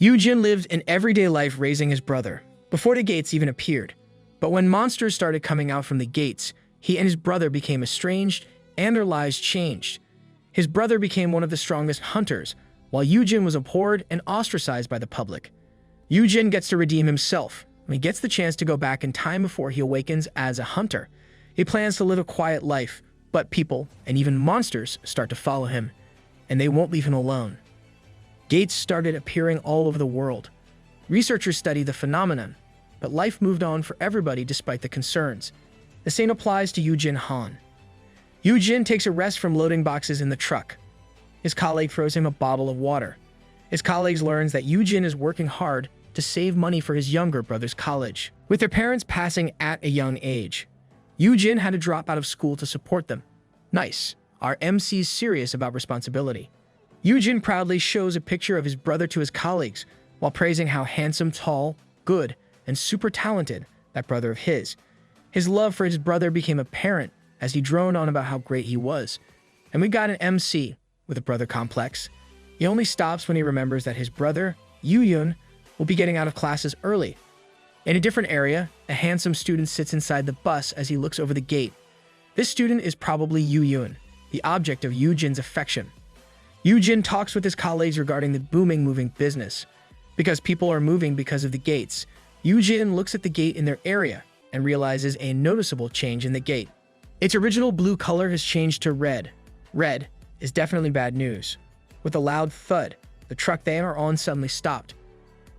Yoojin lived an everyday life raising his brother, before the gates even appeared. But when monsters started coming out from the gates, he and his brother became estranged, and their lives changed. His brother became one of the strongest hunters, while Yoojin was abhorred and ostracized by the public. Yoojin gets to redeem himself, and he gets the chance to go back in time before he awakens as a hunter. He plans to live a quiet life, but people, and even monsters, start to follow him, and they won't leave him alone. Gates started appearing all over the world. Researchers studied the phenomenon, but life moved on for everybody despite the concerns. The same applies to Yoojin Han. Yoojin takes a rest from loading boxes in the truck. His colleague throws him a bottle of water. His colleagues learns that Yoojin is working hard to save money for his younger brother's college. With their parents passing at a young age, Yoojin had to drop out of school to support them. Nice. Our MC's serious about responsibility. Yoojin proudly shows a picture of his brother to his colleagues while praising how handsome, tall, good, and super talented that brother of his. His love for his brother became apparent as he droned on about how great he was. And we got an MC with a brother complex. He only stops when he remembers that his brother, Yoojin, will be getting out of classes early. In a different area, a handsome student sits inside the bus as he looks over the gate. This student is probably Yoojin, the object of Yoojin's affection. Yoojin talks with his colleagues regarding the booming moving business. Because people are moving because of the gates, Yoojin looks at the gate in their area and realizes a noticeable change in the gate. Its original blue color has changed to red. Red is definitely bad news. With a loud thud, the truck they are on suddenly stopped.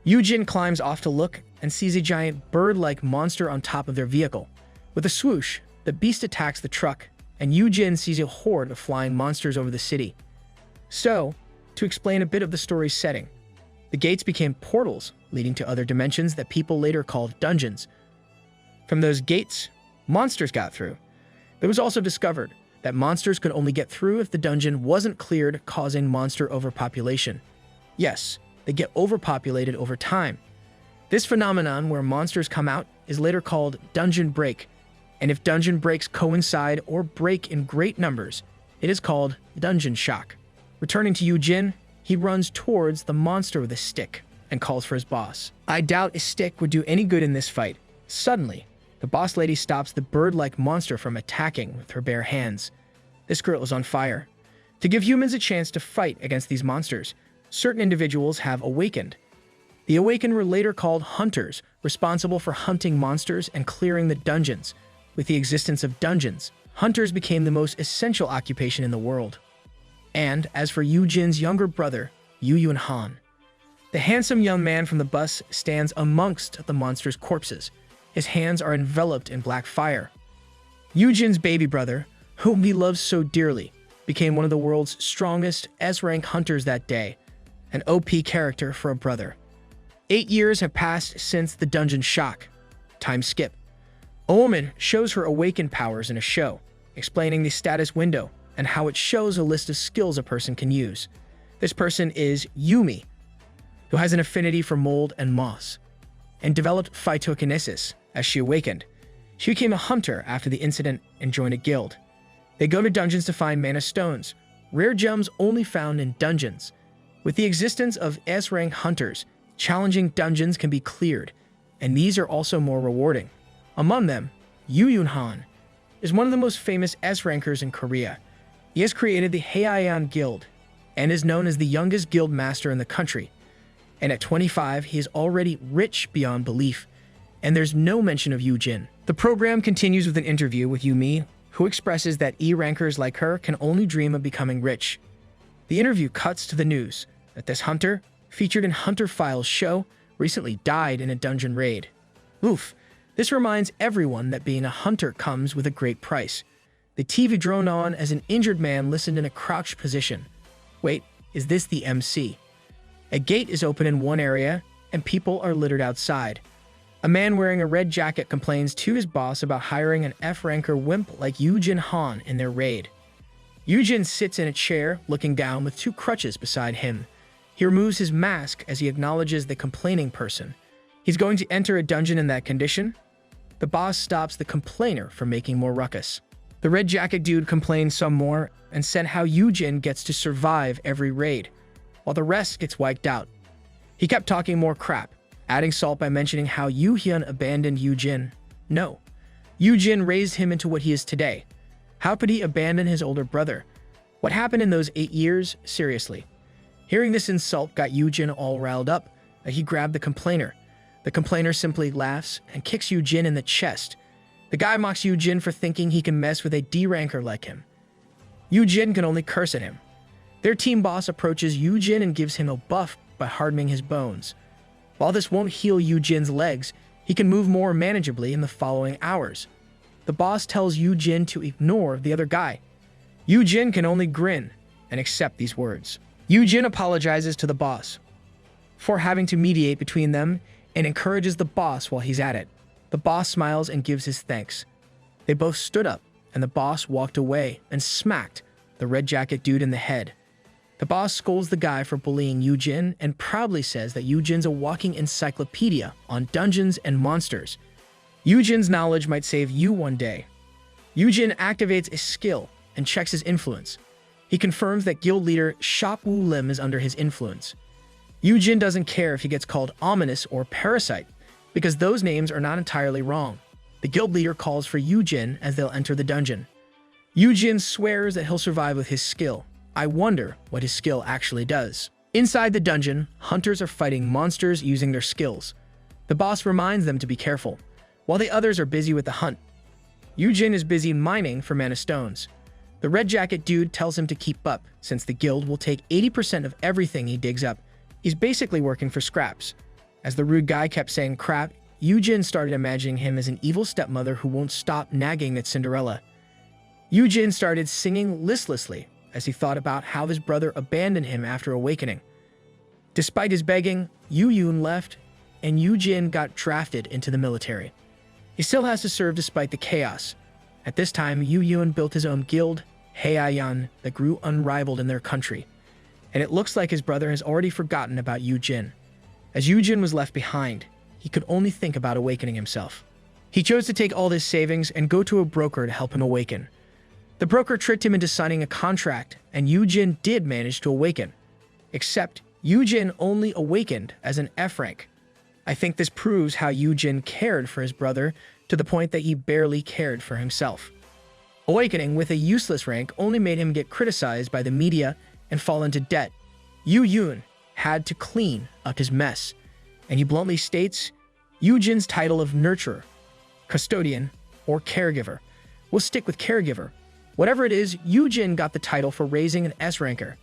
Yoojin climbs off to look and sees a giant bird-like monster on top of their vehicle. With a swoosh, the beast attacks the truck, and Yoojin sees a horde of flying monsters over the city. So, to explain a bit of the story's setting, the gates became portals leading to other dimensions that people later called dungeons. From those gates, monsters got through. It was also discovered that monsters could only get through if the dungeon wasn't cleared, causing monster overpopulation. Yes, they get overpopulated over time. This phenomenon where monsters come out is later called dungeon break, and if dungeon breaks coincide or break in great numbers, it is called dungeon shock. Returning to Yoojin, he runs towards the monster with a stick and calls for his boss. I doubt a stick would do any good in this fight. Suddenly, the boss lady stops the bird-like monster from attacking with her bare hands. This girl is on fire. To give humans a chance to fight against these monsters, certain individuals have awakened. The awakened were later called hunters, responsible for hunting monsters and clearing the dungeons. With the existence of dungeons, hunters became the most essential occupation in the world. And as for Yoojin's younger brother, Yoojin Han, the handsome young man from the bus stands amongst the monster's corpses. His hands are enveloped in black fire. Yoojin's baby brother, whom he loves so dearly, became one of the world's strongest S-rank hunters that day, an OP character for a brother. 8 years have passed since the dungeon shock. Time skip. A woman shows her awakened powers in a show, explaining the status window and how it shows a list of skills a person can use. This person is Yumi, who has an affinity for mold and moss, and developed phytokinesis as she awakened. She became a hunter after the incident and joined a guild. They go to dungeons to find mana stones, rare gems only found in dungeons. With the existence of S-rank hunters, challenging dungeons can be cleared, and these are also more rewarding. Among them, Yoojin Han is one of the most famous S-rankers in Korea. He has created the Heian Guild and is known as the youngest guild master in the country. And at 25, he is already rich beyond belief, and there's no mention of Yoojin. The program continues with an interview with Yumi, who expresses that E-rankers like her can only dream of becoming rich. The interview cuts to the news that this hunter, featured in Hunter Files' show, recently died in a dungeon raid. Oof, this reminds everyone that being a hunter comes with a great price. The TV droned on as an injured man listened in a crouched position. Wait, is this the MC? A gate is open in one area, and people are littered outside. A man wearing a red jacket complains to his boss about hiring an F-ranker wimp like Yoojin Han in their raid. Yoojin sits in a chair, looking down with 2 crutches beside him. He removes his mask as he acknowledges the complaining person. He's going to enter a dungeon in that condition? The boss stops the complainer from making more ruckus. The red jacket dude complains some more and said how Yoojin gets to survive every raid, while the rest gets wiped out. He kept talking more crap, adding salt by mentioning how Yoojin abandoned Yoojin. No, Yoojin raised him into what he is today. How could he abandon his older brother? What happened in those 8 years? Seriously. Hearing this insult got Yoojin all riled up. He grabbed the complainer. The complainer simply laughs and kicks Yoojin in the chest. The guy mocks Yoojin for thinking he can mess with a D-ranker like him. Yoojin can only curse at him. Their team boss approaches Yoojin and gives him a buff by hardening his bones. While this won't heal Yoojin's legs, he can move more manageably in the following hours. The boss tells Yoojin to ignore the other guy. Yoojin can only grin and accept these words. Yoojin apologizes to the boss for having to mediate between them and encourages the boss while he's at it. The boss smiles and gives his thanks. They both stood up, and the boss walked away and smacked the red jacket dude in the head. The boss scolds the guy for bullying Yoojin and proudly says that Yoojin's a walking encyclopedia on dungeons and monsters. Yoojin's knowledge might save you one day. Yoojin activates a skill and checks his influence. He confirms that guild leader Shop Wu Lim is under his influence. Yoojin doesn't care if he gets called ominous or parasite, because those names are not entirely wrong. The guild leader calls for Yoojin as they'll enter the dungeon. Yoojin swears that he'll survive with his skill. I wonder what his skill actually does. Inside the dungeon, hunters are fighting monsters using their skills. The boss reminds them to be careful, while the others are busy with the hunt. Yoojin is busy mining for mana stones. The red jacket dude tells him to keep up, since the guild will take 80% of everything he digs up. He's basically working for scraps. As the rude guy kept saying crap, Yoojin started imagining him as an evil stepmother who won't stop nagging at Cinderella. Yoojin started singing listlessly as he thought about how his brother abandoned him after awakening. Despite his begging, Yoojin left, and Yoojin got drafted into the military. He still has to serve despite the chaos. At this time, Yoojin built his own guild, Heian, that grew unrivaled in their country. And it looks like his brother has already forgotten about Yoojin. As Yoojin was left behind, he could only think about awakening himself. He chose to take all his savings and go to a broker to help him awaken. The broker tricked him into signing a contract, and Yoojin did manage to awaken. Except, Yoojin only awakened as an F rank. I think this proves how Yoojin cared for his brother to the point that he barely cared for himself. Awakening with a useless rank only made him get criticized by the media and fall into debt. Yoojin had to clean up his mess, and he bluntly states Yoojin's title of nurturer, custodian, or caregiver. We'll stick with caregiver. Whatever it is, Yoojin got the title for raising an S-ranker.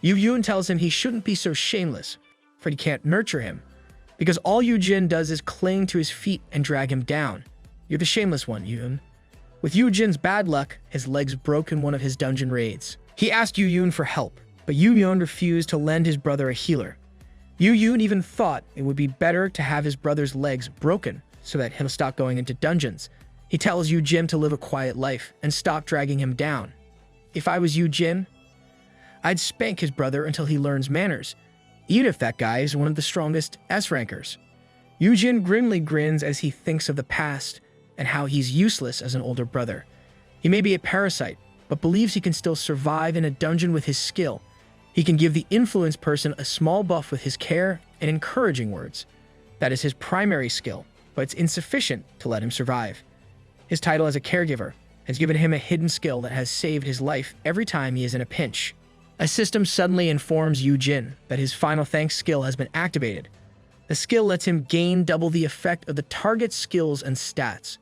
Yoojin tells him he shouldn't be so shameless, for he can't nurture him, because all Yoojin does is cling to his feet and drag him down. You're the shameless one, Yoojin. With Yoojin's bad luck, his legs broke in one of his dungeon raids. He asked Yoojin for help, but Yoojin refused to lend his brother a healer. Yoojin even thought it would be better to have his brother's legs broken so that he'll stop going into dungeons. He tells Yoojin to live a quiet life and stop dragging him down. If I was Yoojin, I'd spank his brother until he learns manners, even if that guy is one of the strongest S-rankers. Yoojin grimly grins as he thinks of the past and how he's useless as an older brother. He may be a parasite, but believes he can still survive in a dungeon with his skill. He can give the influence person a small buff with his care and encouraging words. That is his primary skill, but it's insufficient to let him survive. His title as a caregiver has given him a hidden skill that has saved his life every time he is in a pinch. A system suddenly informs Yoojin that his final thanks skill has been activated. The skill lets him gain double the effect of the target's skills and stats.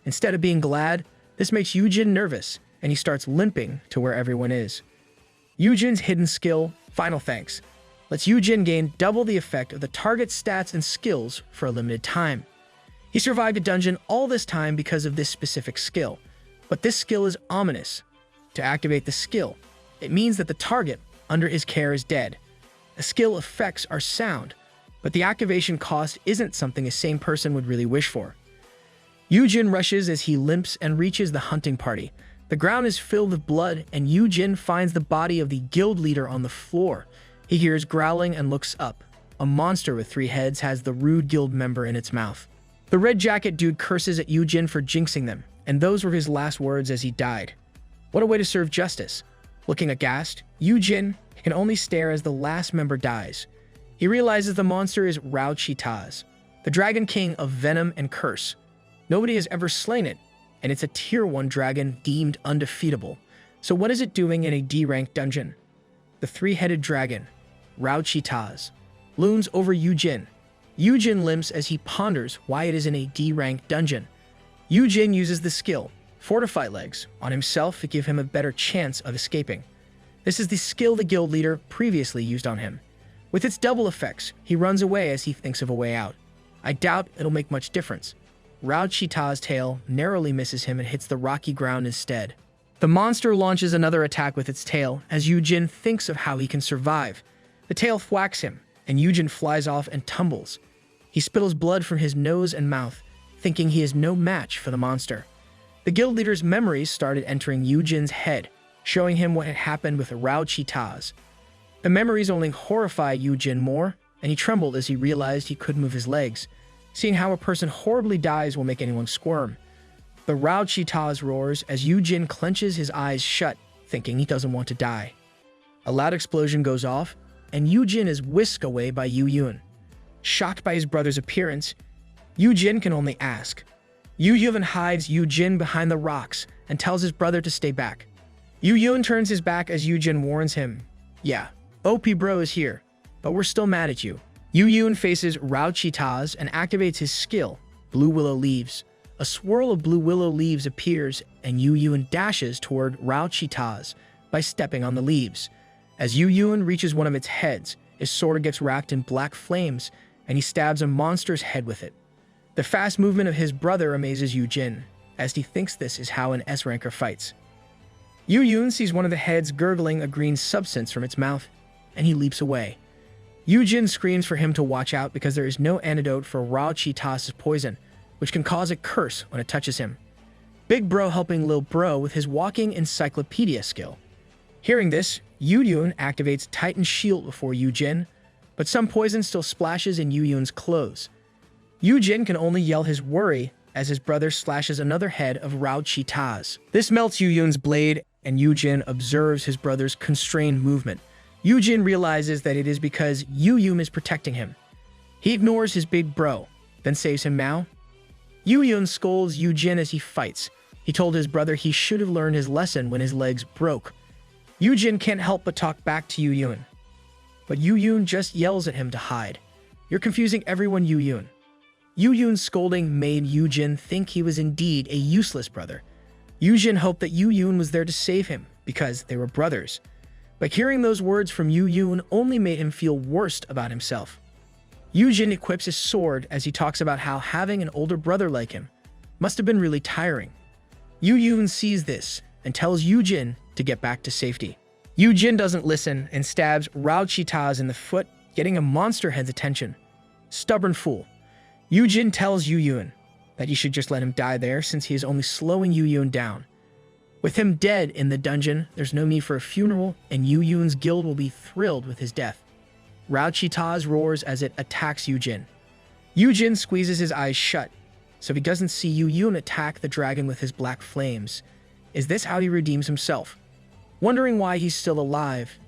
Instead of being glad, this makes Yoojin nervous, and he starts limping to where everyone is. Yoojin's hidden skill, Final Thanks, lets Yoojin gain double the effect of the target's stats and skills for a limited time. He survived a dungeon all this time because of this specific skill, but this skill is ominous. To activate the skill, it means that the target under his care is dead. The skill effects are sound, but the activation cost isn't something a sane person would really wish for. Yoojin rushes as he limps and reaches the hunting party. The ground is filled with blood, and Yoojin finds the body of the guild leader on the floor. He hears growling and looks up. A monster with 3 heads has the rude guild member in its mouth. The red jacket dude curses at Yoojin for jinxing them, and those were his last words as he died. What a way to serve justice. Looking aghast, Yoojin can only stare as the last member dies. He realizes the monster is Rao-Chi-Taz, the Dragon King of Venom and Curse. Nobody has ever slain it, and it's a Tier 1 dragon deemed undefeatable. So what is it doing in a D-rank dungeon? The three-headed dragon, Rao-Chi-Taz, looms over Yoojin. Yoojin limps as he ponders why it is in a D-rank dungeon. Yoojin uses the skill, Fortify Legs, on himself to give him a better chance of escaping. This is the skill the guild leader previously used on him. With its double effects, he runs away as he thinks of a way out. I doubt it'll make much difference. Rao-Chi-Taz's tail narrowly misses him and hits the rocky ground instead. The monster launches another attack with its tail as Yoojin thinks of how he can survive. The tail thwacks him, and Yoojin flies off and tumbles. He spittles blood from his nose and mouth, thinking he is no match for the monster. The guild leader's memories started entering Yoojin's head, showing him what had happened with Rao-Chi-Taz. The memories only horrified Yoojin more, and he trembled as he realized he couldn't move his legs. Seeing how a person horribly dies will make anyone squirm. The Rao-Chi-Taz roars as Yoojin clenches his eyes shut, thinking he doesn't want to die. A loud explosion goes off, and Yoojin is whisked away by Yoojin. Shocked by his brother's appearance, Yoojin can only ask. Yoojin hides Yoojin behind the rocks and tells his brother to stay back. Yoojin turns his back as Yoojin warns him. Yeah, OP bro is here, but we're still mad at you. Yoojin faces Rao-Chi-Taz and activates his skill, Blue Willow Leaves. A swirl of blue willow leaves appears, and Yoojin dashes toward Rao-Chi-Taz by stepping on the leaves. As Yoojin reaches one of its heads, his sword gets wrapped in black flames, and he stabs a monster's head with it. The fast movement of his brother amazes Yoojin, as he thinks this is how an S-ranker fights. Yoojin sees one of the heads gurgling a green substance from its mouth, and he leaps away. Yoojin screams for him to watch out because there is no antidote for Rao-Chi-Taz's poison, which can cause a curse when it touches him. Big Bro helping Lil Bro with his walking encyclopedia skill. Hearing this, Yoojin activates Titan's shield before Yoojin, but some poison still splashes in Yoojin's clothes. Yoojin can only yell his worry as his brother slashes another head of Rao-Chi-Taz. This melts Yoojin's blade, and Yoojin observes his brother's constrained movement. Yoojin realizes that it is because Yoojin is protecting him. He ignores his big bro, then saves him now. Yoojin scolds Yoojin as he fights. He told his brother he should have learned his lesson when his legs broke. Yoojin can't help but talk back to Yoojin. But Yoojin just yells at him to hide. You're confusing everyone, Yoojin. Yoojin's scolding made Yoojin think he was indeed a useless brother. Yoojin hoped that Yoojin was there to save him, because they were brothers. But hearing those words from Yoojin only made him feel worse about himself. Yoojin equips his sword as he talks about how having an older brother like him must have been really tiring. Yoojin sees this and tells Yoojin to get back to safety. Yoojin doesn't listen and stabs Rao-Chi-Taz in the foot, getting a monster head's attention. Stubborn fool. Yoojin tells Yoojin that he should just let him die there since he is only slowing Yoojin down. With him dead in the dungeon, there's no need for a funeral, and Yoojin's guild will be thrilled with his death. Rao-Chi-Taz roars as it attacks Yoojin. Yoojin squeezes his eyes shut, so he doesn't see Yoojin attack the dragon with his black flames. Is this how he redeems himself? Wondering why he's still alive,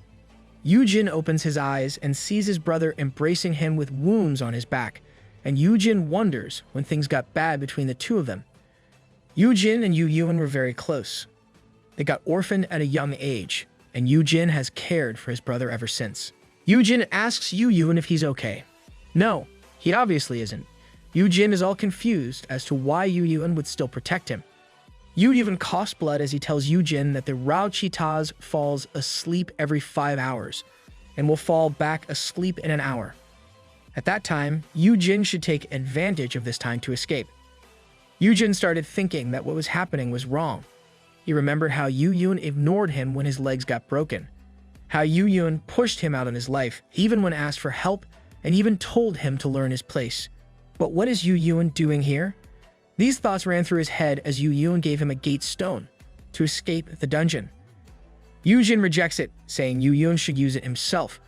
Yoojin opens his eyes and sees his brother embracing him with wounds on his back, and Yoojin wonders when things got bad between the two of them. Yoojin and Yoojin were very close. They got orphaned at a young age, and Yoojin has cared for his brother ever since. Yoojin asks Yoojin if he's okay. No, he obviously isn't. Yoojin is all confused as to why Yoojin would still protect him. Yoojin coughs blood as he tells Yoojin that the Rao-Chi-Taz falls asleep every 5 hours, and will fall back asleep in an hour. At that time, Yoojin should take advantage of this time to escape. Yoojin started thinking that what was happening was wrong. He remembered how Yoojin ignored him when his legs got broken, how Yoojin pushed him out of his life, even when asked for help, and even told him to learn his place. But what is Yoojin doing here? These thoughts ran through his head as Yoojin gave him a gate stone to escape the dungeon. Yoojin rejects it, saying Yoojin should use it himself,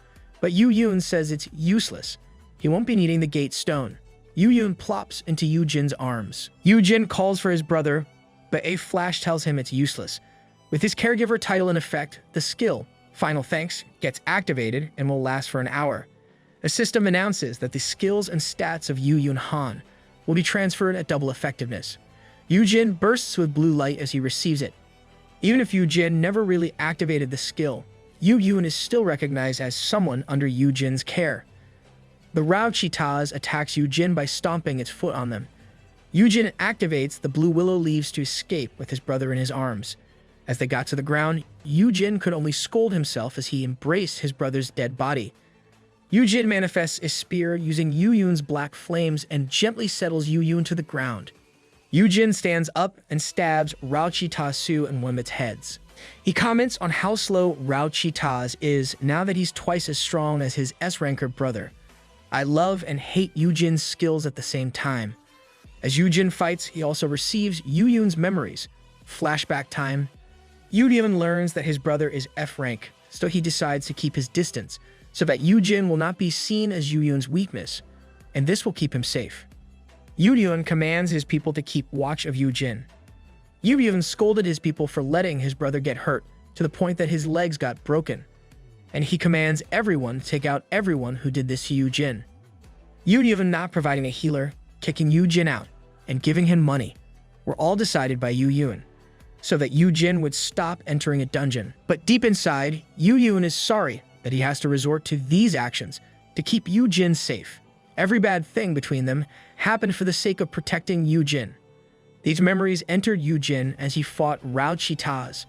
but Yoojin says it's useless. He won't be needing the gate stone. Yoojin plops into Yoojin's arms. Yoojin calls for his brother, but a flash tells him it's useless. With his caregiver title in effect, the skill, Final Thanks, gets activated and will last for an hour. The system announces that the skills and stats of Yoojin Han will be transferred at double effectiveness. Yoojin bursts with blue light as he receives it. Even if Yoojin never really activated the skill, Yoojin is still recognized as someone under Yoojin's care. The Rao-Cheetahs attacks Yoojin by stomping its foot on them. Yoojin activates the blue willow leaves to escape with his brother in his arms. As they got to the ground, Yoojin could only scold himself as he embraced his brother's dead body. Yoojin manifests a spear using Yoojin's black flames and gently settles Yoojin to the ground. Yoojin stands up and stabs Rao-Cheetah Su in one of its heads. He comments on how slow Rao-Cheetah's is now that he's twice as strong as his S-ranker brother. I love and hate Yoojin's skills at the same time. As Yoojin fights, he also receives Yoojin's memories. Flashback time. Yoojin learns that his brother is F-rank, so he decides to keep his distance, so that Yoojin will not be seen as Yoojin's weakness, and this will keep him safe. Yoojin commands his people to keep watch of Yoojin. Yoojin scolded his people for letting his brother get hurt, to the point that his legs got broken, and he commands everyone to take out everyone who did this to Yoojin. Yoojin not providing a healer, kicking Yoojin out, and giving him money were all decided by Yoojin, so that Yoojin would stop entering a dungeon. But deep inside, Yoojin is sorry that he has to resort to these actions to keep Yoojin safe. Every bad thing between them happened for the sake of protecting Yoojin. These memories entered Yoojin as he fought Rao-Cheetahs.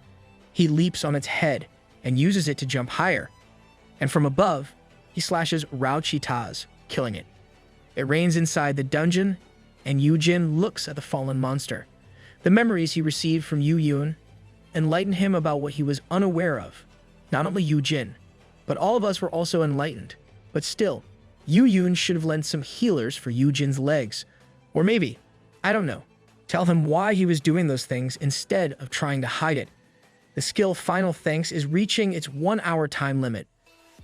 He leaps on its head and uses it to jump higher, and from above, he slashes Rao-Cheetahs, killing it. It rains inside the dungeon, and Yoojin looks at the fallen monster. The memories he received from Yoojin enlightened him about what he was unaware of. Not only Yoojin, but all of us were also enlightened. But still, Yoojin should have lent some healers for Yoojin's legs. Or maybe, I don't know, tell him why he was doing those things instead of trying to hide it. The skill Final Thanks is reaching its 1-hour time limit,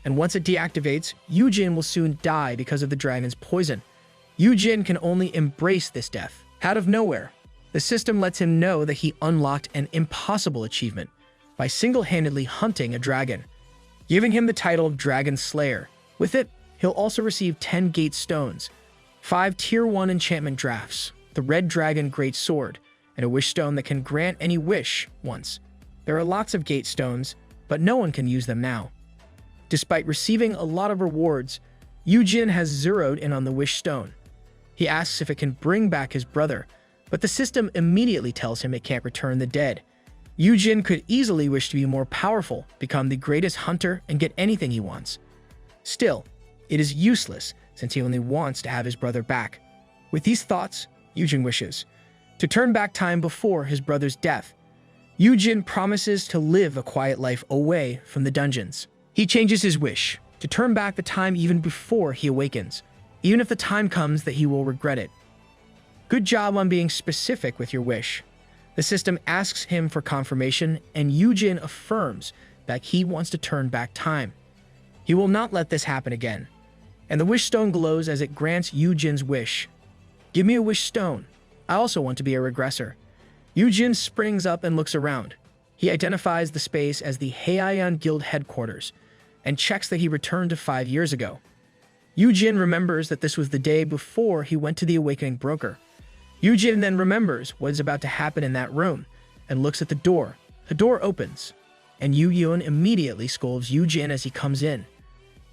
and once it deactivates, Yoojin will soon die because of the dragon's poison. Yoojin can only embrace this death. Out of nowhere, the system lets him know that he unlocked an impossible achievement by single-handedly hunting a dragon, giving him the title of Dragon Slayer. With it, he'll also receive 10 Gate Stones, 5 Tier 1 enchantment drafts, the Red Dragon Great Sword, and a Wish Stone that can grant any wish once. There are lots of Gate Stones, but no one can use them now. Despite receiving a lot of rewards, Yoojin has zeroed in on the Wish Stone. He asks if it can bring back his brother, but the system immediately tells him it can't return the dead. Yoojin could easily wish to be more powerful, become the greatest hunter, and get anything he wants. Still, it is useless since he only wants to have his brother back. With these thoughts, Yoojin wishes to turn back time before his brother's death. Yoojin promises to live a quiet life away from the dungeons. He changes his wish to turn back the time even before he awakens, even if the time comes that he will regret it. Good job on being specific with your wish. The system asks him for confirmation, and Yoojin affirms that he wants to turn back time. He will not let this happen again, and the Wish Stone glows as it grants Yoojin's wish. Give me a Wish Stone. I also want to be a regressor. Yoojin springs up and looks around. He identifies the space as the Heian Guild headquarters, and checks that he returned to 5 years ago. Yoojin remembers that this was the day before he went to the Awakening Broker. Yoojin then remembers what is about to happen in that room, and looks at the door. The door opens, and Yoojin immediately scolds Yoojin as he comes in.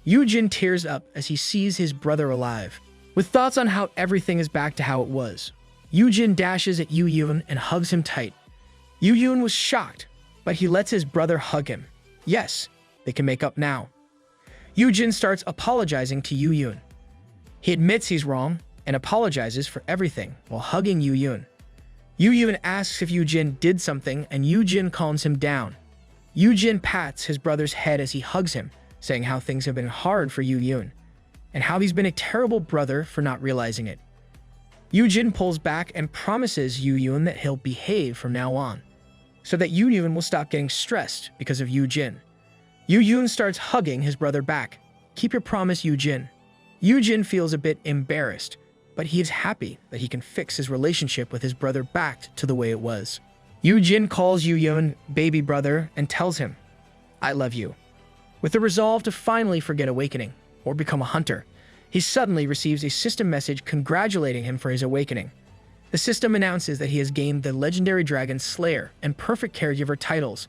Yoojin tears up as he sees his brother alive. With thoughts on how everything is back to how it was, Yoojin dashes at Yoojin and hugs him tight. Yoojin was shocked, but he lets his brother hug him. Yes, they can make up now. Yoojin starts apologizing to Yoojin. He admits he's wrong and apologizes for everything while hugging Yoojin. Yoojin asks if Yoojin did something, and Yoojin calms him down. Yoojin pats his brother's head as he hugs him, saying how things have been hard for Yoojin, and how he's been a terrible brother for not realizing it. Yoojin pulls back and promises Yoojin that he'll behave from now on, so that Yoojin will stop getting stressed because of Yoojin. Yoojin starts hugging his brother back. Keep your promise, Yoojin. Yoojin feels a bit embarrassed, but he is happy that he can fix his relationship with his brother back to the way it was. Yoojin calls Yoojin baby brother and tells him, I love you. With the resolve to finally forget Awakening, or become a hunter, he suddenly receives a system message congratulating him for his awakening. The system announces that he has gained the Legendary Dragon Slayer and Perfect Caregiver titles.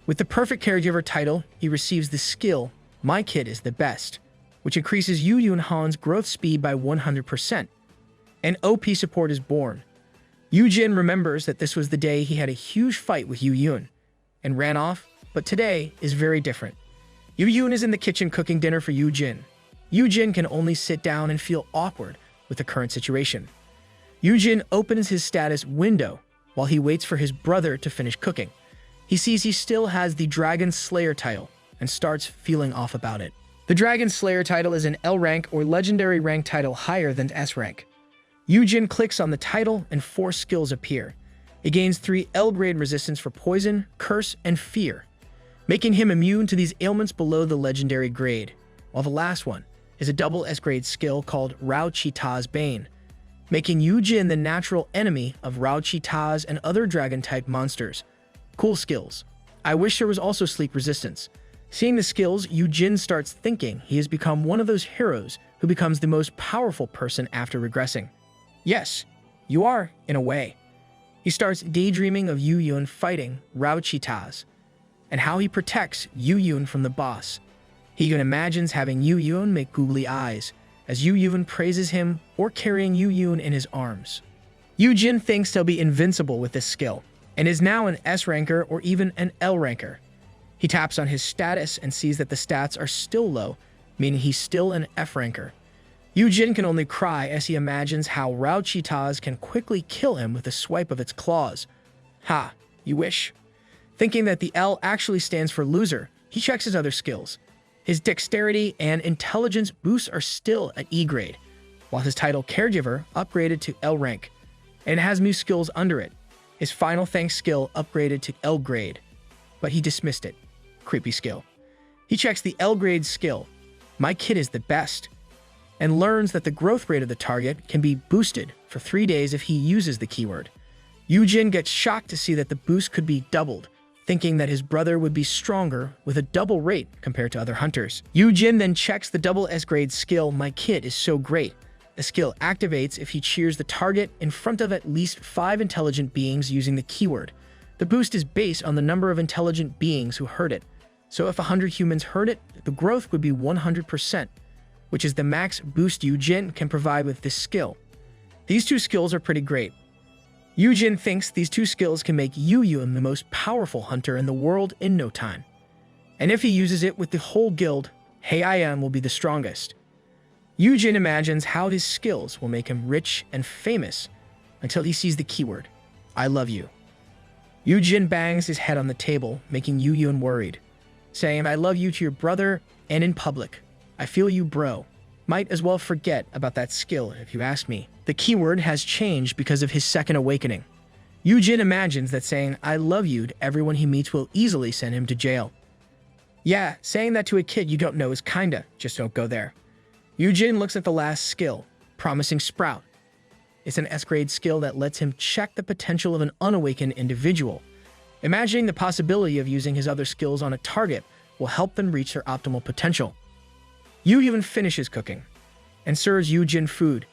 With the Perfect Caregiver title, he receives the skill, My Kid is the Best, which increases Yoojin Han's growth speed by 100%. An OP support is born. Yoojin remembers that this was the day he had a huge fight with Yoojin and ran off, but today is very different. Yoojin is in the kitchen cooking dinner for Yoojin. Yoojin can only sit down and feel awkward with the current situation. Yoojin opens his status window while he waits for his brother to finish cooking. He sees he still has the Dragon Slayer title and starts feeling off about it. The Dragon Slayer title is an L rank or legendary rank title higher than S rank. Yoojin clicks on the title and 4 skills appear. He gains 3 L grade resistance for poison, curse, and fear, making him immune to these ailments below the legendary grade, while the last one is a double S grade skill called Rao Chita's Bane, making Yoojin the natural enemy of Rao Chita's and other dragon-type monsters. Cool skills. I wish there was also sleep resistance. Seeing the skills, Yoojin starts thinking he has become one of those heroes who becomes the most powerful person after regressing. Yes, you are, in a way. He starts daydreaming of Yoojin fighting Rao Chita's and how he protects Yoojin from the boss. He even imagines having Yoojin make googly eyes as Yoojin praises him or carrying Yoojin in his arms. Yoojin thinks he'll be invincible with this skill and is now an S ranker or even an L ranker. He taps on his status and sees that the stats are still low, meaning he's still an F ranker. Yoojin can only cry as he imagines how Rao Chita's can quickly kill him with a swipe of its claws. Ha, you wish. Thinking that the L actually stands for loser, he checks his other skills. His dexterity and intelligence boosts are still at E grade, while his title Caregiver upgraded to L rank, and has new skills under it. His Final Thanks skill upgraded to L grade, but he dismissed it. Creepy skill. He checks the L grade skill, My Kid is the Best, and learns that the growth rate of the target can be boosted for 3 days if he uses the keyword. Yoojin gets shocked to see that the boost could be doubled, thinking that his brother would be stronger with a double rate compared to other hunters. Yoojin then checks the double S grade skill, My Kid is so great. The skill activates if he cheers the target in front of at least 5 intelligent beings using the keyword. The boost is based on the number of intelligent beings who heard it. So if 100 humans heard it, the growth would be 100%, which is the max boost Yoojin can provide with this skill. These 2 skills are pretty great. Yoojin thinks these 2 skills can make Yoojin the most powerful hunter in the world in no time. And if he uses it with the whole guild, Hey I Am will be the strongest. Yoojin imagines how his skills will make him rich and famous until he sees the keyword, I love you. Yoojin bangs his head on the table, making Yoojin worried, saying, I love you to your brother and in public. I feel you, bro. Might as well forget about that skill if you ask me. The keyword has changed because of his second awakening. Yoojin imagines that saying I love you to everyone he meets will easily send him to jail. Yeah, saying that to a kid you don't know is kinda, just don't go there. Yoojin looks at the last skill, Promising Sprout. It's an S-grade skill that lets him check the potential of an unawakened individual. Imagining the possibility of using his other skills on a target will help them reach their optimal potential. Yoojin finishes cooking and serves Yoojin food.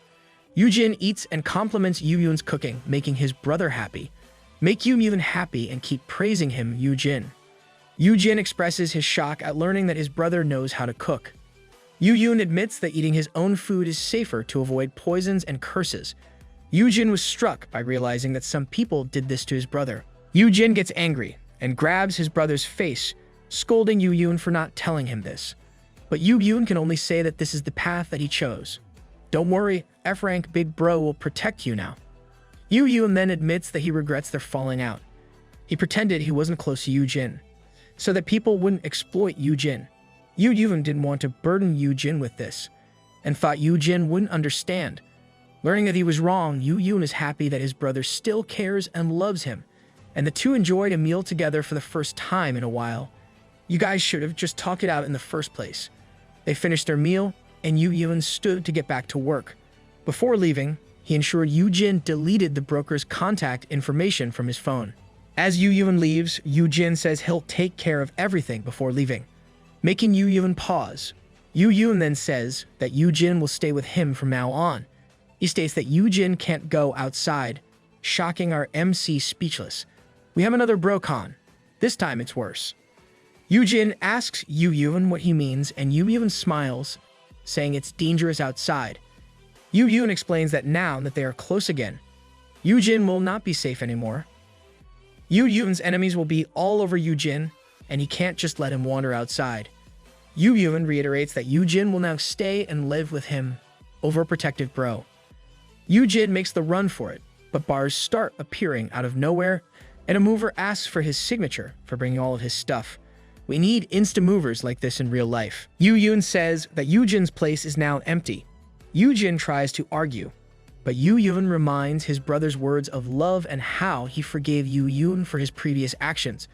Yoojin eats and compliments Yoojin's cooking, making his brother happy. Make Yoojin happy and keep praising him, Yoojin. Yoojin expresses his shock at learning that his brother knows how to cook. Yoojin admits that eating his own food is safer to avoid poisons and curses. Yoojin was struck by realizing that some people did this to his brother. Yoojin gets angry and grabs his brother's face, scolding Yoojin for not telling him this. But Yoojin can only say that this is the path that he chose. Don't worry, F-rank big bro will protect you now. Yoojin then admits that he regrets their falling out. He pretended he wasn't close to Yoojin, so that people wouldn't exploit Yoojin. Yoojin didn't want to burden Yoojin with this, and thought Yoojin wouldn't understand. Learning that he was wrong, Yoojin is happy that his brother still cares and loves him, and the two enjoyed a meal together for the first time in a while. You guys should have just talked it out in the first place. They finished their meal, and Yoojin stood to get back to work. Before leaving, he ensured Yoojin deleted the broker's contact information from his phone. As Yoojin leaves, Yoojin says he'll take care of everything before leaving, making Yoojin pause. Yoojin then says that Yoojin will stay with him from now on. He states that Yoojin can't go outside, shocking our MC speechless. We have another brocon. This time it's worse. Yoojin asks Yoojin what he means, and Yoojin smiles, saying it's dangerous outside. Yoojin explains that now that they are close again, Yoojin will not be safe anymore. Yoojin's enemies will be all over Yoojin, and he can't just let him wander outside. Yoojin reiterates that Yoojin will now stay and live with him, overprotective bro. Yoojin makes the run for it, but bars start appearing out of nowhere, and a mover asks for his signature for bringing all of his stuff. We need insta-movers like this in real life. Yoojin says that Yoojin's place is now empty. Yoojin tries to argue, but Yoojin reminds his brother's words of love and how he forgave Yoojin for his previous actions,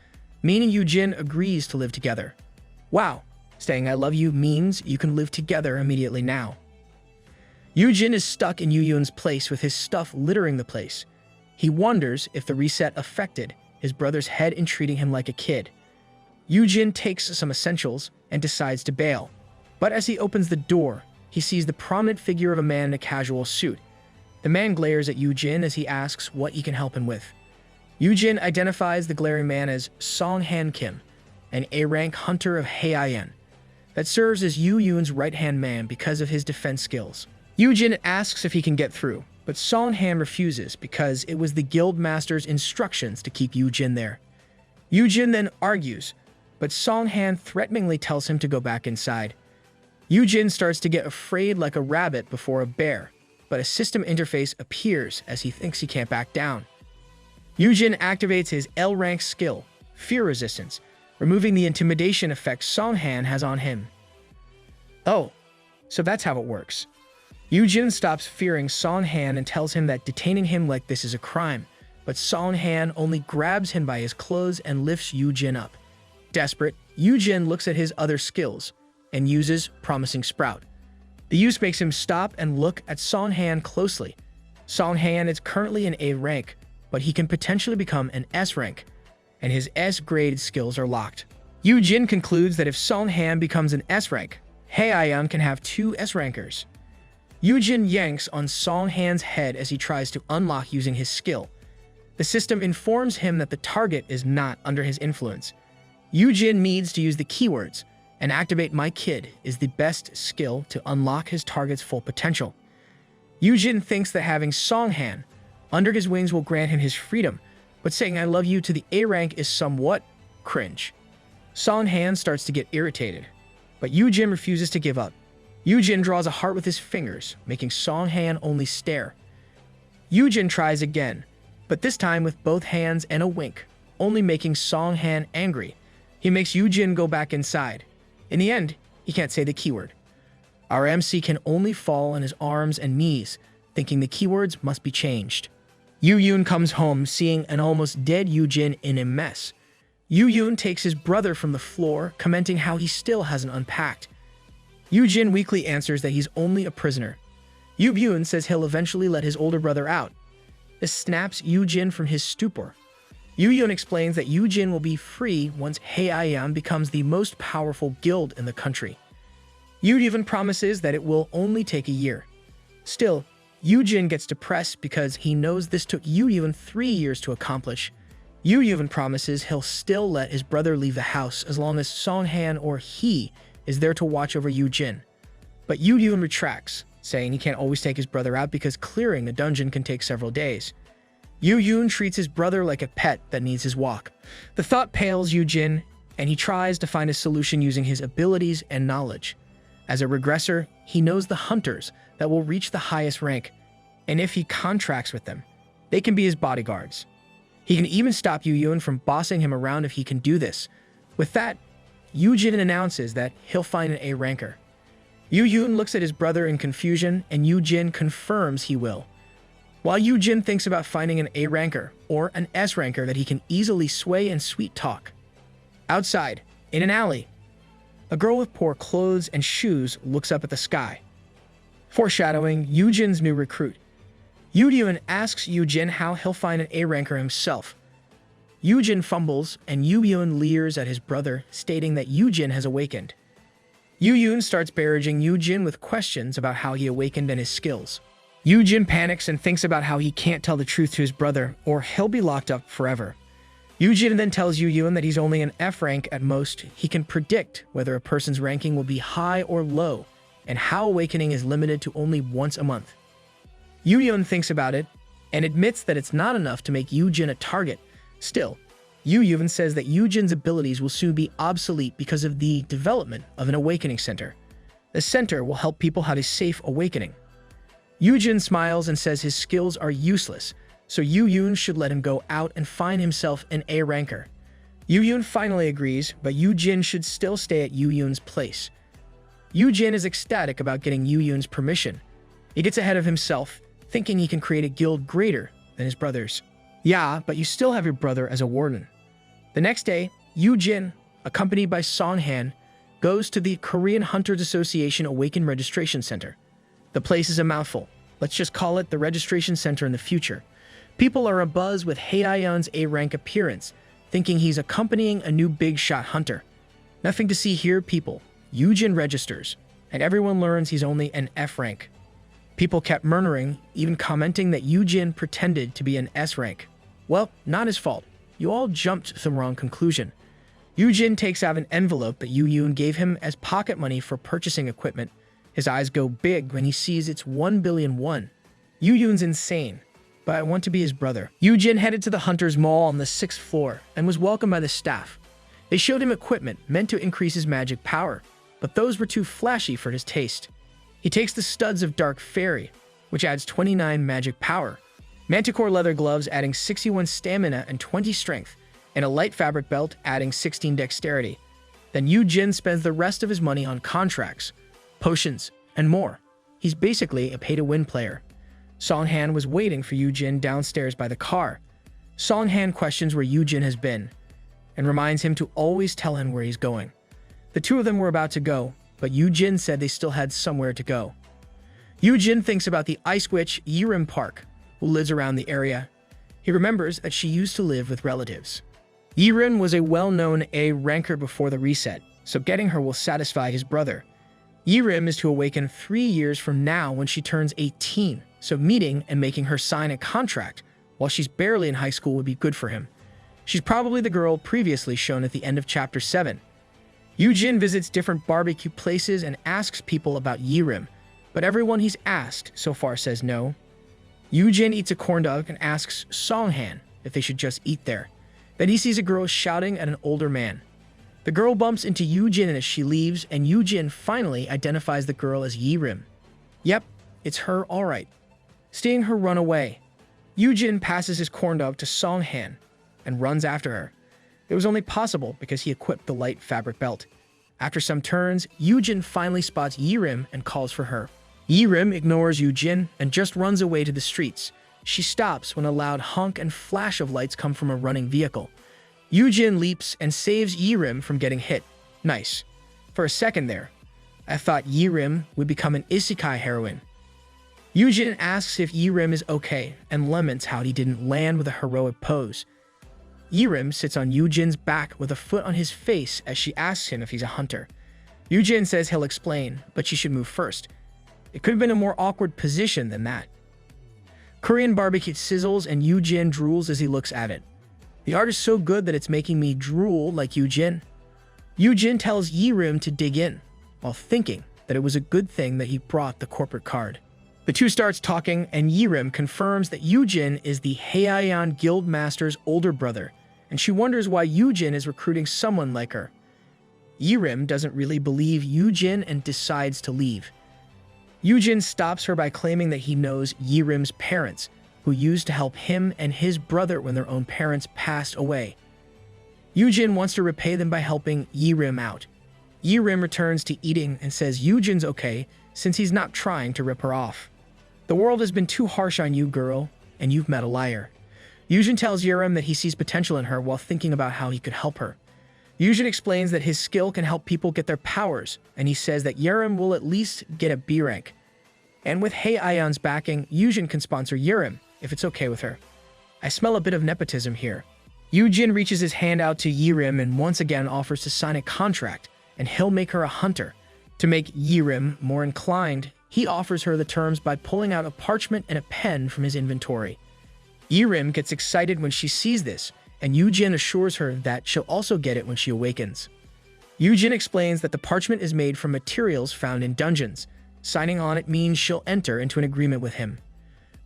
meaning Yoojin agrees to live together. Wow, saying I love you means you can live together immediately now. Yoojin is stuck in Yoojin's place with his stuff littering the place. He wonders if the reset affected his brother's head in treating him like a kid. Yoojin takes some essentials and decides to bail, but as he opens the door, he sees the prominent figure of a man in a casual suit. The man glares at Yoojin as he asks what he can help him with. Yoojin identifies the glaring man as Song-han Kim, an A-rank hunter of Heian that serves as Yoojin's right-hand man because of his defense skills. Yoojin asks if he can get through, but Song-han refuses because it was the guild master's instructions to keep Yoojin there. Yoojin then argues, but Song-han threateningly tells him to go back inside. Yoojin starts to get afraid like a rabbit before a bear, but a system interface appears as he thinks he can't back down. Yoojin activates his L-rank skill, Fear Resistance, removing the intimidation effect Song-han has on him. Oh, so that's how it works. Yoojin stops fearing Song-han and tells him that detaining him like this is a crime, but Song-han only grabs him by his clothes and lifts Yoojin up. Desperate, Yoojin looks at his other skills and uses Promising Sprout. The use makes him stop and look at Song-han closely. Song-han is currently an A rank, but he can potentially become an S rank, and his S-graded skills are locked. Yoojin concludes that if Song-han becomes an S rank, Heian can have 2 S rankers. Yoojin yanks on Song-han's head as he tries to unlock using his skill. The system informs him that the target is not under his influence. Yoojin needs to use the keywords, and activate My Kid is the best skill to unlock his target's full potential. Yoojin thinks that having Song-han under his wings will grant him his freedom, but saying I love you to the A rank is somewhat cringe. Song-han starts to get irritated, but Yoojin refuses to give up. Yoojin draws a heart with his fingers, making Song-han only stare. Yoojin tries again, but this time with both hands and a wink, only making Song-han angry. He makes Yoojin go back inside. In the end, he can't say the keyword. Our MC can only fall on his arms and knees, thinking the keywords must be changed. Yoojin comes home seeing an almost dead Yoojin in a mess. Yoojin takes his brother from the floor, commenting how he still hasn't unpacked. Yoojin weakly answers that he's only a prisoner. Yoojin says he'll eventually let his older brother out. This snaps Yoojin from his stupor. Yoojin explains that Yoojin will be free once Heian becomes the most powerful guild in the country. Yoojin promises that it will only take a year. Still, Yoojin gets depressed because he knows this took Yoojin 3 years to accomplish. Yoojin promises he'll still let his brother leave the house as long as Song-han or he is there to watch over Yoojin. But Yoojin retracts, saying he can't always take his brother out because clearing a dungeon can take several days. Yoojin treats his brother like a pet that needs his walk. The thought pails Yoojin, and he tries to find a solution using his abilities and knowledge. As a regressor, he knows the hunters that will reach the highest rank, and if he contracts with them, they can be his bodyguards. He can even stop Yoojin from bossing him around if he can do this. With that, Yoojin announces that he'll find an A ranker. Yoojin looks at his brother in confusion, and Yoojin confirms he will. While Yoojin thinks about finding an A ranker or an S ranker that he can easily sway and sweet talk. Outside, in an alley, a girl with poor clothes and shoes looks up at the sky, foreshadowing Yoojin's new recruit. Yoojin asks Yoojin how he'll find an A ranker himself. Yoojin fumbles, and Yoojin leers at his brother, stating that Yoojin has awakened. Yoojin starts barraging Yoojin with questions about how he awakened and his skills. Yoojin panics and thinks about how he can't tell the truth to his brother, or he'll be locked up forever. Yoojin then tells Yoojin that he's only an F rank at most. He can predict whether a person's ranking will be high or low, and how awakening is limited to only once a month. Yoojin thinks about it and admits that it's not enough to make Yoojin a target. Still, Yoojin says that Yoojin's abilities will soon be obsolete because of the development of an awakening center. The center will help people have a safe awakening. Yoojin smiles and says his skills are useless, so Yoojin should let him go out and find himself an A ranker. Yoojin finally agrees, but Yoojin should still stay at Yoojin's place. Yoojin is ecstatic about getting Yoojin's permission. He gets ahead of himself, thinking he can create a guild greater than his brother's. Yeah, but you still have your brother as a warden. The next day, Yoojin, accompanied by Songhan, goes to the Korean Hunters Association Awaken Registration Center. The place is a mouthful. Let's just call it the Registration Center in the future. People are abuzz with Haeyeon's A-rank appearance, thinking he's accompanying a new big-shot hunter. Nothing to see here, people. Yoojin registers, and everyone learns he's only an F rank. People kept murmuring, even commenting that Yoojin pretended to be an S rank. Well, not his fault. You all jumped to the wrong conclusion. Yoojin takes out an envelope that Yoojin gave him as pocket money for purchasing equipment. His eyes go big when he sees it's 1 billion won. Yoojin's insane, but I want to be his brother. Yoojin headed to the Hunter's Mall on the 6th floor and was welcomed by the staff. They showed him equipment meant to increase his magic power, but those were too flashy for his taste. He takes the studs of Dark Fairy, which adds 29 magic power, Manticore leather gloves adding 61 stamina and 20 strength, and a light fabric belt adding 16 dexterity. Then Yoojin spends the rest of his money on contracts, potions, and more. He's basically a pay-to-win player. Songhan was waiting for Yoojin downstairs by the car. Songhan questions where Yoojin has been, and reminds him to always tell him where he's going. The two of them were about to go, but Yoojin said they still had somewhere to go. Yoojin thinks about the Ice Witch Yirim Park, who lives around the area. He remembers that she used to live with relatives. Yirim was a well-known A-ranker before the reset, so getting her will satisfy his brother. Yirim is to awaken 3 years from now when she turns 18, so meeting and making her sign a contract while she's barely in high school would be good for him. She's probably the girl previously shown at the end of Chapter 7. Yoojin visits different barbecue places and asks people about Yirim, but everyone he's asked so far says no. Yoojin eats a corn dog and asks Songhan if they should just eat there. Then he sees a girl shouting at an older man. The girl bumps into Yoojin as she leaves, and Yoojin finally identifies the girl as Yirim. Yep, it's her all right. Seeing her run away, Yoojin passes his corn dog to Songhan and runs after her. It was only possible because he equipped the light fabric belt. After some turns, Yoojin finally spots Yirim and calls for her. Yirim ignores Yoojin and just runs away to the streets. She stops when a loud honk and flash of lights come from a running vehicle. Yoojin leaps and saves Yirim from getting hit. Nice. For a second there, I thought Yirim would become an isekai heroine. Yoojin asks if Yirim is okay and laments how he didn't land with a heroic pose. Yirim sits on Yoojin's back with a foot on his face as she asks him if he's a hunter. Yoojin says he'll explain, but she should move first. It could have been a more awkward position than that. Korean barbecue sizzles and Yoojin drools as he looks at it. The art is so good that it's making me drool like Yoojin. Yoojin tells Yirim to dig in, while thinking that it was a good thing that he brought the corporate card. The two starts talking, and Yirim confirms that Yoojin is the Haeyeon Guild Master's older brother, and she wonders why Yoojin is recruiting someone like her. Yirim doesn't really believe Yoojin and decides to leave. Yoojin stops her by claiming that he knows Yirim's parents, who used to help him and his brother when their own parents passed away. Yoojin wants to repay them by helping Yirim out. Yirim returns to eating and says Yoojin's okay since he's not trying to rip her off. The world has been too harsh on you, girl, and you've met a liar. Yoojin tells Yirim that he sees potential in her while thinking about how he could help her. Yoojin explains that his skill can help people get their powers, and he says that Yirim will at least get a B rank. And with Haeyeon's backing, Yoojin can sponsor Yirim, if it's okay with her. I smell a bit of nepotism here. Yoojin reaches his hand out to Yirim and once again offers to sign a contract, and he'll make her a hunter. To make Yirim more inclined, he offers her the terms by pulling out a parchment and a pen from his inventory. Yirim gets excited when she sees this, and Yoojin assures her that she'll also get it when she awakens. Yoojin explains that the parchment is made from materials found in dungeons. Signing on it means she'll enter into an agreement with him.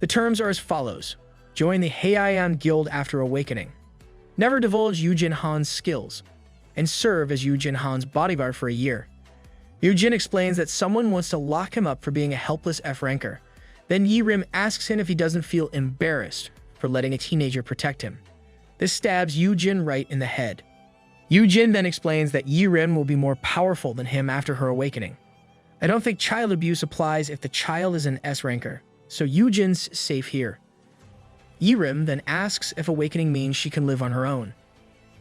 The terms are as follows. Join the Heian Guild after awakening. Never divulge Yoojin Han's skills, and serve as Yoojin Han's bodyguard for a year. Yoojin explains that someone wants to lock him up for being a helpless F-ranker. Then Yirim asks him if he doesn't feel embarrassed for letting a teenager protect him. This stabs Yoojin right in the head. Yoojin then explains that Yirim will be more powerful than him after her awakening. I don't think child abuse applies if the child is an S-ranker, so Yoojin's safe here. Yirim then asks if awakening means she can live on her own.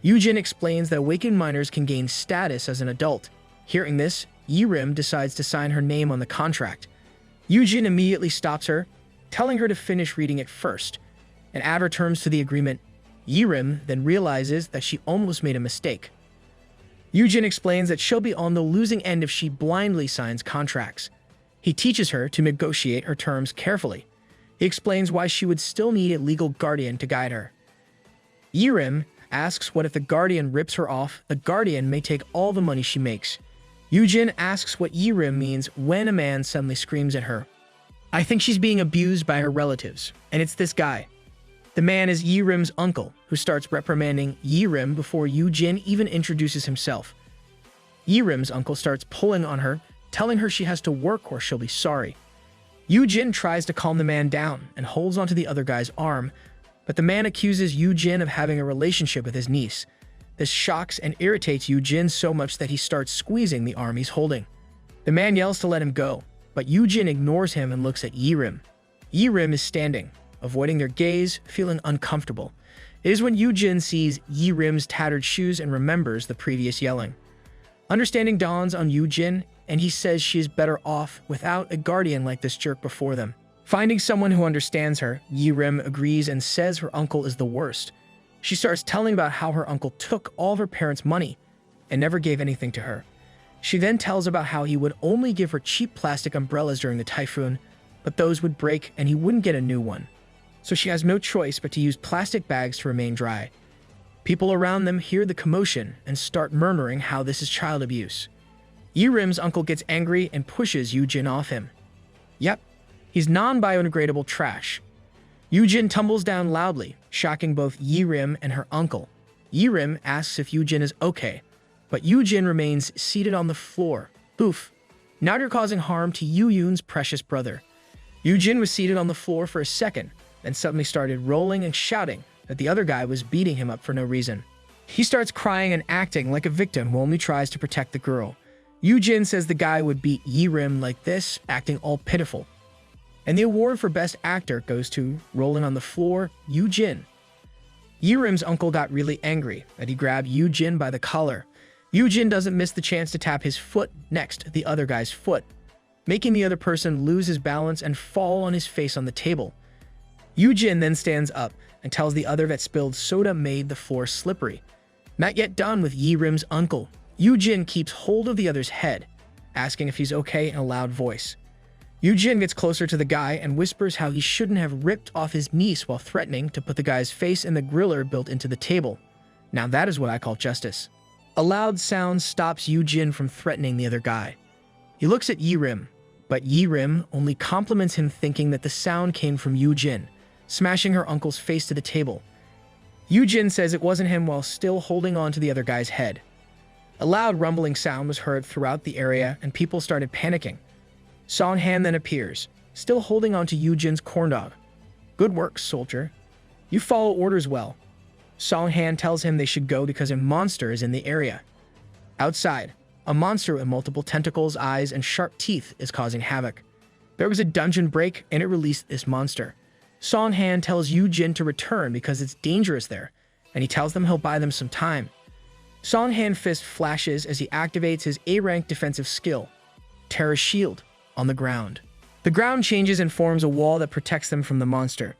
Yoojin explains that awakened minors can gain status as an adult. Hearing this, Yirim decides to sign her name on the contract. Yoojin immediately stops her, telling her to finish reading it first, and add her terms to the agreement. Yirim then realizes that she almost made a mistake. Yoojin explains that she'll be on the losing end if she blindly signs contracts. He teaches her to negotiate her terms carefully. He explains why she would still need a legal guardian to guide her. Yirim asks what if the guardian rips her off, the guardian may take all the money she makes. Yoojin asks what Yirim means when a man suddenly screams at her. I think she's being abused by her relatives, and it's this guy. The man is Yirim's uncle, who starts reprimanding Yirim before Yoojin even introduces himself. Yirim's uncle starts pulling on her, telling her she has to work or she'll be sorry. Yoojin tries to calm the man down and holds onto the other guy's arm, but the man accuses Yoojin of having a relationship with his niece. This shocks and irritates Yoojin so much that he starts squeezing the arm he's holding. The man yells to let him go, but Yoojin ignores him and looks at Yirim. Yirim is standing, avoiding their gaze, feeling uncomfortable. It is when Yoojin sees Yirim's tattered shoes and remembers the previous yelling. Understanding dawns on Yoojin, and he says she is better off without a guardian like this jerk before them. Finding someone who understands her, Yirim agrees and says her uncle is the worst. She starts telling about how her uncle took all of her parents' money and never gave anything to her. She then tells about how he would only give her cheap plastic umbrellas during the typhoon, but those would break and he wouldn't get a new one. So she has no choice but to use plastic bags to remain dry. People around them hear the commotion and start murmuring how this is child abuse. Yirim's uncle gets angry and pushes Yoojin off him. Yep, he's non-biodegradable trash. Yoojin tumbles down loudly, shocking both Yirim and her uncle. Yirim asks if Yoojin is okay, but Yoojin remains seated on the floor. Oof. Now you're causing harm to Yoojin's precious brother. Yoojin was seated on the floor for a second, then suddenly started rolling and shouting that the other guy was beating him up for no reason. He starts crying and acting like a victim who only tries to protect the girl. Yoojin says the guy would beat Yirim like this, acting all pitiful. And the award for Best Actor goes to, rolling on the floor, Yoojin. Yirim's uncle got really angry that he grabbed Yoojin by the collar. Yoojin doesn't miss the chance to tap his foot next to the other guy's foot, making the other person lose his balance and fall on his face on the table. Yoojin then stands up and tells the other that spilled soda made the floor slippery. Not yet done with Yirim's uncle, Yoojin keeps hold of the other's head, asking if he's okay in a loud voice. Yoojin gets closer to the guy and whispers how he shouldn't have ripped off his niece while threatening to put the guy's face in the griller built into the table. Now that is what I call justice. A loud sound stops Yoojin from threatening the other guy. He looks at Yirim, but Yirim only compliments him, thinking that the sound came from Yoojin, smashing her uncle's face to the table. Yoojin says it wasn't him while still holding on to the other guy's head. A loud rumbling sound was heard throughout the area and people started panicking. Song-han then appears, still holding on to Yoojin's corn dog. Good work, soldier. You follow orders well. Song-han tells him they should go because a monster is in the area. Outside, a monster with multiple tentacles, eyes, and sharp teeth is causing havoc. There was a dungeon break and it released this monster. Song-han tells Yoojin to return because it's dangerous there, and he tells them he'll buy them some time. Song-han fist flashes as he activates his A-rank defensive skill, Terra Shield, on the ground. The ground changes and forms a wall that protects them from the monster.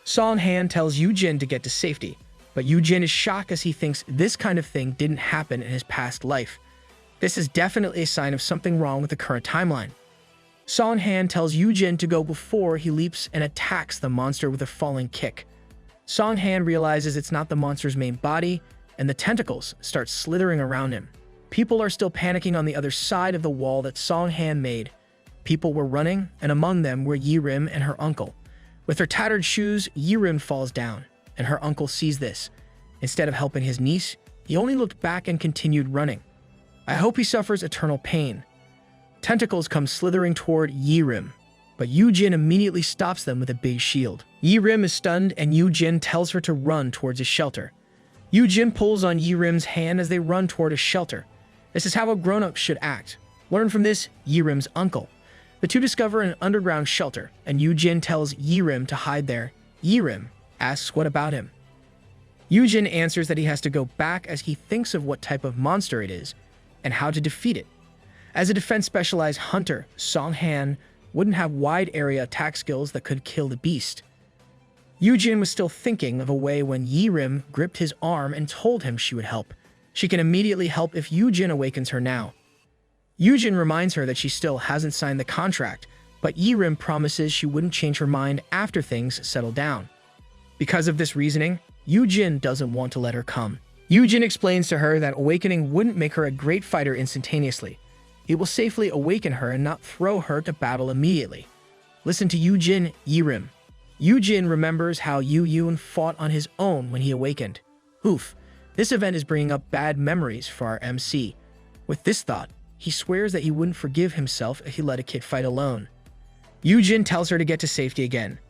Song-han tells Yoojin to get to safety, but Yoojin is shocked as he thinks this kind of thing didn't happen in his past life. This is definitely a sign of something wrong with the current timeline. Song-han tells Yoojin to go before he leaps and attacks the monster with a falling kick. Song-han realizes it's not the monster's main body, and the tentacles start slithering around him. People are still panicking on the other side of the wall that Song-han made. People were running, and among them were Yirim and her uncle. With her tattered shoes, Yirim falls down, and her uncle sees this. Instead of helping his niece, he only looked back and continued running. I hope he suffers eternal pain. Tentacles come slithering toward Yirim, but Yoojin immediately stops them with a big shield. Yirim is stunned, and Yoojin tells her to run towards a shelter. Yoojin pulls on Yirim's hand as they run toward a shelter. This is how a grown-up should act. Learn from this, Yirim's uncle. The two discover an underground shelter, and Yoojin tells Yirim to hide there. Yirim asks what about him. Yoojin answers that he has to go back as he thinks of what type of monster it is and how to defeat it. As a defense-specialized hunter, Song-han wouldn't have wide-area attack skills that could kill the beast. Yoojin was still thinking of a way when Yirim gripped his arm and told him she would help. She can immediately help if Yoojin awakens her now. Yoojin reminds her that she still hasn't signed the contract, but Yirim promises she wouldn't change her mind after things settle down. Because of this reasoning, Yoojin doesn't want to let her come. Yoojin explains to her that awakening wouldn't make her a great fighter instantaneously. It will safely awaken her and not throw her to battle immediately. Listen to Yoojin, Yirim. Yoojin remembers how Yoon fought on his own when he awakened. Oof, this event is bringing up bad memories for our MC. With this thought, he swears that he wouldn't forgive himself if he let a kid fight alone. Yoojin tells her to get to safety again.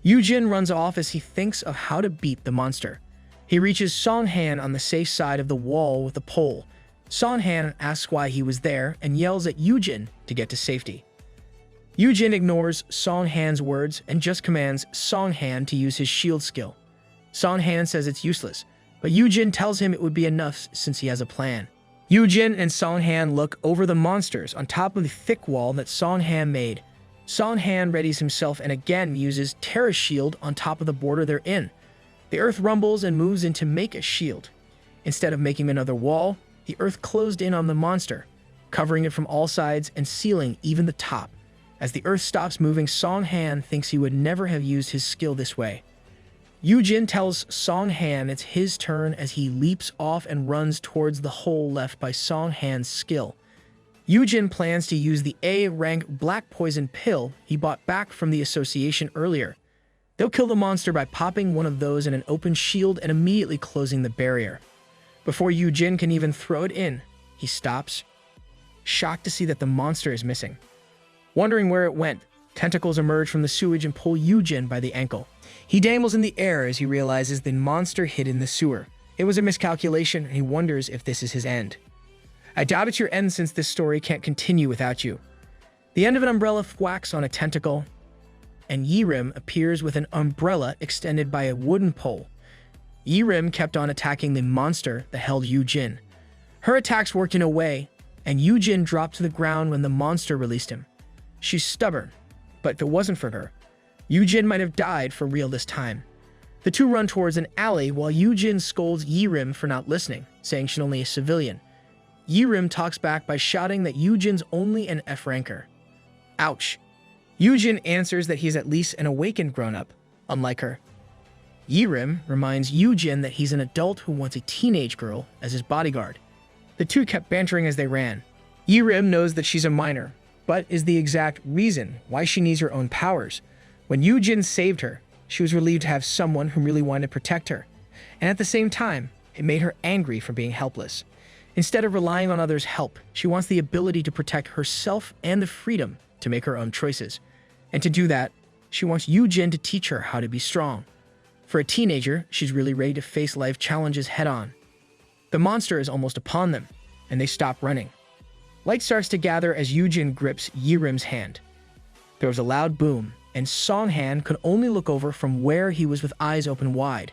Yoojin runs off as he thinks of how to beat the monster. He reaches Song-han on the safe side of the wall with a pole. Song-han asks why he was there and yells at Yoojin to get to safety. Yoojin ignores Song-han's words and just commands Song-han to use his shield skill. Song-han says it's useless, but Yoojin tells him it would be enough since he has a plan. Yoojin and Song-han look over the monsters on top of the thick wall that Song-han made. Song-han readies himself and again uses Terra's shield on top of the border they're in. The earth rumbles and moves in to make a shield. Instead of making another wall, the earth closed in on the monster, covering it from all sides and sealing even the top. As the earth stops moving, Song-han thinks he would never have used his skill this way. Yoojin tells Song-han it's his turn as he leaps off and runs towards the hole left by Song-han's skill. Yoojin plans to use the A-rank black poison pill he bought back from the association earlier. They'll kill the monster by popping one of those in an open shield and immediately closing the barrier. Before Yoojin can even throw it in, he stops, shocked to see that the monster is missing. Wondering where it went, tentacles emerge from the sewage and pull Yoojin by the ankle. He danbles in the air as he realizes the monster hid in the sewer. It was a miscalculation, and he wonders if this is his end. I doubt it's your end since this story can't continue without you. The end of an umbrella whacks on a tentacle, and Yirim appears with an umbrella extended by a wooden pole. Yirim kept on attacking the monster that held Yoojin. Her attacks worked in a way, and Yoojin dropped to the ground when the monster released him. She's stubborn, but if it wasn't for her, Yoojin might have died for real this time. The two run towards an alley while Yoojin scolds Yirim for not listening, saying she's only a civilian. Yirim talks back by shouting that Yoojin's only an F-ranker. Ouch. Yoojin answers that he's at least an awakened grown-up, unlike her. Yirim reminds Yoojin that he's an adult who wants a teenage girl as his bodyguard. The two kept bantering as they ran. Yirim knows that she's a minor, but is the exact reason why she needs her own powers. When Yoojin saved her, she was relieved to have someone who really wanted to protect her, and at the same time, it made her angry for being helpless. Instead of relying on others' help, she wants the ability to protect herself and the freedom to make her own choices. And to do that, she wants Yoojin to teach her how to be strong. For a teenager, she's really ready to face life challenges head-on. The monster is almost upon them, and they stop running. Light starts to gather as Yoojin grips Yirim's hand. There was a loud boom, and Song-han could only look over from where he was with eyes open wide.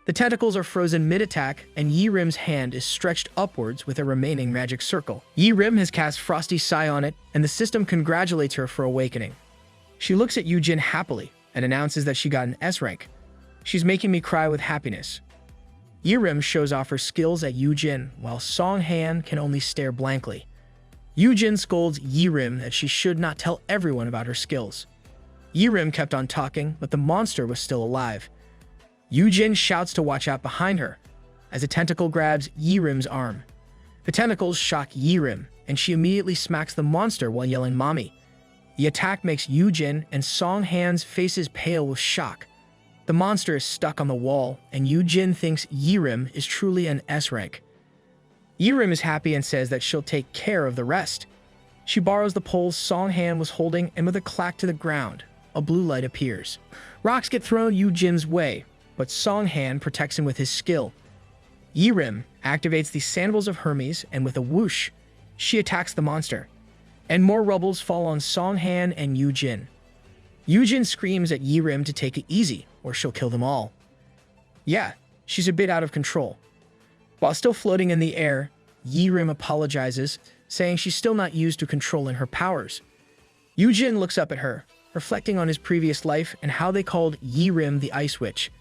The tentacles are frozen mid-attack, and Yirim's hand is stretched upwards with a remaining magic circle. Yirim has cast Frosty Sigh on it, and the system congratulates her for awakening. She looks at Yoojin happily and announces that she got an S rank. She's making me cry with happiness. Yirim shows off her skills at Yoojin, while Songhan can only stare blankly. Yoojin scolds Yirim that she should not tell everyone about her skills. Yirim kept on talking, but the monster was still alive. Yoojin shouts to watch out behind her, as a tentacle grabs Yirim's arm. The tentacles shock Yirim, and she immediately smacks the monster while yelling "Mommy." The attack makes Yoojin and Songhan's faces pale with shock. The monster is stuck on the wall, and Yoojin thinks Yirim is truly an S rank. Yirim is happy and says that she'll take care of the rest. She borrows the poles Songhan was holding, and with a clack to the ground, a blue light appears. Rocks get thrown Yoojin's way, but Songhan protects him with his skill. Yirim activates the Sandals of Hermes, and with a whoosh, she attacks the monster. And more rubbles fall on Songhan and Yoojin. Yoojin screams at Yirim to take it easy, or she'll kill them all. Yeah, she's a bit out of control. While still floating in the air, Yirim apologizes, saying she's still not used to controlling her powers. Yoojin looks up at her, reflecting on his previous life and how they called Yirim the Ice Witch.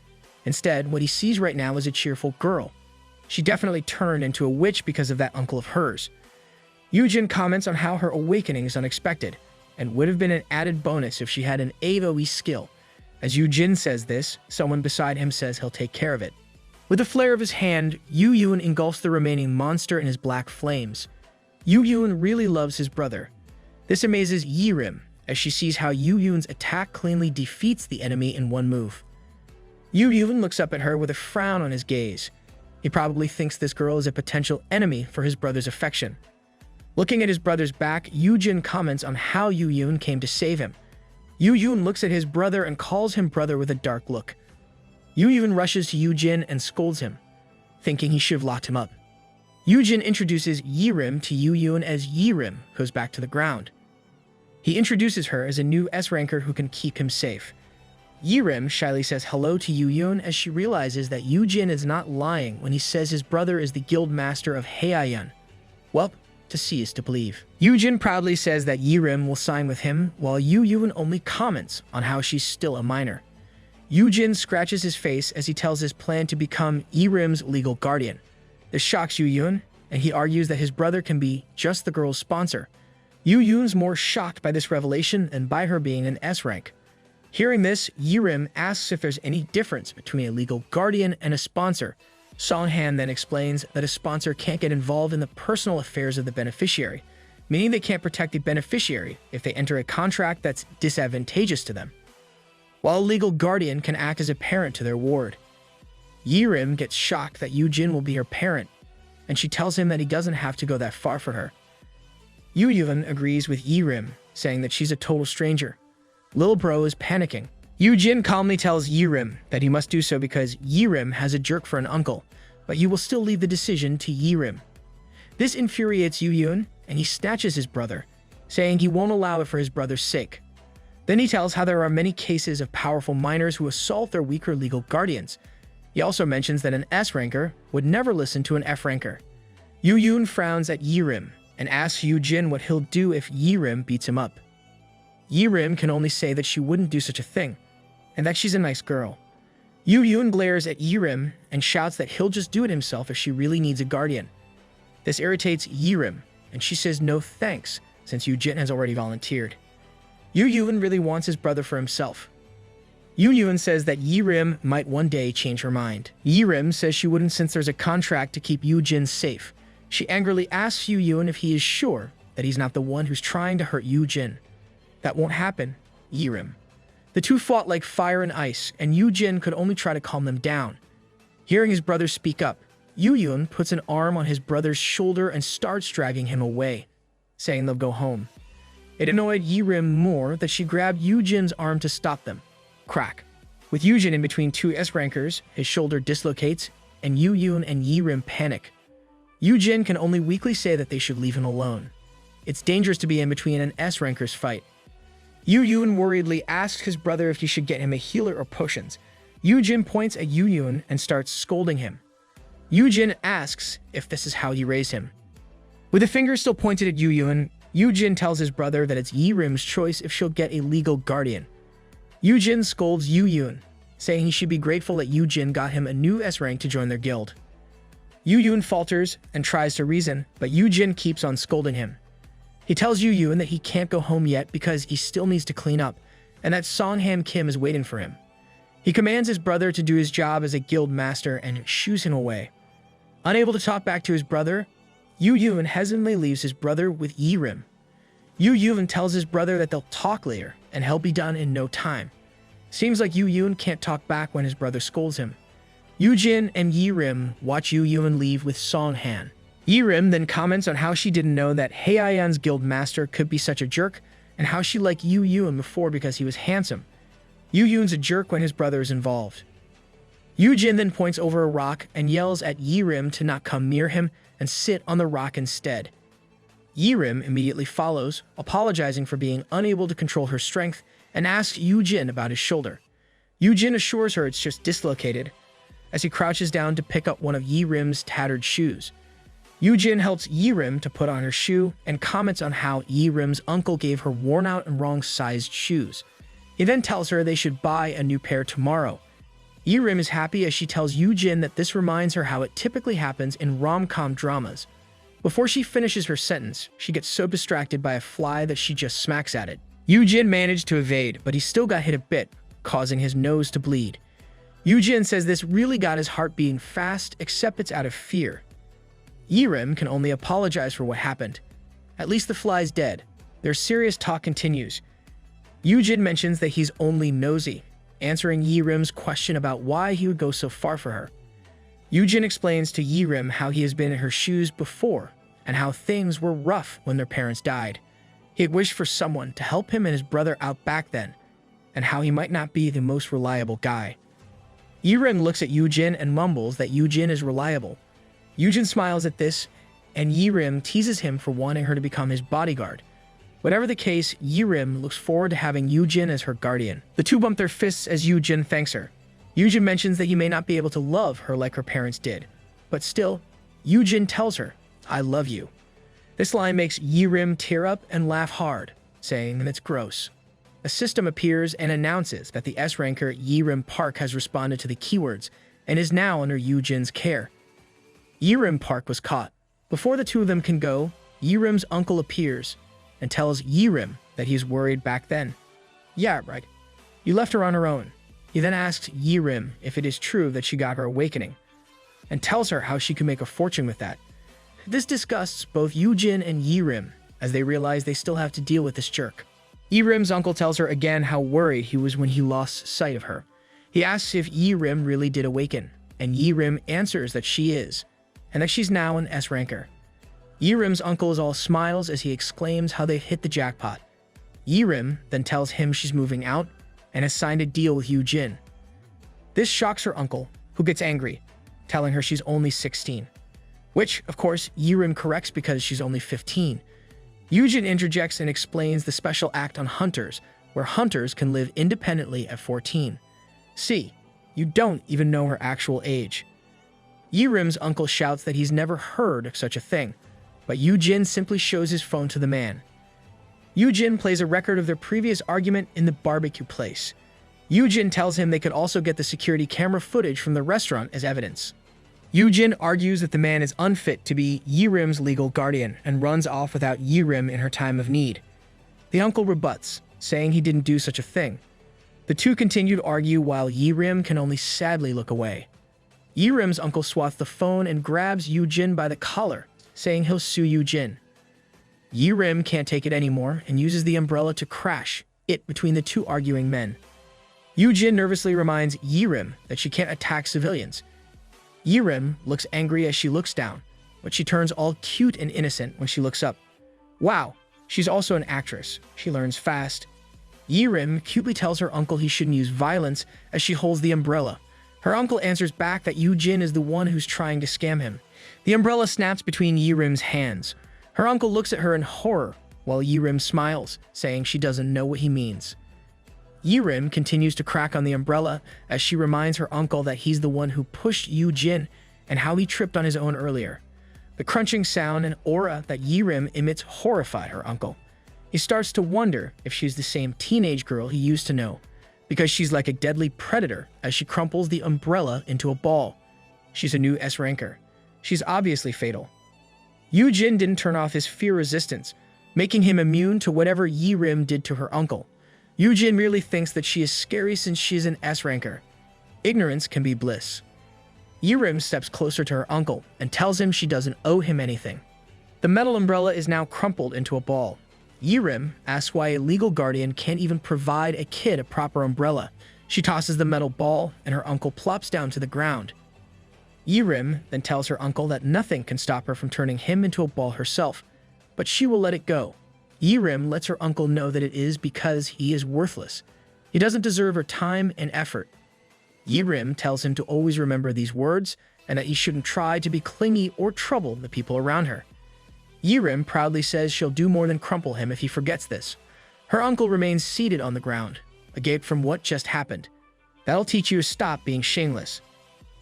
Instead, what he sees right now is a cheerful girl. She definitely turned into a witch because of that uncle of hers. Yoojin comments on how her awakening is unexpected, and would have been an added bonus if she had an AoE skill. As Yoojin says this, someone beside him says he'll take care of it. With a flare of his hand, Yoojin engulfs the remaining monster in his black flames. Yoojin really loves his brother. This amazes Yirim, as she sees how Yoojin's attack cleanly defeats the enemy in one move. Yoojin looks up at her with a frown on his gaze. He probably thinks this girl is a potential enemy for his brother's affection. Looking at his brother's back, Yoojin comments on how Yoojin came to save him. Yoojin looks at his brother and calls him brother with a dark look. Yoojin rushes to Yoojin and scolds him, thinking he should have locked him up. Yoojin introduces Yirim to Yoojin as Yirim goes back to the ground. He introduces her as a new S-ranker who can keep him safe. Yirim shyly says hello to Yoojin as she realizes that Yoojin is not lying when he says his brother is the guild master of Heian. Well, to see is to believe. Yoojin proudly says that Yirim will sign with him, while Yoojin only comments on how she's still a minor. Yoojin scratches his face as he tells his plan to become Yirim's legal guardian. This shocks Yoojin, and he argues that his brother can be just the girl's sponsor. Yoojin's more shocked by this revelation than by her being an S rank. Hearing this, Yirim asks if there's any difference between a legal guardian and a sponsor. Songhan then explains that a sponsor can't get involved in the personal affairs of the beneficiary, meaning they can't protect the beneficiary if they enter a contract that's disadvantageous to them, while a legal guardian can act as a parent to their ward. Yirim gets shocked that Yoojin will be her parent, and she tells him that he doesn't have to go that far for her. Yoojin agrees with Yirim, saying that she's a total stranger. Lil Bro is panicking. Yoojin calmly tells Yirim that he must do so because Yirim has a jerk for an uncle, but he will still leave the decision to Yirim. This infuriates Yoojin, and he snatches his brother, saying he won't allow it for his brother's sake. Then he tells how there are many cases of powerful minors who assault their weaker legal guardians. He also mentions that an S-ranker would never listen to an F-ranker. Yoojin frowns at Yirim and asks Yoojin what he'll do if Yirim beats him up. Yirim can only say that she wouldn't do such a thing, and that she's a nice girl. Yoojin glares at Yirim and shouts that he'll just do it himself if she really needs a guardian. This irritates Yirim, and she says no thanks, since Yoojin has already volunteered. Yoojin really wants his brother for himself. Yoojin says that Yirim might one day change her mind. Yirim says she wouldn't since there's a contract to keep Yoojin safe. She angrily asks Yoojin if he is sure that he's not the one who's trying to hurt Yoojin. That won't happen, Yirim. The two fought like fire and ice, and Yoojin could only try to calm them down. Hearing his brother speak up, Yoojin puts an arm on his brother's shoulder and starts dragging him away, saying they'll go home. It annoyed Yirim more that she grabbed Yoojin's arm to stop them. Crack. With Yoojin in between two S-rankers, his shoulder dislocates, and Yoojin and Yirim panic. Yoojin can only weakly say that they should leave him alone. It's dangerous to be in between an S-ranker's fight. Yoojin worriedly asks his brother if he should get him a healer or potions. Yoojin points at Yoojin and starts scolding him. Yoojin asks if this is how he raised him. With a finger still pointed at Yoojin, Yoojin tells his brother that it's Yirim's choice if she'll get a legal guardian. Yoojin scolds Yoojin, saying he should be grateful that Yoojin got him a new S rank to join their guild. Yoojin falters and tries to reason, but Yoojin keeps on scolding him. He tells Yoojin that he can't go home yet because he still needs to clean up, and that Songham Kim is waiting for him. He commands his brother to do his job as a guild master and shoos him away. Unable to talk back to his brother, Yoojin hesitantly leaves his brother with Yirim. Yoojin tells his brother that they'll talk later, and he'll be done in no time. Seems like Yoojin can't talk back when his brother scolds him. Yoojin and Yirim watch Yoojin leave with Songhan. Yirim then comments on how she didn't know that Heian's guild master could be such a jerk, and how she liked Yoojin before because he was handsome. Yoojin's a jerk when his brother is involved. Yoojin then points over a rock and yells at Yirim to not come near him and sit on the rock instead. Yirim immediately follows, apologizing for being unable to control her strength, and asks Yoojin about his shoulder. Yoojin assures her it's just dislocated, as he crouches down to pick up one of Yirim's tattered shoes. Yoojin helps Yirim to put on her shoe and comments on how Yirim's uncle gave her worn-out and wrong-sized shoes. He then tells her they should buy a new pair tomorrow. Yirim is happy as she tells Yoojin that this reminds her how it typically happens in rom-com dramas. Before she finishes her sentence, she gets so distracted by a fly that she just smacks at it. Yoojin managed to evade, but he still got hit a bit, causing his nose to bleed. Yoojin says this really got his heart beating fast, except it's out of fear. Yirim can only apologize for what happened. At least the fly's dead. Their serious talk continues. Yoojin mentions that he's only nosy, answering Yirim's question about why he would go so far for her. Yoojin explains to Yirim how he has been in her shoes before, and how things were rough when their parents died. He had wished for someone to help him and his brother out back then, and how he might not be the most reliable guy. Yirim looks at Yoojin and mumbles that Yoojin is reliable. Yoojin smiles at this, and Yirim teases him for wanting her to become his bodyguard. Whatever the case, Yirim looks forward to having Yoojin as her guardian. The two bump their fists as Yoojin thanks her. Yoojin mentions that he may not be able to love her like her parents did, but still, Yoojin tells her, "I love you." This line makes Yirim tear up and laugh hard, saying that it's gross. A system appears and announces that the S-ranker Yirim Park has responded to the keywords and is now under Yoojin's care. Yirim Park was caught. Before the two of them can go, Yirim's uncle appears and tells Yirim that he's worried back then. "Yeah, right. You left her on her own." He then asks Yirim if it is true that she got her awakening, and tells her how she could make a fortune with that. This disgusts both Yoojin and Yirim, as they realize they still have to deal with this jerk. Yirim's uncle tells her again how worried he was when he lost sight of her. He asks if Yirim really did awaken, and Yirim answers that she is, and that she's now an S-ranker. Yirim's uncle is all smiles as he exclaims how they've hit the jackpot. Yirim then tells him she's moving out and has signed a deal with Yoojin. This shocks her uncle, who gets angry, telling her she's only 16. Which, of course, Yirim corrects because she's only 15. Yoojin interjects and explains the special act on hunters, where hunters can live independently at 14. See, you don't even know her actual age. Yirim's uncle shouts that he's never heard of such a thing, but Yoojin simply shows his phone to the man. Yoojin plays a record of their previous argument in the barbecue place. Yoojin tells him they could also get the security camera footage from the restaurant as evidence. Yoojin argues that the man is unfit to be Yirim's legal guardian and runs off without Yirim in her time of need. The uncle rebuts, saying he didn't do such a thing. The two continue to argue while Yirim can only sadly look away. Yirim's uncle swats the phone and grabs Yoojin by the collar, saying he'll sue Yoojin. Yirim can't take it anymore and uses the umbrella to crash it between the two arguing men. Yoojin nervously reminds Yirim that she can't attack civilians. Yirim looks angry as she looks down, but she turns all cute and innocent when she looks up. Wow, she's also an actress. She learns fast. Yirim cutely tells her uncle he shouldn't use violence as she holds the umbrella. Her uncle answers back that Yoojin is the one who's trying to scam him. The umbrella snaps between Yirim's hands. Her uncle looks at her in horror, while Yirim smiles, saying she doesn't know what he means. Yirim continues to crack on the umbrella as she reminds her uncle that he's the one who pushed Yoojin and how he tripped on his own earlier. The crunching sound and aura that Yirim emits horrify her uncle. He starts to wonder if she's the same teenage girl he used to know, because she's like a deadly predator as she crumples the umbrella into a ball. She's a new S ranker. She's obviously fatal. Yoojin didn't turn off his fear resistance, making him immune to whatever Yirim did to her uncle. Yoojin merely thinks that she is scary since she is an S ranker. Ignorance can be bliss. Yirim steps closer to her uncle and tells him she doesn't owe him anything. The metal umbrella is now crumpled into a ball. Yirim asks why a legal guardian can't even provide a kid a proper umbrella. She tosses the metal ball and her uncle plops down to the ground. Yirim then tells her uncle that nothing can stop her from turning him into a ball herself, but she will let it go. Yirim lets her uncle know that it is because he is worthless. He doesn't deserve her time and effort. Yirim tells him to always remember these words and that he shouldn't try to be clingy or trouble the people around her. Yirim proudly says she'll do more than crumple him if he forgets this. Her uncle remains seated on the ground, agape from what just happened. That'll teach you to stop being shameless.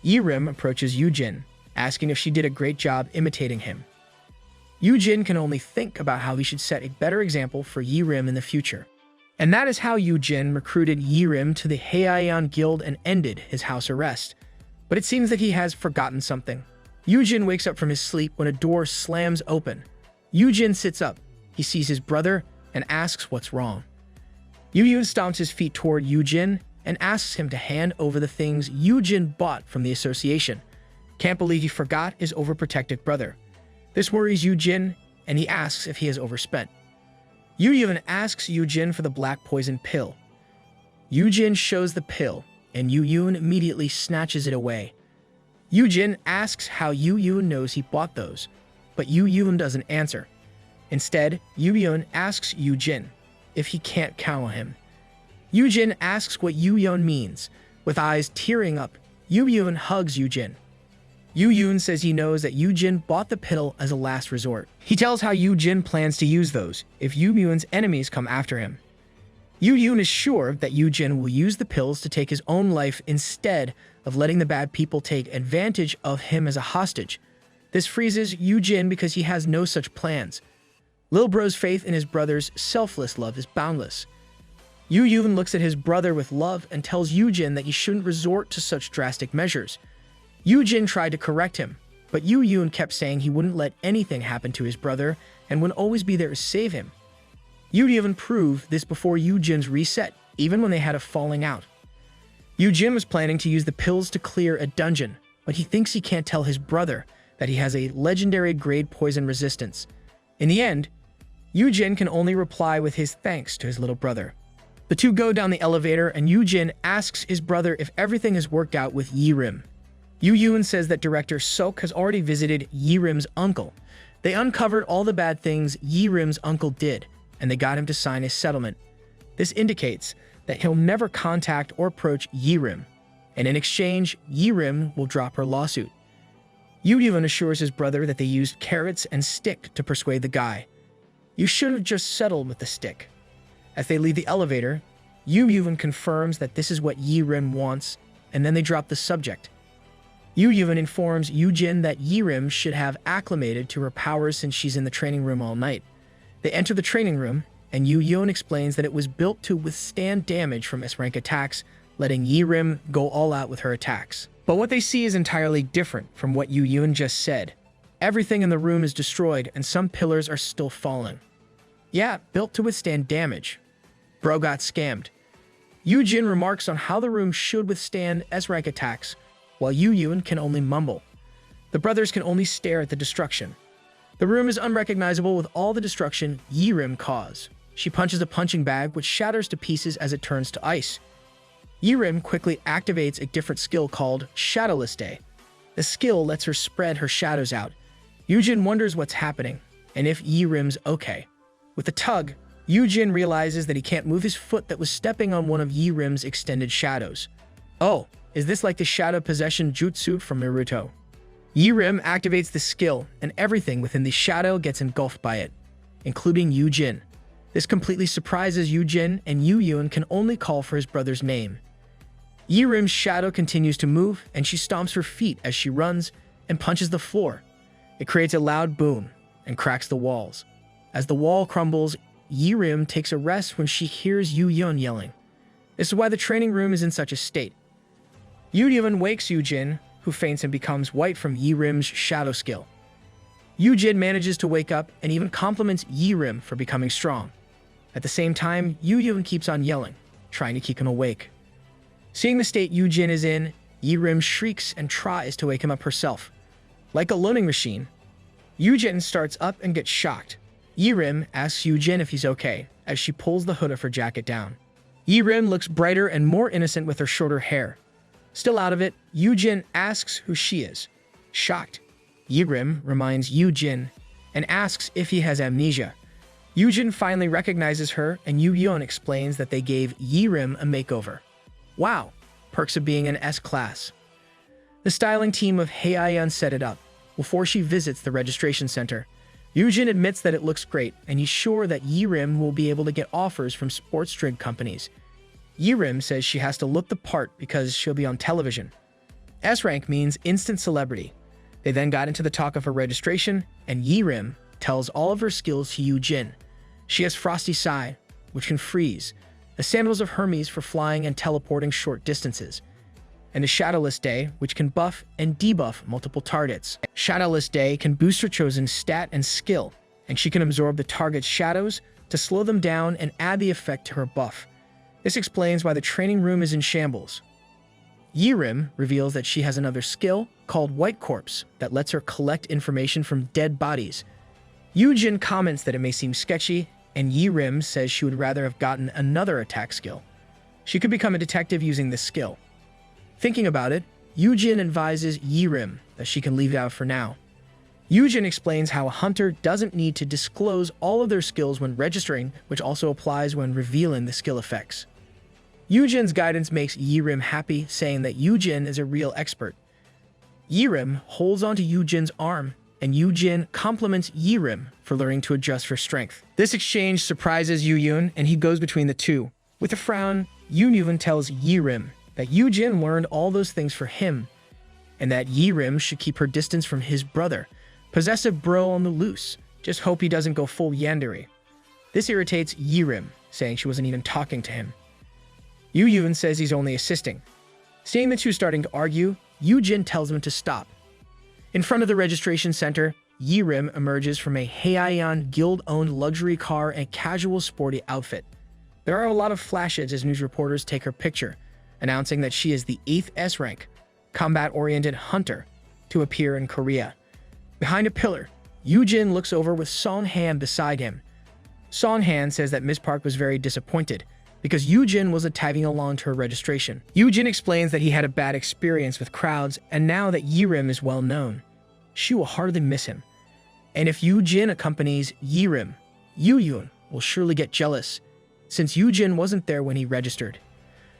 Yirim approaches Yoojin, asking if she did a great job imitating him. Yoojin can only think about how he should set a better example for Yirim in the future. And that is how Yoojin recruited Yirim to the Heian Guild and ended his house arrest. But it seems that he has forgotten something. Yoojin wakes up from his sleep when a door slams open. Yoojin sits up. He sees his brother and asks what's wrong. Yoojin stomps his feet toward Yoojin and asks him to hand over the things Yoojin bought from the association. Can't believe he forgot his overprotective brother. This worries Yoojin, and he asks if he has overspent. Yoojin asks Yoojin for the black poison pill. Yoojin shows the pill, and Yoojin immediately snatches it away. Yoojin asks how Yoojin knows he bought those, but Yoojin doesn't answer. Instead, Yoojin asks Yoojin if he can't count on him. Yoojin asks what Yoojin means. With eyes tearing up, Yoojin hugs Yoojin. Yoojin says he knows that Yoojin bought the pill as a last resort. He tells how Yoojin plans to use those if Yoojin's enemies come after him. Yoojin is sure that Yoojin will use the pills to take his own life instead of letting the bad people take advantage of him as a hostage. This freezes Yoojin because he has no such plans. Lil Bro's faith in his brother's selfless love is boundless. Yoojin looks at his brother with love and tells Yoojin that he shouldn't resort to such drastic measures. Yoojin tried to correct him, but Yoojin kept saying he wouldn't let anything happen to his brother and would always be there to save him. Yoojin proved this before Yoojin's reset, even when they had a falling out. Yoojin was planning to use the pills to clear a dungeon, but he thinks he can't tell his brother that he has a legendary grade poison resistance. In the end, Yoojin can only reply with his thanks to his little brother. The two go down the elevator and Yoojin asks his brother if everything has worked out with Yirim. Yoojin says that Director Sok has already visited Yirim's uncle. They uncovered all the bad things Yirim's uncle did, and they got him to sign a settlement. This indicates that he'll never contact or approach Yirim, and in exchange, Yirim will drop her lawsuit. Yoojin assures his brother that they used carrots and stick to persuade the guy. You should have just settled with the stick. As they leave the elevator, Yoojin confirms that this is what Yirim wants, and then they drop the subject. Yoojin informs Yoojin that Yirim should have acclimated to her powers since she's in the training room all night. They enter the training room, and Yoojin explains that it was built to withstand damage from S-rank attacks, letting Yirim go all out with her attacks. But what they see is entirely different from what Yoojin just said. Everything in the room is destroyed, and some pillars are still falling. Yeah, built to withstand damage. Bro got scammed. Yoojin remarks on how the room should withstand S-rank attacks, while Yoojin can only mumble. The brothers can only stare at the destruction. The room is unrecognizable with all the destruction Yirim caused. She punches a punching bag, which shatters to pieces as it turns to ice. Yirim quickly activates a different skill called Shadowless Day. The skill lets her spread her shadows out. Yoojin wonders what's happening, and if Yirim's okay. With a tug, Yoojin realizes that he can't move his foot that was stepping on one of Yirim's extended shadows. Oh, is this like the Shadow Possession Jutsu from Naruto? Yirim activates the skill, and everything within the shadow gets engulfed by it, including Yoojin. This completely surprises Yoojin, and Yoojin can only call for his brother's name. Yirim's shadow continues to move, and she stomps her feet as she runs and punches the floor. It creates a loud boom and cracks the walls. As the wall crumbles, Yirim takes a rest when she hears Yoojin yelling. This is why the training room is in such a state. Yoojin wakes Yoojin, who faints and becomes white from Yi-Rim's shadow skill. Yoojin manages to wake up and even compliments Yi-Rim for becoming strong. At the same time, Yoojin keeps on yelling, trying to keep him awake. Seeing the state Yoojin is in, Yi-Rim shrieks and tries to wake him up herself. Like a loaning machine, Yoojin starts up and gets shocked. Yi-Rim asks Yoojin if he's okay, as she pulls the hood of her jacket down. Yi-Rim looks brighter and more innocent with her shorter hair. Still out of it, Yoojin asks who she is. Shocked, Yi-Rim reminds Yoojin and asks if he has amnesia. Yoojin finally recognizes her, and Yoojin explains that they gave Yi-Rim a makeover. Wow, perks of being an S-class. The styling team of Heian set it up before she visits the registration center. Yoojin admits that it looks great, and he's sure that Yi-Rim will be able to get offers from sports drink companies. Yi-Rim says she has to look the part because she'll be on television. S-rank means instant celebrity. They then got into the talk of her registration, and Yi-Rim tells all of her skills to Yoojin. She has Frosty Sai, which can freeze, the Sandals of Hermes for flying and teleporting short distances, and a Shadowless Day, which can buff and debuff multiple targets. Shadowless Day can boost her chosen stat and skill, and she can absorb the target's shadows to slow them down and add the effect to her buff. This explains why the training room is in shambles. Yi-Rim reveals that she has another skill called White Corpse that lets her collect information from dead bodies. Yoojin comments that it may seem sketchy, and Yi-Rim says she would rather have gotten another attack skill. She could become a detective using this skill. Thinking about it, Yoojin advises Yi-Rim that she can leave it out for now. Yoojin explains how a hunter doesn't need to disclose all of their skills when registering, which also applies when revealing the skill effects. Yoojin's guidance makes Yi-Rim happy, saying that Yoojin is a real expert. Yi-Rim holds onto Yoojin's arm, and Yoojin compliments Yi-Rim for learning to adjust for strength. This exchange surprises Yoojin, and he goes between the two. With a frown, Yoojin tells Yi-Rim that Yoojin learned all those things for him, and that Yi-Rim should keep her distance from his brother. Possessive bro on the loose. Just hope he doesn't go full yandere. This irritates Yi-Rim, saying she wasn't even talking to him. Yoojin says he's only assisting. Seeing the two starting to argue, Yoojin tells him to stop. In front of the registration center, Yi-Rim emerges from a Heian guild-owned luxury car and casual sporty outfit. There are a lot of flashes as news reporters take her picture, announcing that she is the 8th S-rank, combat-oriented hunter to appear in Korea. Behind a pillar, Yoojin looks over with Song-han beside him. Song-han says that Miss Park was very disappointed because Yoojin wasn't tagging along to her registration. Yoojin explains that he had a bad experience with crowds, and now that Yi-Rim is well known, she will hardly miss him. And if Yoojin accompanies Yi-Rim, Yoojin will surely get jealous, since Yoojin wasn't there when he registered.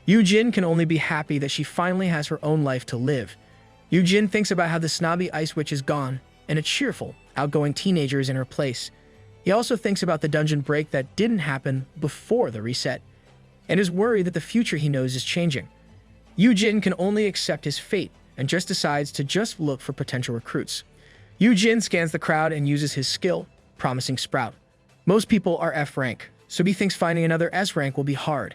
Yoojin can only be happy that she finally has her own life to live. Yoojin thinks about how the snobby ice witch is gone, and a cheerful, outgoing teenager is in her place. He also thinks about the dungeon break that didn't happen before the reset, and is worried that the future he knows is changing. Yoojin can only accept his fate, and just decides to just look for potential recruits. Yoojin scans the crowd and uses his skill, Promising Sprout. Most people are F rank, so he thinks finding another S rank will be hard.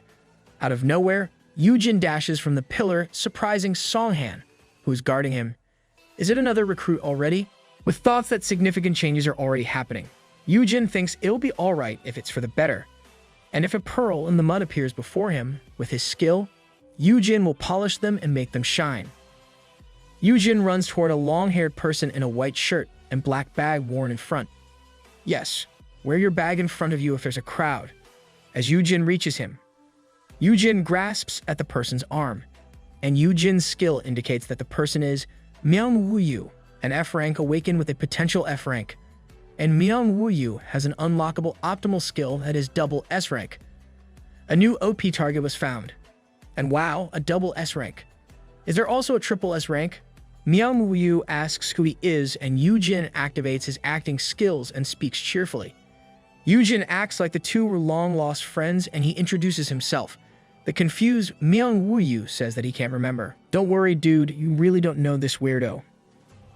Out of nowhere, Yoojin dashes from the pillar, surprising Song-han, who is guarding him. Is it another recruit already? With thoughts that significant changes are already happening, Yoojin thinks it'll be alright if it's for the better. And if a pearl in the mud appears before him, with his skill, Yoojin will polish them and make them shine. Yoojin runs toward a long-haired person in a white shirt and black bag worn in front. Yes, wear your bag in front of you if there's a crowd. As Yoojin reaches him, Yoojin grasps at the person's arm, and Yoojin's skill indicates that the person is Manhwa, an F rank awakened with a potential F rank. And Manhwa has an unlockable optimal skill that is double S rank. A new OP target was found. And wow, a double S rank. Is there also a triple S rank? Manhwa asks who he is, and Yoojin activates his acting skills and speaks cheerfully. Yoojin acts like the two were long-lost friends, and he introduces himself. The confused Manhwa says that he can't remember. Don't worry, dude, you really don't know this weirdo.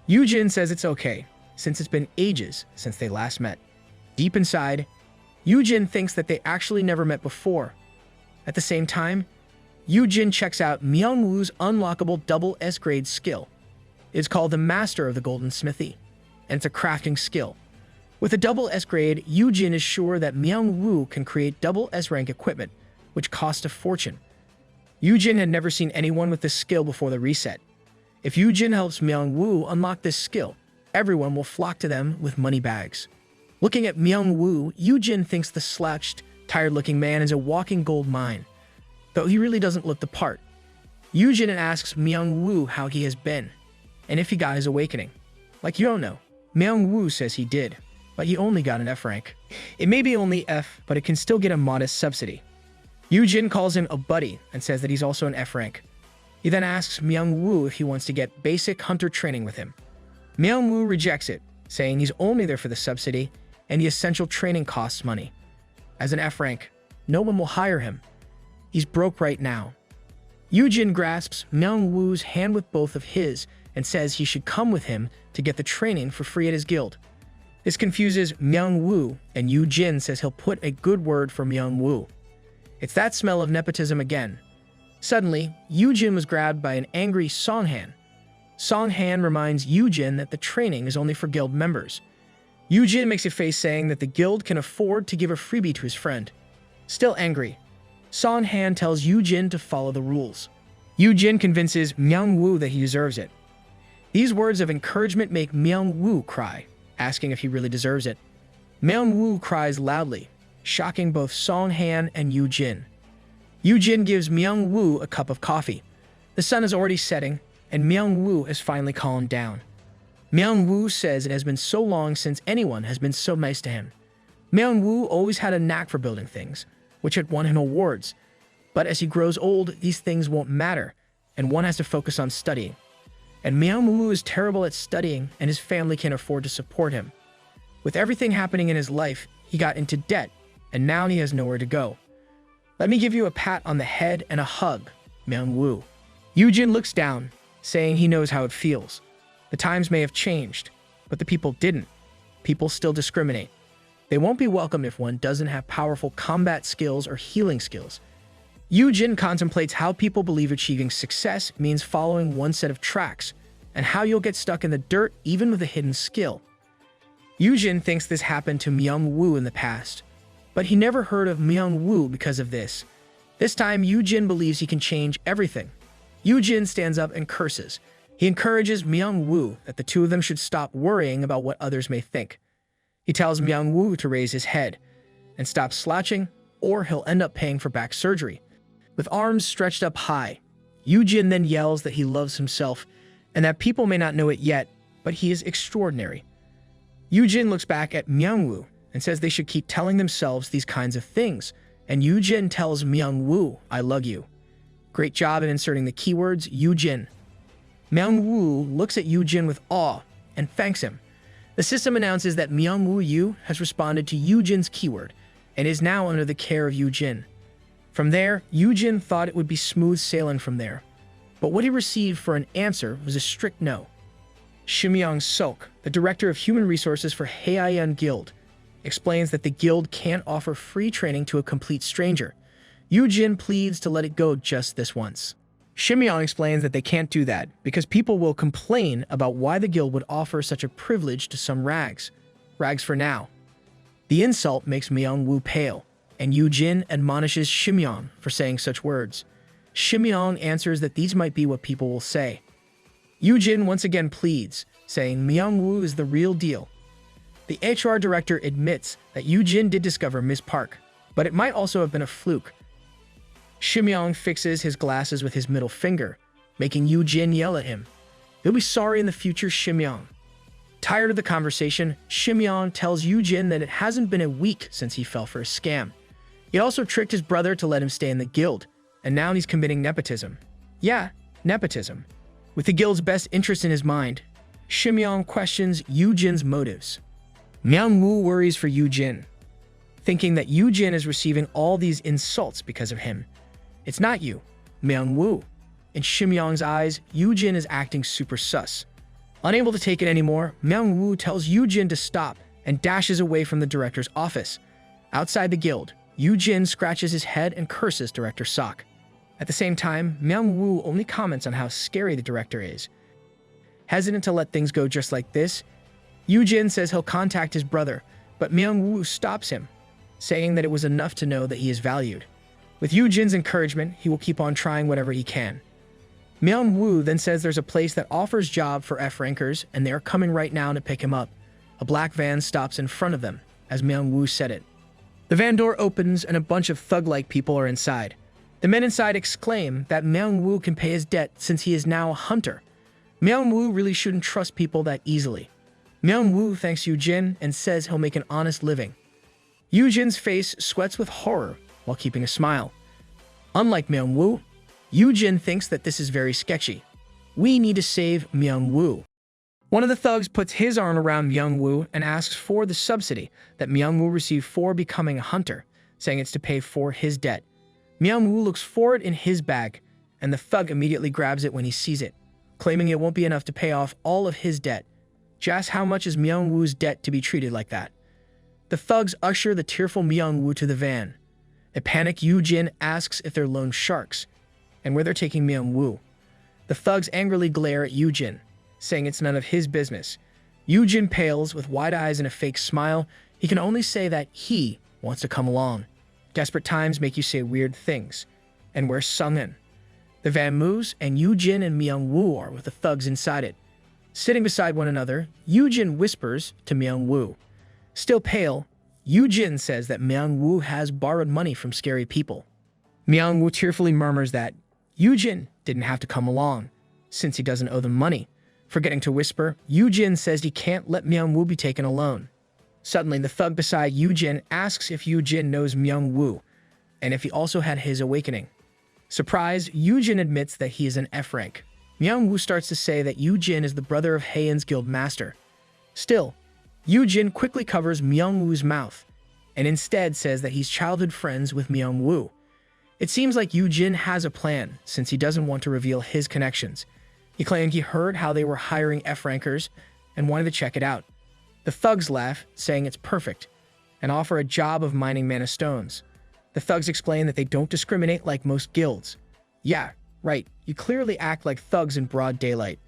Yoojin says it's okay, since it's been ages since they last met. Deep inside, Yoojin thinks that they actually never met before. At the same time, Yoojin checks out Myung-woo's unlockable double S-grade skill. It's called the Master of the Golden Smithy, and it's a crafting skill. With a double S-grade, Yoojin is sure that Myung-woo can create double S-rank equipment, which costs a fortune. Yoojin had never seen anyone with this skill before the reset. If Yoojin helps Myung-woo unlock this skill, everyone will flock to them with money bags. Looking at Myung-woo, Yoojin thinks the slouched, tired-looking man is a walking gold mine, though he really doesn't look the part. Yoojin asks Myung-woo how he has been, and if he got his awakening. Like you don't know, Myung-woo says he did, but he only got an F rank. It may be only F, but it can still get a modest subsidy. Yoojin calls him a buddy and says that he's also an F rank. He then asks Myung-woo if he wants to get basic hunter training with him. Myung-woo rejects it, saying he's only there for the subsidy and the essential training costs money. As an F rank, no one will hire him. He's broke right now. Yoojin grasps Myung-woo's hand with both of his and says he should come with him to get the training for free at his guild. This confuses Myung-woo, and Yoojin says he'll put a good word for Myung-woo. It's that smell of nepotism again. Suddenly, Yoojin was grabbed by an angry Songhan. Songhan reminds Yoojin that the training is only for guild members. Yoojin makes a face saying that the guild can afford to give a freebie to his friend. Still angry, Songhan tells Yoojin to follow the rules. Yoojin convinces Myung-woo that he deserves it. These words of encouragement make Myung-woo cry, asking if he really deserves it. Myung-woo cries loudly, shocking both Songhan and Yoojin. Yoojin gives Myung-woo a cup of coffee. The sun is already setting, and Myung-woo has finally calmed down. Myung-woo says it has been so long since anyone has been so nice to him. Myung-woo always had a knack for building things, which had won him awards. But as he grows old, these things won't matter, and one has to focus on studying. And Myung-woo is terrible at studying, and his family can't afford to support him. With everything happening in his life, he got into debt, and now he has nowhere to go. Let me give you a pat on the head and a hug, Myung-woo. Yoojin looks down, saying he knows how it feels. The times may have changed, but the people didn't. People still discriminate. They won't be welcome if one doesn't have powerful combat skills or healing skills. Yoojin contemplates how people believe achieving success means following one set of tracks, and how you'll get stuck in the dirt even with a hidden skill. Yoojin thinks this happened to Myung-woo in the past, but he never heard of Myung-woo because of this. This time, Yoojin believes he can change everything. Yoojin stands up and curses. He encourages Myung-woo that the two of them should stop worrying about what others may think. He tells Myung-woo to raise his head and stop slouching, or he'll end up paying for back surgery. With arms stretched up high, Yoojin then yells that he loves himself and that people may not know it yet, but he is extraordinary. Yoojin looks back at Myung-woo and says they should keep telling themselves these kinds of things, and Yoojin tells Myung-woo, "I love you." Great job in inserting the keywords Yoojin. Myung-woo looks at Yoojin with awe and thanks him. The system announces that Myung-woo has responded to Yoojin's keyword and is now under the care of Yoojin. From there, Yoojin thought it would be smooth sailing from there, but what he received for an answer was a strict no. Shimyong-sok, the director of human resources for Heian Guild, explains that the guild can't offer free training to a complete stranger. Yoojin pleads to let it go just this once. Shimyong explains that they can't do that because people will complain about why the guild would offer such a privilege to some rags. Rags for now. The insult makes Myung-woo pale, and Yoojin admonishes Shimyong for saying such words. Shimyong answers that these might be what people will say. Yoojin once again pleads, saying Myung-woo is the real deal. The HR director admits that Yoojin did discover Ms. Park, but it might also have been a fluke. Shimyong fixes his glasses with his middle finger, making Yoojin yell at him. He'll be sorry in the future, Shimyong. Tired of the conversation, Shimyong tells Yoojin that it hasn't been a week since he fell for a scam. He also tricked his brother to let him stay in the guild, and now he's committing nepotism. Yeah, nepotism. With the guild's best interest in his mind, Shimyong questions Yoojin's motives. Myung-woo worries for Yoojin, thinking that Yoojin is receiving all these insults because of him. It's not you, Myung-woo. In Shimyong's eyes, Yoojin is acting super sus. Unable to take it anymore, Myung-woo tells Yoojin to stop and dashes away from the director's office. Outside the guild, Yoojin scratches his head and curses Director Sok. At the same time, Myung-woo only comments on how scary the director is. Hesitant to let things go just like this, Yoojin says he'll contact his brother, but Myung-woo stops him, saying that it was enough to know that he is valued. With Yoojin's encouragement, he will keep on trying whatever he can. Myung-woo then says there's a place that offers job for F-rankers, and they are coming right now to pick him up. A black van stops in front of them, as Myung-woo said it. The van door opens and a bunch of thug-like people are inside. The men inside exclaim that Myung-woo can pay his debt since he is now a hunter. Myung-woo really shouldn't trust people that easily. Myung-woo thanks Yoojin and says he'll make an honest living. Yoojin's face sweats with horror while keeping a smile. Unlike Myung-woo, Yoojin thinks that this is very sketchy. We need to save Myung-woo. One of the thugs puts his arm around Myung-woo and asks for the subsidy that Myung-woo received for becoming a hunter, saying it's to pay for his debt. Myung-woo looks for it in his bag, and the thug immediately grabs it when he sees it, claiming it won't be enough to pay off all of his debt. Just how much is Myung-woo's debt to be treated like that? The thugs usher the tearful Myung-woo to the van. A panicked Yoojin asks if they're loan sharks, and where they're taking Myung-woo. The thugs angrily glare at Yoojin, saying it's none of his business. Yoojin pales with wide eyes and a fake smile. He can only say that he wants to come along. Desperate times make you say weird things, and we're sung in. The van moves, and Yoojin and Myung-woo are with the thugs inside it. Sitting beside one another, Yoojin whispers to Myung-woo. Still pale, Yoojin says that Myung-woo has borrowed money from scary people. Myung-woo tearfully murmurs that Yoojin didn't have to come along, since he doesn't owe them money. Forgetting to whisper, Yoojin says he can't let Myung-woo be taken alone. Suddenly, the thug beside Yoojin asks if Yoojin knows Myung-woo, and if he also had his awakening. Surprised, Yoojin admits that he is an F-rank. Myung-woo starts to say that Yoojin is the brother of Haeun's guild master. Still, Yoojin quickly covers Myung-woo's mouth, and instead says that he's childhood friends with Myung-woo. It seems like Yoojin has a plan, since he doesn't want to reveal his connections. He claimed he heard how they were hiring F-rankers and wanted to check it out. The thugs laugh, saying it's perfect, and offer a job of mining mana stones. The thugs explain that they don't discriminate like most guilds. Yeah, right, you clearly act like thugs in broad daylight.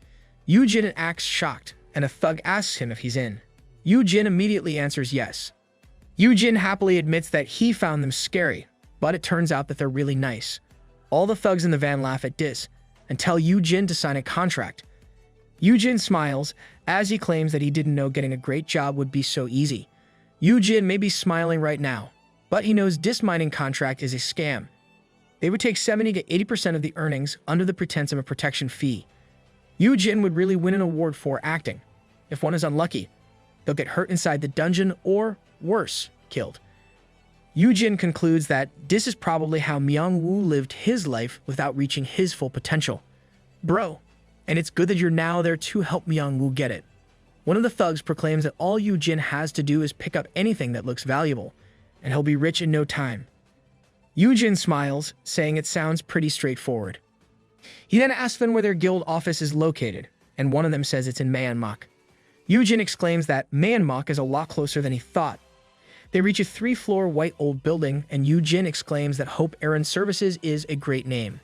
Yoojin acts shocked, and a thug asks him if he's in. Yoojin immediately answers yes. Yoojin happily admits that he found them scary, but it turns out that they're really nice. All the thugs in the van laugh at this, and tell Yoojin to sign a contract. Yoojin smiles, as he claims that he didn't know getting a great job would be so easy. Yoojin may be smiling right now, but he knows this mining contract is a scam. They would take 70 to 80% of the earnings under the pretense of a protection fee. Yoojin would really win an award for acting. If one is unlucky, they'll get hurt inside the dungeon or, worse, killed. Yoojin concludes that this is probably how Myung-woo lived his life without reaching his full potential. Bro, and it's good that you're now there to help Myung-woo get it. One of the thugs proclaims that all Yoojin has to do is pick up anything that looks valuable, and he'll be rich in no time. Yoojin smiles, saying it sounds pretty straightforward. He then asks them where their guild office is located, and one of them says it's in Myanmar. Yoojin exclaims that Myanmar is a lot closer than he thought. They reach a 3-floor white old building, and Yoojin exclaims that Hope Errand Services is a great name.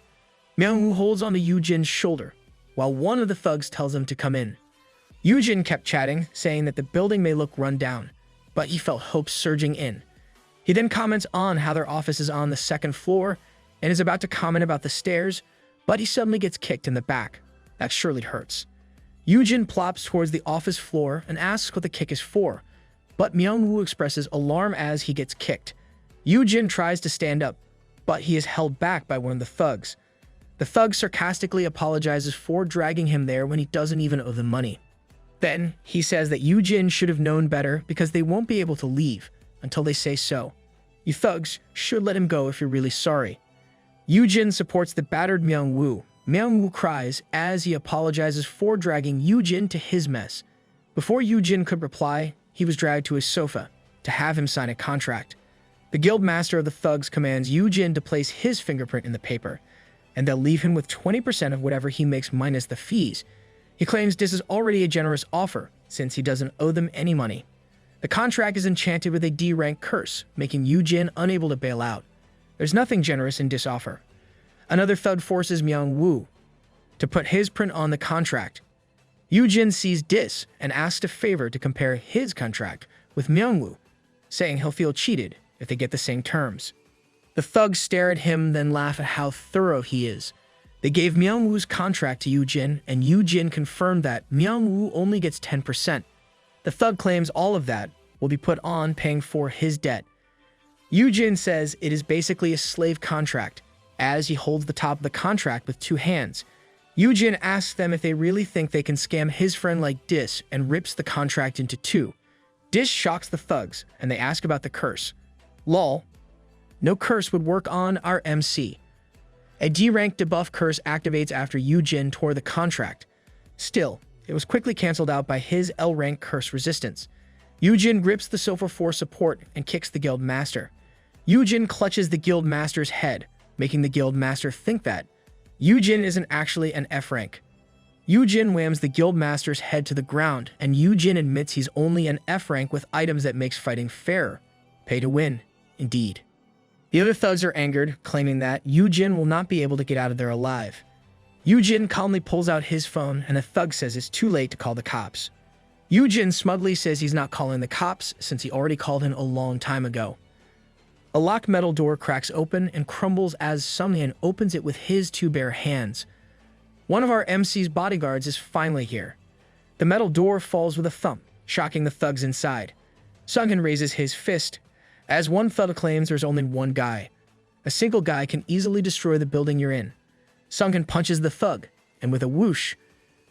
Myung-woo holds onto Yoojin's shoulder, while one of the thugs tells him to come in. Yoojin kept chatting, saying that the building may look run down, but he felt hope surging in. He then comments on how their office is on the 2nd floor, and is about to comment about the stairs, but he suddenly gets kicked in the back. That surely hurts. Yoojin plops towards the office floor and asks what the kick is for, but Myung-woo expresses alarm as he gets kicked. Yoojin tries to stand up, but he is held back by one of the thugs. The thug sarcastically apologizes for dragging him there when he doesn't even owe them money. Then, he says that Yoojin should have known better because they won't be able to leave until they say so. You thugs should let him go if you're really sorry. Yoojin supports the battered Myung-woo. Myung-woo cries as he apologizes for dragging Yoojin to his mess. Before Yoojin could reply, he was dragged to his sofa to have him sign a contract. The guild master of the thugs commands Yoojin to place his fingerprint in the paper, and they'll leave him with 20% of whatever he makes minus the fees. He claims this is already a generous offer, since he doesn't owe them any money. The contract is enchanted with a D-rank curse, making Yoojin unable to bail out. There's nothing generous in this offer. Another thug forces Myung-woo to put his print on the contract. Yoojin sees this and asks a favor to compare his contract with Myung-woo, saying he'll feel cheated if they get the same terms. The thugs stare at him, then laugh at how thorough he is. They gave Myung-woo's contract to Yoojin, and Yoojin confirmed that Myung-woo only gets 10%. The thug claims all of that will be put on paying for his debt. Yoojin says it is basically a slave contract, as he holds the top of the contract with 2 hands. Yoojin asks them if they really think they can scam his friend like this and rips the contract into 2. This shocks the thugs, and they ask about the curse. Lol. No curse would work on our MC. A D-rank debuff curse activates after Yoojin tore the contract. Still, it was quickly cancelled out by his L-rank curse resistance. Yoojin grips the sofa for support and kicks the guild master. Yoojin clutches the guild master's head, making the guild master think that Yoojin isn't actually an F-rank. Yoojin whams the guild master's head to the ground, and Yoojin admits he's only an F-rank with items that makes fighting fairer. Pay to win, indeed. The other thugs are angered, claiming that Yoojin will not be able to get out of there alive. Yoojin calmly pulls out his phone, and the thug says it's too late to call the cops. Yoojin smugly says he's not calling the cops since he already called in a long time ago. A locked metal door cracks open and crumbles as Sunghan opens it with his 2 bare hands. One of our MC's bodyguards is finally here. The metal door falls with a thump, shocking the thugs inside. Sunghan raises his fist. As one thug claims there's only one guy. A single guy can easily destroy the building you're in. Sunghan punches the thug, and with a whoosh,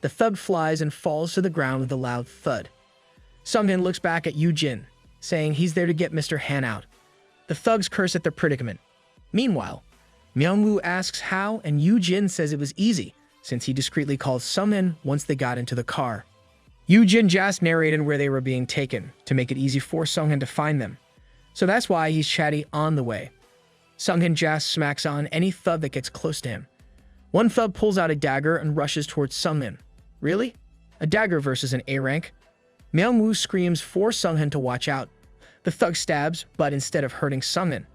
the thug flies and falls to the ground with a loud thud. Sunghan looks back at Yoojin, saying he's there to get Mr. Han out. The thugs curse at their predicament. Meanwhile, Myung-woo asks how, and Yoojin says it was easy, since he discreetly called Sunghan once they got into the car. Yoojin just narrated where they were being taken, to make it easy for Sunghan to find them. So that's why he's chatty on the way. Sunghan just smacks on any thug that gets close to him. One thug pulls out a dagger and rushes towards Sunghan. Really? A dagger versus an A-rank? Myung-woo screams for Sunghan to watch out. The thug stabs, but instead of hurting Sunghan,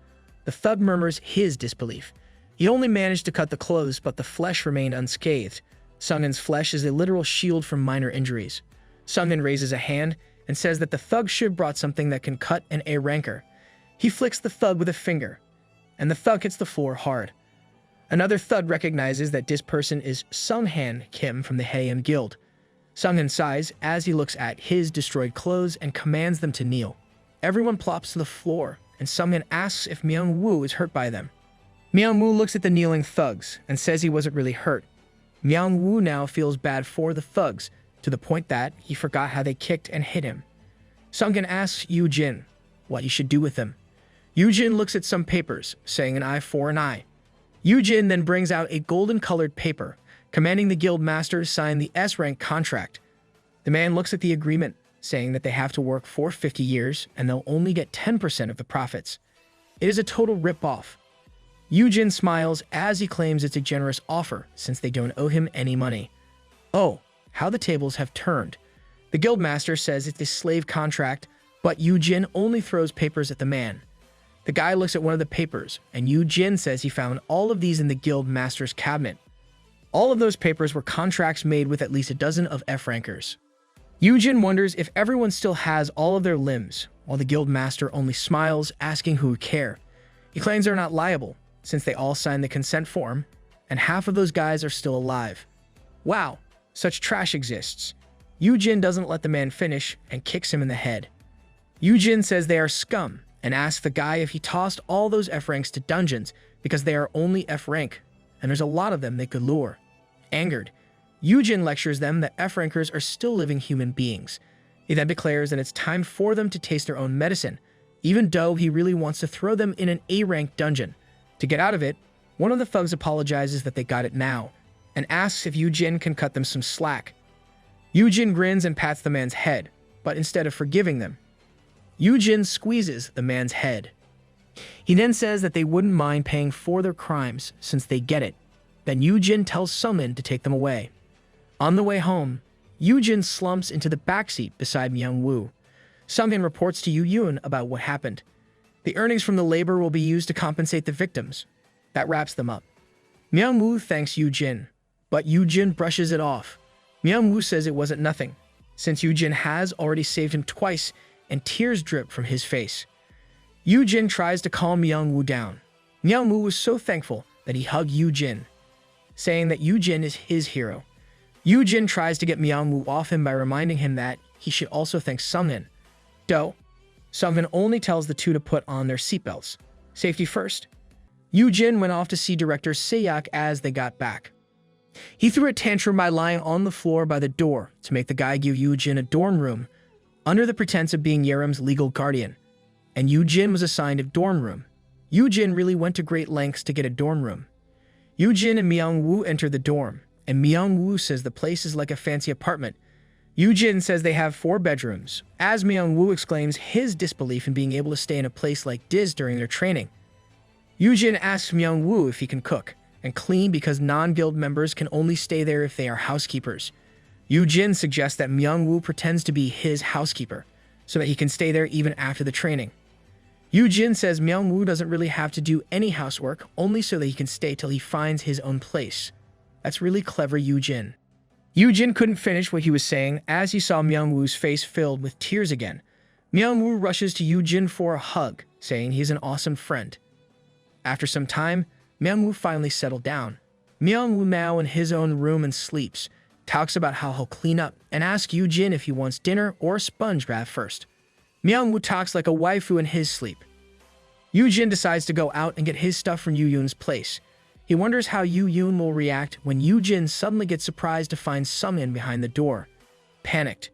the thug murmurs his disbelief. He only managed to cut the clothes, but the flesh remained unscathed. Sunghan's flesh is a literal shield from minor injuries. Sunghan raises a hand and says that the thug should have brought something that can cut an A-ranker. He flicks the thug with a finger, and the thug hits the floor hard. Another thug recognizes that this person is Sunghan Kim from the Haeim Guild. Sunghan sighs as he looks at his destroyed clothes and commands them to kneel. Everyone plops to the floor, and Sunghan asks if Myung-woo is hurt by them. Myung-woo looks at the kneeling thugs and says he wasn't really hurt. Myung-woo now feels bad for the thugs, to the point that he forgot how they kicked and hit him. Sunghan asks Yoojin what he should do with them. Yoojin looks at some papers, saying an eye for an eye. Yoojin then brings out a golden-colored paper, commanding the guild master to sign the S-rank contract. The man looks at the agreement, saying that they have to work for 50 years and they'll only get 10% of the profits. It is a total rip-off. Yoojin smiles as he claims it's a generous offer since they don't owe him any money. Oh, how the tables have turned. The guildmaster says it's a slave contract, but Yoojin only throws papers at the man. The guy looks at one of the papers, and Yoojin says he found all of these in the guildmaster's cabinet. All of those papers were contracts made with at least a dozen of F-rankers. Yoojin wonders if everyone still has all of their limbs, while the guildmaster only smiles, asking who would care. He claims they're not liable, since they all signed the consent form, and half of those guys are still alive. Wow, such trash exists. Yoojin doesn't let the man finish and kicks him in the head. Yoojin says they are scum and asks the guy if he tossed all those F-ranks to dungeons because they are only F-rank, and there's a lot of them they could lure. Angered, Yoojin lectures them that F-rankers are still living human beings. He then declares that it's time for them to taste their own medicine, even though he really wants to throw them in an A-rank dungeon. To get out of it, one of the thugs apologizes that they got it now, and asks if Yoojin can cut them some slack. Yoojin grins and pats the man's head, but instead of forgiving them, Yoojin squeezes the man's head. He then says that they wouldn't mind paying for their crimes since they get it. Then Yoojin tells Sunghan to take them away. On the way home, Yoojin slumps into the backseat beside Myung-woo. Sunghan reports to Yoojin about what happened. The earnings from the labor will be used to compensate the victims. That wraps them up. Myung-woo thanks Yoojin, but Yoojin brushes it off. Myung-woo says it wasn't nothing, since Yoojin has already saved him twice, and tears drip from his face. Yoojin tries to calm Myung-woo down. Myung-woo was so thankful that he hugged Yoojin, saying that Yoojin is his hero. Yoojin tries to get Myung-woo off him by reminding him that he should also thank Sunghin. Though, Sunghin only tells the two to put on their seatbelts. Safety first. Yoojin went off to see director Seok as they got back. He threw a tantrum by lying on the floor by the door to make the guy give Yoojin a dorm room under the pretense of being Yerim's legal guardian, and Yoojin was assigned a dorm room. Yoojin really went to great lengths to get a dorm room. Yoojin and Myung-woo enter the dorm, and Myung-woo says the place is like a fancy apartment. Yoojin says they have 4 bedrooms, as Myung-woo exclaims his disbelief in being able to stay in a place like this during their training. Yoojin asks Myung-woo if he can cook and clean because non-guild members can only stay there if they are housekeepers. Yoojin suggests that Myung-woo pretends to be his housekeeper so that he can stay there even after the training. Yoojin says Myung-woo doesn't really have to do any housework, only so that he can stay till he finds his own place. That's really clever, Yoojin. Yoojin couldn't finish what he was saying as he saw Myung-woo's face filled with tears again. Myung-woo rushes to Yoojin for a hug, saying he's an awesome friend. After some time, Myung-woo finally settled down. Myung-woo now in his own room and sleeps, talks about how he'll clean up, and asks Yoojin if he wants dinner or a sponge bath first. Myung-woo talks like a waifu in his sleep. Yoojin decides to go out and get his stuff from Yoojin's place. He wonders how Yoojin will react when Yoojin suddenly gets surprised to find Sunghin behind the door. Panicked,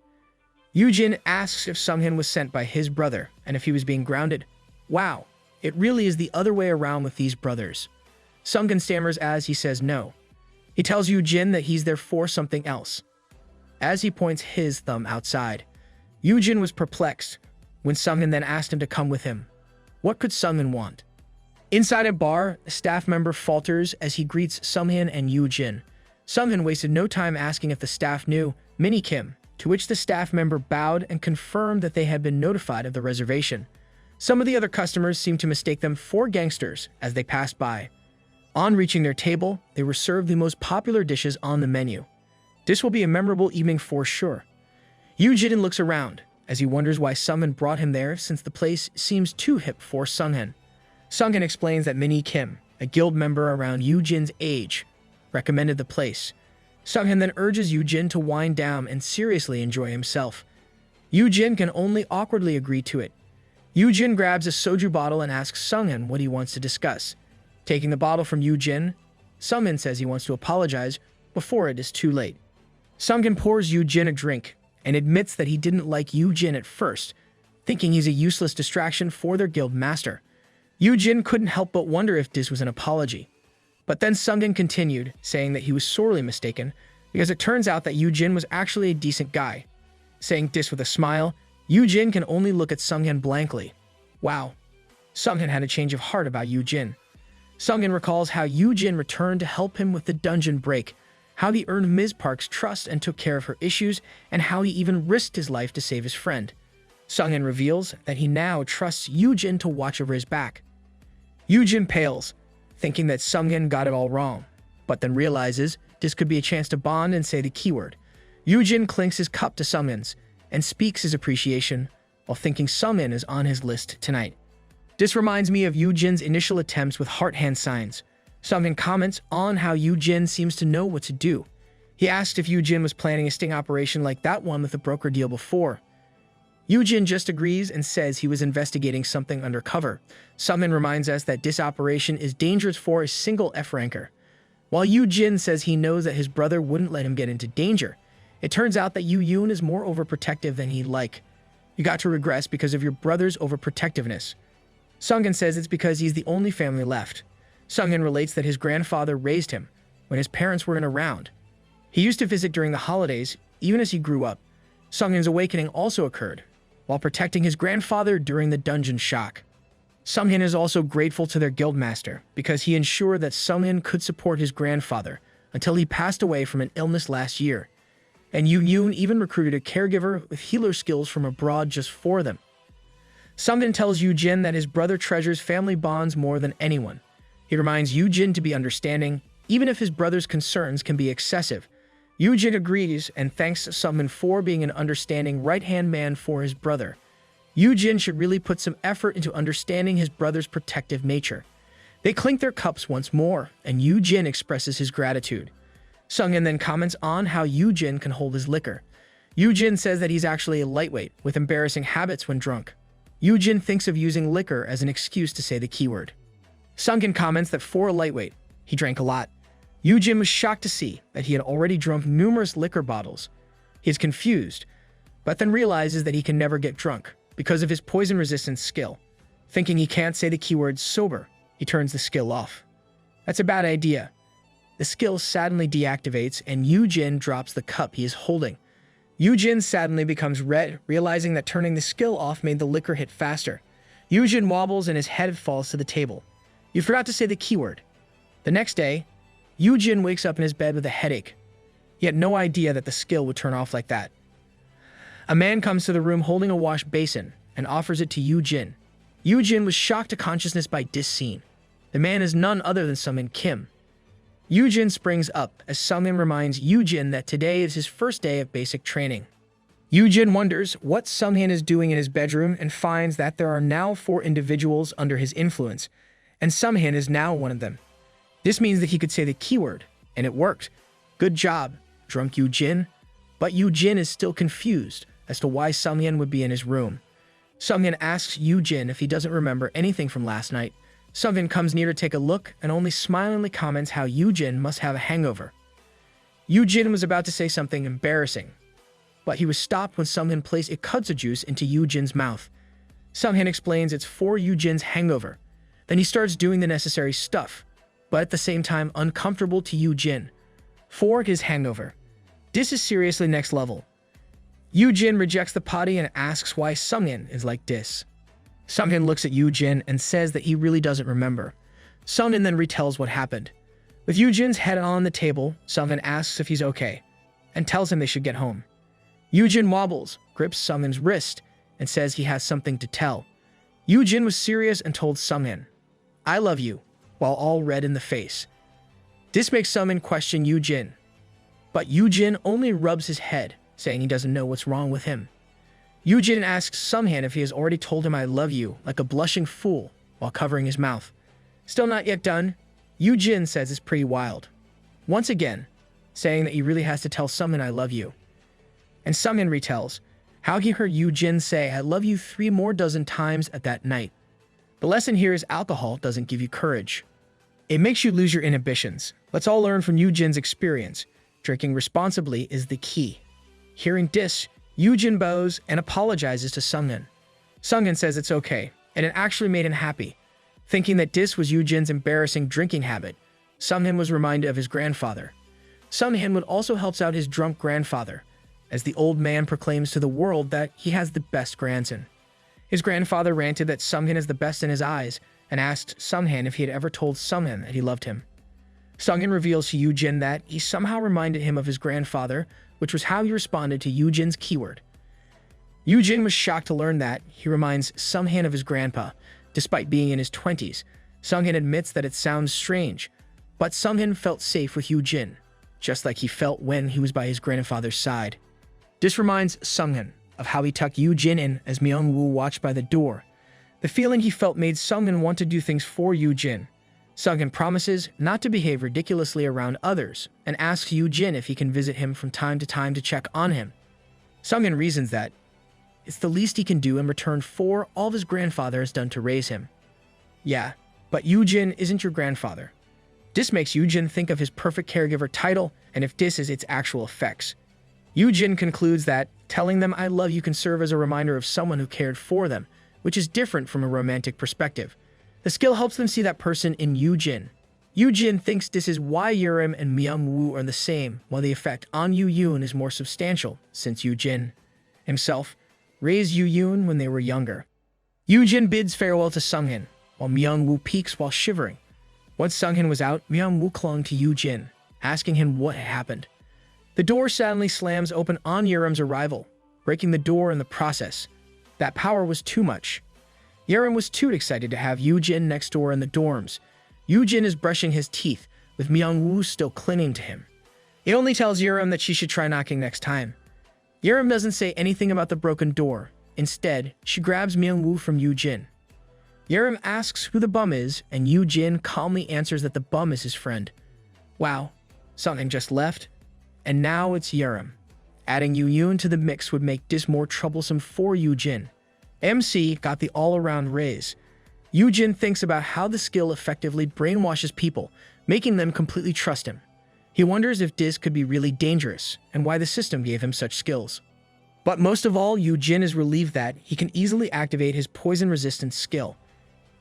Yoojin asks if Sunghin was sent by his brother and if he was being grounded. Wow, it really is the other way around with these brothers. Sunghin stammers as he says no. He tells Yoojin that he's there for something else, as he points his thumb outside. Yoojin was perplexed when Sunghin then asked him to come with him. What could Sunghin want? Inside a bar, a staff member falters as he greets Sunghin and Yoojin. Sunghin wasted no time asking if the staff knew Minnie Kim, to which the staff member bowed and confirmed that they had been notified of the reservation. Some of the other customers seemed to mistake them for gangsters as they passed by. On reaching their table, they were served the most popular dishes on the menu. This will be a memorable evening for sure. Yoojin looks around as he wonders why Sunghin brought him there since the place seems too hip for Sunghin. Sunghin explains that Minnie Kim, a guild member around Yoojin's age, recommended the place. Sunghin then urges Yoojin to wind down and seriously enjoy himself. Yoojin can only awkwardly agree to it. Yoojin grabs a soju bottle and asks Sunghin what he wants to discuss. Taking the bottle from Yoojin, Sunghin says he wants to apologize before it is too late. Sunghin pours Yoojin a drink and admits that he didn't like Yoojin at first, thinking he's a useless distraction for their guild master. Yoojin couldn't help but wonder if this was an apology. But then Sunghin continued, saying that he was sorely mistaken because it turns out that Yoojin was actually a decent guy. Saying this with a smile, Yoojin can only look at Sunghin blankly. Wow. Sunghin had a change of heart about Yoojin. Sunghin recalls how Yoojin returned to help him with the dungeon break, how he earned Ms. Park's trust and took care of her issues, and how he even risked his life to save his friend. Sunghin reveals that he now trusts Yoojin to watch over his back. Yoojin pales, thinking that Sunghin got it all wrong, but then realizes this could be a chance to bond and say the keyword. Yoojin clinks his cup to Sunghin's and speaks his appreciation while thinking Sunghin is on his list tonight. This reminds me of Yoojin's initial attempts with heart hand signs. Sunghin comments on how Yoojin seems to know what to do. He asked if Yoojin was planning a sting operation like that one with the broker deal before. Yoojin just agrees and says he was investigating something undercover. Sunghin reminds us that this operation is dangerous for a single F-ranker. While Yoojin says he knows that his brother wouldn't let him get into danger, it turns out that Yoojin is more overprotective than he'd like. You got to regress because of your brother's overprotectiveness. Sunghin says it's because he's the only family left. Sunghin relates that his grandfather raised him when his parents weren't around. He used to visit during the holidays, even as he grew up. Sunghin's awakening also occurred while protecting his grandfather during the dungeon shock. Sunghin is also grateful to their guildmaster because he ensured that Sunghin could support his grandfather until he passed away from an illness last year. And Yoojin even recruited a caregiver with healer skills from abroad just for them. Sunghin tells Yoojin that his brother treasures family bonds more than anyone. He reminds Yoojin to be understanding even if his brother's concerns can be excessive. Yoojin agrees and thanks Sungmin for being an understanding right-hand man for his brother. Yoojin should really put some effort into understanding his brother's protective nature. They clink their cups once more, and Yoojin expresses his gratitude. Sungmin then comments on how Yoojin can hold his liquor. Yoojin says that he's actually a lightweight, with embarrassing habits when drunk. Yoojin thinks of using liquor as an excuse to say the keyword. Sungmin comments that for a lightweight, he drank a lot. Yoojin was shocked to see that he had already drunk numerous liquor bottles. He is confused, but then realizes that he can never get drunk because of his poison-resistant skill. Thinking he can't say the keyword sober, he turns the skill off. That's a bad idea. The skill suddenly deactivates and Yoojin drops the cup he is holding. Yoojin suddenly becomes red, realizing that turning the skill off made the liquor hit faster. Yoojin wobbles and his head falls to the table. You forgot to say the keyword. The next day, Yoojin wakes up in his bed with a headache. He had no idea that the skill would turn off like that. A man comes to the room holding a wash basin and offers it to Yoojin. Yoojin was shocked to consciousness by this scene. The man is none other than Sungmin Kim. Yoojin springs up as Sungmin reminds Yoojin that today is his first day of basic training. Yoojin wonders what Sungmin is doing in his bedroom and finds that there are now 4 individuals under his influence, and Sungmin is now one of them. This means that he could say the keyword, and it worked. Good job, drunk Yoojin. But Yoojin is still confused as to why Sungmin would be in his room. Sungmin asks Yoojin if he doesn't remember anything from last night. Sungmin comes near to take a look and only smilingly comments how Yoojin must have a hangover. Yoojin was about to say something embarrassing, but he was stopped when Sungmin placed a kudzu juice into Yoojin's mouth. Sungmin explains it's for Yoojin's hangover. Then he starts doing the necessary stuff, but at the same time uncomfortable to Yoojin. For his hangover. This is seriously next level. Yoojin rejects the potty and asks why Sungmin is like this. Sungmin looks at Yoojin and says that he really doesn't remember. Sungmin then retells what happened. With Yoojin's head on the table, Sungmin asks if he's okay, and tells him they should get home. Yoojin wobbles, grips Sungmin's wrist, and says he has something to tell. Yoojin was serious and told Sungmin, "I love you," while all red in the face. This makes Sungmin question Yoojin, but Yoojin only rubs his head, saying he doesn't know what's wrong with him. Yoojin asks Sungmin if he has already told him "I love you" like a blushing fool while covering his mouth. Still not yet done, Yoojin says it's pretty wild. Once again, saying that he really has to tell Sungmin "I love you." And Sungmin retells how he heard Yoojin say "I love you" 3 more dozen times at that night. The lesson here is alcohol doesn't give you courage. It makes you lose your inhibitions. Let's all learn from Yoojin's experience. Drinking responsibly is the key. Hearing this, Yoojin bows and apologizes to Sungmin. Sungmin says it's okay, and it actually made him happy. Thinking that this was Yoojin's embarrassing drinking habit, Sungmin was reminded of his grandfather. Sungmin would also helps out his drunk grandfather, as the old man proclaims to the world that he has the best grandson. His grandfather ranted that Sungmin is the best in his eyes, and asked Sungmin if he had ever told Sungmin that he loved him. Sungmin reveals to Yoojin that he somehow reminded him of his grandfather, which was how he responded to Yoojin's keyword. Yoojin was shocked to learn that he reminds Sungmin of his grandpa, despite being in his 20s. Sungmin admits that it sounds strange, but Sungmin felt safe with Yoojin, just like he felt when he was by his grandfather's side. This reminds Sungmin of how he tucked Yoojin in as Myung-woo watched by the door. The feeling he felt made Sungmin want to do things for Yoojin. Sungmin promises not to behave ridiculously around others and asks Yoojin if he can visit him from time to check on him. Sungmin reasons that it's the least he can do in return for all his grandfather has done to raise him. Yeah, but Yoojin isn't your grandfather. This makes Yoojin think of his perfect caregiver title and if this is its actual effects. Yoojin concludes that telling them "I love you" can serve as a reminder of someone who cared for them, which is different from a romantic perspective. The skill helps them see that person in Yoojin. Yoojin thinks this is why Yurim and Myung-woo are the same, while the effect on Yoo-yoon is more substantial, since Yoojin himself raised Yoo-yoon when they were younger. Yoojin bids farewell to Sungmin, while Myung-woo peeks while shivering. Once Sungmin was out, Myung-woo clung to Yoojin, asking him what had happened. The door suddenly slams open on Yurim's arrival, breaking the door in the process. That power was too much. Yurim was too excited to have Yoojin next door in the dorms. Yoojin is brushing his teeth with Myung-woo still clinging to him. He only tells Yerim that she should try knocking next time. Yerim doesn't say anything about the broken door. Instead, she grabs Myung-woo from Yoojin. Yerim asks who the bum is, and Yoojin calmly answers that the bum is his friend. Wow, something just left, and now it's Yerim. Adding Yoojin to the mix would make this more troublesome for Yoojin. MC got the all-around raise. Yoojin thinks about how the skill effectively brainwashes people, making them completely trust him. He wonders if this could be really dangerous, and why the system gave him such skills. But most of all, Yoojin is relieved that he can easily activate his poison-resistant skill.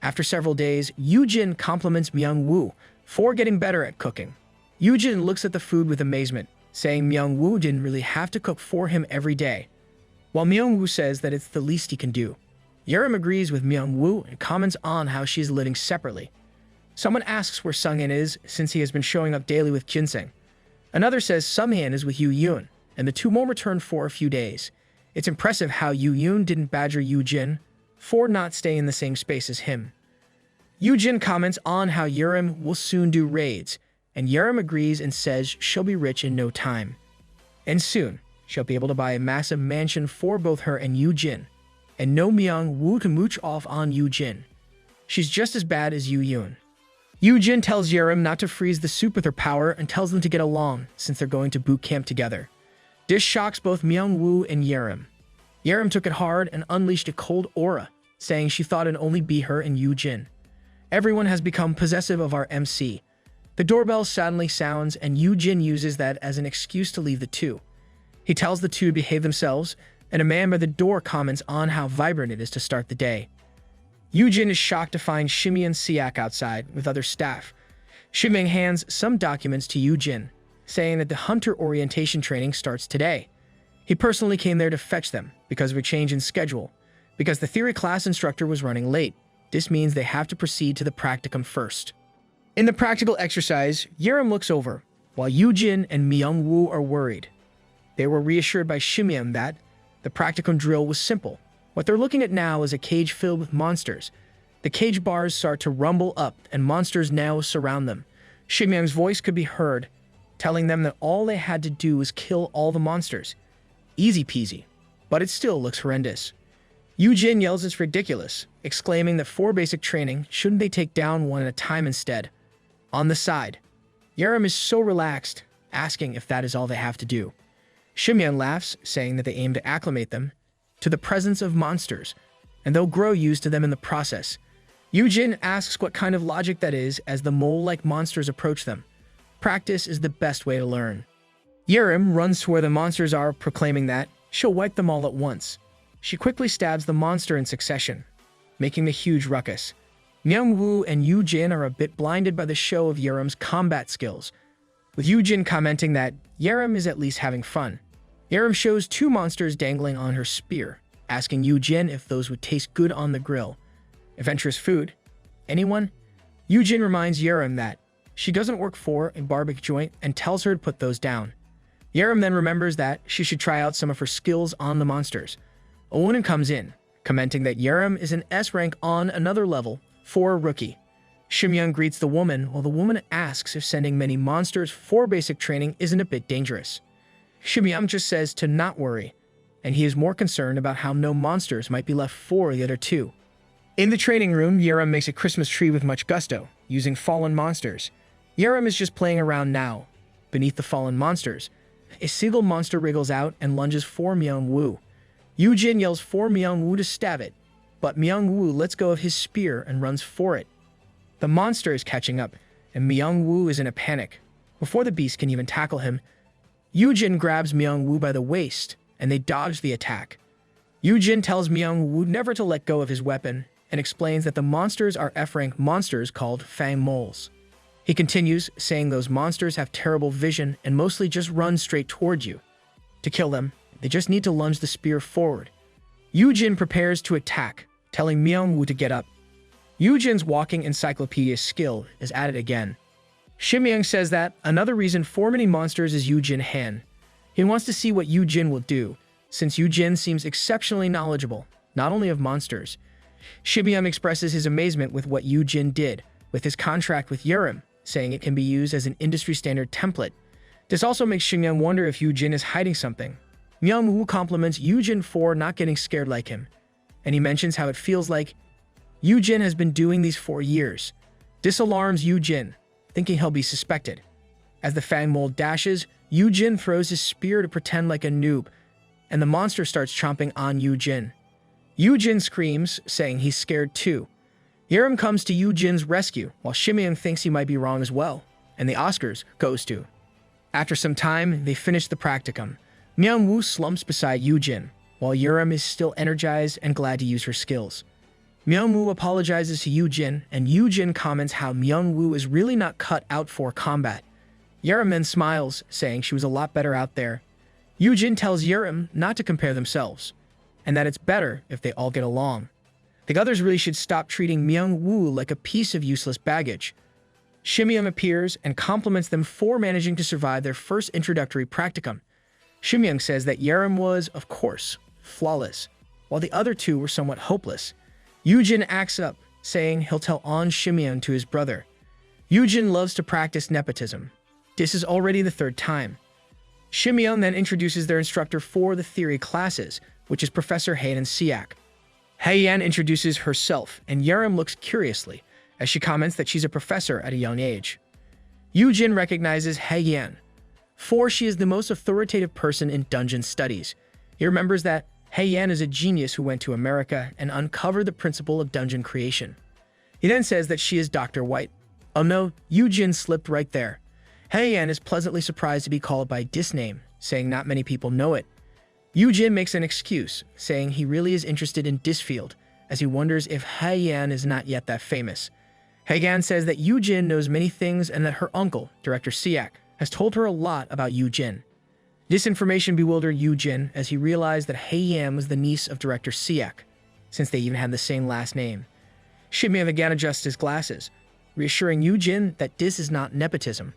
After several days, Yoojin compliments Myung-woo for getting better at cooking. Yoojin looks at the food with amazement, saying Myung-woo didn't really have to cook for him every day, while Myung-woo says that it's the least he can do. Yerim agrees with Myung-woo and comments on how she is living separately. Someone asks where Sungin is, since he has been showing up daily with Ginseng. Another says Sungin is with Yoojin, and the two won't return for a few days. It's impressive how Yoojin didn't badger Yoojin for not staying in the same space as him. Yoojin comments on how Yerim will soon do raids, and Yerim agrees and says she'll be rich in no time. And soon, she'll be able to buy a massive mansion for both her and Yoojin, and no Myung-woo to mooch off on Yoojin. She's just as bad as Yoojin. Yoojin tells Yerim not to freeze the soup with her power and tells them to get along since they're going to boot camp together. This shocks both Myung-woo and Yerim. Yerim took it hard and unleashed a cold aura, saying she thought it'd only be her and Yoojin. Everyone has become possessive of our MC. The doorbell suddenly sounds, and Yoojin uses that as an excuse to leave the two. He tells the two to behave themselves, and a man by the door comments on how vibrant it is to start the day. Yoojin is shocked to find Shimi and Siak outside with other staff. Shimi hands some documents to Yoojin, saying that the hunter orientation training starts today. He personally came there to fetch them because of a change in schedule. Because the theory class instructor was running late, this means they have to proceed to the practicum first. In the practical exercise, Yerim looks over, while Yoojin and Myung-woo are worried. They were reassured by Shimiam that the practicum drill was simple. What they're looking at now is a cage filled with monsters. The cage bars start to rumble up, and monsters now surround them. Shimiam's voice could be heard, telling them that all they had to do was kill all the monsters. Easy peasy, but it still looks horrendous. Yoojin yells it's ridiculous, exclaiming that for basic training, shouldn't they take down one at a time instead? On the side, Yerim is so relaxed, asking if that is all they have to do. Shimian laughs, saying that they aim to acclimate them to the presence of monsters, and they'll grow used to them in the process. Yoojin asks what kind of logic that is as the mole-like monsters approach them. Practice is the best way to learn. Yerim runs to where the monsters are, proclaiming that she'll wipe them all at once. She quickly stabs the monster in succession, making the huge ruckus. Myung-woo and Yoojin are a bit blinded by the show of Yerim's combat skills, with Yoojin commenting that Yerim is at least having fun. Yerim shows two monsters dangling on her spear, asking Yoojin if those would taste good on the grill. Adventurous food? Anyone? Yoojin reminds Yerim that she doesn't work for a barbecue joint and tells her to put those down. Yerim then remembers that she should try out some of her skills on the monsters. A woman comes in, commenting that Yerim is an S rank on another level for a rookie. Shimyeon greets the woman, while the woman asks if sending many monsters for basic training isn't a bit dangerous. Shimyeon just says to not worry, and he is more concerned about how no monsters might be left for the other two. In the training room, Yerim makes a Christmas tree with much gusto, using fallen monsters. Yerim is just playing around now. Beneath the fallen monsters, a seagull monster wriggles out and lunges for Myung-woo. Yoojin yells for Myung-woo to stab it, but Myung-woo lets go of his spear and runs for it. The monster is catching up, and Myung-woo is in a panic. Before the beast can even tackle him, Yoojin grabs Myung-woo by the waist, and they dodge the attack. Yoojin tells Myung-woo never to let go of his weapon, and explains that the monsters are F-rank monsters called Fang Moles. He continues, saying those monsters have terrible vision and mostly just run straight towards you. To kill them, they just need to lunge the spear forward. Yoojin prepares to attack, telling Myung-woo to get up. Yoojin's walking encyclopedia skill is at it again. Shimyeong says that another reason for many monsters is Yoojin Han. He wants to see what Yoojin will do, since Yoojin seems exceptionally knowledgeable, not only of monsters. Shimyeong expresses his amazement with what Yoojin did with his contract with Yerim, saying it can be used as an industry-standard template. This also makes Xingyan wonder if Yoojin is hiding something. Myung-woo compliments Yoojin for not getting scared like him, and he mentions how it feels like Yoojin has been doing these for years. This alarms Yoojin, thinking he'll be suspected. As the fang mold dashes, Yoojin throws his spear to pretend like a noob, and the monster starts chomping on Yoojin. Yoojin screams, saying he's scared too. Yerim comes to Yoojin's rescue, while Shimyeon thinks he might be wrong as well, and the Oscars goes to. After some time, they finish the practicum. Myung-woo slumps beside Yoojin, while Yerim is still energized and glad to use her skills. Myung-woo apologizes to Yoojin, and Yoojin comments how Myung-woo is really not cut out for combat. Yerim then smiles, saying she was a lot better out there. Yoojin tells Yerim not to compare themselves, and that it's better if they all get along. The others really should stop treating Myung-woo like a piece of useless baggage. Shimyeon appears and compliments them for managing to survive their first introductory practicum. Shimyeon says that Yerim was, of course, flawless, while the other two were somewhat hopeless. Yoojin acts up, saying he'll tell on Shimyeon to his brother. Yoojin loves to practice nepotism. This is already the third time. Shimyeon then introduces their instructor for the theory classes, which is Professor Haeyan Siak. Haeyan introduces herself, and Yerim looks curiously, as she comments that she's a professor at a young age. Yoojin recognizes Haeyan, for she is the most authoritative person in dungeon studies. He remembers that Haeyan is a genius who went to America and uncovered the principle of dungeon creation. He then says that she is Dr. White. Oh no, Yoojin slipped right there. Haeyan is pleasantly surprised to be called by this name, saying not many people know it. Yoojin makes an excuse, saying he really is interested in this field, as he wonders if Haeyan is not yet that famous. Haeyan says that Yoojin knows many things and that her uncle, Director Siak, has told her a lot about Yoojin. This information bewildered Yoojin as he realized that Haeyan was the niece of Director Siak, since they even had the same last name. Shimyeon again adjusts his glasses, reassuring Yoojin that this is not nepotism.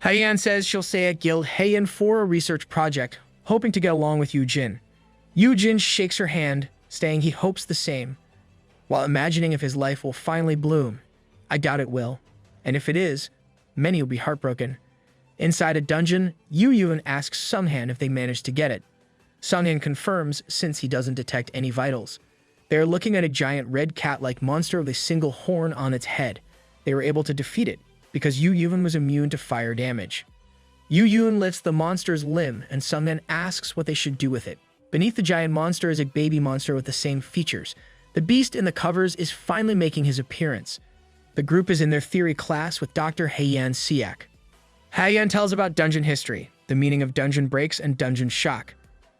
Haeyan says she'll stay at Guild Haeyan for a research project, hoping to get along with Yoojin. Yoojin shakes her hand, saying he hopes the same, while imagining if his life will finally bloom. I doubt it will, and if it is, many will be heartbroken. Inside a dungeon, Yoojin asks Sunghan if they managed to get it. Sunghan confirms since he doesn't detect any vitals. They are looking at a giant red cat-like monster with a single horn on its head. They were able to defeat it because Yoojin was immune to fire damage. Yoojin lifts the monster's limb and Sunghan asks what they should do with it. Beneath the giant monster is a baby monster with the same features. The beast in the covers is finally making his appearance. The group is in their theory class with Dr. Haeyan Siak. Haeyan tells about dungeon history, the meaning of dungeon breaks and dungeon shock,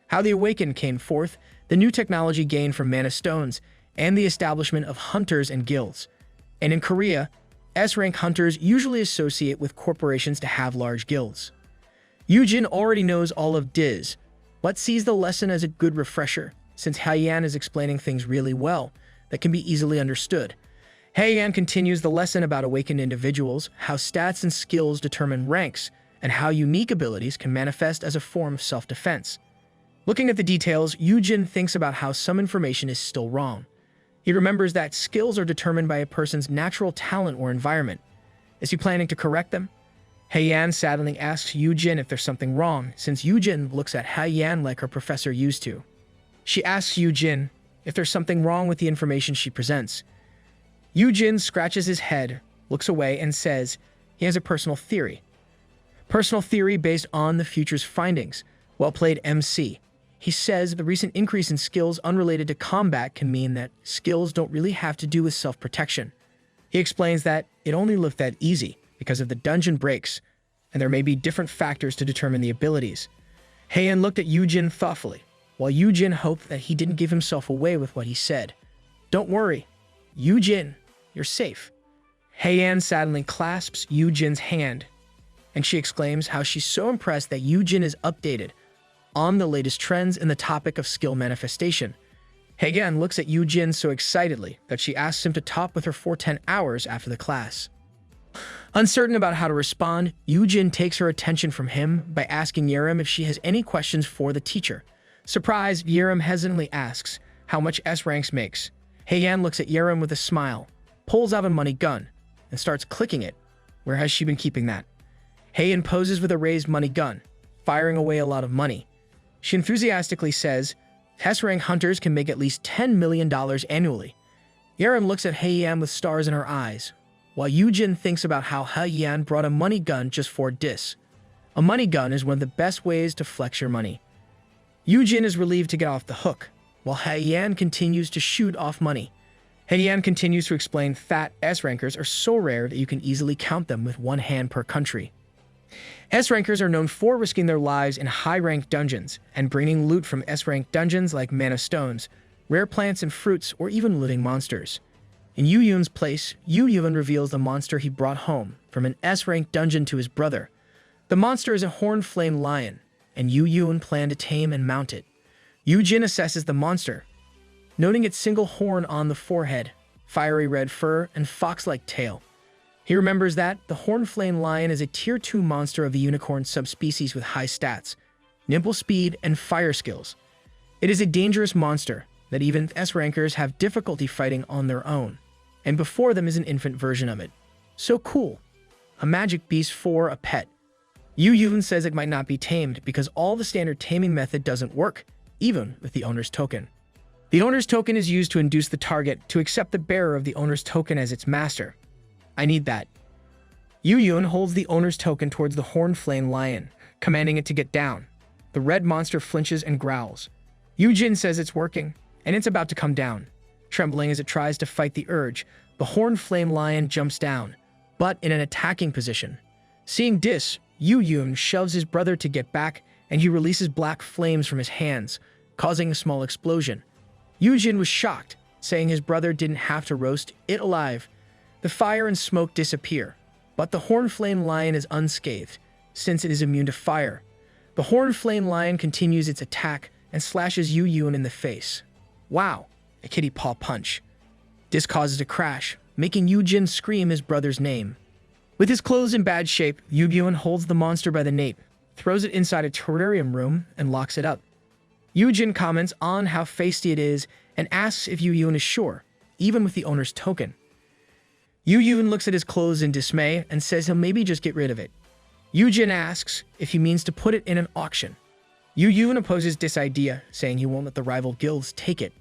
how the Awakens came forth, the new technology gained from mana stones, and the establishment of hunters and guilds. And in Korea, S-rank hunters usually associate with corporations to have large guilds. Yoojin already knows all of this, but sees the lesson as a good refresher, since Haeyan is explaining things really well that can be easily understood. Haeyan continues the lesson about awakened individuals, how stats and skills determine ranks, and how unique abilities can manifest as a form of self-defense. Looking at the details, Yoojin thinks about how some information is still wrong. He remembers that skills are determined by a person's natural talent or environment. Is he planning to correct them? Haeyan sadly asks Yoojin if there's something wrong, since Yoojin looks at Haeyan like her professor used to. She asks Yoojin if there's something wrong with the information she presents. Yoojin scratches his head, looks away, and says he has a personal theory. Personal theory based on the future's findings. Well played, MC. He says the recent increase in skills unrelated to combat can mean that skills don't really have to do with self-protection. He explains that it only looked that easy because of the dungeon breaks, and there may be different factors to determine the abilities. Haeyan looked at Yoojin thoughtfully, while Yoojin hoped that he didn't give himself away with what he said. Don't worry, Yoojin, you're safe. Haeyan sadly clasps Yoojin's hand, and she exclaims how she's so impressed that Yoojin is updated on the latest trends in the topic of skill manifestation. Haeyan looks at Yoojin so excitedly that she asks him to talk with her for 10 hours after the class. Uncertain about how to respond, Yoojin takes her attention from him by asking Yerim if she has any questions for the teacher. Surprised, Yerim hesitantly asks how much S-ranks makes. Haeyan looks at Yerim with a smile, pulls out a money gun, and starts clicking it. Where has she been keeping that? Heian poses with a raised money gun, firing away a lot of money. She enthusiastically says, S-rank hunters can make at least $10 million annually. Yaren looks at Heian with stars in her eyes, while Yoojin thinks about how Heian brought a money gun just for dis. A money gun is one of the best ways to flex your money. Yoojin is relieved to get off the hook, while Heian continues to shoot off money. Heian continues to explain that S-rankers are so rare that you can easily count them with one hand per country. S-rankers are known for risking their lives in high-ranked dungeons and bringing loot from S-ranked dungeons like mana stones, rare plants and fruits, or even living monsters. In Yoojin's place, Yoojin reveals the monster he brought home from an S-ranked dungeon to his brother. The monster is a horned flame lion, and Yoojin planned to tame and mount it. Yoojin assesses the monster, noting its single horn on the forehead, fiery red fur, and fox-like tail. He remembers that the horned flame lion is a tier 2 monster of the unicorn subspecies with high stats, nimble speed, and fire skills. It is a dangerous monster that even S-rankers have difficulty fighting on their own, and before them is an infant version of it. So cool. A magic beast for a pet. Yoojin says it might not be tamed because all the standard taming method doesn't work, even with the owner's token. The owner's token is used to induce the target to accept the bearer of the owner's token as its master. I need that. Yoojin holds the owner's token towards the horned flame lion, commanding it to get down. The red monster flinches and growls. Yoojin says it's working, and it's about to come down. Trembling as it tries to fight the urge, the horned flame lion jumps down, but in an attacking position. Seeing this, Yoojin shoves his brother to get back, and he releases black flames from his hands, causing a small explosion. Yoojin was shocked, saying his brother didn't have to roast it alive. The fire and smoke disappear, but the horned flame lion is unscathed, since it is immune to fire. The horned flame lion continues its attack and slashes Yoojin in the face. Wow, a kitty paw punch. This causes a crash, making Yoojin scream his brother's name. With his clothes in bad shape, Yoojin holds the monster by the nape, throws it inside a terrarium room, and locks it up. Yoojin comments on how feisty it is and asks if Yoojin is sure, even with the owner's token. Yoojin looks at his clothes in dismay and says he'll maybe just get rid of it. Yoojin asks if he means to put it in an auction. Yoojin opposes this idea, saying he won't let the rival guilds take it.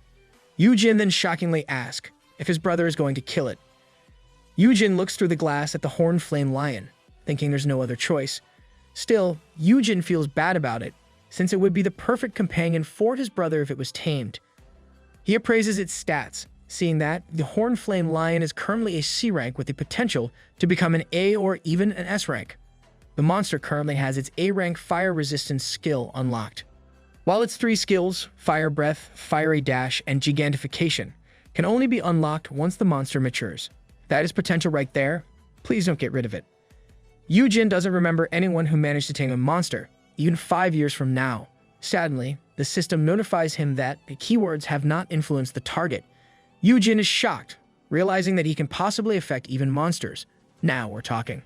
Yoojin then shockingly asks if his brother is going to kill it. Yoojin looks through the glass at the horned flame lion, thinking there's no other choice. Still, Yoojin feels bad about it, since it would be the perfect companion for his brother if it was tamed. He appraises its stats, seeing that the horned flame lion is currently a C rank with the potential to become an A or even an S rank. The monster currently has its A rank fire resistance skill unlocked. While its 3 skills, Fire Breath, Fiery Dash, and Gigantification, can only be unlocked once the monster matures. That is potential right there. Please don't get rid of it. Yoojin doesn't remember anyone who managed to tame a monster, even 5 years from now. Sadly, the system notifies him that the keywords have not influenced the target. Yoojin is shocked, realizing that he can possibly affect even monsters. Now we're talking.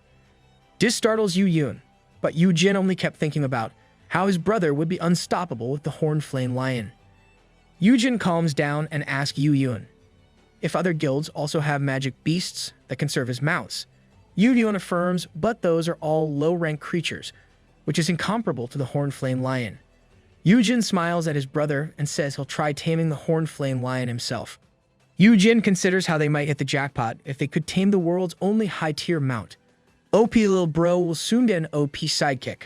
This startles Yoojin, but Yoojin only kept thinking about how his brother would be unstoppable with the horned flame lion. Yoojin calms down and asks Yoojin if other guilds also have magic beasts that can serve as mounts. Yoojin affirms, but those are all low-rank creatures, which is incomparable to the horned flame lion. Yoojin smiles at his brother and says he'll try taming the horned flame lion himself. Yoojin considers how they might hit the jackpot if they could tame the world's only high-tier mount. OP Lil Bro will soon get an OP sidekick.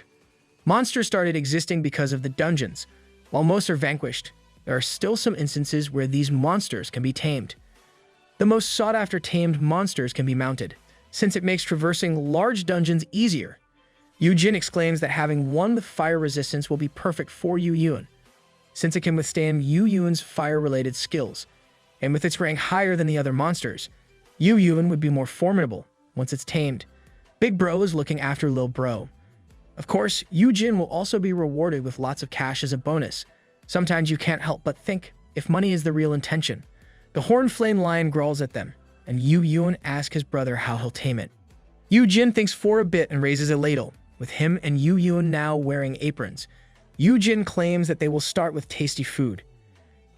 Monsters started existing because of the dungeons. While most are vanquished, there are still some instances where these monsters can be tamed. The most sought-after tamed monsters can be mounted, since it makes traversing large dungeons easier. Yoojin exclaims that having one with fire resistance will be perfect for Yoojin, since it can withstand Yoojin's fire-related skills, and with its rank higher than the other monsters, Yoojin would be more formidable once it's tamed. Big Bro is looking after Lil Bro. Of course, Yoojin will also be rewarded with lots of cash as a bonus. Sometimes you can't help but think if money is the real intention. The horned flame lion growls at them, and Yoojin asks his brother how he'll tame it. Yoojin thinks for a bit and raises a ladle, with him and Yoojin now wearing aprons. Yoojin claims that they will start with tasty food.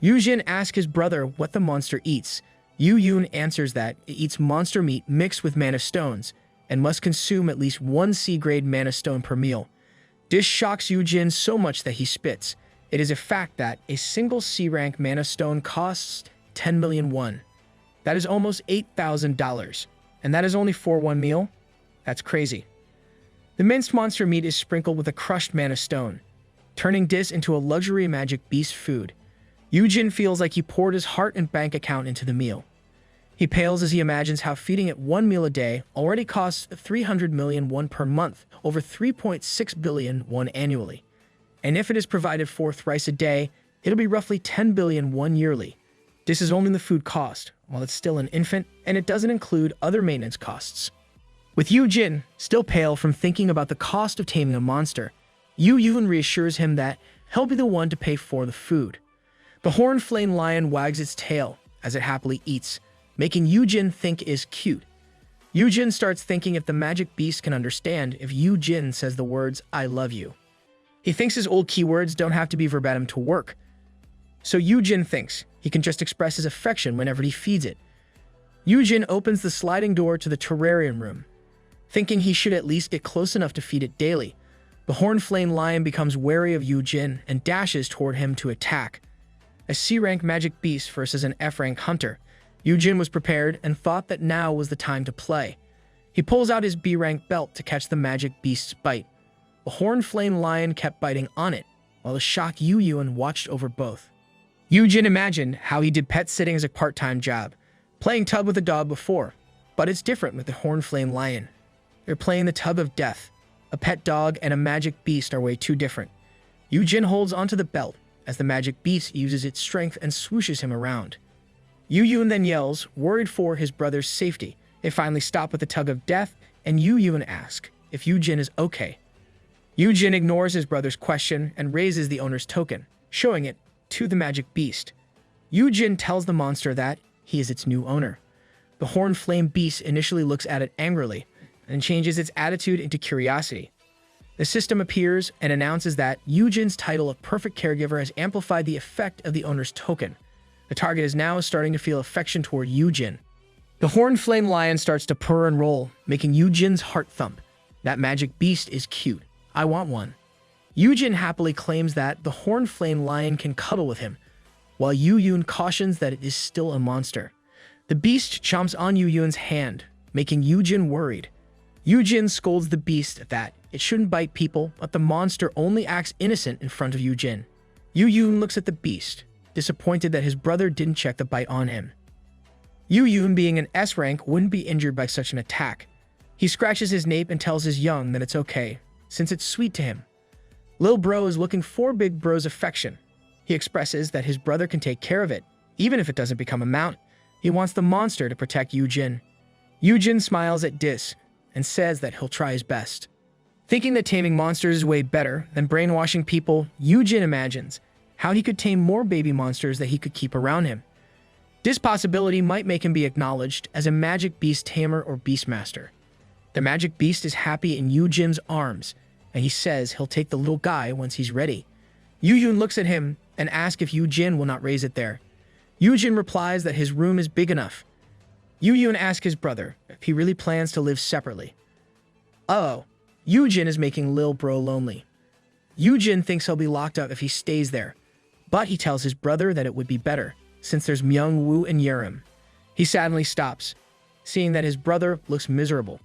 Yoojin asks his brother what the monster eats. Yoojin answers that it eats monster meat mixed with mana stones, and must consume at least one C-grade mana stone per meal. This shocks Yoojin so much that he spits. It is a fact that a single C-rank mana stone costs 10 million won. That is almost $8,000. And that is only for one meal? That's crazy. The minced monster meat is sprinkled with a crushed mana stone, turning this into a luxury magic beast food. Yoojin feels like he poured his heart and bank account into the meal. He pales as he imagines how feeding it one meal a day already costs 300 million won per month, over 3.6 billion won annually. And if it is provided for thrice a day, it'll be roughly 10 billion won yearly. This is only the food cost, while it's still an infant, and it doesn't include other maintenance costs. With Yoojin, still pale from thinking about the cost of taming a monster, Yoojin reassures him that he'll be the one to pay for the food. The horn-flame lion wags its tail as it happily eats, making Yoojin think it is cute. Yoojin starts thinking if the magic beast can understand if Yoojin says the words, "I love you." He thinks his old keywords don't have to be verbatim to work. So Yoojin thinks he can just express his affection whenever he feeds it. Yoojin opens the sliding door to the terrarium room, thinking he should at least get close enough to feed it daily. The horn-flame lion becomes wary of Yoojin and dashes toward him to attack. A C-rank magic beast versus an F-rank hunter. Yoojin was prepared and thought that now was the time to play. He pulls out his B-rank belt to catch the magic beast's bite. The horn-flame lion kept biting on it, while the shocked Yoojin watched over both. Yoojin imagined how he did pet sitting as a part-time job, playing tug with a dog before, but it's different with the horn-flame lion. They're playing the tug of death. A pet dog and a magic beast are way too different. Yoojin holds onto the belt as the magic beast uses its strength and swooshes him around. Yoojin then yells, worried for his brother's safety. They finally stop with the tug of death, and Yoojin asks if Yoojin is okay. Yoojin ignores his brother's question and raises the owner's token, showing it to the magic beast. Yoojin tells the monster that he is its new owner. The horn-flame beast initially looks at it angrily and changes its attitude into curiosity. The system appears and announces that Yoojin's title of perfect caregiver has amplified the effect of the owner's token. The target is now starting to feel affection toward Yoojin. The horn-flame lion starts to purr and roll, making Yoojin's heart thump. That magic beast is cute. I want one. Yoojin happily claims that the horn-flame lion can cuddle with him, while Yoojin cautions that it is still a monster. The beast chomps on Yoojin's hand, making Yoojin worried. Yoojin scolds the beast that it shouldn't bite people, but the monster only acts innocent in front of Yoojin. Yoojin looks at the beast, disappointed that his brother didn't check the bite on him. Yoojin, being an S rank, wouldn't be injured by such an attack. He scratches his nape and tells his young that it's okay, since it's sweet to him. Lil Bro is looking for Big Bro's affection. He expresses that his brother can take care of it, even if it doesn't become a mount. He wants the monster to protect Yoojin. Yoojin smiles at Dis and says that he'll try his best. Thinking that taming monsters is way better than brainwashing people, Yoojin imagines how he could tame more baby monsters that he could keep around him. This possibility might make him be acknowledged as a magic beast tamer or beastmaster. The magic beast is happy in Yoojin's arms, and he says he'll take the little guy once he's ready. Yoojin looks at him and asks if Yoojin will not raise it there. Yoojin replies that his room is big enough. Yoojin asks his brother if he really plans to live separately. Uh-oh, Yoojin is making Lil Bro lonely. Yoojin thinks he'll be locked up if he stays there, but he tells his brother that it would be better, since there's Myung Woo and Yerim. He sadly stops, seeing that his brother looks miserable.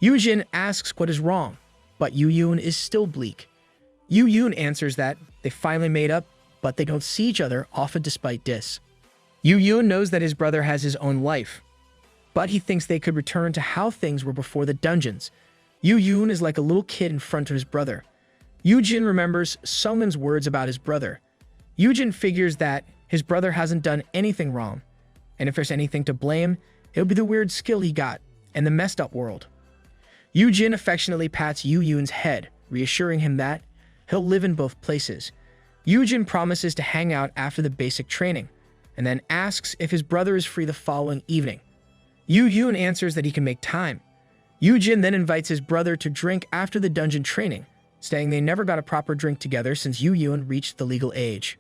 Yoojin asks what is wrong, but Yoojin is still bleak. Yoojin answers that they finally made up, but they don't see each other often despite this. Yoojin knows that his brother has his own life, but he thinks they could return to how things were before the dungeons. Yoojin is like a little kid in front of his brother. Yoojin remembers Sungmin's words about his brother. Yoojin figures that his brother hasn't done anything wrong, and if there's anything to blame, it'll be the weird skill he got and the messed up world. Yoojin affectionately pats Yoojin's head, reassuring him that he'll live in both places. Yoojin promises to hang out after the basic training, and then asks if his brother is free the following evening. Yoojin answers that he can make time. Yoojin then invites his brother to drink after the dungeon training, saying they never got a proper drink together since Yoojin reached the legal age.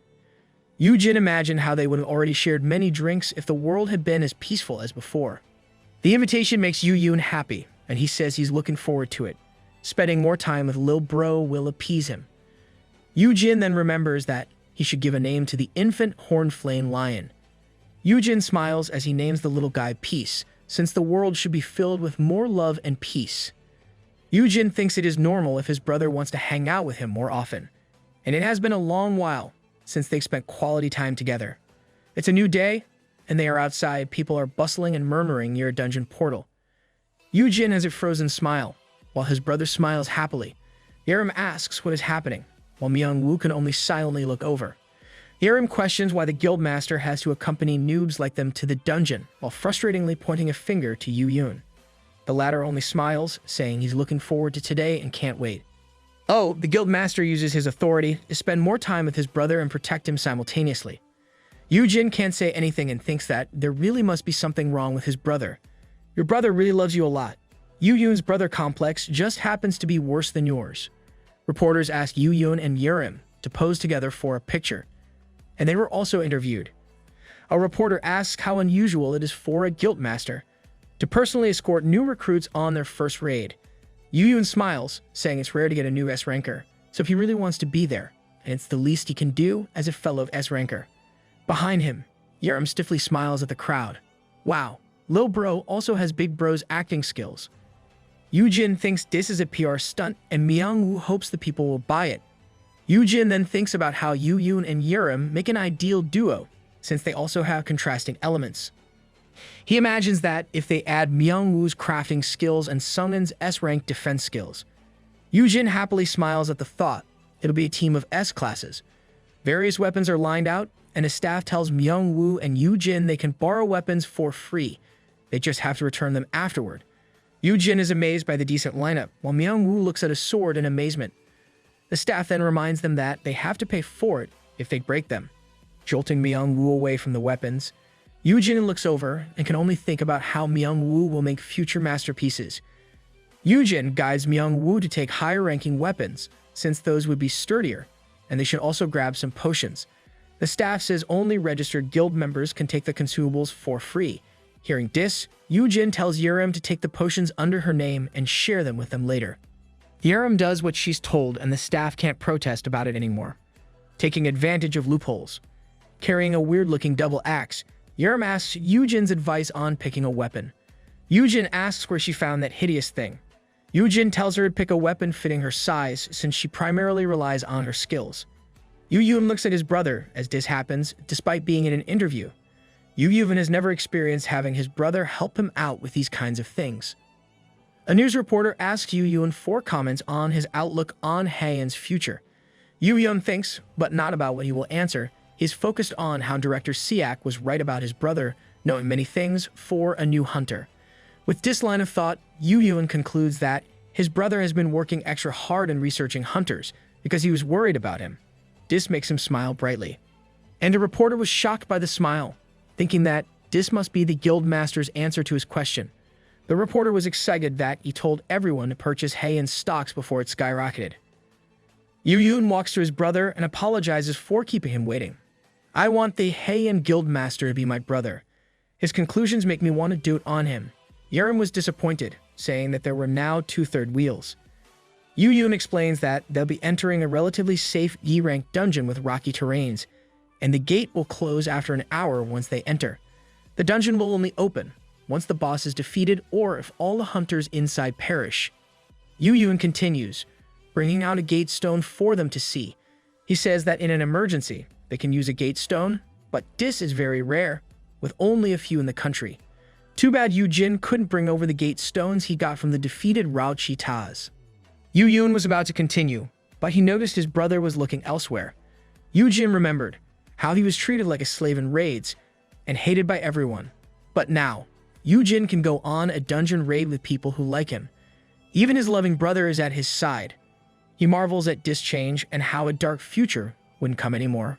Yoojin imagined how they would have already shared many drinks if the world had been as peaceful as before. The invitation makes Yoojin happy, and he says he's looking forward to it. Spending more time with Lil Bro will appease him. Yoojin then remembers that he should give a name to the infant horned flame lion. Yoojin smiles as he names the little guy Peace, since the world should be filled with more love and peace. Yoojin thinks it is normal if his brother wants to hang out with him more often, and it has been a long while since they've spent quality time together. It's a new day, and they are outside. People are bustling and murmuring near a dungeon portal. Yoojin has a frozen smile, while his brother smiles happily. Yerim asks what is happening, while Myung-woo can only silently look over. Yerim questions why the guildmaster has to accompany noobs like them to the dungeon, while frustratingly pointing a finger to Yoojin. The latter only smiles, saying he's looking forward to today and can't wait. Oh, the guildmaster uses his authority to spend more time with his brother and protect him simultaneously. Yoojin can't say anything and thinks that there really must be something wrong with his brother. Your brother really loves you a lot. Yoojin's brother complex just happens to be worse than yours. Reporters asked Yoojin and Yerim to pose together for a picture, and they were also interviewed. A reporter asks how unusual it is for a guildmaster to personally escort new recruits on their first raid. Yoojin smiles, saying it's rare to get a new S-ranker, so he really wants to be there, and it's the least he can do as a fellow S-ranker. Behind him, Yerim stiffly smiles at the crowd. Wow, Lil Bro also has Big Bro's acting skills. Yoojin thinks this is a PR stunt, and Myung-woo hopes the people will buy it. Yoojin then thinks about how Yoojin and Yerim make an ideal duo, since they also have contrasting elements. He imagines that if they add Myung-woo's crafting skills and Sungin's S-rank defense skills. Yoojin happily smiles at the thought. It'll be a team of S-classes. Various weapons are lined out, and his staff tells Myung-woo and Yoojin they can borrow weapons for free. They just have to return them afterward. Yoojin is amazed by the decent lineup, while Myung-woo looks at a sword in amazement. The staff then reminds them that they have to pay for it if they break them. Jolting Myung-woo away from the weapons, Yoojin looks over and can only think about how Myung-woo will make future masterpieces. Yoojin guides Myung-woo to take higher-ranking weapons, since those would be sturdier, and they should also grab some potions. The staff says only registered guild members can take the consumables for free. Hearing this, Yoojin tells Yerim to take the potions under her name and share them with them later. Yerim does what she's told, and the staff can't protest about it anymore. Taking advantage of loopholes. Carrying a weird-looking double axe, Yerim asks Yoojin's advice on picking a weapon. Yoojin asks where she found that hideous thing. Yoojin tells her to pick a weapon fitting her size, since she primarily relies on her skills. Yoojin looks at his brother as this happens, despite being in an interview. Yoojin has never experienced having his brother help him out with these kinds of things. A news reporter asks Yoojin for comments on his outlook on Haeun's future. Yoojin thinks, but not about what he will answer. He's focused on how director Siak was right about his brother knowing many things for a new hunter. With this line of thought, Yoojin concludes that his brother has been working extra hard in researching hunters because he was worried about him. This makes him smile brightly. And a reporter was shocked by the smile, thinking that this must be the guildmaster's answer to his question. The reporter was excited that he told everyone to purchase Haeun's stocks before it skyrocketed. Yoojin walks to his brother and apologizes for keeping him waiting. I want the Haeun guildmaster to be my brother. His conclusions make me want to do it on him. Yerim was disappointed, saying that there were now 2/3 wheels. Yoojin explains that they'll be entering a relatively safe E-rank dungeon with rocky terrains, and the gate will close after an hour once they enter. The dungeon will only open once the boss is defeated or if all the hunters inside perish. Yoojin continues, bringing out a gate stone for them to see. He says that in an emergency, they can use a gate stone, but this is very rare, with only a few in the country. Too bad Yoojin couldn't bring over the gate stones he got from the defeated Rao Chi-Taz. Yoojin was about to continue, but he noticed his brother was looking elsewhere. Yoojin remembered how he was treated like a slave in raids and hated by everyone. But now, Yoojin can go on a dungeon raid with people who like him. Even his loving brother is at his side. He marvels at this change and how a dark future wouldn't come anymore.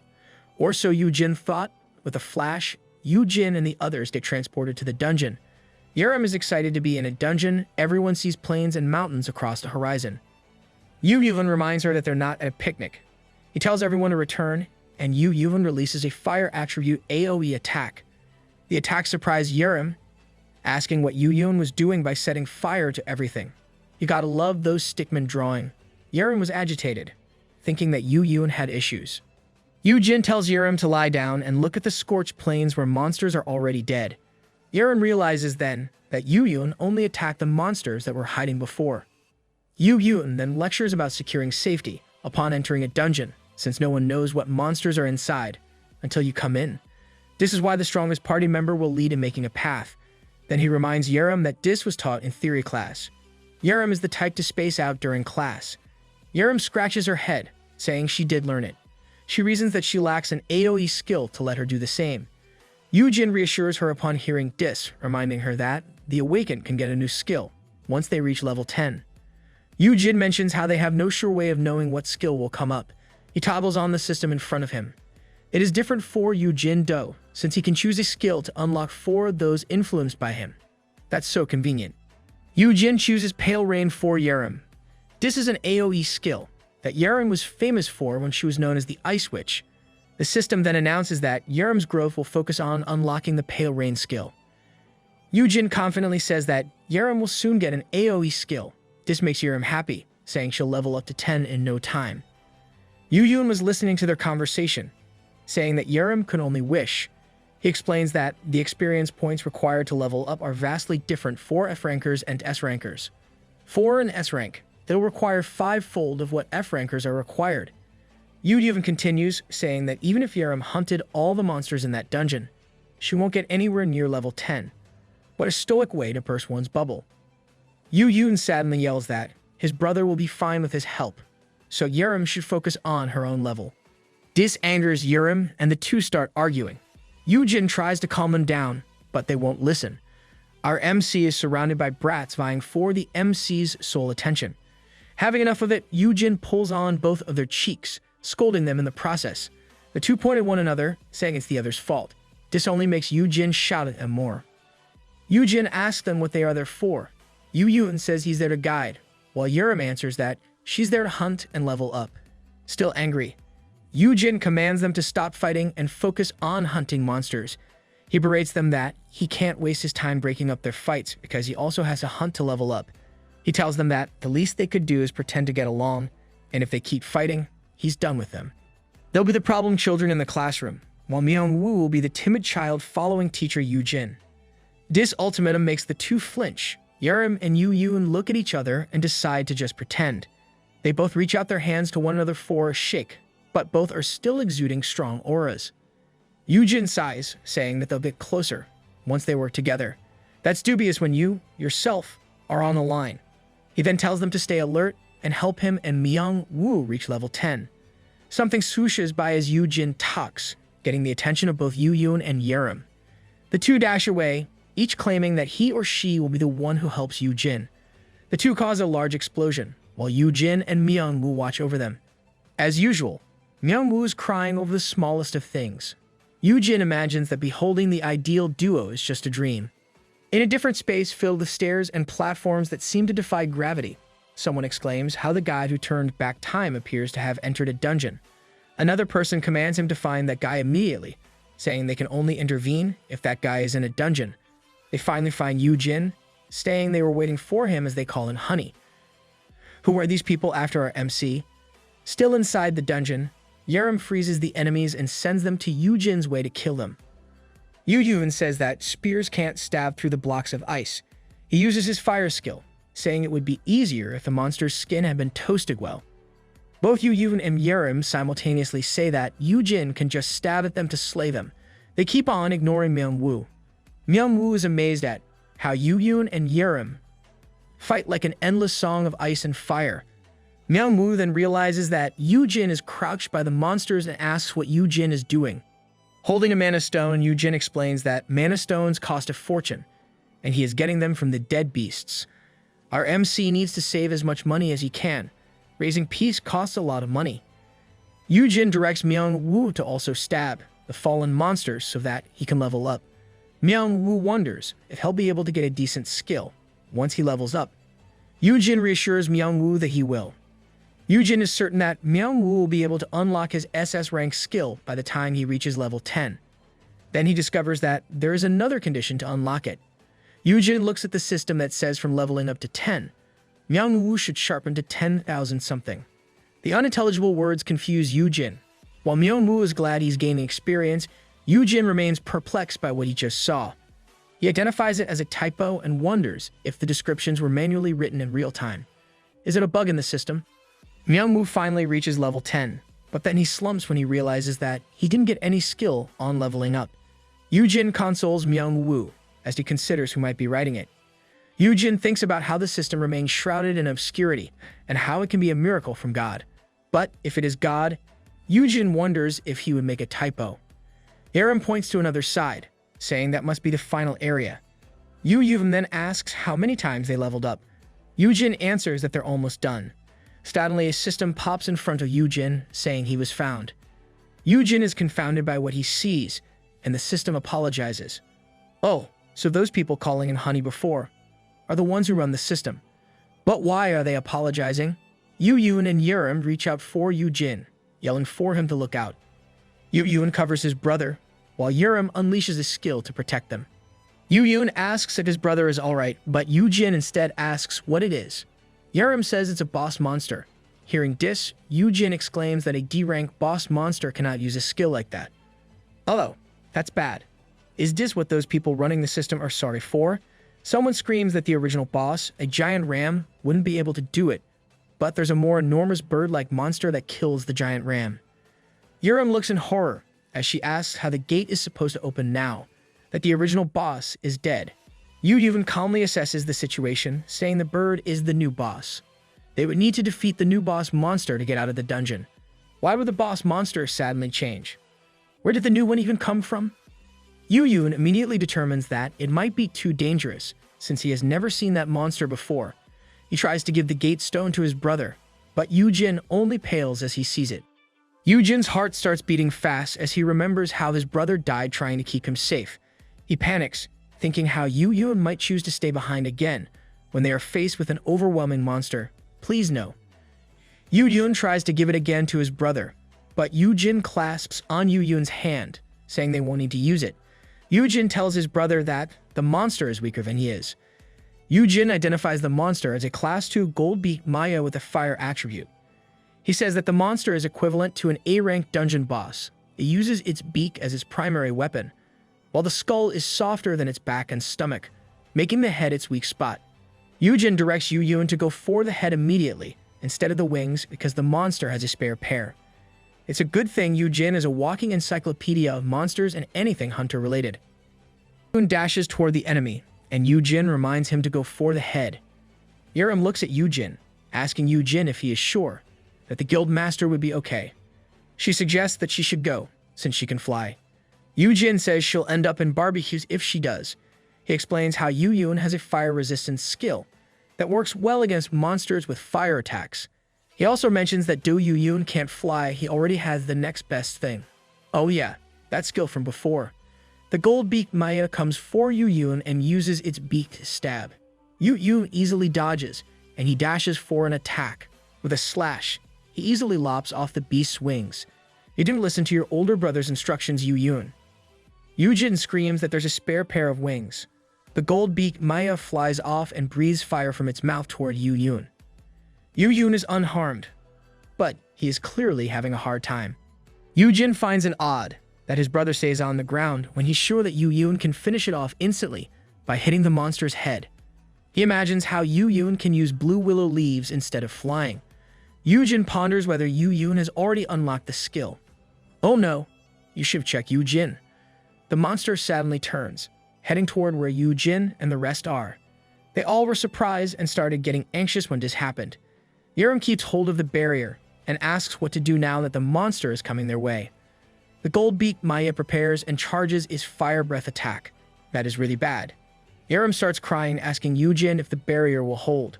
Or so Yoojin thought. With a flash, Yoojin and the others get transported to the dungeon. Yerim is excited to be in a dungeon. Everyone sees plains and mountains across the horizon. Yoojin reminds her that they're not at a picnic. He tells everyone to return, and Yoojin releases a fire attribute AoE attack. The attack surprised Yerim, asking what Yoojin was doing by setting fire to everything. You gotta love those stickmen drawing. Yerim was agitated, thinking that Yoojin had issues. Yoojin tells Yerim to lie down and look at the scorched plains where monsters are already dead. Yerim realizes then that Yoojin only attacked the monsters that were hiding before. Yoojin then lectures about securing safety upon entering a dungeon, since no one knows what monsters are inside until you come in. This is why the strongest party member will lead in making a path. Then he reminds Yerim that this was taught in theory class. Yerim is the type to space out during class. Yerim scratches her head, saying she did learn it. She reasons that she lacks an AoE skill to let her do the same. Yoojin reassures her upon hearing this, reminding her that the awakened can get a new skill once they reach level 10. Yoojin mentions how they have no sure way of knowing what skill will come up. He toggles on the system in front of him. It is different for Yoojin though, since he can choose a skill to unlock 4 of those influenced by him. That's so convenient. Yoojin chooses Pale Rain for Yerim. This is an AoE skill that Yerim was famous for when she was known as the Ice Witch. The system then announces that Yerim's growth will focus on unlocking the Pale Rain skill. Yoojin confidently says that Yerim will soon get an AoE skill. This makes Yerim happy, saying she'll level up to 10 in no time. Yoojin was listening to their conversation, saying that Yerim could only wish. He explains that the experience points required to level up are vastly different for F rankers and S rankers. For an S rank, they'll require 5-fold of what F rankers are required. Yoojin continues, saying that even if Yerim hunted all the monsters in that dungeon, she won't get anywhere near level 10. What a stoic way to burst one's bubble. Yoojin sadly yells that his brother will be fine with his help, so Yerim should focus on her own level. This angers Yerim, and the two start arguing. Yoojin tries to calm them down, but they won't listen. Our MC is surrounded by brats vying for the MC's sole attention. Having enough of it, Yoojin pulls on both of their cheeks, scolding them in the process. The two point at one another, saying it's the other's fault. This only makes Yoojin shout at them more. Yoojin asks them what they are there for. Yoojin says he's there to guide, while Yerim answers that she's there to hunt and level up. Still angry, Yoojin commands them to stop fighting and focus on hunting monsters. He berates them that he can't waste his time breaking up their fights because he also has to hunt to level up. He tells them that the least they could do is pretend to get along, and if they keep fighting, he's done with them. They'll be the problem children in the classroom, while Myung-woo will be the timid child following teacher Yoojin. This ultimatum makes the two flinch. Yerim and Yoojin look at each other and decide to just pretend. They both reach out their hands to one another for a shake, but both are still exuding strong auras. Yoojin sighs, saying that they'll get closer once they work together. That's dubious when you, yourself, are on the line. He then tells them to stay alert and help him and Myung-woo reach level 10. Something swooshes by as Yoojin talks, getting the attention of both Yoojin and Yerim. The two dash away, each claiming that he or she will be the one who helps Yoojin. The two cause a large explosion, while Yoojin and Myung-woo watch over them. As usual, Myung-woo is crying over the smallest of things. Yoojin imagines that beholding the ideal duo is just a dream. In a different space filled with stairs and platforms that seem to defy gravity, someone exclaims how the guide who turned back time appears to have entered a dungeon. Another person commands him to find that guy immediately, saying they can only intervene if that guy is in a dungeon. They finally find Yoojin, saying they were waiting for him as they call in Honey. Who are these people after our MC? Still inside the dungeon, Yerim freezes the enemies and sends them to Yoojin's way to kill them. Yoojin says that spears can't stab through the blocks of ice. He uses his fire skill, saying it would be easier if the monster's skin had been toasted well. Both Yoojin and Yerim simultaneously say that Yoojin can just stab at them to slay them. They keep on ignoring Myung-woo. Myung-woo is amazed at how Yoojin and Yerim fight like an endless song of ice and fire. Myung-woo then realizes that Yoojin is crouched by the monsters and asks what Yoojin is doing. Holding a mana stone, Yoojin explains that mana stones cost a fortune, and he is getting them from the dead beasts. Our MC needs to save as much money as he can. Raising peace costs a lot of money. Yoojin directs Myung-woo to also stab the fallen monsters so that he can level up. Myung-woo wonders if he'll be able to get a decent skill once he levels up. Yoojin reassures Myung-woo that he will. Yoojin is certain that Myung-woo will be able to unlock his SS rank skill by the time he reaches level 10. Then he discovers that there is another condition to unlock it. Yoojin looks at the system that says from leveling up to 10, manhwa should sharpen to 10,000 something. The unintelligible words confuse Yoojin. While manhwa is glad he's gaining experience, Yoojin remains perplexed by what he just saw. He identifies it as a typo and wonders if the descriptions were manually written in real time. Is it a bug in the system? Manhwa finally reaches level 10, but then he slumps when he realizes that he didn't get any skill on leveling up. Yoojin consoles manhwa as he considers who might be writing it. Yoojin thinks about how the system remains shrouded in obscurity and how it can be a miracle from God. But if it is God, Yoojin wonders if he would make a typo. Yoojin points to another side, saying that must be the final area. Yoojin then asks how many times they leveled up. Yoojin answers that they're almost done. Suddenly, a system pops in front of Yoojin, saying he was found. Yoojin is confounded by what he sees, and the system apologizes. Oh, so those people calling in honey before are the ones who run the system. But why are they apologizing? Yoojin and Yoojin reach out for Yoojin, yelling for him to look out. Yoojin covers his brother, while Yoojin unleashes his skill to protect them. Yoojin asks if his brother is alright, but Yoojin instead asks what it is. Yoojin says it's a boss monster. Hearing this, Yoojin exclaims that a D-rank boss monster cannot use a skill like that. Although, that's bad. Is this what those people running the system are sorry for? Someone screams that the original boss, a giant ram, wouldn't be able to do it, but there's a more enormous bird-like monster that kills the giant ram. Yoojin looks in horror as she asks how the gate is supposed to open now, that the original boss is dead. Yoojin calmly assesses the situation, saying the bird is the new boss. They would need to defeat the new boss monster to get out of the dungeon. Why would the boss monster suddenly change? Where did the new one even come from? Yoojin immediately determines that it might be too dangerous, since he has never seen that monster before. He tries to give the gate stone to his brother, but Yoojin only pales as he sees it. Yoojin's heart starts beating fast as he remembers how his brother died trying to keep him safe. He panics, thinking how Yoojin might choose to stay behind again when they are faced with an overwhelming monster. Please no. Yoojin tries to give it again to his brother, but Yoojin clasps on Yoojin's hand, saying they won't need to use it. Yoojin tells his brother that the monster is weaker than he is. Yoojin identifies the monster as a Class 2 gold-beaked Maya with a fire attribute. He says that the monster is equivalent to an A-rank dungeon boss. It uses its beak as its primary weapon, while the skull is softer than its back and stomach, making the head its weak spot. Yoojin directs Yoojin to go for the head immediately, instead of the wings, because the monster has a spare pair. It's a good thing Yoojin is a walking encyclopedia of monsters and anything hunter-related. Yoojin dashes toward the enemy, and Yoojin reminds him to go for the head. Yoojin looks at Yoojin, asking Yoojin if he is sure that the guild master would be okay. She suggests that she should go, since she can fly. Yoojin says she'll end up in barbecues if she does. He explains how Yoojin has a fire-resistance skill that works well against monsters with fire attacks. He also mentions that though Yoojin can't fly, he already has the next best thing. Oh yeah, that skill from before. The gold-beaked Maya comes for Yoojin and uses its beak to stab. Yoojin easily dodges, and he dashes for an attack. With a slash, he easily lops off the beast's wings. You didn't listen to your older brother's instructions, Yoojin. Yoojin screams that there's a spare pair of wings. The gold-beaked Maya flies off and breathes fire from its mouth toward Yoojin. Yoojin is unharmed, but he is clearly having a hard time. Yoojin finds it odd that his brother stays on the ground when he's sure that Yoojin can finish it off instantly by hitting the monster's head. He imagines how Yoojin can use blue willow leaves instead of flying. Yoojin ponders whether Yoojin has already unlocked the skill. Oh no, you should check Yoojin. The monster suddenly turns, heading toward where Yoojin and the rest are. They all were surprised and started getting anxious when this happened. Yoojin keeps hold of the barrier and asks what to do now that the monster is coming their way. The gold-beaked Maya prepares and charges its fire breath attack. That is really bad. Yoojin starts crying, asking Yoojin if the barrier will hold.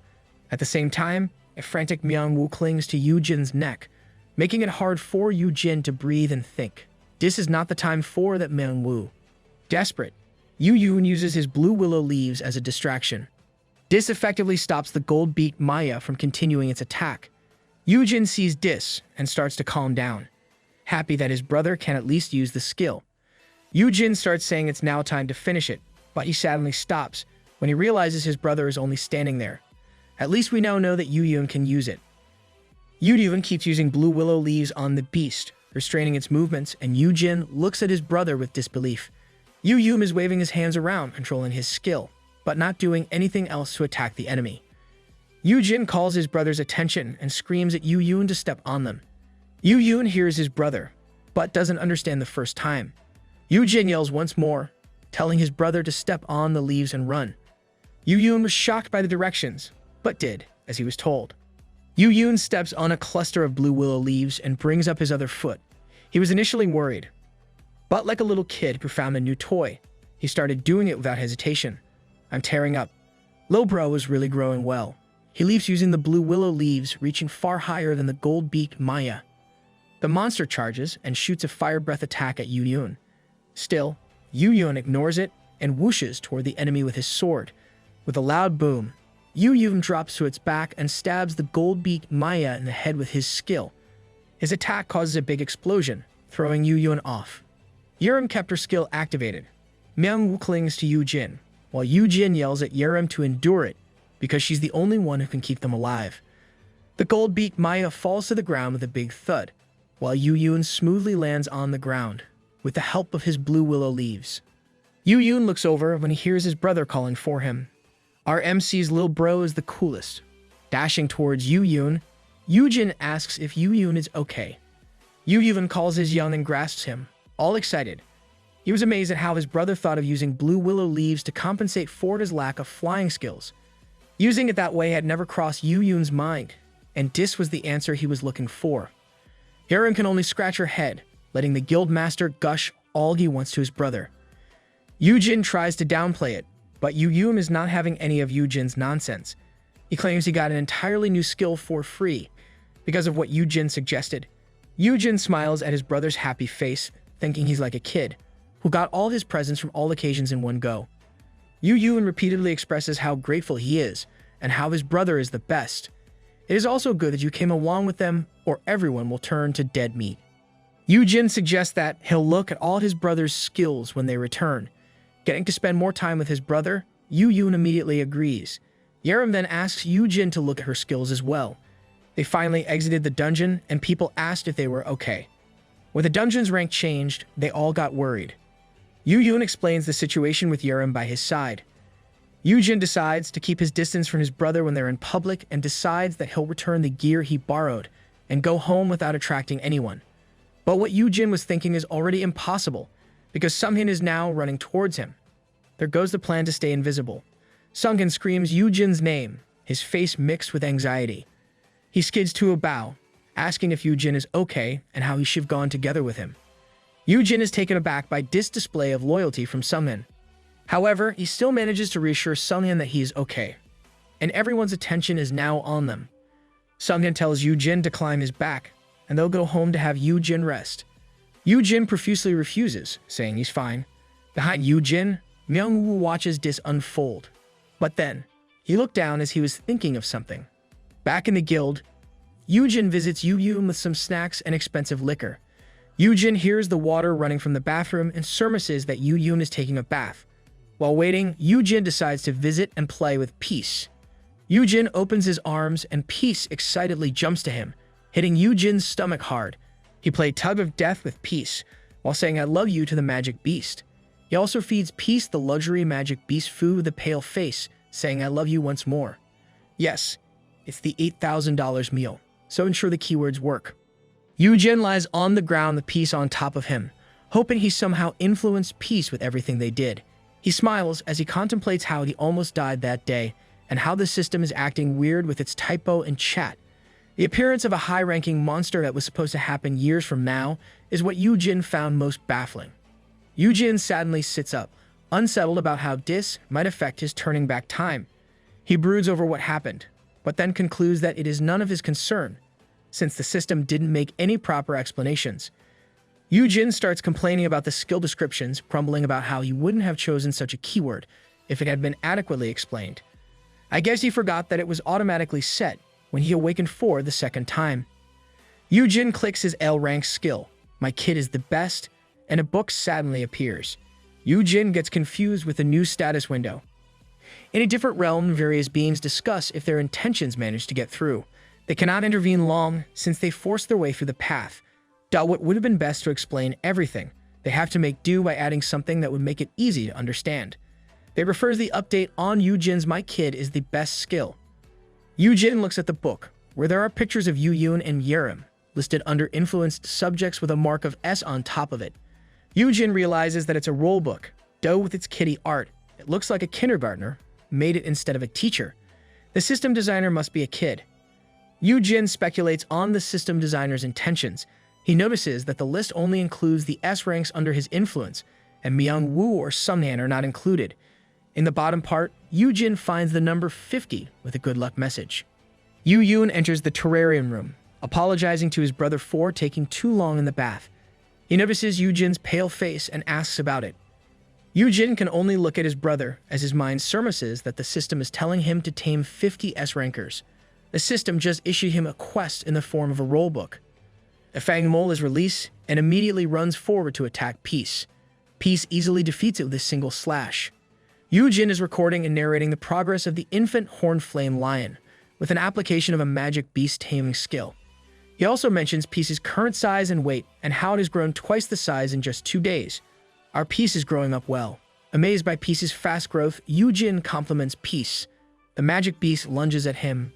At the same time, a frantic manhwa clings to Yoojin's neck, making it hard for Yoojin to breathe and think. This is not the time for that manhwa. Desperate, Yoojin uses his blue willow leaves as a distraction. This effectively stops the gold-beaked Maya from continuing its attack. Yoojin sees this and starts to calm down, happy that his brother can at least use the skill. Yoojin starts saying it's now time to finish it, but he suddenly stops when he realizes his brother is only standing there. At least we now know that Yoojin can use it. Yoojin keeps using blue willow leaves on the beast, restraining its movements, and Yoojin looks at his brother with disbelief. Yoojin is waving his hands around, controlling his skill, but not doing anything else to attack the enemy. Yoojin calls his brother's attention and screams at Yoojin to step on them. Yoojin hears his brother, but doesn't understand the first time. Yoojin yells once more, telling his brother to step on the leaves and run. Yoojin was shocked by the directions, but did as he was told. Yoojin steps on a cluster of blue willow leaves and brings up his other foot. He was initially worried, but like a little kid who found a new toy, he started doing it without hesitation. I'm tearing up. Lil Bro was really growing well. He leaps using the blue willow leaves, reaching far higher than the gold-beaked Maya. The monster charges and shoots a fire breath attack at Yoojin. Still, Yoojin ignores it and whooshes toward the enemy with his sword. With a loud boom, Yoojin drops to its back and stabs the gold-beaked Maya in the head with his skill. His attack causes a big explosion, throwing Yoojin off. Yerim kept her skill activated. Manhwa clings to Yoojin, while Yoojin yells at Yerim to endure it, because she's the only one who can keep them alive. The gold-beaked Maya falls to the ground with a big thud, while Yoojin smoothly lands on the ground, with the help of his blue willow leaves. Yoojin looks over when he hears his brother calling for him. Our MC's Lil Bro is the coolest. Dashing towards Yoojin, Yoojin asks if Yoojin is okay. Yoojin calls his young and grasps him, all excited. He was amazed at how his brother thought of using blue willow leaves to compensate for his lack of flying skills. Using it that way had never crossed Yoojin's mind, and this was the answer he was looking for. Yerim can only scratch her head, letting the guild master gush all he wants to his brother. Yoojin tries to downplay it, but Yoojin is not having any of Yoojin's nonsense. He claims he got an entirely new skill for free because of what Yoojin suggested. Yoojin smiles at his brother's happy face, thinking he's like a kid who got all his presents from all occasions in one go. Yoojin repeatedly expresses how grateful he is and how his brother is the best. It is also good that you came along with them, or everyone will turn to dead meat. Yoojin suggests that he'll look at all his brother's skills when they return. Getting to spend more time with his brother, Yoojin immediately agrees. Yerim then asks Yoojin to look at her skills as well. They finally exited the dungeon, and people asked if they were okay. When the dungeon's rank changed, they all got worried. Yoojin explains the situation with Yerim by his side. Yoojin decides to keep his distance from his brother when they're in public and decides that he'll return the gear he borrowed and go home without attracting anyone. But what Yoojin was thinking is already impossible, because Sunghin is now running towards him. There goes the plan to stay invisible. Sunghin screams Yoojin's name, his face mixed with anxiety. He skids to a bow, asking if Yoojin is okay and how he should have gone together with him. Yoojin is taken aback by this display of loyalty from Sunghin. However, he still manages to reassure Sunghin that he is okay, and everyone's attention is now on them. Sunghin tells Yoojin to climb his back, and they'll go home to have Yoojin rest. Yoojin profusely refuses, saying he's fine. Behind Yoojin, Myungwoo watches this unfold. But then, he looked down as he was thinking of something. Back in the guild, Yoojin visits Yoojin with some snacks and expensive liquor. Yoojin hears the water running from the bathroom and surmises that Yoojin is taking a bath. While waiting, Yoojin decides to visit and play with Peace. Yoojin opens his arms and Peace excitedly jumps to him, hitting Yoojin's stomach hard. He played tug of death with Peace, while saying I love you to the magic beast. He also feeds Peace the luxury magic beast food with a pale face, saying I love you once more. Yes, it's the $8,000 meal, so ensure the keywords work. Yoojin lies on the ground with Peace on top of him, hoping he somehow influenced Peace with everything they did. He smiles as he contemplates how he almost died that day, and how the system is acting weird with its typo and chat. The appearance of a high-ranking monster that was supposed to happen years from now is what Yoojin found most baffling. Yoojin sadly sits up, unsettled about how this might affect his turning back time. He broods over what happened, but then concludes that it is none of his concern, since the system didn't make any proper explanations. Yoojin starts complaining about the skill descriptions, grumbling about how he wouldn't have chosen such a keyword if it had been adequately explained. I guess he forgot that it was automatically set when he awakened 4 the second time. Yoojin clicks his L rank skill, my kid is the best, and a book suddenly appears. Yoojin gets confused with the new status window. In a different realm, various beings discuss if their intentions manage to get through. They cannot intervene long, since they force their way through the path. What would have been best to explain everything. They have to make do by adding something that would make it easy to understand. They refer to the update on Yoojin's My Kid is the best skill. Yoojin looks at the book, where there are pictures of Yoojin and Yerim, listed under influenced subjects with a mark of S on top of it. Yoojin realizes that it's a role book, though with its kitty art. It looks like a kindergartner made it instead of a teacher. The system designer must be a kid. Yoojin speculates on the system designer's intentions. He notices that the list only includes the S ranks under his influence, and Myung-woo or Sumnan are not included. In the bottom part, Yoojin finds the number 50 with a good luck message. Yoojin enters the terrarium room, apologizing to his brother for taking too long in the bath. He notices Yoojin's pale face and asks about it. Yoojin can only look at his brother as his mind surmises that the system is telling him to tame 50 S-rankers. The system just issued him a quest in the form of a rollbook. A Fang Mole is released and immediately runs forward to attack Peace. Peace easily defeats it with a single slash. Yoojin is recording and narrating the progress of the infant horned flame lion, with an application of a magic beast taming skill. He also mentions Peace's current size and weight, and how it has grown twice the size in just 2 days. Our Peace is growing up well. Amazed by Peace's fast growth, Yoojin compliments Peace. The magic beast lunges at him,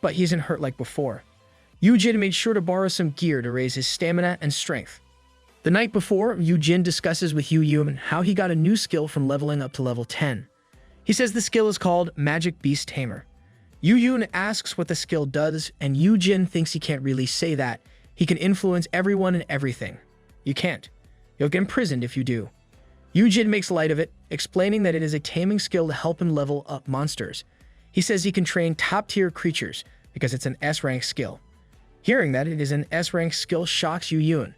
but he isn't hurt like before. Yoojin made sure to borrow some gear to raise his stamina and strength. The night before, Yoojin discusses with Yoojin how he got a new skill from leveling up to level 10. He says the skill is called Magic Beast Tamer. Yoojin asks what the skill does, and Yoojin thinks he can't really say that. He can influence everyone and everything. You can't. You'll get imprisoned if you do. Yoojin makes light of it, explaining that it is a taming skill to help him level up monsters. He says he can train top-tier creatures because it's an S-rank skill. Hearing that it is an S-rank skill shocks Yoojin,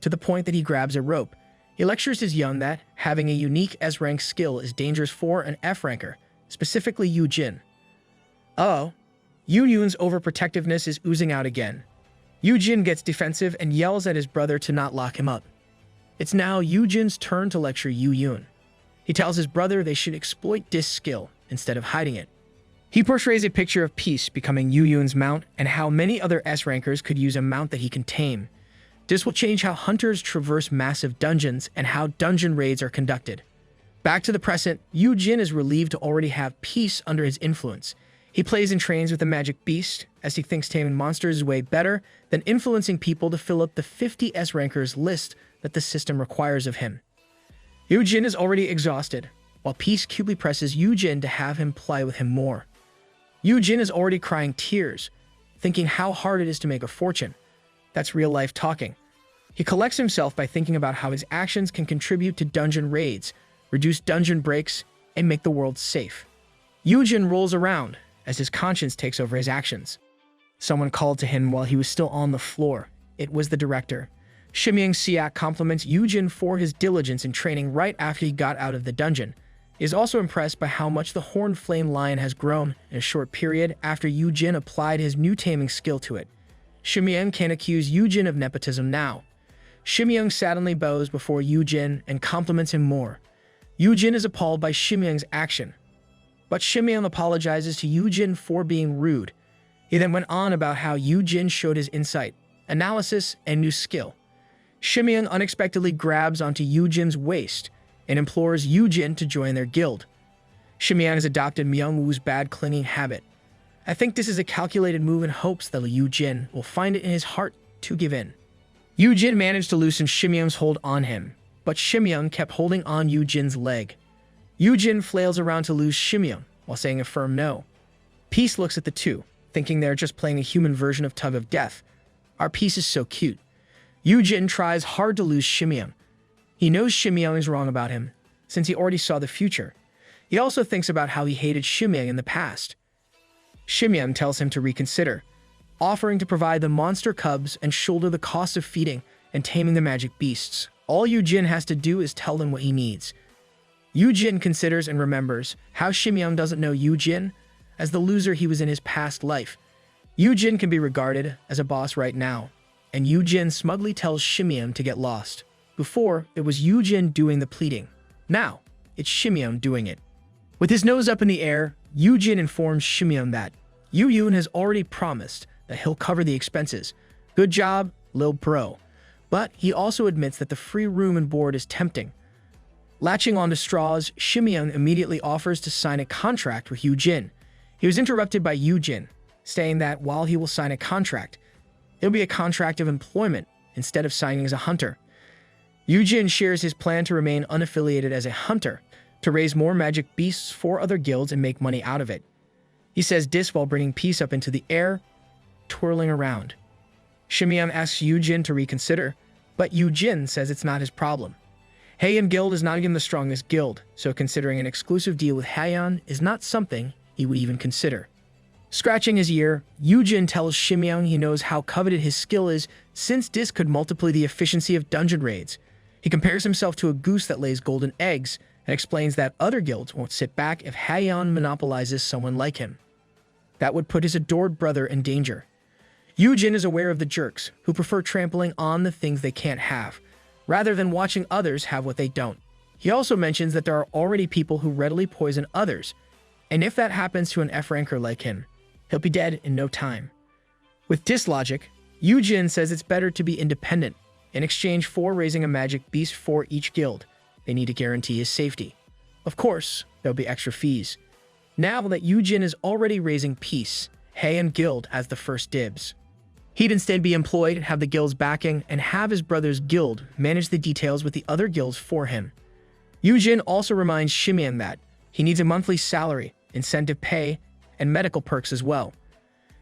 to the point that he grabs a rope. He lectures his young that having a unique S-rank skill is dangerous for an F-ranker, specifically Yoojin. Yoojin's overprotectiveness is oozing out again. Yoojin gets defensive and yells at his brother to not lock him up. It's now Yoojin's turn to lecture Yoojin. He tells his brother they should exploit this skill instead of hiding it. He portrays a picture of Peace becoming Yoojin's mount and how many other S-rankers could use a mount that he can tame. This will change how hunters traverse massive dungeons and how dungeon raids are conducted. Back to the present, Yoojin is relieved to already have Peace under his influence. He plays and trains with the magic beast, as he thinks taming monsters is way better than influencing people to fill up the 50 S-rankers list that the system requires of him. Yoojin is already exhausted, while Peace cutely presses Yoojin to have him play with him more. Yoojin is already crying tears, thinking how hard it is to make a fortune. That's real life talking. He collects himself by thinking about how his actions can contribute to dungeon raids, reduce dungeon breaks, and make the world safe. Yoojin rolls around as his conscience takes over his actions. Someone called to him while he was still on the floor. It was the director. Shimyang Siak compliments Yoojin for his diligence in training right after he got out of the dungeon. He is also impressed by how much the horned flame lion has grown in a short period after Yoojin applied his new taming skill to it. Shimyang can't accuse Yoojin of nepotism now. Shimyang sadly bows before Yoojin and compliments him more. Yoojin is appalled by Shimyang's action, but Shimyang apologizes to Yoojin for being rude. He then went on about how Yoojin showed his insight, analysis, and new skill. Shimyang unexpectedly grabs onto Yoojin's waist and implores Yoojin to join their guild. Shimyang has adopted Myung-woo's bad clinging habit. I think this is a calculated move in hopes that Yoojin will find it in his heart to give in. Yoojin managed to loosen Shimyang's hold on him, but Shimyang kept holding on Yoojin's leg. Yoojin flails around to lose Shimyang while saying a firm no. Peace looks at the two, thinking they're just playing a human version of Tug of Death. Our Peace is so cute. Yoojin tries hard to lose Shimyang. He knows Shimyang is wrong about him, since he already saw the future. He also thinks about how he hated Shimyang in the past. Shimyang tells him to reconsider, offering to provide the monster cubs and shoulder the cost of feeding and taming the magic beasts. All Yoojin has to do is tell them what he needs. Yoojin considers and remembers how Shimyang doesn't know Yoojin as the loser he was in his past life. Yoojin can be regarded as a boss right now, and Yoojin smugly tells Shimyang to get lost. Before, it was Yoojin doing the pleading. Now, it's Shimyang doing it. With his nose up in the air, Yoojin informs Shimeon that Yoojin has already promised that he'll cover the expenses. Good job, lil bro. But he also admits that the free room and board is tempting. Latching onto straws, Shimeon immediately offers to sign a contract with Yoojin. He was interrupted by Yoojin, saying that while he will sign a contract, it'll be a contract of employment instead of signing as a hunter. Yoojin shares his plan to remain unaffiliated as a hunter, to raise more magic beasts for other guilds and make money out of it. He says this while bringing peace up into the air, twirling around. Shimeon asks Yoojin to reconsider, but Yoojin says it's not his problem. Heian Guild is not even the strongest guild, so considering an exclusive deal with Heian is not something he would even consider. Scratching his ear, Yoojin tells Shimeon he knows how coveted his skill is since this could multiply the efficiency of dungeon raids. He compares himself to a goose that lays golden eggs and explains that other guilds won't sit back if Heian monopolizes someone like him. That would put his adored brother in danger. Yoojin is aware of the jerks who prefer trampling on the things they can't have, rather than watching others have what they don't. He also mentions that there are already people who readily poison others, and if that happens to an F-ranker like him, he'll be dead in no time. With this logic, Yoojin says it's better to be independent. In exchange for raising a magic beast for each guild, they need to guarantee his safety. Of course, there'll be extra fees. Now that Yoojin is already raising peace, Heian Guild has the first dibs. He'd instead be employed, have the guild's backing, and have his brother's guild manage the details with the other guilds for him. Yoojin also reminds Shimeon that he needs a monthly salary, incentive pay, and medical perks as well.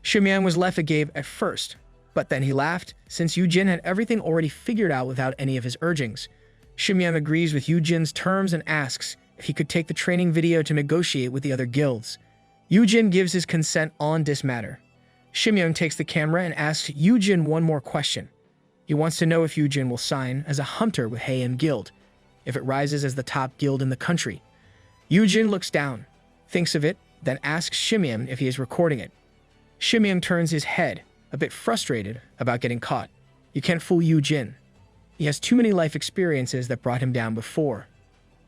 Shimeon was left agape at first, but then he laughed since Yoojin had everything already figured out without any of his urgings. Shimeon agrees with Yoojin's terms and asks if he could take the training video to negotiate with the other guilds. Yoojin gives his consent on this matter. Shimeon takes the camera and asks Yoojin one more question. He wants to know if Yoojin will sign as a hunter with Heian Guild, if it rises as the top guild in the country. Yoojin looks down, thinks of it, then asks Shimeon if he is recording it. Shimeon turns his head, a bit frustrated about getting caught. You can't fool Yoojin. He has too many life experiences that brought him down before.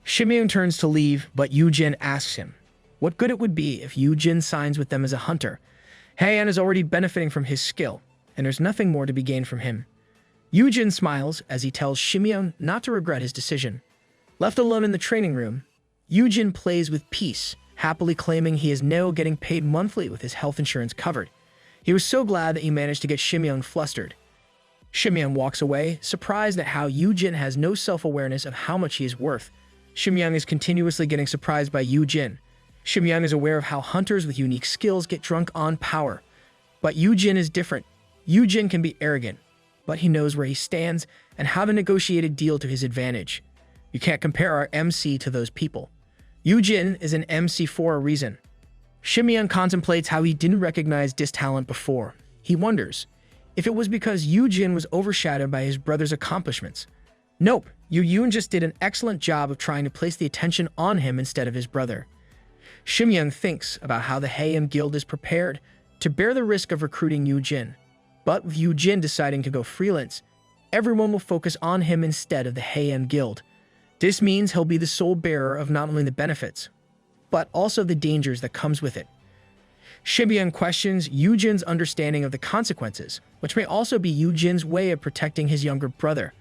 Shimeon turns to leave, but Yoojin asks him what good it would be if Yoojin signs with them as a hunter. Heian is already benefiting from his skill, and there's nothing more to be gained from him. Yoojin smiles as he tells Shimeon not to regret his decision. Left alone in the training room, Yoojin plays with peace, happily claiming he is now getting paid monthly with his health insurance covered. He was so glad that he managed to get Shimeon flustered. Shimeon walks away, surprised at how Yoojin has no self-awareness of how much he is worth. Shimeon is continuously getting surprised by Yoojin. Shimeon is aware of how hunters with unique skills get drunk on power. But Yoojin is different. Yoojin can be arrogant, but he knows where he stands and how to negotiate a deal to his advantage. You can't compare our MC to those people. Yoojin is an MC for a reason. Shimeon contemplates how he didn't recognize this talent before. He wonders if it was because Yoojin was overshadowed by his brother's accomplishments. Nope, Yoojin just did an excellent job of trying to place the attention on him instead of his brother. Shimeon thinks about how the Heian Guild is prepared to bear the risk of recruiting Yoojin. But with Yoojin deciding to go freelance, everyone will focus on him instead of the Heian Guild. This means he'll be the sole bearer of not only the benefits, but also the dangers that comes with it. Shimeon questions Yoojin's understanding of the consequences, which may also be Yoojin's way of protecting his younger brother.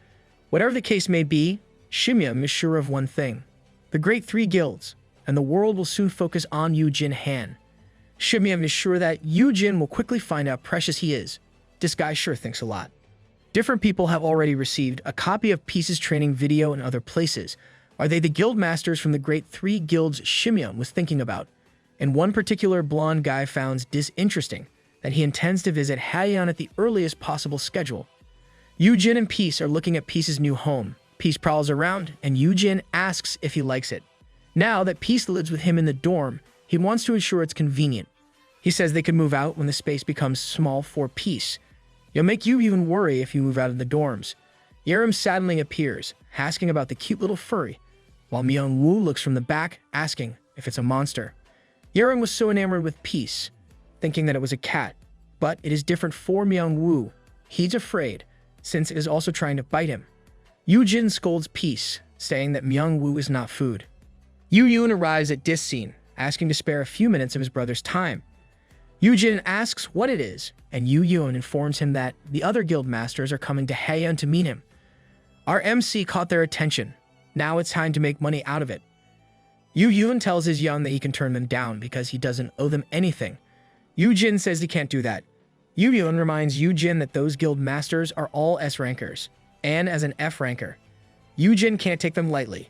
Whatever the case may be, Shimeon is sure of one thing: the Great Three Guilds, and the world will soon focus on Yoojin Han. Shimeon is sure that Yoojin will quickly find out how precious he is. This guy sure thinks a lot. Different people have already received a copy of Peace's training video in other places. Are they the guild masters from the Great Three Guilds Shimeon was thinking about? And one particular blonde guy found this interesting, that he intends to visit Heian at the earliest possible schedule. Yoojin and Peace are looking at Peace's new home. Peace prowls around, and Yoojin asks if he likes it. Now that Peace lives with him in the dorm, he wants to ensure it's convenient. He says they could move out when the space becomes small for Peace. You'll make you even worry if you move out of the dorms. Yerim sadly appears, asking about the cute little furry, while Myung-woo looks from the back, asking if it's a monster. Yerim was so enamored with Peace, thinking that it was a cat, but it is different for Myung-woo. He's afraid, since it is also trying to bite him. Yoojin scolds Peace, saying that Myung-woo is not food. Yoojin arrives at this scene, asking to spare a few minutes of his brother's time. Yoojin asks what it is, and Yoon informs him that the other guild masters are coming to Haeyeon to meet him. Our MC caught their attention. Now it's time to make money out of it. Yoon tells his Yeon that he can turn them down because he doesn't owe them anything. Yoojin says he can't do that. Yoon reminds Yoojin that those guild masters are all S rankers, and as an F ranker, Yoojin can't take them lightly.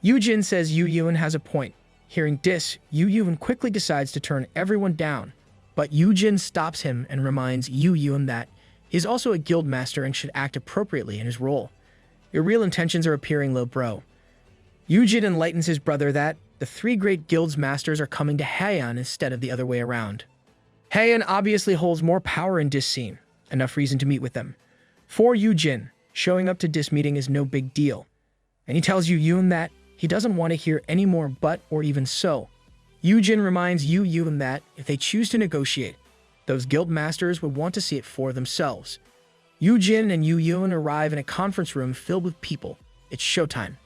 Yoojin says Yoon has a point. Hearing this, Yoon quickly decides to turn everyone down, but Yoojin stops him and reminds Yoon that he's also a guild master and should act appropriately in his role. Your real intentions are appearing low, bro. Yoojin enlightens his brother that the three great guilds masters are coming to Haeyeon instead of the other way around. Haeyeon obviously holds more power in this scene, enough reason to meet with them. For Yoojin, showing up to this meeting is no big deal, and he tells Yoon that he doesn't want to hear any more but or even so. Yoojin reminds Yoon that if they choose to negotiate, those guild masters would want to see it for themselves. Yoojin and Yoon arrive in a conference room filled with people. It's showtime.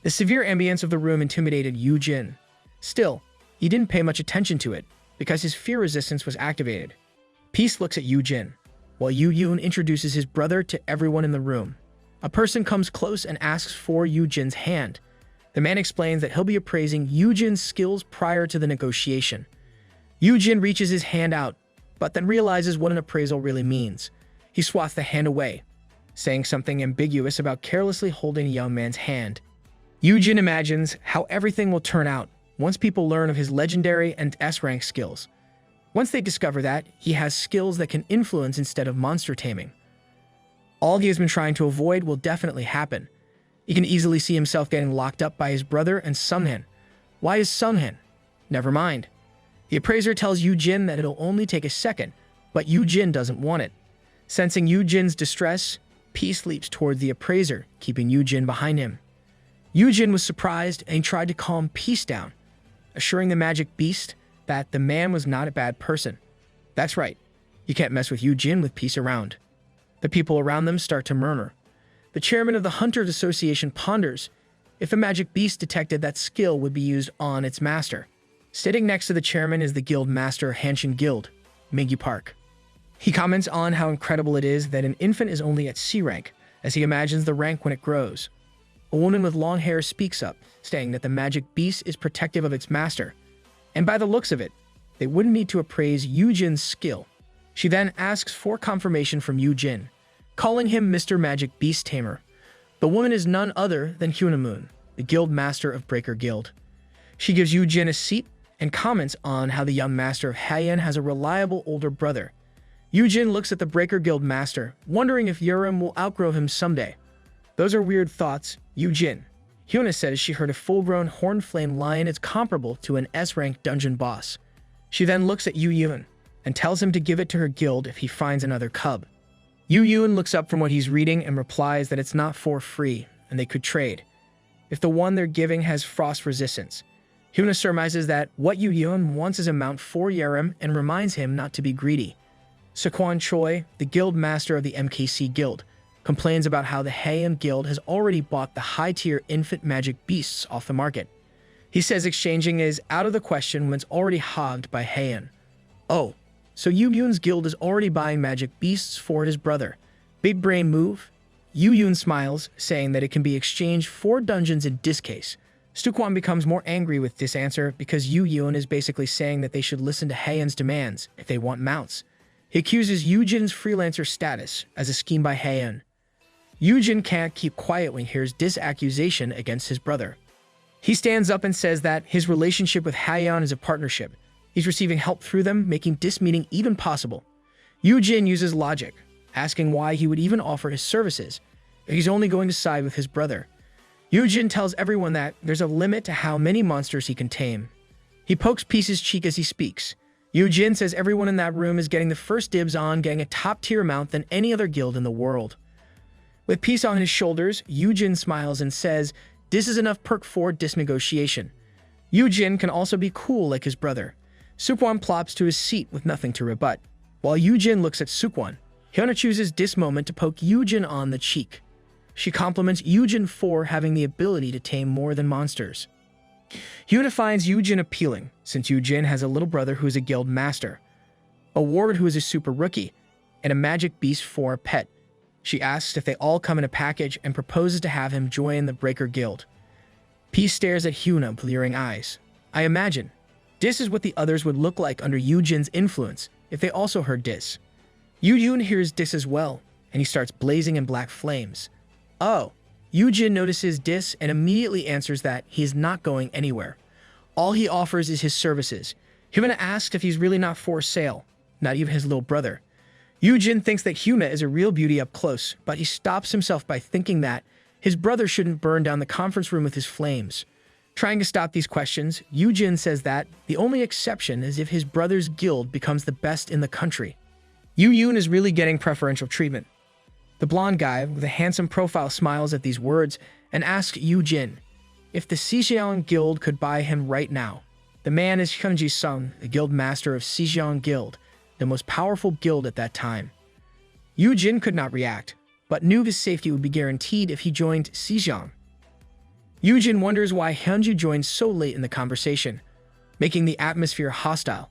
The severe ambience of the room intimidated Yoojin. Still, he didn't pay much attention to it, because his fear resistance was activated. Peace looks at Yoojin, while Yoon introduces his brother to everyone in the room. A person comes close and asks for Yoojin's hand. The man explains that he'll be appraising Yoojin's skills prior to the negotiation. Yoojin reaches his hand out, but then realizes what an appraisal really means. He swats the hand away, saying something ambiguous about carelessly holding a young man's hand. Yoojin imagines how everything will turn out once people learn of his legendary and S-rank skills. Once they discover that, he has skills that can influence instead of monster taming. All he has been trying to avoid will definitely happen. He can easily see himself getting locked up by his brother and Sunhan. Why is Sunhan? Never mind. The appraiser tells Yoojin that it'll only take a second, but Yoojin doesn't want it. Sensing Yoojin's distress, Peace leaps toward the appraiser, keeping Yoojin behind him. Yoojin was surprised and he tried to calm Peace down, assuring the magic beast that the man was not a bad person. That's right, you can't mess with Yoojin with Peace around. The people around them start to murmur. The chairman of the Hunters Association ponders if a magic beast detected that skill would be used on its master. Sitting next to the chairman is the guild master Hanshin Guild, Mingyu Park. He comments on how incredible it is that an infant is only at C rank, as he imagines the rank when it grows. A woman with long hair speaks up, saying that the magic beast is protective of its master, and by the looks of it, they wouldn't need to appraise Yoojin's skill. She then asks for confirmation from Yoojin, calling him Mr. Magic Beast Tamer. The woman is none other than Hunamoon, the guild master of Breaker Guild. She gives Yoojin a seat and comments on how the young master of Haeyeon has a reliable older brother. Yoojin looks at the Breaker Guild master, wondering if Yurim will outgrow him someday. Those are weird thoughts, Yoojin. Hyuna says she heard a full-grown horned flame lion is comparable to an S-rank dungeon boss. She then looks at Yoon and tells him to give it to her guild if he finds another cub. Yoon looks up from what he's reading and replies that it's not for free and they could trade if the one they're giving has frost resistance. Hyuna surmises that what Yoon wants is a mount for Yurim and reminds him not to be greedy. Sequan Choi, the guild master of the MKC Guild, complains about how the Haeyeon Guild has already bought the high-tier infant magic beasts off the market. He says exchanging is out of the question when it's already hogged by Haeyeon. Oh, so Yoon's guild is already buying magic beasts for his brother. Big brain move? Yoon smiles, saying that it can be exchanged for dungeons in this case. Sequan becomes more angry with this answer because Yoon is basically saying that they should listen to Haeyeon's demands if they want mounts. He accuses Yoojin's freelancer status as a scheme by Haeyeon. Yoojin can't keep quiet when he hears this accusation against his brother. He stands up and says that his relationship with Haeyeon is a partnership. He's receiving help through them, making this meeting even possible. Yoojin uses logic, asking why he would even offer his services if he's only going to side with his brother. Yoojin tells everyone that there's a limit to how many monsters he can tame. He pokes Peace's cheek as he speaks. Yoojin says everyone in that room is getting the first dibs on getting a top-tier mount than any other guild in the world. With Peace on his shoulders, Yoojin smiles and says this is enough perk for this negotiation. Yoojin can also be cool like his brother. Sequan plops to his seat with nothing to rebut. While Yoojin looks at Sequan, Hyuna chooses this moment to poke Yoojin on the cheek. She compliments Yoojin for having the ability to tame more than monsters. Hyuna finds Yoojin appealing, since Yoojin has a little brother who is a guild master, a ward who is a super rookie, and a magic beast for a pet. She asks if they all come in a package and proposes to have him join the Breaker Guild. P stares at Hyuna with leering eyes. I imagine this is what the others would look like under Yoojin's influence if they also heard this. Yoojin hears this as well, and he starts blazing in black flames. Oh, Yoojin notices this and immediately answers that he is not going anywhere. All he offers is his services. Hyuna asks if he's really not for sale, not even his little brother. Yoojin thinks that Hyuna is a real beauty up close, but he stops himself by thinking that his brother shouldn't burn down the conference room with his flames. Trying to stop these questions, Yoojin says that the only exception is if his brother's guild becomes the best in the country. Yoojin is really getting preferential treatment. The blonde guy with a handsome profile smiles at these words and asks Yoojin if the Xijiang Guild could buy him right now. The man is Hyunji's son, the guild master of Xijiang Guild, the most powerful guild at that time. Yoojin could not react, but knew his safety would be guaranteed if he joined Xijiang. Yoojin wonders why Hyunji joined so late in the conversation, making the atmosphere hostile.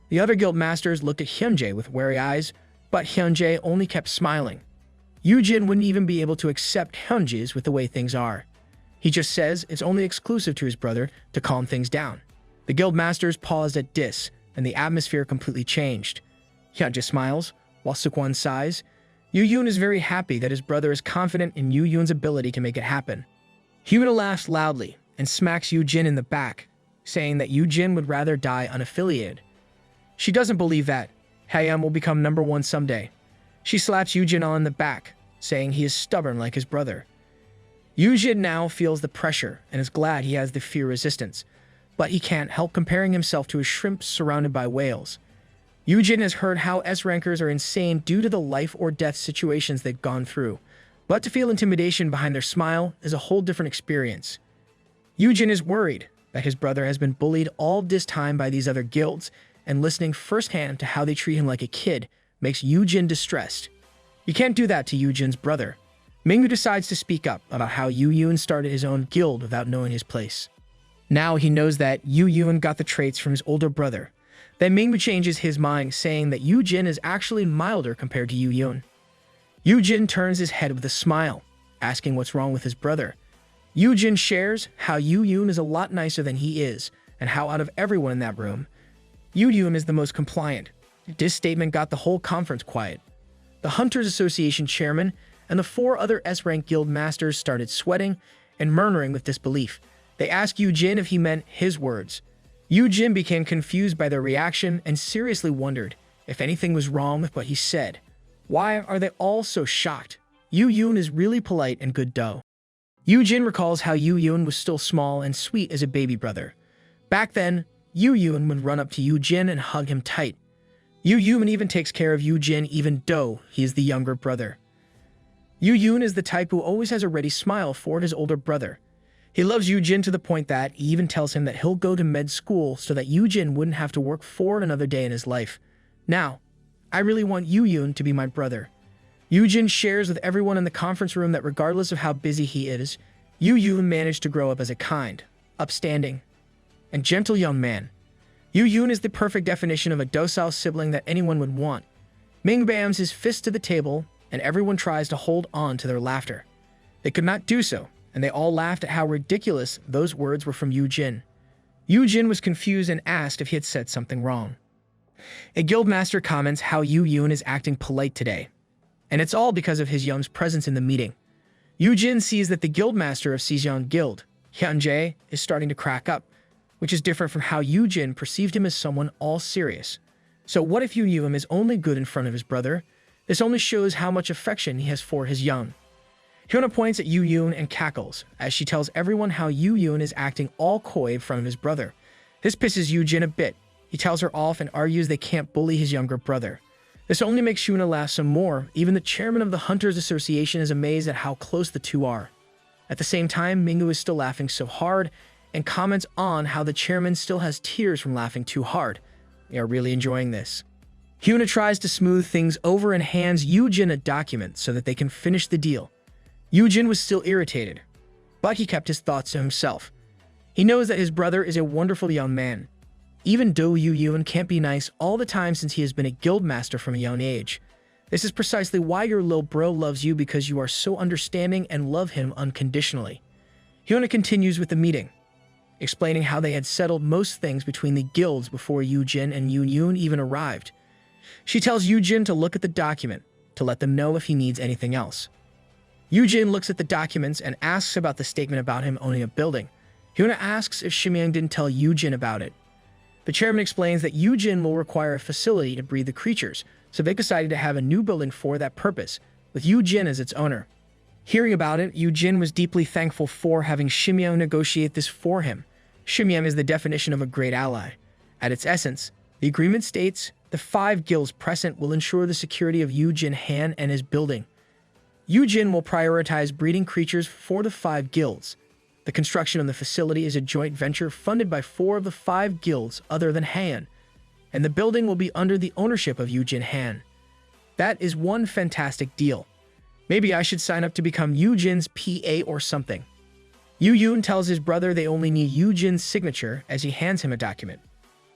The other guild masters looked at Hyunjae with wary eyes, but Hyunjae only kept smiling. Yoojin wouldn't even be able to accept Hyunji's with the way things are. He just says it's only exclusive to his brother to calm things down. The guild masters paused at this, and the atmosphere completely changed. Hyunjae smiles, while Sukwon sighs. Yoojin is very happy that his brother is confident in Yoojin's ability to make it happen. Hyuna laughs loudly and smacks Yoojin in the back, saying that Yoojin would rather die unaffiliated. She doesn't believe that Hayam will become #1 someday. She slaps Yoojin on the back, saying he is stubborn like his brother. Yoojin now feels the pressure and is glad he has the fear resistance, but he can't help comparing himself to a shrimp surrounded by whales. Yoojin has heard how S-rankers are insane due to the life or death situations they've gone through, but to feel intimidation behind their smile is a whole different experience. Yoojin is worried that his brother has been bullied all this time by these other guilds, and listening firsthand to how they treat him like a kid makes Yoojin distressed. You can't do that to Yoojin's brother. Manga decides to speak up about how Yoojin started his own guild without knowing his place. Now he knows that Yoojin got the traits from his older brother. Then Manga changes his mind, saying that Yoojin is actually milder compared to Yoojin. Yoojin turns his head with a smile, asking what's wrong with his brother. Yoojin shares how Yoojin is a lot nicer than he is, and how out of everyone in that room, Yoojin is the most compliant. This statement got the whole conference quiet. The Hunters Association chairman and the 4 other S-rank guild masters started sweating and murmuring with disbelief. They asked Yoojin if he meant his words. Yoojin became confused by their reaction and seriously wondered if anything was wrong with what he said. Why are they all so shocked? Yoojin is really polite and good dough. Yoojin recalls how Yoojin was still small and sweet as a baby brother. Back then, Yoojin would run up to Yoojin and hug him tight. Yoojin even takes care of Yoojin even though he is the younger brother. Yoojin is the type who always has a ready smile for his older brother. He loves Yoojin to the point that he even tells him that he'll go to med school so that Yoojin wouldn't have to work for another day in his life. Now, I really want Yoojin to be my brother. Yoojin shares with everyone in the conference room that regardless of how busy he is, Yoojin managed to grow up as a kind, upstanding, and gentle young man. Yoojin is the perfect definition of a docile sibling that anyone would want. Ming bams his fist to the table, and everyone tries to hold on to their laughter. They could not do so, and they all laughed at how ridiculous those words were from Yoojin. Yoojin was confused and asked if he had said something wrong. A guildmaster comments how Yoojin is acting polite today, and it's all because of his young's presence in the meeting. Yoojin sees that the guildmaster of Xijiang Guild, Hyunjae, is starting to crack up, which is different from how Yoojin perceived him as someone all serious. So what if Yoojin is only good in front of his brother? This only shows how much affection he has for his young. Hyuna points at Yoojin and cackles, as she tells everyone how Yoojin is acting all coy in front of his brother. This pisses Yoojin a bit. He tells her off and argues they can't bully his younger brother. This only makes Hyuna laugh some more. Even the chairman of the Hunters Association is amazed at how close the two are. At the same time, Mingu is still laughing so hard, and comments on how the chairman still has tears from laughing too hard. They are really enjoying this. Hyuna tries to smooth things over and hands Yoojin a document so that they can finish the deal. Yoojin was still irritated, but he kept his thoughts to himself. He knows that his brother is a wonderful young man. Even though Yoojin can't be nice all the time since he has been a guild master from a young age. This is precisely why your little bro loves you, because you are so understanding and love him unconditionally. Hyuna continues with the meeting, explaining how they had settled most things between the guilds before Yoojin and Yoon even arrived. She tells Yoojin to look at the document to let them know if he needs anything else. Yoojin looks at the documents and asks about the statement about him owning a building. Hyuna asks if Shimyang didn't tell Yoojin about it. The chairman explains that Yoojin will require a facility to breed the creatures, so they decided to have a new building for that purpose, with Yoojin as its owner. Hearing about it, Yoojin was deeply thankful for having Shimyang negotiate this for him. Shimyang is the definition of a great ally. At its essence, the agreement states the 5 guilds present will ensure the security of Yoojin Han and his building. Yoojin will prioritize breeding creatures for the 5 guilds. The construction of the facility is a joint venture funded by 4 of the 5 guilds other than Han, and the building will be under the ownership of Yoojin Han. That is one fantastic deal. Maybe I should sign up to become Yoojin's PA or something. Yoojin tells his brother they only need Yoojin's signature as he hands him a document.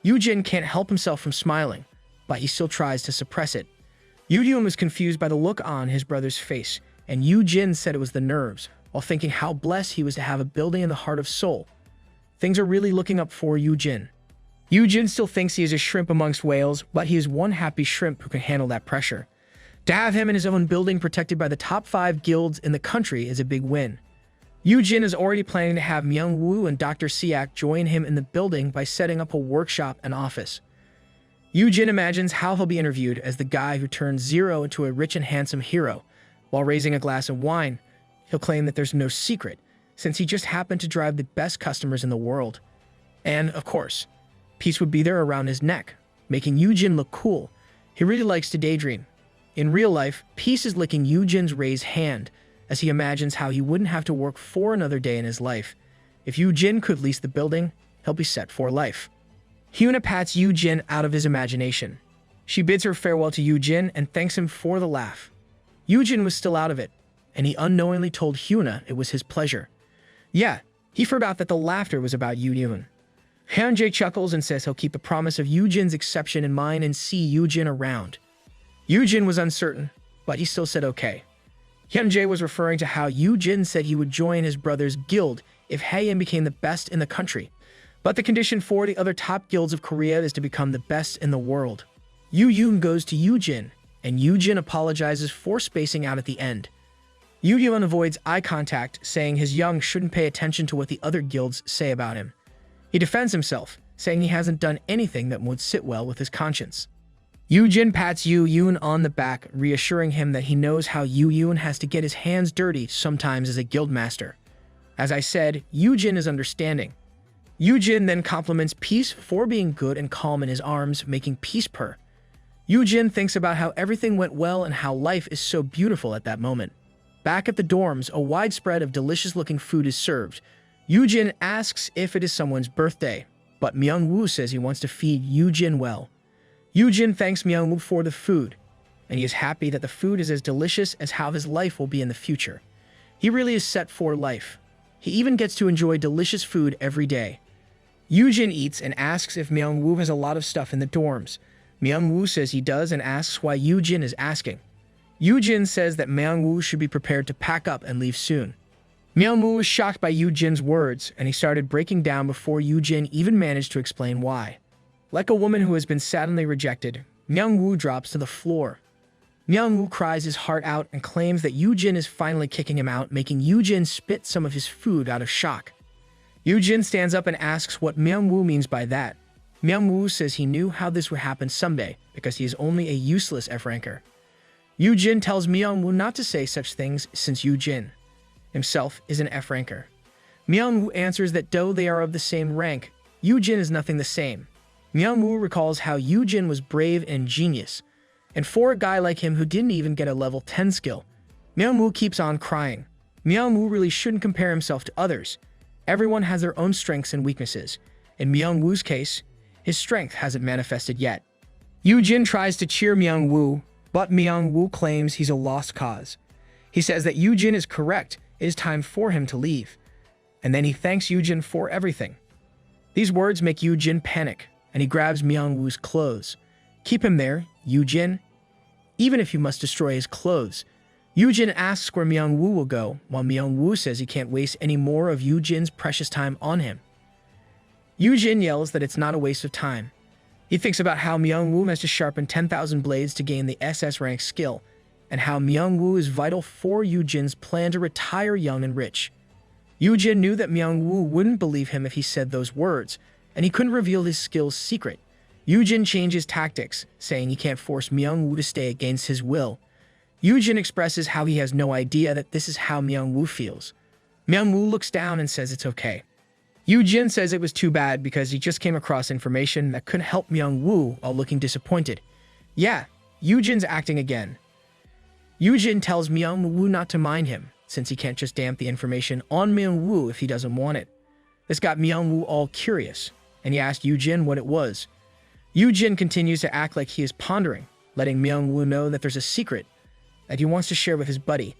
Yoojin can't help himself from smiling, but he still tries to suppress it. Yoojin was confused by the look on his brother's face, and Yoojin said it was the nerves, while thinking how blessed he was to have a building in the heart of Seoul. Things are really looking up for Yoojin. Yoojin still thinks he is a shrimp amongst whales, but he is one happy shrimp who can handle that pressure. To have him in his own building protected by the top 5 guilds in the country is a big win. Yoojin is already planning to have Myung-woo and Dr. Siak join him in the building by setting up a workshop and office. Yoojin imagines how he'll be interviewed as the guy who turns Zero into a rich and handsome hero. While raising a glass of wine, he'll claim that there's no secret, since he just happened to drive the best customers in the world. And, of course, Peace would be there around his neck, making Yoojin look cool. He really likes to daydream. In real life, Peace is licking Yoojin's raised hand, as he imagines how he wouldn't have to work for another day in his life. If Yoojin could lease the building, he'll be set for life. Hyuna pats Yoojin out of his imagination. She bids her farewell to Yoojin and thanks him for the laugh. Yoojin was still out of it, and he unknowingly told Hyuna it was his pleasure. Yeah, he forgot that the laughter was about Yoojin. Hyunjae chuckles and says he'll keep the promise of Yoojin's exception in mind and see Yoojin around. Yoojin was uncertain, but he still said okay. Hyunjae was referring to how Yoojin said he would join his brother's guild if Haein became the best in the country. But the condition for the other top guilds of Korea is to become the best in the world. Yoojin goes to Yoojin, and Yoojin apologizes for spacing out at the end. Yoojin avoids eye contact, saying his young shouldn't pay attention to what the other guilds say about him. He defends himself, saying he hasn't done anything that would sit well with his conscience. Yoojin pats Yoojin on the back, reassuring him that he knows how Yoojin has to get his hands dirty sometimes as a guild master. As I said, Yoojin is understanding. Yoojin then compliments Peace for being good and calm in his arms, making Peace purr. Yoojin thinks about how everything went well and how life is so beautiful at that moment. Back at the dorms, a wide spread of delicious-looking food is served. Yoojin asks if it is someone's birthday, but Myung-woo says he wants to feed Yoojin well. Yoojin thanks Myung-woo for the food, and he is happy that the food is as delicious as how his life will be in the future. He really is set for life. He even gets to enjoy delicious food every day. Yoojin eats and asks if Myung-woo has a lot of stuff in the dorms. Myung-woo says he does and asks why Yoojin is asking. Yoojin says that Myung-woo should be prepared to pack up and leave soon. Myung-woo was shocked by Yoojin's words, and he started breaking down before Yoojin even managed to explain why. Like a woman who has been suddenly rejected, Myung-woo drops to the floor. Myung-woo cries his heart out and claims that Yoojin is finally kicking him out, making Yoojin spit some of his food out of shock. Yoojin stands up and asks what Myung-woo means by that. Myung-woo says he knew how this would happen someday because he is only a useless F-ranker. Yoojin tells Myung-woo not to say such things since Yoojin himself is an F-ranker. Myung-woo answers that though they are of the same rank, Yoojin is nothing the same. Myung-woo recalls how Yoojin was brave and genius, and for a guy like him who didn't even get a level 10 skill, Myung-woo keeps on crying. Myung-woo really shouldn't compare himself to others. Everyone has their own strengths and weaknesses. In Myung-woo's case, his strength hasn't manifested yet. Yoojin tries to cheer Myung-woo, but Myung-woo claims he's a lost cause. He says that Yoojin is correct. It is time for him to leave. and then he thanks Yoojin for everything. These words make Yoojin panic, and he grabs Myung-woo's clothes. Keep him there, Yoojin, even if you must destroy his clothes. Yoojin asks where Myung-woo will go, while Myung-woo says he can't waste any more of Yoojin's precious time on him. Yoojin yells that it's not a waste of time. He thinks about how Myung-woo has to sharpen 10,000 blades to gain the SS rank skill, and how Myung-woo is vital for Yoojin's plan to retire young and rich. Yoojin knew that Myung-woo wouldn't believe him if he said those words, and he couldn't reveal his skill's secret. Yoojin changes tactics, saying he can't force Myung-woo to stay against his will. Yoojin expresses how he has no idea that this is how Myung-woo feels. Myung-woo looks down and says it's okay. Yoojin says it was too bad because he just came across information that could help Myung-woo while looking disappointed. Yeah, Yoojin's acting again. Yoojin tells Myung-woo not to mind him, since he can't just damp the information on Myung-woo if he doesn't want it. This got Myung-woo all curious, and he asked Yoojin what it was. Yoojin continues to act like he is pondering, letting Myung-woo know that there's a secret that he wants to share with his buddy.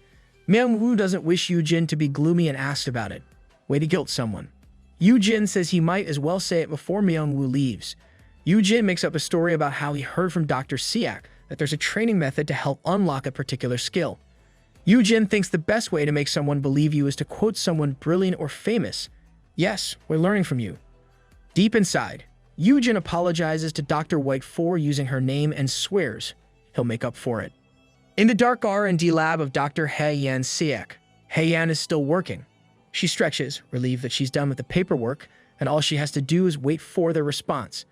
Myung-woo doesn't wish Yoojin to be gloomy and asked about it. Way to guilt someone. Yoojin says he might as well say it before Myung-woo leaves. Yoojin makes up a story about how he heard from Dr. Siak that there's a training method to help unlock a particular skill. Yoojin thinks the best way to make someone believe you is to quote someone brilliant or famous. Yes, we're learning from you. Deep inside, Yoojin apologizes to Dr. White for using her name and swears he'll make up for it. In the dark R&D lab of Dr. Hye-yan Siak, Hye-yan is still working. She stretches, relieved that she's done with the paperwork, and all she has to do is wait for their response.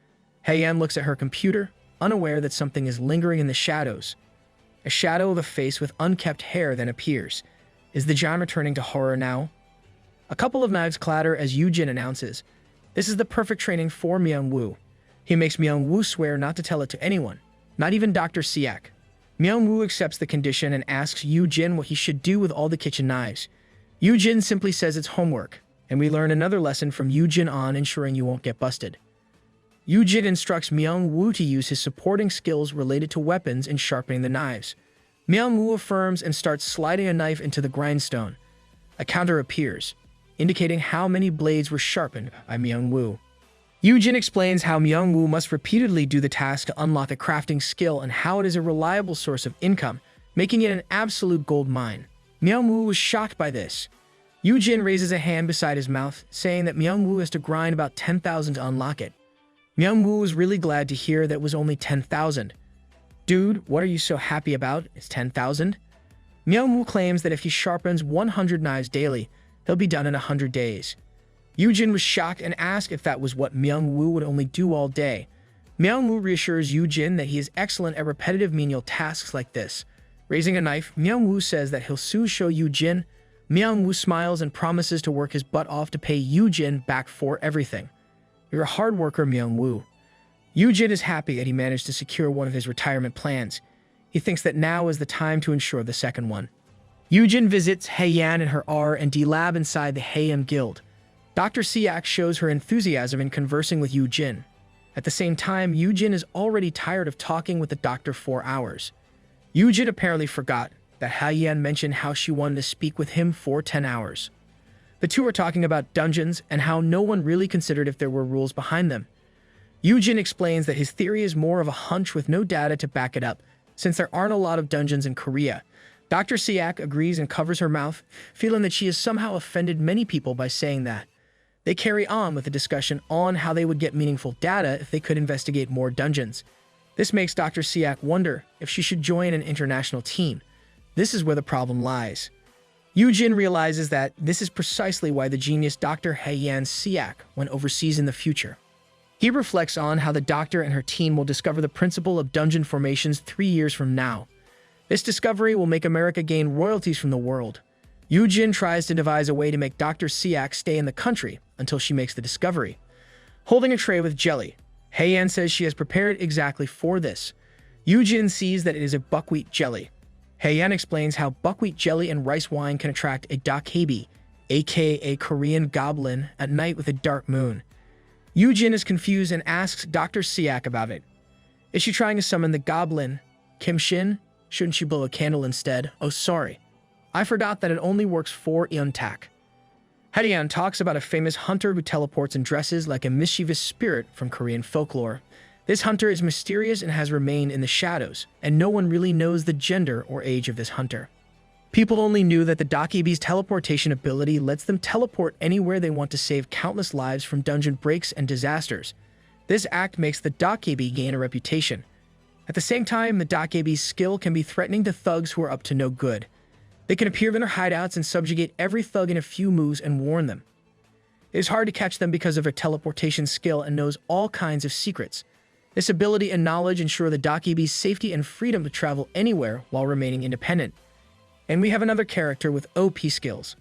Hye-yan looks at her computer, unaware that something is lingering in the shadows. A shadow of a face with unkempt hair then appears. Is the genre turning to horror now? A couple of knives clatter as Yoojin announces, this is the perfect training for Myung-woo. He makes Myung-woo swear not to tell it to anyone, not even Dr. Siak. Myung-woo accepts the condition and asks Yoojin what he should do with all the kitchen knives. Yoojin simply says it's homework, and we learn another lesson from Yoojin on ensuring you won't get busted. Yoojin instructs Myung-woo to use his supporting skills related to weapons in sharpening the knives. Myung-woo affirms and starts sliding a knife into the grindstone. A counter appears, indicating how many blades were sharpened by Myung-woo. Yoojin explains how Myung-woo must repeatedly do the task to unlock a crafting skill and how it is a reliable source of income, making it an absolute gold mine. Myung-woo was shocked by this. Yoojin raises a hand beside his mouth, saying that Myung-woo has to grind about 10,000 to unlock it. Myung-woo was really glad to hear that it was only 10,000. Dude, what are you so happy about? It's 10,000? Myung-woo claims that if he sharpens 100 knives daily, he'll be done in 100 days. Yoojin was shocked and asked if that was what Myung-woo would only do all day. Myung-woo reassures Yoojin that he is excellent at repetitive menial tasks like this. Raising a knife, Myung-woo says that he'll soon show Yoojin. Myung-woo smiles and promises to work his butt off to pay Yoojin back for everything. You're a hard worker, Myung-woo. Yoojin is happy that he managed to secure one of his retirement plans. He thinks that now is the time to ensure the second one. Yoojin visits Hye-yan in her R&D lab inside the Haeim Guild. Dr. Siak shows her enthusiasm in conversing with Yoojin. At the same time, Yoojin is already tired of talking with the doctor for hours. Yoojin apparently forgot that Hye-yan mentioned how she wanted to speak with him for 10 hours. The two are talking about dungeons and how no one really considered if there were rules behind them. Yoojin explains that his theory is more of a hunch with no data to back it up, since there aren't a lot of dungeons in Korea. Dr. Siak agrees and covers her mouth, feeling that she has somehow offended many people by saying that. They carry on with a discussion on how they would get meaningful data if they could investigate more dungeons. This makes Dr. Siak wonder if she should join an international team. This is where the problem lies. Yoojin realizes that this is precisely why the genius Dr. Hye-yan Siak went overseas in the future. He reflects on how the doctor and her team will discover the principle of dungeon formations 3 years from now. This discovery will make America gain royalties from the world. Yoojin tries to devise a way to make Dr. Siak stay in the country until she makes the discovery. Holding a tray with jelly, Hye-yan says she has prepared exactly for this. Yoojin sees that it is a buckwheat jelly. Hye-yan explains how buckwheat jelly and rice wine can attract a dakhaebi, aka Korean goblin, at night with a dark moon. Yoojin is confused and asks Dr. Siak about it. Is she trying to summon the goblin? Kim Shin? Shouldn't she blow a candle instead? Oh, sorry. I forgot that it only works for Euntak. Hyeon talks about a famous hunter who teleports and dresses like a mischievous spirit from Korean folklore. This hunter is mysterious and has remained in the shadows, and no one really knows the gender or age of this hunter. People only knew that the Dakebi's teleportation ability lets them teleport anywhere they want to save countless lives from dungeon breaks and disasters. This act makes the Dakebi gain a reputation. At the same time, the Dakebi's skill can be threatening to thugs who are up to no good. They can appear in their hideouts and subjugate every thug in a few moves and warn them. It is hard to catch them because of their teleportation skill and knows all kinds of secrets. This ability and knowledge ensure the Dakebi's safety and freedom to travel anywhere while remaining independent. And we have another character with OP skills.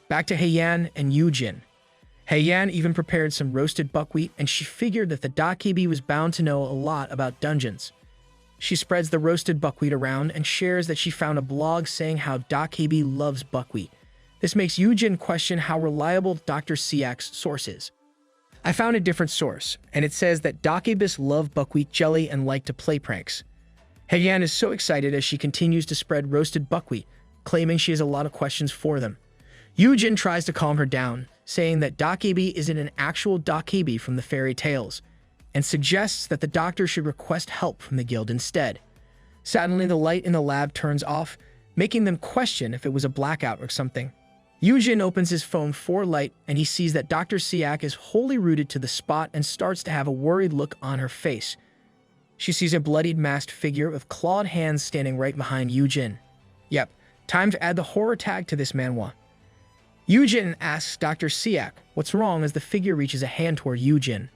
Back to Hyeon and Yoojin. Hyeon even prepared some roasted buckwheat, and she figured that the Dakebi was bound to know a lot about dungeons. She spreads the roasted buckwheat around and shares that she found a blog saying how Dakebi loves buckwheat. This makes Yoojin question how reliable Dr. Siak's source is. I found a different source, and it says that Dakebis love buckwheat jelly and like to play pranks. Hyeon is so excited as she continues to spread roasted buckwheat, claiming she has a lot of questions for them. Yoojin tries to calm her down, saying that Dakebi isn't an actual Dakebi from the fairy tales, and suggests that the doctor should request help from the guild instead. Suddenly, the light in the lab turns off, making them question if it was a blackout or something. Yoojin opens his phone for light, and he sees that Dr. Siak is wholly rooted to the spot and starts to have a worried look on her face. She sees a bloodied masked figure with clawed hands standing right behind Yoojin. Yep, time to add the horror tag to this manhwa. Yoojin asks Dr. Siak what's wrong as the figure reaches a hand toward Yoojin.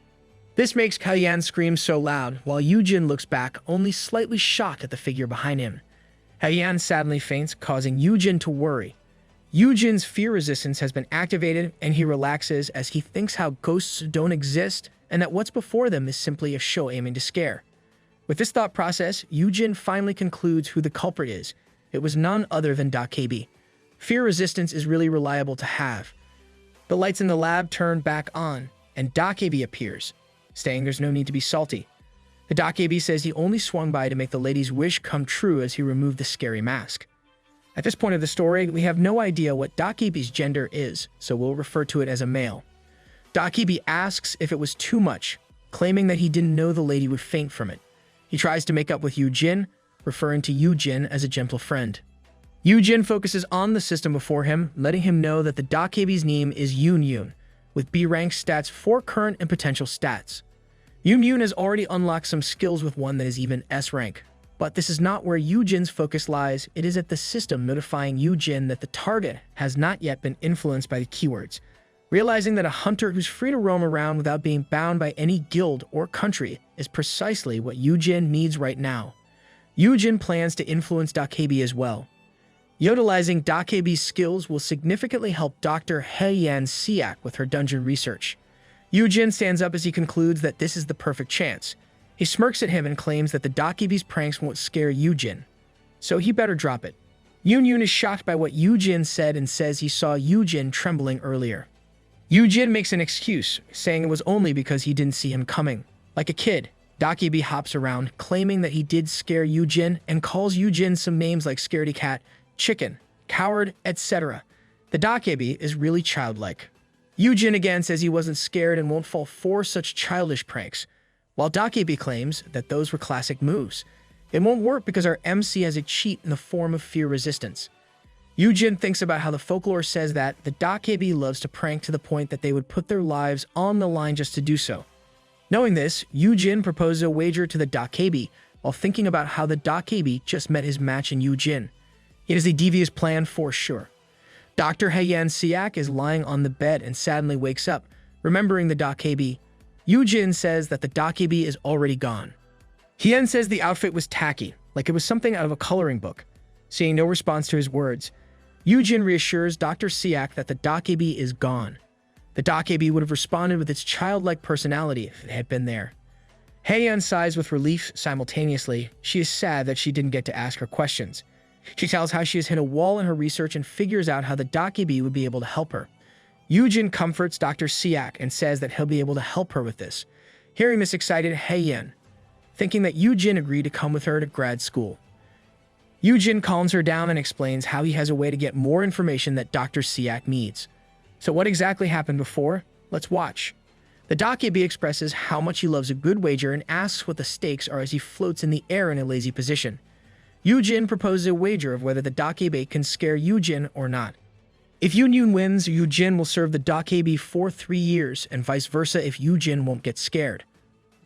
This makes Hyeon scream so loud, while Yoojin looks back, only slightly shocked at the figure behind him. Hyeon sadly faints, causing Yoojin to worry. Yoojin's fear resistance has been activated, and he relaxes as he thinks how ghosts don't exist and that what's before them is simply a show aiming to scare. With this thought process, Yoojin finally concludes who the culprit is. It was none other than Dakebi. Fear resistance is really reliable to have. The lights in the lab turn back on, and Dakebi appears, saying there's no need to be salty. The Dakebi says he only swung by to make the lady's wish come true as he removed the scary mask. At this point of the story, we have no idea what Dakebi's gender is, so we'll refer to it as a male. Dakebi asks if it was too much, claiming that he didn't know the lady would faint from it. He tries to make up with Yoojin, referring to Yoojin as a gentle friend. Yoojin focuses on the system before him, letting him know that the Dakebi's name is Yoon, with B-rank stats for current and potential stats. Yoon has already unlocked some skills with one that is even S-rank. But this is not where Yoojin's focus lies. It is at the system notifying Yoojin that the target has not yet been influenced by the keywords. Realizing that a hunter who's free to roam around without being bound by any guild or country is precisely what Yoojin needs right now. Yoojin plans to influence Dakebi as well. Utilizing Dakebi's skills will significantly help Dr. Hyeon Siak with her dungeon research. Yoojin stands up as he concludes that this is the perfect chance. He smirks at him and claims that the Dakebi's pranks won't scare Yoojin, so he better drop it. Yoon is shocked by what Yoojin said and says he saw Yoojin trembling earlier. Yoojin makes an excuse, saying it was only because he didn't see him coming. Like a kid, Dakebi hops around, claiming that he did scare Yoojin and calls Yoojin some names like scaredy cat, chicken, coward, etc. The Dakebi is really childlike. Yoojin again says he wasn't scared and won't fall for such childish pranks, while Dakebi claims that those were classic moves. It won't work because our MC has a cheat in the form of fear resistance. Yoojin thinks about how the folklore says that the Dakebi loves to prank to the point that they would put their lives on the line just to do so. Knowing this, Yoojin proposes a wager to the Dakebi while thinking about how the Dakebi just met his match in Yoojin. It is a devious plan for sure. Dr. Hyeon Siak is lying on the bed and sadly wakes up, remembering the Dakebi. Yoojin says that the Dakebi is already gone. Hyeon says the outfit was tacky, like it was something out of a coloring book. Seeing no response to his words, Yoojin reassures Dr. Siak that the Dakebi is gone. The Dakebi would have responded with its childlike personality if it had been there. Hyeon sighs with relief simultaneously. She is sad that she didn't get to ask her questions. She tells how she has hit a wall in her research and figures out how the Dakebi would be able to help her. Yoojin comforts Dr. Siak and says that he'll be able to help her with this. Hearing this excited Hyeon, thinking that Yoojin agreed to come with her to grad school. Yoojin calms her down and explains how he has a way to get more information that Dr. Siak needs. So what exactly happened before? Let's watch. The Dakebi expresses how much he loves a good wager and asks what the stakes are as he floats in the air in a lazy position. Yoojin proposes a wager of whether the Dakebi can scare Yoojin or not. If Yoojin wins, Yoojin will serve the Dakebi for 3 years, and vice versa if Yoojin won't get scared.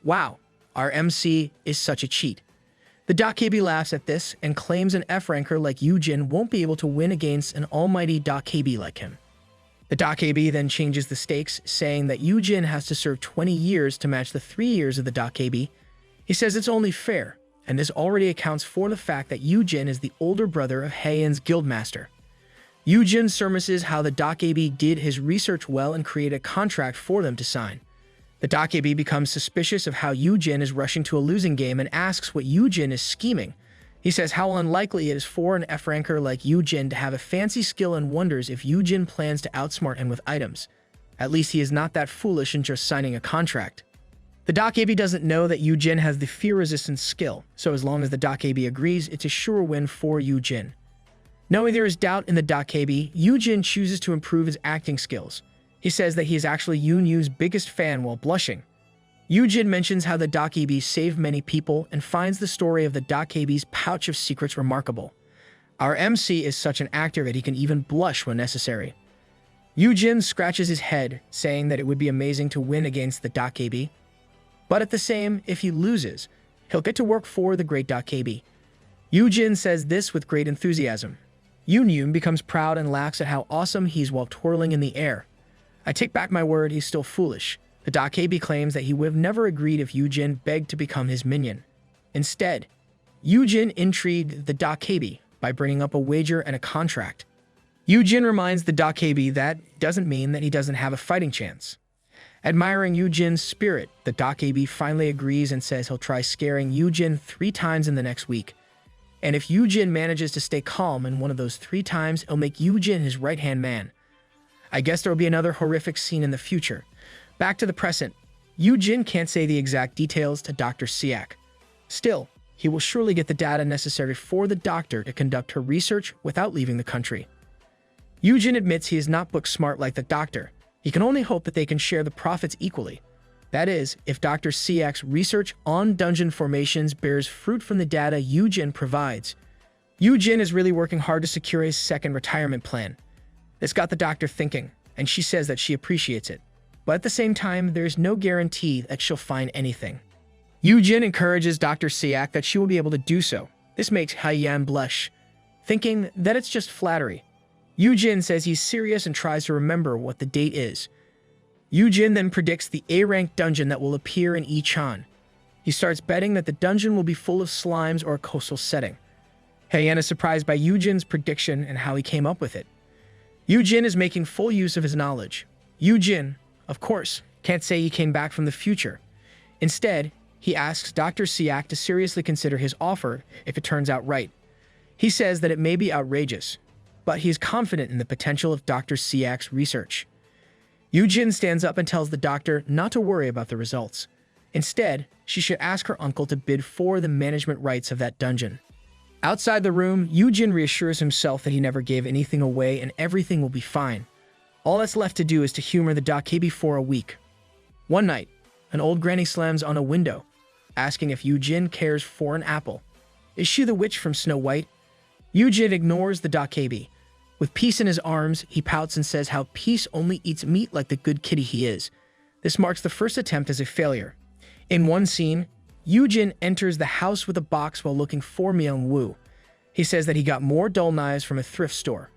Wow, our MC is such a cheat. The Dakebi laughs at this and claims an F-ranker like Yoojin won't be able to win against an almighty Dakebi like him. The Dakebi then changes the stakes, saying that Yoojin has to serve 20 years to match the 3 years of the Dakebi. He says it's only fair, and this already accounts for the fact that Yoojin is the older brother of Heian's guildmaster. Yoojin surmises how the Dakebi did his research well and created a contract for them to sign. The Dakebi becomes suspicious of how Yoojin is rushing to a losing game and asks what Yoojin is scheming. He says how unlikely it is for an F-ranker like Yoojin to have a fancy skill and wonders if Yoojin plans to outsmart him with items. At least he is not that foolish in just signing a contract. The Dakebi doesn't know that Yoojin has the fear resistance skill, so as long as the Dakebi agrees, it's a sure win for Yoojin. Knowing there is doubt in the Dakebi, Yoojin chooses to improve his acting skills. He says that he is actually Yunyu's biggest fan while blushing. Yoojin mentions how the Dakebi saved many people and finds the story of the Dakebi's pouch of secrets remarkable. Our MC is such an actor that he can even blush when necessary. Yoojin scratches his head, saying that it would be amazing to win against the Dakebi. But at the same, if he loses, he'll get to work for the great Dakebi. Yoojin says this with great enthusiasm. Yunyun becomes proud and laughs at how awesome he's while twirling in the air. I take back my word, he's still foolish. The Dakebi claims that he would have never agreed if Yoojin begged to become his minion. Instead, Yoojin intrigued the Dakebi by bringing up a wager and a contract. Yoojin reminds the Dakebi that doesn't mean that he doesn't have a fighting chance. Admiring Yoojin's spirit, the Dakebi finally agrees and says he'll try scaring Yoojin 3 times in the next week. And if Yoojin manages to stay calm in one of those 3 times, he'll make Yoojin his right-hand man. I guess there will be another horrific scene in the future. Back to the present, Yoojin can't say the exact details to Dr. Siak. Still, he will surely get the data necessary for the doctor to conduct her research without leaving the country. Yoojin admits he is not book smart like the doctor. He can only hope that they can share the profits equally. That is, if Dr. Siak's research on dungeon formations bears fruit from the data Yoojin provides. Yoojin is really working hard to secure his second retirement plan. This got the doctor thinking, and she says that she appreciates it. But at the same time, there is no guarantee that she'll find anything. Yoojin encourages Dr. Siak that she will be able to do so. This makes Heian blush, thinking that it's just flattery. Yoojin says he's serious and tries to remember what the date is. Yoojin then predicts the A-rank dungeon that will appear in Ichan. He starts betting that the dungeon will be full of slimes or a coastal setting. Heian is surprised by Yoojin's prediction and how he came up with it. Yoojin is making full use of his knowledge. Yoojin, of course, can't say he came back from the future. Instead, he asks Dr. Siak to seriously consider his offer if it turns out right. He says that it may be outrageous, but he is confident in the potential of Dr. Siak's research. Yoojin stands up and tells the doctor not to worry about the results. Instead, she should ask her uncle to bid for the management rights of that dungeon. Outside the room, Yoojin reassures himself that he never gave anything away and everything will be fine. All that's left to do is to humor the Dakebi for a week. One night, an old granny slams on a window, asking if Yoojin cares for an apple. Is she the witch from Snow White? Yoojin ignores the Dakebi. With Peace in his arms, he pouts and says how Peace only eats meat like the good kitty he is. This marks the first attempt as a failure. In one scene, Yoojin enters the house with a box while looking for Myung-woo. He says that he got more dull knives from a thrift store.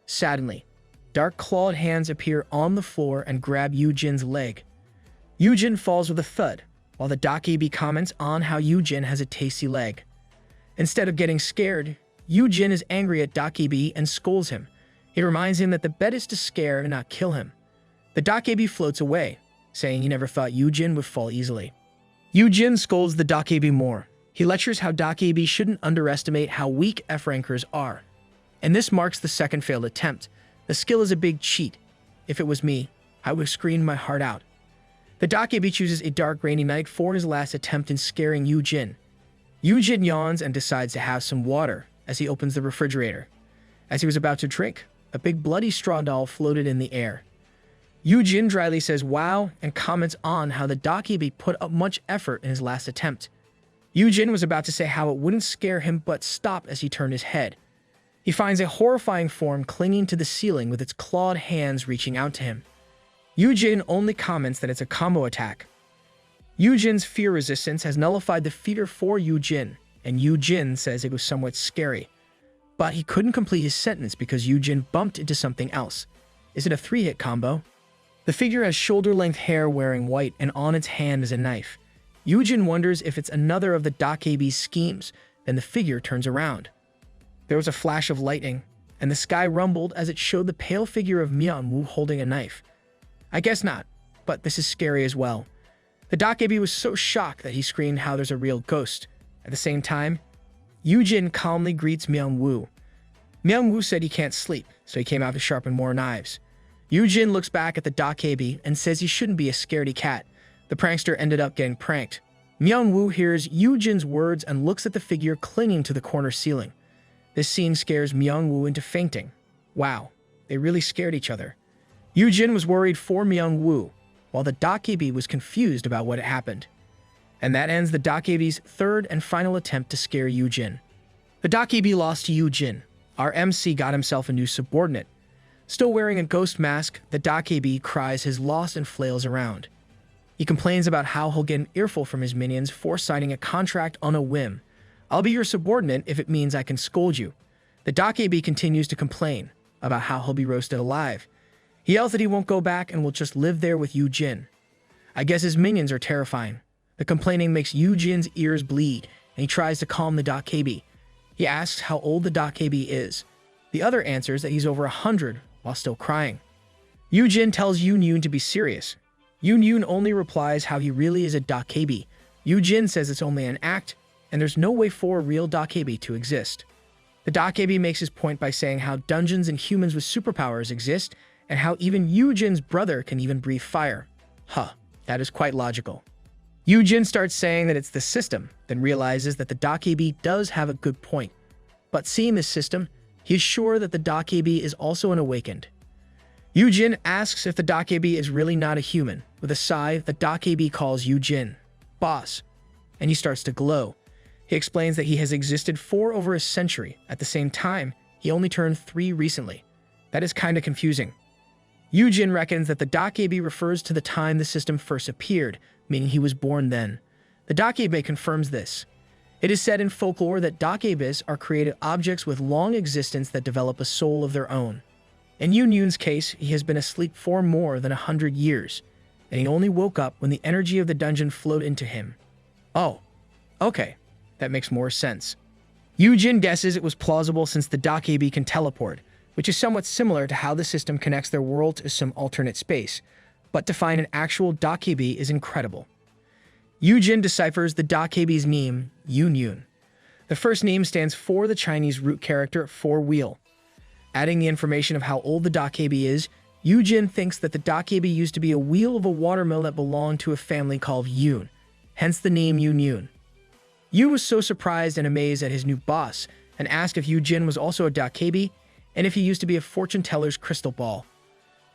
Suddenly, dark clawed hands appear on the floor and grab Yoojin's leg. Yoojin falls with a thud, while the Dakebi comments on how Yoojin has a tasty leg. Instead of getting scared, Yoojin is angry at Dakebi and scolds him. He reminds him that the bet is to scare and not kill him. The Dakebi floats away, saying he never thought Yoojin would fall easily. Yoojin scolds the Dakebi more. He lectures how Dakebi shouldn't underestimate how weak F-rankers are. And this marks the second failed attempt. The skill is a big cheat. If it was me, I would have screamed my heart out. The Dakebi chooses a dark rainy night for his last attempt in scaring Yoojin. Yoojin yawns and decides to have some water as he opens the refrigerator. As he was about to drink, a big bloody straw doll floated in the air. Yoojin dryly says wow and comments on how the Dakebi put up much effort in his last attempt. Yoojin was about to say how it wouldn't scare him but stopped as he turned his head. He finds a horrifying form clinging to the ceiling with its clawed hands reaching out to him. Yoojin only comments that it's a combo attack. Yoojin's fear resistance has nullified the fear for Yoojin, and Yoojin says it was somewhat scary. But he couldn't complete his sentence because Yoojin bumped into something else. Is it a 3-hit combo? The figure has shoulder-length hair wearing white, and on its hand is a knife. Yoojin wonders if it's another of the Dakebi's schemes, then the figure turns around. There was a flash of lightning, and the sky rumbled as it showed the pale figure of Manhwa holding a knife. I guess not, but this is scary as well. The Dakebi was so shocked that he screamed how there's a real ghost. At the same time, Yoojin calmly greets Manhwa. Manhwa said he can't sleep, so he came out to sharpen more knives. Yoojin looks back at the Dakebi and says he shouldn't be a scaredy cat. The prankster ended up getting pranked. Manhwa hears Yoojin's words and looks at the figure clinging to the corner ceiling. This scene scares Manhwa into fainting. Wow, they really scared each other. Yoojin was worried for Manhwa, while the Dakebi was confused about what had happened. And that ends the Dakebi's third and final attempt to scare Yoojin. The Dakebi lost to Yoojin. Our MC got himself a new subordinate. Still wearing a ghost mask, the Dakebi cries his loss and flails around. He complains about how he'll get an earful from his minions for signing a contract on a whim. I'll be your subordinate if it means I can scold you. The Dakebi continues to complain about how he'll be roasted alive. He yells that he won't go back and will just live there with Yoojin. I guess his minions are terrifying. The complaining makes Yoojin's ears bleed, and he tries to calm the Dakebi. He asks how old the Dakebi is. The other answers that he's over 100 while still crying. Yoojin tells Yoon to be serious. Yoon only replies how he really is a Dakebi. Yoojin says it's only an act, and there's no way for a real Dakebi to exist. The Dakebi makes his point by saying how dungeons and humans with superpowers exist, and how even Yoojin's brother can even breathe fire. That is quite logical. Yoojin starts saying that it's the system, then realizes that the Dakebi does have a good point. But seeing this system, he is sure that the Dakebi is also an awakened. Yoojin asks if the Dakebi is really not a human. With a sigh, the Dakebi calls Yoojin boss, and he starts to glow. He explains that he has existed for over a century. At the same time, he only turned 3 recently. That is kinda confusing. Yoojin reckons that the Dakebi refers to the time the system first appeared, meaning he was born then. The Dakebi confirms this. It is said in folklore that Dakebis are created objects with long existence that develop a soul of their own. In Yoon's case, he has been asleep for more than 100 years, and he only woke up when the energy of the dungeon flowed into him. Oh, okay, that makes more sense. Yoojin guesses it was plausible since the Dakebi can teleport, which is somewhat similar to how the system connects their world to some alternate space, but to find an actual Dakebi is incredible. Yoojin deciphers the Dakebi's name, Yoon. The first name stands for the Chinese root character for wheel. Adding the information of how old the Dakebi is, Yoojin thinks that the Dakebi used to be a wheel of a watermill that belonged to a family called Yoon, hence the name Yoon. Yoon was so surprised and amazed at his new boss, and asked if Yoojin was also a Dakebi, and if he used to be a fortune teller's crystal ball.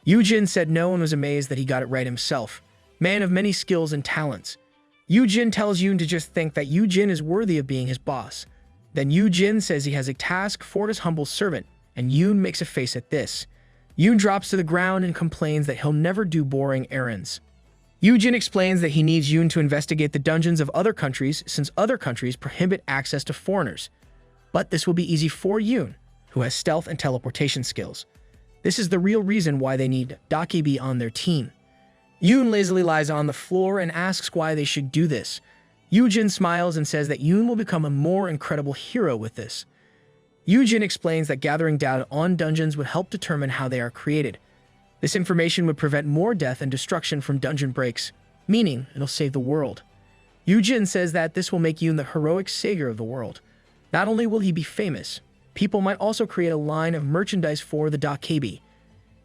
Yoojin said no and was amazed that he got it right himself, man of many skills and talents. Yoojin tells Yoon to just think that Yoojin is worthy of being his boss. Then Yoojin says he has a task for his humble servant, and Yoon makes a face at this. Yoon drops to the ground and complains that he'll never do boring errands. Yoojin explains that he needs Yoon to investigate the dungeons of other countries since other countries prohibit access to foreigners. But this will be easy for Yoon, who has stealth and teleportation skills. This is the real reason why they need Dakebi on their team. Yoon lazily lies on the floor and asks why they should do this. Yoojin smiles and says that Yoon will become a more incredible hero with this. Yoojin explains that gathering data on dungeons would help determine how they are created. This information would prevent more death and destruction from dungeon breaks, meaning it'll save the world. Yoojin says that this will make Yoon the heroic savior of the world. Not only will he be famous, people might also create a line of merchandise for the Dakebi.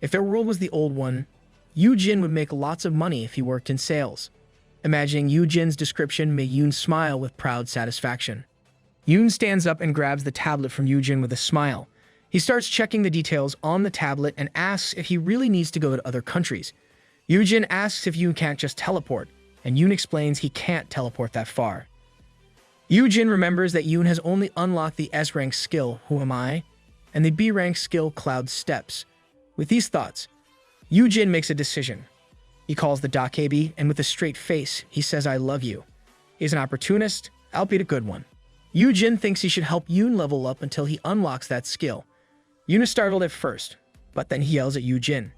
If their world was the old one, Yoojin would make lots of money if he worked in sales. Imagining Yoojin's description made Yoon smile with proud satisfaction. Yoon stands up and grabs the tablet from Yoojin with a smile. He starts checking the details on the tablet and asks if he really needs to go to other countries. Yoojin asks if Yoon can't just teleport, and Yoon explains he can't teleport that far. Yoojin remembers that Yoon has only unlocked the S-rank skill, Who Am I?, and the B-rank skill, Cloud Steps. With these thoughts, Yoojin makes a decision. He calls the Dakebi, and with a straight face, he says, "I love you." He's an opportunist, albeit a good one. Yoojin thinks he should help Yoon level up until he unlocks that skill. Yoon is startled at first, but then he yells at Yoojin.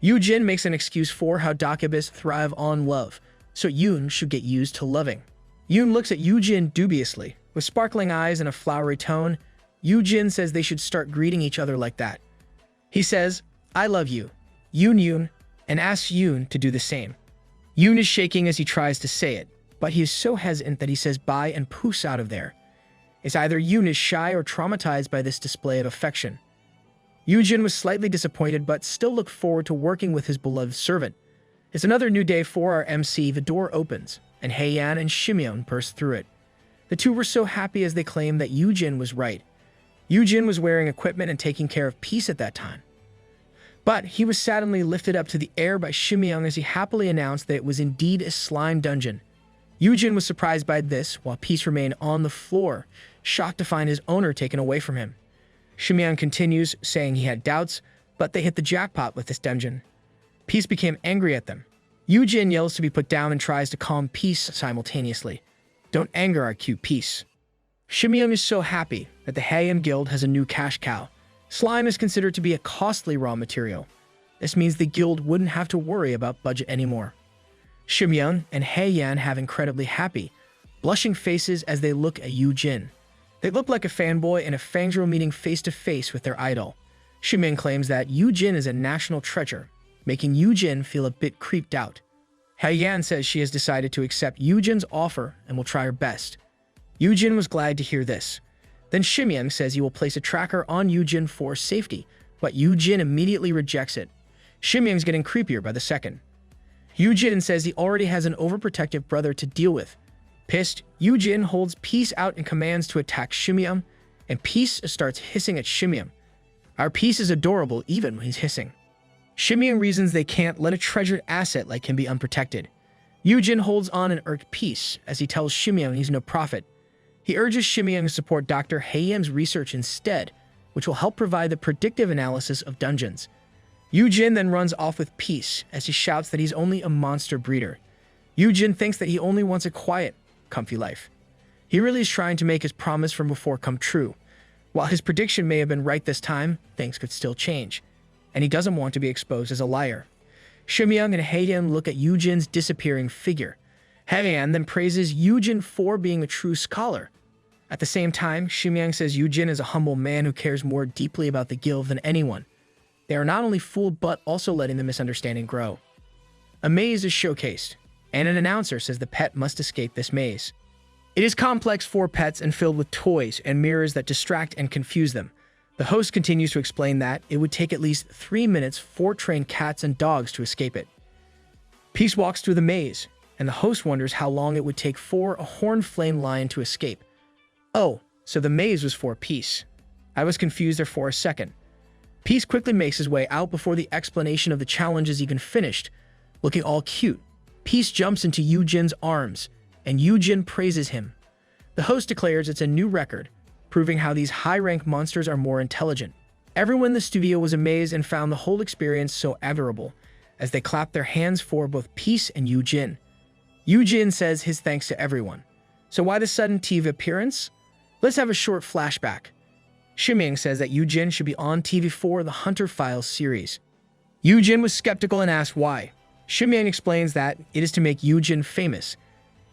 Yoojin makes an excuse for how Dakebis thrive on love, so Yoon should get used to loving. Yoon looks at Yoojin dubiously. With sparkling eyes and a flowery tone, Yoojin says they should start greeting each other like that. He says, "I love you, Yoon," and asks Yoon to do the same. Yoon is shaking as he tries to say it, but he is so hesitant that he says bye and poofs out of there. It's either Yoon is shy or traumatized by this display of affection. Yoojin was slightly disappointed but still looked forward to working with his beloved servant. It's another new day for our MC. The door opens, and Haeyan and Shimyeon burst through it. The two were so happy as they claimed that Yoojin was right. Yoojin was wearing equipment and taking care of Peace at that time. But he was suddenly lifted up to the air by Shimyeon as he happily announced that it was indeed a slime dungeon. Yoojin was surprised by this, while Peace remained on the floor, shocked to find his owner taken away from him. Shimyeon continues, saying he had doubts, but they hit the jackpot with this dungeon. Peace became angry at them. Yoojin yells to be put down and tries to calm Peace simultaneously. "Don't anger our cute Peace." Shimyeon is so happy that the Haeyan Guild has a new cash cow. Slime is considered to be a costly raw material. This means the guild wouldn't have to worry about budget anymore. Shimyeon and Haeyan have incredibly happy, blushing faces as they look at Yoojin. They look like a fanboy and a fangirl meeting face-to-face with their idol. Shimyeon claims that Yoojin is a national treasure, making Yoojin feel a bit creeped out. Haeyan says she has decided to accept Yoojin's offer and will try her best. Yoojin was glad to hear this. Then Shimyeon says he will place a tracker on Yoojin for safety, but Yoojin immediately rejects it. Shimyeon's getting creepier by the second. Yoojin says he already has an overprotective brother to deal with. Pissed, Yoojin holds Peace out and commands to attack Shimyeon, and Peace starts hissing at Shimyeon. Our Peace is adorable even when he's hissing. Shimyeon reasons they can't let a treasured asset like him be unprotected. Yoojin holds on and irked Peace as he tells Shimyeon he's no prophet. He urges Shimyeon to support Dr. Haeyam's research instead, which will help provide the predictive analysis of dungeons. Yoojin then runs off with Peace as he shouts that he's only a monster breeder. Yoojin thinks that he only wants a quiet, comfy life. He really is trying to make his promise from before come true. While his prediction may have been right this time, things could still change, and he doesn't want to be exposed as a liar. Shimyeon and Haeyan look at Yoojin's disappearing figure. Haeyan then praises Yoojin for being a true scholar. At the same time, Shimyeon says Yoojin is a humble man who cares more deeply about the guild than anyone. They are not only fooled but also letting the misunderstanding grow. A maze is showcased, and an announcer says the pet must escape this maze. It is complex for pets and filled with toys and mirrors that distract and confuse them. The host continues to explain that it would take at least 3 minutes for trained cats and dogs to escape it. Peace walks through the maze, and the host wonders how long it would take for a horned flame lion to escape. Oh, so the maze was for Peace. I was confused there for a second. Peace quickly makes his way out before the explanation of the challenge is even finished. Looking all cute, Peace jumps into Yoojin's arms, and Yoojin praises him. The host declares it's a new record, proving how these high-rank monsters are more intelligent. Everyone in the studio was amazed and found the whole experience so admirable, as they clapped their hands for both Peace and Yoojin. Yoojin says his thanks to everyone. So why the sudden TV appearance? Let's have a short flashback. Shimyeon says that Yoojin should be on TV for the Hunter Files series. Yoojin was skeptical and asked why. Shimyeon explains that it is to make Yoojin famous.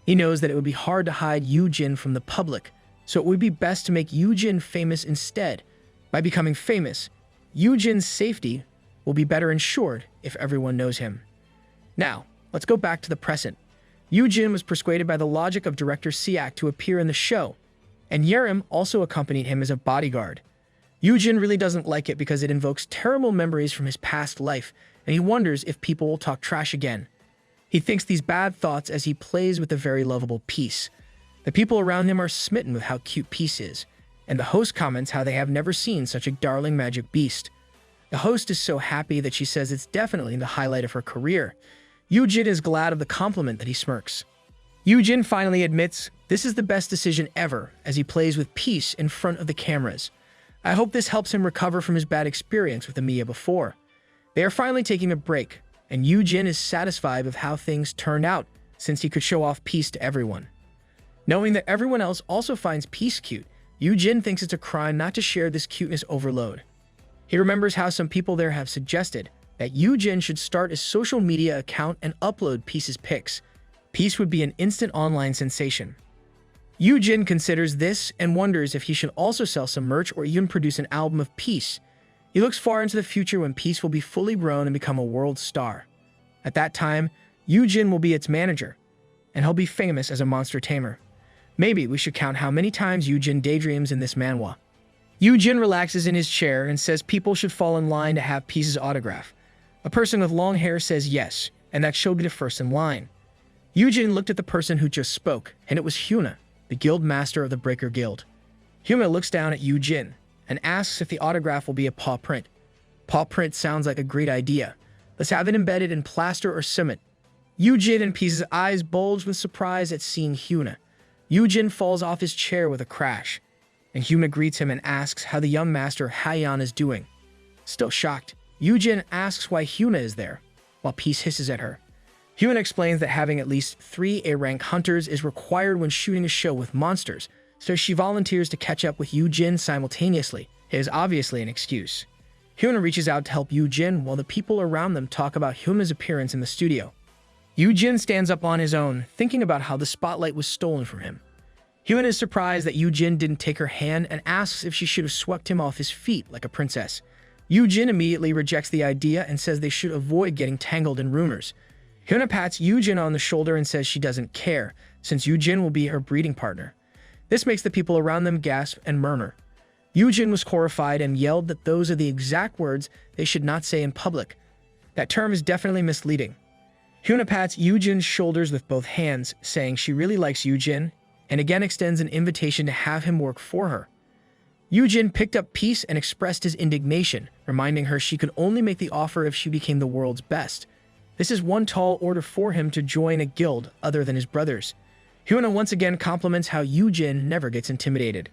He knows that it would be hard to hide Yoojin from the public, so it would be best to make Yoojin famous instead. By becoming famous, Yoojin's safety will be better ensured if everyone knows him. Now, let's go back to the present. Yoojin was persuaded by the logic of director Siak to appear in the show, and Yerim also accompanied him as a bodyguard. Yoojin really doesn't like it because it invokes terrible memories from his past life, and he wonders if people will talk trash again. He thinks these bad thoughts as he plays with the very lovable Peace. The people around him are smitten with how cute Peace is, and the host comments how they have never seen such a darling magic beast. The host is so happy that she says it's definitely the highlight of her career. Yoojin is glad of the compliment that he smirks. Yoojin finally admits this is the best decision ever as he plays with peace in front of the cameras. I hope this helps him recover from his bad experience with Amiya before. They are finally taking a break, and Yoojin is satisfied with how things turned out since he could show off peace to everyone. Knowing that everyone else also finds peace cute, Yoojin thinks it's a crime not to share this cuteness overload. He remembers how some people there have suggested that Yoojin should start a social media account and upload Peace's pics. Peace would be an instant online sensation. Yoojin considers this and wonders if he should also sell some merch or even produce an album of Peace. He looks far into the future when Peace will be fully grown and become a world star. At that time, Yoojin will be its manager, and he'll be famous as a monster tamer. Maybe we should count how many times Yoojin daydreams in this manhwa. Yoojin relaxes in his chair and says people should fall in line to have Peace's autograph. A person with long hair says yes, and that she'll be the first in line. Yoojin looked at the person who just spoke, and it was Hyuna, the guild master of the Breaker Guild. Hyuna looks down at Yoojin and asks if the autograph will be a paw print. Paw print sounds like a great idea. Let's have it embedded in plaster or cement. Yoojin and Peace's eyes bulge with surprise at seeing Hyuna. Yoojin falls off his chair with a crash, and Hyuna greets him and asks how the young master Hayan is doing. Still shocked, Yoojin asks why Hyuna is there, while Peace hisses at her. Hyuna explains that having at least 3 A-rank hunters is required when shooting a show with monsters, so she volunteers to catch up with Yoojin simultaneously. It is obviously an excuse. Hyuna reaches out to help Yoojin while the people around them talk about Hyuna's appearance in the studio. Yoojin stands up on his own, thinking about how the spotlight was stolen from him. Hyuna is surprised that Yoojin didn't take her hand and asks if she should have swept him off his feet like a princess. Yoojin immediately rejects the idea and says they should avoid getting tangled in rumors. Hyuna pats Yoojin on the shoulder and says she doesn't care, since Yoojin will be her breeding partner. This makes the people around them gasp and murmur. Yoojin was horrified and yelled that those are the exact words they should not say in public. That term is definitely misleading. Hyuna pats Yoojin's shoulders with both hands, saying she really likes Yoojin, and again extends an invitation to have him work for her. Yoojin picked up Peace and expressed his indignation, reminding her she could only make the offer if she became the world's best. This is one tall order for him to join a guild other than his brothers. Hyuna once again compliments how Yoojin never gets intimidated.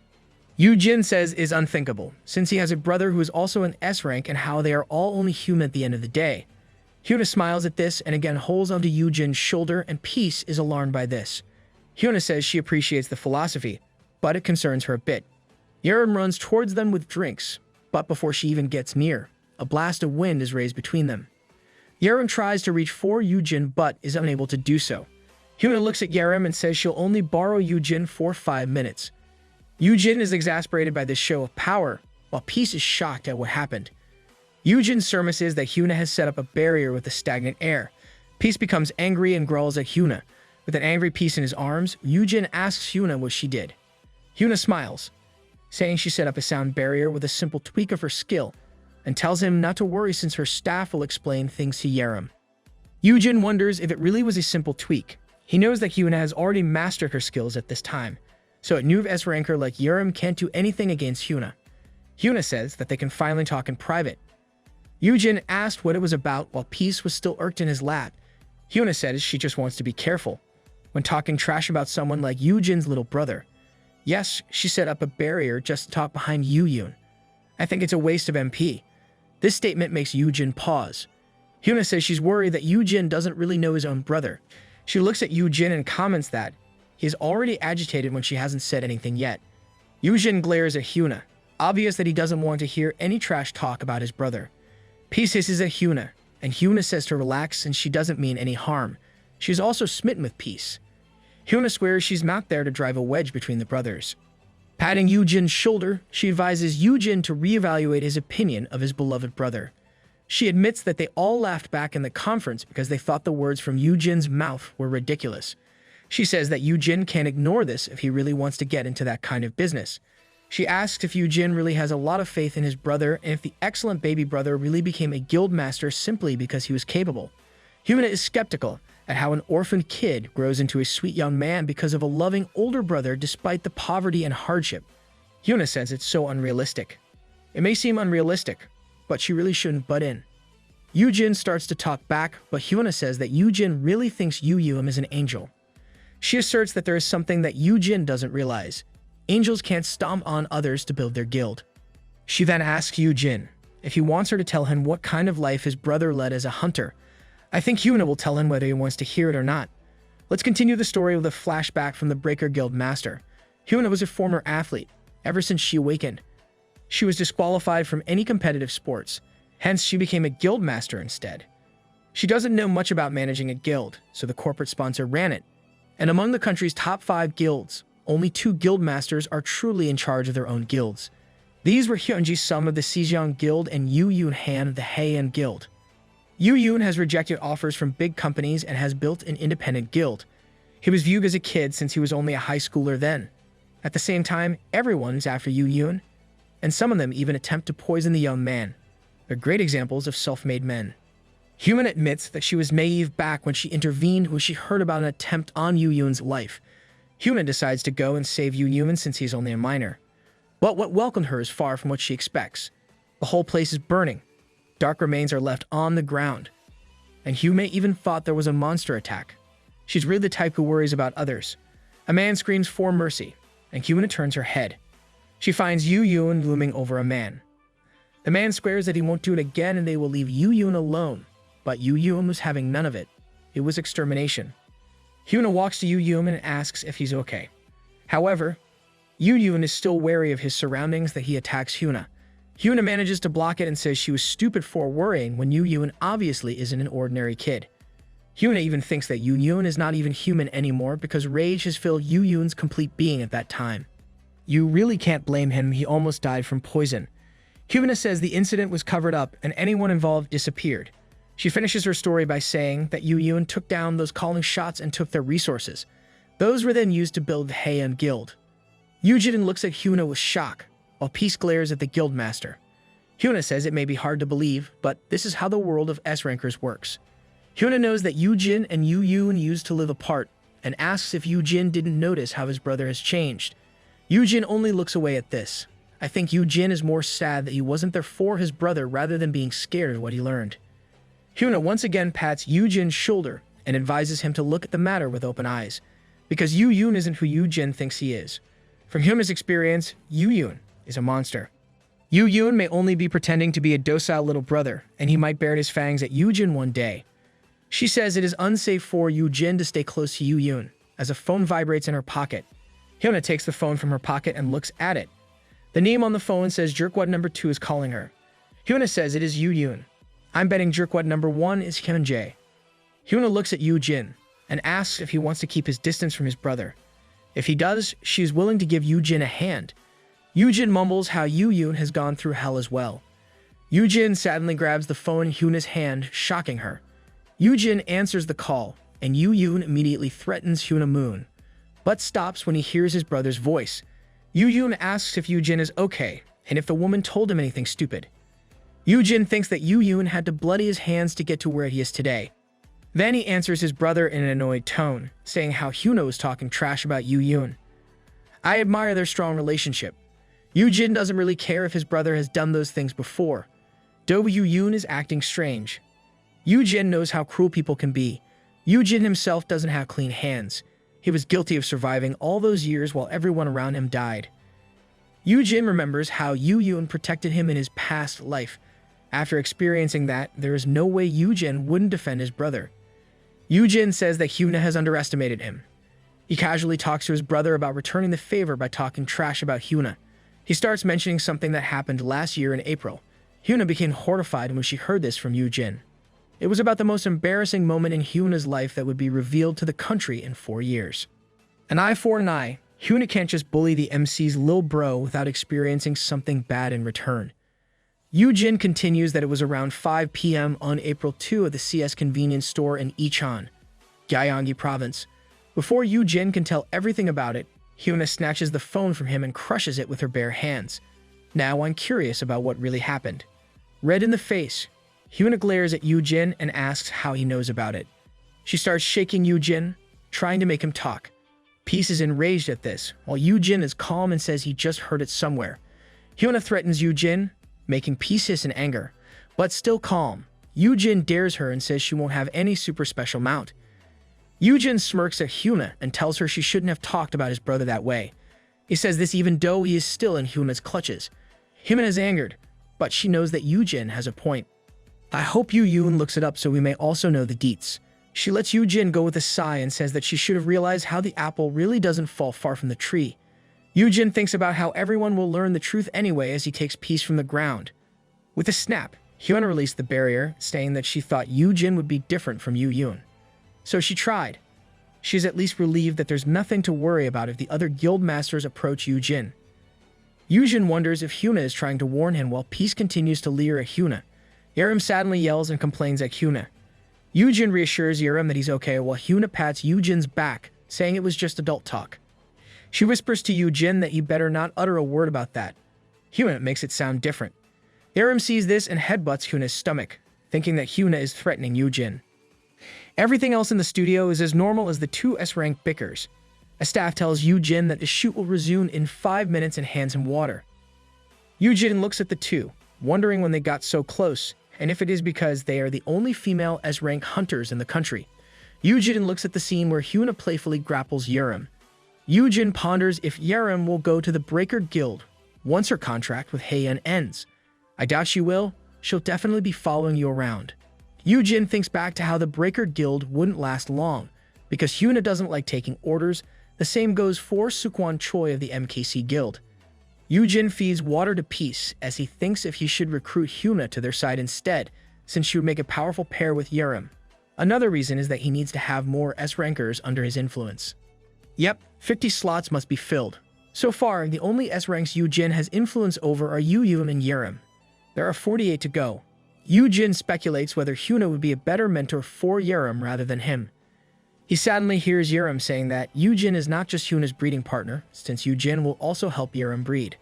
Yoojin says is unthinkable, since he has a brother who is also an S rank and how they are all only human at the end of the day. Hyuna smiles at this and again holds onto Yoojin's shoulder, and Peace is alarmed by this. Hyuna says she appreciates the philosophy, but it concerns her a bit. Yerim runs towards them with drinks, but before she even gets near, a blast of wind is raised between them. Yerim tries to reach for Yoojin but is unable to do so. Hyuna looks at Yerim and says she'll only borrow Yoojin for 5 minutes. Yoojin is exasperated by this show of power, while Peace is shocked at what happened. Yoojin surmises that Hyuna has set up a barrier with the stagnant air. Peace becomes angry and growls at Hyuna. With an angry Peace in his arms, Yoojin asks Hyuna what she did. Hyuna smiles, saying she set up a sound barrier with a simple tweak of her skill, and tells him not to worry since her staff will explain things to Yerim. Yoojin wonders if it really was a simple tweak. He knows that Hyuna has already mastered her skills at this time, so a new S-ranker like Yerim can't do anything against Hyuna. Hyuna says that they can finally talk in private. Yoojin asked what it was about while Peace was still irked in his lap. Hyuna says she just wants to be careful when talking trash about someone like Yoojin's little brother. Yes, she set up a barrier just to talk behind Yoojin. I think it's a waste of MP. This statement makes Yoojin pause. Hyuna says she's worried that Yoojin doesn't really know his own brother. She looks at Yoojin and comments that he is already agitated when she hasn't said anything yet. Yoojin glares at Hyuna, obvious that he doesn't want to hear any trash talk about his brother. Peace hisses at Hyuna, and Hyuna says to relax since she doesn't mean any harm. She is also smitten with Peace. Hyuna swears she's not there to drive a wedge between the brothers. Patting Yoojin's shoulder, she advises Yoojin to reevaluate his opinion of his beloved brother. She admits that they all laughed back in the conference because they thought the words from Yoojin's mouth were ridiculous. She says that Yoojin can't ignore this if he really wants to get into that kind of business. She asks if Yoojin really has a lot of faith in his brother and if the excellent baby brother really became a guild master simply because he was capable. Hyuna is skeptical at how an orphaned kid grows into a sweet young man because of a loving older brother despite the poverty and hardship. Hyuna says it's so unrealistic. It may seem unrealistic, but she really shouldn't butt in. Yoojin starts to talk back, but Hyuna says that Yoojin really thinks Yoojin is an angel. She asserts that there is something that Yoojin doesn't realize. Angels can't stomp on others to build their guild. She then asks Yoojin if he wants her to tell him what kind of life his brother led as a hunter. I think Hyuna will tell him whether he wants to hear it or not. Let's continue the story with a flashback from the Breaker Guild Master. Hyuna was a former athlete. Ever since she awakened, she was disqualified from any competitive sports. Hence, she became a guild master instead. She doesn't know much about managing a guild, so the corporate sponsor ran it. And among the country's top 5 guilds, only 2 guild masters are truly in charge of their own guilds. These were Hyunji Sum of the Sejong Guild and Yoojin Han of the Haean Guild. Yoojin has rejected offers from big companies and has built an independent guild. He was viewed as a kid since he was only a high schooler then. At the same time, everyone is after Yoojin, and some of them even attempt to poison the young man. They're great examples of self-made men. Hyuna admits that she was naive back when she intervened when she heard about an attempt on Yoojin's life. Hyuna decides to go and save Yoojin since he's only a minor. But what welcomed her is far from what she expects. The whole place is burning. Dark remains are left on the ground. And Hyuna even thought there was a monster attack. She's really the type who worries about others. A man screams for mercy, and Hyuna turns her head. She finds Yoojin looming over a man. The man swears that he won't do it again and they will leave Yoojin alone. But Yoojin was having none of it. It was extermination. Hyuna walks to Yoojin and asks if he's okay. However, Yoojin is still wary of his surroundings that he attacks Hyuna. Hyuna manages to block it and says she was stupid for worrying when Yoojin obviously isn't an ordinary kid. Hyuna even thinks that Yoojin is not even human anymore because rage has filled Yoojin's complete being at that time. You really can't blame him, he almost died from poison. Hyuna says the incident was covered up and anyone involved disappeared. She finishes her story by saying that Yoojin took down those calling shots and took their resources. Those were then used to build the Haean Guild. Yoojin looks at Hyuna with shock, while Peace glares at the guildmaster. Hyuna says it may be hard to believe, but this is how the world of S-rankers works. Hyuna knows that Yoojin and Yoojin used to live apart, and asks if Yoojin didn't notice how his brother has changed. Yoojin only looks away at this. I think Yoojin is more sad that he wasn't there for his brother rather than being scared of what he learned. Hyuna once again pats Yoojin's shoulder and advises him to look at the matter with open eyes, because Yoojin isn't who Yoojin thinks he is. From Hyuna's experience, Yoojin is a monster. Yoojin may only be pretending to be a docile little brother, and he might bare his fangs at Yoojin one day. She says it is unsafe for Yoojin to stay close to Yoojin, as a phone vibrates in her pocket. Hyuna takes the phone from her pocket and looks at it. The name on the phone says Jerkwad number 2 is calling her. Hyuna says it is Yoojin. I'm betting Jerkwad number 1 is Hyunjae. Hyuna looks at Yoojin and asks if he wants to keep his distance from his brother. If he does, she is willing to give Yoojin a hand. Yoojin mumbles how Yoojin has gone through hell as well. Yoojin sadly grabs the phone in Hyuna's hand, shocking her. Yoojin answers the call, and Yoojin immediately threatens Hyuna Moon, but stops when he hears his brother's voice. Yoojin asks if Yoojin is okay, and if the woman told him anything stupid. Yoojin thinks that Yoojin had to bloody his hands to get to where he is today. Then he answers his brother in an annoyed tone, saying how Hyuna was talking trash about Yoojin. I admire their strong relationship. Yoojin doesn't really care if his brother has done those things before. Though Yoojin is acting strange. Yoojin knows how cruel people can be. Yoojin himself doesn't have clean hands. He was guilty of surviving all those years while everyone around him died. Yoojin remembers how Yoojin protected him in his past life. After experiencing that, there is no way Yoojin wouldn't defend his brother. Yoojin says that Hyuna has underestimated him. He casually talks to his brother about returning the favor by talking trash about Hyuna. He starts mentioning something that happened last year in April. Hyuna became horrified when she heard this from Yoojin. It was about the most embarrassing moment in Hyuna's life that would be revealed to the country in 4 years. An eye for an eye, Hyuna can't just bully the MC's lil bro without experiencing something bad in return. Yoojin continues that it was around 5 p.m. on April 2 at the CS convenience store in Icheon, Gyeonggi Province. Before Yoojin can tell everything about it, Hyuna snatches the phone from him and crushes it with her bare hands. Now I'm curious about what really happened. Red in the face, Hyuna glares at Yoojin and asks how he knows about it. She starts shaking Yoojin, trying to make him talk. Peace is enraged at this, while Yoojin is calm and says he just heard it somewhere. Hyuna threatens Yoojin, making Peace hiss in anger. But still calm, Yoojin dares her and says she won't have any super special mount. Yoojin smirks at Hyuna and tells her she shouldn't have talked about his brother that way. He says this even though he is still in Hyuna's clutches. Hyuna is angered, but she knows that Yoojin has a point. I hope Yoon looks it up so we may also know the deets. She lets Yoojin go with a sigh and says that she should have realized how the apple really doesn't fall far from the tree. Yoojin thinks about how everyone will learn the truth anyway as he takes peace from the ground. With a snap, Hyuna released the barrier, saying that she thought Yoojin would be different from Yoon. So she tried. She is at least relieved that there's nothing to worry about if the other guild masters approach Yoojin. Yoojin wonders if Hyuna is trying to warn him while peace continues to leer at Hyuna. Yerim sadly yells and complains at Hyuna. Yoojin reassures Yerim that he's okay while Hyuna pats Yoojin's back, saying it was just adult talk. She whispers to Yoojin that he better not utter a word about that. Hyuna makes it sound different. Yerim sees this and headbutts Hyuna's stomach, thinking that Hyuna is threatening Yoojin. Everything else in the studio is as normal as the two S-rank bickers. A staff tells Yoojin that the shoot will resume in 5 minutes and hands him water. Yoojin looks at the two, wondering when they got so close, and if it is because they are the only female S-rank hunters in the country. Yoojin looks at the scene where Hyuna playfully grapples Yerim. Yoojin ponders if Yerim will go to the Breaker Guild once her contract with Heian ends. I doubt she will. She'll definitely be following you around. Yoojin thinks back to how the Breaker Guild wouldn't last long, because Hyuna doesn't like taking orders. The same goes for Sukwon Choi of the MKC Guild. Yoojin feeds water to Peace as he thinks if he should recruit Hyuna to their side instead, since she would make a powerful pair with Yerim. Another reason is that he needs to have more S-rankers under his influence. Yep, 50 slots must be filled. So far, the only S-ranks Yoojin has influence over are Yoon and Yerim. There are 48 to go. Yoojin speculates whether Hyuna would be a better mentor for Yerim rather than him. He sadly hears Yerim saying that Yoojin is not just Hyuna's breeding partner, since Yoojin will also help Yerim breed.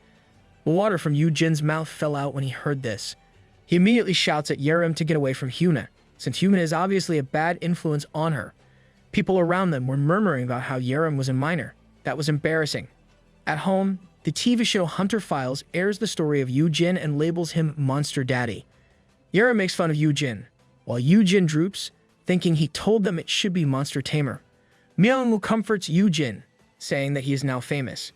The water from Yoojin's mouth fell out when he heard this. He immediately shouts at Yerim to get away from Hyuna, since Hyuna is obviously a bad influence on her. People around them were murmuring about how Yerim was a minor. That was embarrassing. At home, the TV show Hunter Files airs the story of Yoojin and labels him Monster Daddy. Yerim makes fun of Yoojin, while Yoojin droops, thinking he told them it should be Monster Tamer. Myung-woo comforts Yoojin, saying that he is now famous.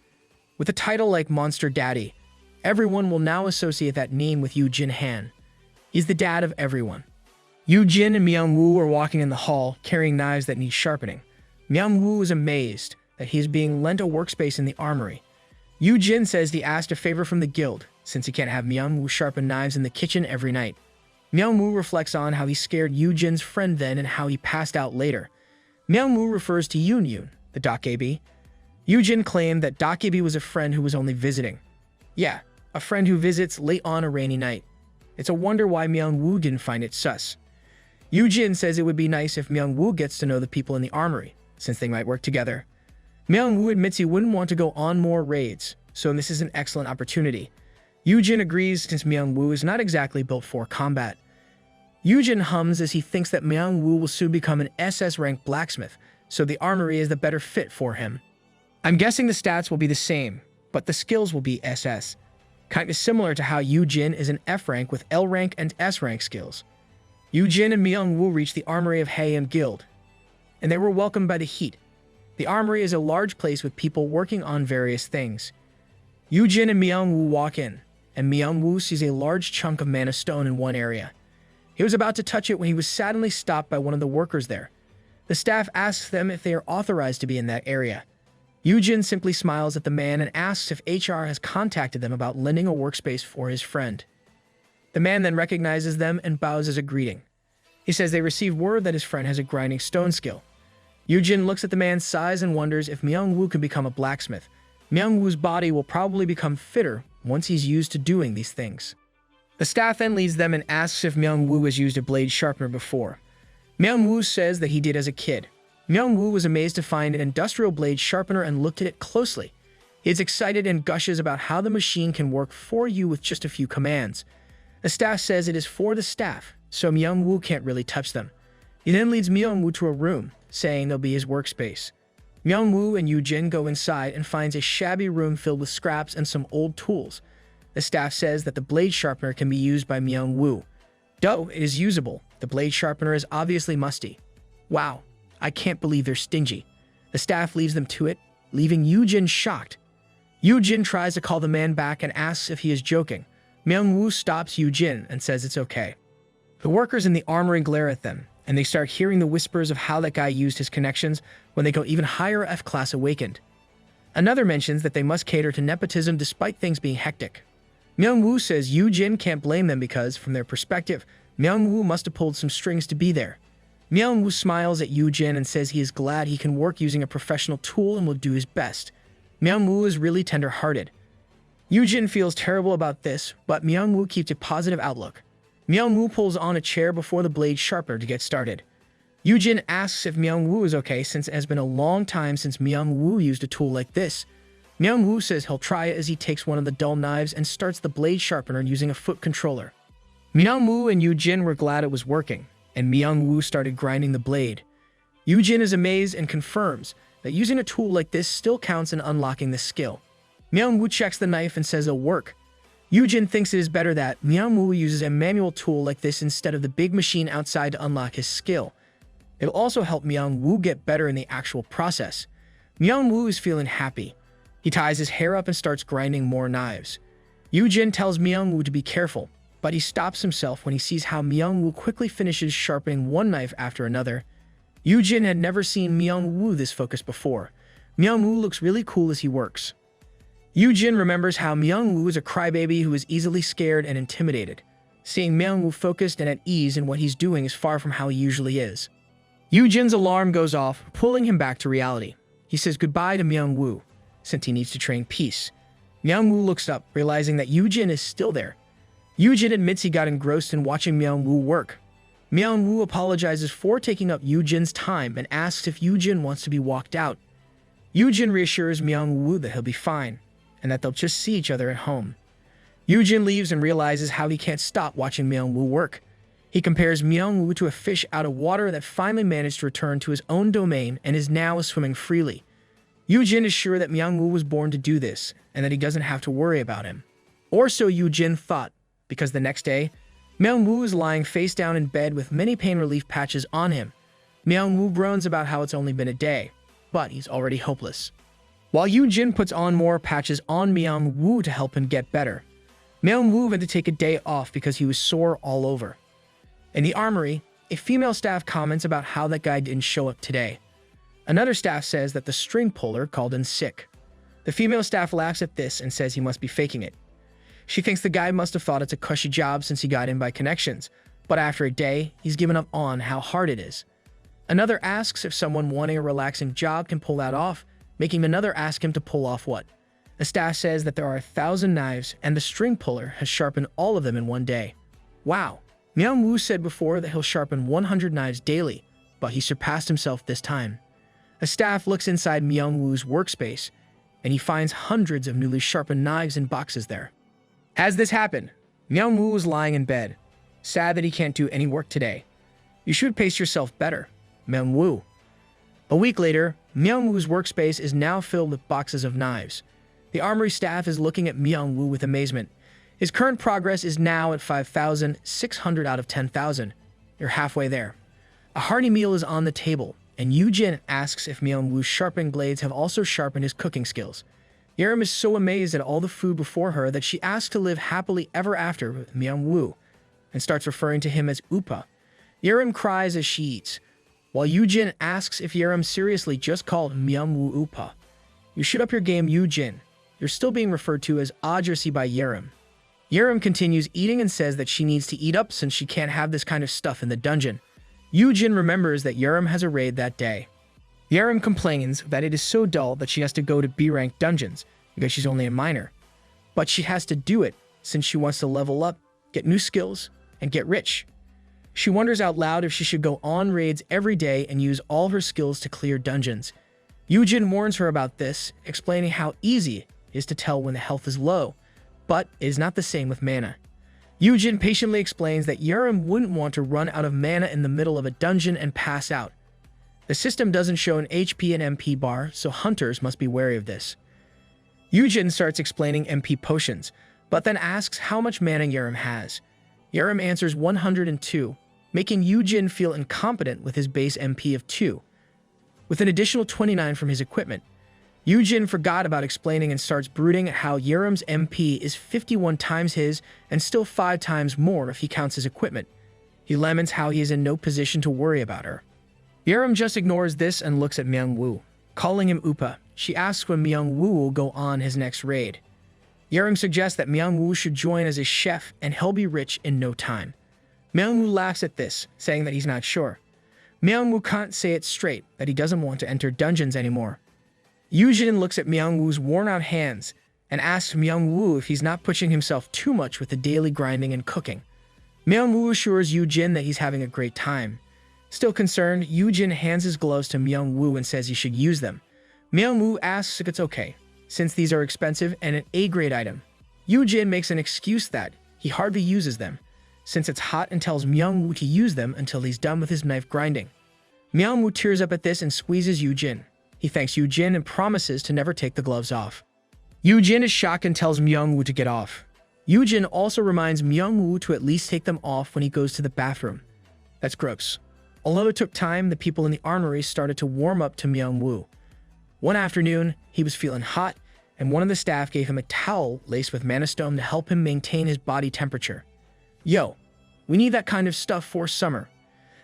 With a title like Monster Daddy, everyone will now associate that name with Yoojin Han. He's the dad of everyone. Yoojin and Myung-woo are walking in the hall, carrying knives that need sharpening. Myung-woo is amazed that he is being lent a workspace in the armory. Yoojin says he asked a favor from the guild, since he can't have Myung-woo sharpen knives in the kitchen every night. Myung-woo reflects on how he scared Yoojin's friend then and how he passed out later. Myung-woo refers to Yoon, the Dakebi. Yoojin claimed that Dakebi was a friend who was only visiting. Yeah, a friend who visits late on a rainy night. It's a wonder why Myung-woo didn't find it sus. Yoojin says it would be nice if Myung-woo gets to know the people in the armory, since they might work together. Myung-woo admits he wouldn't want to go on more raids, so this is an excellent opportunity. Yoojin agrees since Myung-woo is not exactly built for combat. Yoojin hums as he thinks that Myung-woo will soon become an SS-ranked blacksmith, so the armory is the better fit for him. I'm guessing the stats will be the same, but the skills will be SS. Kinda similar to how Yoojin is an F-rank with L-rank and S-rank skills. Yoojin and Myung-woo reach the armory of Heian Guild, and they were welcomed by the heat. The armory is a large place with people working on various things. Yoojin and Myung-woo walk in, and Myung-woo sees a large chunk of mana stone in one area. He was about to touch it when he was suddenly stopped by one of the workers there. The staff asks them if they are authorized to be in that area. Yoojin simply smiles at the man and asks if HR has contacted them about lending a workspace for his friend. The man then recognizes them and bows as a greeting. He says they received word that his friend has a grinding stone skill. Yoojin looks at the man's size and wonders if Myung-woo can become a blacksmith. Myung-woo's body will probably become fitter once he's used to doing these things. The staff then leads them and asks if Myung-woo has used a blade sharpener before. Myung-woo says that he did as a kid. Myung-woo was amazed to find an industrial blade sharpener and looked at it closely. He is excited and gushes about how the machine can work for you with just a few commands. The staff says it is for the staff, so Myung-woo can't really touch them. He then leads Myung-woo to a room, saying they'll be his workspace. Myung-woo and Yoojin go inside and finds a shabby room filled with scraps and some old tools. The staff says that the blade sharpener can be used by Myung-woo. Though it is usable, the blade sharpener is obviously musty. Wow, I can't believe they're stingy. The staff leaves them to it, leaving Yoojin shocked. Yoojin tries to call the man back and asks if he is joking. Manhwa stops Yoojin and says it's okay. The workers in the armory glare at them, and they start hearing the whispers of how that guy used his connections when they go even higher F-class awakened. Another mentions that they must cater to nepotism despite things being hectic. Manhwa says Yoojin can't blame them because, from their perspective, Manhwa must have pulled some strings to be there. Manhwa smiles at Yoojin and says he is glad he can work using a professional tool and will do his best. Manhwa is really tender-hearted. Yoojin feels terrible about this, but Manhwa keeps a positive outlook. Manhwa pulls on a chair before the blade sharpener to get started. Yoojin asks if Manhwa is okay since it has been a long time since Manhwa used a tool like this. Manhwa says he'll try it as he takes one of the dull knives and starts the blade sharpener using a foot controller. Manhwa and Yoojin were glad it was working, and Manhwa started grinding the blade. Yoojin is amazed and confirms that using a tool like this still counts in unlocking this skill. Manhwa checks the knife and says it'll work. Yoojin thinks it is better that Manhwa uses a manual tool like this instead of the big machine outside to unlock his skill. It'll also help Manhwa get better in the actual process. Manhwa is feeling happy. He ties his hair up and starts grinding more knives. Yoojin tells Manhwa to be careful, but he stops himself when he sees how Manhwa quickly finishes sharpening one knife after another. Yoojin had never seen Manhwa this focused before. Manhwa looks really cool as he works. Yoojin remembers how Manhwa is a crybaby who is easily scared and intimidated. Seeing Manhwa focused and at ease in what he's doing is far from how he usually is. Yoojin's alarm goes off, pulling him back to reality. He says goodbye to Manhwa, since he needs to train peace. Manhwa looks up, realizing that Yoojin is still there. Yoojin admits he got engrossed in watching Manhwa work. Manhwa apologizes for taking up Yoojin's time and asks if Yoojin wants to be walked out. Yoojin reassures Manhwa that he'll be fine, and that they'll just see each other at home. Yoojin leaves and realizes how he can't stop watching Manhwa work. He compares Manhwa to a fish out of water that finally managed to return to his own domain and is now swimming freely. Yoojin is sure that Manhwa was born to do this, and that he doesn't have to worry about him. Or so Yoojin thought, because the next day, Manhwa is lying face down in bed with many pain relief patches on him. Manhwa groans about how it's only been a day, but he's already hopeless. While Yoojin puts on more patches on Manhwa to help him get better, Manhwa had to take a day off because he was sore all over. In the armory, a female staff comments about how that guy didn't show up today. Another staff says that the string puller called in sick. The female staff laughs at this and says he must be faking it. She thinks the guy must have thought it's a cushy job since he got in by connections, but after a day, he's given up on how hard it is. Another asks if someone wanting a relaxing job can pull that off, making another ask him to pull off what. The staff says that there are 1,000 knives and the string puller has sharpened all of them in one day. Wow. Manhwa said before that he'll sharpen 100 knives daily, but he surpassed himself this time. A staff looks inside Manhwa's workspace, and he finds hundreds of newly sharpened knives in boxes there. As this happened, Manhwa was lying in bed, sad that he can't do any work today. You should pace yourself better, Manhwa. A week later, Manhwa's workspace is now filled with boxes of knives. The armory staff is looking at Manhwa with amazement. His current progress is now at 5,600 out of 10,000. You're halfway there. A hearty meal is on the table, and Yoojin asks if Manhwa's sharpening blades have also sharpened his cooking skills. Yerim is so amazed at all the food before her that she asks to live happily ever after with Manhwa, and starts referring to him as Upa. Yerim cries as she eats, while Yoojin asks if Yerim seriously just called Manhwa Upa. You should up your game, Yoojin. You're still being referred to as Adrasi by Yerim. Yerim continues eating and says that she needs to eat up since she can't have this kind of stuff in the dungeon. Yoojin remembers that Yerim has a raid that day. Yerim complains that it is so dull that she has to go to B-rank dungeons because she's only a minor. But she has to do it since she wants to level up, get new skills, and get rich. She wonders out loud if she should go on raids every day and use all her skills to clear dungeons. Yoojin warns her about this, explaining how easy it is to tell when the health is low, but it is not the same with mana. Yoojin patiently explains that Yerim wouldn't want to run out of mana in the middle of a dungeon and pass out. The system doesn't show an HP and MP bar, so hunters must be wary of this. Yoojin starts explaining MP potions, but then asks how much mana Yerim has. Yerim answers 102, making Yoojin feel incompetent with his base MP of 2. With an additional 29 from his equipment, Yoojin forgot about explaining and starts brooding at how Yerim's MP is 51 times his and still 5 times more if he counts his equipment. He laments how he is in no position to worry about her. Yerim just ignores this and looks at Myung-woo. Calling him Upa, she asks when Myung-woo will go on his next raid. Yerim suggests that Myung-woo should join as a chef and he'll be rich in no time. Myung-woo laughs at this, saying that he's not sure. Myung-woo can't say it straight, that he doesn't want to enter dungeons anymore. Yoojin looks at Myung-woo's worn-out hands and asks Myung-woo if he's not pushing himself too much with the daily grinding and cooking. Myung-woo assures Yoojin that he's having a great time. Still concerned, Yoojin hands his gloves to Myung-woo and says he should use them. Myung-woo asks if it's okay, since these are expensive and an A-grade item. Yoojin makes an excuse that he hardly uses them, since it's hot, and tells Myung-woo to use them until he's done with his knife grinding. Myung-woo tears up at this and squeezes Yoojin. He thanks Yoojin and promises to never take the gloves off. Yoojin is shocked and tells Myung-woo to get off. Yoojin also reminds Myung-woo to at least take them off when he goes to the bathroom. That's gross. Although it took time, the people in the armory started to warm up to Myung-woo. One afternoon, he was feeling hot, and one of the staff gave him a towel laced with mana stone to help him maintain his body temperature. Yo, we need that kind of stuff for summer.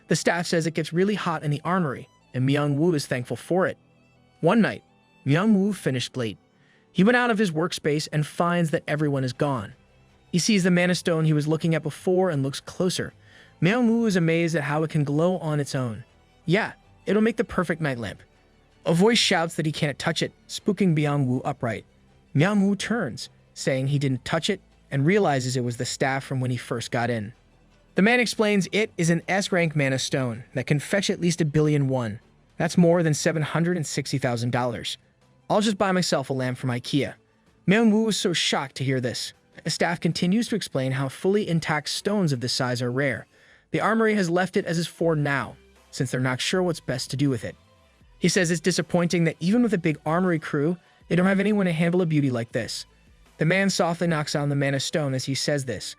The staff says it gets really hot in the armory, and Myung-woo is thankful for it. One night, Myung-woo finished late. He went out of his workspace and finds that everyone is gone. He sees the mana stone he was looking at before and looks closer. Myung-woo is amazed at how it can glow on its own. Yeah, it'll make the perfect night lamp. A voice shouts that he can't touch it, spooking Myung-woo upright. Myung-woo turns, saying he didn't touch it, and realizes it was the staff from when he first got in. The man explains it is an S-rank mana stone that can fetch at least 1 billion won. That's more than $760,000. I'll just buy myself a lamp from IKEA. Myung-woo was so shocked to hear this. The staff continues to explain how fully intact stones of this size are rare. The armory has left it as is for now, since they're not sure what's best to do with it. He says it's disappointing that even with a big armory crew, they don't have anyone to handle a beauty like this. The man softly knocks on the mana stone as he says this.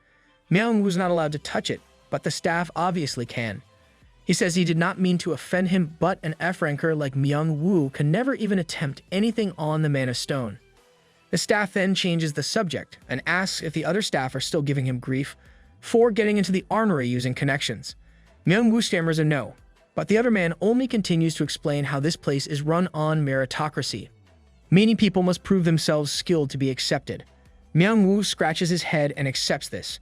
Myung-woo's not allowed to touch it, but the staff obviously can. He says he did not mean to offend him, but an F-ranker like Myung-woo can never even attempt anything on the mana stone. The staff then changes the subject and asks if the other staff are still giving him grief for getting into the armory using connections. Myung-woo stammers a no, but the other man only continues to explain how this place is run on meritocracy, meaning people must prove themselves skilled to be accepted. Myung-woo scratches his head and accepts this.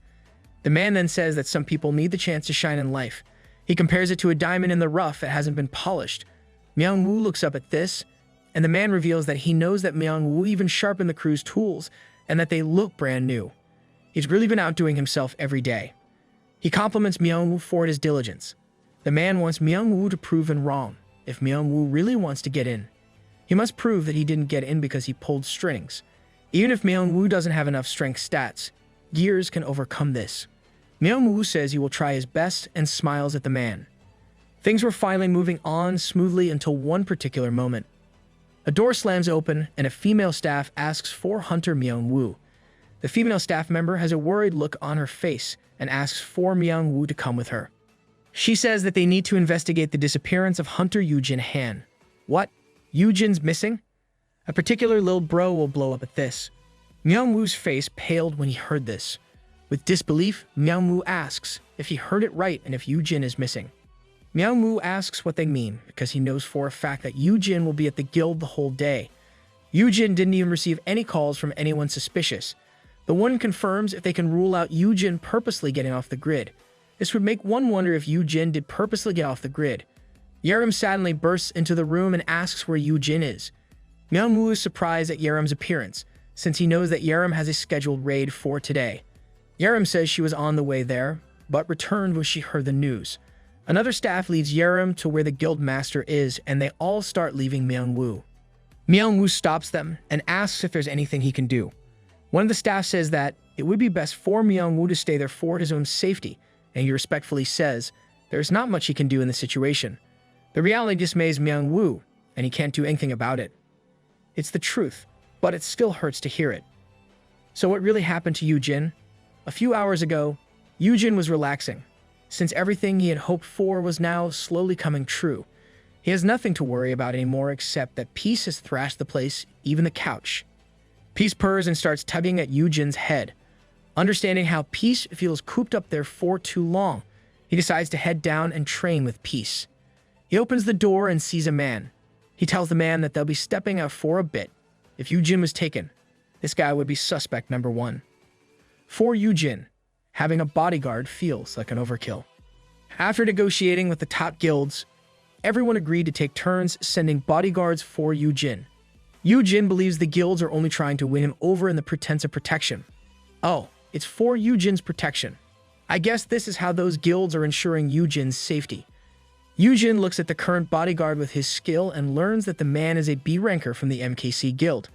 The man then says that some people need the chance to shine in life. He compares it to a diamond in the rough that hasn't been polished. Myung-woo looks up at this, and the man reveals that he knows that Myung-woo even sharpened the crew's tools and that they look brand new. He's really been outdoing himself every day. He compliments Myung-woo for his diligence. The man wants Myung-woo to prove him wrong. If Myung-woo really wants to get in, he must prove that he didn't get in because he pulled strings. Even if Myung-woo doesn't have enough strength stats, gears can overcome this. Myung-woo says he will try his best and smiles at the man. Things were finally moving on smoothly until one particular moment. A door slams open and a female staff asks for Hunter Myung-woo. The female staff member has a worried look on her face and asks for Myung-woo to come with her. She says that they need to investigate the disappearance of Hunter Yoojin Han. What? Yoojin's missing? A particular little bro will blow up at this. Myung-woo's face paled when he heard this. With disbelief, Myung-woo asks if he heard it right and if Yoojin is missing. Myung-woo asks what they mean because he knows for a fact that Yoojin will be at the guild the whole day. Yoojin didn't even receive any calls from anyone suspicious. The one confirms if they can rule out Yoojin purposely getting off the grid. This would make one wonder if Yoojin did purposely get off the grid. Yerim sadly bursts into the room and asks where Yoojin is. Myung-woo is surprised at Yerim's appearance, since he knows that Yerim has a scheduled raid for today. Yerim says she was on the way there, but returned when she heard the news. Another staff leads Yerim to where the guild master is, and they all start leaving Myung-woo. Myung-woo stops them and asks if there's anything he can do. One of the staff says that it would be best for Myung-woo to stay there for his own safety, and he respectfully says there's not much he can do in the situation. The reality dismays Myung-woo, and he can't do anything about it. It's the truth, but it still hurts to hear it. So what really happened to Yoojin? A few hours ago, Yoojin was relaxing, since everything he had hoped for was now slowly coming true. He has nothing to worry about anymore except that Peace has thrashed the place, even the couch. Peace purrs and starts tugging at Yoojin's head. Understanding how Peace feels cooped up there for too long, he decides to head down and train with Peace. He opens the door and sees a man. He tells the man that they'll be stepping out for a bit. If Yoojin was taken, this guy would be suspect number 1. For Yoojin, having a bodyguard feels like an overkill. After negotiating with the top guilds, everyone agreed to take turns sending bodyguards for Yoojin. Yoojin believes the guilds are only trying to win him over in the pretense of protection. Oh, it's for Yoojin's protection. I guess this is how those guilds are ensuring Yoojin's safety. Yoojin looks at the current bodyguard with his skill and learns that the man is a B ranker from the MKC guild.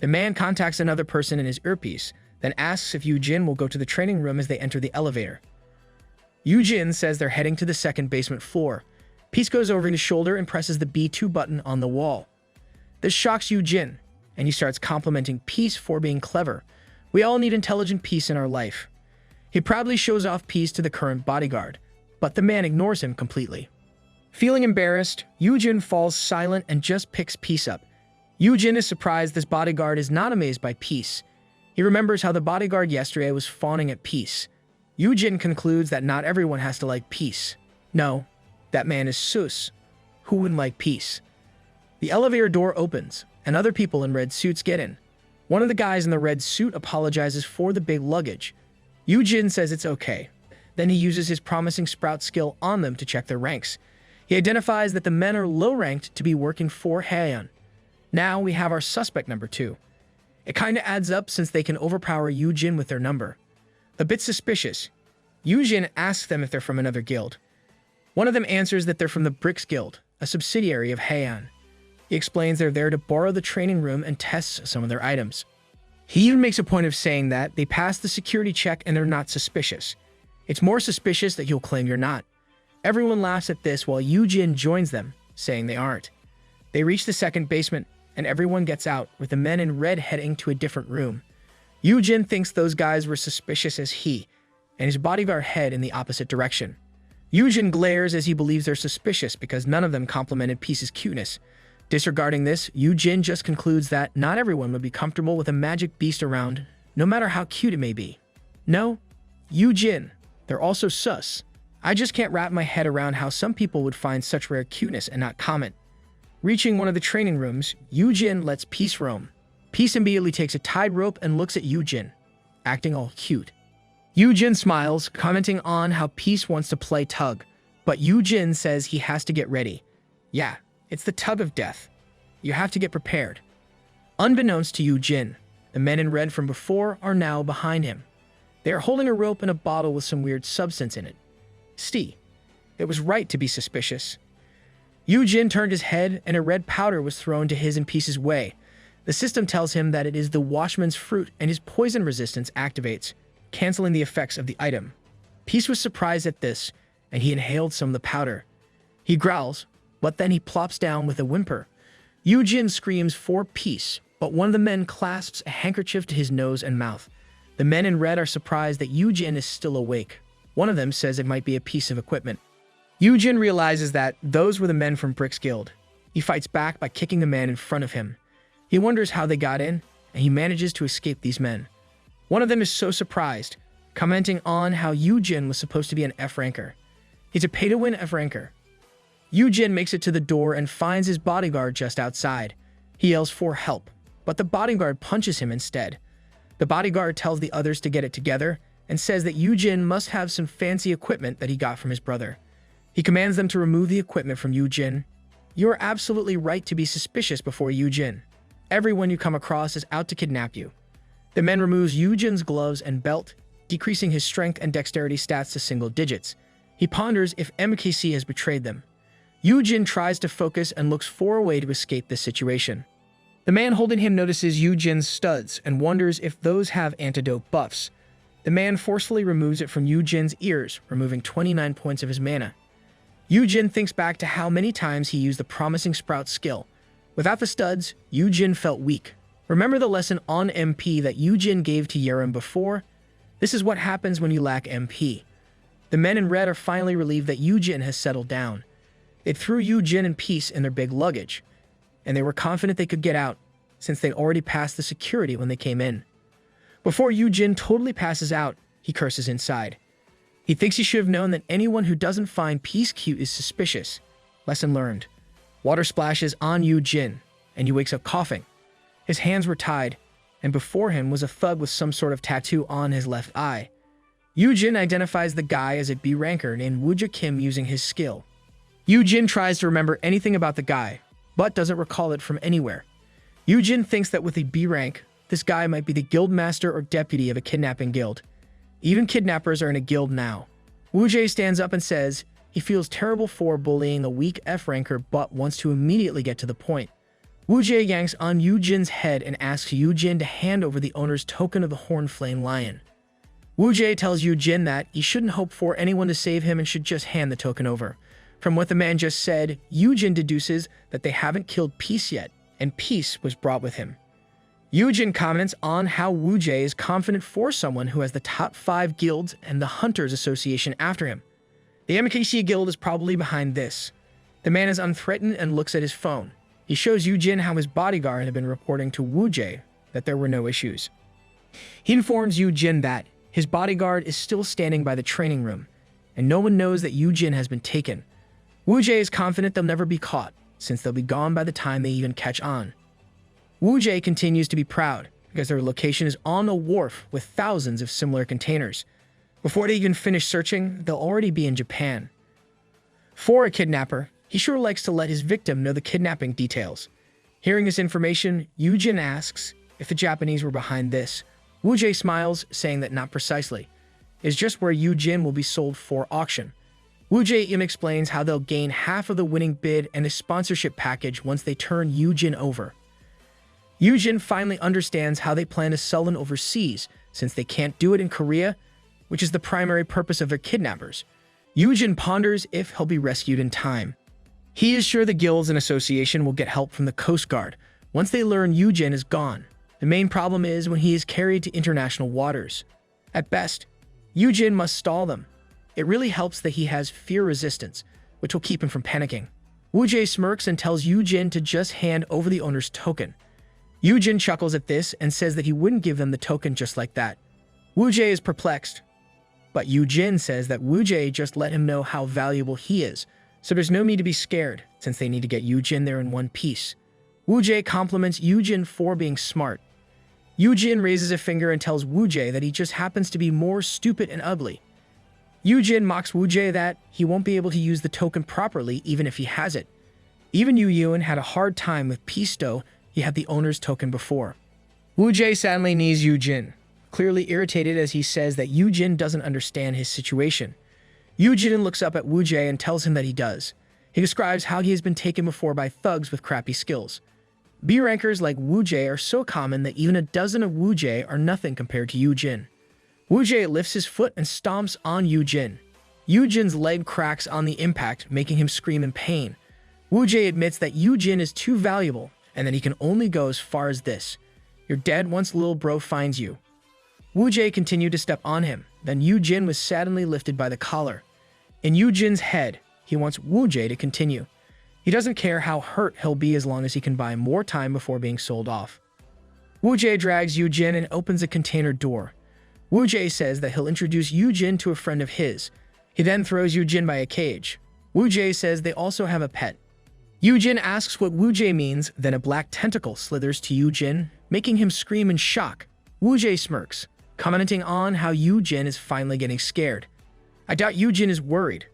The man contacts another person in his earpiece, then asks if Yoojin will go to the training room as they enter the elevator. Yoojin says they're heading to the second basement floor. Peace goes over his shoulder and presses the B2 button on the wall. This shocks Yoojin, and he starts complimenting Peace for being clever. We all need intelligent Peace in our life. He proudly shows off Peace to the current bodyguard, but the man ignores him completely. Feeling embarrassed, Yoojin falls silent and just picks Peace up. Yoojin is surprised this bodyguard is not amazed by Peace. He remembers how the bodyguard yesterday was fawning at Peace. Yoojin concludes that not everyone has to like Peace. No, that man is sus. Who wouldn't like Peace? The elevator door opens, and other people in red suits get in. One of the guys in the red suit apologizes for the big luggage. Yoojin says it's okay. Then he uses his promising sprout skill on them to check their ranks. He identifies that the men are low-ranked to be working for Heian. Now we have our suspect number 2. It kinda adds up since they can overpower Yoojin with their number. A bit suspicious, Yoojin asks them if they're from another guild. One of them answers that they're from the Bricks Guild, a subsidiary of Heian. He explains they're there to borrow the training room and tests some of their items. He even makes a point of saying that they passed the security check and they're not suspicious. It's more suspicious that you'll claim you're not. Everyone laughs at this while Yoojin joins them, saying they aren't. They reach the second basement, and everyone gets out, with the men in red heading to a different room. Yoojin thinks those guys were suspicious as he, and his bodyguard head in the opposite direction. Yoojin glares as he believes they're suspicious because none of them complimented Peace's cuteness. Disregarding this, Yoojin just concludes that not everyone would be comfortable with a magic beast around, no matter how cute it may be. No, Yoojin, they're also sus. I just can't wrap my head around how some people would find such rare cuteness and not comment. Reaching one of the training rooms, Yoojin lets Peace roam. Peace immediately takes a tied rope and looks at Yoojin, acting all cute. Yoojin smiles, commenting on how Peace wants to play tug, but Yoojin says he has to get ready. Yeah, it's the tug of death. You have to get prepared. Unbeknownst to Yoojin, the men in red from before are now behind him. They are holding a rope and a bottle with some weird substance in it. It was right to be suspicious. Yoojin turned his head and a red powder was thrown to his and Peace's way. The system tells him that it is the Watchman's fruit and his poison resistance activates, canceling the effects of the item. Peace was surprised at this, and he inhaled some of the powder. He growls, but then he plops down with a whimper. Yoojin screams for Peace, but one of the men clasps a handkerchief to his nose and mouth. The men in red are surprised that Yoojin is still awake. One of them says it might be a piece of equipment. Yoojin realizes that those were the men from Bricks Guild. He fights back by kicking the man in front of him. He wonders how they got in, and he manages to escape these men. One of them is so surprised, commenting on how Yoojin was supposed to be an F ranker. He's a pay-to-win F ranker. Yoojin makes it to the door and finds his bodyguard just outside. He yells for help, but the bodyguard punches him instead. The bodyguard tells the others to get it together and says that Yoojin must have some fancy equipment that he got from his brother. He commands them to remove the equipment from Yoojin. You are absolutely right to be suspicious before Yoojin. Everyone you come across is out to kidnap you. The man removes Yoojin's gloves and belt, decreasing his strength and dexterity stats to single digits. He ponders if MKC has betrayed them. Yoojin tries to focus and looks for a way to escape this situation. The man holding him notices Yoojin's studs and wonders if those have antidote buffs. The man forcefully removes it from Yoojin's ears, removing 29 points of his mana. Yoojin thinks back to how many times he used the promising sprout skill. Without the studs, Yoojin felt weak. Remember the lesson on MP that Yoojin gave to Yerim before? This is what happens when you lack MP. The men in red are finally relieved that Yoojin has settled down. They threw Yoojin in peace in their big luggage, and they were confident they could get out since they'd already passed the security when they came in. Before Yoojin totally passes out, he curses inside. He thinks he should have known that anyone who doesn't find peace cute is suspicious. Lesson learned. Water splashes on Yoojin, and he wakes up coughing. His hands were tied, and before him was a thug with some sort of tattoo on his left eye. Yoojin identifies the guy as a B ranker named Wooja Kim using his skill. Yoojin tries to remember anything about the guy, but doesn't recall it from anywhere. Yoojin thinks that with a B rank, this guy might be the guild master or deputy of a kidnapping guild. Even kidnappers are in a guild now. Wooja stands up and says he feels terrible for bullying a weak F ranker but wants to immediately get to the point. Wooja yanks on Yoojin's head and asks Yoojin to hand over the owner's token of the Horned Flame Lion. Wooja tells Yoojin that he shouldn't hope for anyone to save him and should just hand the token over. From what the man just said, Yoojin deduces that they haven't killed Peace yet, and Peace was brought with him. Yoojin comments on how Wooja is confident for someone who has the top 5 guilds and the Hunters Association after him. The MKC guild is probably behind this. The man is unthreatened and looks at his phone. He shows Yoojin how his bodyguard had been reporting to Wooja that there were no issues. He informs Yoojin that his bodyguard is still standing by the training room, and no one knows that Yoojin has been taken. Wooja is confident they'll never be caught, since they'll be gone by the time they even catch on. Wooja continues to be proud, because their location is on a wharf with thousands of similar containers. Before they even finish searching, they'll already be in Japan. For a kidnapper, he sure likes to let his victim know the kidnapping details. Hearing this information, Yoojin asks if the Japanese were behind this. Wooja smiles, saying that not precisely. It's just where Yoojin will be sold for auction. Wooja even explains how they'll gain half of the winning bid and a sponsorship package once they turn Yoojin over. Yoojin finally understands how they plan to sell them overseas, since they can't do it in Korea, which is the primary purpose of their kidnappers. Yoojin ponders if he'll be rescued in time. He is sure the guilds and association will get help from the Coast Guard once they learn Yoojin is gone. The main problem is when he is carried to international waters. At best, Yoojin must stall them. It really helps that he has fear resistance, which will keep him from panicking. Wooja smirks and tells Yoojin to just hand over the owner's token. Yoojin chuckles at this and says that he wouldn't give them the token just like that. Wooja is perplexed, but Yoojin says that Wooja just let him know how valuable he is, so there's no need to be scared, since they need to get Yoojin there in one piece. Wooja compliments Yoojin for being smart. Yoojin raises a finger and tells Wooja that he just happens to be more stupid and ugly. Yoojin mocks Wooja that he won't be able to use the token properly even if he has it. Even Yoojin had a hard time with Peace though he had the owner's token before. Wooja sadly knees Yoojin, clearly irritated as he says that Yoojin doesn't understand his situation. Yoojin looks up at Wooja and tells him that he does. He describes how he has been taken before by thugs with crappy skills. B rankers like Wooja are so common that even a dozen of Wooja are nothing compared to Yoojin. Wooja lifts his foot and stomps on Yoojin. Yoojin's leg cracks on the impact, making him scream in pain. Wooja admits that Yoojin is too valuable and that he can only go as far as this. You're dead once little bro finds you. Wooja continued to step on him, then Yoojin was suddenly lifted by the collar. In Yoojin's head, he wants Wooja to continue. He doesn't care how hurt he'll be as long as he can buy more time before being sold off. Wooja drags Yoojin and opens a container door. Wooja says that he'll introduce Yoojin to a friend of his. He then throws Yoojin by a cage. Wooja says they also have a pet. Yoojin asks what Wooja means, then a black tentacle slithers to Yoojin, making him scream in shock. Wooja smirks, commenting on how Yoojin is finally getting scared. I doubt Yoojin is worried.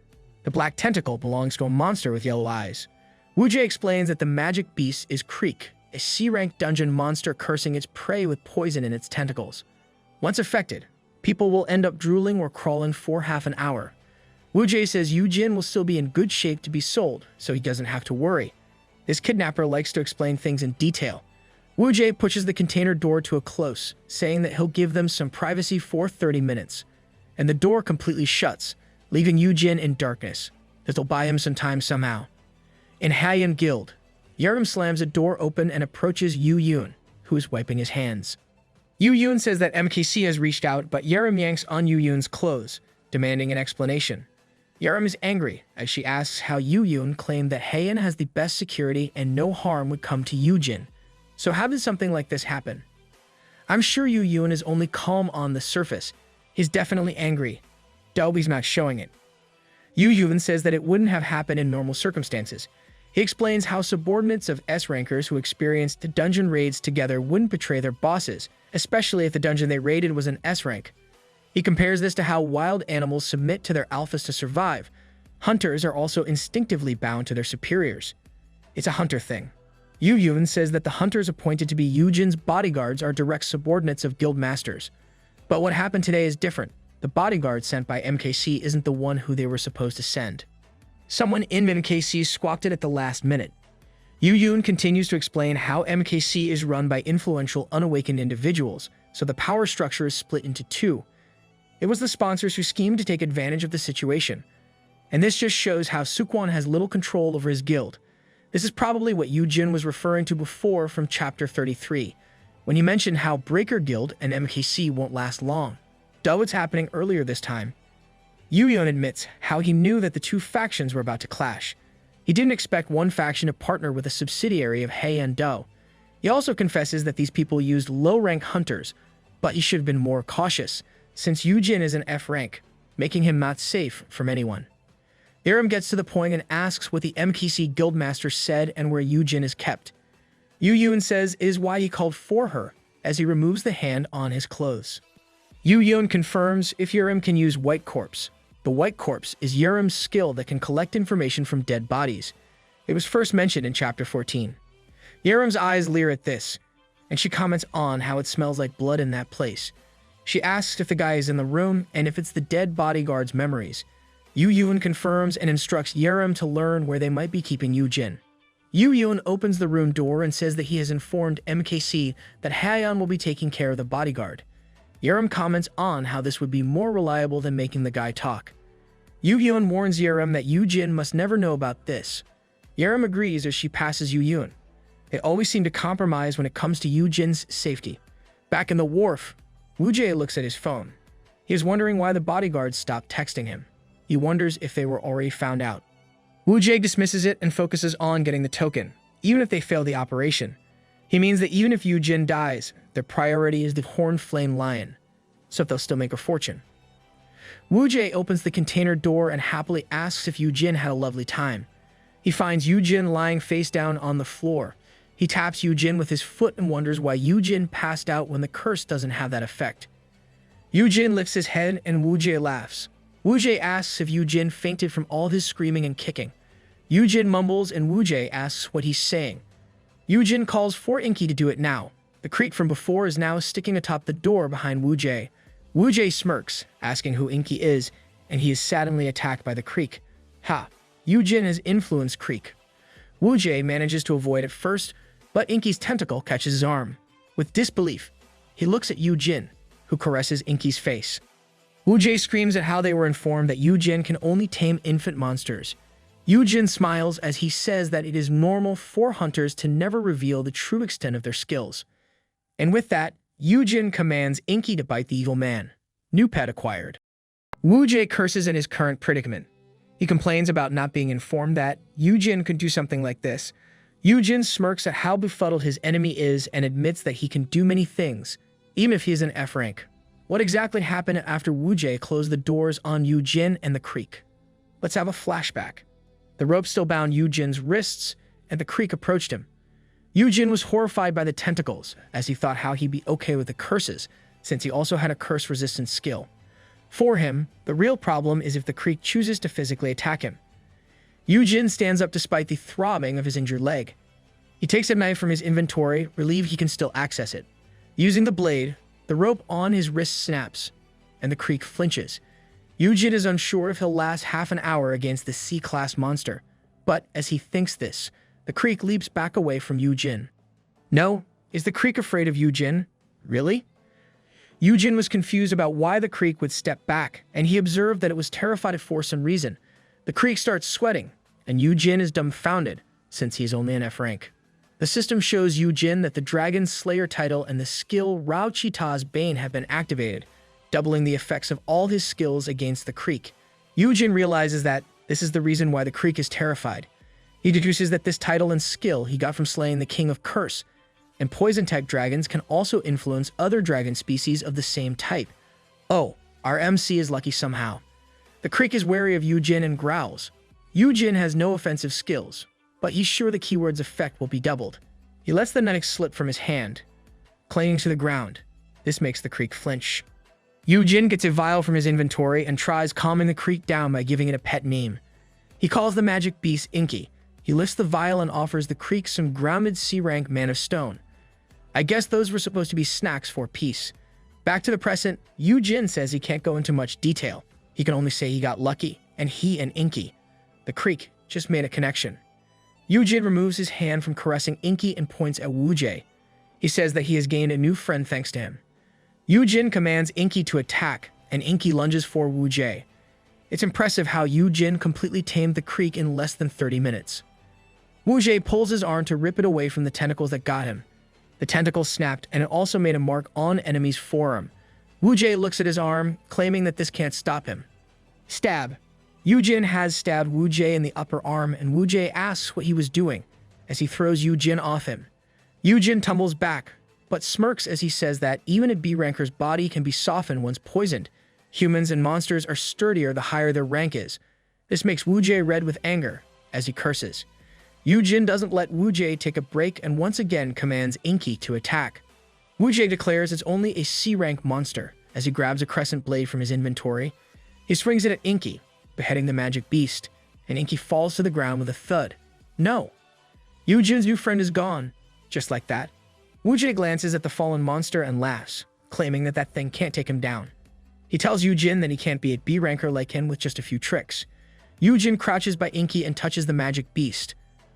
The black tentacle belongs to a monster with yellow eyes. Wooja explains that the magic beast is Creek, a C-rank dungeon monster cursing its prey with poison in its tentacles. Once affected, people will end up drooling or crawling for half an hour. Wooja says Yoojin will still be in good shape to be sold, so he doesn't have to worry. This kidnapper likes to explain things in detail. Wooja pushes the container door to a close, saying that he'll give them some privacy for 30 minutes. And the door completely shuts, leaving Yoojin in darkness. This'll buy him some time somehow. In Haiyan Guild, Yerim slams a door open and approaches Yoojin, who is wiping his hands. Yoojin says that MKC has reached out, but Yerim yanks on Yoojin's clothes, demanding an explanation. Yerim is angry as she asks how Yoojin claimed that Heian has the best security and no harm would come to Yoojin. So how did something like this happen? I'm sure Yoojin is only calm on the surface. He's definitely angry. Dolby's not showing it. Yoojin says that it wouldn't have happened in normal circumstances. He explains how subordinates of S-rankers who experienced dungeon raids together wouldn't betray their bosses, especially if the dungeon they raided was an S-rank. He compares this to how wild animals submit to their alphas to survive. Hunters are also instinctively bound to their superiors. It's a hunter thing. Yoojin says that the hunters appointed to be Yoojin's bodyguards are direct subordinates of guild masters. But what happened today is different. The bodyguard sent by MKC isn't the one who they were supposed to send. Someone in MKC squawked it at the last minute. Yoojin continues to explain how MKC is run by influential unawakened individuals, so the power structure is split into two. It was the sponsors who schemed to take advantage of the situation. And this just shows how Sukwon has little control over his guild. This is probably what Yoojin was referring to before from chapter 33, when he mentioned how Breaker Guild and MKC won't last long. Though it's happening earlier this time. Yoojin admits how he knew that the two factions were about to clash. He didn't expect one faction to partner with a subsidiary of Hei and Do. He also confesses that these people used low-rank hunters, but he should have been more cautious, since Yoojin is an F rank, making him not safe from anyone. Yerim gets to the point and asks what the MKC guildmaster said and where Yoojin is kept. Yoojin says it is why he called for her, as he removes the hand on his clothes. Yoojin confirms if Yerim can use White Corpse. The White Corpse is Yerim's skill that can collect information from dead bodies. It was first mentioned in chapter 14. Yerim's eyes leer at this, and she comments on how it smells like blood in that place. She asks if the guy is in the room and if it's the dead bodyguard's memories. Yoojin confirms and instructs Yerim to learn where they might be keeping Yoojin. Yoojin opens the room door and says that he has informed MKC that Heian will be taking care of the bodyguard. Yerim comments on how this would be more reliable than making the guy talk. Yoojin warns Yerim that Yoojin must never know about this. Yerim agrees as she passes Yoojin. They always seem to compromise when it comes to Yoojin's safety. Back in the wharf, Woo-jae looks at his phone. He is wondering why the bodyguards stopped texting him. He wonders if they were already found out. Woo-jae dismisses it and focuses on getting the token, even if they fail the operation. He means that even if Yoojin dies, their priority is the horned flame lion, so they'll still make a fortune. Woo-jae opens the container door and happily asks if Yoojin had a lovely time. He finds Yoojin lying face down on the floor. He taps Yoojin with his foot and wonders why Yoojin passed out when the curse doesn't have that effect. Yoojin lifts his head and Woo-jae laughs. Woo-jae asks if Yoojin fainted from all his screaming and kicking. Yoojin mumbles and Woo-jae asks what he's saying. Yoojin calls for Inky to do it now. The creek from before is now sticking atop the door behind Woo-jae. Woo-jae smirks, asking who Inky is, and he is suddenly attacked by the creek. Ha! Yoojin has influenced creek. Woo-jae manages to avoid it first, but Inky's tentacle catches his arm. With disbelief, he looks at Yoojin, who caresses Inky's face. Woo-jae screams at how they were informed that Yoojin can only tame infant monsters. Yoojin smiles as he says that it is normal for hunters to never reveal the true extent of their skills. And with that, Yoojin commands Inky to bite the evil man. New pet acquired. Woo-jae curses at his current predicament. He complains about not being informed that Yoojin could do something like this. Yoojin smirks at how befuddled his enemy is and admits that he can do many things, even if he is an F rank. What exactly happened after Woo-jae closed the doors on Yoojin and the creek? Let's have a flashback. The rope still bound Yoojin's wrists, and the creek approached him. Yoojin was horrified by the tentacles, as he thought how he'd be okay with the curses, since he also had a curse-resistant skill. For him, the real problem is if the creek chooses to physically attack him. Yoojin stands up despite the throbbing of his injured leg. He takes a knife from his inventory, relieved he can still access it. Using the blade, the rope on his wrist snaps, and the creek flinches. Yoojin is unsure if he'll last half an hour against the C-class monster, but as he thinks this, the creek leaps back away from Yoojin. No, is the creek afraid of Yoojin? Really? Yoojin was confused about why the creek would step back, and he observed that it was terrified for some reason. The creek starts sweating, and Yoojin is dumbfounded, since he is only an F rank. The system shows Yoojin that the Dragon Slayer title and the skill Rao Chita's Bane have been activated, doubling the effects of all his skills against the Creek. Yoojin realizes that this is the reason why the Creek is terrified. He deduces that this title and skill he got from slaying the King of Curse, and poison-type dragons can also influence other dragon species of the same type. Oh, our MC is lucky somehow. The Creek is wary of Yoojin and growls. Yoojin has no offensive skills, but he's sure the keyword's effect will be doubled. He lets the knife slip from his hand, clinging to the ground. This makes the Creek flinch. Yoojin gets a vial from his inventory and tries calming the Creek down by giving it a pet name. He calls the magic beast Inky. He lifts the vial and offers the Creek some grounded C-rank Man of Stone. I guess those were supposed to be snacks for peace. Back to the present, Yoojin says he can't go into much detail. He can only say he got lucky, and he and Inky, the Creek, just made a connection. Yoojin removes his hand from caressing Inky and points at Woojay. He says that he has gained a new friend thanks to him. Yoojin commands Inky to attack, and Inky lunges for Woojay. It's impressive how Yoojin completely tamed the Creek in less than 30 minutes. Woojay pulls his arm to rip it away from the tentacles that got him. The tentacles snapped, and it also made a mark on enemy's forearm. Woojay looks at his arm, claiming that this can't stop him. Stab. Yoojin has stabbed Woojay in the upper arm, and Woojay asks what he was doing, as he throws Yoojin off him. Yoojin tumbles back, but smirks as he says that even a B-ranker's body can be softened once poisoned. Humans and monsters are sturdier the higher their rank is. This makes Woojay red with anger, as he curses. Yoojin doesn't let Woojay take a break and once again commands Inky to attack. Woojay declares it's only a C-rank monster, as he grabs a crescent blade from his inventory. He swings it at Inky, beheading the magic beast, and Inky falls to the ground with a thud. No! Yoojin's new friend is gone. Just like that. Woojay glances at the fallen monster and laughs, claiming that that thing can't take him down. He tells Yoojin that he can't be a B-ranker like him with just a few tricks. Yoojin crouches by Inky and touches the magic beast.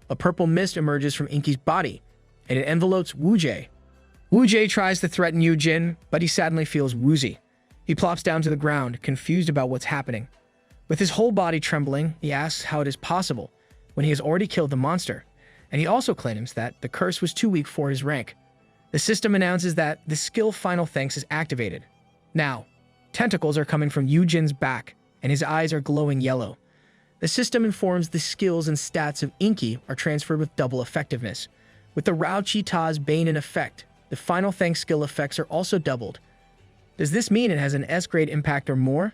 A purple mist emerges from Inky's body, and it envelopes Woojay. Woojay tries to threaten Yoojin, but he suddenly feels woozy. He plops down to the ground, confused about what's happening. With his whole body trembling, he asks how it is possible, when he has already killed the monster, and he also claims that the curse was too weak for his rank. The system announces that the skill Final Thanks is activated. Now, tentacles are coming from Yoojin's back, and his eyes are glowing yellow. The system informs the skills and stats of Inky are transferred with double effectiveness. With the Rao Chita's Bane in effect, the Final Thanks skill effects are also doubled. Does this mean it has an S-grade impact or more?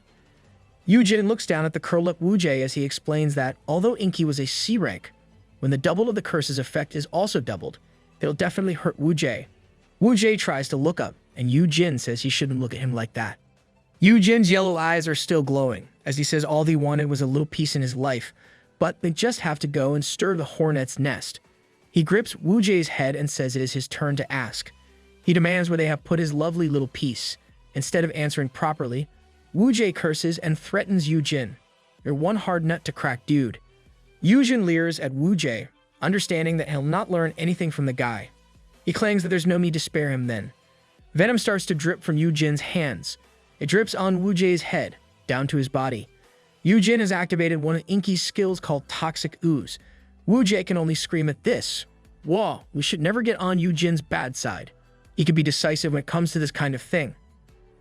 Yoojin looks down at the curled-up Woojay as he explains that, although Inky was a C-rank, when the double of the curse's effect is also doubled, it'll definitely hurt Woojay. Woojay tries to look up, and Yoojin says he shouldn't look at him like that. Yoojin's yellow eyes are still glowing, as he says all he wanted was a little peace in his life, but they just have to go and stir the hornet's nest. He grips Woojay's head and says it is his turn to ask. He demands where they have put his lovely little piece. Instead of answering properly, Woojay curses and threatens Yoojin. You're one hard nut to crack, dude. Yoojin leers at Woojay, understanding that he'll not learn anything from the guy. He claims that there's no need to spare him then. Venom starts to drip from Yoojin's hands. It drips on Woojay's head, down to his body. Yoojin has activated one of Inky's skills called Toxic Ooze. Woojay can only scream at this. Whoa, we should never get on Yoojin's bad side. He can be decisive when it comes to this kind of thing.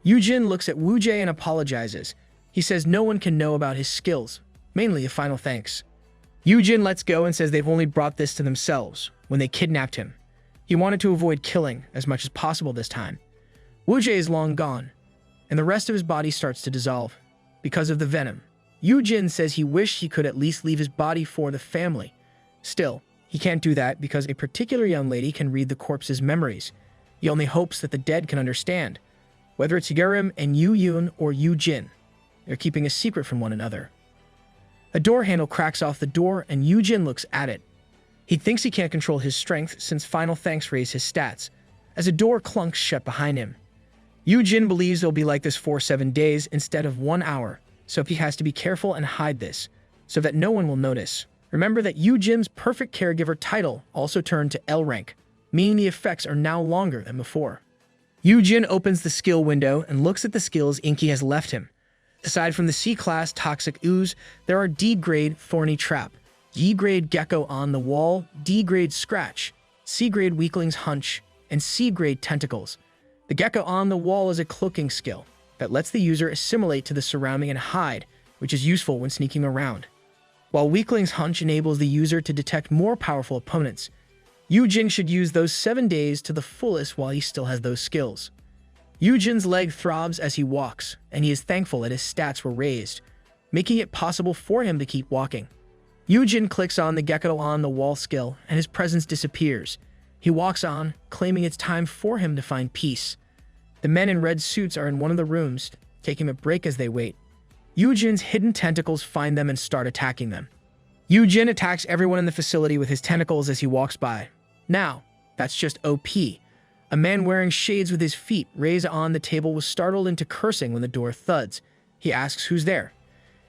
Yoojin looks at Woojay and apologizes. He says no one can know about his skills, mainly a Final Thanks. Yoojin lets go and says they've only brought this to themselves when they kidnapped him. He wanted to avoid killing as much as possible this time. Woojay is long gone, and the rest of his body starts to dissolve because of the venom. Yoojin says he wished he could at least leave his body for the family. Still, he can't do that because a particular young lady can read the corpse's memories. He only hopes that the dead can understand. Whether it's Yurim and Yoojin or Yoojin, they're keeping a secret from one another. A door handle cracks off the door and Yoojin looks at it. He thinks he can't control his strength since Final Thanks raised his stats, as a door clunks shut behind him. Yoojin believes it'll be like this for 7 days instead of 1 hour, so he has to be careful and hide this, so that no one will notice. Remember that Yoojin's Perfect Caregiver title also turned to L rank, meaning the effects are now longer than before. Yoojin opens the skill window and looks at the skills Inky has left him. Aside from the C-class Toxic Ooze, there are D-grade Thorny Trap, D-grade Gecko on the Wall, D-grade Scratch, C-grade weaklings hunch, and C-grade tentacles. The gecko on the wall is a cloaking skill that lets the user assimilate to the surrounding and hide, which is useful when sneaking around. While weaklings hunch enables the user to detect more powerful opponents, Yoojin should use those 7 days to the fullest while he still has those skills. Yoojin's leg throbs as he walks, and he is thankful that his stats were raised, making it possible for him to keep walking. Yoojin clicks on the gecko on the wall skill, and his presence disappears. He walks on, claiming it's time for him to find peace. The men in red suits are in one of the rooms, taking a break as they wait. Yoojin's hidden tentacles find them and start attacking them. Yoojin attacks everyone in the facility with his tentacles as he walks by. Now, that's just OP. A man wearing shades with his feet raised on the table was startled into cursing when the door thuds. He asks who's there.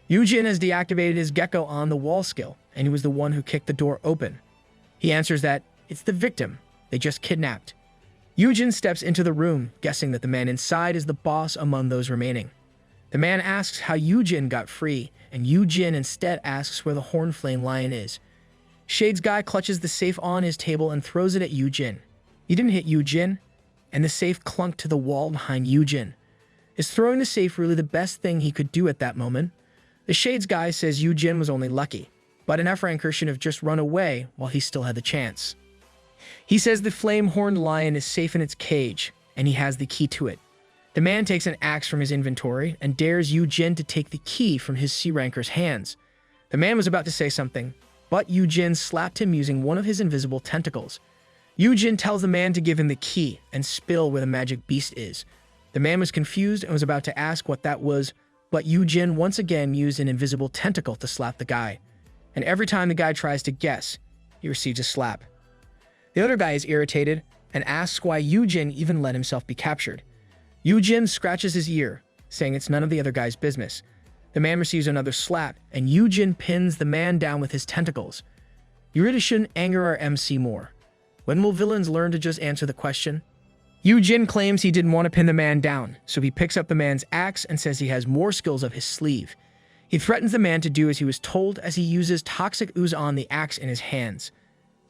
Yoojin has deactivated his gecko on the wall skill, and he was the one who kicked the door open. He answers that it's the victim they just kidnapped. Yoojin steps into the room, guessing that the man inside is the boss among those remaining. The man asks how Yoojin got free, and Yoojin instead asks where the horn-flame lion is. Shades guy clutches the safe on his table and throws it at Yoojin. He didn't hit Yoojin, and the safe clunked to the wall behind Yoojin. Is throwing the safe really the best thing he could do at that moment? The Shades guy says Yoojin was only lucky, but an F-ranker should have just run away while he still had the chance. He says the flame-horned lion is safe in its cage, and he has the key to it. The man takes an axe from his inventory and dares Yoojin to take the key from his C-ranker's hands. The man was about to say something, but Yoojin slapped him using one of his invisible tentacles. Yoojin tells the man to give him the key and spill where the magic beast is. The man was confused and was about to ask what that was, but Yoojin once again used an invisible tentacle to slap the guy. And every time the guy tries to guess, he receives a slap. The other guy is irritated and asks why Yoojin even let himself be captured. Yoojin scratches his ear, saying it's none of the other guy's business. The man receives another slap, and Yoojin pins the man down with his tentacles. You really shouldn't anger our MC more. When will villains learn to just answer the question? Yoojin claims he didn't want to pin the man down, so he picks up the man's axe and says he has more skills up his sleeve. He threatens the man to do as he was told as he uses toxic ooze on the axe in his hands.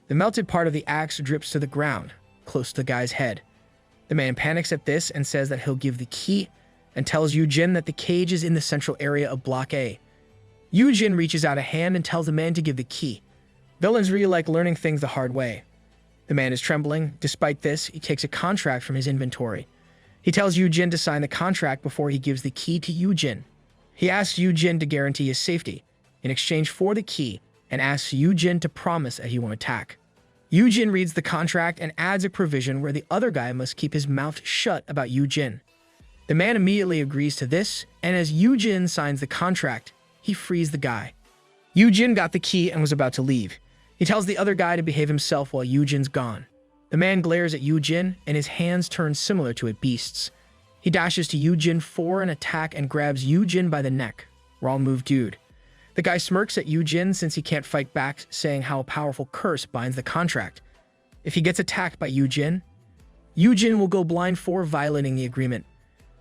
The melted part of the axe drips to the ground, close to the guy's head. The man panics at this and says that he'll give the key, and tells Yoojin that the cage is in the central area of Block A. Yoojin reaches out a hand and tells the man to give the key. Villains really like learning things the hard way. The man is trembling. Despite this, he takes a contract from his inventory. He tells Yoojin to sign the contract before he gives the key to Yoojin. He asks Yoojin to guarantee his safety in exchange for the key and asks Yoojin to promise that he won't attack. Yoojin reads the contract and adds a provision where the other guy must keep his mouth shut about Yoojin. The man immediately agrees to this, and as Yoojin signs the contract, he frees the guy. Yoojin got the key and was about to leave. He tells the other guy to behave himself while Yoojin's gone. The man glares at Yoojin, and his hands turn similar to a beast's. He dashes to Yoojin for an attack and grabs Yoojin by the neck. Wrong move, dude. The guy smirks at Yoojin since he can't fight back, saying how a powerful curse binds the contract. If he gets attacked by Yoojin, Yoojin will go blind for violating the agreement.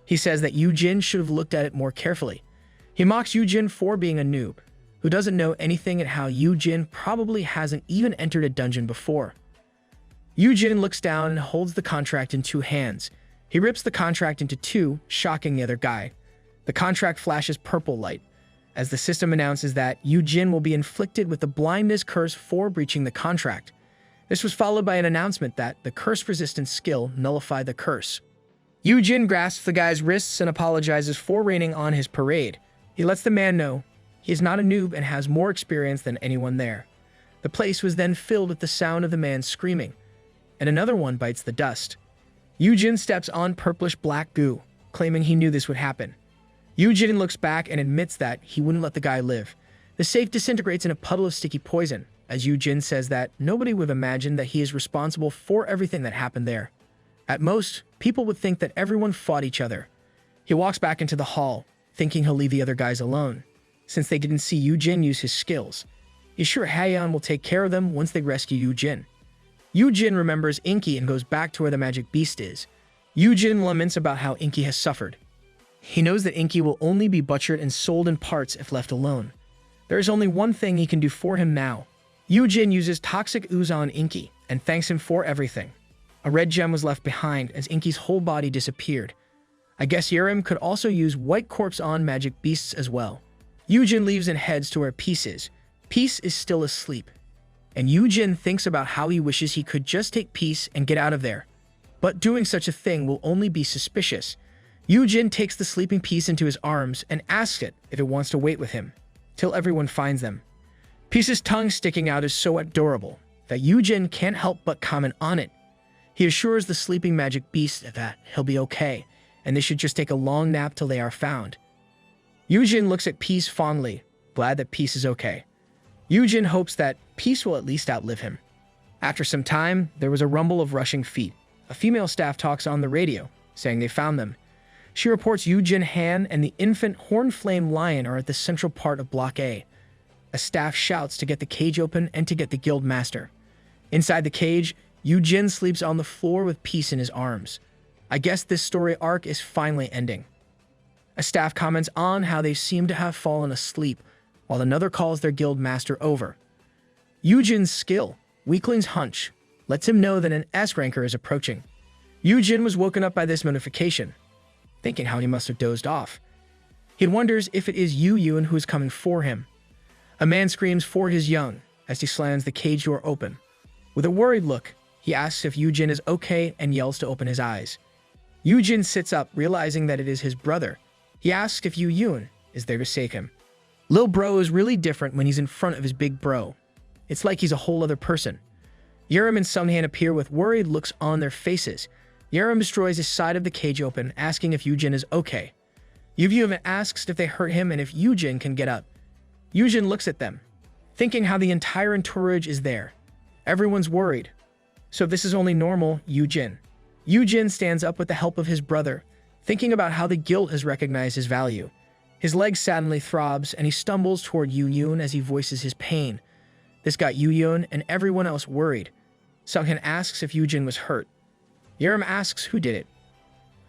He says that Yoojin should have looked at it more carefully. He mocks Yoojin for being a noob, who doesn't know anything and how Yoojin probably hasn't even entered a dungeon before. Yoojin looks down and holds the contract in two hands. He rips the contract into two, shocking the other guy. The contract flashes purple light, as the system announces that Yoojin will be inflicted with the blindness curse for breaching the contract. This was followed by an announcement that the curse-resistant skill nullified the curse. Yoojin grasps the guy's wrists and apologizes for raining on his parade. He lets the man know he is not a noob and has more experience than anyone there. The place was then filled with the sound of the man screaming, and another one bites the dust. Yoojin steps on purplish-black goo, claiming he knew this would happen. Yoojin looks back and admits that he wouldn't let the guy live. The safe disintegrates in a puddle of sticky poison, as Yoojin says that nobody would have imagined that he is responsible for everything that happened there. At most, people would think that everyone fought each other. He walks back into the hall, thinking he'll leave the other guys alone, since they didn't see Yoojin use his skills. He's sure Haeyeon will take care of them once they rescue Yoojin. Yoojin remembers Inky and goes back to where the magic beast is. Yoojin laments about how Inky has suffered. He knows that Inky will only be butchered and sold in parts if left alone. There is only one thing he can do for him now. Yoojin uses toxic ooze on Inky and thanks him for everything. A red gem was left behind as Inky's whole body disappeared. I guess Yerim could also use white corpse on magic beasts as well. Yoojin leaves and heads to where Peace is. Peace is still asleep, and Yoojin thinks about how he wishes he could just take Peace and get out of there. But doing such a thing will only be suspicious. Yoojin takes the sleeping Peace into his arms and asks it if it wants to wait with him, till everyone finds them. Peace's tongue sticking out is so adorable that Yoojin can't help but comment on it. He assures the sleeping magic beast that he'll be okay, and they should just take a long nap till they are found. Yoojin looks at Peace fondly, glad that Peace is okay. Yoojin hopes that Peace will at least outlive him. After some time, there was a rumble of rushing feet. A female staff talks on the radio, saying they found them. She reports Yoojin Han and the infant horn-flame lion are at the central part of Block A. A staff shouts to get the cage open and to get the guild master. Inside the cage, Yoojin sleeps on the floor with Peace in his arms. I guess this story arc is finally ending. A staff comments on how they seem to have fallen asleep, while another calls their guild master over. Yoojin's skill, Weakling's hunch, lets him know that an S ranker is approaching. Yoojin was woken up by this notification, thinking how he must have dozed off. He wonders if it is Yoojin who is coming for him. A man screams for his young as he slams the cage door open. With a worried look, he asks if Yoojin is okay and yells to open his eyes. Yoojin sits up, realizing that it is his brother. He asks if Yoojin is there to save him. Lil Bro is really different when he's in front of his big bro. It's like he's a whole other person. Yerim and Sunghan appear with worried looks on their faces. Yerim destroys his side of the cage open, asking if Yoojin is okay. Yoojin asks if they hurt him and if Yoojin can get up. Yoojin looks at them, thinking how the entire entourage is there. Everyone's worried. So if this is only normal, Yoojin stands up with the help of his brother, thinking about how the guild has recognized his value. His leg suddenly throbs, and he stumbles toward Yoojin as he voices his pain. This got Yoojin and everyone else worried. Sunghan asks if Yoojin was hurt. Yerim asks who did it.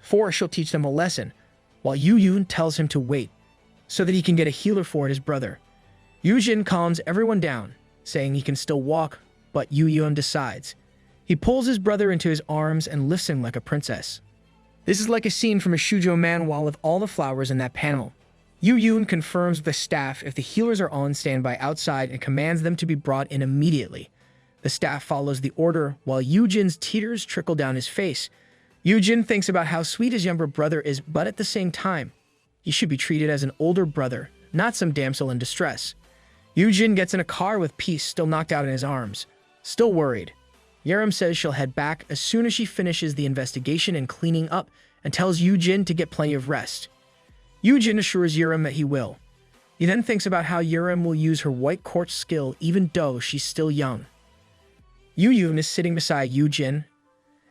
For she'll teach them a lesson, while Yoojin tells him to wait, so that he can get a healer for his brother. Yoojin calms everyone down, saying he can still walk, but Yoojin decides. He pulls his brother into his arms and lifts him like a princess. This is like a scene from a shoujo manhwa with all the flowers in that panel. Yoojin confirms with the staff if the healers are on standby outside and commands them to be brought in immediately. The staff follows the order while Yoojin's tears trickle down his face. Yoojin thinks about how sweet his younger brother is, but at the same time, he should be treated as an older brother, not some damsel in distress. Yoojin gets in a car with Peace still knocked out in his arms, still worried. Yerim says she'll head back as soon as she finishes the investigation and cleaning up, and tells Yoojin to get plenty of rest. Yoojin assures Yerim that he will. He then thinks about how Yerim will use her white quartz skill even though she's still young. Yoojin is sitting beside Yoojin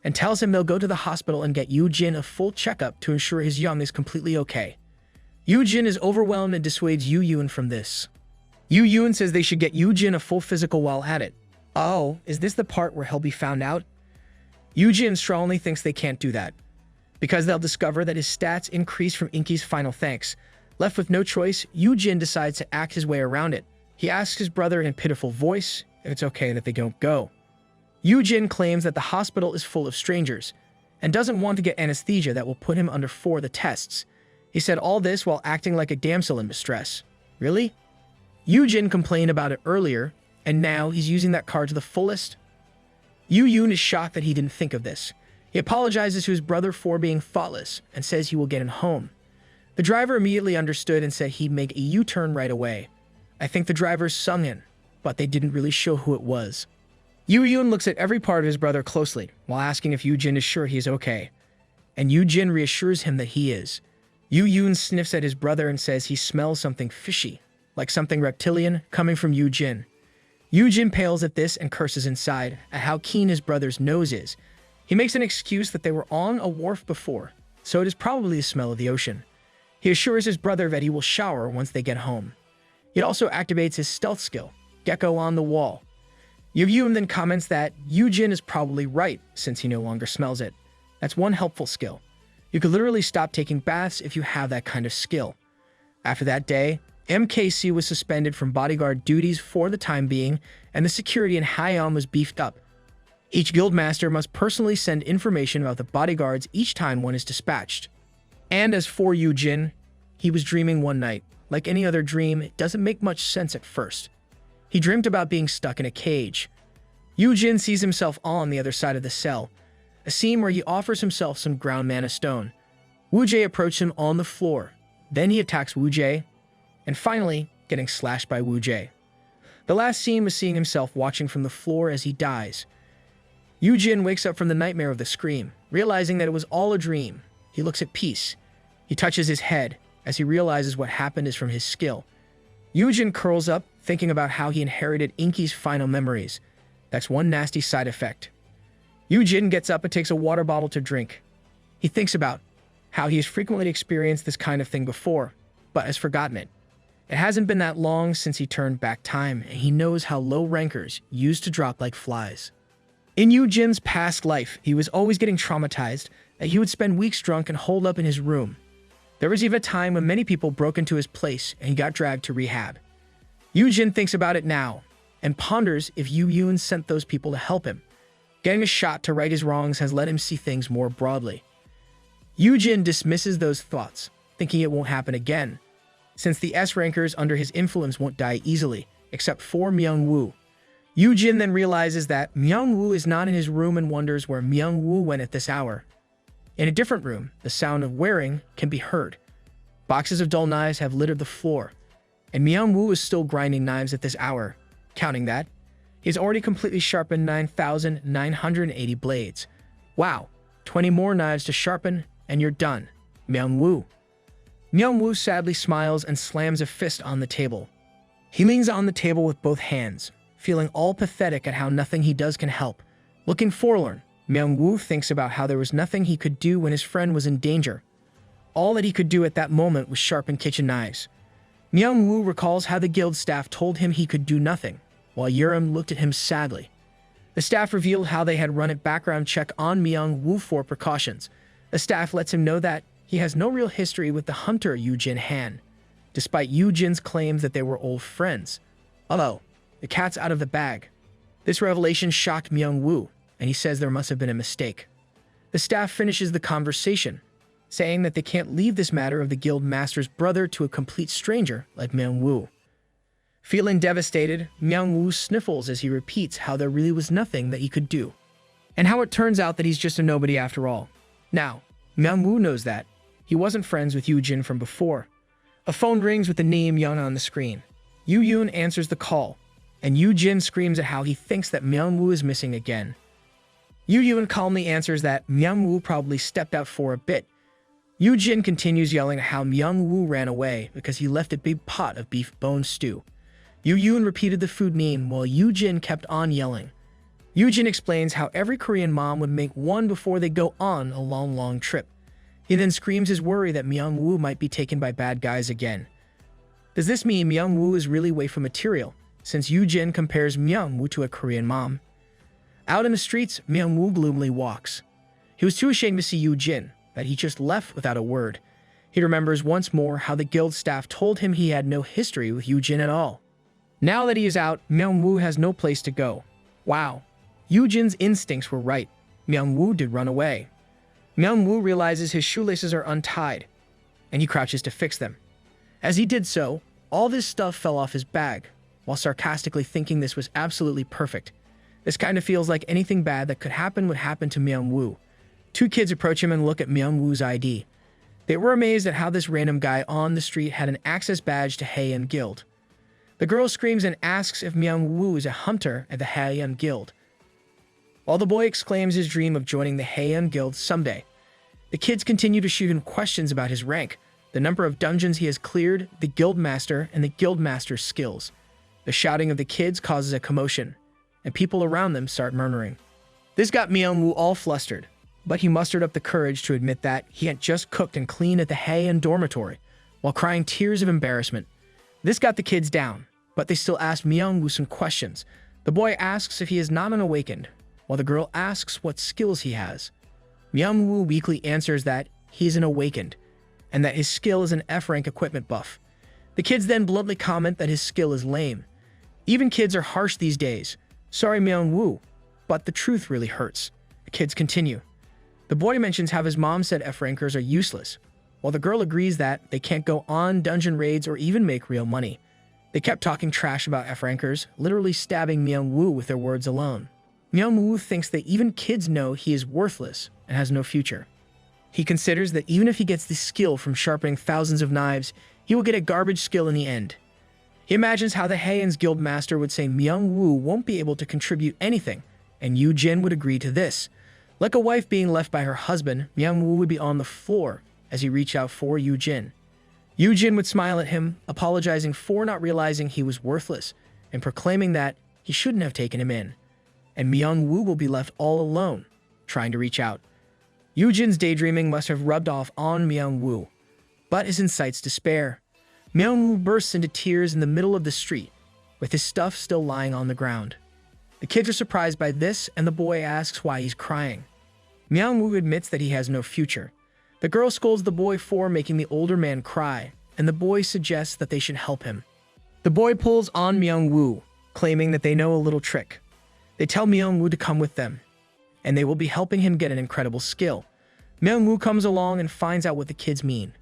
and tells him they'll go to the hospital and get Yoojin a full checkup to ensure his young is completely okay. Yoojin is overwhelmed and dissuades Yoojin from this. Yoojin says they should get Yoojin a full physical while at it. Oh, is this the part where he'll be found out? Yoojin strongly thinks they can't do that, because they'll discover that his stats increase from Inky's final thanks. Left with no choice, Yoojin decides to act his way around it. He asks his brother in a pitiful voice if it's okay that they don't go. Yoojin claims that the hospital is full of strangers and doesn't want to get anesthesia that will put him under 4 of the tests. He said all this while acting like a damsel in distress. Really? Yoojin complained about it earlier, and now he's using that card to the fullest? Yoojin is shocked that he didn't think of this. He apologizes to his brother for being thoughtless and says he will get him home. The driver immediately understood and said he'd make a U-turn right away. I think the driver's Sunghan, but they didn't really show who it was. Yoojin looks at every part of his brother closely while asking if Yoojin is sure he is okay, and Yoojin reassures him that he is. Yoojin sniffs at his brother and says he smells something fishy, like something reptilian, coming from Yoojin. Yoojin pales at this and curses inside at how keen his brother's nose is. He makes an excuse that they were on a wharf before, so it is probably the smell of the ocean. He assures his brother that he will shower once they get home. It also activates his stealth skill, Gecko on the Wall. Yoojin then comments that Yoojin is probably right since he no longer smells it. That's one helpful skill. You could literally stop taking baths if you have that kind of skill. After that day, MKC was suspended from bodyguard duties for the time being, and the security in Heian was beefed up. Each guildmaster must personally send information about the bodyguards each time one is dispatched. And as for Yoojin, he was dreaming one night. Like any other dream, it doesn't make much sense at first. He dreamt about being stuck in a cage. Yoojin sees himself on the other side of the cell, a scene where he offers himself some ground mana stone. Wu-jae approaches him on the floor. Then he attacks Wu-jae, and finally, getting slashed by Wu-jae. The last scene was seeing himself watching from the floor as he dies. Yoojin wakes up from the nightmare of the scream, realizing that it was all a dream. He looks at peace. He touches his head as he realizes what happened is from his skill. Yoojin curls up, thinking about how he inherited Inky's final memories. That's one nasty side effect. Yoojin gets up and takes a water bottle to drink. He thinks about how he has frequently experienced this kind of thing before, but has forgotten it. It hasn't been that long since he turned back time, and he knows how low rankers used to drop like flies. In Yoojin's past life, he was always getting traumatized that he would spend weeks drunk and holed up in his room. There was even a time when many people broke into his place and he got dragged to rehab. Yoojin thinks about it now and ponders if Yoojin sent those people to help him. Getting a shot to right his wrongs has let him see things more broadly. Yoojin dismisses those thoughts, thinking it won't happen again, since the S-rankers under his influence won't die easily, except for Myung-woo. Yoojin then realizes that Myung-woo is not in his room and wonders where Myung-woo went at this hour. In a different room, the sound of wearing can be heard. Boxes of dull knives have littered the floor, and Myung-woo is still grinding knives at this hour. Counting that, he's already completely sharpened 9,980 blades. Wow, 20 more knives to sharpen, and you're done. Myung-woo. Myung-woo sadly smiles and slams a fist on the table. He leans on the table with both hands, feeling all pathetic at how nothing he does can help. Looking forlorn, Myung-woo thinks about how there was nothing he could do when his friend was in danger. All that he could do at that moment was sharpen kitchen knives. Myung-woo recalls how the guild staff told him he could do nothing, while Yurim looked at him sadly. The staff revealed how they had run a background check on Myung-woo for precautions. The staff lets him know that he has no real history with the hunter Yoojin Han, despite Yoojin's claims that they were old friends. Uh-oh, the cat's out of the bag. This revelation shocked Myung-woo, and he says there must have been a mistake. The staff finishes the conversation, saying that they can't leave this matter of the guild master's brother to a complete stranger like Myung-woo. Feeling devastated, Myung-woo sniffles as he repeats how there really was nothing that he could do, and how it turns out that he's just a nobody after all. Now, Myung-woo knows that. He wasn't friends with Yoojin from before. A phone rings with the name Yoon on the screen. Yoon answers the call, and Yoojin screams at how he thinks that Myung-woo is missing again. Yoon calmly answers that Myung-woo probably stepped out for a bit. Yoojin continues yelling at how Myung-woo ran away because he left a big pot of beef bone stew. Yoon repeated the food name while Yoojin kept on yelling. Yoojin explains how every Korean mom would make one before they go on a long trip. He then screams his worry that Myung-woo might be taken by bad guys again. Does this mean Myung-woo is really waifu material, since Yoojin compares Myung-woo to a Korean mom? Out in the streets, Myung-woo gloomily walks. He was too ashamed to see Yoojin, that he just left without a word. He remembers once more how the guild staff told him he had no history with Yoojin at all. Now that he is out, Myung-woo has no place to go. Wow, Yoojin's instincts were right. Myung-woo did run away. Myung-woo realizes his shoelaces are untied, and he crouches to fix them. As he did so, all this stuff fell off his bag, while sarcastically thinking this was absolutely perfect. This kind of feels like anything bad that could happen would happen to Myung-woo. Two kids approach him and look at Myung-woo's ID. They were amazed at how this random guy on the street had an access badge to Heian Guild. The girl screams and asks if Myung-woo is a hunter at the Heian Guild, while the boy exclaims his dream of joining the Heian Guild someday. The kids continue to shoot him questions about his rank, the number of dungeons he has cleared, the guild master, and the guild master's skills. The shouting of the kids causes a commotion, and people around them start murmuring. This got Myung-woo all flustered, but he mustered up the courage to admit that he had just cooked and cleaned at the Heian dormitory, while crying tears of embarrassment. This got the kids down, but they still asked Myung-woo some questions. The boy asks if he is not an awakened, while the girl asks what skills he has. Myung-woo weakly answers that he is an awakened, and that his skill is an F-rank equipment buff. The kids then bluntly comment that his skill is lame. Even kids are harsh these days. Sorry, Myung-woo, but the truth really hurts. The kids continue. The boy mentions how his mom said F-rankers are useless, while the girl agrees that they can't go on dungeon raids or even make real money. They kept talking trash about F-rankers, literally stabbing Myung-woo with their words alone. Myung-woo thinks that even kids know he is worthless and has no future. He considers that even if he gets the skill from sharpening thousands of knives, he will get a garbage skill in the end. He imagines how the Haeun's guild master would say Myung-woo won't be able to contribute anything, and Yoojin would agree to this. Like a wife being left by her husband, Myung-woo would be on the floor as he reached out for Yoojin. Yoojin would smile at him, apologizing for not realizing he was worthless, and proclaiming that he shouldn't have taken him in. And Myung-woo will be left all alone, trying to reach out. Yoojin's daydreaming must have rubbed off on Myung-woo, but his insights despair. Myung-woo bursts into tears in the middle of the street, with his stuff still lying on the ground. The kids are surprised by this, and the boy asks why he's crying. Myung-woo admits that he has no future. The girl scolds the boy for making the older man cry, and the boy suggests that they should help him. The boy pulls on Myung-woo, claiming that they know a little trick. They tell Myung-woo to come with them, and they will be helping him get an incredible skill. Myung-woo comes along and finds out what the kids mean.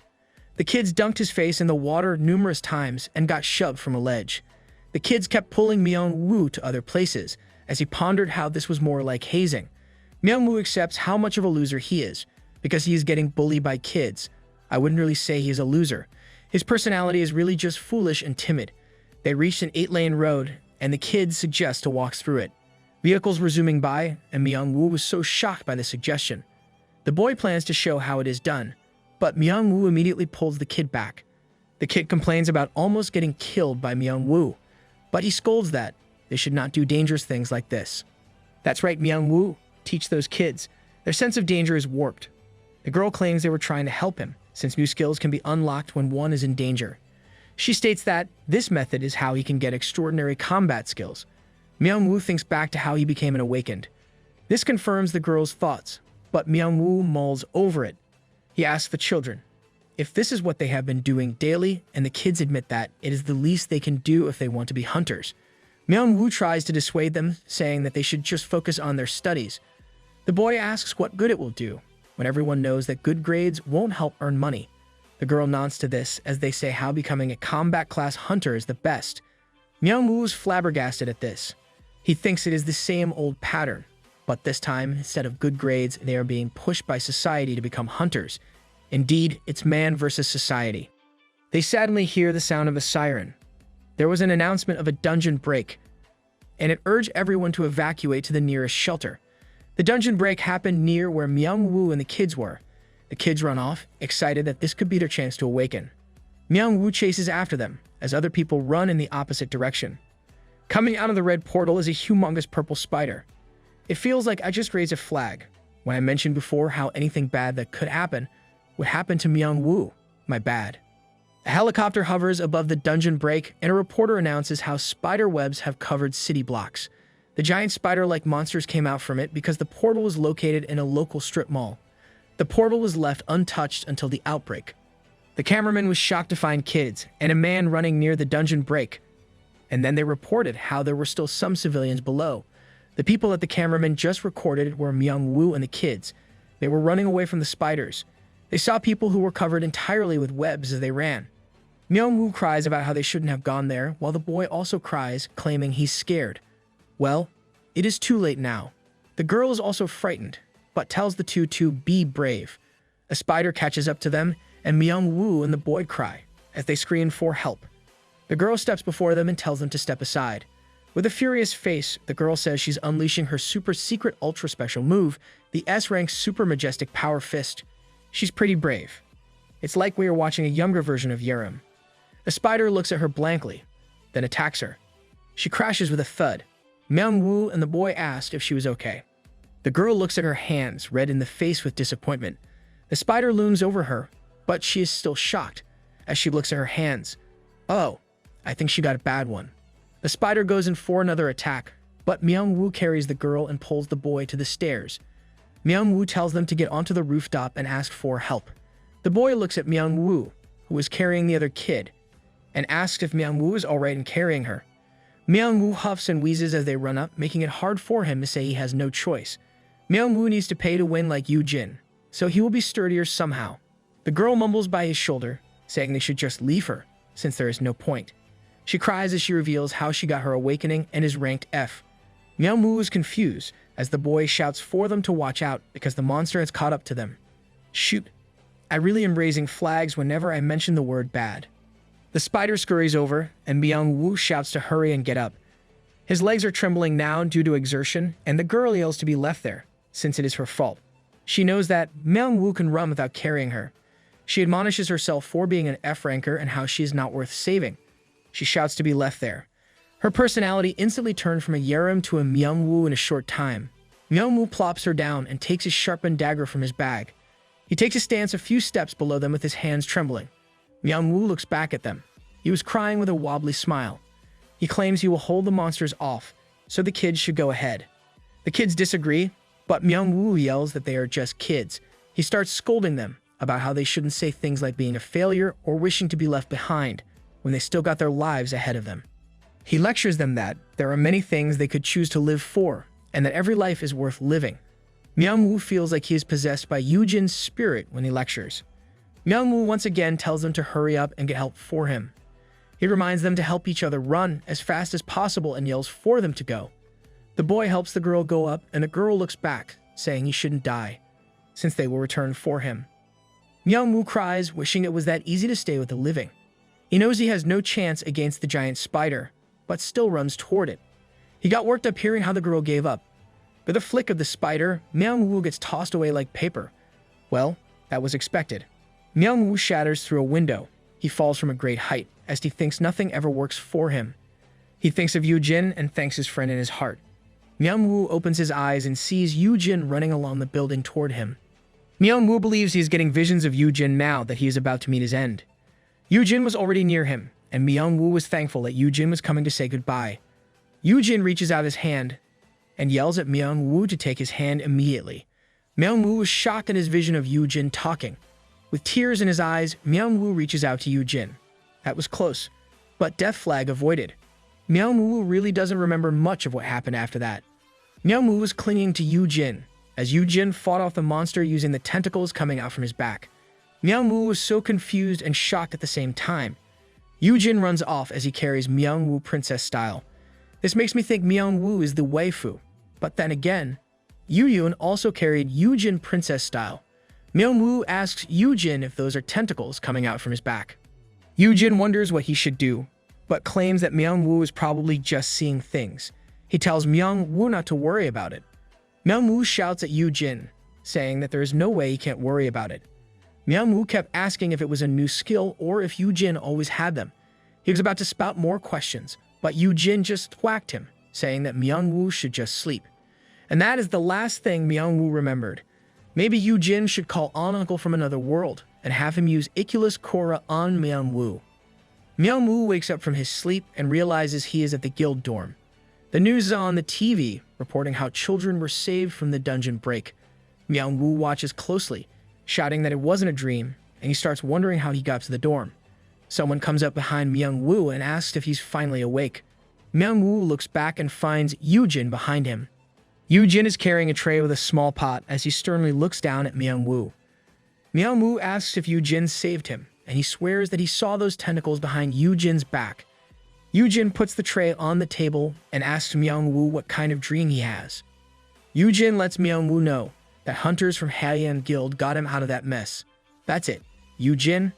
The kids dunked his face in the water numerous times and got shoved from a ledge. The kids kept pulling Myung-woo to other places, as he pondered how this was more like hazing. Myung-woo accepts how much of a loser he is, because he is getting bullied by kids. I wouldn't really say he is a loser. His personality is really just foolish and timid. They reached an 8-lane road, and the kids suggest to walk through it. Vehicles were zooming by, and Myung-woo was so shocked by the suggestion. The boy plans to show how it is done, but Myung-woo immediately pulls the kid back. The kid complains about almost getting killed by Myung-woo, but he scolds that they should not do dangerous things like this. That's right, Myung-woo, teach those kids. Their sense of danger is warped. The girl claims they were trying to help him, since new skills can be unlocked when one is in danger. She states that this method is how he can get extraordinary combat skills. Myung-woo thinks back to how he became an awakened. This confirms the girl's thoughts, but Myung-woo mulls over it. He asks the children if this is what they have been doing daily, and the kids admit that it is the least they can do if they want to be hunters. Myung-woo tries to dissuade them, saying that they should just focus on their studies. The boy asks what good it will do, when everyone knows that good grades won't help earn money. The girl nods to this as they say how becoming a combat class hunter is the best. Myung-woo is flabbergasted at this. He thinks it is the same old pattern, but this time, instead of good grades, they are being pushed by society to become hunters. Indeed, it's man versus society. They suddenly hear the sound of a siren. There was an announcement of a dungeon break, and it urged everyone to evacuate to the nearest shelter. The dungeon break happened near where Myung-woo and the kids were. The kids run off, excited that this could be their chance to awaken. Myung-woo chases after them, as other people run in the opposite direction. Coming out of the red portal is a humongous purple spider. It feels like I just raised a flag when I mentioned before how anything bad that could happen would happen to Myung-woo. My bad. A helicopter hovers above the dungeon break, and a reporter announces how spider webs have covered city blocks. The giant spider-like monsters came out from it because the portal was located in a local strip mall. The portal was left untouched until the outbreak. The cameraman was shocked to find kids and a man running near the dungeon break, and then they reported how there were still some civilians below. The people that the cameraman just recorded were Myung-woo and the kids. They were running away from the spiders. They saw people who were covered entirely with webs as they ran. Myung-woo cries about how they shouldn't have gone there, while the boy also cries, claiming he's scared. Well, it is too late now. The girl is also frightened, but tells the two to be brave. A spider catches up to them, and Myung-woo and the boy cry as they scream for help. The girl steps before them and tells them to step aside. With a furious face, the girl says she's unleashing her super secret ultra special move, the S-rank super majestic power fist. She's pretty brave. It's like we are watching a younger version of Yerim. The spider looks at her blankly, then attacks her. She crashes with a thud. Myung-woo and the boy asked if she was okay. The girl looks at her hands, red in the face with disappointment. The spider looms over her, but she is still shocked as she looks at her hands. Oh, I think she got a bad one. The spider goes in for another attack, but Myung-woo carries the girl and pulls the boy to the stairs. Myung-woo tells them to get onto the rooftop and ask for help. The boy looks at Myung-woo, who is carrying the other kid, and asks if Myung-woo is alright in carrying her. Myung-woo huffs and wheezes as they run up, making it hard for him to say he has no choice. Myung-woo needs to pay to win like Yoojin, so he will be sturdier somehow. The girl mumbles by his shoulder, saying they should just leave her, since there is no point. She cries as she reveals how she got her awakening and is ranked F. Myung-woo is confused as the boy shouts for them to watch out because the monster has caught up to them. Shoot, I really am raising flags whenever I mention the word bad. The spider scurries over, and Myung-woo shouts to hurry and get up. His legs are trembling now due to exertion, and the girl yells to be left there, since it is her fault. She knows that Myung-woo can run without carrying her. She admonishes herself for being an F-ranker and how she is not worth saving. She shouts to be left there. Her personality instantly turned from a Yerim to a Myung-woo in a short time. Myung-woo plops her down and takes his sharpened dagger from his bag. He takes a stance a few steps below them with his hands trembling. Myung-woo looks back at them. He was crying with a wobbly smile. He claims he will hold the monsters off, so the kids should go ahead. The kids disagree, but Myung-woo yells that they are just kids. He starts scolding them about how they shouldn't say things like being a failure or wishing to be left behind when they still got their lives ahead of them. He lectures them that there are many things they could choose to live for, and that every life is worth living. Myung-woo feels like he is possessed by Yoojin's spirit when he lectures. Myung-woo once again tells them to hurry up and get help for him. He reminds them to help each other run as fast as possible and yells for them to go. The boy helps the girl go up, and the girl looks back, saying he shouldn't die, since they will return for him. Myung-woo cries, wishing it was that easy to stay with the living. He knows he has no chance against the giant spider, but still runs toward it. He got worked up hearing how the girl gave up. With a flick of the spider, Myung-woo gets tossed away like paper. Well, that was expected. Myung-woo shatters through a window. He falls from a great height, as he thinks nothing ever works for him. He thinks of Yoojin and thanks his friend in his heart. Myung-woo opens his eyes and sees Yoojin running along the building toward him. Myung-woo believes he is getting visions of Yoojin now that he is about to meet his end. Yoojin was already near him, and Myung-woo was thankful that Yoojin was coming to say goodbye. Yoojin reaches out his hand and yells at Myung-woo to take his hand immediately. Myung-woo was shocked at his vision of Yoojin talking. With tears in his eyes, Myung-woo reaches out to Yoojin. That was close, but death flag avoided. Myung-woo really doesn't remember much of what happened after that. Myung-woo was clinging to Yoojin, as Yoojin fought off the monster using the tentacles coming out from his back. Myung-woo was so confused and shocked at the same time. Yoojin runs off as he carries Myung-woo princess style. This makes me think Myung-woo is the waifu, but then again, Yoojin also carried Yoojin princess style. Myung-woo asks Yoojin if those are tentacles coming out from his back. Yoojin wonders what he should do, but claims that Myung-woo is probably just seeing things. He tells Myung-woo not to worry about it. Myung-woo shouts at Yoojin, saying that there is no way he can't worry about it. Myung-woo kept asking if it was a new skill or if Yoojin always had them. He was about to spout more questions, but Yoojin just whacked him, saying that Myung-woo should just sleep. And that is the last thing Myung-woo remembered. Maybe Yoojin should call on Uncle from another world and have him use Iculus Korra on Myung-woo. Myung-woo wakes up from his sleep and realizes he is at the guild dorm. The news is on the TV, reporting how children were saved from the dungeon break. Myung-woo watches closely, shouting that it wasn't a dream, and he starts wondering how he got to the dorm. Someone comes up behind Myung-woo and asks if he's finally awake. Myung-woo looks back and finds Yoojin behind him. Yoojin is carrying a tray with a small pot as he sternly looks down at Myung-woo. Myung-woo asks if Yoojin saved him, and he swears that he saw those tentacles behind Yoojin's back. Yoojin puts the tray on the table and asks Myung-woo what kind of dream he has. Yoojin lets Myung-woo know that hunters from Haiyan Guild got him out of that mess. That's it. Yoojin,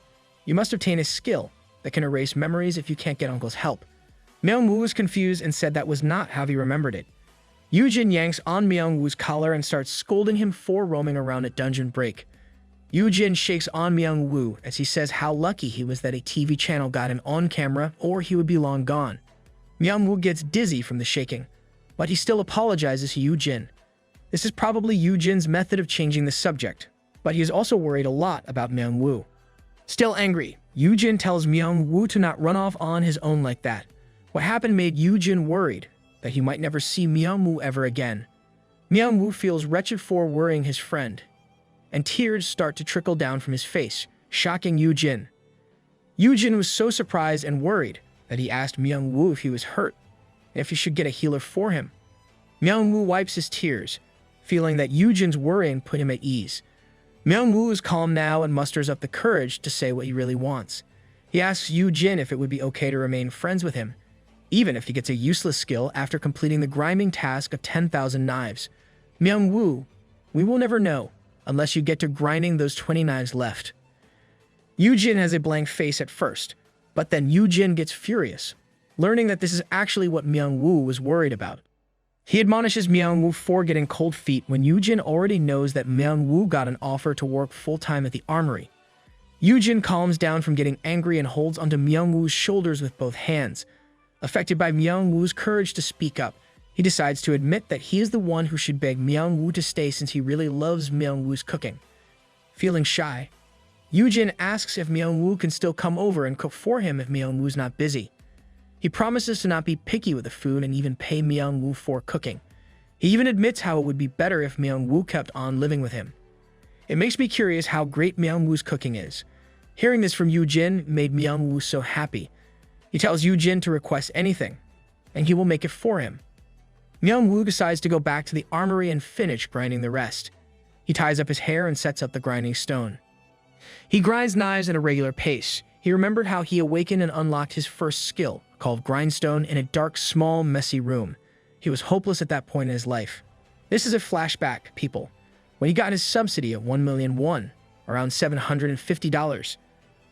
you must obtain a skill that can erase memories if you can't get Uncle's help. Myung-woo was confused and said that was not how he remembered it. Yoojin yanks on Myung-woo's collar and starts scolding him for roaming around at dungeon break. Yoojin shakes on Myung-woo as he says how lucky he was that a TV channel got him on camera or he would be long gone. Myung-woo gets dizzy from the shaking, but he still apologizes to Yoojin. This is probably Yoojin's method of changing the subject, but he is also worried a lot about Myung-woo. Still angry, Yoojin tells Myung-woo to not run off on his own like that. What happened made Yoojin worried that he might never see Myung-woo ever again. Myung-woo feels wretched for worrying his friend, and tears start to trickle down from his face, shocking Yoojin. Yoojin was so surprised and worried that he asked Myung-woo if he was hurt. and if he should get a healer for him. Myung-woo wipes his tears, feeling that Yoojin's worrying put him at ease. Myung-woo is calm now and musters up the courage to say what he really wants. He asks Yoojin if it would be okay to remain friends with him, even if he gets a useless skill after completing the grinding task of 10,000 knives. Myung-woo, we will never know, unless you get to grinding those 20 knives left. Yoojin has a blank face at first, but then Yoojin gets furious, learning that this is actually what Myung-woo was worried about. He admonishes Myung-woo for getting cold feet when Yoojin already knows that Myung-woo got an offer to work full-time at the armory. Yoojin calms down from getting angry and holds onto Myung-woo's shoulders with both hands. Affected by Myung-woo's courage to speak up, he decides to admit that he is the one who should beg Myung-woo to stay since he really loves Myung-woo's cooking. Feeling shy, Yoojin asks if Myung-woo can still come over and cook for him if Myung-woo's not busy. He promises to not be picky with the food and even pay Myung-woo for cooking. He even admits how it would be better if Myung-woo kept on living with him. It makes me curious how great Myung-woo's cooking is. Hearing this from Yoojin made Myung-woo so happy. He tells Yoojin to request anything, and he will make it for him. Myung-woo decides to go back to the armory and finish grinding the rest. He ties up his hair and sets up the grinding stone. He grinds knives at a regular pace. He remembered how he awakened and unlocked his first skill, called grindstone, in a dark, small, messy room. He was hopeless at that point in his life. This is a flashback, people. When he got his subsidy of 1 million won, around $750,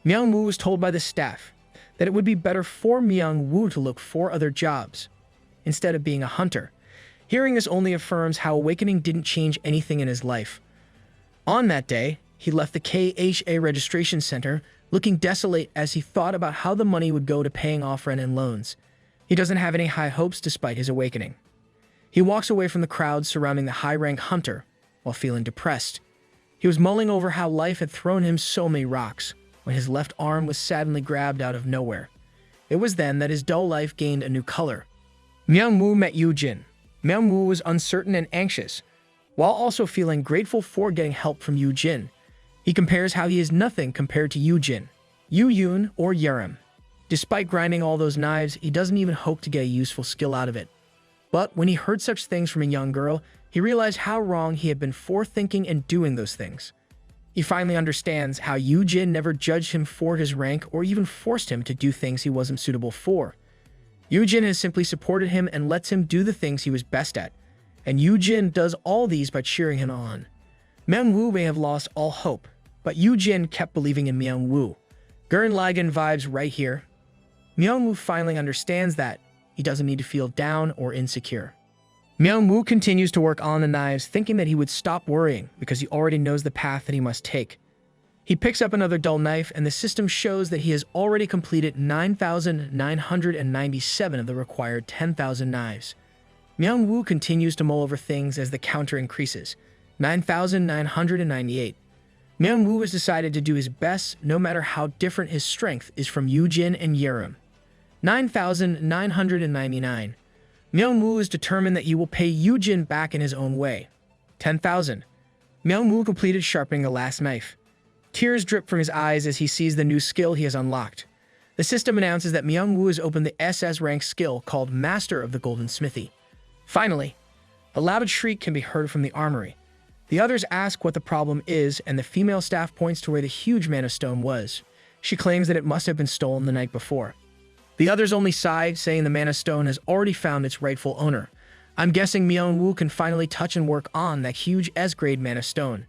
Myung-woo was told by the staff that it would be better for Myung-woo to look for other jobs, instead of being a hunter. Hearing this only affirms how awakening didn't change anything in his life. On that day, he left the KHA registration center looking desolate as he thought about how the money would go to paying off rent and loans. He doesn't have any high hopes despite his awakening. He walks away from the crowd surrounding the high-rank hunter while feeling depressed. He was mulling over how life had thrown him so many rocks when his left arm was suddenly grabbed out of nowhere. It was then that his dull life gained a new color. Myung-woo met Yoojin. Myung-woo was uncertain and anxious, while also feeling grateful for getting help from Yoojin. He compares how he is nothing compared to Yoojin, Yoojin, or Yerim. Despite grinding all those knives, he doesn't even hope to get a useful skill out of it. But when he heard such things from a young girl, he realized how wrong he had been for thinking and doing those things. He finally understands how Yoojin never judged him for his rank or even forced him to do things he wasn't suitable for. Yoojin has simply supported him and lets him do the things he was best at, and Yoojin does all these by cheering him on. Myung-woo may have lost all hope, but Yoojin kept believing in Myung-woo. Gurren Lagann vibes right here. Myung-woo finally understands that he doesn't need to feel down or insecure. Myung-woo continues to work on the knives, thinking that he would stop worrying because he already knows the path that he must take. He picks up another dull knife, and the system shows that he has already completed 9,997 of the required 10,000 knives. Myung-woo continues to mull over things as the counter increases, 9,998. Myung-woo has decided to do his best no matter how different his strength is from Yoojin and Yerim. 9,999. Myung-woo is determined that he will pay Yoojin back in his own way. 10,000. Myung-woo completed sharpening the last knife. Tears drip from his eyes as he sees the new skill he has unlocked. The system announces that Myung-woo has opened the SS rank skill called Master of the Golden Smithy. Finally, a loud shriek can be heard from the armory. The others ask what the problem is, and the female staff points to where the huge mana stone was. She claims that it must have been stolen the night before. The others only sigh, saying the mana stone has already found its rightful owner. I'm guessing Myung-woo can finally touch and work on that huge S-grade mana stone.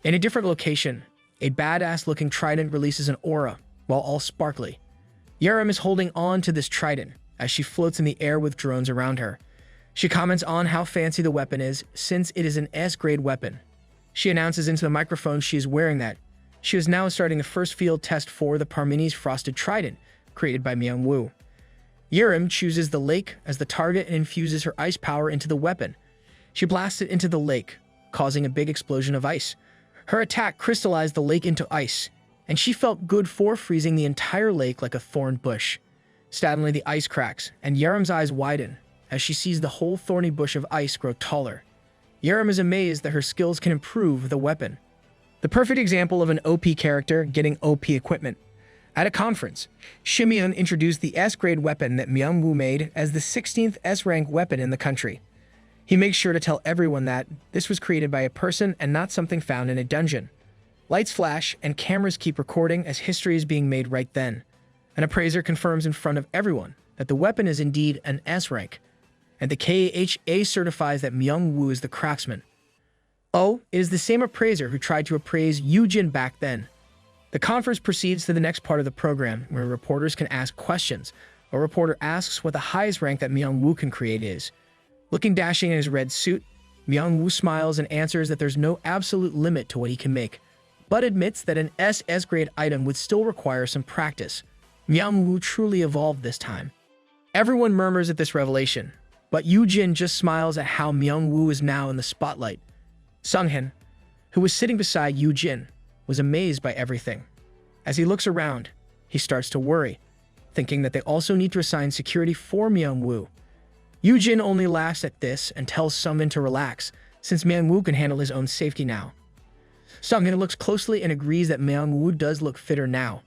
In a different location, a badass-looking trident releases an aura, while all sparkly. Yerim is holding on to this trident as she floats in the air with drones around her. She comments on how fancy the weapon is, since it is an S-grade weapon. She announces into the microphone she is wearing that. She is now starting the first field test for the Parmenides Frosted Trident, created by Myung-woo. Yerim chooses the lake as the target and infuses her ice power into the weapon. She blasts it into the lake, causing a big explosion of ice. Her attack crystallized the lake into ice, and she felt good for freezing the entire lake like a thorn bush. Suddenly the ice cracks, and Yerim's eyes widen as she sees the whole thorny bush of ice grow taller. Yerim is amazed that her skills can improve with a weapon. The perfect example of an OP character getting OP equipment. At a conference, Shimeon introduced the S-grade weapon that Myung-woo made as the 16th S-rank weapon in the country. He makes sure to tell everyone that this was created by a person and not something found in a dungeon. Lights flash and cameras keep recording as history is being made right then. An appraiser confirms in front of everyone that the weapon is indeed an S-rank, and the KHA certifies that Myung-woo is the craftsman. Oh, it is the same appraiser who tried to appraise Yoojin back then. The conference proceeds to the next part of the program, where reporters can ask questions. A reporter asks what the highest rank that Myung-woo can create is. Looking dashing in his red suit, Myung-woo smiles and answers that there's no absolute limit to what he can make, but admits that an SS-grade item would still require some practice. Myung-woo truly evolved this time. Everyone murmurs at this revelation, but Yoojin just smiles at how Myung-woo is now in the spotlight. Sunghin, who was sitting beside Yoojin, was amazed by everything. As he looks around, he starts to worry, thinking that they also need to assign security for Myung-woo. Yoojin only laughs at this and tells Sunghin to relax, since Myung-woo can handle his own safety now. Sunghin looks closely and agrees that Myung-woo does look fitter now.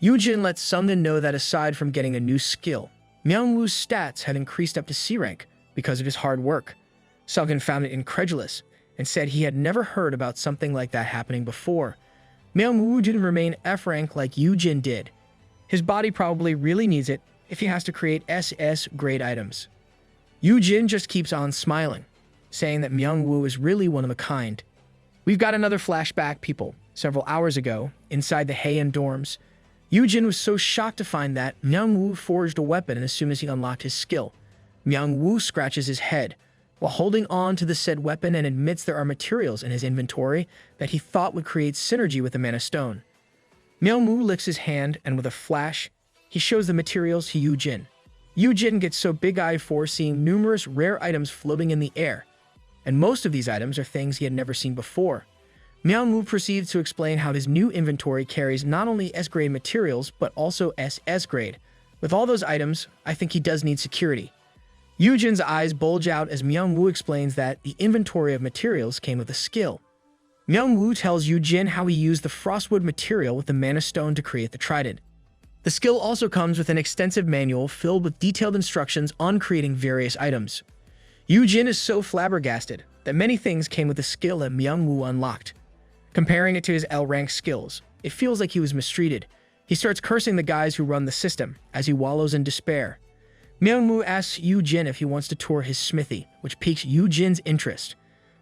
Yoojin lets Sunghin know that aside from getting a new skill, Myung-woo's stats had increased up to C rank because of his hard work. Sunghin found it incredulous and said he had never heard about something like that happening before. Myung-woo didn't remain F rank like Yoojin did. His body probably really needs it if he has to create SS grade items. Yoojin just keeps on smiling, saying that Myung-woo is really one of a kind. We've got another flashback, people. Several hours ago, inside the Heian dorms, Yoojin was so shocked to find that Myung-woo forged a weapon as soon as he unlocked his skill. Myung-woo scratches his head while holding on to the said weapon and admits there are materials in his inventory that he thought would create synergy with the Mana Stone. Myung-woo licks his hand and with a flash, he shows the materials to Yoojin. Yoojin gets so big-eyed for seeing numerous rare items floating in the air, and most of these items are things he had never seen before. Myung-woo proceeds to explain how his new inventory carries not only S-grade materials, but also SS-grade. With all those items, I think he does need security. Yoojin's eyes bulge out as Myung-woo explains that the inventory of materials came with a skill. Myung-woo tells Yoojin how he used the frostwood material with the Mana Stone to create the trident. The skill also comes with an extensive manual filled with detailed instructions on creating various items. Yoojin is so flabbergasted that many things came with the skill that Myung-woo unlocked. Comparing it to his L-rank skills, it feels like he was mistreated. He starts cursing the guys who run the system as he wallows in despair. Myung-woo asks Yoojin if he wants to tour his smithy, which piques Yoojin's interest.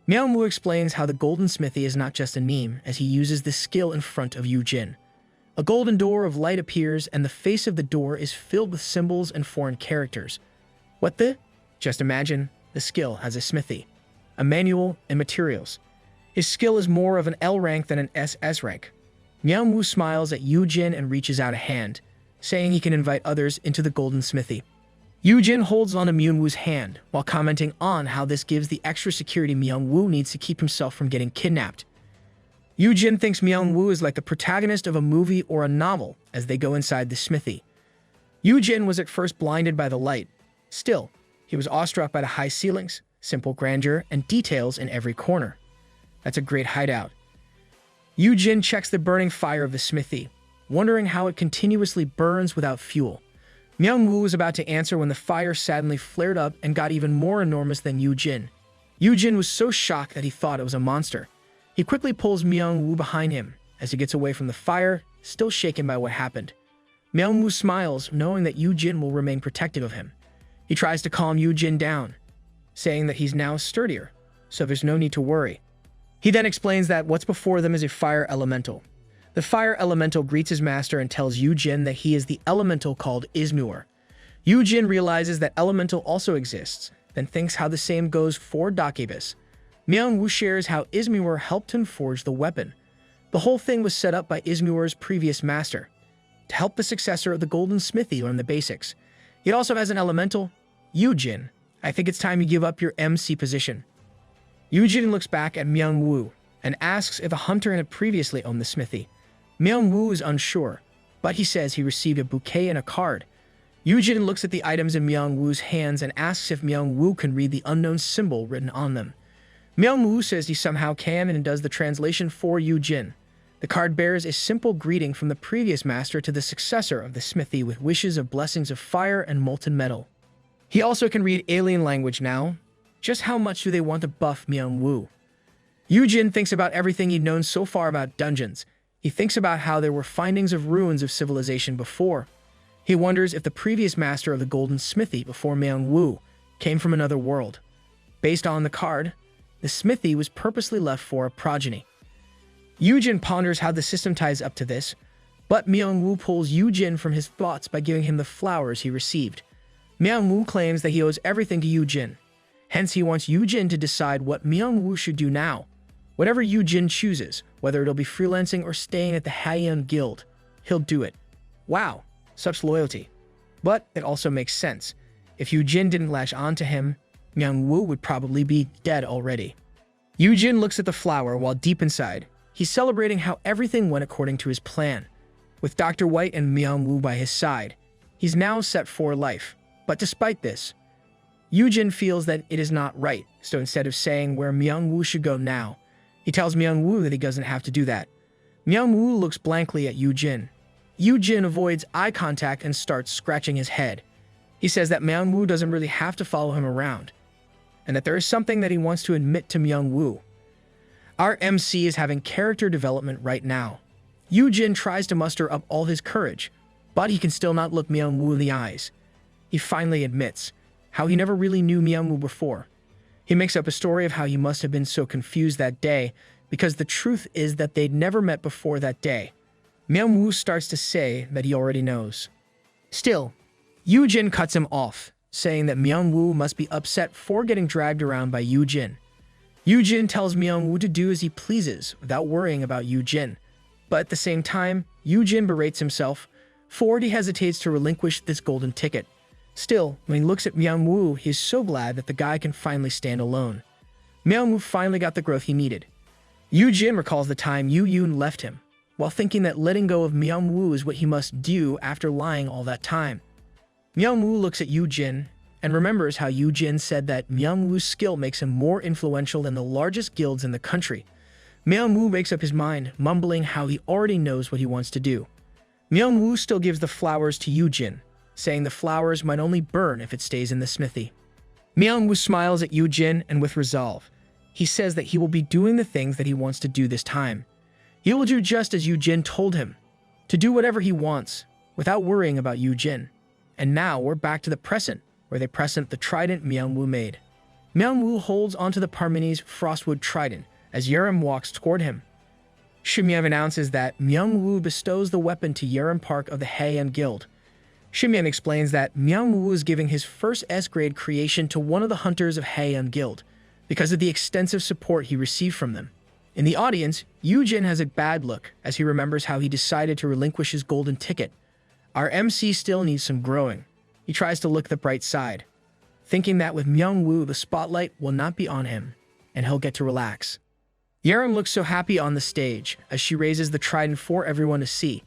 Myung-woo explains how the golden smithy is not just a meme, as he uses this skill in front of Yoojin. A golden door of light appears, and the face of the door is filled with symbols and foreign characters. What the? Just imagine, the skill has a smithy, a manual, and materials. His skill is more of an L rank than an SS rank. Myung-woo smiles at Yoojin and reaches out a hand, saying he can invite others into the golden smithy. Yoojin holds on to Myung-woo's hand while commenting on how this gives the extra security Myung-woo needs to keep himself from getting kidnapped. Yoojin thinks Myung-woo is like the protagonist of a movie or a novel as they go inside the smithy. Yoojin was at first blinded by the light. Still, he was awestruck by the high ceilings, simple grandeur, and details in every corner. That's a great hideout. Yoojin checks the burning fire of the smithy, wondering how it continuously burns without fuel. Myung-woo was about to answer when the fire suddenly flared up and got even more enormous than Yoojin. Yoojin was so shocked that he thought it was a monster. He quickly pulls Myung-woo behind him as he gets away from the fire, still shaken by what happened. Myung-woo smiles, knowing that Yoojin will remain protective of him. He tries to calm Yoojin down, saying that he's now sturdier, so there's no need to worry. He then explains that what's before them is a fire elemental. The fire elemental greets his master and tells Yoojin that he is the elemental called Ismur. Yoojin realizes that elemental also exists, then thinks how the same goes for Dakibus. Myung-woo shares how Ismur helped him forge the weapon. The whole thing was set up by Ismur's previous master, to help the successor of the Golden Smithy learn the basics. It also has an elemental. Yoojin, I think it's time you give up your MC position. Yoojin looks back at Myung-woo and asks if a hunter had previously owned the smithy. Myung-woo is unsure, but he says he received a bouquet and a card. Yoojin looks at the items in Myung-woo's hands and asks if Myung-woo can read the unknown symbol written on them. Myung-woo says he somehow can and does the translation for Yoojin. The card bears a simple greeting from the previous master to the successor of the smithy with wishes of blessings of fire and molten metal. He also can read alien language now. Just how much do they want to buff Myung-woo? Yoojin thinks about everything he'd known so far about dungeons. He thinks about how there were findings of ruins of civilization before. He wonders if the previous master of the Golden Smithy before Myung-woo came from another world. Based on the card, the smithy was purposely left for a progeny. Yoojin ponders how the system ties up to this, but Myung-woo pulls Yoojin from his thoughts by giving him the flowers he received. Myung-woo claims that he owes everything to Yoojin. Hence, he wants Yoojin to decide what Myung-woo should do now. Whatever Yoojin chooses, whether it'll be freelancing or staying at the Haeyeon Guild, he'll do it. Wow, such loyalty. But it also makes sense. If Yoojin didn't latch on to him, Myung-woo would probably be dead already. Yoojin looks at the flower while deep inside, he's celebrating how everything went according to his plan. With Dr. White and Myung-woo by his side, he's now set for life. But despite this, Yoojin feels that it is not right, so instead of saying where Myung-woo should go now, he tells Myung-woo that he doesn't have to do that. Myung-woo looks blankly at Yoojin. Yoojin avoids eye contact and starts scratching his head. He says that Myung-woo doesn't really have to follow him around, and that there is something that he wants to admit to Myung-woo. Our MC is having character development right now. Yoojin tries to muster up all his courage, but he can still not look Myung-woo in the eyes. He finally admits how he never really knew Myung-woo before. He makes up a story of how he must have been so confused that day, because the truth is that they'd never met before that day. Myung-woo starts to say that he already knows. Still, Yoojin cuts him off, saying that Myung-woo must be upset for getting dragged around by Yoojin. Yoojin tells Myung-woo to do as he pleases without worrying about Yoojin. But at the same time, Yoojin berates himself for he hesitates to relinquish this golden ticket. Still, when he looks at Myung-woo, he is so glad that the guy can finally stand alone. Myung-woo finally got the growth he needed. Yoojin recalls the time Yoon left him, while thinking that letting go of Myung-woo is what he must do after lying all that time. Myung-woo looks at Yoojin and remembers how Yoojin said that Myung-woo's skill makes him more influential than the largest guilds in the country. Myung-woo makes up his mind, mumbling how he already knows what he wants to do. Myung-woo still gives the flowers to Yoojin, saying the flowers might only burn if it stays in the smithy. Myung-woo smiles at Yoojin and with resolve, he says that he will be doing the things that he wants to do this time. He will do just as Yoojin told him, to do whatever he wants, without worrying about Yoojin. And now we're back to the present, where they present the trident Myung-woo made. Myung-woo holds onto the Parmenes Frostwood trident as Yerim walks toward him. Shimyeon announces that Myung-woo bestows the weapon to Yerim Park of the Haeyeon Guild. Shimyeon explains that Myung-woo is giving his first S-grade creation to one of the hunters of Haeyeon Guild because of the extensive support he received from them. In the audience, Yoojin has a bad look as he remembers how he decided to relinquish his golden ticket. Our MC still needs some growing. He tries to look the bright side, thinking that with Myung-woo the spotlight will not be on him, and he'll get to relax. Yerim looks so happy on the stage as she raises the trident for everyone to see.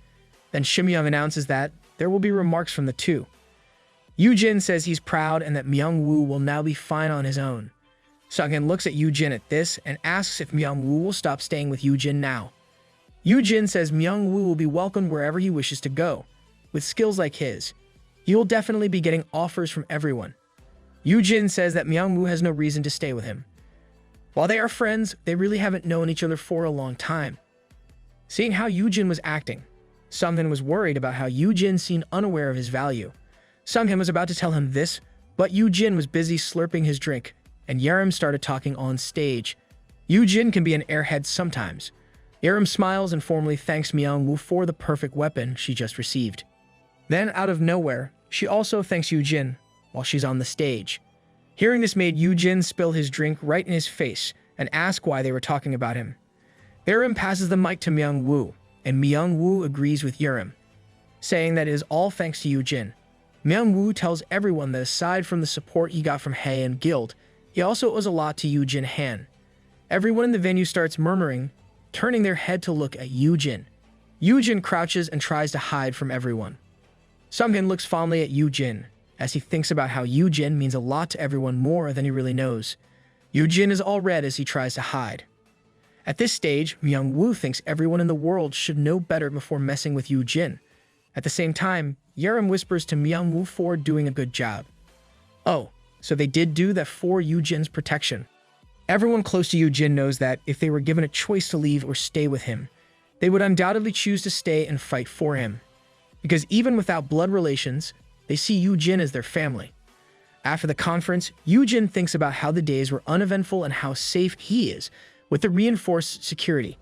Then Shimyeon announces that there will be remarks from the two. Yoojin says he's proud and that Myung-woo will now be fine on his own. Sungin looks at Yoojin at this and asks if Myung-woo will stop staying with Yoojin now. Yoojin says Myung-woo will be welcomed wherever he wishes to go. With skills like his, he will definitely be getting offers from everyone. Yoojin says that Myung-woo has no reason to stay with him. While they are friends, they really haven't known each other for a long time. Seeing how Yoojin was acting, Sungin was worried about how Yoojin seemed unaware of his value. Sungin was about to tell him this, but Yoojin was busy slurping his drink, and Yerim started talking on stage. Yoojin can be an airhead sometimes. Yerim smiles and formally thanks Myung-woo for the perfect weapon she just received. Then, out of nowhere, she also thanks Yoojin while she's on the stage. Hearing this made Yoojin spill his drink right in his face and ask why they were talking about him. Yerim passes the mic to Myung-woo, and Myung-woo agrees with Yerim, saying that it is all thanks to Yoojin. Myung-woo tells everyone that aside from the support he got from Haeyeon Guild, he also owes a lot to Yoojin Han. Everyone in the venue starts murmuring, turning their head to look at Yoojin. Yoojin crouches and tries to hide from everyone. Sungin looks fondly at Yoojin, as he thinks about how Yoojin means a lot to everyone more than he really knows. Yoojin is all red as he tries to hide. At this stage, Myung-woo thinks everyone in the world should know better before messing with Yoojin. At the same time, Yerim whispers to Myung-woo for doing a good job. Oh, so they did do that for Yoojin's protection. Everyone close to Yoojin knows that if they were given a choice to leave or stay with him, they would undoubtedly choose to stay and fight for him. Because even without blood relations, they see Yoojin as their family. After the conference, Yoojin thinks about how the days were uneventful and how safe he is with the reinforced security.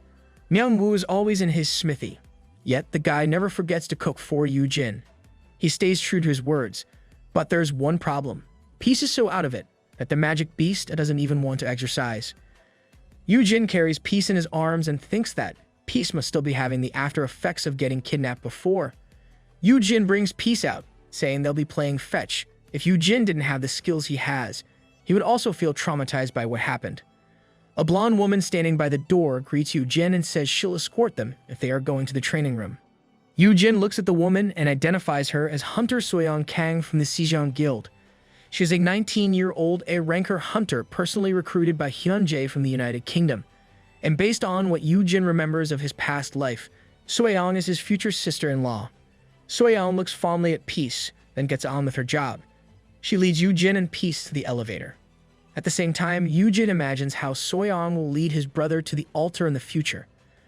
Myung-woo is always in his smithy, yet the guy never forgets to cook for Yoojin. He stays true to his words, but there's one problem. Peace is so out of it that the magic beast doesn't even want to exercise. Yoojin carries Peace in his arms and thinks that Peace must still be having the after effects of getting kidnapped before. Yoojin brings Peace out, saying they'll be playing fetch. If Yoojin didn't have the skills he has, he would also feel traumatized by what happened. A blonde woman standing by the door greets Yoojin and says she'll escort them if they are going to the training room. Yoojin looks at the woman and identifies her as Hunter Soyoung Kang from the Sejong Guild. She is a 19-year-old A-ranker hunter personally recruited by Hyunjae from the United Kingdom. And based on what Yoojin remembers of his past life, Soyoung is his future sister-in-law. Soyoung looks fondly at Peace, then gets on with her job. She leads Yoojin and Peace to the elevator. At the same time, Yoojin imagines how Soyoung will lead his brother to the altar in the future.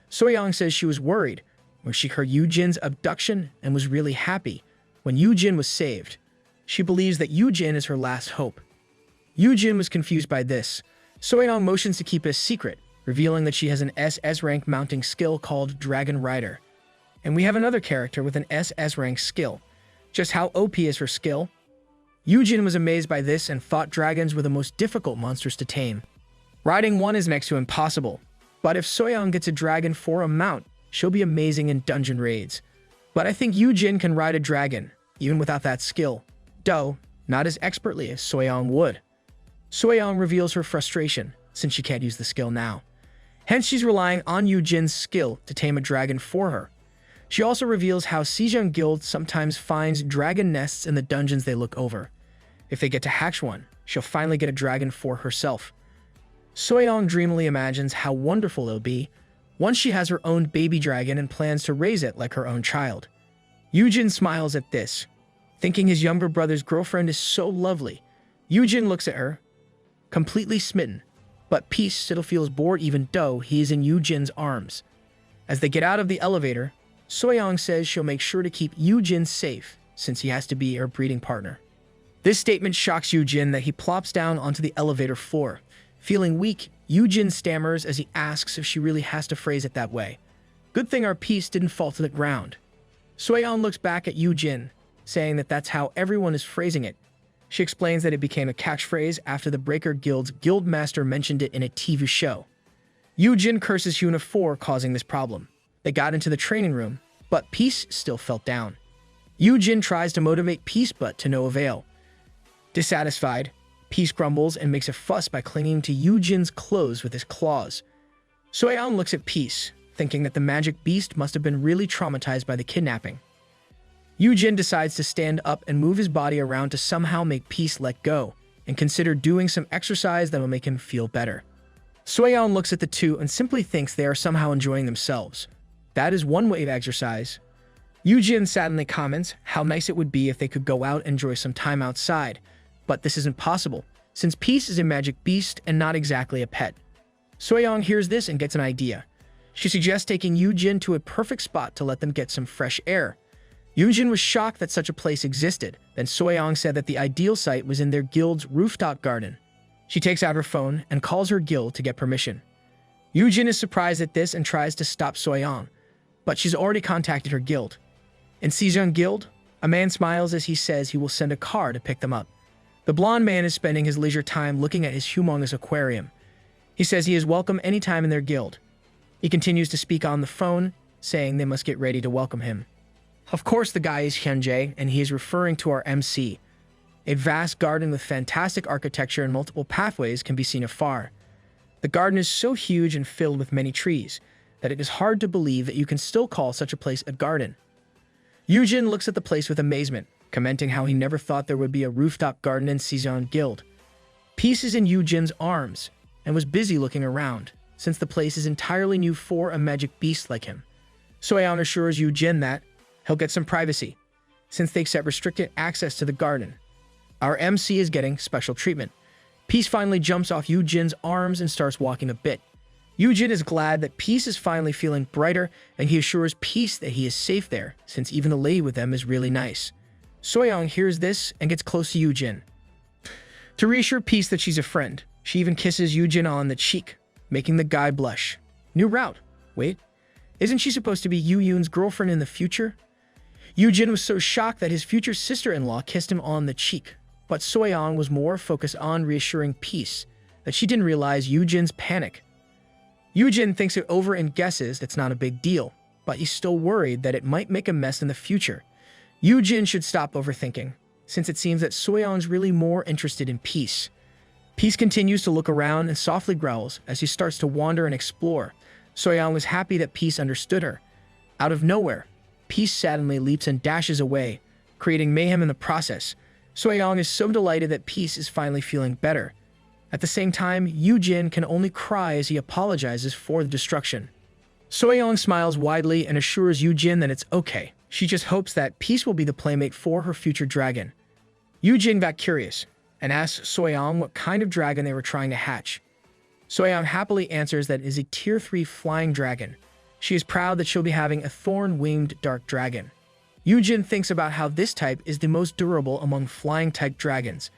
Soyoung says she was worried when she heard Yoojin's abduction and was really happy when Yoojin was saved. She believes that Yoojin is her last hope. Yoojin was confused by this. Soyoung motions to keep it a secret, revealing that she has an SS rank mounting skill called Dragon Rider. And we have another character with an SS rank skill. Just how OP is her skill? Yoojin was amazed by this and thought dragons were the most difficult monsters to tame. Riding one is next to impossible, but if Soyoung gets a dragon for a mount, she'll be amazing in dungeon raids. But I think Yoojin can ride a dragon, even without that skill, though not as expertly as Soyoung would. Soyoung reveals her frustration, since she can't use the skill now. Hence she's relying on Yoojin's skill to tame a dragon for her. She also reveals how Sejong Guild sometimes finds dragon nests in the dungeons they look over. If they get to hatch one, she'll finally get a dragon for herself. Soyoung dreamily imagines how wonderful it'll be once she has her own baby dragon and plans to raise it like her own child. Yoojin smiles at this, thinking his younger brother's girlfriend is so lovely. Yoojin looks at her, completely smitten, but Peace still feels bored even though he is in Yoojin's arms. As they get out of the elevator, Soyoung says she'll make sure to keep Yoojin safe since he has to be her breeding partner. This statement shocks Yoojin that he plops down onto the elevator floor. Feeling weak, Yoojin stammers as he asks if she really has to phrase it that way. Good thing our Peace didn't fall to the ground. Soyoung looks back at Yoojin, saying that that's how everyone is phrasing it. She explains that it became a catchphrase after the Breaker Guild's guildmaster mentioned it in a TV show. Yoojin curses Hyuna for causing this problem. They got into the training room, but Peace still felt down. Yoojin tries to motivate Peace but to no avail. Dissatisfied, Peace grumbles and makes a fuss by clinging to Yoojin's clothes with his claws. Soyoung looks at Peace, thinking that the magic beast must have been really traumatized by the kidnapping. Yoojin decides to stand up and move his body around to somehow make Peace let go, and consider doing some exercise that will make him feel better. Soyoung looks at the two and simply thinks they are somehow enjoying themselves. That is one way of exercise. Yoojin sadly comments how nice it would be if they could go out and enjoy some time outside, but this isn't possible, since Peace is a magic beast and not exactly a pet. Soyoung hears this and gets an idea. She suggests taking Yoojin to a perfect spot to let them get some fresh air. Yoojin was shocked that such a place existed, then Soyoung said that the ideal site was in their guild's rooftop garden. She takes out her phone and calls her guild to get permission. Yoojin is surprised at this and tries to stop Soyoung, but she's already contacted her guild. In Sejong Guild, a man smiles as he says he will send a car to pick them up. The blonde man is spending his leisure time looking at his humongous aquarium. He says he is welcome anytime in their guild. He continues to speak on the phone, saying they must get ready to welcome him. Of course the guy is Hyunjae, and he is referring to our MC. A vast garden with fantastic architecture and multiple pathways can be seen afar. The garden is so huge and filled with many trees that it is hard to believe that you can still call such a place a garden. Yoojin looks at the place with amazement, commenting how he never thought there would be a rooftop garden in Sejong Guild. Peace is in Yoojin's arms and was busy looking around. since the place is entirely new for a magic beast like him. Soyeon assures Yoojin that he'll get some privacy, since they accept restricted access to the garden. Our MC is getting special treatment. Peace finally jumps off Yoojin's arms and starts walking a bit. Yoojin is glad that Peace is finally feeling brighter, and he assures Peace that he is safe there, since even the lady with them is really nice. Soyeon hears this and gets close to Yoojin. To reassure Peace that she's a friend, she even kisses Yoojin on the cheek, making the guy blush. New route. Wait, isn't she supposed to be Yoon's girlfriend in the future? Yoojin was so shocked that his future sister-in-law kissed him on the cheek, but Soyeon was more focused on reassuring Peace that she didn't realize Yoojin's panic. Yoojin thinks it over and guesses it's not a big deal, but he's still worried that it might make a mess in the future. Yoojin should stop overthinking, since it seems that Soyeon's really more interested in Peace. Peace continues to look around and softly growls as he starts to wander and explore. Soyeon was happy that Peace understood her. Out of nowhere, Peace suddenly leaps and dashes away, creating mayhem in the process. Soyeon is so delighted that Peace is finally feeling better. At the same time, Yoojin can only cry as he apologizes for the destruction. Soyeon smiles widely and assures Yoojin that it's okay. She just hopes that Peace will be the playmate for her future dragon. Yoojin got curious and asks Soyeon what kind of dragon they were trying to hatch. Soyeon happily answers that it is a tier 3 flying dragon. She is proud that she'll be having a thorn-winged dark dragon. Yoojin thinks about how this type is the most durable among flying-type dragons.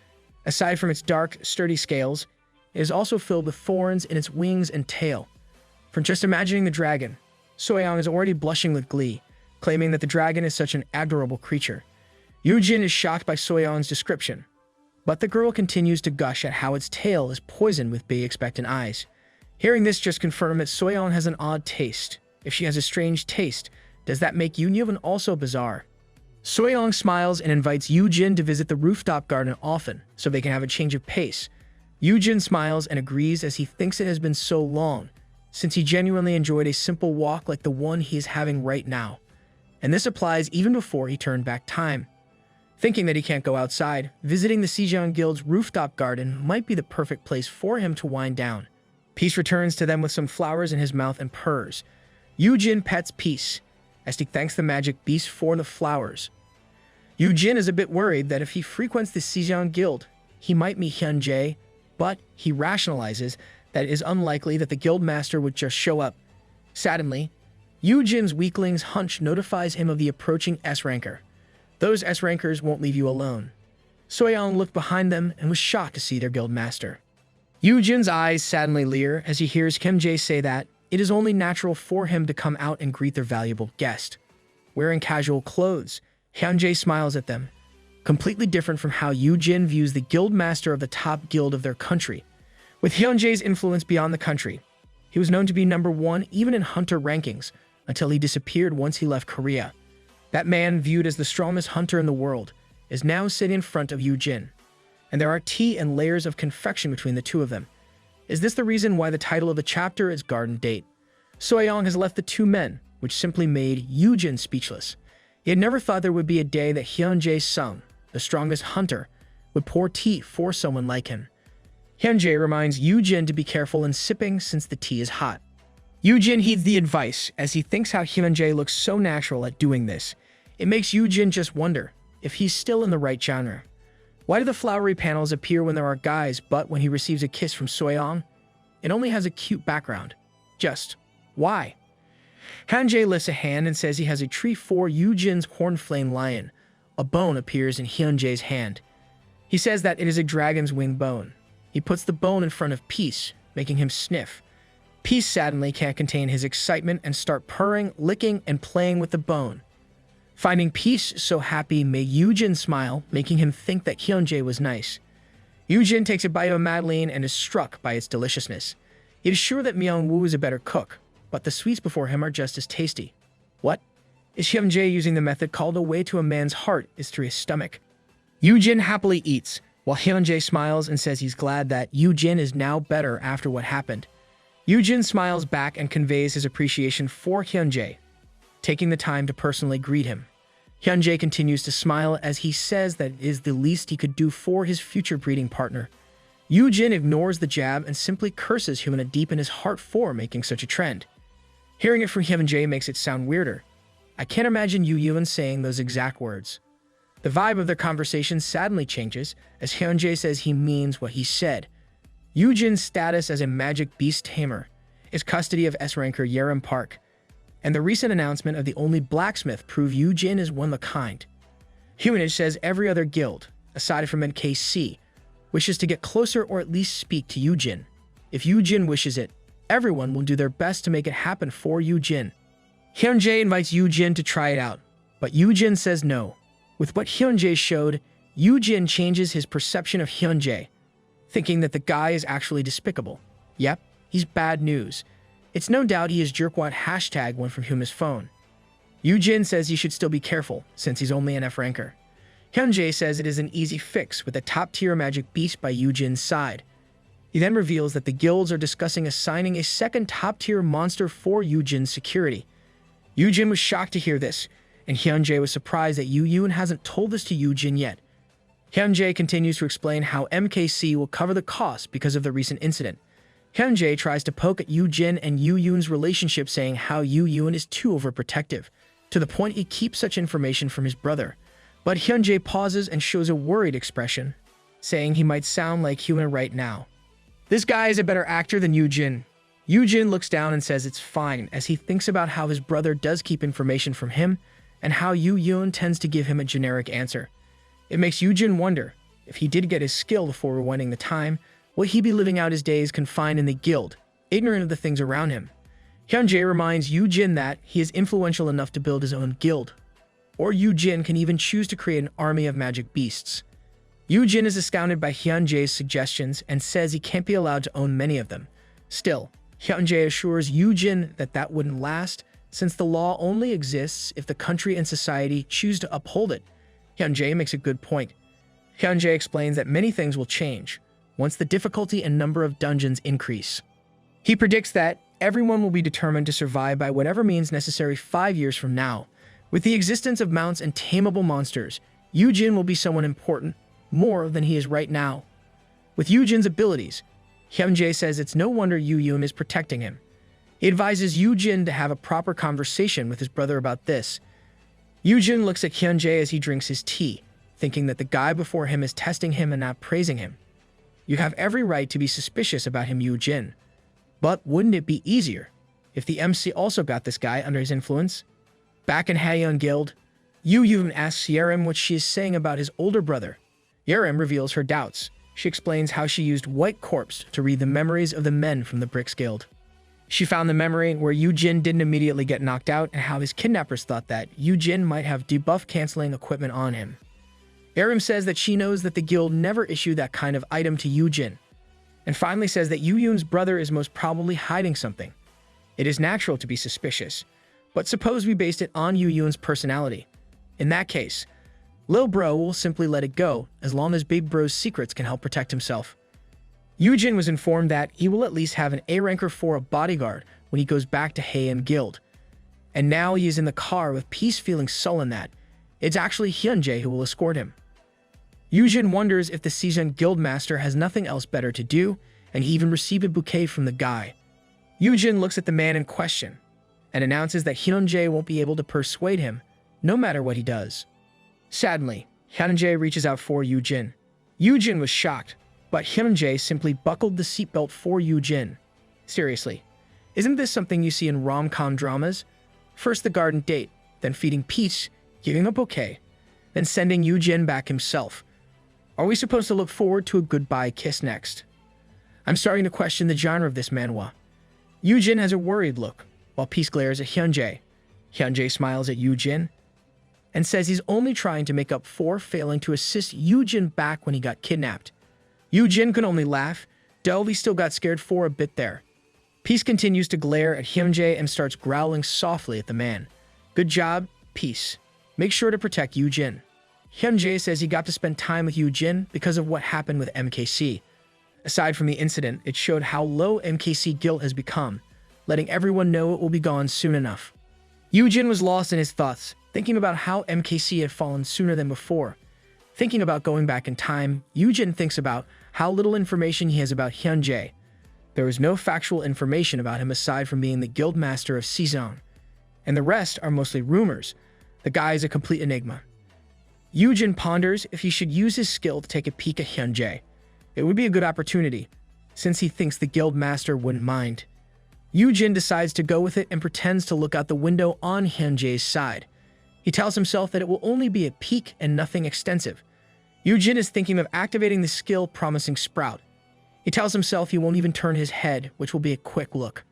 Aside from its dark, sturdy scales, it is also filled with thorns in its wings and tail. From just imagining the dragon, Soyeon is already blushing with glee, claiming that the dragon is such an adorable creature. Yoojin is shocked by Soyeon's description, but the girl continues to gush at how its tail is poisoned with big expectant eyes. Hearing this just confirms that Soyeon has an odd taste. If she has a strange taste, does that make Yoonyeon also bizarre? Soyeon smiles and invites Yoojin to visit the rooftop garden often, so they can have a change of pace. Yoojin smiles and agrees as he thinks it has been so long, since he genuinely enjoyed a simple walk like the one he is having right now. And this applies even before he turned back time. Thinking that he can't go outside, visiting the Sejong Guild's rooftop garden might be the perfect place for him to wind down. Peace returns to them with some flowers in his mouth and purrs. Yoojin pets Peace, as he thanks the magic beast for the flowers. Yoojin is a bit worried that if he frequents the Sejong Guild, he might meet Hyunjae, but he rationalizes that it is unlikely that the guild master would just show up. Sadly, Yoojin's weakling's hunch notifies him of the approaching S-ranker. Those S-rankers won't leave you alone. Soyeon looked behind them and was shocked to see their guild master. Yoojin's eyes sadly leer as he hears Kim-jae say that it is only natural for him to come out and greet their valuable guest. Wearing casual clothes, Hyunjae smiles at them, completely different from how Yoojin views the guild master of the top guild of their country. With Hyunjae's influence beyond the country, he was known to be number 1 even in hunter rankings until he disappeared once he left Korea. That man, viewed as the strongest hunter in the world, is now sitting in front of Yoojin, and there are tea and layers of confection between the two of them. Is this the reason why the title of the chapter is Garden Date? Soyeon has left the two men, which simply made Yoojin speechless. He had never thought there would be a day that Hyunjae's son, the strongest hunter, would pour tea for someone like him. Hyunjae reminds Yoojin to be careful in sipping since the tea is hot. Yoojin heeds the advice as he thinks how Hyunjae looks so natural at doing this. It makes Yoojin just wonder if he's still in the right genre. Why do the flowery panels appear when there are guys, but when he receives a kiss from Soyeon, it only has a cute background? Just why? Hyunjae lifts a hand and says he has a tree for Yoojin's hornflame lion. A bone appears in Hyunjae's hand. He says that it is a dragon's wing bone. He puts the bone in front of Peace, making him sniff. Peace sadly can't contain his excitement and start purring, licking, and playing with the bone. Finding Peace so happy made Yoojin smile, making him think that Hyunjae was nice. Yoojin takes a bite of a madeleine and is struck by its deliciousness. He is sure that Myung-woo is a better cook, but the sweets before him are just as tasty. What? Is Hyunjae using the method called a way to a man's heart is through his stomach? Yoojin happily eats, while Hyunjae smiles and says he's glad that Yoojin is now better after what happened. Yoojin smiles back and conveys his appreciation for Hyunjae, taking the time to personally greet him. Hyunjae continues to smile as he says that it is the least he could do for his future breeding partner. Yoojin ignores the jab and simply curses Hyuna deep in his heart for making such a trend. Hearing it from Hyunjae makes it sound weirder. I can't imagine Yoojin saying those exact words. The vibe of their conversation sadly changes as Hyunjae says he means what he said. Yoojin's status as a magic beast tamer, his custody of S-ranker Yerim Park, and the recent announcement of the only blacksmith prove Yoojin is one of a kind. Hyunjae says every other guild, aside from NKC, wishes to get closer or at least speak to Yoojin. If Yoojin wishes it, everyone will do their best to make it happen for Yoojin. Hyunjae invites Yoojin to try it out, but Yoojin says no. With what Hyunjae showed, Yoojin changes his perception of Hyunjae, thinking that the guy is actually despicable. Yep, he's bad news. It's no doubt he is jerkwat hashtag one from Huma's phone. Yoojin says he should still be careful, since he's only an F-ranker. Hyunjae says it is an easy fix with a top-tier magic beast by Yoojin's side. He then reveals that the guilds are discussing assigning a second top-tier monster for Yoojin's security. Yoojin was shocked to hear this, and Hyunjae was surprised that Yoojin hasn't told this to Yoojin yet. Hyunjae continues to explain how MKC will cover the cost because of the recent incident. Hyunjae tries to poke at Yoojin and Yoojin's relationship, saying how Yoojin is too overprotective, to the point he keeps such information from his brother. But Hyunjae pauses and shows a worried expression, saying he might sound like Hyuna right now. This guy is a better actor than Yoojin. Yoojin looks down and says it's fine as he thinks about how his brother does keep information from him and how Yoojin tends to give him a generic answer. It makes Yoojin wonder, if he did get his skill before rewinding the time, will he be living out his days confined in the guild, ignorant of the things around him? Hyunjae reminds Yoojin that he is influential enough to build his own guild, or Yoojin can even choose to create an army of magic beasts. Yoojin is astounded by Hyunjae's suggestions and says he can't be allowed to own many of them. Still, Hyunjae assures Yoojin that that wouldn't last, since the law only exists if the country and society choose to uphold it. Hyunjae makes a good point. Hyunjae explains that many things will change once the difficulty and number of dungeons increase. He predicts that everyone will be determined to survive by whatever means necessary 5 years from now. With the existence of mounts and tameable monsters, Yoojin will be someone important, more than he is right now. With Yoojin's abilities, Hyunjae says it's no wonder Yoojin is protecting him. He advises Yoojin to have a proper conversation with his brother about this. Yoojin looks at Hyunjae as he drinks his tea, thinking that the guy before him is testing him and not praising him. You have every right to be suspicious about him, Yoojin. But wouldn't it be easier if the MC also got this guy under his influence? Back in Haeyeon Guild, Yoojin asks Yerim what she is saying about his older brother. Yerim reveals her doubts. She explains how she used White Corpse to read the memories of the men from the Bricks Guild. She found the memory where Yoojin didn't immediately get knocked out and how his kidnappers thought that Yoojin might have debuff-canceling equipment on him. Yerim says that she knows that the guild never issued that kind of item to Yoojin, and finally says that Yoojin's brother is most probably hiding something. It is natural to be suspicious, but suppose we based it on Yoojin's personality. In that case, Lil Bro will simply let it go as long as Big Bro's secrets can help protect himself. Yoojin was informed that he will at least have an A-ranker for a bodyguard when he goes back to Haeyeon Guild. And now he is in the car with Peace feeling sullen that it's actually Hyunjae who will escort him. Yoojin wonders if the seasoned guildmaster has nothing else better to do, and he even received a bouquet from the guy. Yoojin looks at the man in question and announces that Hyunjae won't be able to persuade him, no matter what he does. Sadly, Hyunjae reaches out for Yoojin. Yoojin was shocked, but Hyunjae simply buckled the seatbelt for Yoojin. Seriously, isn't this something you see in rom-com dramas? First the garden date, then feeding Peace, giving a bouquet, then sending Yoojin back himself. Are we supposed to look forward to a goodbye kiss next? I'm starting to question the genre of this manhwa. Yoojin has a worried look, while Peace glares at Hyunjae. Hyunjae smiles at Yoojin and says he's only trying to make up for failing to assist Yoojin back when he got kidnapped. Yoojin can only laugh. Delvey still got scared for a bit there. Peace continues to glare at Hyunjae and starts growling softly at the man. Good job, Peace. Make sure to protect Yoojin. Hyunjae says he got to spend time with Yoojin because of what happened with MKC. Aside from the incident, it showed how low MKC guilt has become, letting everyone know it will be gone soon enough. Yoojin was lost in his thoughts, thinking about how MKC had fallen sooner than before. Thinking about going back in time, Yoojin thinks about how little information he has about Hyunjae. There is no factual information about him aside from being the guild master of Sejong, and the rest are mostly rumors. The guy is a complete enigma. Yoojin ponders if he should use his skill to take a peek at Hyunjae. It would be a good opportunity, since he thinks the guild master wouldn't mind. Yoojin decides to go with it and pretends to look out the window on Hyunjae's side. He tells himself that it will only be a peek and nothing extensive. Yoojin is thinking of activating the skill Promising Sprout. He tells himself he won't even turn his head, which will be a quick look.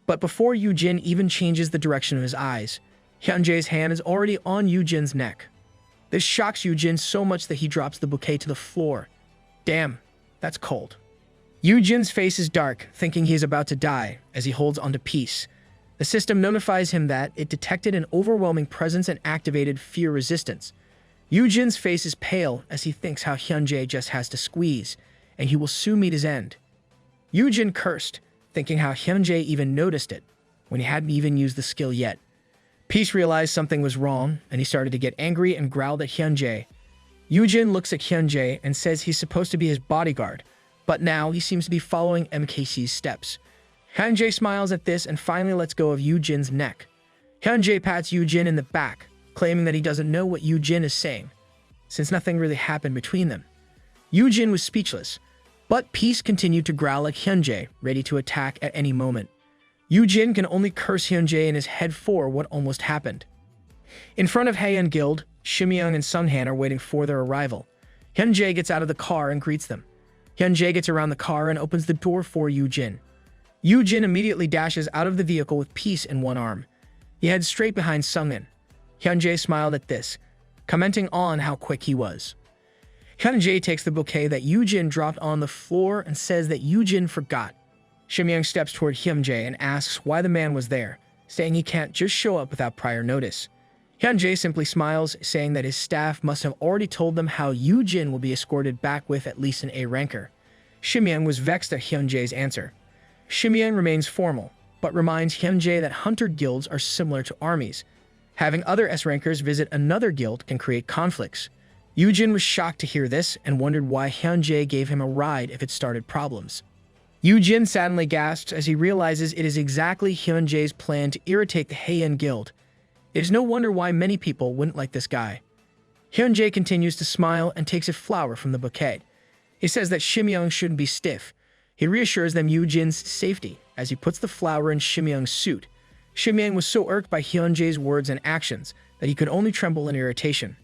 But before Yoojin even changes the direction of his eyes, Hyunjae's hand is already on Yoojin's neck. This shocks Yoojin so much that he drops the bouquet to the floor. Damn, that's cold. Yoojin's face is dark, thinking he is about to die, as he holds onto peace. The system notifies him that it detected an overwhelming presence and activated fear resistance. Yoojin's face is pale as he thinks how Hyunjae just has to squeeze, and he will soon meet his end. Yoojin cursed, thinking how Hyunjae even noticed it, when he hadn't even used the skill yet. Peace realized something was wrong, and he started to get angry and growled at Hyunjae. Yoojin looks at Hyunjae and says he's supposed to be his bodyguard, but now he seems to be following MKC's steps. Hyunjae smiles at this and finally lets go of Yoojin's neck. Hyunjae pats Yoojin in the back, claiming that he doesn't know what Yoojin is saying, since nothing really happened between them. Yoojin was speechless, but Peace continued to growl at Hyunjae, ready to attack at any moment. Yoojin can only curse Hyunjae in his head for what almost happened. In front of Haeyeon Guild, Shimyeong and Sunghan are waiting for their arrival. Hyunjae gets out of the car and greets them. Hyunjae gets around the car and opens the door for Yoojin. Yoojin immediately dashes out of the vehicle with Peace in one arm. He heads straight behind Sunghan. Hyunjae smiled at this, commenting on how quick he was. Hyunjae takes the bouquet that Yoojin dropped on the floor and says that Yoojin forgot. Shimyeong steps toward Hyunjae and asks why the man was there, saying he can't just show up without prior notice. Hyunjae simply smiles, saying that his staff must have already told them how Yoojin will be escorted back with at least an A ranker. Shimyeong was vexed at Hyunjae's answer. Shimyeong remains formal, but reminds Hyunjae that hunter guilds are similar to armies. Having other S-rankers visit another guild can create conflicts. Yoojin was shocked to hear this and wondered why Hyunjae gave him a ride if it started problems. Yoojin sadly gasps as he realizes it is exactly Hyunjae's plan to irritate the Haeyeon Guild. It is no wonder why many people wouldn't like this guy. Hyunjae continues to smile and takes a flower from the bouquet. He says that Shimyeong shouldn't be stiff. He reassures them Yoojin's safety as he puts the flower in Shimyeong's suit. Shimyeong was so irked by Hyunjae's words and actions that he could only tremble in irritation.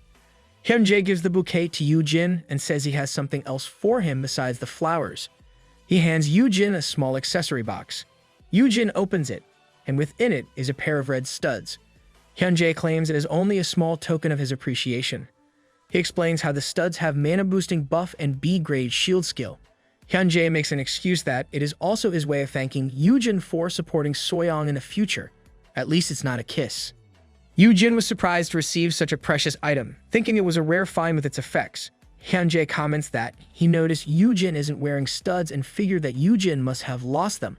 Hyunjae gives the bouquet to Yoojin and says he has something else for him besides the flowers. He hands Yoojin a small accessory box. Yoojin opens it, and within it is a pair of red studs. Hyunjae claims it is only a small token of his appreciation. He explains how the studs have mana-boosting buff and B-grade shield skill. Hyunjae makes an excuse that it is also his way of thanking Yoojin for supporting Soyeong in the future. At least it's not a kiss. Yoojin was surprised to receive such a precious item, thinking it was a rare find with its effects. Hyunjae comments that he noticed Yoojin isn't wearing studs and figured that Yoojin must have lost them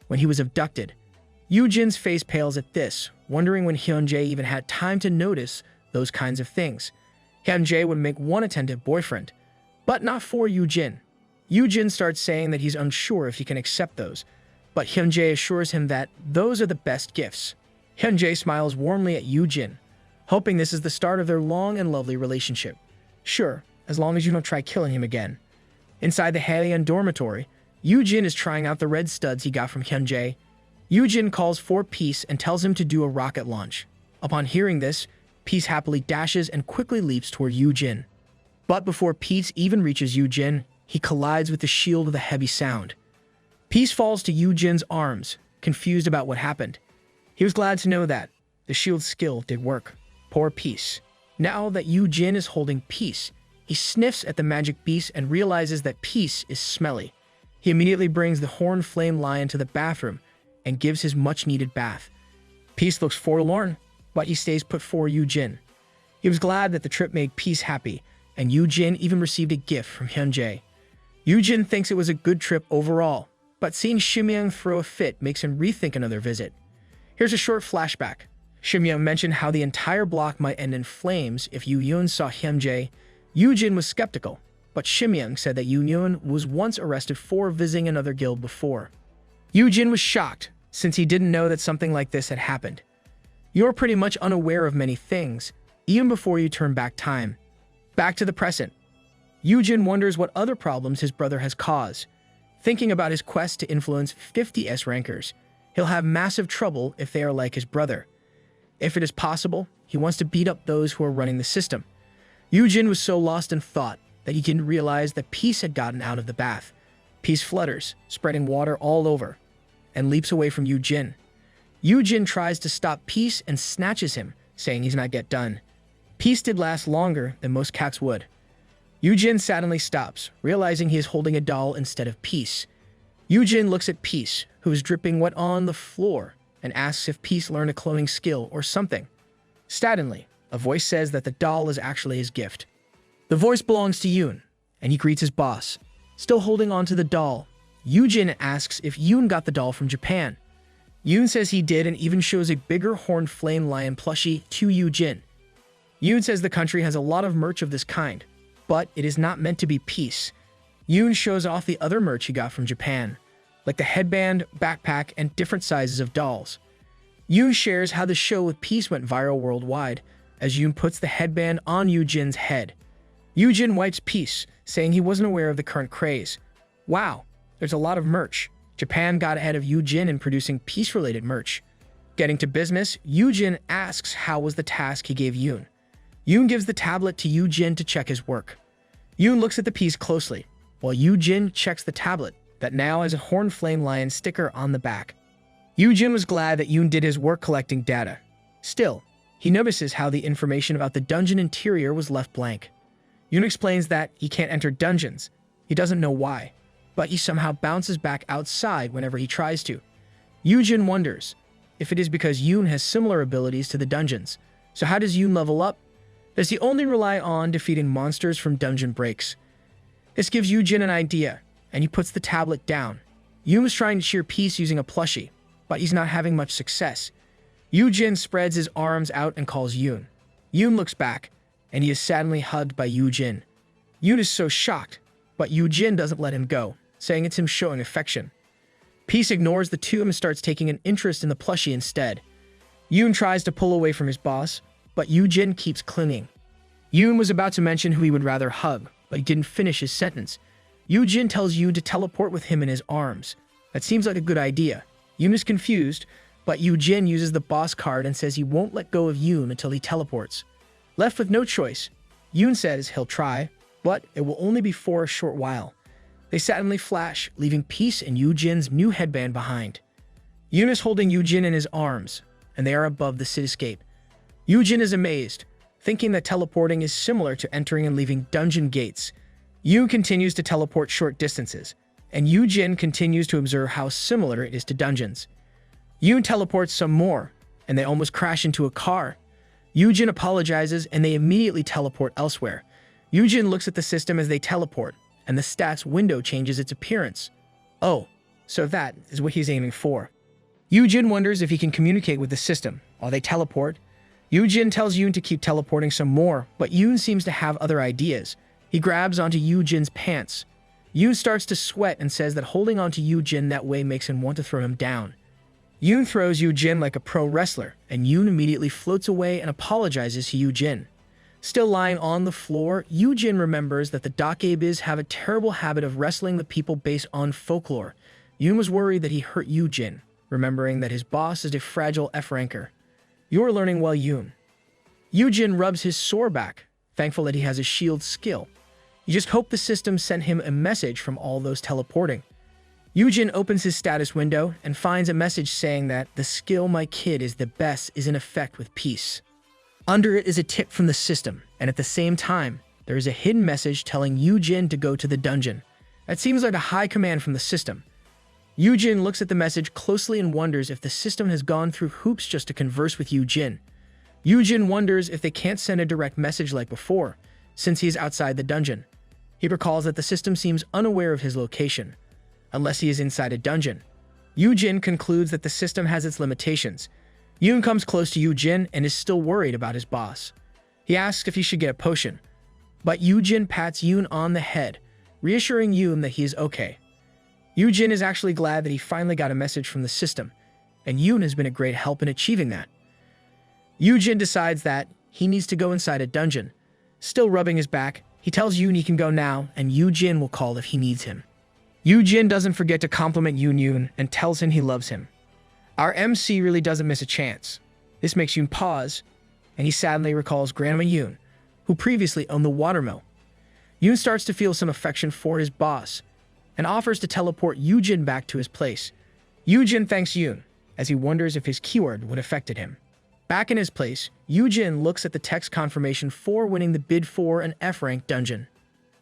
when he was abducted. Yoojin's face pales at this, wondering when Hyunjae even had time to notice those kinds of things. Hyunjae would make one attentive boyfriend, but not for Yoojin. Yoojin starts saying that he's unsure if he can accept those, but Hyunjae assures him that those are the best gifts. Hyunjae smiles warmly at Yoojin, hoping this is the start of their long and lovely relationship. Sure, as long as you don't try killing him again. Inside the Haeyeon dormitory, Yoojin is trying out the red studs he got from Hyunjae. Yoojin calls for Peace and tells him to do a rocket launch. Upon hearing this, Peace happily dashes and quickly leaps toward Yoojin. But before Peace even reaches Yoojin, he collides with the shield with a heavy sound. Peace falls to Yoojin's arms, confused about what happened. He was glad to know that the shield's skill did work. Poor Peace. Now that Yoojin is holding Peace, he sniffs at the magic beast and realizes that Peace is smelly. He immediately brings the horned flame lion to the bathroom and gives his much-needed bath. Peace looks forlorn, but he stays put for Yoojin. He was glad that the trip made Peace happy, and Yoojin even received a gift from Hyunjae. Yoojin thinks it was a good trip overall, but seeing Shimyeong throw a fit makes him rethink another visit. Here's a short flashback. Shimyeong mentioned how the entire block might end in flames if Yoojin saw Hyunjae. Yoojin was skeptical, but Shimyung said that Yoojin was once arrested for visiting another guild before. Yoojin was shocked, since he didn't know that something like this had happened. You're pretty much unaware of many things, even before you turn back time. Back to the present. Yoojin wonders what other problems his brother has caused. Thinking about his quest to influence 50 S-rankers, he'll have massive trouble if they are like his brother. If it is possible, he wants to beat up those who are running the system. Yoojin was so lost in thought that he didn't realize that Peace had gotten out of the bath. Peace flutters, spreading water all over, and leaps away from Yoojin. Yoojin tries to stop Peace and snatches him, saying he's not yet done. Peace did last longer than most cats would. Yoojin suddenly stops, realizing he is holding a doll instead of Peace. Yoojin looks at Peace, who is dripping wet on the floor, and asks if Peace learned a cloning skill or something. Suddenly, a voice says that the doll is actually his gift. The voice belongs to Yoon, and he greets his boss. Still holding on to the doll, Yoojin asks if Yoon got the doll from Japan. Yoon says he did and even shows a bigger horned flame lion plushie to Yoojin. Yoon says the country has a lot of merch of this kind, but it is not meant to be Peace. Yoon shows off the other merch he got from Japan, like the headband, backpack, and different sizes of dolls. Yoon shares how the show with Peace went viral worldwide, as Yoon puts the headband on Yoojin's head. Yoojin wipes Peace, saying he wasn't aware of the current craze. Wow, there's a lot of merch. Japan got ahead of Yoojin in producing Peace-related merch. Getting to business, Yoojin asks how was the task he gave Yoon. Yoon gives the tablet to Yoojin to check his work. Yoon looks at the piece closely, while Yoojin checks the tablet that now has a horned flame lion sticker on the back. Yoojin was glad that Yoon did his work collecting data. Still, he notices how the information about the dungeon interior was left blank. Yoon explains that he can't enter dungeons. He doesn't know why, but he somehow bounces back outside whenever he tries to. Yoojin wonders if it is because Yoon has similar abilities to the dungeons. So how does Yoon level up? Does he only rely on defeating monsters from dungeon breaks? This gives Yoojin an idea, and he puts the tablet down. Yoon is trying to cheer Peace using a plushie, but he's not having much success. Yoojin spreads his arms out and calls Yoon. Yoon looks back, and he is sadly hugged by Yoojin. Yoon is so shocked, but Yoojin doesn't let him go, saying it's him showing affection. Peace ignores the two and starts taking an interest in the plushie instead. Yoon tries to pull away from his boss, but Yoojin keeps clinging. Yoon was about to mention who he would rather hug, but he didn't finish his sentence. Yoojin tells Yoon to teleport with him in his arms. That seems like a good idea. Yoon is confused, but Yoojin uses the boss card and says he won't let go of Yoon until he teleports. Left with no choice, Yoon says he'll try, but it will only be for a short while. They suddenly flash, leaving Peace and Yoojin's new headband behind. Yoon is holding Yoojin in his arms, and they are above the cityscape. Yoojin is amazed, thinking that teleporting is similar to entering and leaving dungeon gates. Yoon continues to teleport short distances, and Yoojin continues to observe how similar it is to dungeons. Yoon teleports some more, and they almost crash into a car. Yoojin apologizes, and they immediately teleport elsewhere. Yoojin looks at the system as they teleport, and the stats window changes its appearance. Oh, so that is what he's aiming for. Yoojin wonders if he can communicate with the system while they teleport. Yoojin tells Yoon to keep teleporting some more, but Yoon seems to have other ideas. He grabs onto Yoojin's pants. Yoon starts to sweat and says that holding onto Yoojin that way makes him want to throw him down. Yoon throws Yoojin like a pro wrestler, and Yoon immediately floats away and apologizes to Yoojin. Still lying on the floor, Yoojin remembers that the Dakebis have a terrible habit of wrestling the people based on folklore. Yoon was worried that he hurt Yoojin, remembering that his boss is a fragile F-ranker. You're learning well, Yoon. Yoojin rubs his sore back, thankful that he has a shield skill. You just hope the system sent him a message from all those teleporting. Yoojin opens his status window and finds a message saying that the skill my kid is the best is in effect with Peace. Under it is a tip from the system, and at the same time, there is a hidden message telling Yoojin to go to the dungeon. That seems like a high command from the system. Yoojin looks at the message closely and wonders if the system has gone through hoops just to converse with Yoojin. Yoojin wonders if they can't send a direct message like before, since he is outside the dungeon. He recalls that the system seems unaware of his location, unless he is inside a dungeon. Yoojin concludes that the system has its limitations. Yoon comes close to Yoojin and is still worried about his boss. He asks if he should get a potion. But Yoojin pats Yoon on the head, reassuring Yoon that he is okay. Yoojin is actually glad that he finally got a message from the system, and Yoon has been a great help in achieving that. Yoojin decides that he needs to go inside a dungeon. Still rubbing his back, he tells Yoon he can go now, and Yoojin will call if he needs him. Yoojin doesn't forget to compliment Yoon and tells him he loves him. Our MC really doesn't miss a chance. This makes Yoon pause, and he sadly recalls Grandma Yoon, who previously owned the watermill. Yoon starts to feel some affection for his boss, and offers to teleport Yoojin back to his place. Yoojin thanks Yoon, as he wonders if his keyword would affected him. Back in his place, Yoojin looks at the text confirmation for winning the bid for an F-rank dungeon.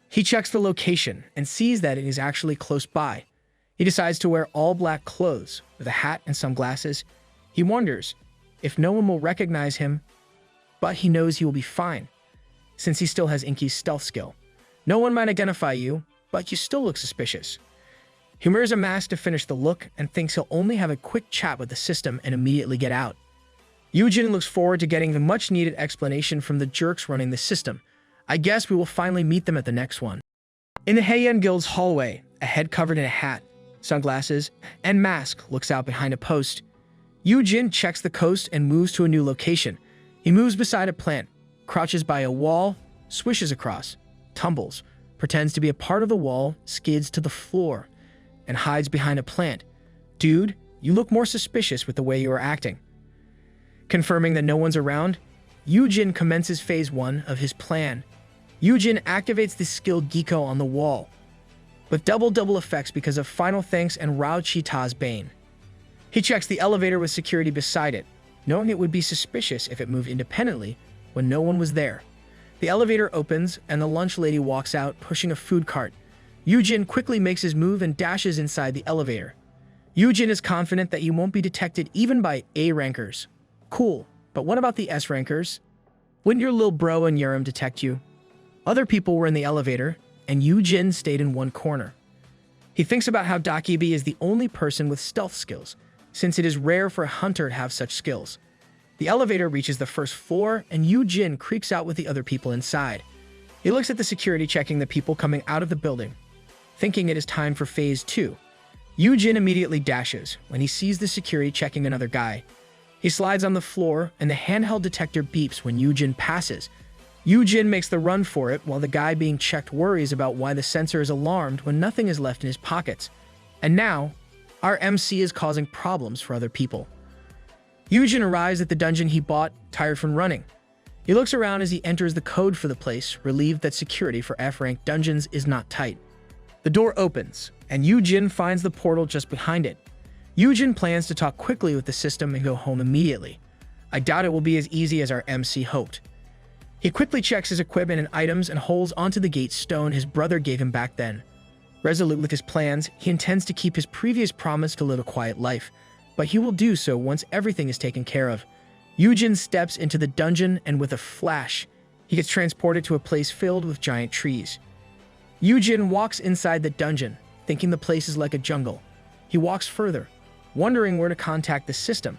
He checks the location and sees that it is actually close by. He decides to wear all black clothes with a hat and sunglasses. He wonders if no one will recognize him, but he knows he will be fine, since he still has Inky's stealth skill. No one might identify you, but you still look suspicious. He wears a mask to finish the look and thinks he'll only have a quick chat with the system and immediately get out. Yoojin looks forward to getting the much-needed explanation from the jerks running the system. I guess we will finally meet them at the next one. In the Heian Guild's hallway, a head covered in a hat, sunglasses, and mask looks out behind a post. Yoojin checks the coast and moves to a new location. He moves beside a plant, crouches by a wall, swishes across, tumbles, pretends to be a part of the wall, skids to the floor, and hides behind a plant. Dude, you look more suspicious with the way you are acting. Confirming that no one's around, Yoojin commences phase 1 of his plan. Yoojin activates the skill Giko on the wall, with double effects because of Final Thanks and Rao Chita's Bane. He checks the elevator with security beside it, knowing it would be suspicious if it moved independently when no one was there. The elevator opens and the lunch lady walks out pushing a food cart. Yoojin quickly makes his move and dashes inside the elevator. Yoojin is confident that he won't be detected even by A rankers. Cool, but what about the S rankers? Wouldn't your little bro and Yurim detect you? Other people were in the elevator, and Yoojin stayed in one corner. He thinks about how Dakibi is the only person with stealth skills, since it is rare for a hunter to have such skills. The elevator reaches the first floor, and Yoojin creeps out with the other people inside. He looks at the security checking the people coming out of the building, thinking it is time for phase 2. Yoojin immediately dashes when he sees the security checking another guy. He slides on the floor, and the handheld detector beeps when Yoojin passes. Yoojin makes the run for it while the guy being checked worries about why the sensor is alarmed when nothing is left in his pockets. And now, our MC is causing problems for other people. Yoojin arrives at the dungeon he bought, tired from running. He looks around as he enters the code for the place, relieved that security for F-rank dungeons is not tight. The door opens, and Yoojin finds the portal just behind it. Yoojin plans to talk quickly with the system and go home immediately. I doubt it will be as easy as our MC hoped. He quickly checks his equipment and items and holds onto the gate stone his brother gave him back then. Resolute with his plans, he intends to keep his previous promise to live a quiet life, but he will do so once everything is taken care of. Yoojin steps into the dungeon, and with a flash, he gets transported to a place filled with giant trees. Yoojin walks inside the dungeon, thinking the place is like a jungle. He walks further, wondering where to contact the system,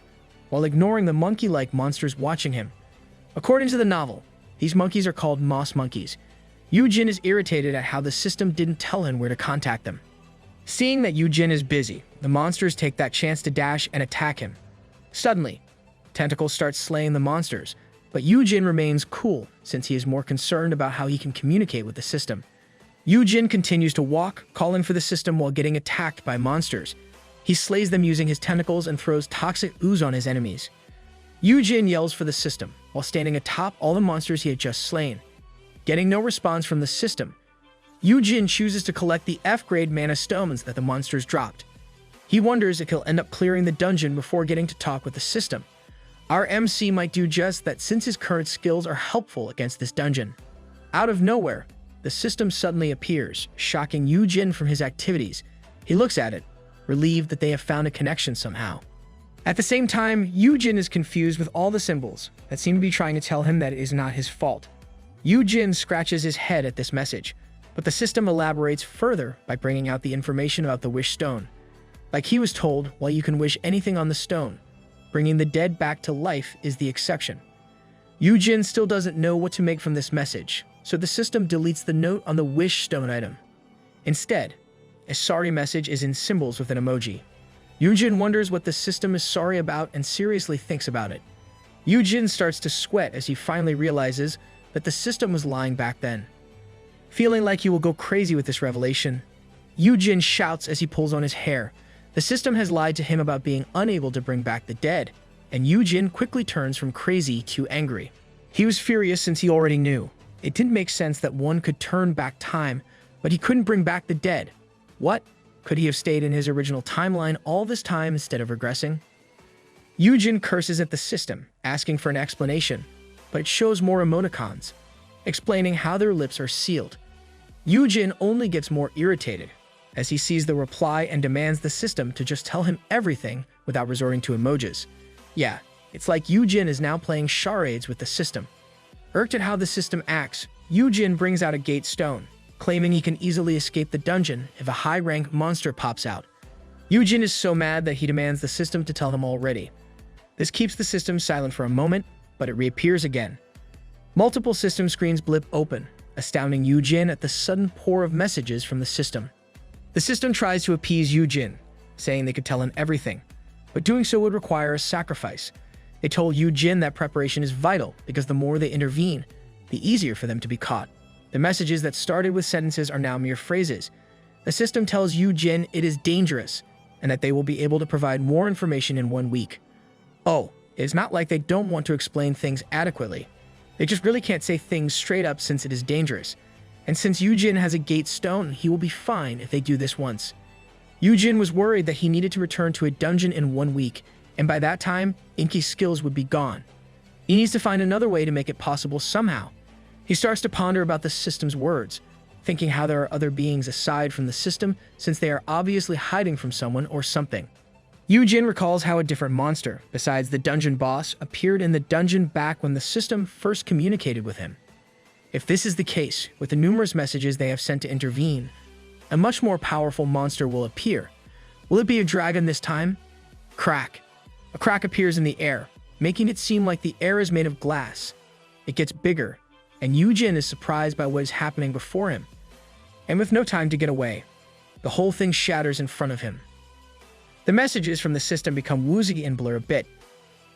while ignoring the monkey-like monsters watching him. According to the novel, these monkeys are called moss monkeys. Yoojin is irritated at how the system didn't tell him where to contact them. Seeing that Yoojin is busy, the monsters take that chance to dash and attack him. Suddenly, tentacles start slaying the monsters, but Yoojin remains cool since he is more concerned about how he can communicate with the system. Yoojin continues to walk, calling for the system while getting attacked by monsters. He slays them using his tentacles and throws toxic ooze on his enemies. Yoojin yells for the system while standing atop all the monsters he had just slain. Getting no response from the system, Yoojin chooses to collect the F-grade mana stones that the monsters dropped. He wonders if he'll end up clearing the dungeon before getting to talk with the system. Our MC might do just that since his current skills are helpful against this dungeon. Out of nowhere, the system suddenly appears, shocking Yoojin from his activities. He looks at it, relieved that they have found a connection somehow. At the same time, Yoojin is confused with all the symbols that seem to be trying to tell him that it is not his fault. Yoojin scratches his head at this message, but the system elaborates further by bringing out the information about the wish stone. Like he was told, while you can wish anything on the stone, bringing the dead back to life is the exception. Yoojin still doesn't know what to make from this message, so the system deletes the note on the wish stone item. Instead, a sorry message is in symbols with an emoji. Yoojin wonders what the system is sorry about and seriously thinks about it. Yoojin starts to sweat as he finally realizes that the system was lying back then. Feeling like he will go crazy with this revelation, Yoojin shouts as he pulls on his hair. The system has lied to him about being unable to bring back the dead, and Yoojin quickly turns from crazy to angry. He was furious since he already knew. It didn't make sense that one could turn back time, but he couldn't bring back the dead. What? Could he have stayed in his original timeline all this time instead of regressing? Yoojin curses at the system, asking for an explanation, but it shows more emoticons, explaining how their lips are sealed. Yoojin only gets more irritated as he sees the reply and demands the system to just tell him everything without resorting to emojis. Yeah, it's like Yoojin is now playing charades with the system. Irked at how the system acts, Yoojin brings out a gate stone, claiming he can easily escape the dungeon if a high-rank monster pops out. Yoojin is so mad that he demands the system to tell him already. This keeps the system silent for a moment, but it reappears again. Multiple system screens blip open, astounding Yoojin at the sudden pour of messages from the system. The system tries to appease Yoojin, saying they could tell him everything, but doing so would require a sacrifice. They told Yoojin that preparation is vital because the more they intervene, the easier for them to be caught. The messages that started with sentences are now mere phrases. The system tells Yoojin it is dangerous and that they will be able to provide more information in 1 week. Oh, it's not like they don't want to explain things adequately. They just really can't say things straight up since it is dangerous. And since Yoojin has a gate stone, he will be fine if they do this once. Yoojin was worried that he needed to return to a dungeon in 1 week, and by that time, Inky's skills would be gone. He needs to find another way to make it possible somehow. He starts to ponder about the system's words, thinking how there are other beings aside from the system since they are obviously hiding from someone or something. Yoojin recalls how a different monster, besides the dungeon boss, appeared in the dungeon back when the system first communicated with him. If this is the case, with the numerous messages they have sent to intervene, a much more powerful monster will appear. Will it be a dragon this time? Crack. A crack appears in the air, making it seem like the air is made of glass. It gets bigger, and Yoojin is surprised by what is happening before him. And with no time to get away, the whole thing shatters in front of him. The messages from the system become woozy and blur a bit.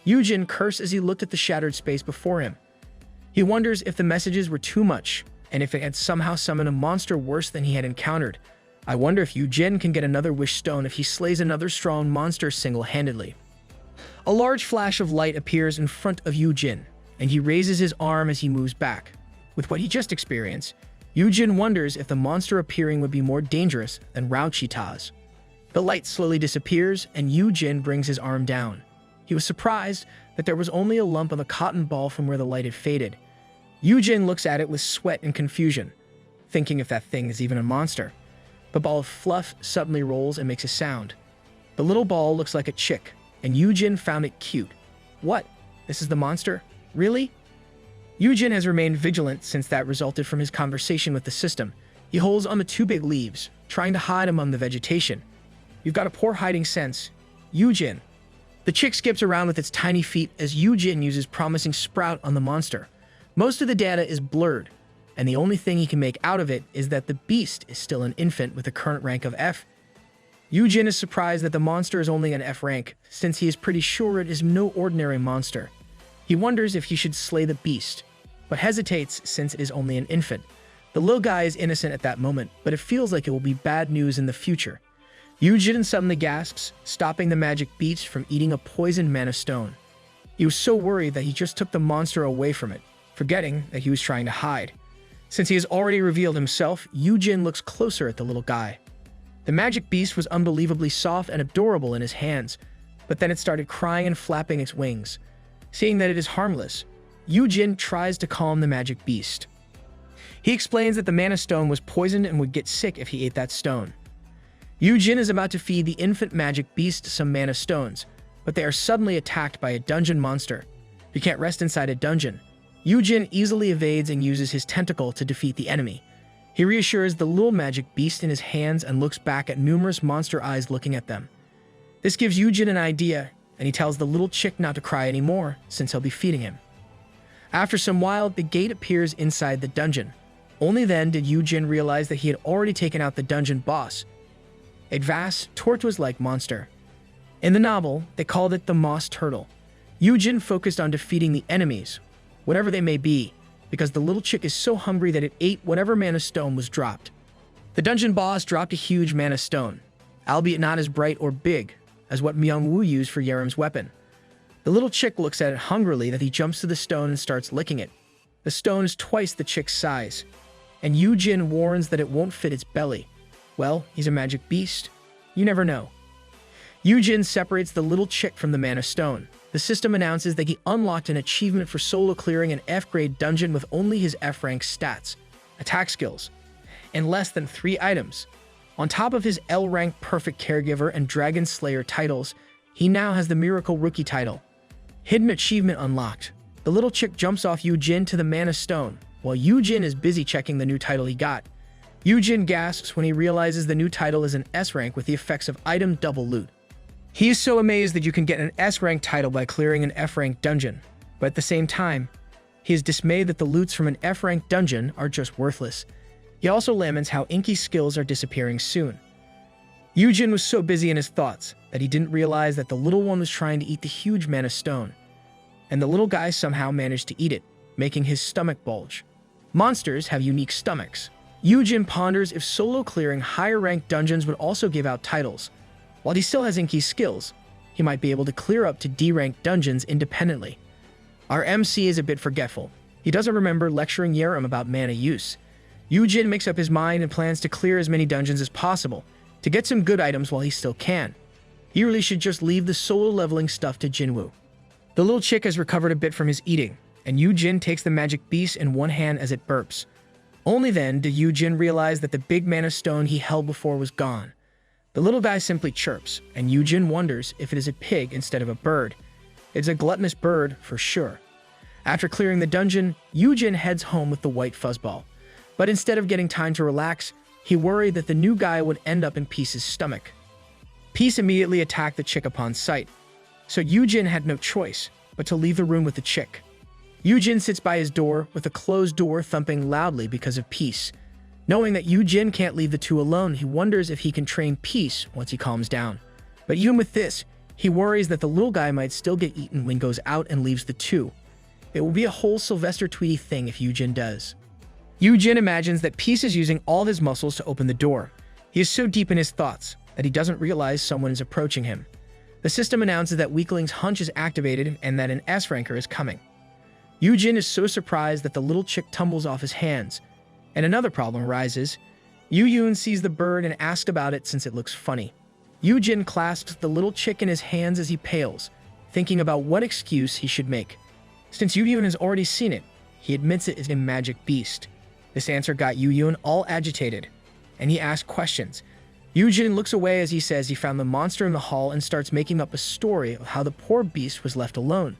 Yoojin cursed as he looked at the shattered space before him. He wonders if the messages were too much, and if it had somehow summoned a monster worse than he had encountered. I wonder if Yoojin can get another wish stone if he slays another strong monster single-handedly. A large flash of light appears in front of Yoojin, and he raises his arm as he moves back. With what he just experienced, Yoojin wonders if the monster appearing would be more dangerous than Rauchita's. The light slowly disappears, and Yoojin brings his arm down. He was surprised that there was only a lump on the cotton ball from where the light had faded. Yoojin looks at it with sweat and confusion, thinking if that thing is even a monster. The ball of fluff suddenly rolls and makes a sound. The little ball looks like a chick, and Yoojin found it cute. What? This is the monster? Really? Yoojin has remained vigilant since that resulted from his conversation with the system. He holds on the 2 big leaves, trying to hide among the vegetation. You've got a poor hiding sense. Yoojin. The chick skips around with its tiny feet as Yoojin uses promising sprout on the monster. Most of the data is blurred, and the only thing he can make out of it is that the beast is still an infant with a current rank of F. Yoojin is surprised that the monster is only an F rank, since he is pretty sure it is no ordinary monster. He wonders if he should slay the beast, but hesitates since it is only an infant. The little guy is innocent at that moment, but it feels like it will be bad news in the future. Yoojin suddenly gasps, stopping the magic beast from eating a poisoned mana stone. He was so worried that he just took the monster away from it, forgetting that he was trying to hide. Since he has already revealed himself, Yoojin looks closer at the little guy. The magic beast was unbelievably soft and adorable in his hands, but then it started crying and flapping its wings. Seeing that it is harmless, Yoojin tries to calm the magic beast. He explains that the mana stone was poisoned and would get sick if he ate that stone. Yoojin is about to feed the infant magic beast some mana stones, but they are suddenly attacked by a dungeon monster. You can't rest inside a dungeon. Yoojin easily evades and uses his tentacle to defeat the enemy. He reassures the little magic beast in his hands and looks back at numerous monster eyes looking at them. This gives Yoojin an idea, and he tells the little chick not to cry anymore since he'll be feeding him. After some while, the gate appears inside the dungeon. Only then did Yoojin realize that he had already taken out the dungeon boss, a vast, tortoise-like monster. In the novel, they called it the Moss Turtle. Yoojin focused on defeating the enemies, whatever they may be, because the little chick is so hungry that it ate whatever mana stone was dropped. The dungeon boss dropped a huge mana stone, albeit not as bright or big as what Myung-woo used for Yerim's weapon. The little chick looks at it hungrily that he jumps to the stone and starts licking it. The stone is twice the chick's size, and Yoojin warns that it won't fit its belly. Well, he's a magic beast. You never know. Yoojin separates the little chick from the mana stone. The system announces that he unlocked an achievement for solo clearing an F-grade dungeon with only his F-rank stats, attack skills, and less than 3 items. On top of his L-rank Perfect Caregiver and Dragon Slayer titles, he now has the Miracle Rookie title. Hidden achievement unlocked. The little chick jumps off Yoojin to the mana stone, while Yoojin is busy checking the new title he got. Yoojin gasps when he realizes the new title is an S-rank with the effects of item double loot. He is so amazed that you can get an S-rank title by clearing an F-rank dungeon, but at the same time, he is dismayed that the loots from an F-rank dungeon are just worthless. He also laments how Inky's skills are disappearing soon. Yoojin was so busy in his thoughts that he didn't realize that the little one was trying to eat the huge mana stone, and the little guy somehow managed to eat it, making his stomach bulge. Monsters have unique stomachs. Yoojin ponders if solo clearing higher-ranked dungeons would also give out titles. While he still has Inky's skills, he might be able to clear up to D-ranked dungeons independently. Our MC is a bit forgetful. He doesn't remember lecturing Yerim about mana use. Yoojin makes up his mind and plans to clear as many dungeons as possible to get some good items while he still can. He really should just leave the solo leveling stuff to Jinwoo. The little chick has recovered a bit from his eating, and Yoojin takes the magic beast in one hand as it burps. Only then did Yoojin realize that the big mana stone he held before was gone. The little guy simply chirps, and Yoojin wonders if it is a pig instead of a bird. It's a gluttonous bird, for sure. After clearing the dungeon, Yoojin heads home with the white fuzzball. But instead of getting time to relax, he worried that the new guy would end up in Peace's stomach. Peace immediately attacked the chick upon sight, so Yoojin had no choice but to leave the room with the chick. Yoojin sits by his door with a closed door thumping loudly because of Peace. Knowing that Yoojin can't leave the two alone, he wonders if he can train Peace once he calms down. But even with this, he worries that the little guy might still get eaten when he goes out and leaves the two. It will be a whole Sylvester Tweety thing if Yoojin does. Yoojin imagines that Peace is using all his muscles to open the door. He is so deep in his thoughts that he doesn't realize someone is approaching him. The system announces that Weakling's hunch is activated and that an S-ranker is coming. Yoojin is so surprised that the little chick tumbles off his hands. And another problem arises. Yoojin sees the bird and asks about it since it looks funny. Yoojin clasps the little chick in his hands as he pales, thinking about what excuse he should make. Since Yoojin has already seen it, he admits it is a magic beast. This answer got Yoojin all agitated, and he asks questions. Yoojin looks away as he says he found the monster in the hall and starts making up a story of how the poor beast was left alone.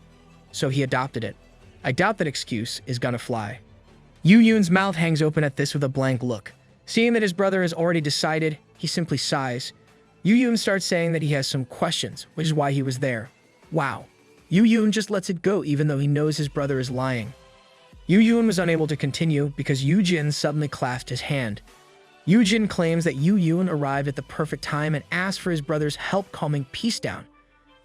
So he adopted it. I doubt that excuse is gonna fly. Yoojin's mouth hangs open at this with a blank look. Seeing that his brother has already decided, he simply sighs. Yoojin starts saying that he has some questions, which is why he was there. Wow. Yoojin just lets it go even though he knows his brother is lying. Yoojin was unable to continue because Yoojin suddenly clasped his hand. Yoojin claims that Yoojin arrived at the perfect time and asked for his brother's help calming Peace down.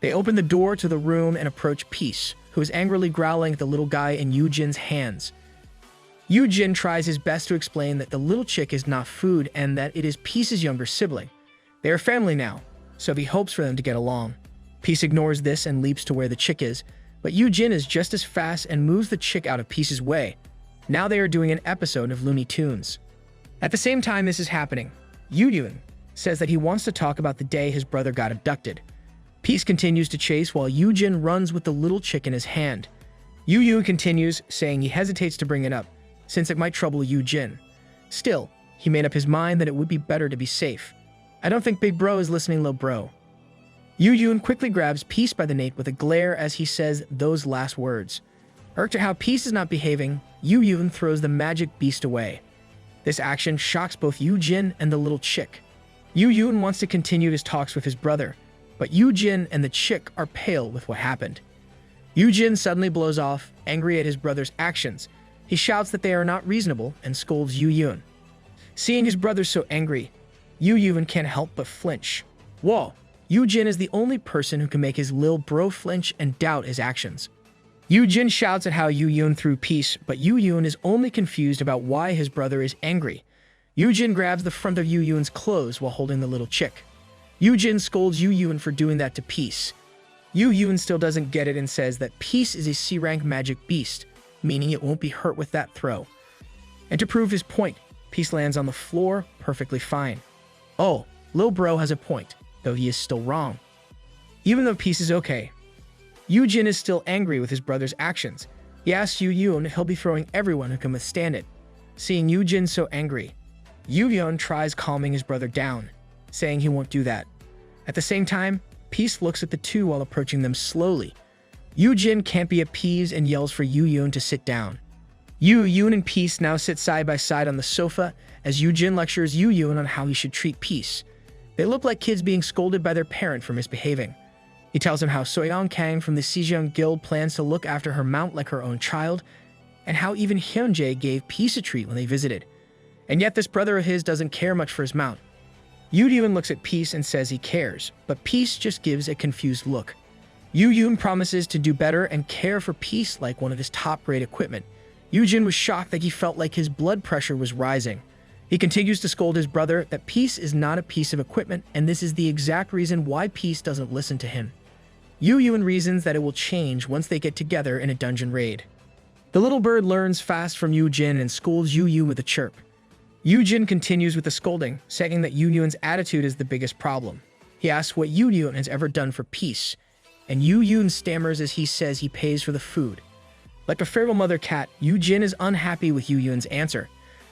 They open the door to the room and approach Peace, who is angrily growling at the little guy in Yoojin's hands. Yoojin tries his best to explain that the little chick is not food and that it is Peace's younger sibling. They are family now, so he hopes for them to get along. Peace ignores this and leaps to where the chick is, but Yoojin is just as fast and moves the chick out of Peace's way. Now they are doing an episode of Looney Tunes. At the same time this is happening, Yoojin says that he wants to talk about the day his brother got abducted. Peace continues to chase while Yoojin runs with the little chick in his hand. Yoojin continues, saying he hesitates to bring it up, since it might trouble Yoojin. Still, he made up his mind that it would be better to be safe. I don't think Big Bro is listening, Lil Bro. Yoojin quickly grabs Peace by the nape with a glare as he says those last words. Irked at how Peace is not behaving, Yoojin throws the magic beast away. This action shocks both Yoojin and the little chick. Yoojin wants to continue his talks with his brother, but Yoojin and the chick are pale with what happened. Yoojin suddenly blows off, angry at his brother's actions. He shouts that they are not reasonable and scolds Yoojin. Seeing his brother so angry, Yoojin can't help but flinch. Whoa, Yoojin is the only person who can make his lil bro flinch and doubt his actions. Yoojin shouts at how Yoojin threw peace, but Yoojin is only confused about why his brother is angry. Yoojin grabs the front of Yoojin's clothes while holding the little chick. Yoojin scolds Yoojin for doing that to Peace. Yoojin still doesn't get it and says that Peace is a C-rank magic beast, meaning it won't be hurt with that throw. And to prove his point, Peace lands on the floor perfectly fine. Oh, Lil Bro has a point, though he is still wrong. Even though Peace is okay, Yoojin is still angry with his brother's actions. He asks Yoojin if he'll be throwing everyone who can withstand it. Seeing Yoojin so angry, Yoojin tries calming his brother down, saying he won't do that. At the same time, Peace looks at the two while approaching them slowly. Yoojin can't be appeased and yells for Yoojin to sit down. Yoojin and Peace now sit side by side on the sofa as Yoojin lectures Yoojin on how he should treat Peace. They look like kids being scolded by their parent for misbehaving. He tells him how Soyeon Kang from the Sejong Guild plans to look after her mount like her own child, and how even Hyunjae gave Peace a treat when they visited. And yet this brother of his doesn't care much for his mount. Yoojin looks at Peace and says he cares, but Peace just gives a confused look. Yoojin promises to do better and care for Peace like one of his top-grade equipment. Yoojin was shocked that he felt like his blood pressure was rising. He continues to scold his brother that Peace is not a piece of equipment, and this is the exact reason why Peace doesn't listen to him. Yoojin reasons that it will change once they get together in a dungeon raid. The little bird learns fast from Yoojin and scolds Yoojin with a chirp. Yoojin continues with the scolding, saying that Yoojin's attitude is the biggest problem. He asks what Yoojin has ever done for Peace, and Yoojin stammers as he says he pays for the food. Like a feral mother cat, Yoojin is unhappy with Yoojin's answer.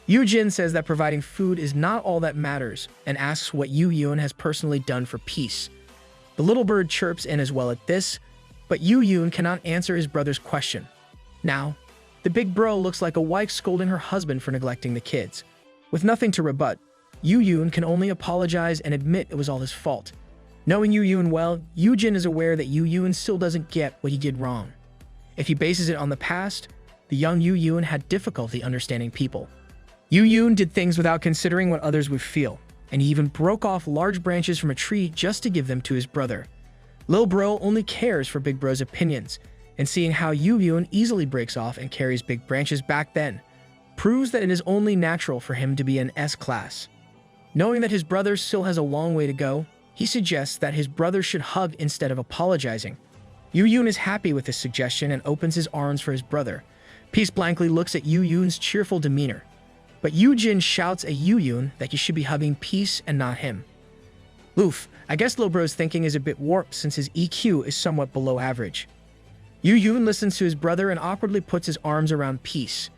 Yoojin says that providing food is not all that matters, and asks what Yoojin has personally done for Peace. The little bird chirps in as well at this, but Yoojin cannot answer his brother's question. Now, the big bro looks like a wife scolding her husband for neglecting the kids. With nothing to rebut, Yoojin can only apologize and admit it was all his fault. Knowing Yoojin well, Yoojin is aware that Yoojin still doesn't get what he did wrong. If he bases it on the past, the young Yoojin had difficulty understanding people. Yoojin did things without considering what others would feel, and he even broke off large branches from a tree just to give them to his brother. Lil Bro only cares for Big Bro's opinions, and seeing how Yoojin easily breaks off and carries big branches back then, proves that it is only natural for him to be an S-class. Knowing that his brother still has a long way to go, he suggests that his brother should hug instead of apologizing. Yoojin is happy with this suggestion and opens his arms for his brother. Peace blankly looks at Yoojin's cheerful demeanor, but Yoojin shouts at Yoojin that he should be hugging Peace and not him. Oof, I guess Lil Bro's thinking is a bit warped since his EQ is somewhat below average. Yoojin listens to his brother and awkwardly puts his arms around Peace.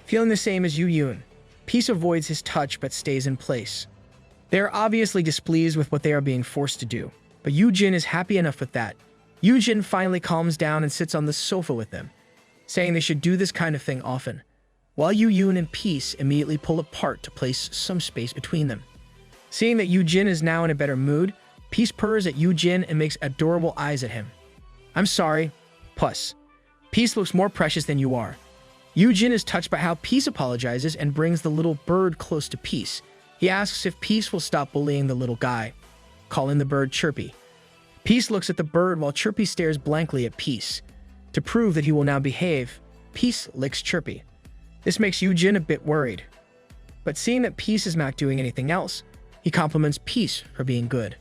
Feeling the same as Yoojin, Peace avoids his touch but stays in place. They are obviously displeased with what they are being forced to do, but Yoojin is happy enough with that. Yoojin finally calms down and sits on the sofa with them, saying they should do this kind of thing often, while Yoojin and Peace immediately pull apart to place some space between them. Seeing that Yoojin is now in a better mood, Peace purrs at Yoojin and makes adorable eyes at him. I'm sorry, Puss. Peace looks more precious than you are. Yoojin is touched by how Peace apologizes and brings the little bird close to Peace. He asks if Peace will stop bullying the little guy, calling the bird Chirpy. Peace looks at the bird while Chirpy stares blankly at Peace. To prove that he will now behave, Peace licks Chirpy. This makes Yoojin a bit worried. But seeing that Peace is not doing anything else, he compliments Peace for being good.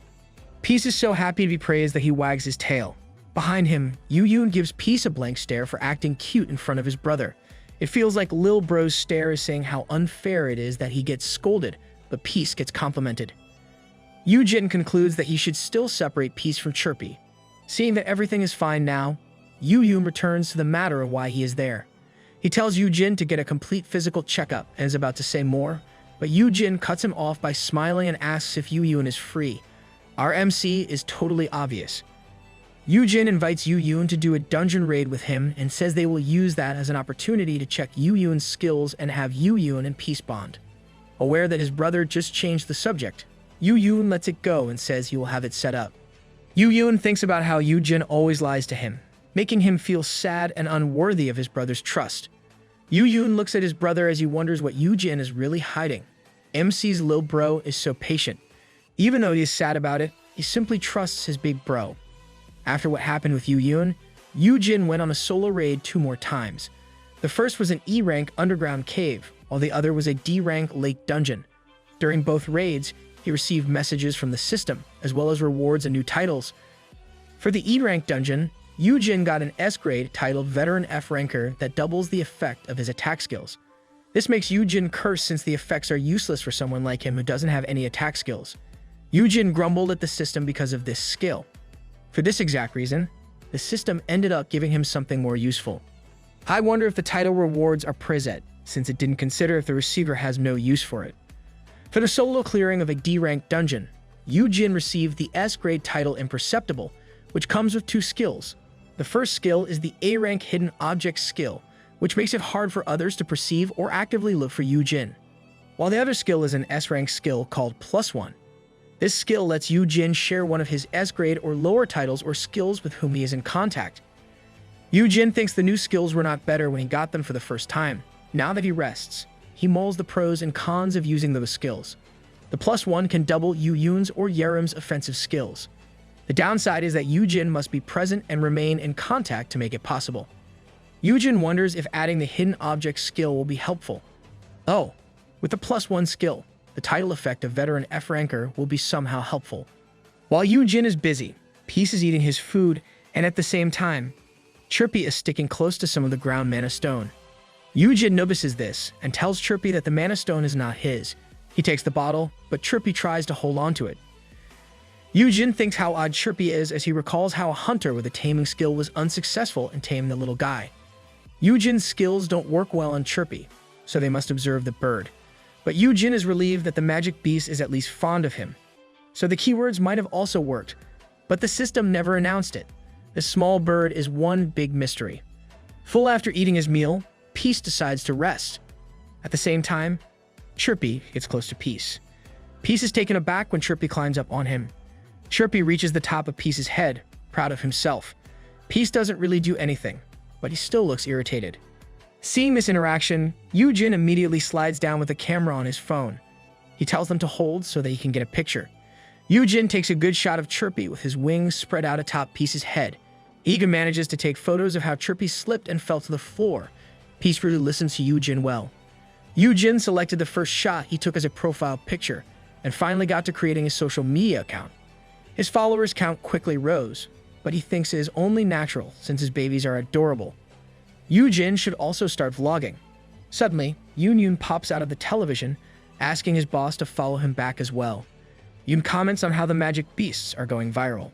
Peace is so happy to be praised that he wags his tail. Behind him, Yoojin gives Peace a blank stare for acting cute in front of his brother. It feels like Lil Bro's stare is saying how unfair it is that he gets scolded, but Peace gets complimented. Yoojin concludes that he should still separate Peace from Chirpy. Seeing that everything is fine now, Yoojin returns to the matter of why he is there. He tells Yoojin to get a complete physical checkup and is about to say more, but Yoojin cuts him off by smiling and asks if Yoojin is free. Our MC is totally obvious. Yoojin invites Yoojin to do a dungeon raid with him and says they will use that as an opportunity to check Yoojin's skills and have Yoojin and Peace bond. Aware that his brother just changed the subject, Yoojin lets it go and says he will have it set up. Yoojin thinks about how Yoojin always lies to him, making him feel sad and unworthy of his brother's trust. Yoojin looks at his brother as he wonders what Yoojin is really hiding. MC's lil bro is so patient. Even though he is sad about it, he simply trusts his big bro. After what happened with Yoojin went on a solo raid 2 more times. The first was an E-rank underground cave, while the other was a D-rank lake dungeon. During both raids, he received messages from the system, as well as rewards and new titles. For the E-rank dungeon, Yoojin got an S-grade titled Veteran F-ranker that doubles the effect of his attack skills. This makes Yoojin curse since the effects are useless for someone like him who doesn't have any attack skills. Yoojin grumbled at the system because of this skill. For this exact reason, the system ended up giving him something more useful. I wonder if the title rewards are preset, since it didn't consider if the receiver has no use for it. For the solo clearing of a D-rank dungeon, Yoojin received the S-grade title Imperceptible, which comes with 2 skills. The first skill is the A-rank Hidden Object skill, which makes it hard for others to perceive or actively look for Yoojin, while the other skill is an S-rank skill called +1. This skill lets Yoojin share one of his S-grade or lower titles or skills with whom he is in contact. Yoojin thinks the new skills were not better when he got them for the first time. Now that he rests, he mulls the pros and cons of using those skills. The +1 can double Yoojin's or Yerim's offensive skills. The downside is that Yoojin must be present and remain in contact to make it possible. Yoojin wonders if adding the Hidden Object skill will be helpful. Oh, with the +1 skill, the title effect of Veteran F-ranker will be somehow helpful. While Yoojin is busy, Peace is eating his food, and at the same time, Chirpy is sticking close to some of the ground mana stone. Yoojin notices this and tells Chirpy that the mana stone is not his. He takes the bottle, but Chirpy tries to hold on to it. Yoojin thinks how odd Chirpy is as he recalls how a hunter with a taming skill was unsuccessful in taming the little guy. Yoojin's skills don't work well on Chirpy, so they must observe the bird. But Yoojin is relieved that the magic beast is at least fond of him. So the keywords might have also worked, but the system never announced it. The small bird is one big mystery. Full after eating his meal, Peace decides to rest. At the same time, Chirpy gets close to Peace. Peace is taken aback when Chirpy climbs up on him. Chirpy reaches the top of Peace's head, proud of himself. Peace doesn't really do anything, but he still looks irritated. Seeing this interaction, Yoojin immediately slides down with a camera on his phone. He tells them to hold so that he can get a picture. Yoojin takes a good shot of Chirpy with his wings spread out atop Peace's head. He even manages to take photos of how Chirpy slipped and fell to the floor. Peace really listens to Yoojin well. Yoojin selected the first shot he took as a profile picture, and finally got to creating a social media account. His followers count quickly rose, but he thinks it is only natural since his babies are adorable. Yoojin should also start vlogging. Suddenly, Yoon pops out of the television, asking his boss to follow him back as well. Yoon comments on how the magic beasts are going viral.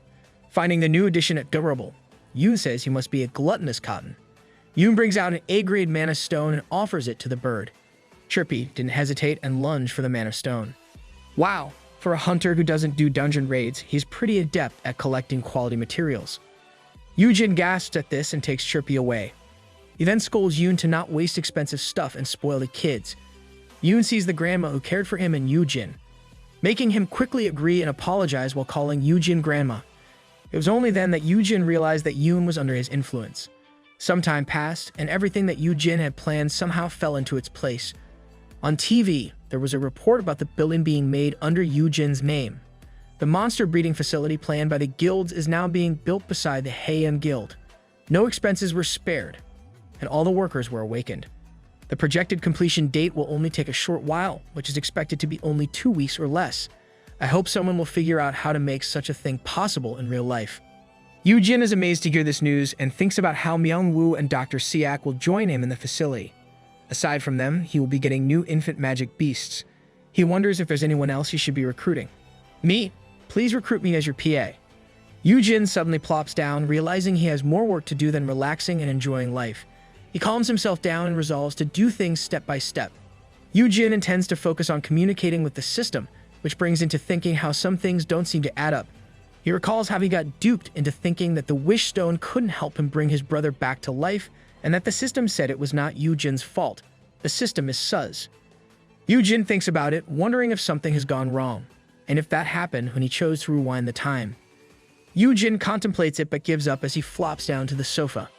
Finding the new addition adorable, Yoon says he must be a gluttonous cotton. Yoon brings out an A-grade mana stone and offers it to the bird. Chirpy didn't hesitate and lunged for the mana stone. Wow, for a hunter who doesn't do dungeon raids, he's pretty adept at collecting quality materials. Yoojin gasps at this and takes Chirpy away. He then scolds Yoon to not waste expensive stuff and spoil the kids. Yoon sees the grandma who cared for him and Yoojin, making him quickly agree and apologize while calling Yoojin grandma. It was only then that Yoojin realized that Yoon was under his influence. Some time passed, and everything that Yoojin had planned somehow fell into its place. On TV, there was a report about the building being made under Yoojin's name. The monster breeding facility planned by the guilds is now being built beside the Heian Guild. No expenses were spared, and all the workers were awakened. The projected completion date will only take a short while, which is expected to be only 2 weeks or less. I hope someone will figure out how to make such a thing possible in real life. Yoojin is amazed to hear this news and thinks about how Myung-woo and Dr. Siak will join him in the facility. Aside from them, he will be getting new infant magic beasts. He wonders if there's anyone else he should be recruiting. Me? Please recruit me as your PA. Yoojin suddenly plops down, realizing he has more work to do than relaxing and enjoying life. He calms himself down and resolves to do things step by step. Yoojin intends to focus on communicating with the system, which brings into thinking how some things don't seem to add up. He recalls how he got duped into thinking that the wish stone couldn't help him bring his brother back to life, and that the system said it was not Yoojin's fault. The system is sus. Yoojin thinks about it, wondering if something has gone wrong, and if that happened when he chose to rewind the time. Yoojin contemplates it but gives up as he flops down to the sofa.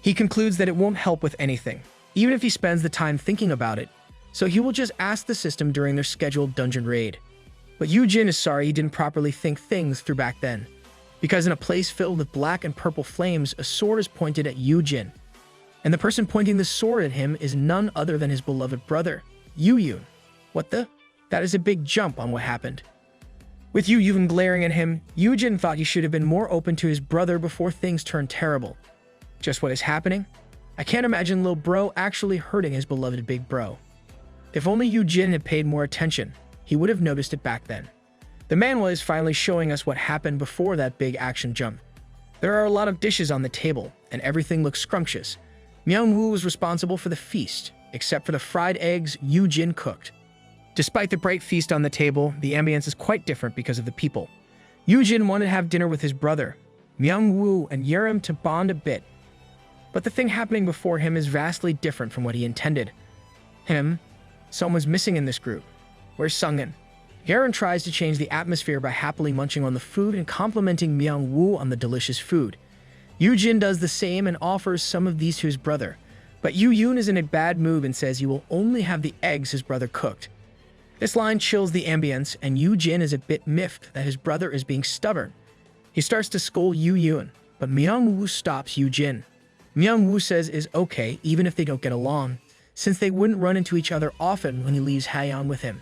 He concludes that it won't help with anything, even if he spends the time thinking about it, so he will just ask the system during their scheduled dungeon raid. But Yoojin is sorry he didn't properly think things through back then, because in a place filled with black and purple flames, a sword is pointed at Yoojin, and the person pointing the sword at him is none other than his beloved brother, Yoojin. What the? That is a big jump on what happened. With Yoojin glaring at him, Yoojin thought he should have been more open to his brother before things turned terrible. Just what is happening? I can't imagine Lil Bro actually hurting his beloved big bro. If only Yoojin had paid more attention, he would have noticed it back then. The manhwa is finally showing us what happened before that big action jump. There are a lot of dishes on the table, and everything looks scrumptious. Manhwa was responsible for the feast, except for the fried eggs Yoojin cooked. Despite the bright feast on the table, the ambience is quite different because of the people. Yoojin wanted to have dinner with his brother, Manhwa and Yerim, to bond a bit. But the thing happening before him is vastly different from what he intended. Someone's missing in this group. Where's Sungin? Yerim tries to change the atmosphere by happily munching on the food and complimenting Manhwa on the delicious food. Yoojin does the same and offers some of these to his brother, but Yoojin is in a bad mood and says he will only have the eggs his brother cooked. This line chills the ambience, and Yoojin is a bit miffed that his brother is being stubborn. He starts to scold Yoojin, but Manhwa stops Yoojin. Manhwa says is okay even if they don't get along, since they wouldn't run into each other often when he leaves Haeyeon with him.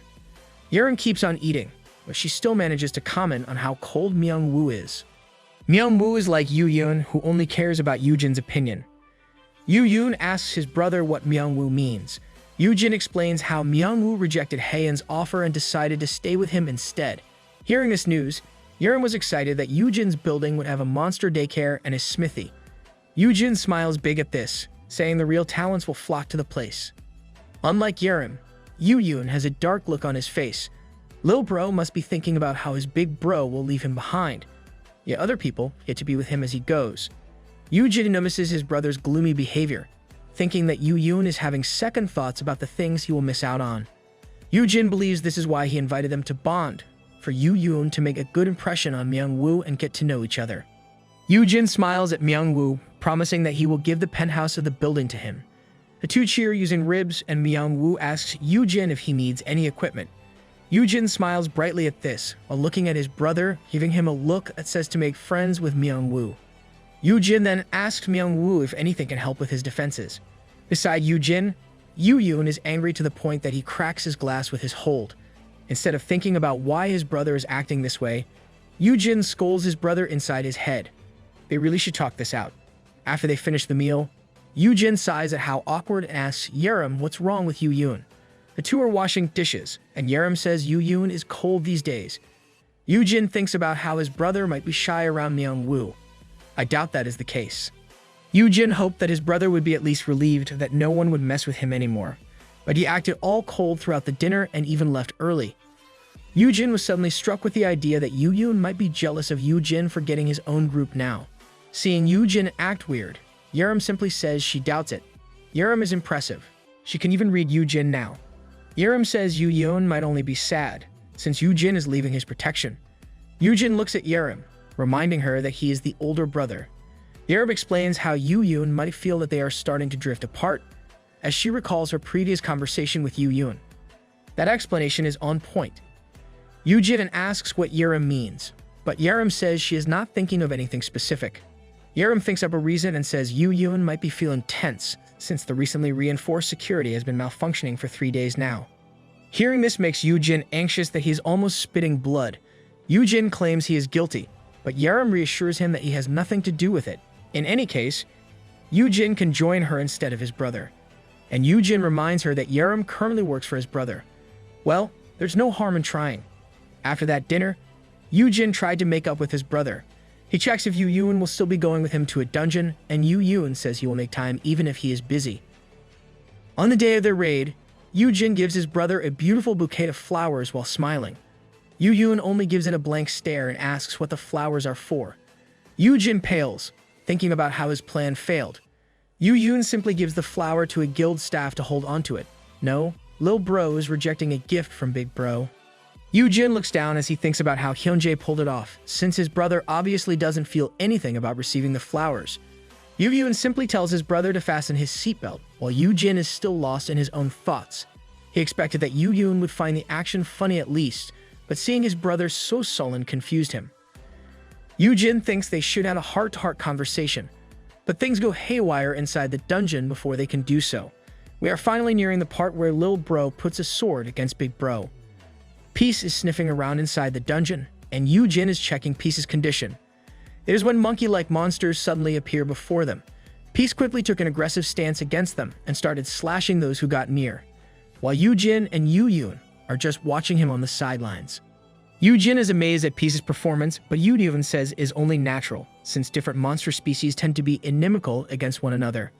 Yerim keeps on eating, but she still manages to comment on how cold Manhwa is. Manhwa is like Yoojin, who only cares about Yoojin's opinion. Yoojin asks his brother what Manhwa means. Yoojin explains how Manhwa rejected Haeyeon's offer and decided to stay with him instead. Hearing this news, Yerim was excited that Yoojin's building would have a monster daycare and a smithy. Yoojin smiles big at this, saying the real talents will flock to the place. Unlike Yerim, Yoojin has a dark look on his face. Lil Bro must be thinking about how his big bro will leave him behind, yet other people get to be with him as he goes. Yoojin notices his brother's gloomy behavior, thinking that Yoojin is having second thoughts about the things he will miss out on. Yoojin believes this is why he invited them to bond, for Yoojin to make a good impression on Manhwa and get to know each other. Yoojin smiles at Manhwa, promising that he will give the penthouse of the building to him. The two cheer using ribs, and Manhwa asks Yoojin if he needs any equipment. Yoojin smiles brightly at this, while looking at his brother, giving him a look that says to make friends with Manhwa. Yoojin then asks Manhwa if anything can help with his defenses. Beside Yoojin is angry to the point that he cracks his glass with his hold. Instead of thinking about why his brother is acting this way, Yoojin scolds his brother inside his head. They really should talk this out. After they finish the meal, Yoojin sighs at how awkward and asks Yerim what's wrong with Yoojin. The two are washing dishes, and Yerim says Yoojin is cold these days. Yoojin thinks about how his brother might be shy around Manhwa. I doubt that is the case. Yoojin hoped that his brother would be at least relieved that no one would mess with him anymore, but he acted all cold throughout the dinner and even left early. Yoojin was suddenly struck with the idea that Yoojin might be jealous of Yoojin for getting his own group now. Seeing Yoojin act weird, Yerim simply says she doubts it. Yerim is impressive. She can even read Yoojin now. Yerim says Yoojin might only be sad, since Yoojin is leaving his protection. Yoojin looks at Yerim, reminding her that he is the older brother. Yerim explains how Yoojin might feel that they are starting to drift apart, as she recalls her previous conversation with Yoojin. That explanation is on point. Yoojin asks what Yerim means, but Yerim says she is not thinking of anything specific. Yerim thinks up a reason and says Yoojin might be feeling tense, since the recently reinforced security has been malfunctioning for 3 days now. Hearing this makes Yoojin anxious that he is almost spitting blood. Yoojin claims he is guilty, but Yerim reassures him that he has nothing to do with it. In any case, Yoojin can join her instead of his brother. And Yoojin reminds her that Yerim currently works for his brother. Well, there's no harm in trying. After that dinner, Yoojin tried to make up with his brother. He checks if Yoojin will still be going with him to a dungeon, and Yoojin says he will make time even if he is busy. On the day of their raid, Yoojin gives his brother a beautiful bouquet of flowers while smiling. Yoojin only gives it a blank stare and asks what the flowers are for. Yoojin pales, thinking about how his plan failed. Yoojin simply gives the flower to a guild staff to hold onto it. No, Lil Bro is rejecting a gift from Big Bro. Yoojin looks down as he thinks about how Hyunjae pulled it off, since his brother obviously doesn't feel anything about receiving the flowers. Yoojin simply tells his brother to fasten his seatbelt, while Yoojin is still lost in his own thoughts. He expected that Yoojin would find the action funny at least, but seeing his brother so sullen confused him. Yoojin thinks they should have a heart-to-heart conversation, but things go haywire inside the dungeon before they can do so. We are finally nearing the part where Lil Bro puts a sword against Big Bro. Peace is sniffing around inside the dungeon, and Yoojin is checking Peace's condition. It is when monkey-like monsters suddenly appear before them. Peace quickly took an aggressive stance against them and started slashing those who got near, while Yoojin and Yoojin are just watching him on the sidelines. Yoojin is amazed at Peace's performance, but Yoojin says is only natural, since different monster species tend to be inimical against one another.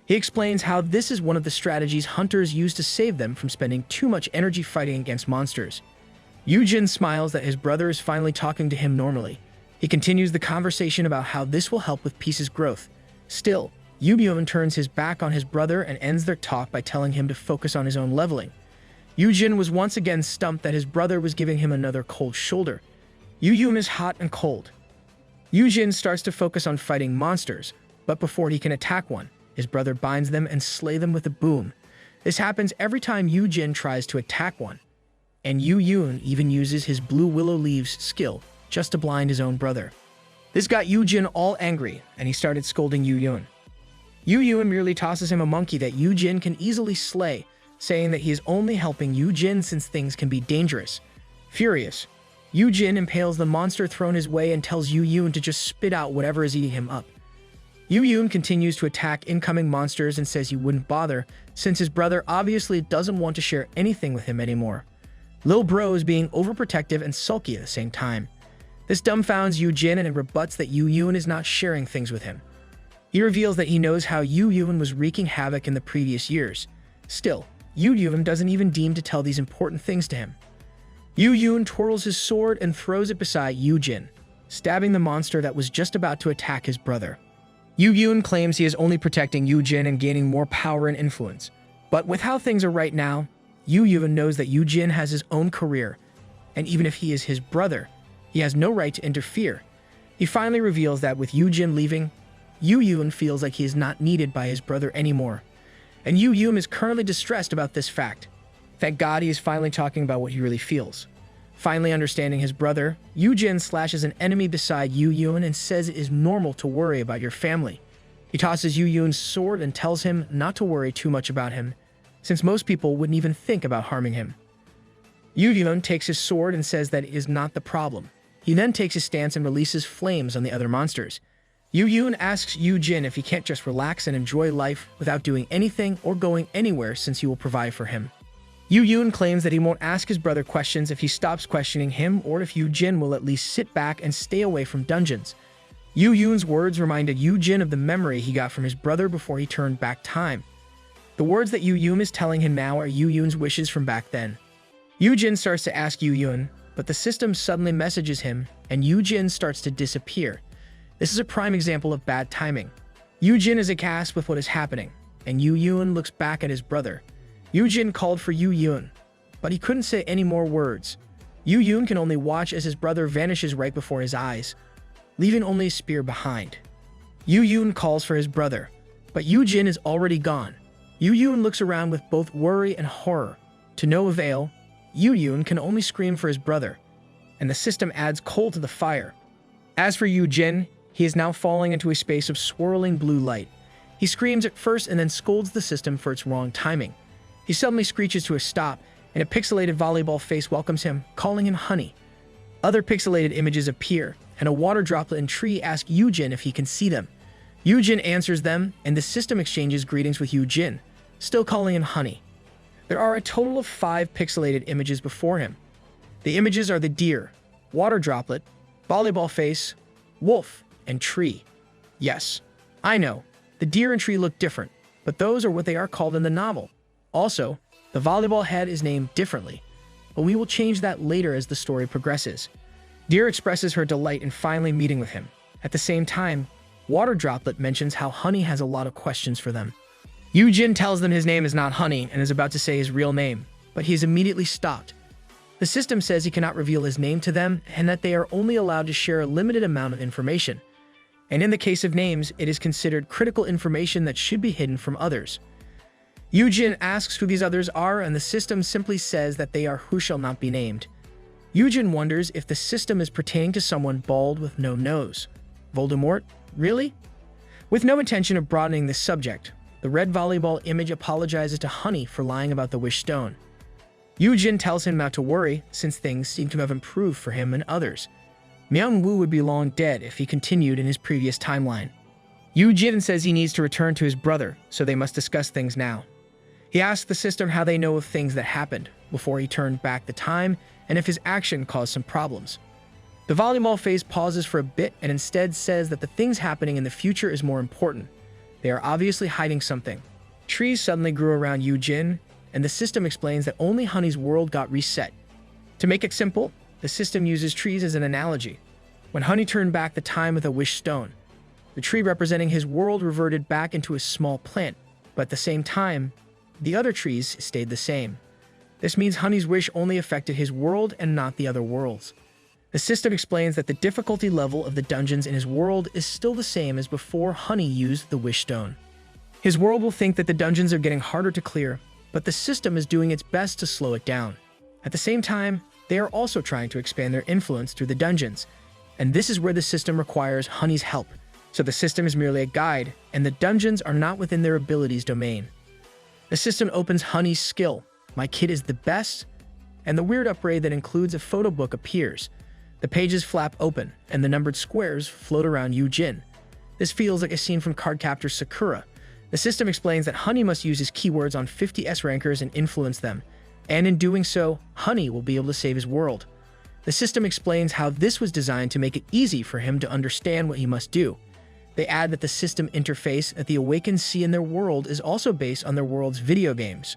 He explains how this is one of the strategies hunters use to save them from spending too much energy fighting against monsters. Yoojin smiles that his brother is finally talking to him normally. He continues the conversation about how this will help with Peace's growth. Still, Yoojin turns his back on his brother and ends their talk by telling him to focus on his own leveling. Yoojin was once again stumped that his brother was giving him another cold shoulder. Yoojin is hot and cold. Yoojin starts to focus on fighting monsters, but before he can attack one, his brother binds them and slay them with a boom. This happens every time Yoojin tries to attack one, and Yoojin even uses his blue willow leaves skill just to blind his own brother. This got Yoojin all angry, and he started scolding Yoojin. Yoojin merely tosses him a monkey that Yoojin can easily slay, saying that he is only helping Yoojin since things can be dangerous. Furious, Yoojin impales the monster thrown his way and tells Yoojin to just spit out whatever is eating him up. Yoojin continues to attack incoming monsters and says he wouldn't bother, since his brother obviously doesn't want to share anything with him anymore. Lil Bro is being overprotective and sulky at the same time. This dumbfounds Yoojin and it rebuts that Yoojin is not sharing things with him. He reveals that he knows how Yoojin was wreaking havoc in the previous years. Still, Yoojin doesn't even deem to tell these important things to him. Yoojin twirls his sword and throws it beside Yoojin, stabbing the monster that was just about to attack his brother. Yoojin claims he is only protecting Yoojin and gaining more power and influence. But with how things are right now, Yoojin knows that Yoojin has his own career, and even if he is his brother, he has no right to interfere. He finally reveals that with Yoojin leaving, Yoojin feels like he is not needed by his brother anymore. And Yoojin is currently distressed about this fact. Thank God he is finally talking about what he really feels. Finally understanding his brother, Yoojin slashes an enemy beside Yoojin and says it is normal to worry about your family. He tosses Yoojin's sword and tells him not to worry too much about him, since most people wouldn't even think about harming him. Yoojin takes his sword and says that it is not the problem. He then takes his stance and releases flames on the other monsters. Yoojin asks Yoojin if he can't just relax and enjoy life without doing anything or going anywhere since he will provide for him. Yoojin claims that he won't ask his brother questions if he stops questioning him or if Yoojin will at least sit back and stay away from dungeons. Yoojin's words reminded Yoojin of the memory he got from his brother before he turned back time. The words that Yoojin is telling him now are Yoojin's wishes from back then. Yoojin starts to ask Yoojin, but the system suddenly messages him, and Yoojin starts to disappear. This is a prime example of bad timing. Yoojin is aghast with what is happening, and Yoojin looks back at his brother. Yoojin called for Yoojin, but he couldn't say any more words. Yoojin can only watch as his brother vanishes right before his eyes, leaving only a spear behind. Yoojin calls for his brother, but Yoojin is already gone. Yoojin looks around with both worry and horror. To no avail, Yoojin can only scream for his brother, and the system adds coal to the fire. As for Yoojin, he is now falling into a space of swirling blue light. He screams at first and then scolds the system for its wrong timing. He suddenly screeches to a stop, and a pixelated volleyball face welcomes him, calling him honey. Other pixelated images appear, and a water droplet and tree ask Yoojin if he can see them. Yoojin answers them, and the system exchanges greetings with Yoojin, still calling him honey. There are a total of 5 pixelated images before him. The images are the deer, water droplet, volleyball face, wolf, and tree. Yes, I know, the deer and tree look different, but those are what they are called in the novel. Also, the volleyball head is named differently, but we will change that later as the story progresses. Deer expresses her delight in finally meeting with him. At the same time, Water Droplet mentions how Honey has a lot of questions for them. Yoojin tells them his name is not Honey and is about to say his real name, but he is immediately stopped. The The system says he cannot reveal his name to them and that they are only allowed to share a limited amount of information. And in the case of names, it is considered critical information that should be hidden from others. Yoojin asks who these others are, and the system simply says that they are who shall not be named. Yoojin wonders if the system is pertaining to someone bald with no nose. Voldemort? Really? With no intention of broadening this subject, the red volleyball image apologizes to Honey for lying about the wish stone. Yoojin tells him not to worry, since things seem to have improved for him and others. Myung-woo would be long dead if he continued in his previous timeline. Yoojin says he needs to return to his brother, so they must discuss things now. He asks the system how they know of things that happened before he turned back the time and if his action caused some problems. The volleyball phase pauses for a bit and instead says that the things happening in the future is more important. They are obviously hiding something. Trees suddenly grew around Yoojin, and the system explains that only Honey's world got reset. To make it simple, the system uses trees as an analogy. When Honey turned back the time with a wish stone, the tree representing his world reverted back into a small plant, but at the same time, the other trees stayed the same. This means Honey's wish only affected his world and not the other worlds. The system explains that the difficulty level of the dungeons in his world is still the same as before Honey used the wish stone. His world will think that the dungeons are getting harder to clear, but the system is doing its best to slow it down. At the same time, they are also trying to expand their influence through the dungeons, and this is where the system requires Honey's help. So the system is merely a guide, and the dungeons are not within their abilities domain. The system opens Honey's skill, My Kid is the Best, and the weird upgrade that includes a photo book appears. The pages flap open, and the numbered squares float around Yoojin. This feels like a scene from Cardcaptor Sakura. The system explains that Honey must use his keywords on 50 S-rankers and influence them, and in doing so, Honey will be able to save his world. The system explains how this was designed to make it easy for him to understand what he must do. They add that the system interface that the Awakens see in their world is also based on their world's video games.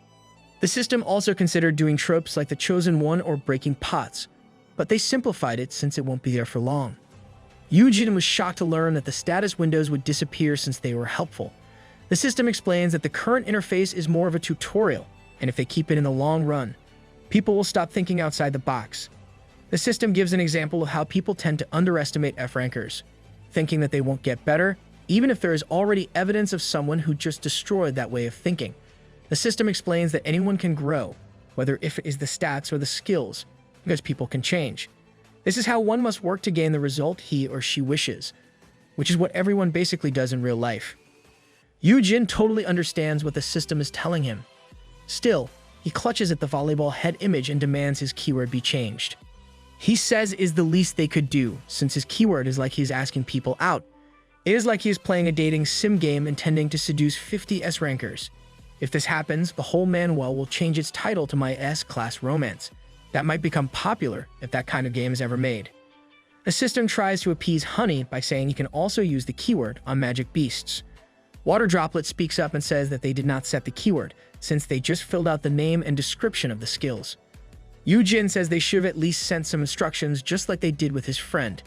The system also considered doing tropes like the Chosen One or breaking pots, but they simplified it since it won't be there for long. Yoojin was shocked to learn that the status windows would disappear since they were helpful. The system explains that the current interface is more of a tutorial, and if they keep it in the long run, people will stop thinking outside the box. The system gives an example of how people tend to underestimate F-rankers, thinking that they won't get better, even if there is already evidence of someone who just destroyed that way of thinking. The system explains that anyone can grow, whether if it is the stats or the skills, because people can change. This is how one must work to gain the result he or she wishes, which is what everyone basically does in real life. Yoojin totally understands what the system is telling him. Still, he clutches at the volleyball head image and demands his keyword be changed. He says is the least they could do, since his keyword is like he's asking people out. It is like he is playing a dating sim game intending to seduce 50 S-rankers. If this happens, the whole manhwa will change its title to My S-Class Romance. That might become popular if that kind of game is ever made. The system tries to appease Honey by saying he can also use the keyword on magic beasts. Water Droplet speaks up and says that they did not set the keyword, since they just filled out the name and description of the skills. Yoojin says they should have at least sent some instructions just like they did with his friend.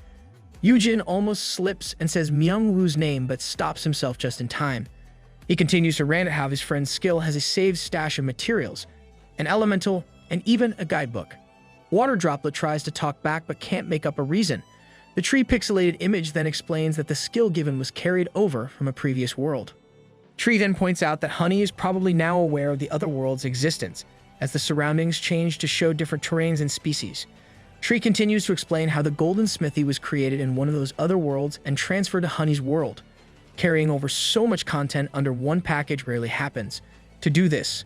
Yoojin almost slips and says Myung-woo's name but stops himself just in time. He continues to rant at how his friend's skill has a saved stash of materials, an elemental, and even a guidebook. Water Droplet tries to talk back but can't make up a reason. The tree pixelated image then explains that the skill given was carried over from a previous world. Tree then points out that Honey is probably now aware of the other world's existence, as the surroundings change to show different terrains and species. Tree continues to explain how the Golden Smithy was created in one of those other worlds and transferred to Honey's world. Carrying over so much content under one package rarely happens. To do this,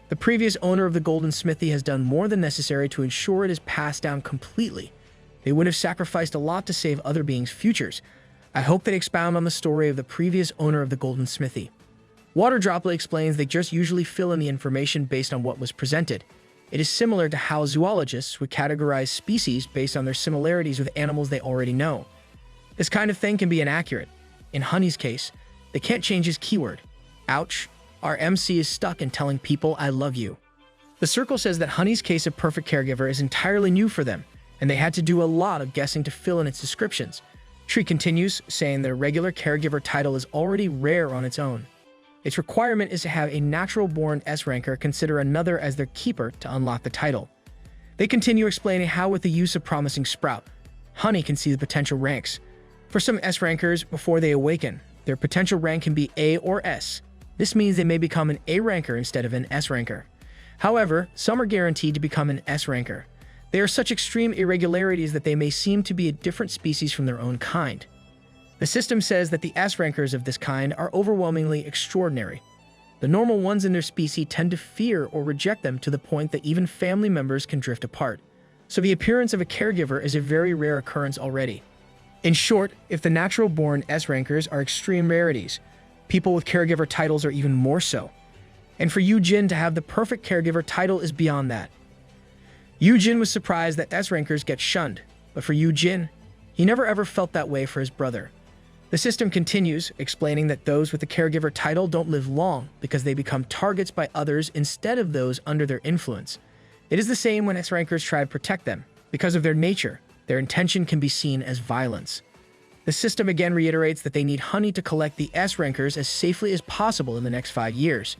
the previous owner of the Golden Smithy has done more than necessary to ensure it is passed down completely. They would have sacrificed a lot to save other beings' futures. I hope they expound on the story of the previous owner of the Golden Smithy. Water Droplet explains they just usually fill in the information based on what was presented. It is similar to how zoologists would categorize species based on their similarities with animals they already know. This kind of thing can be inaccurate. In Honey's case, they can't change his keyword. Ouch, our MC is stuck in telling people I love you. The circle says that Honey's case of perfect caregiver is entirely new for them, and they had to do a lot of guessing to fill in its descriptions. Tree continues, saying their regular caregiver title is already rare on its own. Its requirement is to have a natural-born S-ranker consider another as their keeper to unlock the title. They continue explaining how with the use of promising sprout, honey can see the potential ranks. For some S rankers, before they awaken, their potential rank can be A or S. This means they may become an A ranker instead of an S ranker. However, some are guaranteed to become an S ranker. They are such extreme irregularities that they may seem to be a different species from their own kind. The system says that the S rankers of this kind are overwhelmingly extraordinary. The normal ones in their species tend to fear or reject them to the point that even family members can drift apart. So the appearance of a caregiver is a very rare occurrence already. In short, if the natural-born S rankers are extreme rarities, people with caregiver titles are even more so. And for Yoojin to have the perfect caregiver title is beyond that. Yoojin was surprised that S rankers get shunned, but for Yoojin, he never ever felt that way for his brother. The system continues, explaining that those with the caregiver title don't live long because they become targets by others instead of those under their influence. It is the same when S rankers try to protect them. Because of their nature, their intention can be seen as violence. The system again reiterates that they need honey to collect the S rankers as safely as possible in the next 5 years.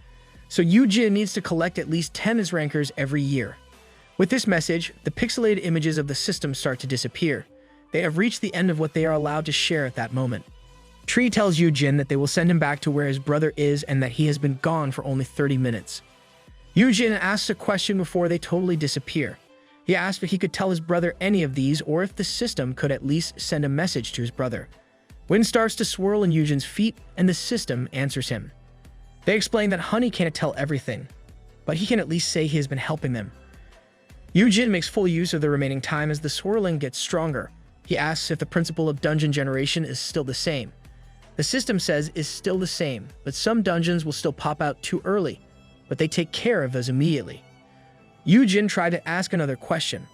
So Yoojin needs to collect at least 10 S rankers every year. With this message, the pixelated images of the system start to disappear. They have reached the end of what they are allowed to share at that moment. Tree tells Yoojin that they will send him back to where his brother is and that he has been gone for only 30 minutes. Yoojin asks a question before they totally disappear. He asks if he could tell his brother any of these or if the system could at least send a message to his brother. Wind starts to swirl in Yoojin's feet and the system answers him. They explain that honey can't tell everything, but he can at least say he has been helping them. Yoojin makes full use of the remaining time as the swirling gets stronger. He asks if the principle of dungeon generation is still the same. The system says is still the same, but some dungeons will still pop out too early, but they take care of those immediately. Yoojin tried to ask another question,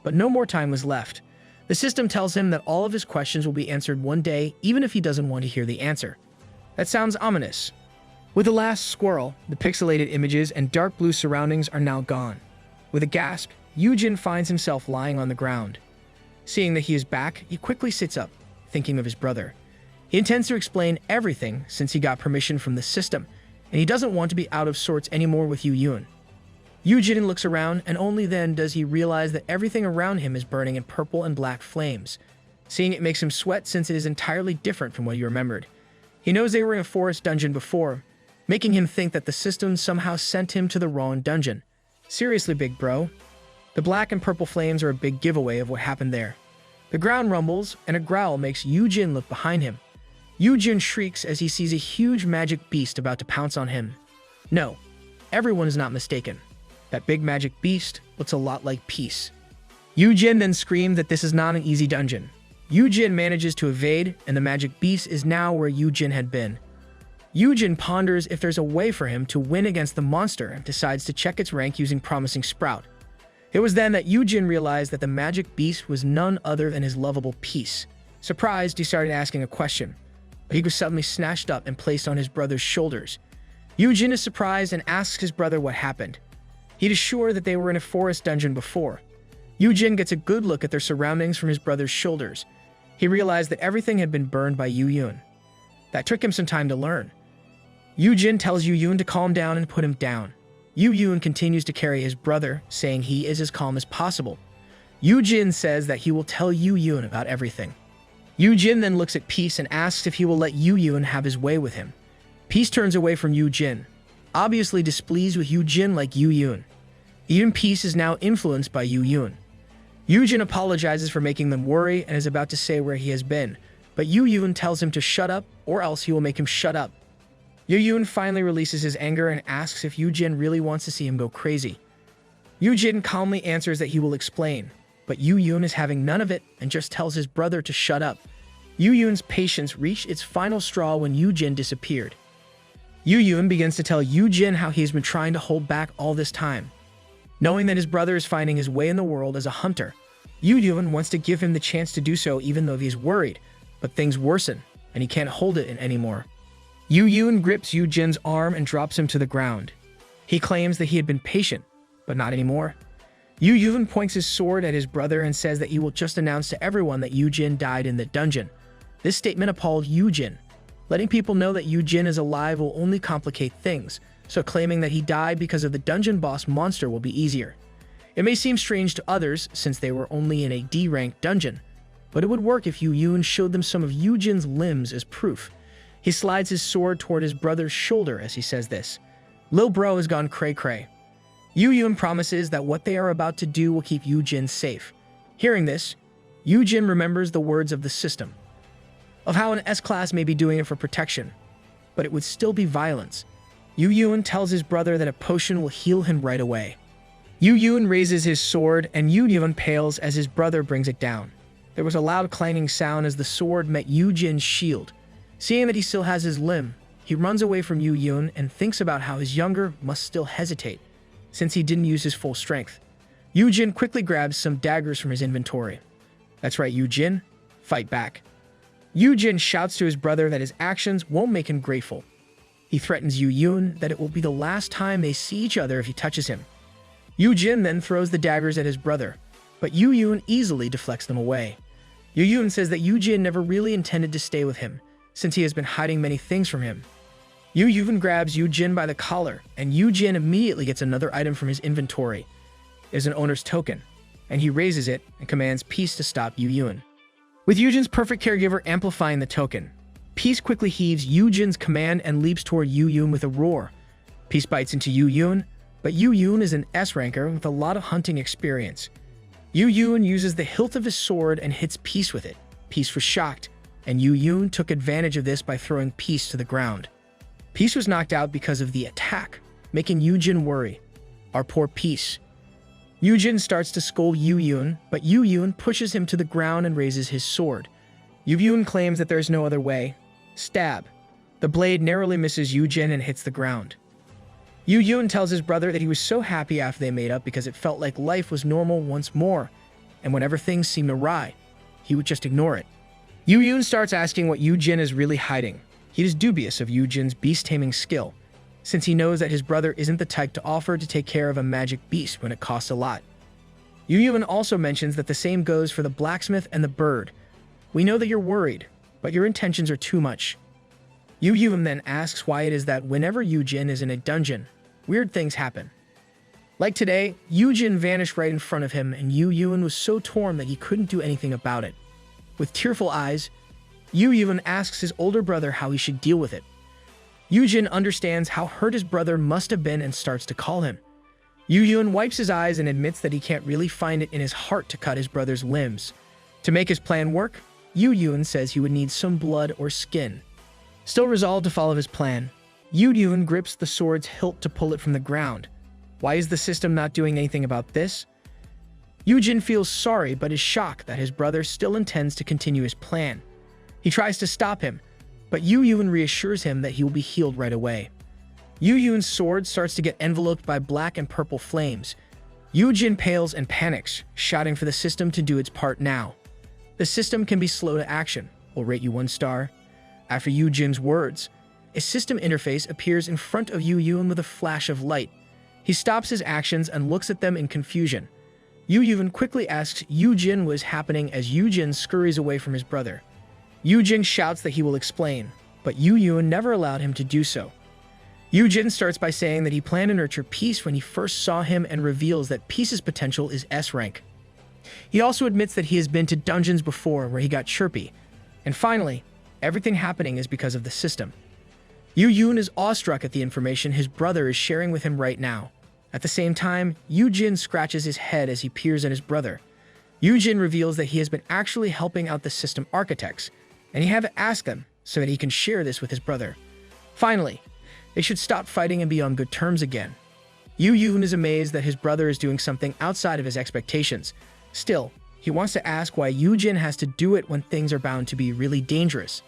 but no more time was left. The system tells him that all of his questions will be answered one day, even if he doesn't want to hear the answer. That sounds ominous. With the last squirrel, the pixelated images and dark blue surroundings are now gone. With a gasp, Yoojin finds himself lying on the ground. Seeing that he is back, he quickly sits up, thinking of his brother. He intends to explain everything since he got permission from the system, and he doesn't want to be out of sorts anymore with Yoojin. Yoojin looks around, and only then does he realize that everything around him is burning in purple and black flames. Seeing it makes him sweat since it is entirely different from what he remembered. He knows they were in a forest dungeon before, making him think that the system somehow sent him to the wrong dungeon. Seriously, big bro. The black and purple flames are a big giveaway of what happened there. The ground rumbles, and a growl makes Yoojin look behind him. Yoojin shrieks as he sees a huge magic beast about to pounce on him. No, everyone is not mistaken. That big magic beast looks a lot like Peace. Yoojin then screamed that this is not an easy dungeon. Yoojin manages to evade, and the magic beast is now where Yoojin had been. Yoojin ponders if there's a way for him to win against the monster and decides to check its rank using Promising Sprout. It was then that Yoojin realized that the magic beast was none other than his lovable Peace. Surprised, he started asking a question, but he was suddenly snatched up and placed on his brother's shoulders. Yoojin is surprised and asks his brother what happened. He is sure that they were in a forest dungeon before. Yoojin gets a good look at their surroundings from his brother's shoulders. He realized that everything had been burned by Yoojin. That took him some time to learn. Yoojin tells Yoojin to calm down and put him down. Yoojin continues to carry his brother, saying he is as calm as possible. Yoojin says that he will tell Yoojin about everything. Yoojin then looks at Peace and asks if he will let Yoojin have his way with him. Peace turns away from Yoojin, obviously displeased with Yoojin like Yoojin. Even Peace is now influenced by Yoojin. Yoojin apologizes for making them worry and is about to say where he has been, but Yoojin tells him to shut up or else he will make him shut up. Yoojin finally releases his anger and asks if Yoojin really wants to see him go crazy. Yoojin calmly answers that he will explain, but Yoojin is having none of it and just tells his brother to shut up. Yoojin's patience reached its final straw when Yoojin disappeared. Yoojin begins to tell Yoojin how he has been trying to hold back all this time. Knowing that his brother is finding his way in the world as a hunter, Yoojin wants to give him the chance to do so even though he's worried, but things worsen, and he can't hold it in anymore. Yoojin grips Yoojin's arm and drops him to the ground. He claims that he had been patient, but not anymore. Yoojin points his sword at his brother and says that he will just announce to everyone that Yoojin died in the dungeon. This statement appalled Yoojin. Letting people know that Yoojin is alive will only complicate things, so claiming that he died because of the dungeon boss monster will be easier. It may seem strange to others since they were only in a D-rank dungeon, but it would work if Yoojin showed them some of Yoojin's limbs as proof. He slides his sword toward his brother's shoulder as he says this. Lil bro has gone cray-cray. Yoojin promises that what they are about to do will keep Yoojin safe. Hearing this, Yoojin remembers the words of the system, of how an S-class may be doing it for protection, but it would still be violence. Yoojin tells his brother that a potion will heal him right away. Yoojin raises his sword and Yoojin pales as his brother brings it down. There was a loud clanging sound as the sword met Yoojin's shield. Seeing that he still has his limb, he runs away from Yoojin and thinks about how his younger must still hesitate, since he didn't use his full strength. Yoojin quickly grabs some daggers from his inventory. That's right, Yoojin, fight back. Yoojin shouts to his brother that his actions won't make him grateful. He threatens Yoojin that it will be the last time they see each other if he touches him. Yoojin then throws the daggers at his brother, but Yoojin easily deflects them away. Yoojin says that Yoojin never really intended to stay with him, since he has been hiding many things from him. Yoojin grabs Yoojin by the collar, and Yoojin immediately gets another item from his inventory. It is an owner's token, and he raises it and commands Peace to stop Yoojin. With Yoojin's perfect caregiver amplifying the token, Peace quickly heeds Yoojin's command and leaps toward Yoojin with a roar. Peace bites into Yoojin, but Yoojin is an S-ranker with a lot of hunting experience. Yoojin uses the hilt of his sword and hits Peace with it. Peace was shocked, and Yoojin took advantage of this by throwing Peace to the ground. Peace was knocked out because of the attack, making Yoojin worry. Our poor Peace. Yoojin starts to scold Yoojin, but Yoojin pushes him to the ground and raises his sword. Yoojin claims that there is no other way. Stab. The blade narrowly misses Yoojin and hits the ground. Yoojin tells his brother that he was so happy after they made up because it felt like life was normal once more, and whenever things seemed awry, he would just ignore it. Yoojin starts asking what Yoojin is really hiding. He is dubious of Yoojin's beast-taming skill, since he knows that his brother isn't the type to offer to take care of a magic beast when it costs a lot. Yoojin also mentions that the same goes for the blacksmith and the bird. We know that you're worried, but your intentions are too much. Yoojin then asks why it is that whenever Yoojin is in a dungeon, weird things happen. Like today, Yoojin vanished right in front of him, and Yoojin was so torn that he couldn't do anything about it. With tearful eyes, Yoojin asks his older brother how he should deal with it. Yoojin understands how hurt his brother must have been and starts to call him. Yoojin wipes his eyes and admits that he can't really find it in his heart to cut his brother's limbs. To make his plan work, Yoojin says he would need some blood or skin. Still resolved to follow his plan, Yoojin grips the sword's hilt to pull it from the ground. Why is the system not doing anything about this? Yoojin feels sorry but is shocked that his brother still intends to continue his plan. He tries to stop him, but Yoojin reassures him that he will be healed right away. Yoojin's sword starts to get enveloped by black and purple flames. Yoojin pales and panics, shouting for the system to do its part now. The system can be slow to action. We'll rate you 1 star. After Yoojin's words, a system interface appears in front of Yoojin with a flash of light. He stops his actions and looks at them in confusion. Yoojin quickly asks Yoojin what is happening as Yoojin scurries away from his brother. Yoojin shouts that he will explain, but Yoojin never allowed him to do so. Yoojin starts by saying that he planned to nurture Peace when he first saw him and reveals that Peace's potential is S rank. He also admits that he has been to dungeons before where he got chirpy. And finally, everything happening is because of the system. Yoojin is awestruck at the information his brother is sharing with him right now. At the same time, Yoojin scratches his head as he peers at his brother. Yoojin reveals that he has been actually helping out the system architects, and he had to ask them so that he can share this with his brother. Finally, they should stop fighting and be on good terms again. Yoojin is amazed that his brother is doing something outside of his expectations. Still, he wants to ask why Yoojin has to do it when things are bound to be really dangerous.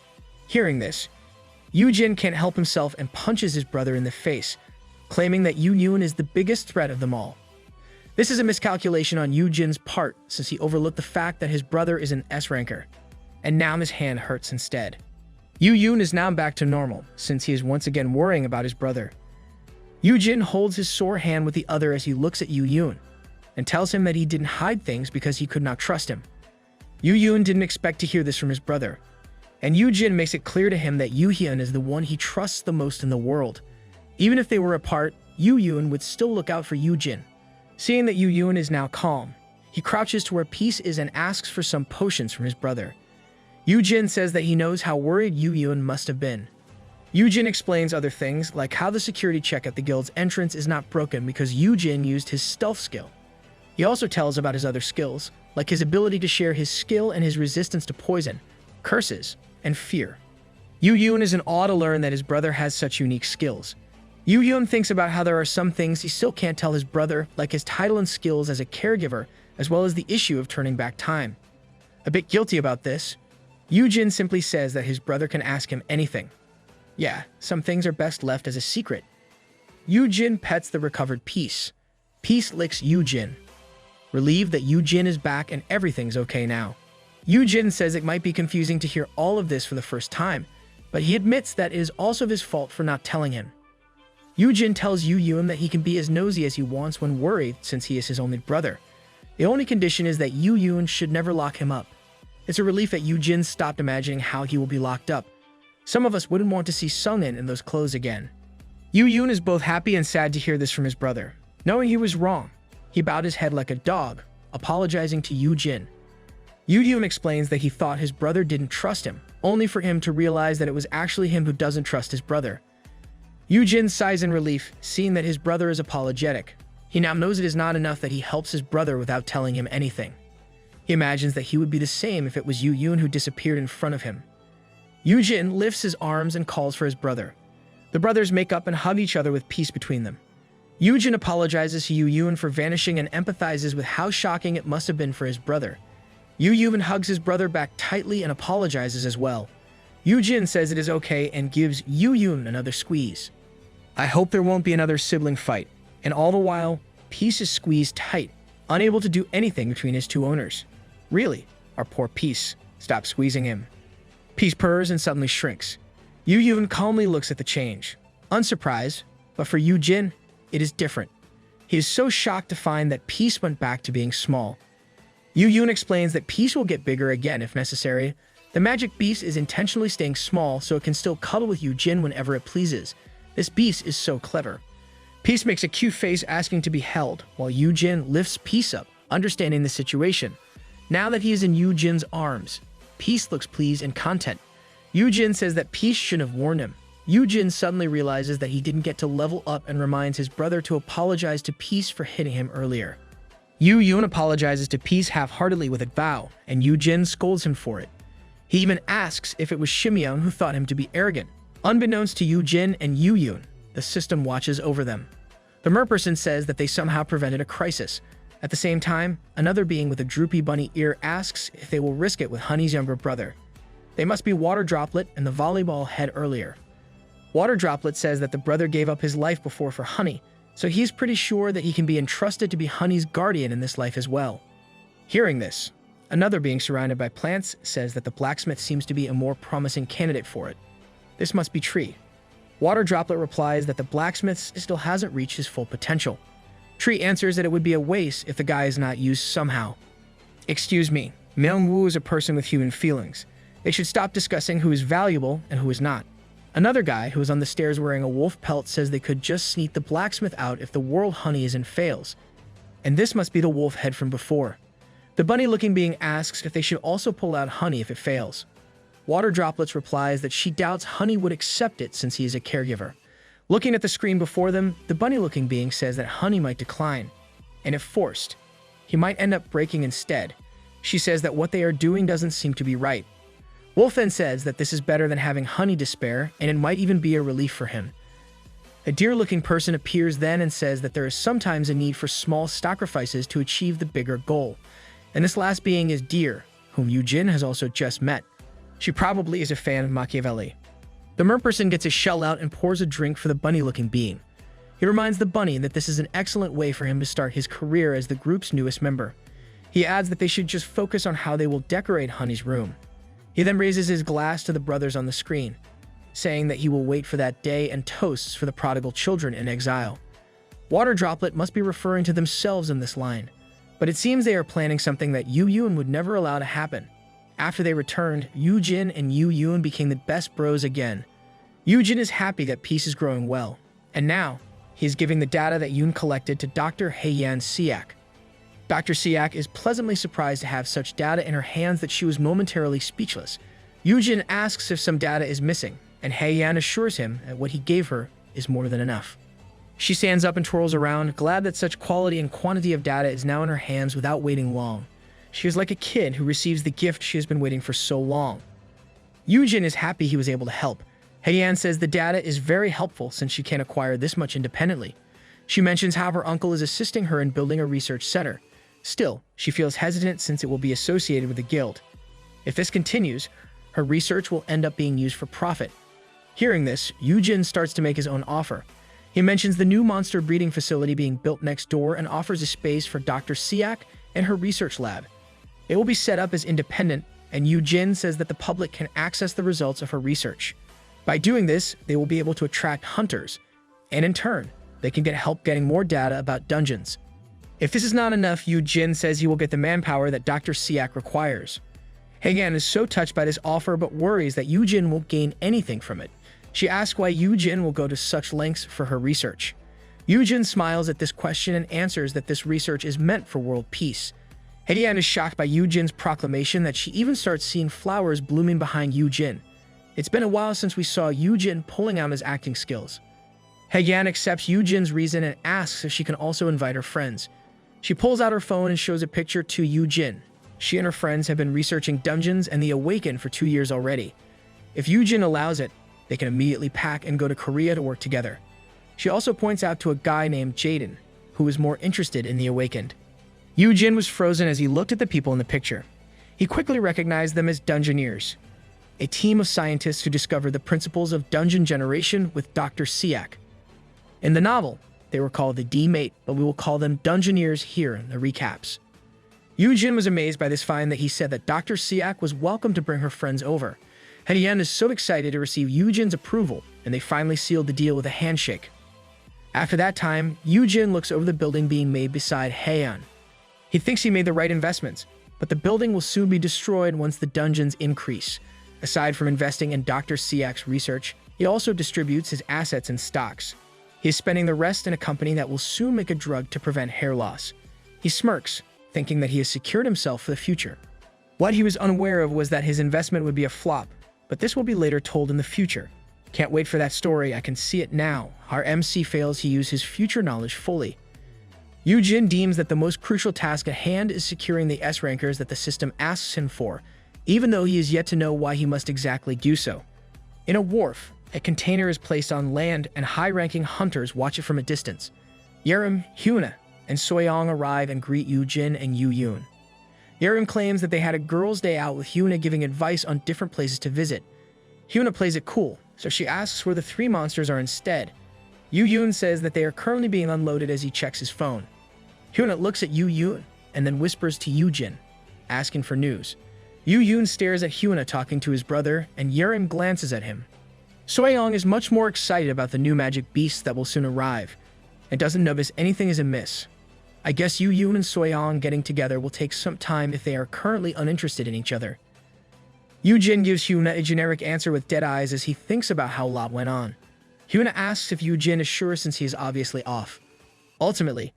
Hearing this, Yoojin can't help himself and punches his brother in the face, claiming that Yoojin is the biggest threat of them all. This is a miscalculation on Yoojin's part since he overlooked the fact that his brother is an S-ranker, and now his hand hurts instead. Yoojin is now back to normal since he is once again worrying about his brother. Yoojin holds his sore hand with the other as he looks at Yoojin and tells him that he didn't hide things because he could not trust him. Yoojin didn't expect to hear this from his brother, and Yoojin makes it clear to him that Yoojin is the one he trusts the most in the world. Even if they were apart, Yoojin would still look out for Yoojin. Seeing that Yoojin is now calm, he crouches to where Peace is and asks for some potions from his brother. Yoojin says that he knows how worried Yoojin must have been. Yoojin explains other things, like how the security check at the guild's entrance is not broken because Yoojin used his stealth skill. He also tells about his other skills, like his ability to share his skill and his resistance to poison, curses, and fear. Yoojin is in awe to learn that his brother has such unique skills. Yoojin thinks about how there are some things he still can't tell his brother, like his title and skills as a caregiver, as well as the issue of turning back time. A bit guilty about this, Yoojin simply says that his brother can ask him anything. Yeah, some things are best left as a secret. Yoojin pets the recovered Peace. Peace licks Yoojin, relieved that Yoojin is back and everything's okay now. Yoojin says it might be confusing to hear all of this for the first time, but he admits that it is also his fault for not telling him. Yoojin tells Yoojin that he can be as nosy as he wants when worried since he is his only brother. The only condition is that Yoojin should never lock him up. It's a relief that Yoojin stopped imagining how he will be locked up. Some of us wouldn't want to see Sungin in those clothes again. Yoojin is both happy and sad to hear this from his brother. Knowing he was wrong, he bowed his head like a dog, apologizing to Yoojin. Yoojin explains that he thought his brother didn't trust him, only for him to realize that it was actually him who doesn't trust his brother. Yoojin sighs in relief, seeing that his brother is apologetic. He now knows it is not enough that he helps his brother without telling him anything. He imagines that he would be the same if it was Yoojin who disappeared in front of him. Yoojin lifts his arms and calls for his brother. The brothers make up and hug each other with peace between them. Yoojin apologizes to Yoojin for vanishing and empathizes with how shocking it must have been for his brother. Yoojin hugs his brother back tightly and apologizes as well. Yoojin says it is okay and gives Yoojin another squeeze. I hope there won't be another sibling fight. And all the while, Peace is squeezed tight, unable to do anything between his two owners. Really, our poor Peace. Stop squeezing him. Peace purrs and suddenly shrinks. Yoojin calmly looks at the change. Unsurprised, but for Yoojin, it is different. He is so shocked to find that Peace went back to being small. Yoojin explains that Peace will get bigger again if necessary. The magic beast is intentionally staying small so it can still cuddle with Yoojin whenever it pleases. This beast is so clever. Peace makes a cute face asking to be held, while Yoojin lifts Peace up, understanding the situation. Now that he is in Yoojin's arms, Peace looks pleased and content. Yoojin says that Peace shouldn't have warned him. Yoojin suddenly realizes that he didn't get to level up and reminds his brother to apologize to Peace for hitting him earlier. Yoojin apologizes to Peace half-heartedly with a bow, and Yoojin scolds him for it. He even asks if it was Shimeon who thought him to be arrogant. Unbeknownst to Yoojin and Yoojin, the system watches over them. The merperson says that they somehow prevented a crisis. At the same time, another being with a droopy bunny ear asks if they will risk it with Honey's younger brother. They must be Water Droplet and the volleyball head earlier. Water Droplet says that the brother gave up his life before for Honey, so he's pretty sure that he can be entrusted to be Honey's guardian in this life as well. Hearing this, another being surrounded by plants says that the blacksmith seems to be a more promising candidate for it. This must be Tree. Water Droplet replies that the blacksmith still hasn't reached his full potential. Tree answers that it would be a waste if the guy is not used somehow. Excuse me, Manhwa is a person with human feelings. They should stop discussing who is valuable and who is not. Another guy who is on the stairs wearing a wolf pelt says they could just sneak the blacksmith out if the world honey isn't fails. And this must be the wolf head from before. The bunny-looking being asks if they should also pull out Honey if it fails. Water Droplets replies that she doubts Honey would accept it since he is a caregiver. Looking at the screen before them, the bunny-looking being says that Honey might decline, and if forced, he might end up breaking instead. She says that what they are doing doesn't seem to be right. Wolf then says that this is better than having Honey despair, and it might even be a relief for him. A deer-looking person appears then and says that there is sometimes a need for small sacrifices to achieve the bigger goal. And this last being is Deer, whom Yoojin has also just met. She probably is a fan of Machiavelli. The merperson gets his shell out and pours a drink for the bunny-looking being. He reminds the bunny that this is an excellent way for him to start his career as the group's newest member. He adds that they should just focus on how they will decorate Honey's room. He then raises his glass to the brothers on the screen, saying that he will wait for that day and toasts for the prodigal children in exile. Water Droplet must be referring to themselves in this line, but it seems they are planning something that Yoojin would never allow to happen. After they returned, Yoojin and Yoojin became the best bros again. Yoojin is happy that Peace is growing well, and now, He is giving the data that Yoon collected to Dr. Hyeyan Siak. Dr. Siak is pleasantly surprised to have such data in her hands that she was momentarily speechless. Yoojin asks if some data is missing, and Hyeyan assures him that what he gave her is more than enough. She stands up and twirls around, glad that such quality and quantity of data is now in her hands without waiting long. She is like a kid who receives the gift she has been waiting for so long. Yoojin is happy he was able to help. Hyeyan says the data is very helpful since she can't acquire this much independently. She mentions how her uncle is assisting her in building a research center. Still, she feels hesitant since it will be associated with the guild. If this continues, her research will end up being used for profit. Hearing this, Yoojin starts to make his own offer. He mentions the new monster breeding facility being built next door and offers a space for Dr. Siak and her research lab. It will be set up as independent, and Yoojin says that the public can access the results of her research. By doing this, they will be able to attract hunters, and in turn, they can get help getting more data about dungeons. If this is not enough, Yoojin says he will get the manpower that Dr. Siak requires. Hyeyan is so touched by this offer but worries that Yoojin won't gain anything from it. She asks why Yoojin will go to such lengths for her research. Yoojin smiles at this question and answers that this research is meant for world peace. Hyeyan is shocked by Yoojin's proclamation that she even starts seeing flowers blooming behind Yoojin. It's been a while since we saw Yoojin pulling out his acting skills. Hyeyan accepts Yoojin's reason and asks if she can also invite her friends. She pulls out her phone and shows a picture to Yoojin. She and her friends have been researching dungeons and the Awaken for 2 years already. If Yoojin allows it, they can immediately pack and go to Korea to work together. She also points out to a guy named Jaden, who is more interested in the Awakened. Yoojin was frozen as he looked at the people in the picture. He quickly recognized them as Dungeoneers, a team of scientists who discovered the principles of dungeon generation with Dr. Siak. In the novel, they were called the D-Mate, but we will call them Dungeoneers here in the recaps. Yoojin was amazed by this find that he said that Dr. Siak was welcome to bring her friends over. Hyeyan is so excited to receive Yoojin's approval, and they finally sealed the deal with a handshake. After that time, Yoojin looks over the building being made beside Hyeyan. He thinks he made the right investments, but the building will soon be destroyed once the dungeons increase. Aside from investing in Dr. Siak's research, he also distributes his assets in stocks. He is spending the rest in a company that will soon make a drug to prevent hair loss. He smirks, thinking that he has secured himself for the future. What he was unaware of was that his investment would be a flop, but this will be later told in the future. Can't wait for that story, I can see it now. Our MC fails to use his future knowledge fully. Yoojin deems that the most crucial task at hand is securing the S-rankers that the system asks him for, even though he is yet to know why he must exactly do so. In a wharf, a container is placed on land and high-ranking hunters watch it from a distance. Yerim, Hyuna, and Soyoung arrive and greet Yoojin and Yoon. Yerim claims that they had a girls' day out with Hyuna giving advice on different places to visit. Hyuna plays it cool, so she asks where the 3 monsters are instead. Yoon says that they are currently being unloaded as he checks his phone. Hyuna looks at Yoon and then whispers to Yoojin, asking for news. Yoon stares at Hyuna talking to his brother, and Yerim glances at him. Soyoung is much more excited about the new magic beasts that will soon arrive, and doesn't notice anything is amiss. I guess Yoon and Soyoung getting together will take some time if they are currently uninterested in each other. Yoojin gives Hyuna a generic answer with dead eyes as he thinks about how a lot went on. Hyuna asks if Yoojin is sure since he is obviously off. Ultimately,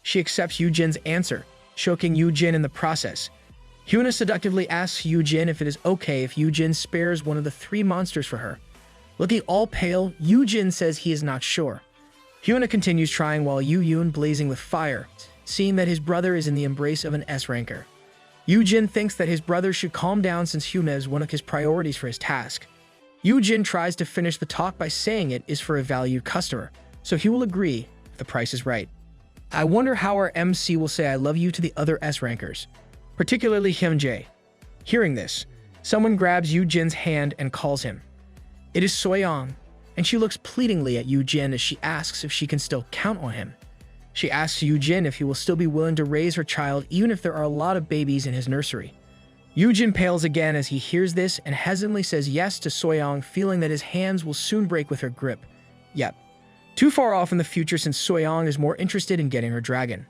she accepts Yoojin's answer, choking Yoojin in the process. Hyuna seductively asks Yoojin if it is okay if Yoojin spares one of the 3 monsters for her. Looking all pale, Yoojin says he is not sure. Hyuna continues trying while Yoon blazing with fire, seeing that his brother is in the embrace of an S-ranker. Yoojin thinks that his brother should calm down since Hyuna is one of his priorities for his task. Yoojin tries to finish the talk by saying it is for a valued customer, so he will agree if the price is right. I wonder how our MC will say I love you to the other S-rankers, particularly Hyunjae. Hearing this, someone grabs Yoojin's hand and calls him. It is Soyoung, and she looks pleadingly at Yoojin as she asks if she can still count on him. She asks Yoojin if he will still be willing to raise her child even if there are a lot of babies in his nursery. Yoojin pales again as he hears this and hesitantly says yes to Soyoung, feeling that his hands will soon break with her grip. Yep, too far off in the future since Soyoung is more interested in getting her dragon.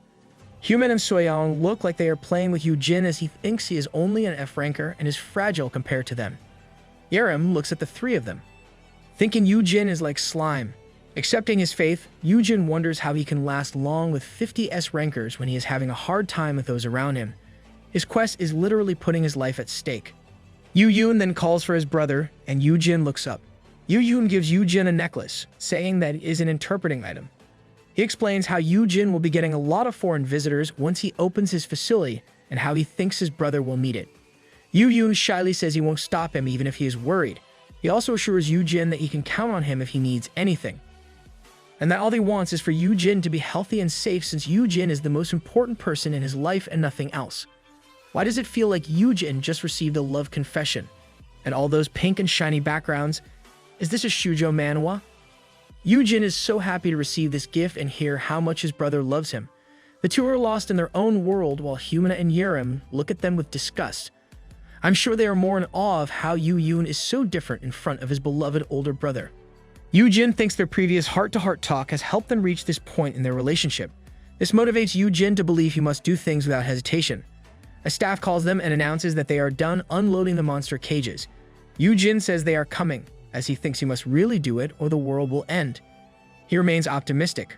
Hyuna and Soyoung look like they are playing with Yoojin as he thinks he is only an F-ranker and is fragile compared to them. Yerim looks at the 3 of them. Thinking Yoojin is like slime, Accepting his fate, Yoojin wonders how he can last long with 50 S rankers when he is having a hard time with those around him. His quest is literally putting his life at stake. Yoojin then calls for his brother, and Yoojin looks up. Yoojin gives Yoojin a necklace, saying that it is an interpreting item. He explains how Yoojin will be getting a lot of foreign visitors once he opens his facility and how he thinks his brother will meet it. Yoojin shyly says he won't stop him even if he is worried. He also assures Yoojin that he can count on him if he needs anything, and that all he wants is for Yoojin to be healthy and safe since Yoojin is the most important person in his life and nothing else. Why does it feel like Yoojin just received a love confession? And all those pink and shiny backgrounds? Is this a shoujo manhwa? Yoojin is so happy to receive this gift and hear how much his brother loves him. The two are lost in their own world while Humana and Yerim look at them with disgust. I'm sure they are more in awe of how Yoojin is so different in front of his beloved older brother. Yoojin thinks their previous heart-to-heart talk has helped them reach this point in their relationship. This motivates Yoojin to believe he must do things without hesitation. A staff calls them and announces that they are done unloading the monster cages. Yoojin says they are coming, as he thinks he must really do it or the world will end. He remains optimistic,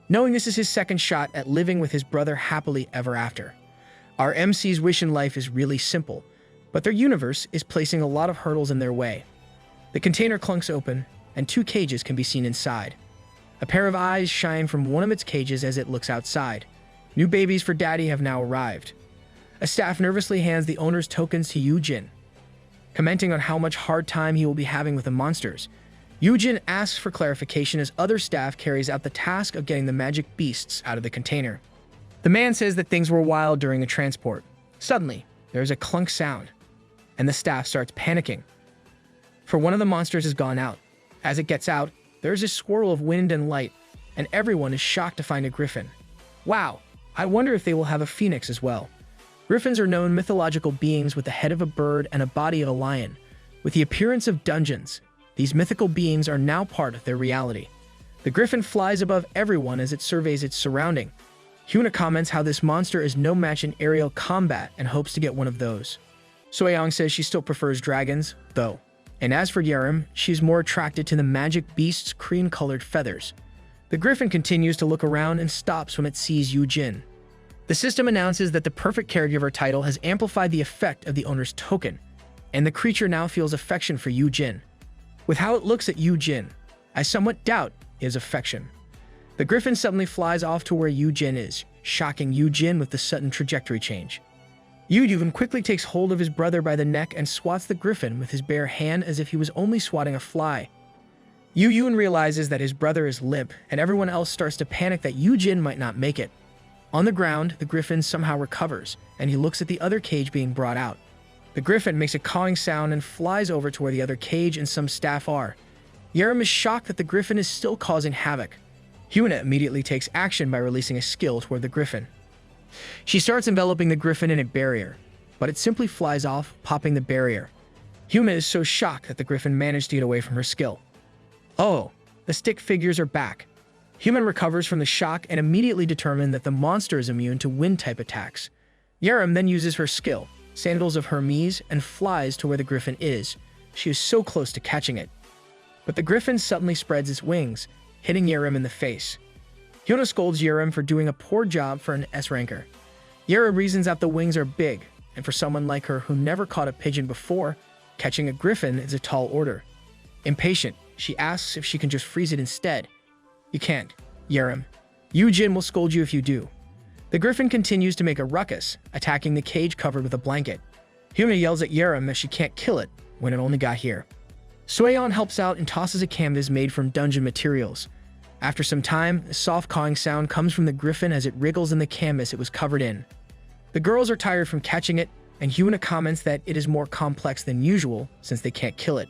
knowing this is his second shot at living with his brother happily ever after. Our MC's wish in life is really simple, but their universe is placing a lot of hurdles in their way. The container clunks open, and 2 cages can be seen inside. A pair of eyes shine from one of its cages as it looks outside. New babies for daddy have now arrived. A staff nervously hands the owner's tokens to Yoojin, commenting on how much hard time he will be having with the monsters. Yoojin asks for clarification as other staff carries out the task of getting the magic beasts out of the container. The man says that things were wild during the transport. Suddenly, there is a clunk sound, and the staff starts panicking, for one of the monsters has gone out. As it gets out, there's a swirl of wind and light, and everyone is shocked to find a griffin. Wow, I wonder if they will have a phoenix as well. Griffins are known mythological beings with the head of a bird and a body of a lion. With the appearance of dungeons, these mythical beings are now part of their reality. The griffin flies above everyone as it surveys its surrounding. Huna comments how this monster is no match in aerial combat and hopes to get one of those. Soyoung says she still prefers dragons, though. And as for Yerim, she's more attracted to the magic beast's cream-colored feathers. The griffin continues to look around and stops when it sees Yoojin. The system announces that the perfect caregiver title has amplified the effect of the owner's token, and the creature now feels affection for Yoojin. With how it looks at Yoojin, I somewhat doubt his affection. The griffin suddenly flies off to where Yoojin is, shocking Yoojin with the sudden trajectory change. Yoojin quickly takes hold of his brother by the neck and swats the griffin with his bare hand as if he was only swatting a fly. Yoojin realizes that his brother is limp, and everyone else starts to panic that Yoojin might not make it. On the ground, the griffin somehow recovers, and he looks at the other cage being brought out. The griffin makes a cawing sound and flies over to where the other cage and some staff are. Yerim is shocked that the griffin is still causing havoc. Huna immediately takes action by releasing a skill toward the griffin. She starts enveloping the griffin in a barrier, but it simply flies off, popping the barrier. Huna is so shocked that the griffin managed to get away from her skill. Oh, the stick figures are back. Human recovers from the shock and immediately determines that the monster is immune to wind-type attacks. Yerim then uses her skill, Sandals of Hermes, and flies to where the griffin is. She is so close to catching it. But the griffin suddenly spreads its wings, hitting Yerim in the face. Hyuna scolds Yerim for doing a poor job for an S-ranker. Yerim reasons that the wings are big, and for someone like her who never caught a pigeon before, catching a griffin is a tall order. Impatient, she asks if she can just freeze it instead. You can't, Yerim. Yoojin will scold you if you do. The griffin continues to make a ruckus, attacking the cage covered with a blanket. Hyuna yells at Yerim that she can't kill it when it only got here. Soyeon helps out and tosses a canvas made from dungeon materials. After some time, a soft cawing sound comes from the griffin as it wriggles in the canvas it was covered in. The girls are tired from catching it, and Hyuna comments that it is more complex than usual since they can't kill it.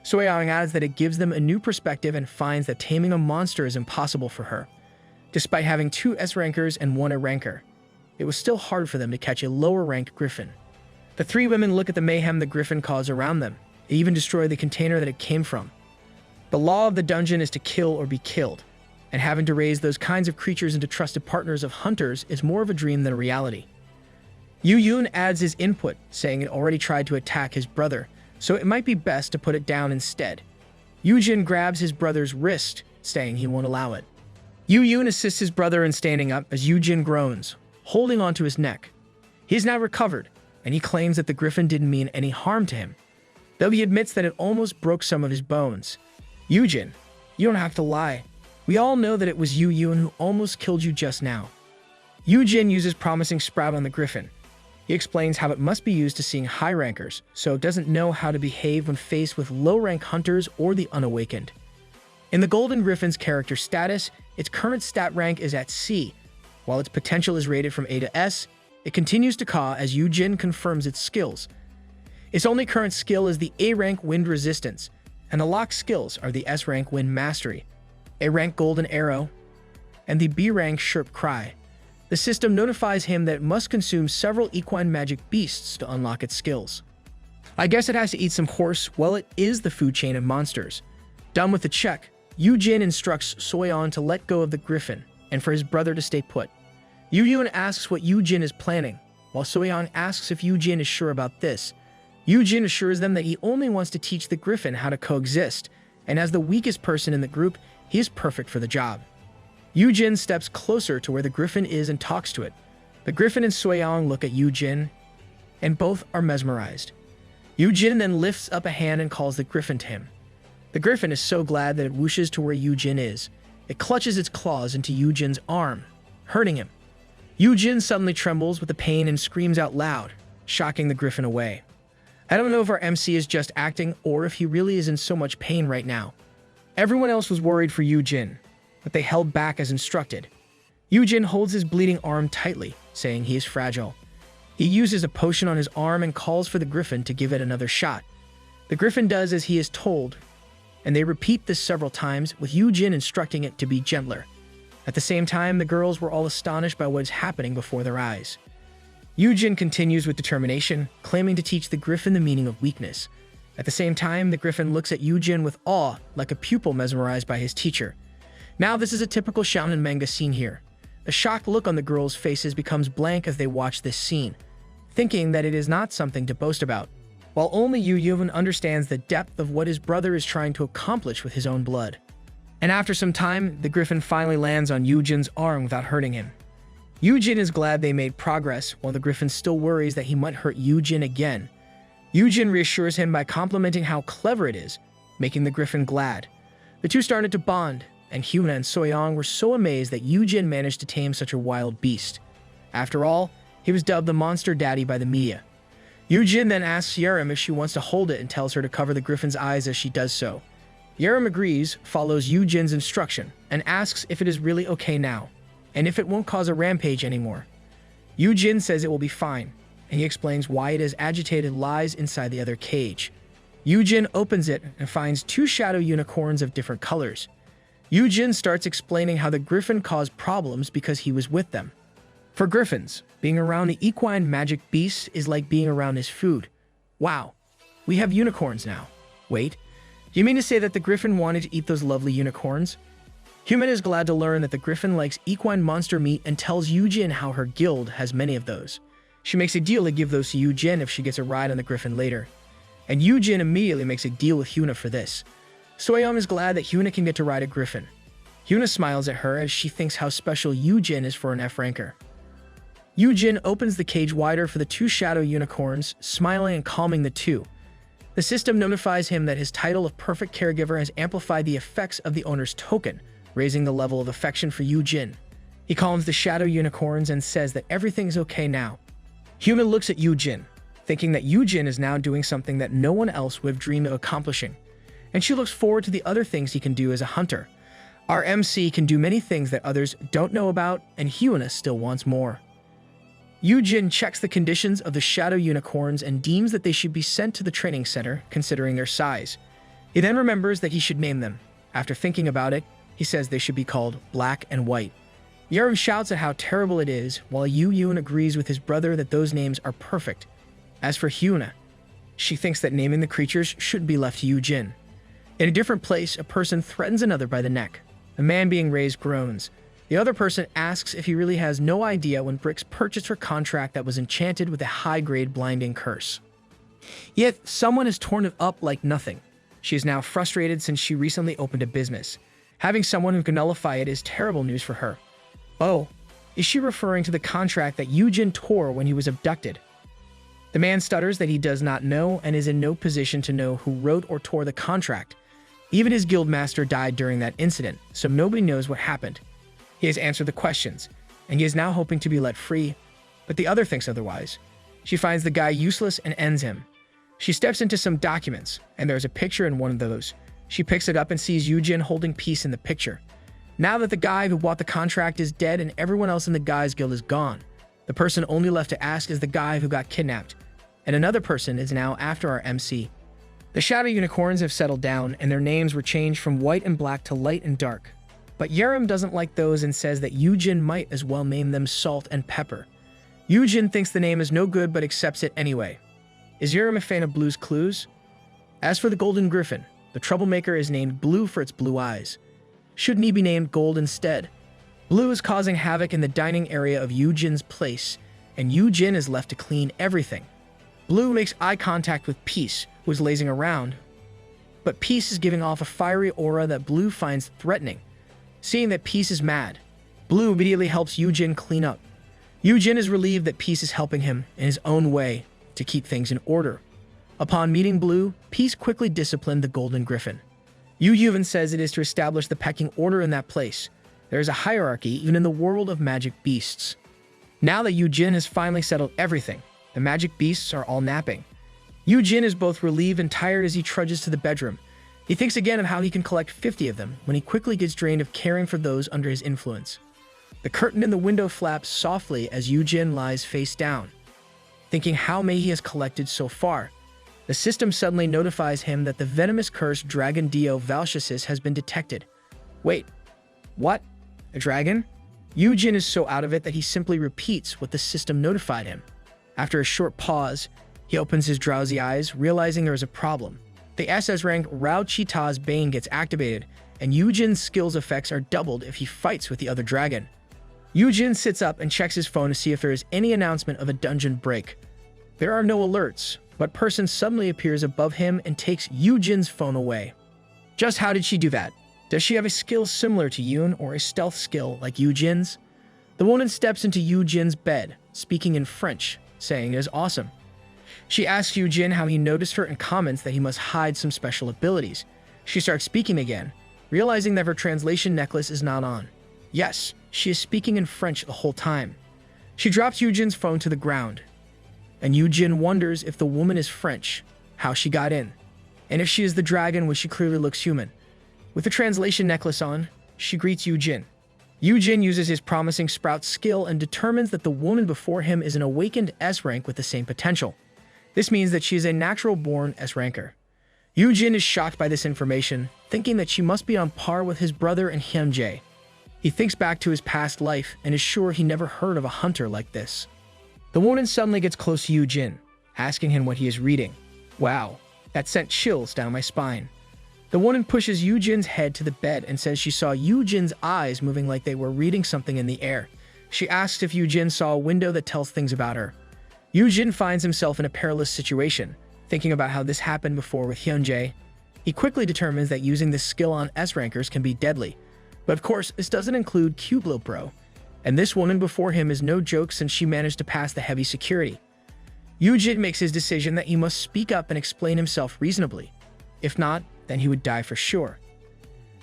Soyeon adds that it gives them a new perspective and finds that taming a monster is impossible for her. Despite having 2 S-rankers and 1 A-ranker, it was still hard for them to catch a lower-ranked griffin. The 3 women look at the mayhem the griffin caused around them. They even destroy the container that it came from. The law of the dungeon is to kill or be killed, and having to raise those kinds of creatures into trusted partners of hunters is more of a dream than a reality. Yoojin adds his input, saying it already tried to attack his brother, so it might be best to put it down instead. Yoojin grabs his brother's wrist, saying he won't allow it. Yoojin assists his brother in standing up as Yoojin groans, holding onto his neck. He is now recovered, and he claims that the griffin didn't mean any harm to him, though he admits that it almost broke some of his bones. Yoojin, you don't have to lie. We all know that it was Yoojin who almost killed you just now. Yoojin uses promising sprout on the griffin. He explains how it must be used to seeing high rankers, so it doesn't know how to behave when faced with low-rank hunters or the unawakened. In the Golden Griffin's character status, its current stat rank is at C. While its potential is rated from A to S, it continues to caw as Yoojin confirms its skills. Its only current skill is the A-rank Wind Resistance, and the locked skills are the S-rank Wind Mastery, A-rank Golden Arrow, and the B-rank Sherp Cry. The system notifies him that it must consume several equine magic beasts to unlock its skills. I guess it has to eat some horse. Well, it is the food chain of monsters. Done with the check, Yoojin instructs Soyeon to let go of the griffin and for his brother to stay put. Yoojin asks what Yoojin is planning, while Soyeon asks if Yoojin is sure about this. Yoojin assures them that he only wants to teach the griffin how to coexist, and as the weakest person in the group, he is perfect for the job. Yoojin steps closer to where the griffin is and talks to it. The griffin and Soyeon look at Yoojin, and both are mesmerized. Yoojin then lifts up a hand and calls the griffin to him. The griffin is so glad that it whooshes to where Yoojin is. It clutches its claws into Yoojin's arm, hurting him. Yoojin suddenly trembles with the pain and screams out loud, shocking the griffin away. I don't know if our MC is just acting or if he really is in so much pain right now. Everyone else was worried for Yoojin, but they held back as instructed. Yoojin holds his bleeding arm tightly, saying he is fragile. He uses a potion on his arm and calls for the griffin to give it another shot. The griffin does as he is told, and they repeat this several times, with Yoojin instructing it to be gentler. At the same time, the girls were all astonished by what is happening before their eyes. Yoojin continues with determination, claiming to teach the griffin the meaning of weakness. At the same time, the griffin looks at Yoojin with awe, like a pupil mesmerized by his teacher. Now this is a typical shonen manga scene here. The shocked look on the girls' faces becomes blank as they watch this scene, thinking that it is not something to boast about, while only Yoojin understands the depth of what his brother is trying to accomplish with his own blood. And after some time, the griffin finally lands on Yoojin's arm without hurting him. Yoojin is glad they made progress, while the griffin still worries that he might hurt Yoojin again. Yoojin reassures him by complimenting how clever it is, making the griffin glad. The two started to bond, and Hyuna and Soyeon were so amazed that Yoojin managed to tame such a wild beast. After all, he was dubbed the Monster Daddy by the media. Yoojin then asks Yerim if she wants to hold it and tells her to cover the griffin's eyes as she does so. Yerim agrees, follows Yoojin's instruction, and asks if it is really okay now, and if it won't cause a rampage anymore. Yoojin says it will be fine, and he explains why it is agitated lies inside the other cage. Yoojin opens it and finds two shadow unicorns of different colors. Yoojin starts explaining how the griffin caused problems because he was with them. For griffins, being around the equine magic beasts is like being around his food. Wow, we have unicorns now. Wait, do you mean to say that the griffin wanted to eat those lovely unicorns? Hyuna is glad to learn that the griffin likes equine monster meat and tells Yoojin how her guild has many of those. She makes a deal to give those to Yoojin if she gets a ride on the griffin later. And Yoojin immediately makes a deal with Hyuna for this. Soyeon is glad that Hyuna can get to ride a griffin. Hyuna smiles at her as she thinks how special Yoojin is for an F-ranker. Yoojin opens the cage wider for the two shadow unicorns, smiling and calming the two. The system notifies him that his title of perfect caregiver has amplified the effects of the owner's token, raising the level of affection for Yoojin. He calms the shadow unicorns and says that everything's okay now. Hyuna looks at Yoojin, thinking that Yoojin is now doing something that no one else would have dreamed of accomplishing, and she looks forward to the other things he can do as a hunter. Our MC can do many things that others don't know about, and Hyuna still wants more. Yoojin checks the conditions of the shadow unicorns and deems that they should be sent to the training center, considering their size. He then remembers that he should name them. After thinking about it, he says they should be called Black and White. Yerim shouts at how terrible it is, while Yoojin agrees with his brother that those names are perfect. As for Hyuna, she thinks that naming the creatures shouldn't be left to Yoojin. In a different place, a person threatens another by the neck. A man being raised groans. The other person asks if he really has no idea when Brix purchased her contract that was enchanted with a high-grade blinding curse. Yet, someone has torn it up like nothing. She is now frustrated since she recently opened a business. Having someone who can nullify it is terrible news for her. Oh, is she referring to the contract that Yoojin tore when he was abducted? The man stutters that he does not know and is in no position to know who wrote or tore the contract. Even his guildmaster died during that incident, so nobody knows what happened. He has answered the questions, and he is now hoping to be let free, but the other thinks otherwise. She finds the guy useless and ends him. She steps into some documents, and there's a picture in one of those. She picks it up and sees Yoojin holding peace in the picture. Now that the guy who bought the contract is dead and everyone else in the guys guild is gone, the person only left to ask is the guy who got kidnapped, and another person is now after our MC. The shadow unicorns have settled down, and their names were changed from white and black to light and dark. But Yerim doesn't like those and says that Yoojin might as well name them Salt and Pepper. Yoojin thinks the name is no good but accepts it anyway. Is Yerim a fan of Blue's Clues? As for the Golden Griffin, the troublemaker is named Blue for its blue eyes. Shouldn't he be named Gold instead? Blue is causing havoc in the dining area of Yoojin's place, and Yoojin is left to clean everything. Blue makes eye contact with Peace, who is lazing around, but Peace is giving off a fiery aura that Blue finds threatening. Seeing that Peace is mad, Blue immediately helps Yoojin clean up. Yoojin is relieved that Peace is helping him in his own way to keep things in order. Upon meeting Blue, Peace quickly disciplined the Golden Griffin. Yoojin says it is to establish the pecking order in that place. There is a hierarchy even in the world of magic beasts. Now that Yoojin has finally settled everything, the magic beasts are all napping. Yoojin is both relieved and tired as he trudges to the bedroom. He thinks again of how he can collect 50 of them when he quickly gets drained of caring for those under his influence. The curtain in the window flaps softly as Yoojin lies face down. Thinking how many he has collected so far, the system suddenly notifies him that the venomous curse Dragon Dio Valsiasis has been detected. Wait, what? A dragon? Yoojin is so out of it that he simply repeats what the system notified him. After a short pause, he opens his drowsy eyes, realizing there is a problem. The SS rank Rao Chita's Bane gets activated, and Yoojin's skills effects are doubled if he fights with the other dragon. Yoojin sits up and checks his phone to see if there is any announcement of a dungeon break. There are no alerts, but person suddenly appears above him and takes Yoojin's phone away. Just how did she do that? Does she have a skill similar to Yoon or a stealth skill like Yoojin's? The woman steps into Yoojin's bed, speaking in French, saying it is awesome. She asks Yoojin how he noticed her and comments that he must hide some special abilities. She starts speaking again, realizing that her translation necklace is not on. Yes, she is speaking in French the whole time. She drops Yoojin's phone to the ground, and Yoojin wonders if the woman is French, how she got in, and if she is the dragon, which she clearly looks human. With the translation necklace on, she greets Yoojin. Yoojin uses his promising sprout skill and determines that the woman before him is an awakened S rank with the same potential. This means that she is a natural-born S ranker. Yoojin is shocked by this information, thinking that she must be on par with his brother and Hyunjae. He thinks back to his past life and is sure he never heard of a hunter like this. The woman suddenly gets close to Yoojin, asking him what he is reading. Wow, that sent chills down my spine. The woman pushes Yoojin's head to the bed and says she saw Yoojin's eyes moving like they were reading something in the air. She asks if Yoojin saw a window that tells things about her. Yoojin finds himself in a perilous situation, thinking about how this happened before with Hyunjae. He quickly determines that using this skill on S-rankers can be deadly. But of course, this doesn't include Cublo Pro. And this woman before him is no joke since she managed to pass the heavy security. Yoojin makes his decision that he must speak up and explain himself reasonably. If not, then he would die for sure.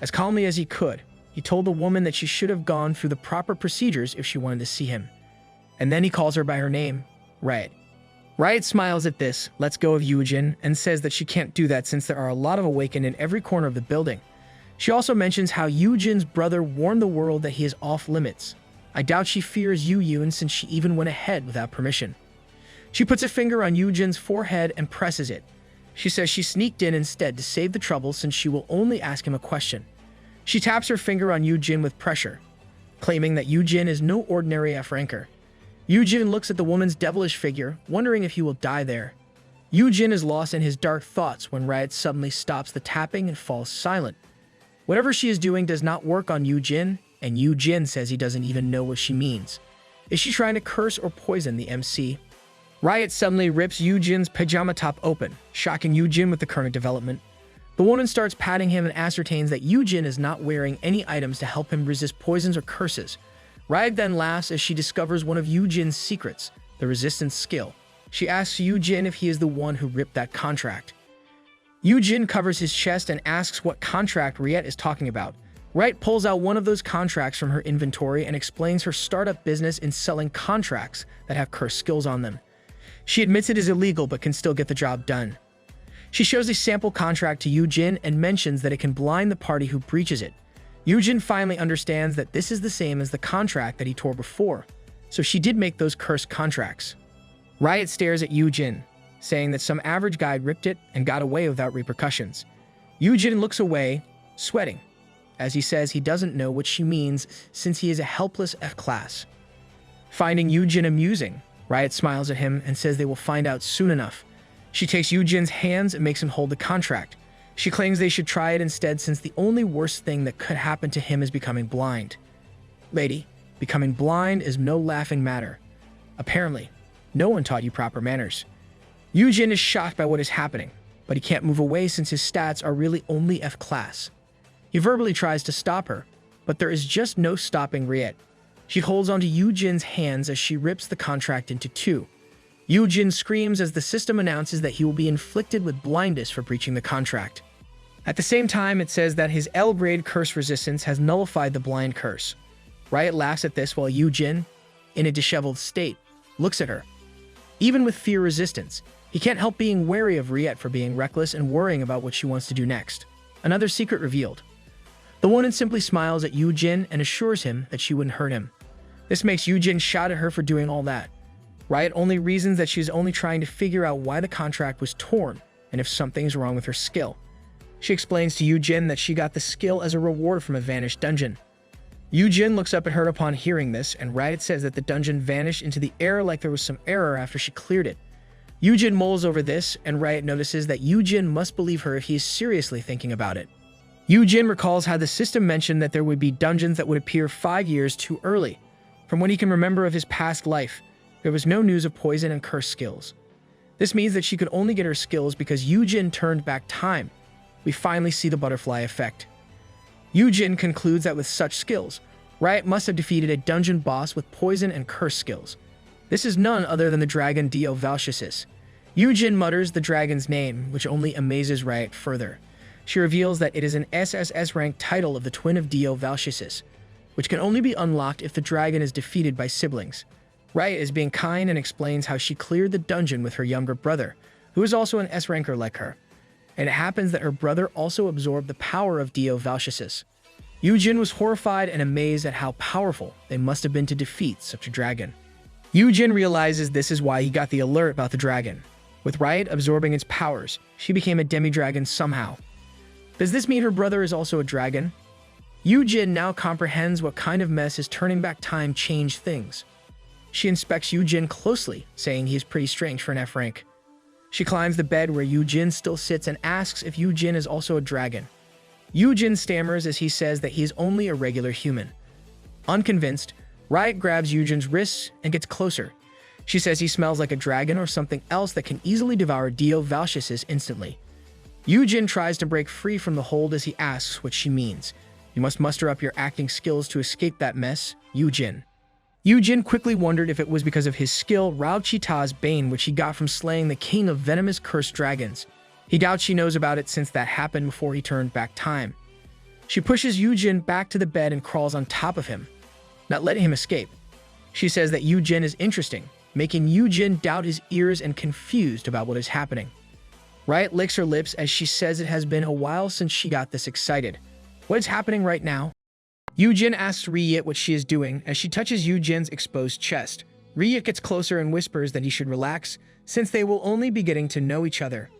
As calmly as he could, he told the woman that she should have gone through the proper procedures if she wanted to see him. And then he calls her by her name, Riot. Riot smiles at this, lets go of Yoojin, and says that she can't do that since there are a lot of awakened in every corner of the building. She also mentions how Yoojin's brother warned the world that he is off limits. I doubt she fears Yoon since she even went ahead without permission. She puts a finger on Yoojin's forehead and presses it. She says she sneaked in instead to save the trouble since she will only ask him a question. She taps her finger on Yoojin with pressure, claiming that Yoojin is no ordinary F-ranker. Yoojin looks at the woman's devilish figure, wondering if he will die there. Yoojin is lost in his dark thoughts when Riot suddenly stops the tapping and falls silent. Whatever she is doing does not work on Yoojin, and Yoojin says he doesn't even know what she means. Is she trying to curse or poison the MC? Riot suddenly rips Yoojin's pajama top open, shocking Yoojin with the current development. The woman starts patting him and ascertains that Yoojin is not wearing any items to help him resist poisons or curses. Riot then laughs as she discovers one of Yoojin's secrets, the resistance skill. She asks Yoojin if he is the one who ripped that contract. Yoojin covers his chest and asks what contract Riet is talking about. Riot pulls out one of those contracts from her inventory and explains her startup business in selling contracts that have cursed skills on them. She admits it is illegal but can still get the job done. She shows a sample contract to Yoojin and mentions that it can blind the party who breaches it. Yoojin finally understands that this is the same as the contract that he tore before, so she did make those cursed contracts. Riot stares at Yoojin, saying that some average guy ripped it and got away without repercussions. Yoojin looks away, sweating, as he says he doesn't know what she means since he is a helpless F-class. Finding Yoojin amusing, Riot smiles at him and says they will find out soon enough. She takes Yoojin's hands and makes him hold the contract. She claims they should try it instead since the only worst thing that could happen to him is becoming blind. Lady, becoming blind is no laughing matter. Apparently, no one taught you proper manners. Yoojin is shocked by what is happening, but he can't move away since his stats are really only F-class. He verbally tries to stop her, but there is just no stopping Riet. She holds onto Yoojin's hands as she rips the contract into two. Yoojin screams as the system announces that he will be inflicted with blindness for breaching the contract. At the same time, it says that his abhorred curse resistance has nullified the blind curse. Riot laughs at this while Yoojin, in a disheveled state, looks at her. Even with fear resistance, he can't help being wary of Riet for being reckless and worrying about what she wants to do next. Another secret revealed. The woman simply smiles at Yoojin and assures him that she wouldn't hurt him. This makes Yoojin shout at her for doing all that. Riot only reasons that she's only trying to figure out why the contract was torn and if something's wrong with her skill. She explains to Yoojin that she got the skill as a reward from a vanished dungeon. Yoojin looks up at her upon hearing this, and Riot says that the dungeon vanished into the air like there was some error after she cleared it. Yoojin mulls over this, and Riot notices that Yoojin must believe her if he is seriously thinking about it. Yoojin recalls how the system mentioned that there would be dungeons that would appear 5 years too early. From what he can remember of his past life, there was no news of poison and curse skills. This means that she could only get her skills because Yoojin turned back time. We finally see the butterfly effect. Yoojin concludes that with such skills, Riot must have defeated a dungeon boss with poison and curse skills. This is none other than the dragon Dio Valchisis. Yoojin mutters the dragon's name, which only amazes Riot further. She reveals that it is an SSS rank title of the twin of Dio Valchisis, which can only be unlocked if the dragon is defeated by siblings. Riot is being kind and explains how she cleared the dungeon with her younger brother, who is also an S-ranker like her. And it happens that her brother also absorbed the power of Dio Valchisis. Yoojin was horrified and amazed at how powerful they must have been to defeat such a dragon. Yoojin realizes this is why he got the alert about the dragon. With Riot absorbing its powers, she became a demi-dragon somehow. Does this mean her brother is also a dragon? Yoojin now comprehends what kind of mess his turning back time changed things. She inspects Yoojin closely, saying he is pretty strange for an F rank. She climbs the bed where Yoojin still sits and asks if Yoojin is also a dragon. Yoojin stammers as he says that he is only a regular human. Unconvinced, Riot grabs Yoojin's wrists and gets closer. She says he smells like a dragon or something else that can easily devour Dio Valchisis instantly. Yoojin tries to break free from the hold as he asks what she means. You must muster up your acting skills to escape that mess, Yoojin. Yoojin quickly wondered if it was because of his skill Rao Chita's Bane, which he got from slaying the king of venomous cursed dragons. He doubts she knows about it since that happened before he turned back time. She pushes Yoojin back to the bed and crawls on top of him, not letting him escape. She says that Yoojin is interesting, making Yoojin doubt his ears and confused about what is happening. Riot licks her lips as she says it has been a while since she got this excited. What is happening right now? Yoojin asks Riet what she is doing as she touches Yoojin's exposed chest. Riet gets closer and whispers that he should relax, since they will only be getting to know each other.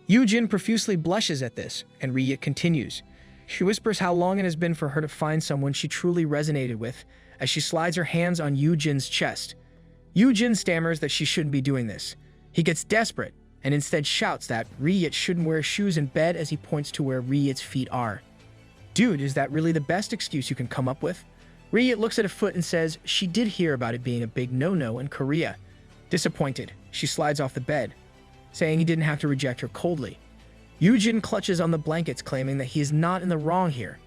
Yoojin profusely blushes at this, and Riet continues. She whispers how long it has been for her to find someone she truly resonated with, as she slides her hands on Yoojin's chest. Yoojin stammers that she shouldn't be doing this. He gets desperate, and instead shouts that Riet shouldn't wear shoes in bed as he points to where Riet's feet are. Dude, is that really the best excuse you can come up with? Riet looks at a foot and says she did hear about it being a big no-no in Korea. Disappointed, she slides off the bed, saying he didn't have to reject her coldly. Yoojin clutches on the blankets, claiming that he is not in the wrong here,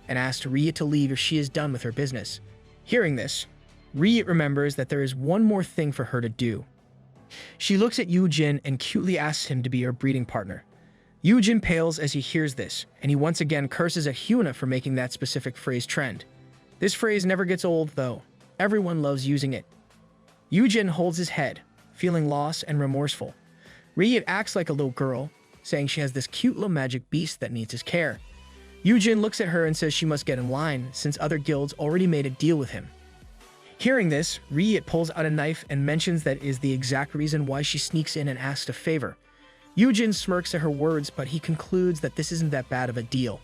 and asks Ryut to leave if she is done with her business. Hearing this, Ryut remembers that there is one more thing for her to do. She looks at Yoojin and cutely asks him to be her breeding partner. Yoojin pales as he hears this, and he once again curses at Hyuna for making that specific phrase trend. This phrase never gets old, though. Everyone loves using it. Yoojin holds his head, feeling lost and remorseful. Ryut acts like a little girl, saying she has this cute little magic beast that needs his care. Yoojin looks at her and says she must get in line, since other guilds already made a deal with him. Hearing this, Ryut pulls out a knife and mentions that is the exact reason why she sneaks in and asks a favor. Yoojin smirks at her words, but he concludes that this isn't that bad of a deal.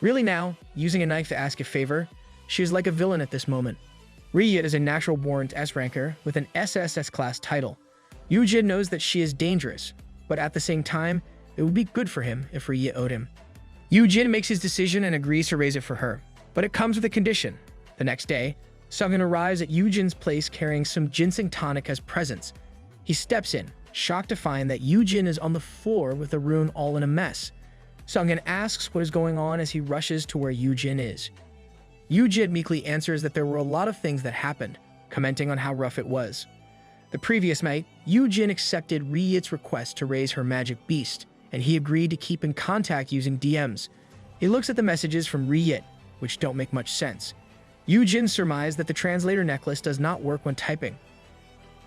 Really now, using a knife to ask a favor, she is like a villain at this moment. Ryut is a natural-born S-ranker with an SSS class title. Yoojin knows that she is dangerous, but at the same time, it would be good for him if Ryut owed him. Yoojin makes his decision and agrees to raise it for her, but it comes with a condition. The next day, Sungin arrives at Yoojin's place carrying some ginseng tonic as presents. He steps in, shocked to find that Yoojin is on the floor with the rune all in a mess. Sungin asks what is going on as he rushes to where Yoojin is. Yoojin meekly answers that there were a lot of things that happened, commenting on how rough it was. The previous night, Yoojin accepted Ryut's request to raise her magic beast, and he agreed to keep in contact using DMs. He looks at the messages from Ryut, which don't make much sense. Yoojin surmised that the translator necklace does not work when typing.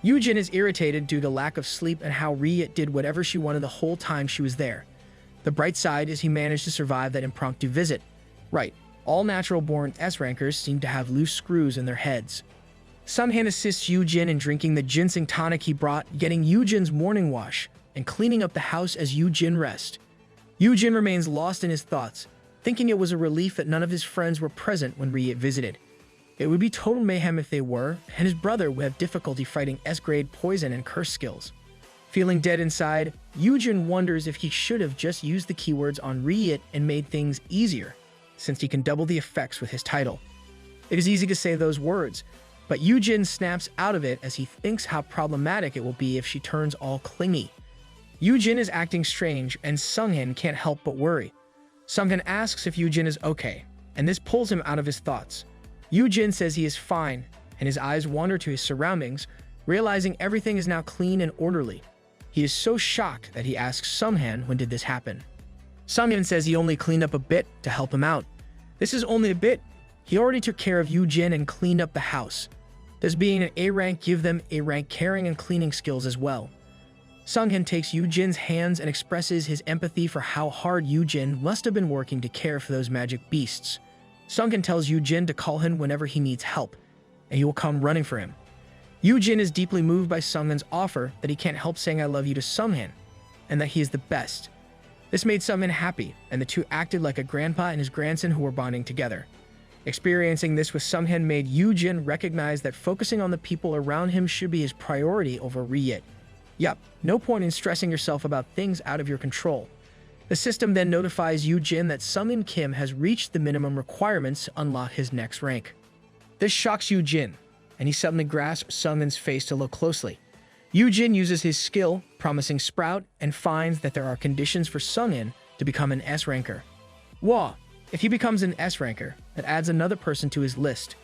Yoojin is irritated due to lack of sleep and how Ryut did whatever she wanted the whole time she was there. The bright side is he managed to survive that impromptu visit. Right, all natural-born S-rankers seem to have loose screws in their heads. Sungin assists Yoojin in drinking the ginseng tonic he brought, getting Yoojin's morning wash, and cleaning up the house as Yoojin rests. Yoojin remains lost in his thoughts, thinking it was a relief that none of his friends were present when Ryut visited. It would be total mayhem if they were, and his brother would have difficulty fighting S-grade poison and curse skills. Feeling dead inside, Yoojin wonders if he should have just used the keywords on Ryut and made things easier, since he can double the effects with his title. It is easy to say those words, but Yoojin snaps out of it as he thinks how problematic it will be if she turns all clingy. Yoojin is acting strange, and Sungin can't help but worry. Sungin asks if Yoojin is okay, and this pulls him out of his thoughts. Yoojin says he is fine, and his eyes wander to his surroundings, realizing everything is now clean and orderly. He is so shocked that he asks Sungin when did this happen. Sungin says he only cleaned up a bit to help him out. This is only a bit. He already took care of Yoojin and cleaned up the house. Does being an A-rank give them A-rank caring and cleaning skills as well? Sungin takes Yoojin's hands and expresses his empathy for how hard Yoojin must have been working to care for those magic beasts. Sungin tells Yoojin to call him whenever he needs help, and he will come running for him. Yoojin is deeply moved by Sungin's offer that he can't help saying I love you to Sungin, and that he is the best. This made Sungin happy, and the two acted like a grandpa and his grandson who were bonding together. Experiencing this with Sungin made Yoojin recognize that focusing on the people around him should be his priority over Ryut. Yup, no point in stressing yourself about things out of your control. The system then notifies Yoojin that Sungin Kim has reached the minimum requirements to unlock his next rank. This shocks Yoojin, and he suddenly grasps Sungin's face to look closely. Yoojin uses his skill, promising Sprout, and finds that there are conditions for Sungin to become an S-ranker. Wah! If he becomes an S-ranker, that adds another person to his list.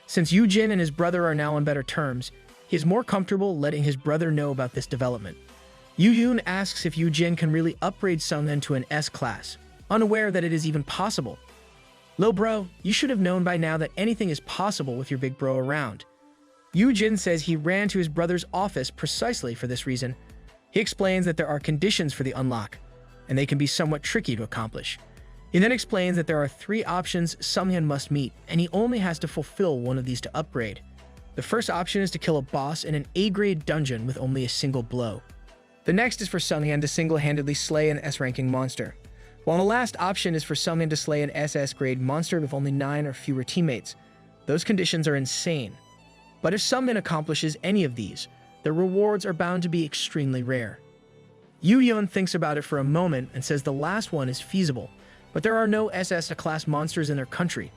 Since Yoojin and his brother are now on better terms, he is more comfortable letting his brother know about this development. Yoojin asks if Yoojin can really upgrade Sungin to an S-class, unaware that it is even possible. Lil bro, you should have known by now that anything is possible with your big bro around. Yoojin says he ran to his brother's office precisely for this reason. He explains that there are conditions for the unlock, and they can be somewhat tricky to accomplish. He then explains that there are 3 options Sungin must meet, and he only has to fulfill one of these to upgrade. The first option is to kill a boss in an A-grade dungeon with only a single blow. The next is for Sungin to single-handedly slay an S-ranking monster, while the last option is for Sungin to slay an SS-grade monster with only 9 or fewer teammates. Those conditions are insane. But if Sungin accomplishes any of these, the rewards are bound to be extremely rare. Yoojin thinks about it for a moment and says the last one is feasible, but there are no SS-class monsters in their country,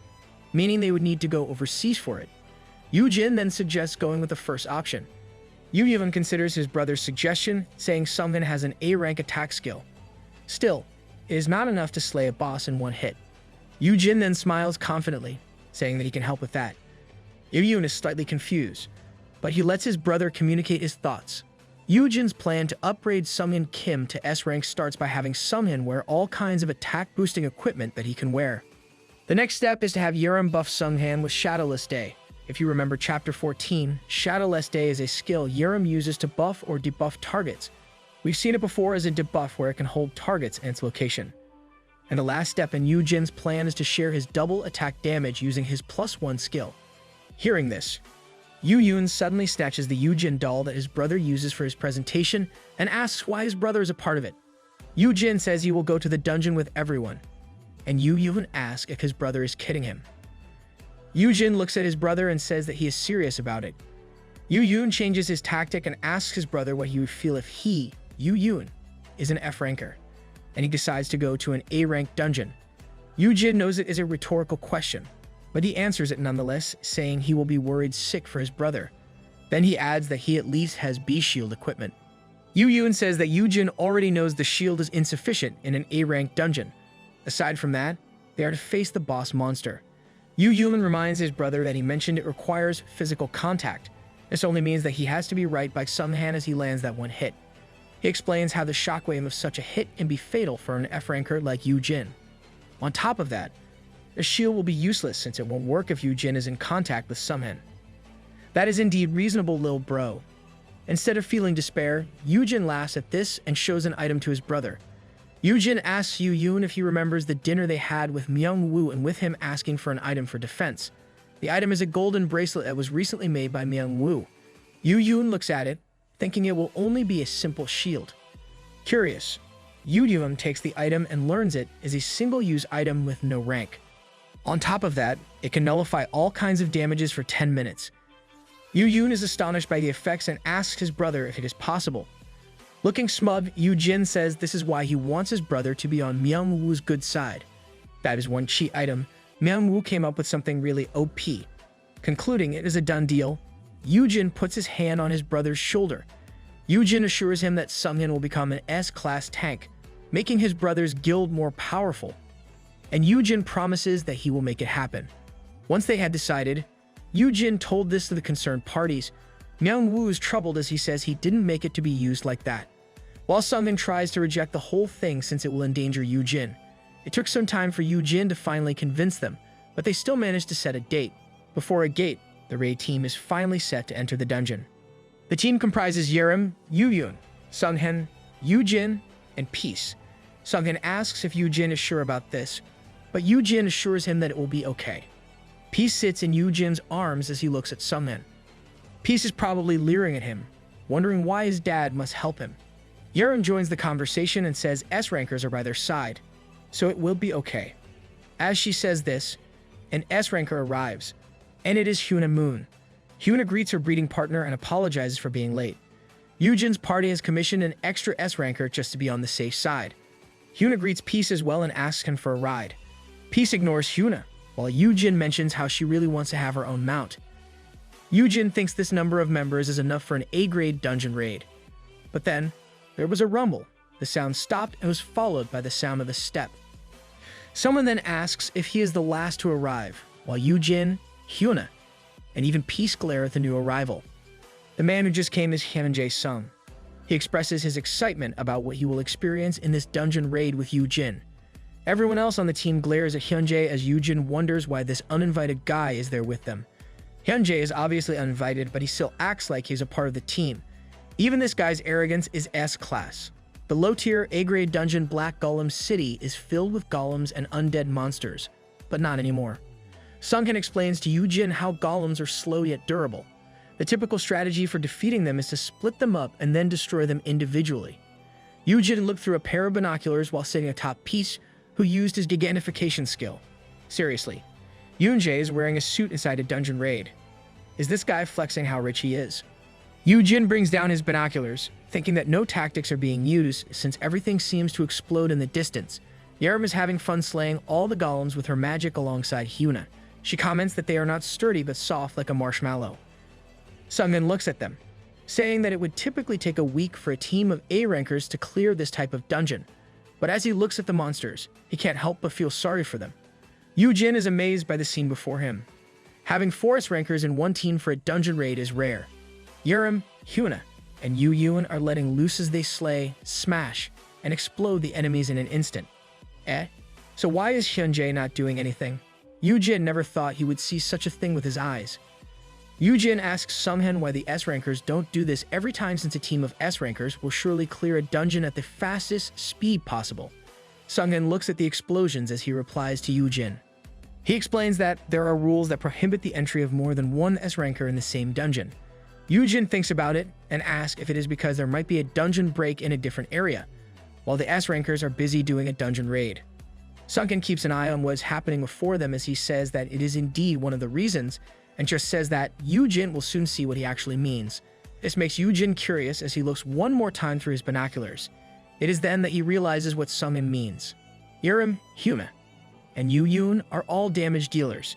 meaning they would need to go overseas for it. Yoojin then suggests going with the first option. Yoojin considers his brother's suggestion, saying Sungin has an A-rank attack skill. Still, it is not enough to slay a boss in one hit. Yoojin then smiles confidently, saying that he can help with that. Yoojin is slightly confused, but he lets his brother communicate his thoughts. Yoojin's plan to upgrade Sunghyun Kim to S rank starts by having Sunghyun wear all kinds of attack-boosting equipment that he can wear. The next step is to have Yerim buff Sunghyun with Shadowless Day. If you remember Chapter 14, Shadowless Day is a skill Yerim uses to buff or debuff targets. We've seen it before as a debuff where it can hold targets in its location. And the last step in Yoojin's plan is to share his double attack damage using his +1 skill. Hearing this, Yoojin suddenly snatches the Yoojin doll that his brother uses for his presentation and asks why his brother is a part of it. Yoojin says he will go to the dungeon with everyone, and Yoojin asks if his brother is kidding him. Yoojin looks at his brother and says that he is serious about it. Yoojin changes his tactic and asks his brother what he would feel if he, Yoojin, is an F ranker, and he decides to go to an A rank dungeon. Yoojin knows it is a rhetorical question, but he answers it nonetheless, saying he will be worried sick for his brother. Then he adds that he at least has B shield equipment. Yoojin says that Yoojin already knows the shield is insufficient in an A rank dungeon. Aside from that, they are to face the boss monster. Yoojin reminds his brother that he mentioned it requires physical contact. This only means that he has to be right by Sunghyun as he lands that one hit. He explains how the shockwave of such a hit can be fatal for an F ranker like Yoojin. On top of that, the shield will be useless since it won't work if Yoojin is in contact with Sunghyun. That is indeed reasonable, lil bro. Instead of feeling despair, Yoojin laughs at this and shows an item to his brother. Yoojin asks Yoojin if he remembers the dinner they had with Myung-woo and with him asking for an item for defense. The item is a golden bracelet that was recently made by Myung-woo. Yoojin looks at it, thinking it will only be a simple shield. Curious, Yoojin takes the item and learns it is a single-use item with no rank. On top of that, it can nullify all kinds of damages for 10 minutes. Yoojin is astonished by the effects and asks his brother if it is possible. Looking smug, Yoojin says this is why he wants his brother to be on Myung-woo's good side. That is one cheat item. Myung-woo came up with something really OP. Concluding it is a done deal, Yoojin puts his hand on his brother's shoulder. Yoojin assures him that Sunghyun will become an S-class tank, making his brother's guild more powerful. And Yoojin promises that he will make it happen. Once they had decided, Yoojin told this to the concerned parties. Myung-woo is troubled as he says he didn't make it to be used like that. While Sunghyun tries to reject the whole thing since it will endanger Yoojin. It took some time for Yoojin to finally convince them, but they still managed to set a date. Before a gate, the raid team is finally set to enter the dungeon. The team comprises Yerim, Yoojin, Sunghyun, Yoojin, and Peace. Sunghyun asks if Yoojin is sure about this, but Yoojin assures him that it will be okay. Peace sits in Yoojin's arms as he looks at Sunghyun. Peace is probably leering at him, wondering why his dad must help him. Yerim joins the conversation and says S-rankers are by their side, so it will be okay. As she says this, an S-ranker arrives, and it is Hyuna Moon. Hyuna greets her breeding partner and apologizes for being late. Yoojin's party has commissioned an extra S-ranker just to be on the safe side. Hyuna greets Peace as well and asks him for a ride. Peace ignores Hyuna, while Yoojin mentions how she really wants to have her own mount. Yoojin thinks this number of members is enough for an A-grade dungeon raid. But then, there was a rumble. The sound stopped and was followed by the sound of a step. Someone then asks if he is the last to arrive, while Yoojin, Hyuna, and even Peace glare at the new arrival. The man who just came is Hyunjae Sung. He expresses his excitement about what he will experience in this dungeon raid with Yoojin. Everyone else on the team glares at Hyunjae as Yoojin wonders why this uninvited guy is there with them. Hyunjae is obviously uninvited, but he still acts like he's a part of the team. Even this guy's arrogance is S-class. The low-tier A-grade dungeon Black Golem City is filled with golems and undead monsters, but not anymore. Sunghyun explains to Yoojin how golems are slow yet durable. The typical strategy for defeating them is to split them up and then destroy them individually. Yoojin looked through a pair of binoculars while sitting atop Peace, who used his gigantification skill. Seriously, Hyunjae is wearing a suit inside a dungeon raid. Is this guy flexing how rich he is? Yoojin brings down his binoculars, thinking that no tactics are being used since everything seems to explode in the distance. Yerim is having fun slaying all the golems with her magic alongside Hyuna. She comments that they are not sturdy but soft like a marshmallow. Sunghyun looks at them, saying that it would typically take a week for a team of A-rankers to clear this type of dungeon. But as he looks at the monsters, he can't help but feel sorry for them. Yoojin is amazed by the scene before him. Having 4 S-rankers in one team for a dungeon raid is rare. Yurim, Hyuna, and Yoojin are letting loose as they slay, smash, and explode the enemies in an instant. So why is Hyunjae not doing anything? Yoojin never thought he would see such a thing with his eyes. Yoojin asks Sunghyun why the S-rankers don't do this every time, since a team of S-rankers will surely clear a dungeon at the fastest speed possible. Sunghyun looks at the explosions as he replies to Yoojin. He explains that there are rules that prohibit the entry of more than one S-ranker in the same dungeon. Yoojin thinks about it and asks if it is because there might be a dungeon break in a different area, while the S-rankers are busy doing a dungeon raid. Sunghyun keeps an eye on what is happening before them as he says that it is indeed one of the reasons, and just says that Yoojin will soon see what he actually means. This makes Yoojin curious as he looks one more time through his binoculars. It is then that he realizes what Sunghyun means. Yurim, Hyuna, and Yoojin are all damage dealers.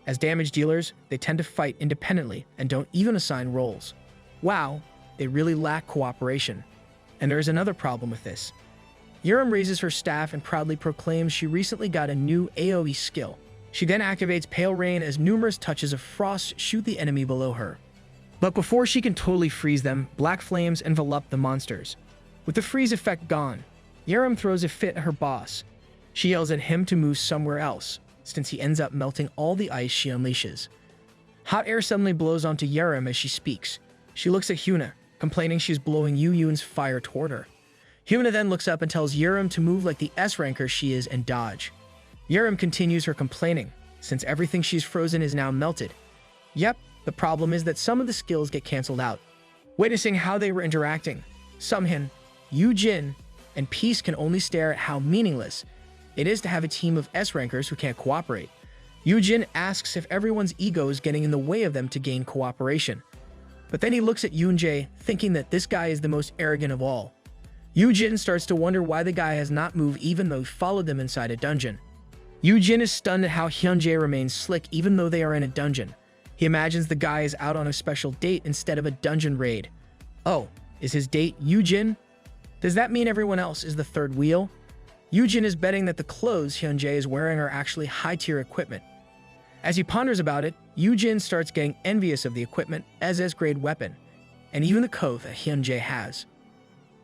As damage dealers, they tend to fight independently and don't even assign roles. Wow, they really lack cooperation. And there is another problem with this. Yurim raises her staff and proudly proclaims she recently got a new AoE skill. She then activates Pale Rain as numerous touches of frost shoot the enemy below her. But before she can totally freeze them, black flames envelop the monsters. With the freeze effect gone, Yurim throws a fit at her boss. She yells at him to move somewhere else, since he ends up melting all the ice she unleashes. Hot air suddenly blows onto Yurim as she speaks. She looks at Hyuna, complaining she's blowing Yoojin's fire toward her. Hyuna then looks up and tells Yurim to move like the S-ranker she is and dodge. Yurim continues her complaining, since everything she's frozen is now melted. Yep, the problem is that some of the skills get cancelled out. Witnessing how they were interacting, Sunghyun, Yoojin, and Peace can only stare at how meaningless it is to have a team of S-rankers who can't cooperate. Yoojin asks if everyone's ego is getting in the way of them to gain cooperation. But then he looks at Yoonjae, thinking that this guy is the most arrogant of all. Yoojin starts to wonder why the guy has not moved even though he followed them inside a dungeon. Yoojin is stunned at how Hyunjae remains slick even though they are in a dungeon. He imagines the guy is out on a special date instead of a dungeon raid. Oh, is his date Yoojin? Does that mean everyone else is the third wheel? Yoojin is betting that the clothes Hyunjae is wearing are actually high-tier equipment. As he ponders about it, Yoojin starts getting envious of the equipment as S-grade weapon, and even the coat that Hyunjae has.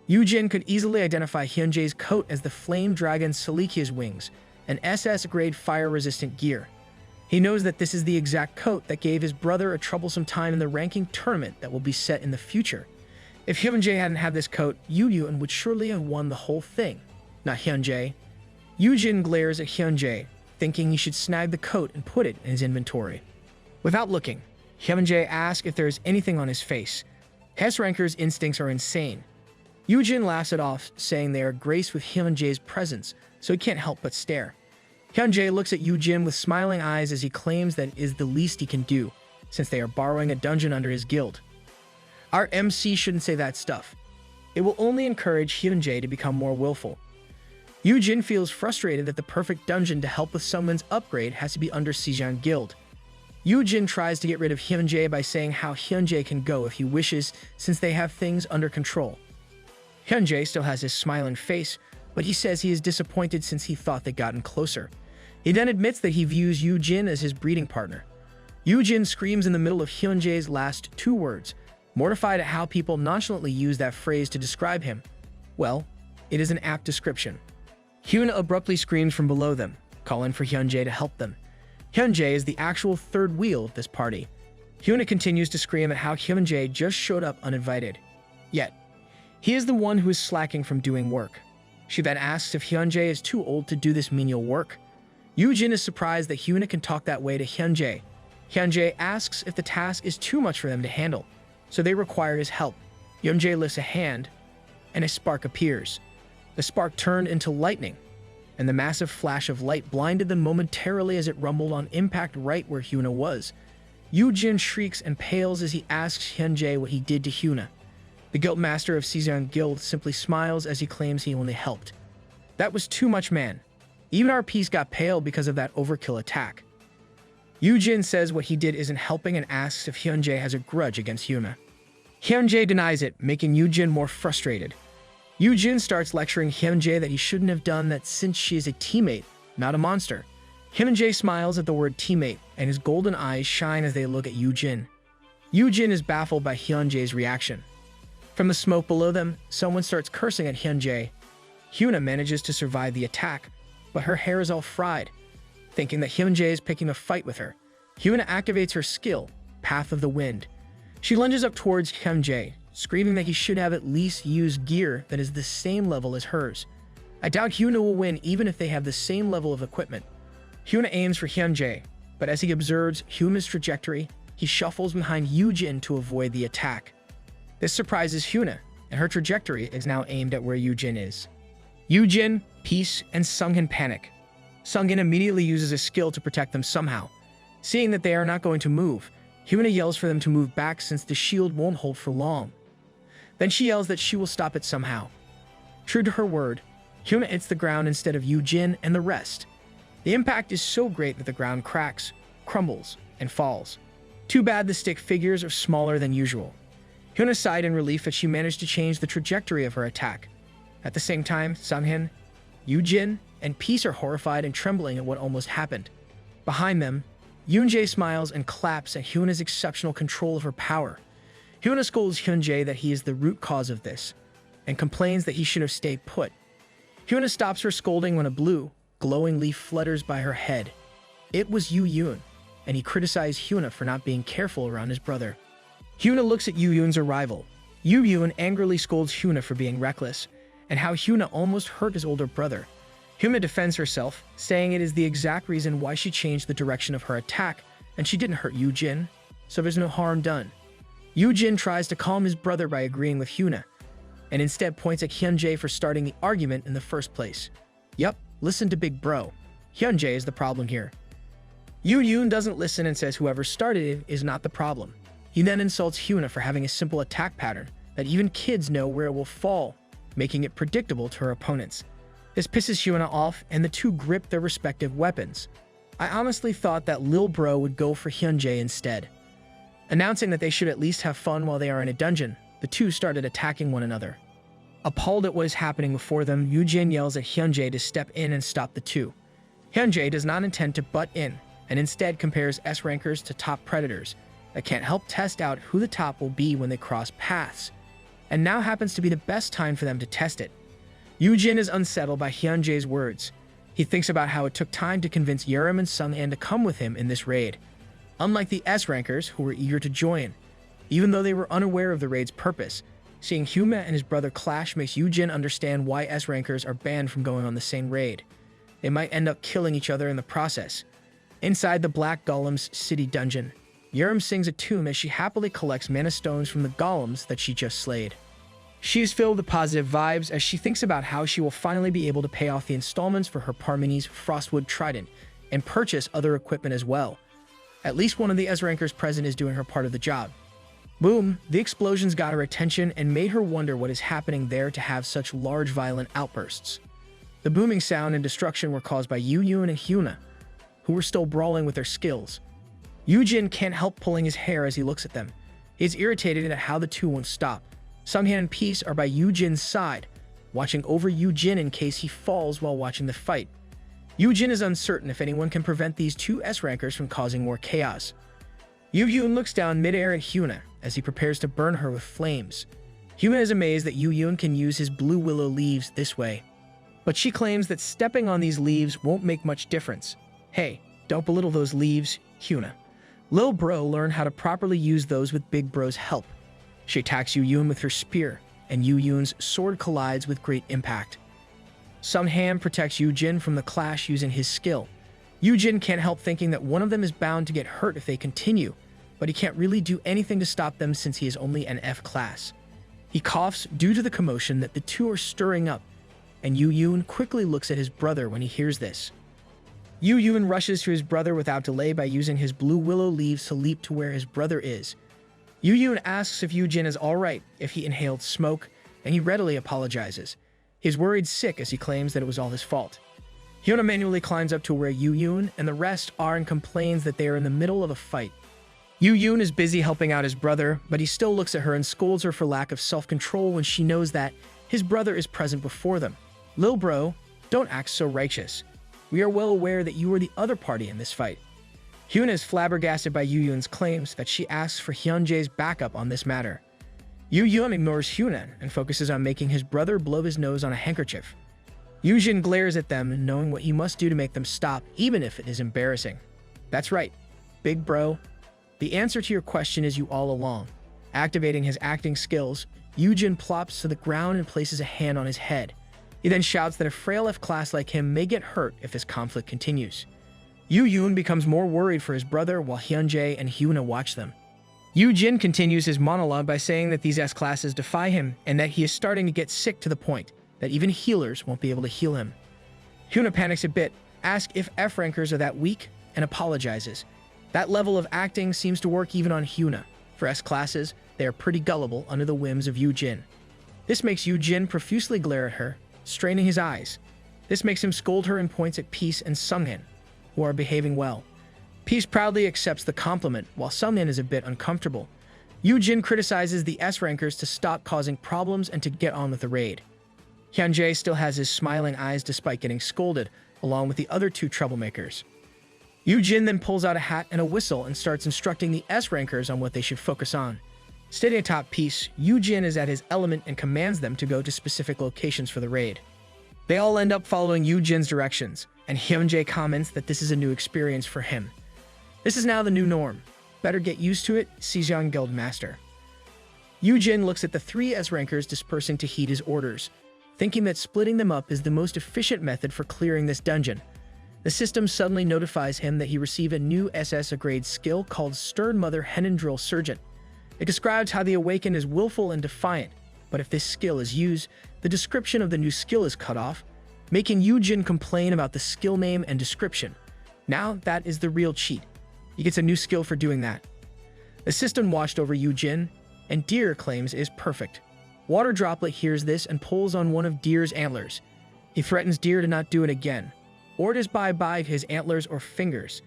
Yoojin could easily identify Hyunjae's coat as the Flame Dragon Selikia's wings, an SS-grade fire-resistant gear. He knows that this is the exact coat that gave his brother a troublesome time in the ranking tournament that will be set in the future. If Hyunjae hadn't had this coat, Yoojin would surely have won the whole thing, not Hyunjae. Yoojin glares at Hyunjae, thinking he should snag the coat and put it in his inventory. Without looking, Hyunjae asks if there is anything on his face. S-ranker's instincts are insane. Yoojin laughs it off, saying they are graced with Hyunjae's presence, so he can't help but stare. Hyunjae looks at Yoojin with smiling eyes as he claims that it is the least he can do, since they are borrowing a dungeon under his guild. Our MC shouldn't say that stuff. It will only encourage Hyunjae to become more willful. Yoojin feels frustrated that the perfect dungeon to help with someone's upgrade has to be under Sejong Guild. Yoojin tries to get rid of Hyunjae by saying how Hyunjae can go if he wishes, since they have things under control. Hyunjae still has his smiling face, but he says he is disappointed since he thought they'd gotten closer. He then admits that he views Yoojin as his breeding partner. Yoojin screams in the middle of Hyunjae's last 2 words, mortified at how people nonchalantly use that phrase to describe him. Well, it is an apt description. Hyuna abruptly screams from below them, calling for Hyunjae to help them. Hyunjae is the actual third wheel of this party. Hyuna continues to scream at how Hyunjae just showed up uninvited. Yet, he is the one who is slacking from doing work. She then asks if Hyunjae is too old to do this menial work. Yoojin is surprised that Hyuna can talk that way to Hyunjae. Hyunjae asks if the task is too much for them to handle, so they require his help. Hyunjae lifts a hand, and a spark appears. The spark turned into lightning, and the massive flash of light blinded them momentarily as it rumbled on impact right where Hyuna was. Yoojin shrieks and pales as he asks Hyunjae what he did to Hyuna. The Guildmaster of Sejong Guild simply smiles as he claims he only helped. That was too much, man. Even our piece got pale because of that overkill attack. Yoojin says what he did isn't helping and asks if Hyunjae has a grudge against Hyuna. Hyunjae denies it, making Yoojin more frustrated. Yoojin starts lecturing Hyunjae that he shouldn't have done that since she is a teammate, not a monster. Hyunjae smiles at the word teammate, and his golden eyes shine as they look at Yoojin. Yoojin is baffled by Hyunjae's reaction. From the smoke below them, someone starts cursing at Hyunjae. Hyuna manages to survive the attack, but her hair is all fried. Thinking that Hyunjae is picking a fight with her, Hyuna activates her skill, Path of the Wind. She lunges up towards Hyunjae, screaming that he should have at least used gear that is the same level as hers. I doubt Hyuna will win even if they have the same level of equipment. Hyuna aims for Hyunjae, but as he observes Hyuna's trajectory, he shuffles behind Yoojin to avoid the attack. This surprises Hyuna, and her trajectory is now aimed at where Yoojin is. Yoojin, Peace, and Sungin panic. Sungin immediately uses a skill to protect them somehow. Seeing that they are not going to move, Hyuna yells for them to move back since the shield won't hold for long. Then she yells that she will stop it somehow. True to her word, Hyuna hits the ground instead of Yoojin and the rest. The impact is so great that the ground cracks, crumbles, and falls. Too bad the stick figures are smaller than usual. Hyuna sighed in relief that she managed to change the trajectory of her attack. At the same time, Sungin, Yoojin, and Peace are horrified and trembling at what almost happened. Behind them, Yoonjae smiles and claps at Hyuna's exceptional control of her power. Hyuna scolds Hyunjae that he is the root cause of this, and complains that he should have stayed put. Hyuna stops her scolding when a blue, glowing leaf flutters by her head. It was Yoon, and he criticized Hyuna for not being careful around his brother. Hyuna looks at Yoon's arrival. Yoon angrily scolds Hyuna for being reckless, and how Hyuna almost hurt his older brother. Hyuna defends herself, saying it is the exact reason why she changed the direction of her attack, and she didn't hurt Yoojin, so there's no harm done. Yoojin tries to calm his brother by agreeing with Hyuna, and instead points at Hyunjae for starting the argument in the first place. Yup, listen to big bro. Hyunjae is the problem here. Yoon doesn't listen and says whoever started it is not the problem. He then insults Hyuna for having a simple attack pattern that even kids know where it will fall, making it predictable to her opponents. This pisses Hyuna off, and the two grip their respective weapons. I honestly thought that Lil Bro would go for Hyunjae instead. Announcing that they should at least have fun while they are in a dungeon, the two started attacking one another. Appalled at what is happening before them, Yoojin yells at Hyunjae to step in and stop the two. Hyunjae does not intend to butt in, and instead compares S-rankers to top predators that can't help test out who the top will be when they cross paths. And now happens to be the best time for them to test it. Yoojin is unsettled by Hyunjae's words. He thinks about how it took time to convince Yerim and Sungin to come with him in this raid, unlike the S-rankers who were eager to join. Even though they were unaware of the raid's purpose, seeing Hyuna and his brother clash makes Yoojin understand why S-rankers are banned from going on the same raid. They might end up killing each other in the process. Inside the Black Golem's city dungeon, Yerim sings a tune as she happily collects mana stones from the golems that she just slayed. She is filled with positive vibes as she thinks about how she will finally be able to pay off the installments for her Parmeni's Frostwood Trident and purchase other equipment as well. At least one of the S-rankers present is doing her part of the job. Boom, the explosions got her attention and made her wonder what is happening there to have such large violent outbursts. The booming sound and destruction were caused by Yoon and Hyuna, who were still brawling with their skills. Yoojin can't help pulling his hair as he looks at them. He is irritated at how the two won't stop. Sungin and Peace are by Yoojin's side, watching over Yoojin in case he falls while watching the fight. Yoojin is uncertain if anyone can prevent these two S-rankers from causing more chaos. Yoon looks down midair at Hyuna as he prepares to burn her with flames. Hyuna is amazed that Yoon can use his blue willow leaves this way, but she claims that stepping on these leaves won't make much difference. Hey, don't belittle those leaves, Hyuna. Lil Bro learned how to properly use those with Big Bro's help. She attacks Yoon with her spear, and Yoon's sword collides with great impact. Sunghan protects Yoojin from the clash using his skill. Yoojin can't help thinking that one of them is bound to get hurt if they continue, but he can't really do anything to stop them since he is only an F class. He coughs due to the commotion that the two are stirring up, and Yoon quickly looks at his brother when he hears this. Yoon rushes to his brother without delay by using his blue willow leaves to leap to where his brother is. Yoon asks if Yoojin is alright if he inhaled smoke, and he readily apologizes. He is worried sick as he claims that it was all his fault. Hyuna manually climbs up to where Yoon and the rest are and complains that they are in the middle of a fight. Yoon is busy helping out his brother, but he still looks at her and scolds her for lack of self-control when she knows that his brother is present before them. "Lil bro, don't act so righteous. We are well aware that you were the other party in this fight." Hyuna is flabbergasted by Yoojin's claims that she asks for Hyunjae's backup on this matter. Yoojin ignores Hyuna and focuses on making his brother blow his nose on a handkerchief. Yoojin glares at them, knowing what he must do to make them stop, even if it is embarrassing. "That's right, big bro. The answer to your question is you all along." Activating his acting skills, Yoojin plops to the ground and places a hand on his head. He then shouts that a frail F-class like him may get hurt if this conflict continues. Yoojin becomes more worried for his brother while Hyunjae and Hyuna watch them. Yoojin continues his monologue by saying that these S-classes defy him and that he is starting to get sick to the point that even healers won't be able to heal him. Hyuna panics a bit, asks if F-rankers are that weak, and apologizes. That level of acting seems to work even on Hyuna. For S-classes, they are pretty gullible under the whims of Yoojin. This makes Yoojin profusely glare at her, straining his eyes. This makes him scold her and points at Peace and Sungin, who are behaving well. Peace proudly accepts the compliment, while Sungin is a bit uncomfortable. Yoojin criticizes the S-rankers to stop causing problems and to get on with the raid. Hyunjae still has his smiling eyes despite getting scolded, along with the other two troublemakers. Yoojin then pulls out a hat and a whistle and starts instructing the S-rankers on what they should focus on. Sitting atop Peace, Yoojin is at his element and commands them to go to specific locations for the raid. They all end up following Yoojin's directions, and Hyunjae comments that this is a new experience for him. "This is now the new norm. Better get used to it, Sejong Guild Master." Yoojin looks at the three S-rankers dispersing to heed his orders, thinking that splitting them up is the most efficient method for clearing this dungeon. The system suddenly notifies him that he received a new SS-grade skill called Stern Mother Henin Drill Surgeon. It describes how the awakened is willful and defiant, but if this skill is used, the description of the new skill is cut off, making Yoojin complain about the skill name and description. Now that is the real cheat. He gets a new skill for doing that. The system watched over Yoojin, and Deer claims it is perfect. Water Droplet hears this and pulls on one of Deer's antlers. He threatens Deer to not do it again, or it is bye-bye to his antlers or fingers.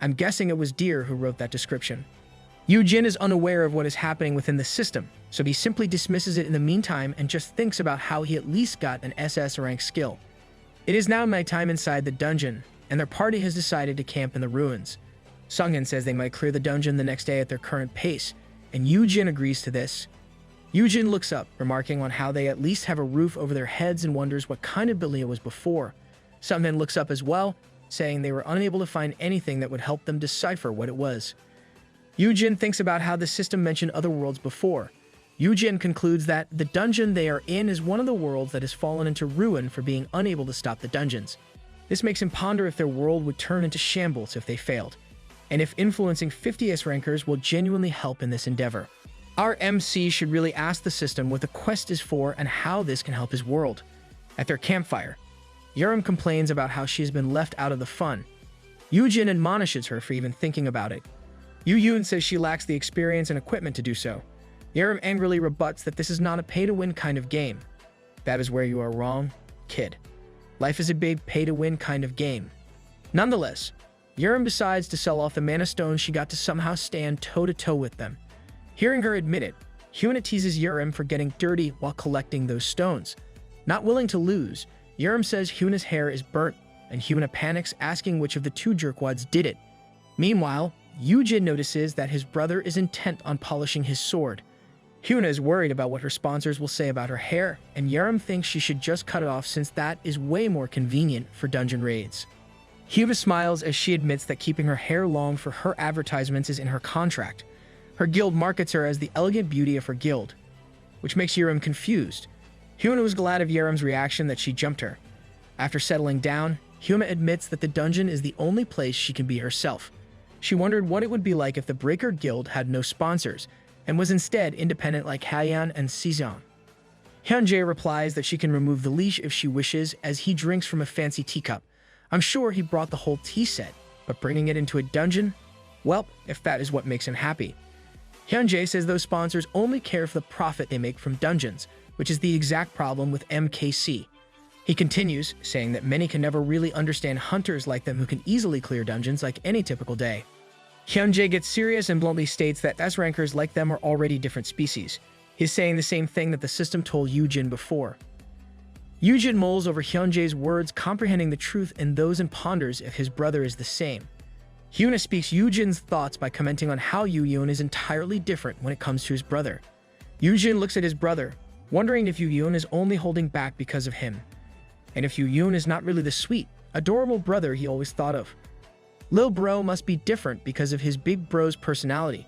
I'm guessing it was Deer who wrote that description. Yoojin is unaware of what is happening within the system, so he simply dismisses it in the meantime and just thinks about how he at least got an SS rank skill. It is now nighttime inside the dungeon, and their party has decided to camp in the ruins. Sungin says they might clear the dungeon the next day at their current pace, and Yoojin agrees to this. Yoojin looks up, remarking on how they at least have a roof over their heads and wonders what kind of building it was before. Sungin looks up as well, saying they were unable to find anything that would help them decipher what it was. Yoojin thinks about how the system mentioned other worlds before. Yoojin concludes that the dungeon they are in is one of the worlds that has fallen into ruin for being unable to stop the dungeons. This makes him ponder if their world would turn into shambles if they failed, and if influencing 50 S-rankers will genuinely help in this endeavor. Our MC should really ask the system what the quest is for and how this can help his world. At their campfire, Yerim complains about how she has been left out of the fun. Yoojin admonishes her for even thinking about it. Yoojin says she lacks the experience and equipment to do so. Yerim angrily rebuts that this is not a pay-to-win kind of game. That is where you are wrong, kid. Life is a big pay-to-win kind of game. Nonetheless, Yerim decides to sell off the mana stones she got to somehow stand toe-to-toe with them. Hearing her admit it, Hyuna teases Yerim for getting dirty while collecting those stones. Not willing to lose, Yerim says Hyuna's hair is burnt, and Hyuna panics, asking which of the two jerkwads did it. Meanwhile, Yoojin notices that his brother is intent on polishing his sword. Hyuna is worried about what her sponsors will say about her hair, and Yerim thinks she should just cut it off since that is way more convenient for dungeon raids. Hyuna smiles as she admits that keeping her hair long for her advertisements is in her contract. Her guild markets her as the elegant beauty of her guild, which makes Yerim confused. Hyuna was glad of Yerim's reaction that she jumped her. After settling down, Hyuna admits that the dungeon is the only place she can be herself. She wondered what it would be like if the Breaker Guild had no sponsors, and was instead independent like Hayan and Sejong. Hyunjae replies that she can remove the leash if she wishes, as he drinks from a fancy teacup. I'm sure he brought the whole tea set, but bringing it into a dungeon? Well, if that is what makes him happy. Hyunjae says those sponsors only care for the profit they make from dungeons, which is the exact problem with MKC. He continues, saying that many can never really understand hunters like them who can easily clear dungeons like any typical day. Hyunjae gets serious and bluntly states that S-rankers like them are already different species. He's saying the same thing that the system told Yoojin before. Yoojin mulls over Hyunjae's words, comprehending the truth in those and ponders if his brother is the same. Hyuna speaks Yoojin's thoughts by commenting on how Yoojin is entirely different when it comes to his brother. Yoojin looks at his brother, wondering if Yoojin is only holding back because of him, and if Yoojin is not really the sweet, adorable brother he always thought of. Lil Bro must be different because of his big bro's personality,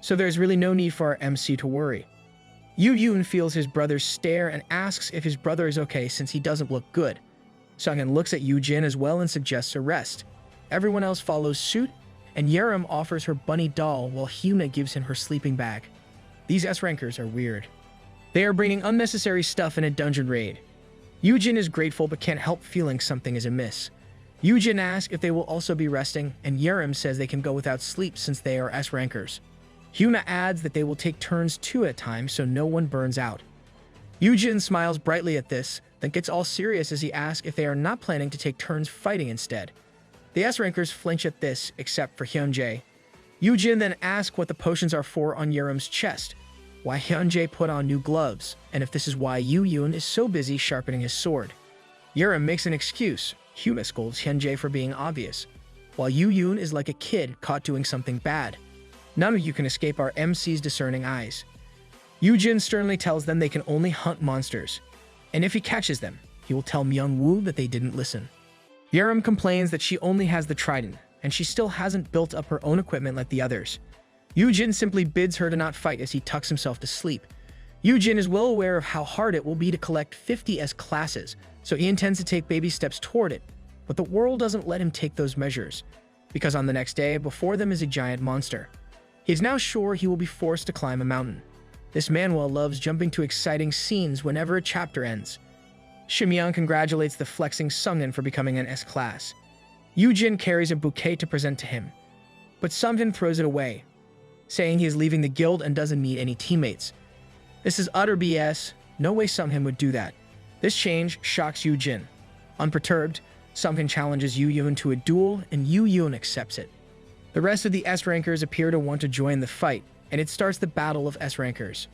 so there's really no need for our MC to worry. Yoojin feels his brother's stare and asks if his brother is okay since he doesn't look good. Sungin looks at Yoojin as well and suggests a rest. Everyone else follows suit, and Yerim offers her bunny doll while Hyuna gives him her sleeping bag. These S-rankers are weird. They are bringing unnecessary stuff in a dungeon raid. Yoojin is grateful but can't help feeling something is amiss. Yoojin asks if they will also be resting, and Yerim says they can go without sleep since they are S-rankers. Hyuna adds that they will take turns 2 at a time so no one burns out. Yoojin smiles brightly at this, then gets all serious as he asks if they are not planning to take turns fighting instead. The S-rankers flinch at this, except for Hyunjae. Yoojin then asks what the potions are for on Yerim's chest, why Hyunjae put on new gloves, and if this is why Yoojin is so busy sharpening his sword. Yerim makes an excuse. Hyuna scolds Hyunjae for being obvious, while Yoojin is like a kid caught doing something bad. None of you can escape our MC's discerning eyes. Yoojin sternly tells them they can only hunt monsters, and if he catches them, he will tell Myung-woo that they didn't listen. Yerim complains that she only has the trident, and she still hasn't built up her own equipment like the others. Yoojin simply bids her to not fight as he tucks himself to sleep. Yoojin is well aware of how hard it will be to collect 50 S-classes, so he intends to take baby steps toward it, but the world doesn't let him take those measures, because on the next day, before them is a giant monster. He is now sure he will be forced to climb a mountain. This manhwa loves jumping to exciting scenes whenever a chapter ends. Shimyeon congratulates the flexing Sungin for becoming an S-class. Yoojin carries a bouquet to present to him, but Sungin throws it away, saying he is leaving the guild and doesn't need any teammates. This is utter BS. No way Sungin would do that. This change shocks Yoojin. Unperturbed, Sungin challenges Yoojin to a duel, and Yoojin accepts it. The rest of the S-rankers appear to want to join the fight, and it starts the battle of S-rankers.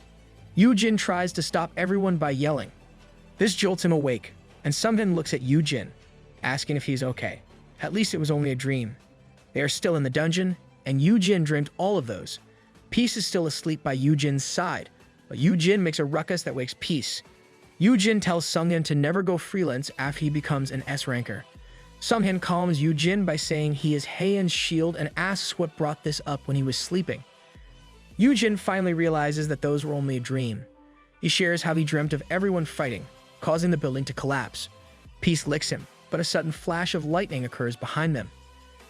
Yoojin tries to stop everyone by yelling. This jolts him awake, and Sungin looks at Yoojin, asking if he's okay. At least it was only a dream. They are still in the dungeon, and Yoojin dreamt all of those. Peace is still asleep by Yoojin's side, but Yoojin makes a ruckus that wakes Peace. Yoojin tells Sungin to never go freelance after he becomes an S-ranker. Sungin calms Yoojin by saying he is Haeun's shield and asks what brought this up when he was sleeping. Yoojin finally realizes that those were only a dream. He shares how he dreamt of everyone fighting, causing the building to collapse. Peace licks him, but a sudden flash of lightning occurs behind them.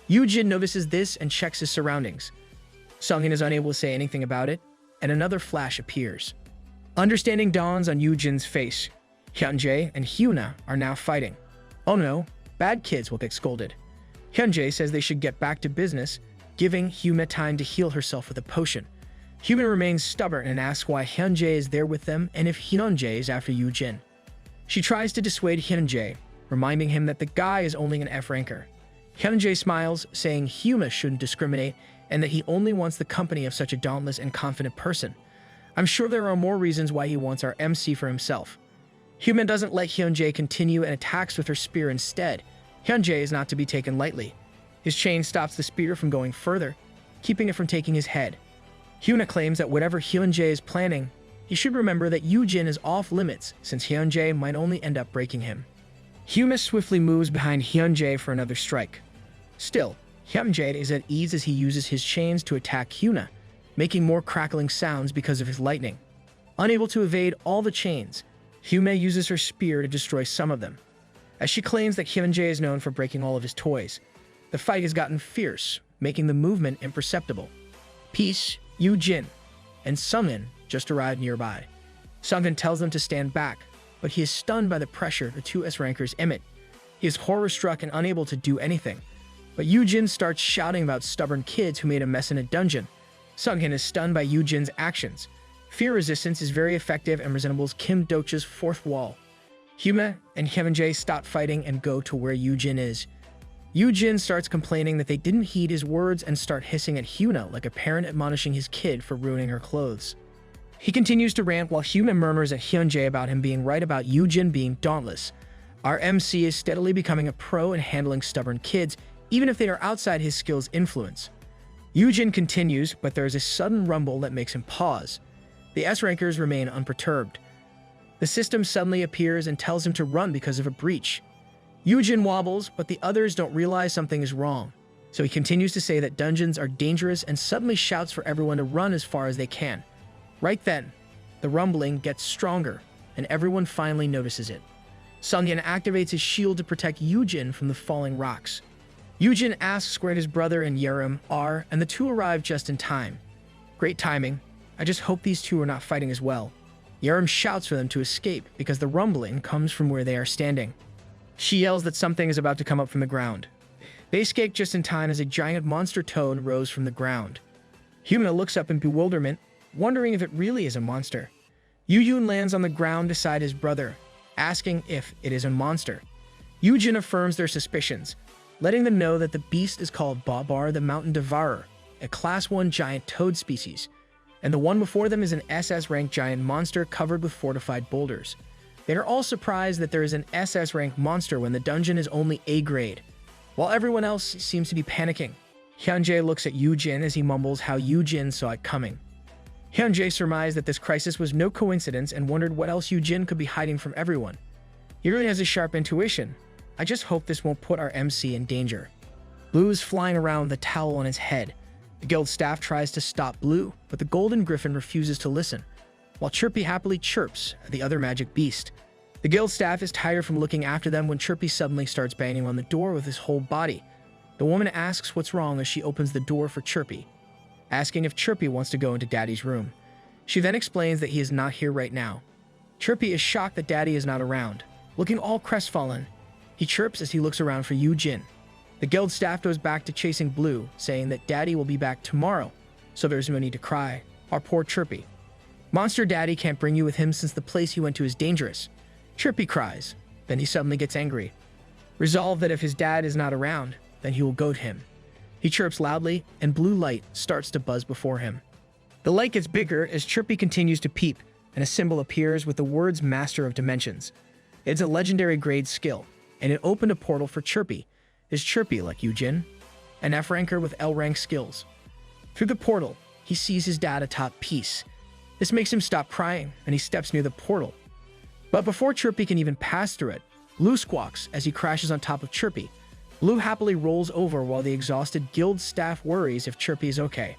Yoojin notices this and checks his surroundings. Sungin is unable to say anything about it, and another flash appears. Understanding dawns on Yoojin's face. Hyunjae and Hyuna are now fighting. Oh no, bad kids will get scolded. Hyunjae says they should get back to business, giving Hyuna time to heal herself with a potion. Hyuna remains stubborn and asks why Hyunjae is there with them and if Hyunjae is after Yoojin. She tries to dissuade Hyunjae, reminding him that the guy is only an F-ranker. Hyunjae smiles, saying Hyuna shouldn't discriminate and that he only wants the company of such a dauntless and confident person. I'm sure there are more reasons why he wants our MC for himself. Hyuna doesn't let Hyunjae continue and attacks with her spear instead. Hyunjae is not to be taken lightly. His chain stops the spear from going further, keeping it from taking his head. Hyuna claims that whatever Hyunjae is planning, he should remember that Yoojin is off limits since Hyunjae might only end up breaking him. Hyuna swiftly moves behind Hyunjae for another strike. Still, Hyunjae is at ease as he uses his chains to attack Hyuna, making more crackling sounds because of his lightning. Unable to evade all the chains, Hyuna uses her spear to destroy some of them. As she claims that Hyunjae is known for breaking all of his toys, the fight has gotten fierce, making the movement imperceptible. Peace, Yoojin, and Sungin just arrived nearby. Sungin tells them to stand back, but he is stunned by the pressure the two S-rankers emit. He is horror-struck and unable to do anything, but Yoojin starts shouting about stubborn kids who made a mess in a dungeon. Sungin is stunned by Yoojin's actions. Fear resistance is very effective and resembles Kim Docha's fourth wall. Hyuna and Hyunjae stop fighting and go to where Yoojin is. Yoojin starts complaining that they didn't heed his words and start hissing at Hyuna like a parent admonishing his kid for ruining her clothes. He continues to rant while Hyuna murmurs at Hyunjae about him being right about Yoojin being dauntless. Our MC is steadily becoming a pro in handling stubborn kids, even if they are outside his skill's influence. Yoojin continues, but there is a sudden rumble that makes him pause. The S-rankers remain unperturbed. The system suddenly appears and tells him to run because of a breach. Yoojin wobbles, but the others don't realize something is wrong. So he continues to say that dungeons are dangerous and suddenly shouts for everyone to run as far as they can. Right then, the rumbling gets stronger, and everyone finally notices it. Sungyeon activates his shield to protect Yoojin from the falling rocks. Yoojin asks where his brother and Yerim are, and the two arrive just in time. Great timing. I just hope these two are not fighting as well. Yerim shouts for them to escape because the rumbling comes from where they are standing. She yells that something is about to come up from the ground. They escape just in time as a giant monster toad rose from the ground. Hyuna looks up in bewilderment, wondering if it really is a monster. Yoojin lands on the ground beside his brother, asking if it is a monster. Yoojin affirms their suspicions, letting them know that the beast is called Babar the Mountain Devourer, a Class 1 giant toad species, and the one before them is an SS-ranked giant monster covered with fortified boulders. They are all surprised that there is an SS-ranked monster when the dungeon is only A grade, while everyone else seems to be panicking. Hyunjae looks at Yoojin as he mumbles how Yoojin saw it coming. Hyunjae surmised that this crisis was no coincidence and wondered what else Yoojin could be hiding from everyone. He really has a sharp intuition. I just hope this won't put our MC in danger. Blue is flying around with a towel on his head. The guild staff tries to stop Blue, but the golden griffin refuses to listen, while Chirpy happily chirps at the other magic beast. The guild staff is tired from looking after them when Chirpy suddenly starts banging on the door with his whole body. The woman asks what's wrong as she opens the door for Chirpy, asking if Chirpy wants to go into Daddy's room. She then explains that he is not here right now. Chirpy is shocked that Daddy is not around. Looking all crestfallen, he chirps as he looks around for Yoojin. The guild staff goes back to chasing Blue, saying that Daddy will be back tomorrow, so there's no need to cry. Our poor Chirpy. Monster Daddy can't bring you with him since the place he went to is dangerous. Chirpy cries, then he suddenly gets angry. Resolved that if his dad is not around, then he will goad him. He chirps loudly, and blue light starts to buzz before him. The light gets bigger as Chirpy continues to peep, and a symbol appears with the words Master of Dimensions. It's a legendary grade skill, and it opened a portal for Chirpy. Is Chirpy like Yoojin? An F-ranker with L-rank skills. Through the portal, he sees his dad atop Peace. This makes him stop crying, and he steps near the portal. But before Chirpy can even pass through it, Blue squawks as he crashes on top of Chirpy. Blue happily rolls over while the exhausted guild staff worries if Chirpy is okay.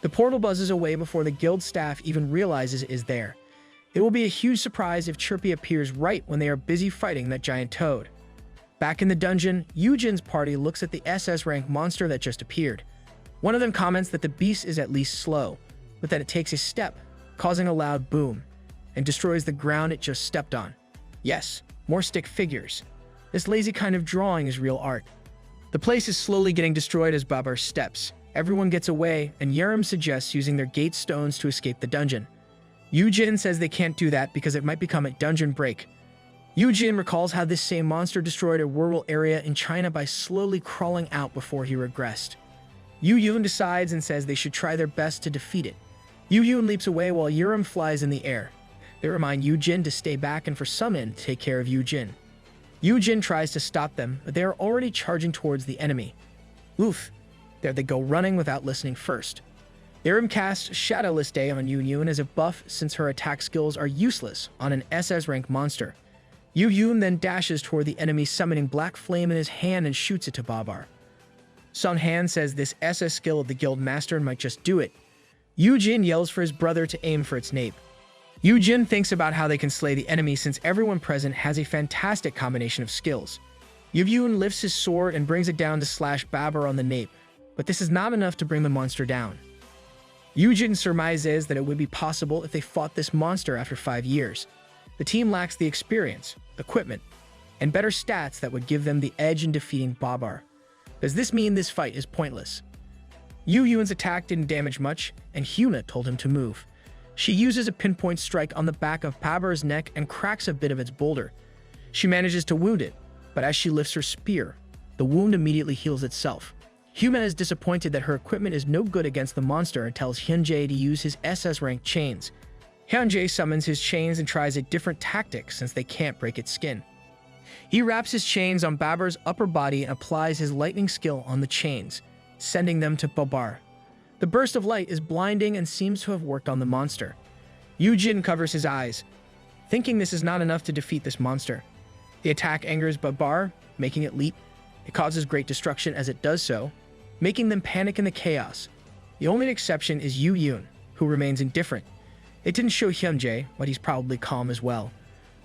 The portal buzzes away before the guild staff even realizes it is there. It will be a huge surprise if Chirpy appears right when they are busy fighting that giant toad. Back in the dungeon, Yoojin's party looks at the SS rank monster that just appeared. One of them comments that the beast is at least slow, but that it takes a step, causing a loud boom, and destroys the ground it just stepped on. Yes, more stick figures. This lazy kind of drawing is real art. The place is slowly getting destroyed as Babar steps. Everyone gets away, and Yerim suggests using their gate stones to escape the dungeon. Yoojin says they can't do that because it might become a dungeon break. Yoojin recalls how this same monster destroyed a rural area in China by slowly crawling out before he regressed. Yoojin decides and says they should try their best to defeat it. Yoojin leaps away while Yerim flies in the air. They remind Yoojin to stay back and for Summon to take care of Yoojin. Yoojin tries to stop them, but they are already charging towards the enemy. Oof, there they go running without listening first. Yerim casts Shadowless Day on Yoojin as a buff since her attack skills are useless on an SS rank monster. Yoojin then dashes toward the enemy, summoning Black Flame in his hand and shoots it to Babar. Sun Han says this SS skill of the guild master might just do it. Yoojin yells for his brother to aim for its nape. Yoojin thinks about how they can slay the enemy since everyone present has a fantastic combination of skills. Yoojin lifts his sword and brings it down to slash Babar on the nape, but this is not enough to bring the monster down. Yoojin surmises that it would be possible if they fought this monster after 5 years. The team lacks the experience, equipment, and better stats that would give them the edge in defeating Babar. Does this mean this fight is pointless? Yoojin's attack didn't damage much, and Hyuna told him to move. She uses a pinpoint strike on the back of Babar's neck and cracks a bit of its boulder. She manages to wound it, but as she lifts her spear, the wound immediately heals itself. Hyuna is disappointed that her equipment is no good against the monster and tells Hyunjae to use his SS rank chains. Hyunjae summons his chains and tries a different tactic since they can't break its skin. He wraps his chains on Babar's upper body and applies his lightning skill on the chains, sending them to Babar. The burst of light is blinding and seems to have worked on the monster. Yoojin covers his eyes, thinking this is not enough to defeat this monster. The attack angers Babar, making it leap. It causes great destruction as it does so, making them panic in the chaos. The only exception is Yoojin, who remains indifferent. It didn't show Hyunjae, but he's probably calm as well.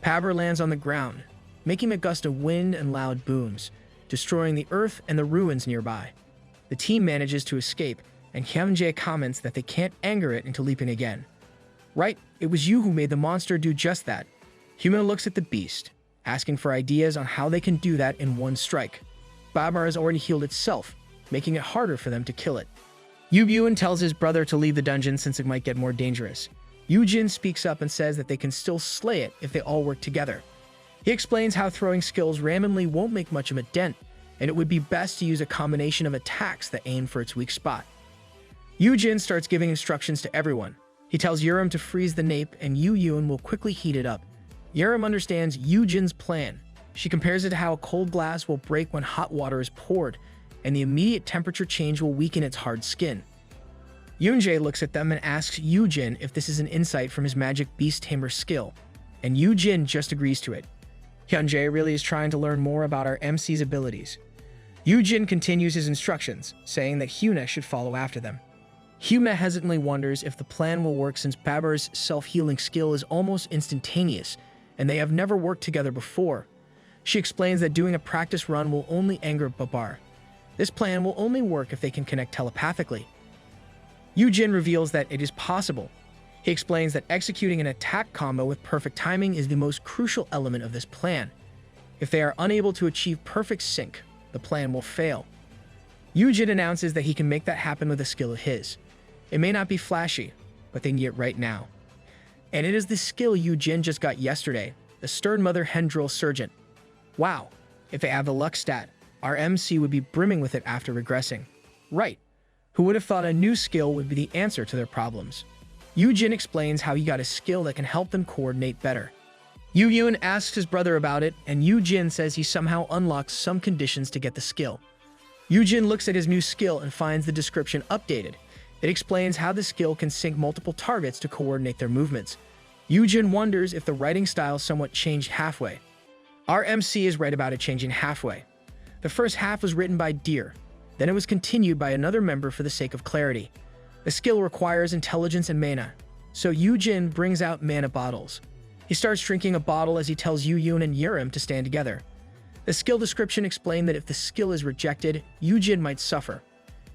Babar lands on the ground, making a gust of wind and loud booms, destroying the earth and the ruins nearby. The team manages to escape, and Hyunjae comments that they can't anger it into leaping again. Right, it was you who made the monster do just that. Hyuna looks at the beast, asking for ideas on how they can do that in one strike. Babar has already healed itself, making it harder for them to kill it. Yoojin tells his brother to leave the dungeon since it might get more dangerous. Yoojin speaks up and says that they can still slay it if they all work together. He explains how throwing skills randomly won't make much of a dent, and it would be best to use a combination of attacks that aim for its weak spot. Yoojin starts giving instructions to everyone. He tells Yurim to freeze the nape and Yoojin will quickly heat it up. Yurim understands Yoojin's plan. She compares it to how cold glass will break when hot water is poured, and the immediate temperature change will weaken its hard skin. Hyunjae looks at them and asks Yoojin if this is an insight from his magic beast tamer skill, and Yoojin just agrees to it. Hyunjae really is trying to learn more about our MC's abilities. Yoojin continues his instructions, saying that Hyuna should follow after them. Hyuna hesitantly wonders if the plan will work since Babar's self-healing skill is almost instantaneous, and they have never worked together before. She explains that doing a practice run will only anger Babar. This plan will only work if they can connect telepathically. Yoojin reveals that it is possible. He explains that executing an attack combo with perfect timing is the most crucial element of this plan. If they are unable to achieve perfect sync, the plan will fail. Yoojin announces that he can make that happen with a skill of his. It may not be flashy, but they need it right now. And it is the skill Yoojin just got yesterday, the Stern Mother Hendril Surgeon. Wow, if they have the luck stat, our MC would be brimming with it after regressing. Right, who would have thought a new skill would be the answer to their problems? Yoojin explains how he got a skill that can help them coordinate better. Yoojin asks his brother about it, and Yoojin says he somehow unlocks some conditions to get the skill. Yoojin looks at his new skill and finds the description updated. It explains how the skill can sync multiple targets to coordinate their movements. Yoojin wonders if the writing style somewhat changed halfway. Our MC is right about it changing halfway. The first half was written by Deer, then it was continued by another member for the sake of clarity. The skill requires intelligence and mana, so Yoojin brings out mana bottles. He starts drinking a bottle as he tells Yoojin and Yurim to stand together. The skill description explained that if the skill is rejected, Yoojin might suffer.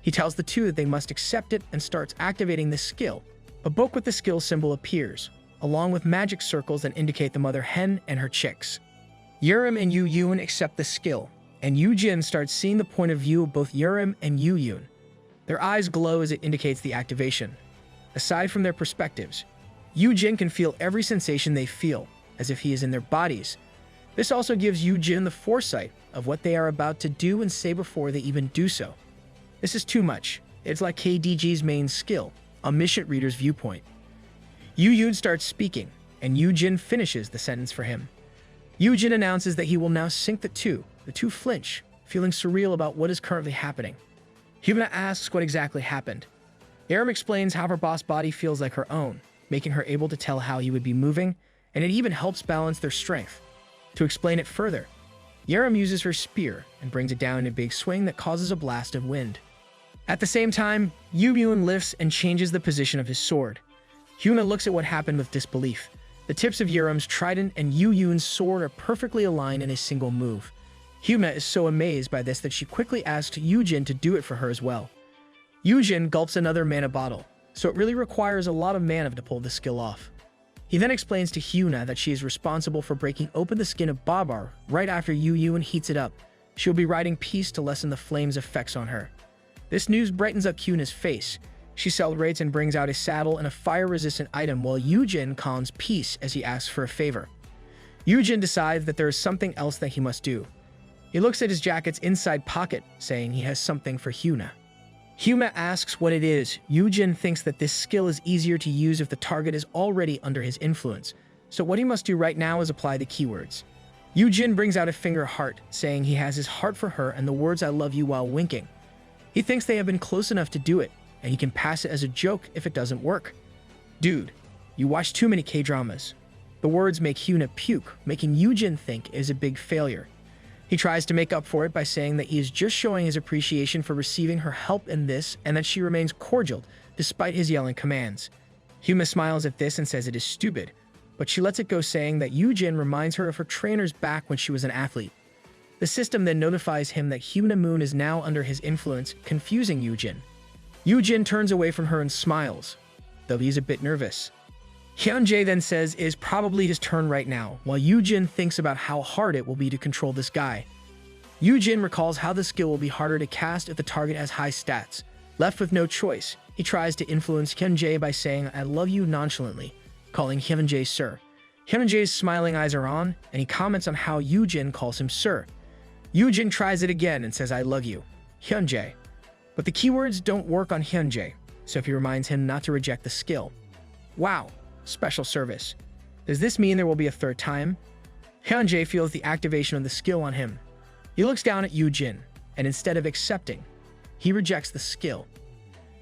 He tells the two that they must accept it and starts activating the skill. A book with the skill symbol appears, along with magic circles that indicate the mother hen and her chicks. Yurim and Yoojin accept the skill, and Yoojin starts seeing the point of view of both Yurim and Yoojin. Their eyes glow as it indicates the activation. Aside from their perspectives, Yoojin can feel every sensation they feel, as if he is in their bodies. This also gives Yoojin the foresight of what they are about to do and say before they even do so. This is too much. It's like KDG's main skill, omniscient reader's viewpoint. Yoojin starts speaking, and Yoojin finishes the sentence for him. Yoojin announces that he will now sync the two flinch, feeling surreal about what is currently happening. Hyuna asks what exactly happened. Aram explains how her boss body feels like her own, making her able to tell how he would be moving, and it even helps balance their strength. To explain it further, Yaram uses her spear and brings it down in a big swing that causes a blast of wind. At the same time, Yoojin lifts and changes the position of his sword. Hyuna looks at what happened with disbelief. The tips of Yaram's trident and Yoojin's sword are perfectly aligned in a single move. Hyuna is so amazed by this that she quickly asks Yoojin to do it for her as well. Yoojin gulps another mana bottle, so it really requires a lot of mana to pull the skill off. He then explains to Hyuna that she is responsible for breaking open the skin of Babar right after Yoojin heats it up. She will be writing peace to lessen the flame's effects on her. This news brightens up Hyuna's face. She celebrates and brings out a saddle and a fire-resistant item while Yoojin calms peace as he asks for a favor. Yoojin decides that there is something else that he must do. He looks at his jacket's inside pocket, saying he has something for Hyuna. Hyuna asks what it is. Yoojin thinks that this skill is easier to use if the target is already under his influence, so what he must do right now is apply the keywords. Yoojin brings out a finger heart, saying he has his heart for her and the words "I love you" while winking. He thinks they have been close enough to do it, and he can pass it as a joke if it doesn't work. Dude, you watch too many K-dramas. The words make Hyuna puke, making Yoojin think it is a big failure. He tries to make up for it by saying that he is just showing his appreciation for receiving her help in this and that she remains cordial despite his yelling commands. Hyuna smiles at this and says it is stupid, but she lets it go, saying that Yoojin reminds her of her trainer's back when she was an athlete. The system then notifies him that Hyuna Moon is now under his influence, confusing Yoojin. Yoojin turns away from her and smiles, though he is a bit nervous. Hyunjae then says it is probably his turn right now, while Yoojin thinks about how hard it will be to control this guy. Yoojin recalls how the skill will be harder to cast if the target has high stats. Left with no choice, he tries to influence Hyunjae by saying "I love you" nonchalantly, calling Hyunjae sir. Hyunjae's smiling eyes are on, and he comments on how Yoojin calls him sir. Yoojin tries it again and says "I love you, Hyunjae." But the keywords don't work on Hyunjae, so he reminds him not to reject the skill. Wow, special service. Does this mean there will be a third time? Hyunjae feels the activation of the skill on him. He looks down at Yoojin, and instead of accepting, he rejects the skill.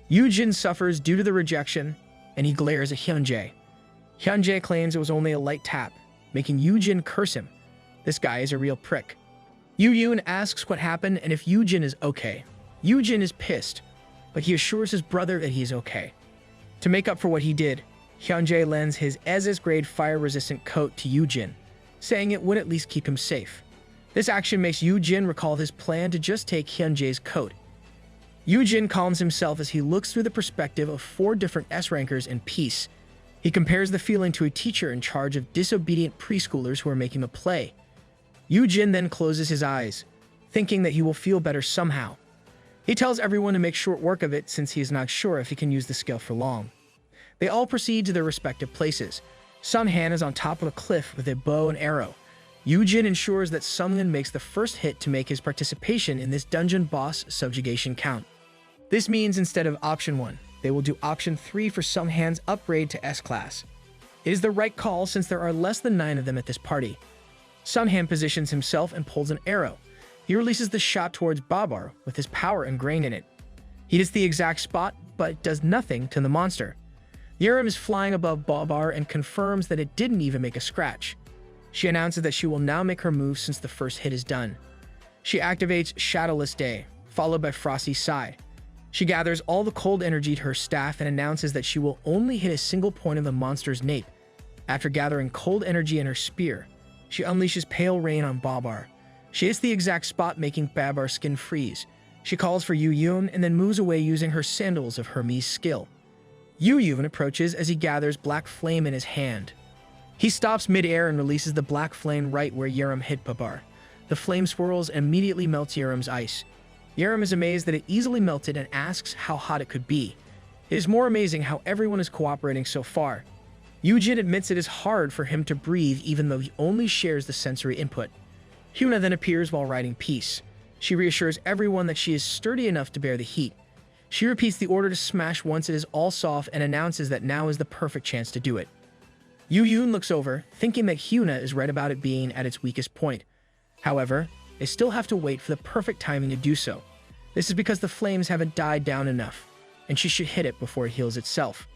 Yoojin suffers due to the rejection, and he glares at Hyunjae. Hyunjae claims it was only a light tap, making Yoojin curse him. This guy is a real prick. Yoojin asks what happened and if Yoojin is okay. Yoojin is pissed, but he assures his brother that he is okay. To make up for what he did, Hyunjae lends his SS-grade fire-resistant coat to Yoojin, saying it would at least keep him safe. This action makes Yoojin recall his plan to just take Hyunjae's coat. Yoojin calms himself as he looks through the perspective of 4 different S-rankers in peace. He compares the feeling to a teacher in charge of disobedient preschoolers who are making a play. Yoojin then closes his eyes, thinking that he will feel better somehow. He tells everyone to make short work of it since he is not sure if he can use the skill for long. They all proceed to their respective places. Sunhan is on top of a cliff with a bow and arrow. Yoojin ensures that Sunhan makes the first hit to make his participation in this dungeon boss subjugation count. This means instead of option 1, they will do option 3 for Sunhan's upgrade to S-class. It is the right call since there are less than 9 of them at this party. Sunhan positions himself and pulls an arrow. He releases the shot towards Babar with his power ingrained in it. He hits the exact spot, but does nothing to the monster. The arrow is flying above Babar and confirms that it didn't even make a scratch. She announces that she will now make her move since the first hit is done. She activates Shadowless Day, followed by Frosty Side. She gathers all the cold energy to her staff and announces that she will only hit a single point of the monster's nape. After gathering cold energy in her spear, she unleashes Pale Rain on Babar. She hits the exact spot, making Babar's skin freeze. She calls for Yoojin and then moves away using her Sandals of Hermes skill. Yoojin approaches as he gathers Black Flame in his hand. He stops mid-air and releases the Black Flame right where Yerim hit Babar. The flame swirls and immediately melts Yerim's ice. Yerim is amazed that it easily melted and asks how hot it could be. It is more amazing how everyone is cooperating so far. Yoojin admits it is hard for him to breathe even though he only shares the sensory input. Hyuna then appears while riding Peace. She reassures everyone that she is sturdy enough to bear the heat. She repeats the order to smash once it is all soft and announces that now is the perfect chance to do it. Yoojin looks over, thinking that Hyuna is right about it being at its weakest point. However, they still have to wait for the perfect timing to do so. This is because the flames haven't died down enough, and she should hit it before it heals itself.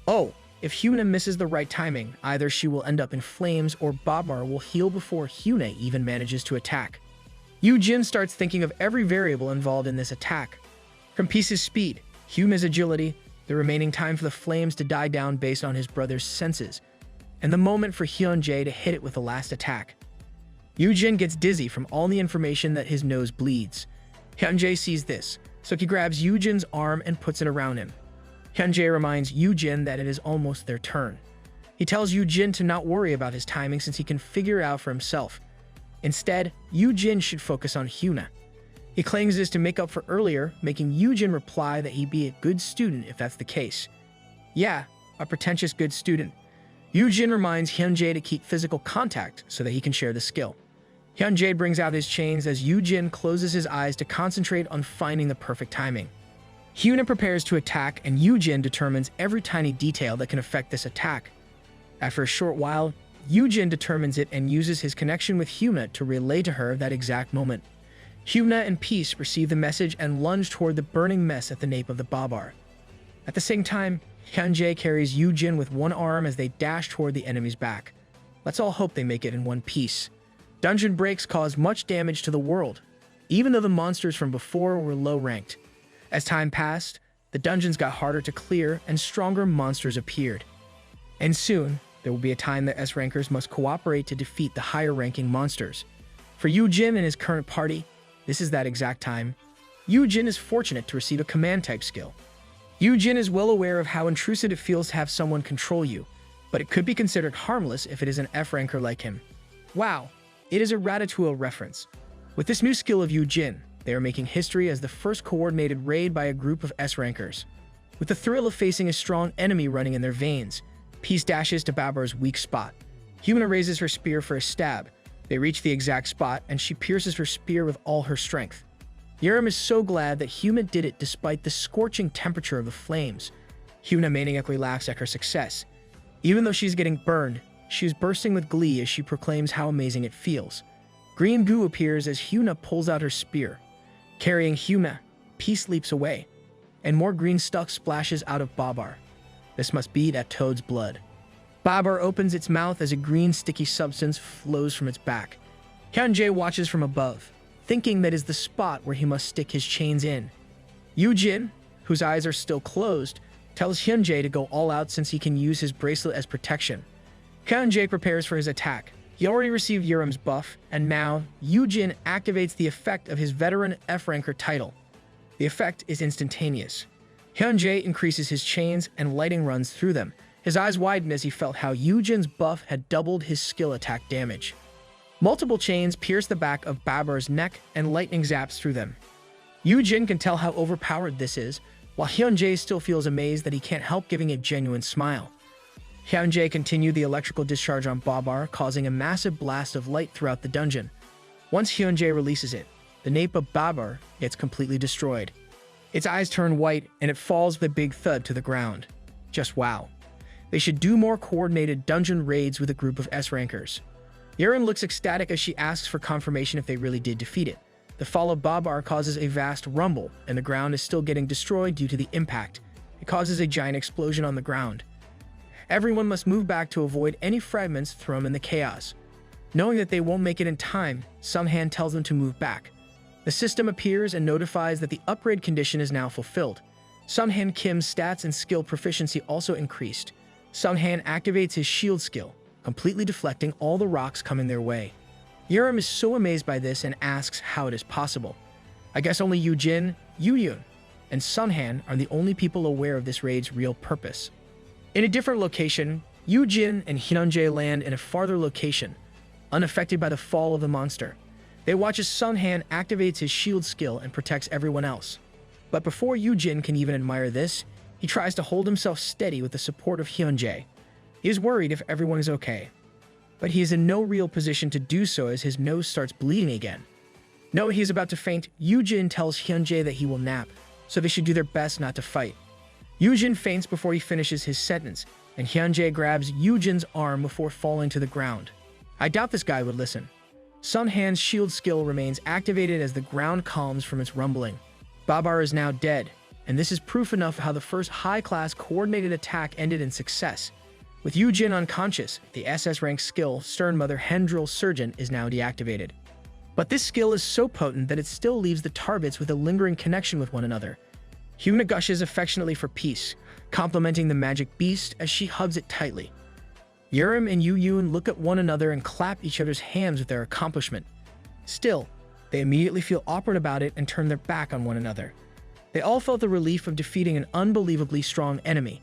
Oh, if Hyuna misses the right timing, either she will end up in flames or Babar will heal before Hyuna even manages to attack. Yoojin starts thinking of every variable involved in this attack. From Peace's speed, Hyuna's agility, the remaining time for the flames to die down based on his brother's senses, and the moment for Hyunjae to hit it with the last attack. Yoojin gets dizzy from all the information that his nose bleeds. Hyunjae sees this, so he grabs Yoojin's arm and puts it around him. Hyunjae reminds Yoojin that it is almost their turn. He tells Yoojin to not worry about his timing since he can figure it out for himself. Instead, Yoojin should focus on Hyuna. He claims this to make up for earlier, making Yoojin reply that he'd be a good student if that's the case. Yeah, a pretentious good student. Yoojin reminds Hyunjae to keep physical contact so that he can share the skill. Hyunjae brings out his chains as Yoojin closes his eyes to concentrate on finding the perfect timing. Hyuna prepares to attack, and Yoojin determines every tiny detail that can affect this attack. After a short while, Yoojin determines it and uses his connection with Hyuna to relay to her that exact moment. Hyuna and Peace receive the message and lunge toward the burning mess at the nape of the Babar. At the same time, Hyunjae carries Yoojin with one arm as they dash toward the enemy's back. Let's all hope they make it in one piece. Dungeon breaks cause much damage to the world, even though the monsters from before were low-ranked. As time passed, the dungeons got harder to clear and stronger monsters appeared. And soon, there will be a time that S-rankers must cooperate to defeat the higher-ranking monsters. For Yoojin and his current party, this is that exact time. Yoojin is fortunate to receive a command-type skill. Yoojin is well aware of how intrusive it feels to have someone control you, but it could be considered harmless if it is an F-ranker like him. Wow, it is a Ratatouille reference. With this new skill of Yoojin, they are making history as the first coordinated raid by a group of S-rankers. With the thrill of facing a strong enemy running in their veins, Peace dashes to Babar's weak spot. Hyuna raises her spear for a stab. They reach the exact spot, and she pierces her spear with all her strength. Yoram is so glad that Hyuna did it despite the scorching temperature of the flames. Hyuna maniacally laughs at her success. Even though she's getting burned, she is bursting with glee as she proclaims how amazing it feels. Green goo appears as Hyuna pulls out her spear. Carrying Hyuna, Peace leaps away, and more green stuff splashes out of Babar. This must be that toad's blood. Babar opens its mouth as a green sticky substance flows from its back. Hyunjae watches from above, thinking that is the spot where he must stick his chains in. Yoojin, whose eyes are still closed, tells Hyunjae to go all out since he can use his bracelet as protection. Hyunjae prepares for his attack. He already received Yoram's buff, and now Yoojin activates the effect of his veteran F-ranker title. The effect is instantaneous. Hyunjae increases his chains and lightning runs through them. His eyes widen as he felt how Yoojin's buff had doubled his skill attack damage. Multiple chains pierce the back of Babar's neck and lightning zaps through them. Yoojin can tell how overpowered this is, while Hyunjae still feels amazed that he can't help giving a genuine smile. Hyunjae continued the electrical discharge on Babar, causing a massive blast of light throughout the dungeon. Once Hyunjae releases it, the nape of Babar gets completely destroyed. Its eyes turn white, and it falls with a big thud to the ground. Just wow. They should do more coordinated dungeon raids with a group of S-rankers. Yeren looks ecstatic as she asks for confirmation if they really did defeat it. The fall of Babar causes a vast rumble, and the ground is still getting destroyed due to the impact. It causes a giant explosion on the ground. Everyone must move back to avoid any fragments thrown in the chaos. Knowing that they won't make it in time, Sunhan tells them to move back. The system appears and notifies that the upgrade condition is now fulfilled. Sunhan Kim's stats and skill proficiency also increased. Sunhan activates his shield skill, completely deflecting all the rocks coming their way. Yoram is so amazed by this and asks how it is possible. I guess only Yoojin, Youyun, and Sunhan are the only people aware of this raid's real purpose. In a different location, Yoojin and Hyunjae land in a farther location, unaffected by the fall of the monster. They watch as Sunhan activates his shield skill and protects everyone else. But before Yoojin can even admire this, he tries to hold himself steady with the support of Hyunjae. He is worried if everyone is okay, but he is in no real position to do so as his nose starts bleeding again. Knowing he is about to faint, Yoojin tells Hyunjae that he will nap, so they should do their best not to fight. Yoojin faints before he finishes his sentence, and Hyunjae grabs Yoojin's arm before falling to the ground. I doubt this guy would listen. Sunhan's shield skill remains activated as the ground calms from its rumbling. Babar is now dead, and this is proof enough how the first high-class coordinated attack ended in success. With Yoojin unconscious, the SS rank skill Stern Mother Hendril Surgeon is now deactivated. But this skill is so potent that it still leaves the Tarbits with a lingering connection with one another. Hyuna gushes affectionately for Peace, complimenting the magic beast as she hugs it tightly. Yoram and Youyun look at one another and clap each other's hands with their accomplishment. Still, they immediately feel awkward about it and turn their back on one another. They all felt the relief of defeating an unbelievably strong enemy.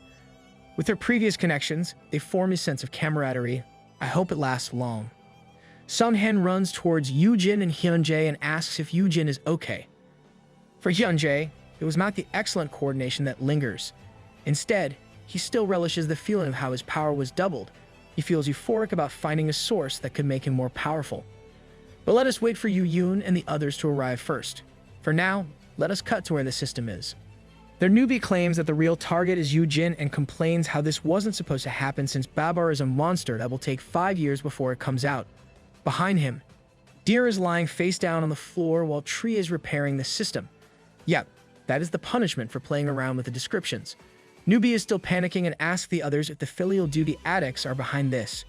With their previous connections, they form a sense of camaraderie. I hope it lasts long. Sunhan runs towards Yoojin and Hyunjae and asks if Yoojin is okay. For Hyunjae, it was not the excellent coordination that lingers. Instead, he still relishes the feeling of how his power was doubled. He feels euphoric about finding a source that could make him more powerful. But let us wait for Youyun and the others to arrive first. For now, let us cut to where the system is. Their newbie claims that the real target is Yoojin and complains how this wasn't supposed to happen since Babar is a monster that will take 5 years before it comes out. Behind him, Deer is lying face down on the floor while Tree is repairing the system. Yep, that is the punishment for playing around with the descriptions. Newbie is still panicking and asks the others if the filial duty addicts are behind this.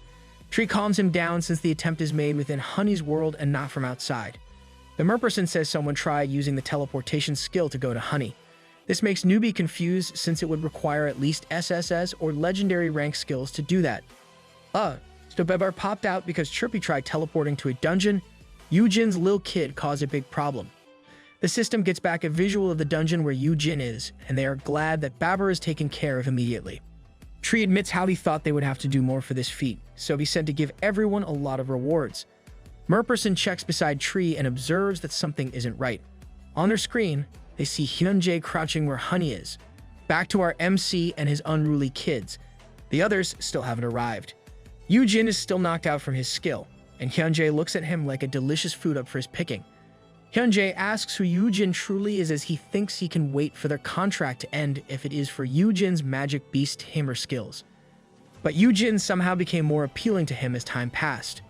Tree calms him down since the attempt is made within Honey's world and not from outside. The merperson says someone tried using the teleportation skill to go to Honey. This makes Newbie confused since it would require at least SSS or legendary rank skills to do that. So Babar popped out because Chirpy tried teleporting to a dungeon. Yoojin's lil kid caused a big problem. The system gets back a visual of the dungeon where Yoojin is, and they are glad that Babar is taken care of immediately. Tree admits how he thought they would have to do more for this feat, so he said to give everyone a lot of rewards. Merperson checks beside Tree and observes that something isn't right. On their screen, they see Hyunjae crouching where Honey is. Back to our MC and his unruly kids. The others still haven't arrived. Yoojin is still knocked out from his skill, and Hyunjae looks at him like a delicious food up for his picking. Hyunjae asks who Yoojin truly is as he thinks he can wait for their contract to end if it is for Yoojin's magic beast tamer skills. But Yoojin somehow became more appealing to him as time passed.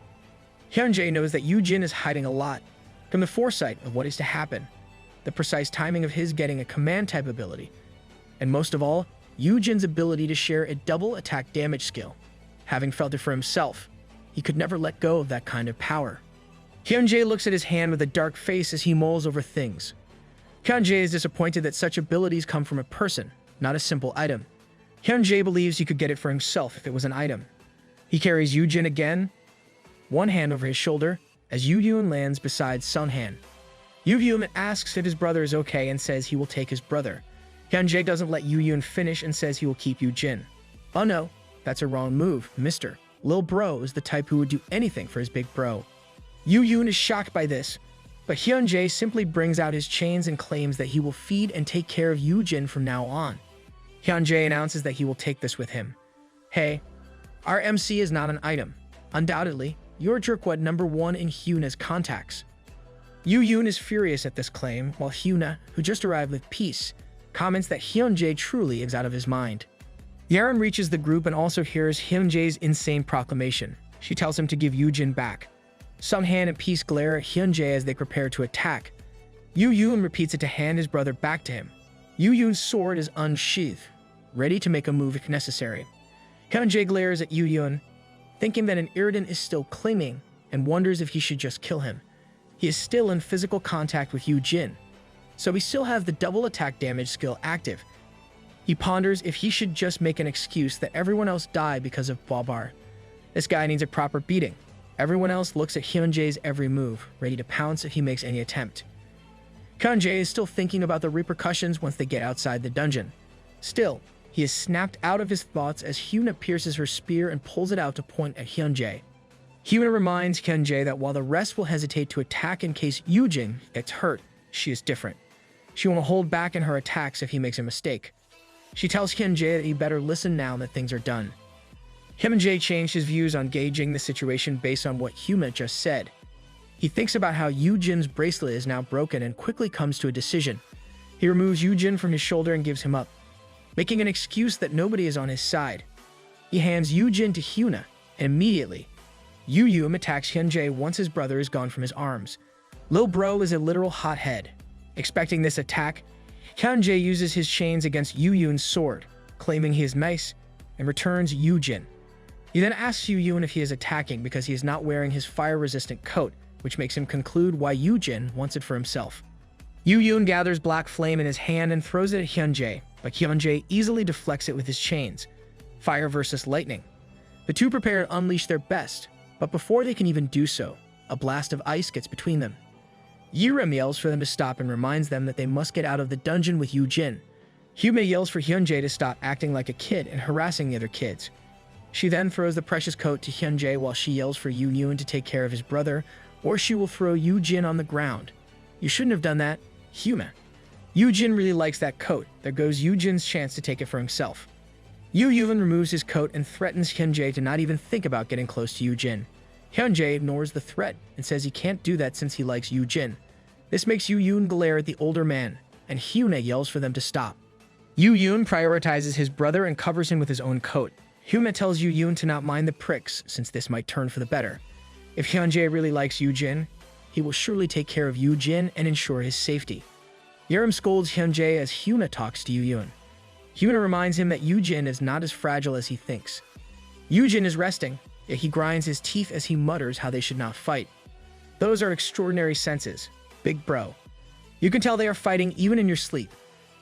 Hyunjae knows that Yoojin is hiding a lot, from the foresight of what is to happen, the precise timing of his getting a command-type ability, and most of all, Yoojin's ability to share a double attack damage skill. Having felt it for himself, he could never let go of that kind of power. Hyunjae looks at his hand with a dark face as he mulls over things. Hyunjae is disappointed that such abilities come from a person, not a simple item. Hyunjae believes he could get it for himself if it was an item. He carries Yoojin again, one hand over his shoulder, as Yoojin lands beside Sunhan. Yoojin asks if his brother is okay and says he will take his brother. Hyunjae doesn't let Yoojin finish and says he will keep Yoojin. Oh no, that's a wrong move, mister. Lil bro is the type who would do anything for his big bro. Yoojin is shocked by this, but Hyunjae simply brings out his chains and claims that he will feed and take care of Yoojin from now on. Hyunjae announces that he will take this with him. Hey, our MC is not an item. Undoubtedly, you're jerkwad number 1 in Hyuna's contacts. Yoojin is furious at this claim, while Hyuna, who just arrived with peace, comments that Hyunjae truly is out of his mind. Yaren reaches the group and also hears Hyunjae's insane proclamation. She tells him to give Yoojin back. Sunhan and Peace glare at Hyunjae as they prepare to attack. Yoojin repeats it to hand his brother back to him. Yoojin's sword is unsheathed, ready to make a move if necessary. Hyunjae glares at Yoojin, thinking that an Iridan is still clinging, and wonders if he should just kill him. He is still in physical contact with Yoojin, so he still has the double attack damage skill active. He ponders if he should just make an excuse that everyone else died because of Babar. This guy needs a proper beating. Everyone else looks at Hyunjae's every move, ready to pounce if he makes any attempt. Hyunjae is still thinking about the repercussions once they get outside the dungeon. Still, he is snapped out of his thoughts as Hyuna pierces her spear and pulls it out to point at Hyunjae. Hyuna reminds Hyunjae that while the rest will hesitate to attack in case Yoojin gets hurt, she is different. She won't hold back in her attacks if he makes a mistake. She tells Hyunjae that he better listen now that things are done. Hyunjae changed his views on gauging the situation based on what Hyuna just said. He thinks about how Yoojin's bracelet is now broken and quickly comes to a decision. He removes Yoojin from his shoulder and gives him up, making an excuse that nobody is on his side. He hands Yoojin to Hyuna, and immediately, Yoojin attacks Hyunjae once his brother is gone from his arms. Lil Bro is a literal hothead. Expecting this attack, Hyunjae uses his chains against Yoojin's sword, claiming he is nice, and returns Yoojin. He then asks Yoojin if he is attacking because he is not wearing his fire-resistant coat, which makes him conclude why Yoojin wants it for himself. Yoojin gathers black flame in his hand and throws it at Hyunjae, but Hyunjae easily deflects it with his chains. Fire versus lightning. The two prepare to unleash their best, but before they can even do so, a blast of ice gets between them. Yirem yells for them to stop and reminds them that they must get out of the dungeon with Yoojin. Hyuna yells for Hyunjae to stop acting like a kid and harassing the other kids. She then throws the precious coat to Hyunjae while she yells for Yoojin to take care of his brother, or she will throw Yoojin on the ground. You shouldn't have done that, Hyuna. Yoojin really likes that coat. There goes Yoojin's chance to take it for himself. Yoojin removes his coat and threatens Hyunjae to not even think about getting close to Yoojin. Hyunjae ignores the threat and says he can't do that since he likes Yoojin. This makes Yoojin glare at the older man, and Hyuna yells for them to stop. Yoojin prioritizes his brother and covers him with his own coat. Hyuna tells Yoojin to not mind the pricks, since this might turn for the better. If Hyunjae really likes Yoojin, he will surely take care of Yoojin and ensure his safety. Yerim scolds Hyunjae as Hyuna talks to Yoojin. Hyuna reminds him that Yoojin is not as fragile as he thinks. Yoojin is resting, yet he grinds his teeth as he mutters how they should not fight. Those are extraordinary senses, big bro. You can tell they are fighting even in your sleep.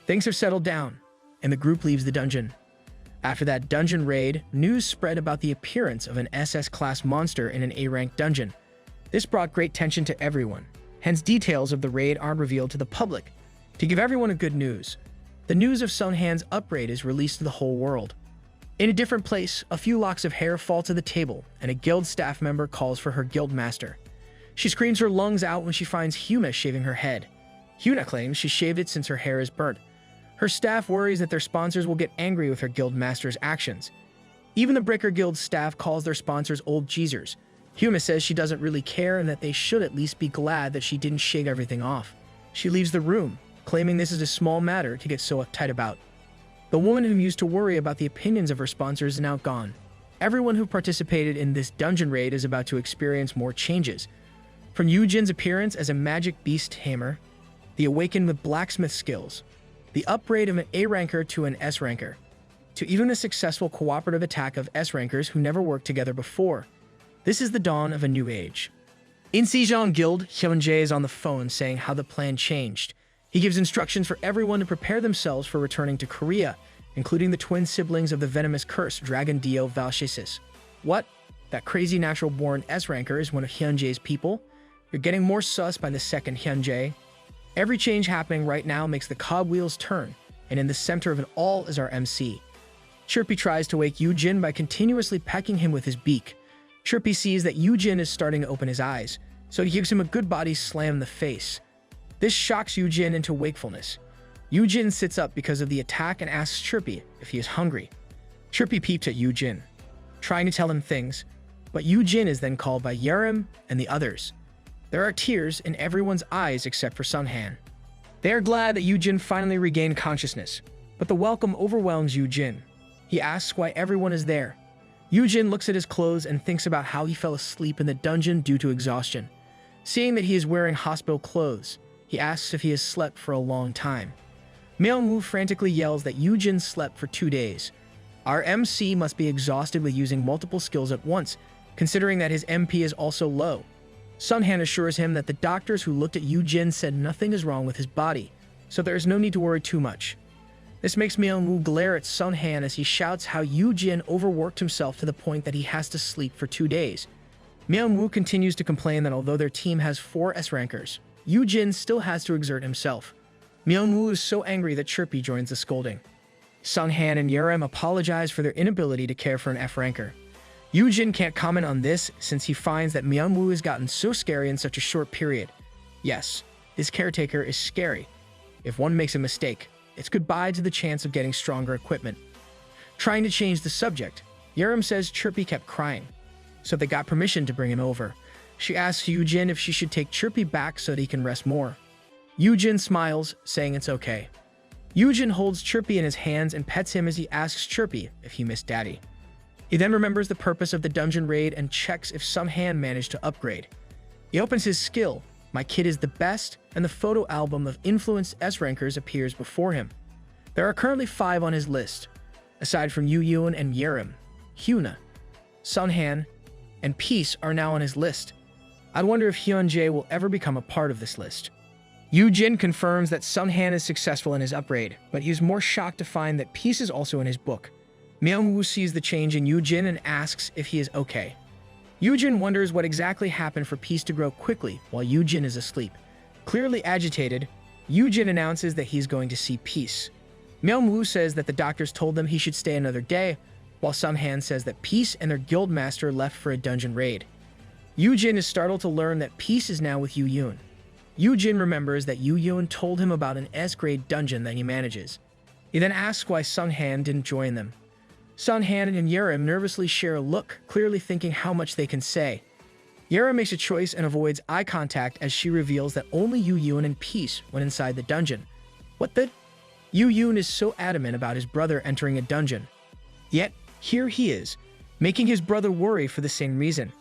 Things have settled down, and the group leaves the dungeon. After that dungeon raid, news spread about the appearance of an SS-class monster in an A-rank dungeon. This brought great tension to everyone, hence details of the raid aren't revealed to the public. To give everyone a good news, the news of Sunhan's upgrade is released to the whole world. In a different place, a few locks of hair fall to the table, and a guild staff member calls for her guild master. She screams her lungs out when she finds Hyuna shaving her head. Hyuna claims she shaved it since her hair is burnt. Her staff worries that their sponsors will get angry with her guild master's actions. Even the Breaker Guild staff calls their sponsors old geezers. Hyuna says she doesn't really care and that they should at least be glad that she didn't shave everything off. She leaves the room, claiming this is a small matter to get so uptight about. The woman who used to worry about the opinions of her sponsors is now gone. Everyone who participated in this dungeon raid is about to experience more changes. From Yoojin's appearance as a magic beast hammer, the awakened with blacksmith skills, the upgrade of an A-ranker to an S-ranker, to even the successful cooperative attack of S-rankers who never worked together before. This is the dawn of a new age. In Sejong Guild, Hyunjae is on the phone saying how the plan changed. He gives instructions for everyone to prepare themselves for returning to Korea, including the twin siblings of the venomous curse Dragon Dio Valchesis. What? That crazy natural-born S-ranker is one of Hyunjae's people? You're getting more sus by the second, Hyunjae. Every change happening right now makes the cogwheels turn, and in the center of it all is our MC. Chirpy tries to wake Yoojin by continuously pecking him with his beak. Chirpy sees that Yoojin is starting to open his eyes, so he gives him a good body slam in the face. This shocks Yoojin into wakefulness. Yoojin sits up because of the attack and asks Chirpy if he is hungry. Chirpy peeps at Yoojin, trying to tell him things, but Yoojin is then called by Yerim and the others. There are tears in everyone's eyes except for Sunhan. They are glad that Yoojin finally regained consciousness, but the welcome overwhelms Yoojin. He asks why everyone is there. Yoojin looks at his clothes and thinks about how he fell asleep in the dungeon due to exhaustion. Seeing that he is wearing hospital clothes, he asks if he has slept for a long time. Manhwa frantically yells that Yoojin slept for 2 days. Our MC must be exhausted with using multiple skills at once, considering that his MP is also low. Sunhan assures him that the doctors who looked at Yoojin said nothing is wrong with his body, so there is no need to worry too much. This makes Manhwa glare at Sunhan as he shouts how Yoojin overworked himself to the point that he has to sleep for 2 days. Manhwa continues to complain that although their team has 4 S-rankers, Yoojin still has to exert himself. Manhwa is so angry that Chirpy joins the scolding. Sunhan and Yerim apologize for their inability to care for an F-ranker. Yoojin can't comment on this since he finds that Manhwa has gotten so scary in such a short period. Yes, this caretaker is scary. If one makes a mistake, it's goodbye to the chance of getting stronger equipment. Trying to change the subject, Yerim says Chirpy kept crying, so they got permission to bring him over. She asks Yoojin if she should take Chirpy back so that he can rest more. Yoojin smiles, saying it's okay. Yoojin holds Chirpy in his hands and pets him as he asks Chirpy if he missed Daddy. He then remembers the purpose of the dungeon raid and checks if Sunhan managed to upgrade. He opens his skill, My Kid is the Best, and the photo album of influenced S-rankers appears before him. There are currently 5 on his list. Aside from Yoojin and Yerim, Hyuna, Sunhan, and Peace are now on his list. I wonder if Hyunjae will ever become a part of this list. Yoojin confirms that Sunhan is successful in his upgrade, but he is more shocked to find that Peace is also in his book. Manhwa sees the change in Yoojin and asks if he is okay. Yoojin wonders what exactly happened for Peace to grow quickly while Yoojin is asleep. Clearly agitated, Yoojin announces that he's going to see Peace. Manhwa says that the doctors told them he should stay another day, while Sunhan says that Peace and their guild master left for a dungeon raid. Yoojin is startled to learn that Peace is now with Yoojin. Yoojin remembers that Yoojin told him about an S-grade dungeon that he manages. He then asks why Sunhan didn't join them. Sunhan and Yerim nervously share a look, clearly thinking how much they can say. Yerim makes a choice and avoids eye contact as she reveals that only Yoojin and Peace went inside the dungeon. What the? Yoojin is so adamant about his brother entering a dungeon. Yet, here he is, making his brother worry for the same reason.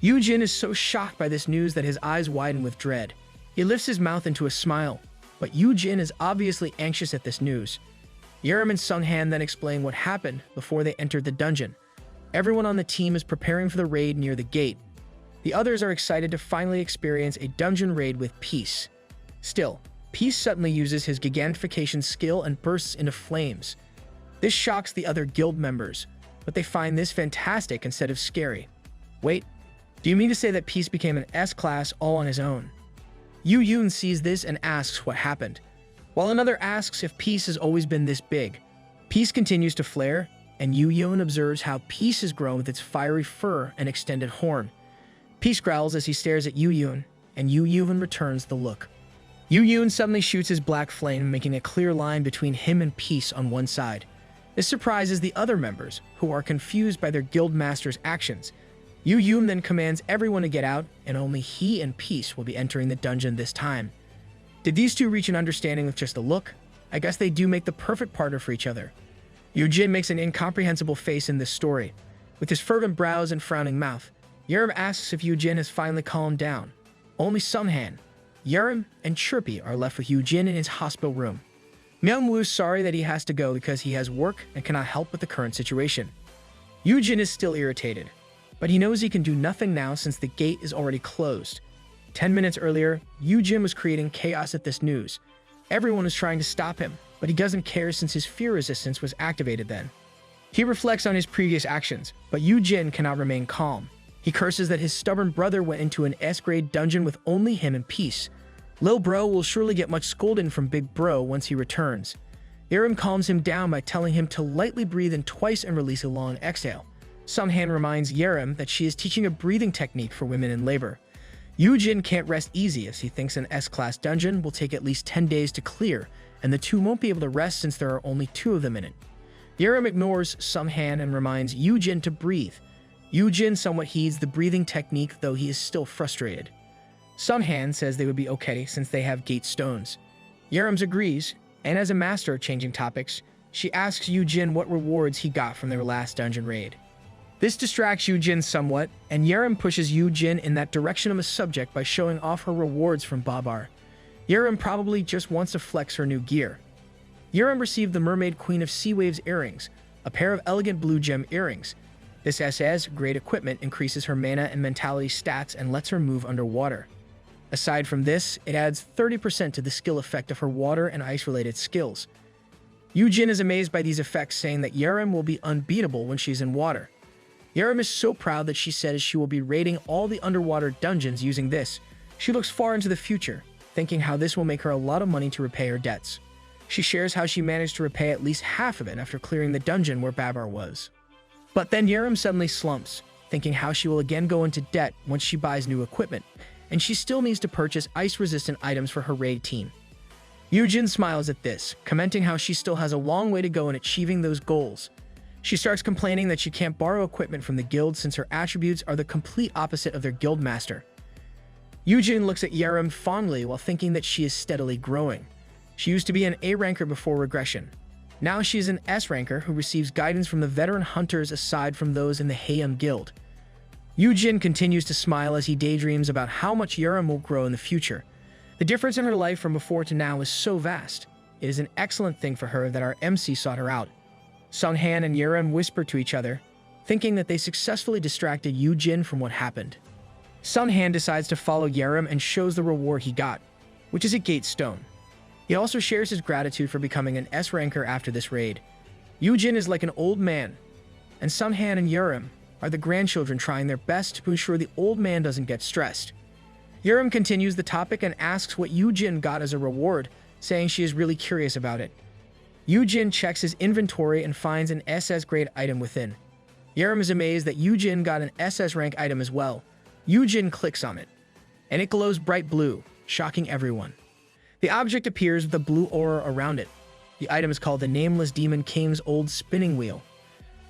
Yoojin is so shocked by this news that his eyes widen with dread. He lifts his mouth into a smile, but Yoojin is obviously anxious at this news. Yerim and Sunghan then explain what happened before they entered the dungeon. Everyone on the team is preparing for the raid near the gate. The others are excited to finally experience a dungeon raid with Peace. Still, Peace suddenly uses his gigantification skill and bursts into flames. This shocks the other guild members, but they find this fantastic instead of scary. Wait, do you mean to say that Peace became an S-class all on his own? Yoojin sees this and asks what happened, while another asks if Peace has always been this big. Peace continues to flare, and Yoojin observes how Peace has grown with its fiery fur and extended horn. Peace growls as he stares at Yoojin, and Yoojin returns the look. Yoojin suddenly shoots his black flame, making a clear line between him and Peace on one side. This surprises the other members, who are confused by their guild master's actions. Yoojin then commands everyone to get out, and only he and Peace will be entering the dungeon this time. Did these two reach an understanding with just a look? I guess they do make the perfect partner for each other. Yoojin makes an incomprehensible face in this story. With his furrowed brows and frowning mouth, Yerim asks if Yoojin has finally calmed down. Only Sunghan, Yerim, and Chirpy are left with Yoojin in his hospital room. Myungwoo is sorry that he has to go because he has work and cannot help with the current situation. Yoojin is still irritated, but he knows he can do nothing now since the gate is already closed. 10 minutes earlier, Yoojin was creating chaos at this news. Everyone is trying to stop him, but he doesn't care since his fear resistance was activated then. He reflects on his previous actions, but Yoojin cannot remain calm. He curses that his stubborn brother went into an S-grade dungeon with only him and Peace. Lil Bro will surely get much scolding from Big Bro once he returns. Yerim calms him down by telling him to lightly breathe in twice and release a long exhale. Sunghan reminds Yerim that she is teaching a breathing technique for women in labor. Yoojin can't rest easy as he thinks an S-class dungeon will take at least 10 days to clear, and the two won't be able to rest since there are only 2 of them in it. Yerim ignores Sunghan and reminds Yoojin to breathe. Yoojin somewhat heeds the breathing technique, though he is still frustrated. Sunghan says they would be okay since they have gate stones. Yerim agrees, and as a master of changing topics, she asks Yoojin what rewards he got from their last dungeon raid. This distracts Yoojin somewhat, and Yerim pushes Yoojin in that direction of a subject by showing off her rewards from Babar. Yerim probably just wants to flex her new gear. Yerim received the Mermaid Queen of Sea Waves earrings, a pair of elegant blue gem earrings. This SS grade equipment increases her mana and mentality stats and lets her move underwater. Aside from this, it adds 30% to the skill effect of her water and ice-related skills. Yoojin is amazed by these effects, saying that Yerim will be unbeatable when she's in water. Yerim is so proud that she says she will be raiding all the underwater dungeons using this. She looks far into the future, thinking how this will make her a lot of money to repay her debts. She shares how she managed to repay at least half of it after clearing the dungeon where Babar was. But then Yerim suddenly slumps, thinking how she will again go into debt once she buys new equipment, and she still needs to purchase ice-resistant items for her raid team. Yoojin smiles at this, commenting how she still has a long way to go in achieving those goals. She starts complaining that she can't borrow equipment from the guild since her attributes are the complete opposite of their guild master. Yoojin looks at Yerim fondly while thinking that she is steadily growing. She used to be an A ranker before regression. Now she is an S ranker who receives guidance from the veteran hunters aside from those in the Haeum guild. Yoojin continues to smile as he daydreams about how much Yerim will grow in the future. The difference in her life from before to now is so vast. It is an excellent thing for her that our MC sought her out. Sunghan and Yerim whisper to each other, thinking that they successfully distracted Yoojin from what happened. Sunghan decides to follow Yerim and shows the reward he got, which is a gate stone. He also shares his gratitude for becoming an S ranker after this raid. Yoojin is like an old man, and Sunghan and Yerim are the grandchildren trying their best to ensure the old man doesn't get stressed. Yerim continues the topic and asks what Yoojin got as a reward, saying she is really curious about it. Yoojin checks his inventory and finds an SS grade item within. Yerim is amazed that Yoojin got an SS rank item as well. Yoojin clicks on it, and it glows bright blue, shocking everyone. The object appears with a blue aura around it. The item is called the Nameless Demon King's Old Spinning Wheel.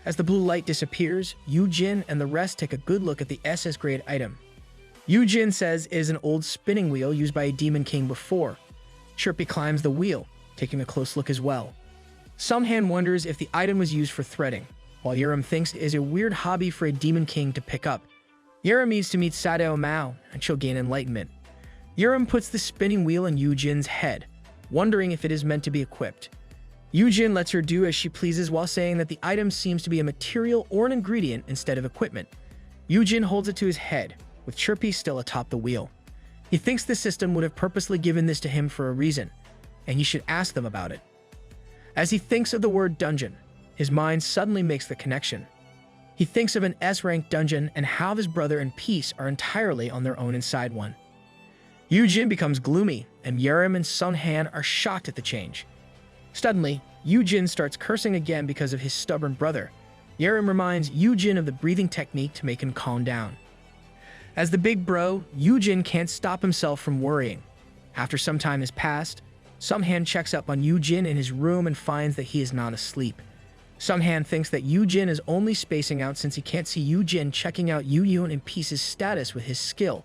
As the blue light disappears, Yoojin and the rest take a good look at the SS grade item. Yoojin says it is an old spinning wheel used by a demon king before. Chirpy climbs the wheel, taking a close look as well. Sunghan wonders if the item was used for threading, while Yerim thinks it is a weird hobby for a demon king to pick up. Yerim needs to meet Sadao Mao, and she'll gain enlightenment. Yerim puts the spinning wheel in Yoojin's head, wondering if it is meant to be equipped. Yoojin lets her do as she pleases while saying that the item seems to be a material or an ingredient instead of equipment. Yoojin holds it to his head, with Chirpy still atop the wheel. He thinks the system would have purposely given this to him for a reason, and he should ask them about it. As he thinks of the word dungeon, his mind suddenly makes the connection. He thinks of an S-rank dungeon and how his brother and Peace are entirely on their own inside one. Yoojin becomes gloomy, and Yerim and Sunghan are shocked at the change. Suddenly, Yoojin starts cursing again because of his stubborn brother. Yerim reminds Yoojin of the breathing technique to make him calm down. As the big bro, Yoojin can't stop himself from worrying. After some time has passed, Sunghan checks up on Yoojin in his room and finds that he is not asleep. Sunghan thinks that Yoojin is only spacing out since he can't see Yoojin checking out Yoojin and Peace's status with his skill.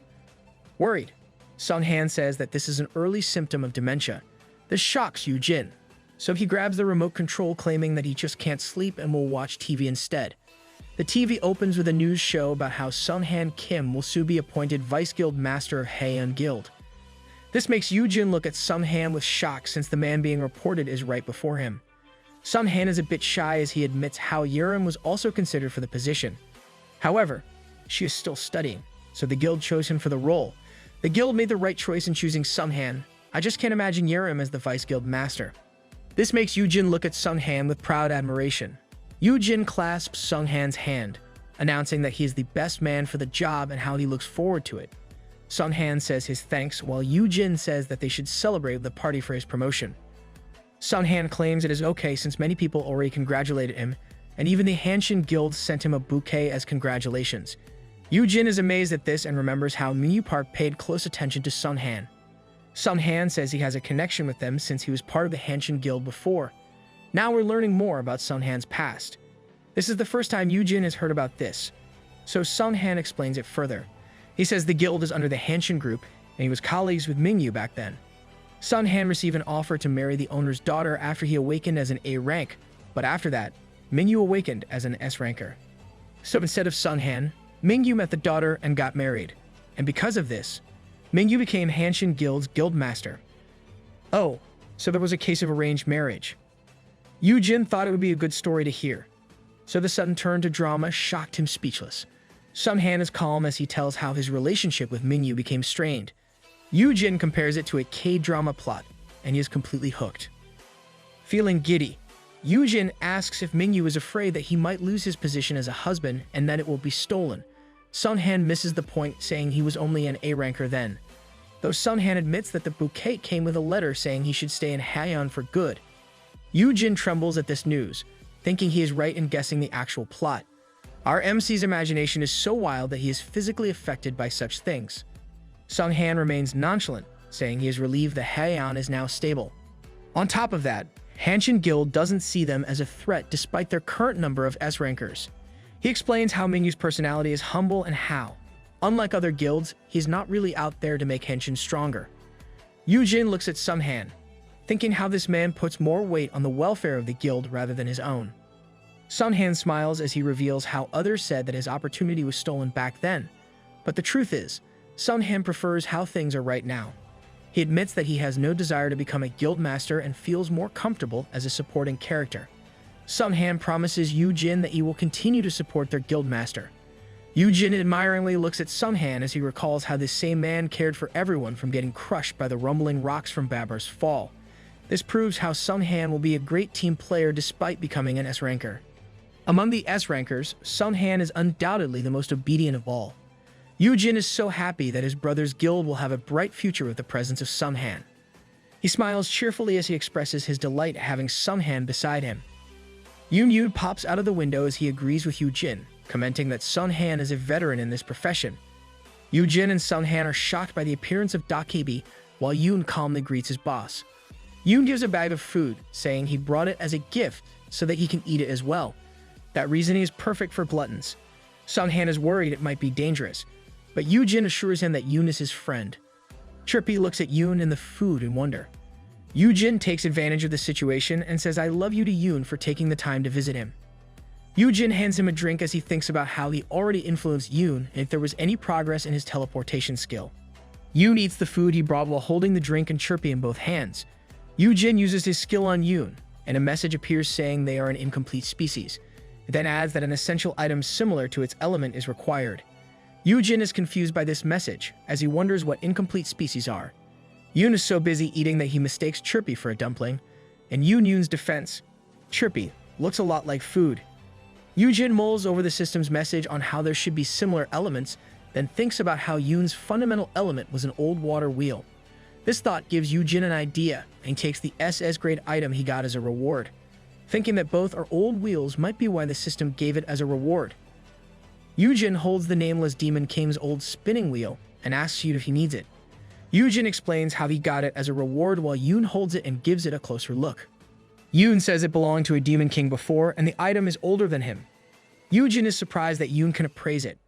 Worried, Sunghan says that this is an early symptom of dementia. This shocks Yoojin, so he grabs the remote control claiming that he just can't sleep and will watch TV instead. The TV opens with a news show about how Sunghan Kim will soon be appointed Vice Guild Master of Haeyeon Guild. This makes Yoojin look at Sunghan with shock since the man being reported is right before him. Sunghan is a bit shy as he admits how Yerim was also considered for the position. However, she is still studying, so the guild chose him for the role. The guild made the right choice in choosing Sunghan. I just can't imagine Yerim as the Vice Guild Master. This makes Yoojin look at Sunghan with proud admiration. Yoojin clasps Sunghan's hand, announcing that he is the best man for the job and how he looks forward to it. Sunghan says his thanks, while Yoojin says that they should celebrate the party for his promotion. Sunghan claims it is okay since many people already congratulated him, and even the Hanshin Guild sent him a bouquet as congratulations. Yoojin is amazed at this and remembers how Minyu Park paid close attention to Sunghan. Sunghan says he has a connection with them since he was part of the Hanshin Guild before. Now we're learning more about Sunghan's past. This is the first time Yoojin has heard about this, so Sunghan explains it further. He says the guild is under the Hanshin group, and he was colleagues with Mingyu back then. Sunghan received an offer to marry the owner's daughter after he awakened as an A rank, but after that, Mingyu awakened as an S ranker. So instead of Sunghan, Mingyu met the daughter and got married, and because of this, Mingyu became Hanshin Guild's guild master. Oh, so there was a case of arranged marriage. Yoojin thought it would be a good story to hear, so the sudden turn to drama shocked him speechless. Sunghan is calm as he tells how his relationship with Mingyu became strained. Yoojin compares it to a K-drama plot, and he is completely hooked. Feeling giddy, Yoojin asks if Mingyu is afraid that he might lose his position as a husband and that it will be stolen. Sunghan misses the point, saying he was only an A-ranker then. Though Sunghan admits that the bouquet came with a letter saying he should stay in Haeyeon for good. Yoojin trembles at this news, thinking he is right in guessing the actual plot. Our MC's imagination is so wild that he is physically affected by such things. Sunghan remains nonchalant, saying he is relieved that Haeyeon is now stable. On top of that, Hanshin Guild doesn't see them as a threat despite their current number of S-rankers. He explains how Mingyu's personality is humble and how, unlike other guilds, he's not really out there to make Hanshin stronger. Yoojin looks at Sunghan, thinking how this man puts more weight on the welfare of the guild rather than his own. Sunghan smiles as he reveals how others said that his opportunity was stolen back then, but the truth is, Sunghan prefers how things are right now. He admits that he has no desire to become a guild master and feels more comfortable as a supporting character. Sunghan promises Yoojin that he will continue to support their guild master. Yoojin admiringly looks at Sunghan as he recalls how this same man cared for everyone from getting crushed by the rumbling rocks from Babar's fall. This proves how Sunghan will be a great team player despite becoming an S-ranker. Among the S-rankers, Sunghan is undoubtedly the most obedient of all. Yoojin is so happy that his brother's guild will have a bright future with the presence of Sunghan. He smiles cheerfully as he expresses his delight at having Sunghan beside him. Yoon pops out of the window as he agrees with Yoojin, commenting that Sunghan is a veteran in this profession. Yoojin and Sunghan are shocked by the appearance of Dakebi, while Yoon calmly greets his boss. Yoon gives a bag of food, saying he brought it as a gift so that he can eat it as well. That reasoning is perfect for gluttons. Sunghan is worried it might be dangerous, but Yoojin assures him that Yoon is his friend. Chirpy looks at Yoon and the food in wonder. Yoojin takes advantage of the situation and says I love you to Yoon for taking the time to visit him. Yoojin hands him a drink as he thinks about how he already influenced Yoon and if there was any progress in his teleportation skill. Yoon eats the food he brought while holding the drink and Chirpy in both hands. Yoojin uses his skill on Yoon, and a message appears saying they are an incomplete species. It then adds that an essential item similar to its element is required. Yoojin is confused by this message, as he wonders what incomplete species are. Yoon is so busy eating that he mistakes Chirpy for a dumpling. In Yoon's defense, Chirpy looks a lot like food. Yoojin mulls over the system's message on how there should be similar elements, then thinks about how Yoon's fundamental element was an old water wheel. This thought gives Yoojin an idea, and he takes the SS grade item he got as a reward. Thinking that both are old wheels might be why the system gave it as a reward. Yoojin holds the nameless Demon King's old spinning wheel and asks Yoon if he needs it. Yoojin explains how he got it as a reward while Yoon holds it and gives it a closer look. Yoon says it belonged to a Demon King before and the item is older than him. Yoojin is surprised that Yoon can appraise it.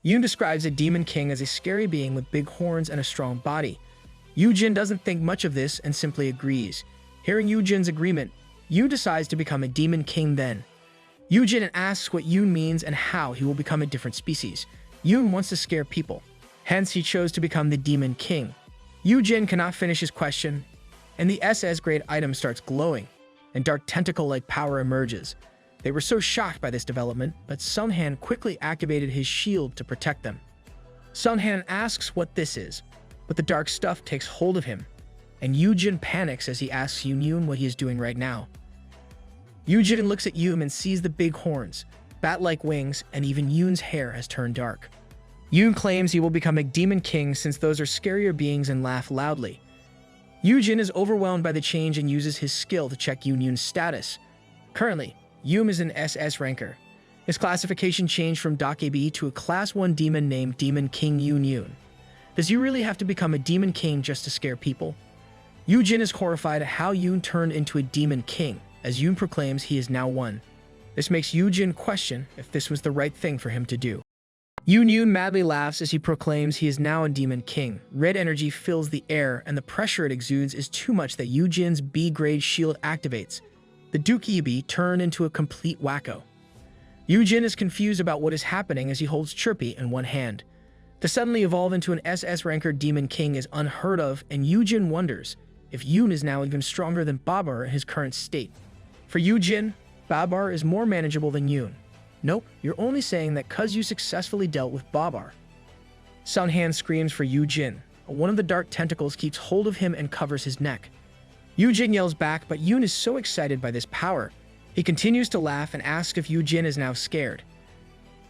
Yoon describes a Demon King as a scary being with big horns and a strong body. Yoojin doesn't think much of this and simply agrees. Hearing Yoojin's agreement, Yoon decides to become a Demon King then. Yoojin asks what Yoon means and how he will become a different species. Yoon wants to scare people, hence he chose to become the Demon King. Yoojin cannot finish his question, and the SS grade item starts glowing, and dark tentacle-like power emerges. They were so shocked by this development, but Sunhan quickly activated his shield to protect them. Sunhan asks what this is, but the dark stuff takes hold of him, and Yoojin panics as he asks Yoon what he is doing right now. Yoojin looks at Yoon and sees the big horns, bat-like wings, and even Yoon's hair has turned dark. Yoon claims he will become a Demon King since those are scarier beings and laugh loudly. Yoojin is overwhelmed by the change and uses his skill to check Yoon's status. Currently, Yoon is an SS ranker. His classification changed from Dakebe to a Class 1 demon named Demon King Yoon. Does you really have to become a Demon King just to scare people? Yoojin is horrified at how Yoon turned into a Demon King, as Yoon proclaims he is now one. This makes Yoojin question if this was the right thing for him to do. Yoon madly laughs as he proclaims he is now a Demon King. Red energy fills the air, and the pressure it exudes is too much that Yoojin's B-grade shield activates. The Dukibi turn into a complete wacko. Yoojin is confused about what is happening as he holds Chirpy in one hand. To suddenly evolve into an SS ranker Demon King is unheard of, and Yoojin wonders if Yoon is now even stronger than Babar in his current state. For Yoojin, Babar is more manageable than Yoon. Nope, you're only saying that cause you successfully dealt with Babar. Sunhan screams for Yoojin. One of the dark tentacles keeps hold of him and covers his neck. Yoojin yells back, but Yoon is so excited by this power. He continues to laugh and asks if Yoojin is now scared.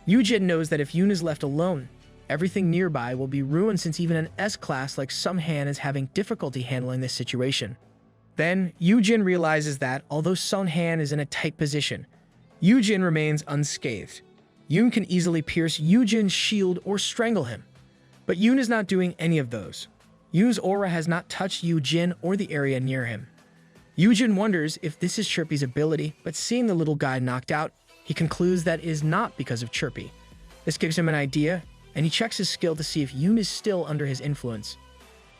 Yoojin knows that if Yoon is left alone, everything nearby will be ruined since even an S-class like Sunhan is having difficulty handling this situation. Then, Yoojin realizes that, although Sunhan is in a tight position, Yoojin remains unscathed. Yoon can easily pierce Yoojin's shield or strangle him. But Yoon is not doing any of those. Yoon's aura has not touched Yoojin or the area near him. Yoojin wonders if this is Chirpy's ability, but seeing the little guy knocked out, he concludes that it is not because of Chirpy. This gives him an idea, and he checks his skill to see if Yoon is still under his influence.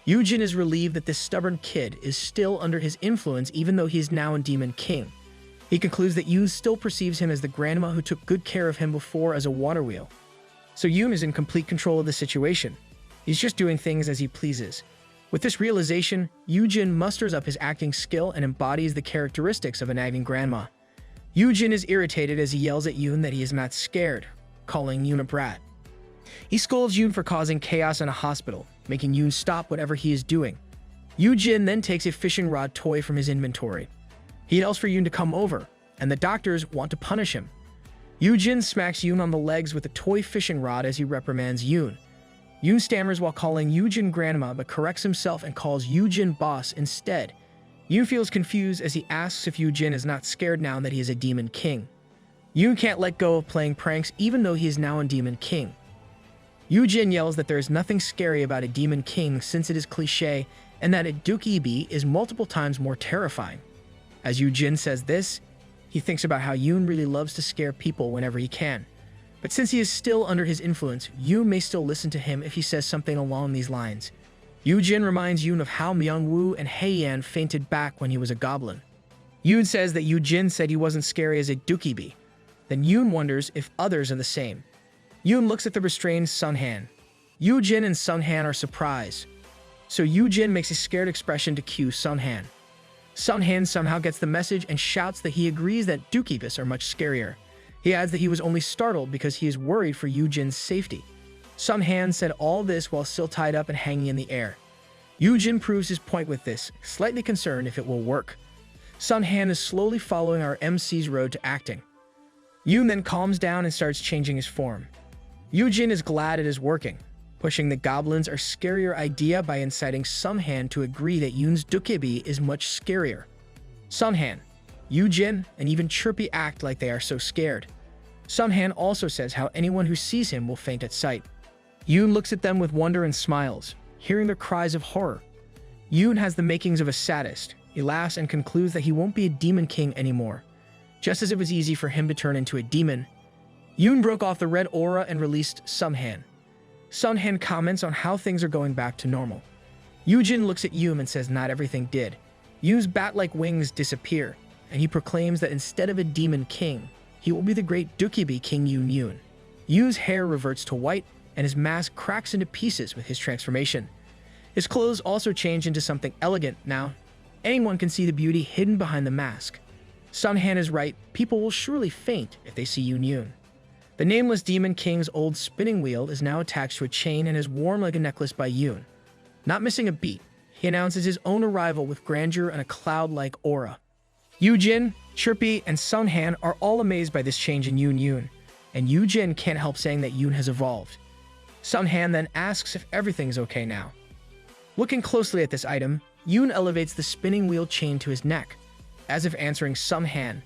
Yoojin is relieved that this stubborn kid is still under his influence even though he is now a Demon King. He concludes that Yoon still perceives him as the grandma who took good care of him before as a water wheel. So Yoon is in complete control of the situation. He's just doing things as he pleases. With this realization, Yoojin musters up his acting skill and embodies the characteristics of a nagging grandma. Yoojin is irritated as he yells at Yoon that he is not scared, calling Yoon a brat. He scolds Yoon for causing chaos in a hospital, making Yoon stop whatever he is doing. Yoojin then takes a fishing rod toy from his inventory. He yells for Yoon to come over, and the doctors want to punish him. Yoojin smacks Yoon on the legs with a toy fishing rod as he reprimands Yoon. Yoon stammers while calling Yoojin grandma but corrects himself and calls Yoojin boss instead. Yoon feels confused as he asks if Yoojin is not scared now that he is a Demon King. Yoon can't let go of playing pranks even though he is now a Demon King. Yoojin yells that there is nothing scary about a Demon King since it is cliché and that a Dukibi is multiple times more terrifying. As Yoojin says this, he thinks about how Yoon really loves to scare people whenever he can. But since he is still under his influence, Yoon may still listen to him if he says something along these lines. Yoojin reminds Yoon of how Myung-woo and Hae-yan fainted back when he was a goblin. Yoon says that Yoojin said he wasn't scary as a dookiebi. Then Yoon wonders if others are the same. Yoon looks at the restrained Sunhan. Yoojin and Sunhan are surprised. So Yoojin makes a scared expression to cue Sunhan. Sunhan somehow gets the message and shouts that he agrees that dookibis are much scarier. He adds that he was only startled because he is worried for Yoojin's safety. Sunhan said all this while still tied up and hanging in the air. Yoojin proves his point with this, slightly concerned if it will work. Sunhan is slowly following our MC's road to acting. Yoon then calms down and starts changing his form. Yoojin is glad it is working, pushing the goblins are scarier idea by inciting Sunhan to agree that Yoon's dookiebi is much scarier. Sunhan, Yoojin, and even Chirpy act like they are so scared. Sunhan also says how anyone who sees him will faint at sight. Yoon looks at them with wonder and smiles, hearing their cries of horror. Yoon has the makings of a sadist. He laughs and concludes that he won't be a demon king anymore. Just as it was easy for him to turn into a demon, Yoon broke off the red aura and released Sunhan. Sunhan comments on how things are going back to normal. Yoojin looks at Yoon and says not everything did. Yoon's bat-like wings disappear, and he proclaims that instead of a demon king, he will be the great dookiebi King Yoon. Yoon's hair reverts to white, and his mask cracks into pieces with his transformation. His clothes also change into something elegant now. Anyone can see the beauty hidden behind the mask. Sunhan is right, people will surely faint if they see Yoon. The nameless demon king's old spinning wheel is now attached to a chain and is worn like a necklace by Yoon. Not missing a beat, he announces his own arrival with grandeur and a cloud-like aura. Yoojin, Chirpy, and Sunhan are all amazed by this change in Yoon, and Yoojin can't help saying that Yoon has evolved. Sunhan then asks if everything's okay now. Looking closely at this item, Yoon elevates the spinning wheel chain to his neck. As if answering Sunhan,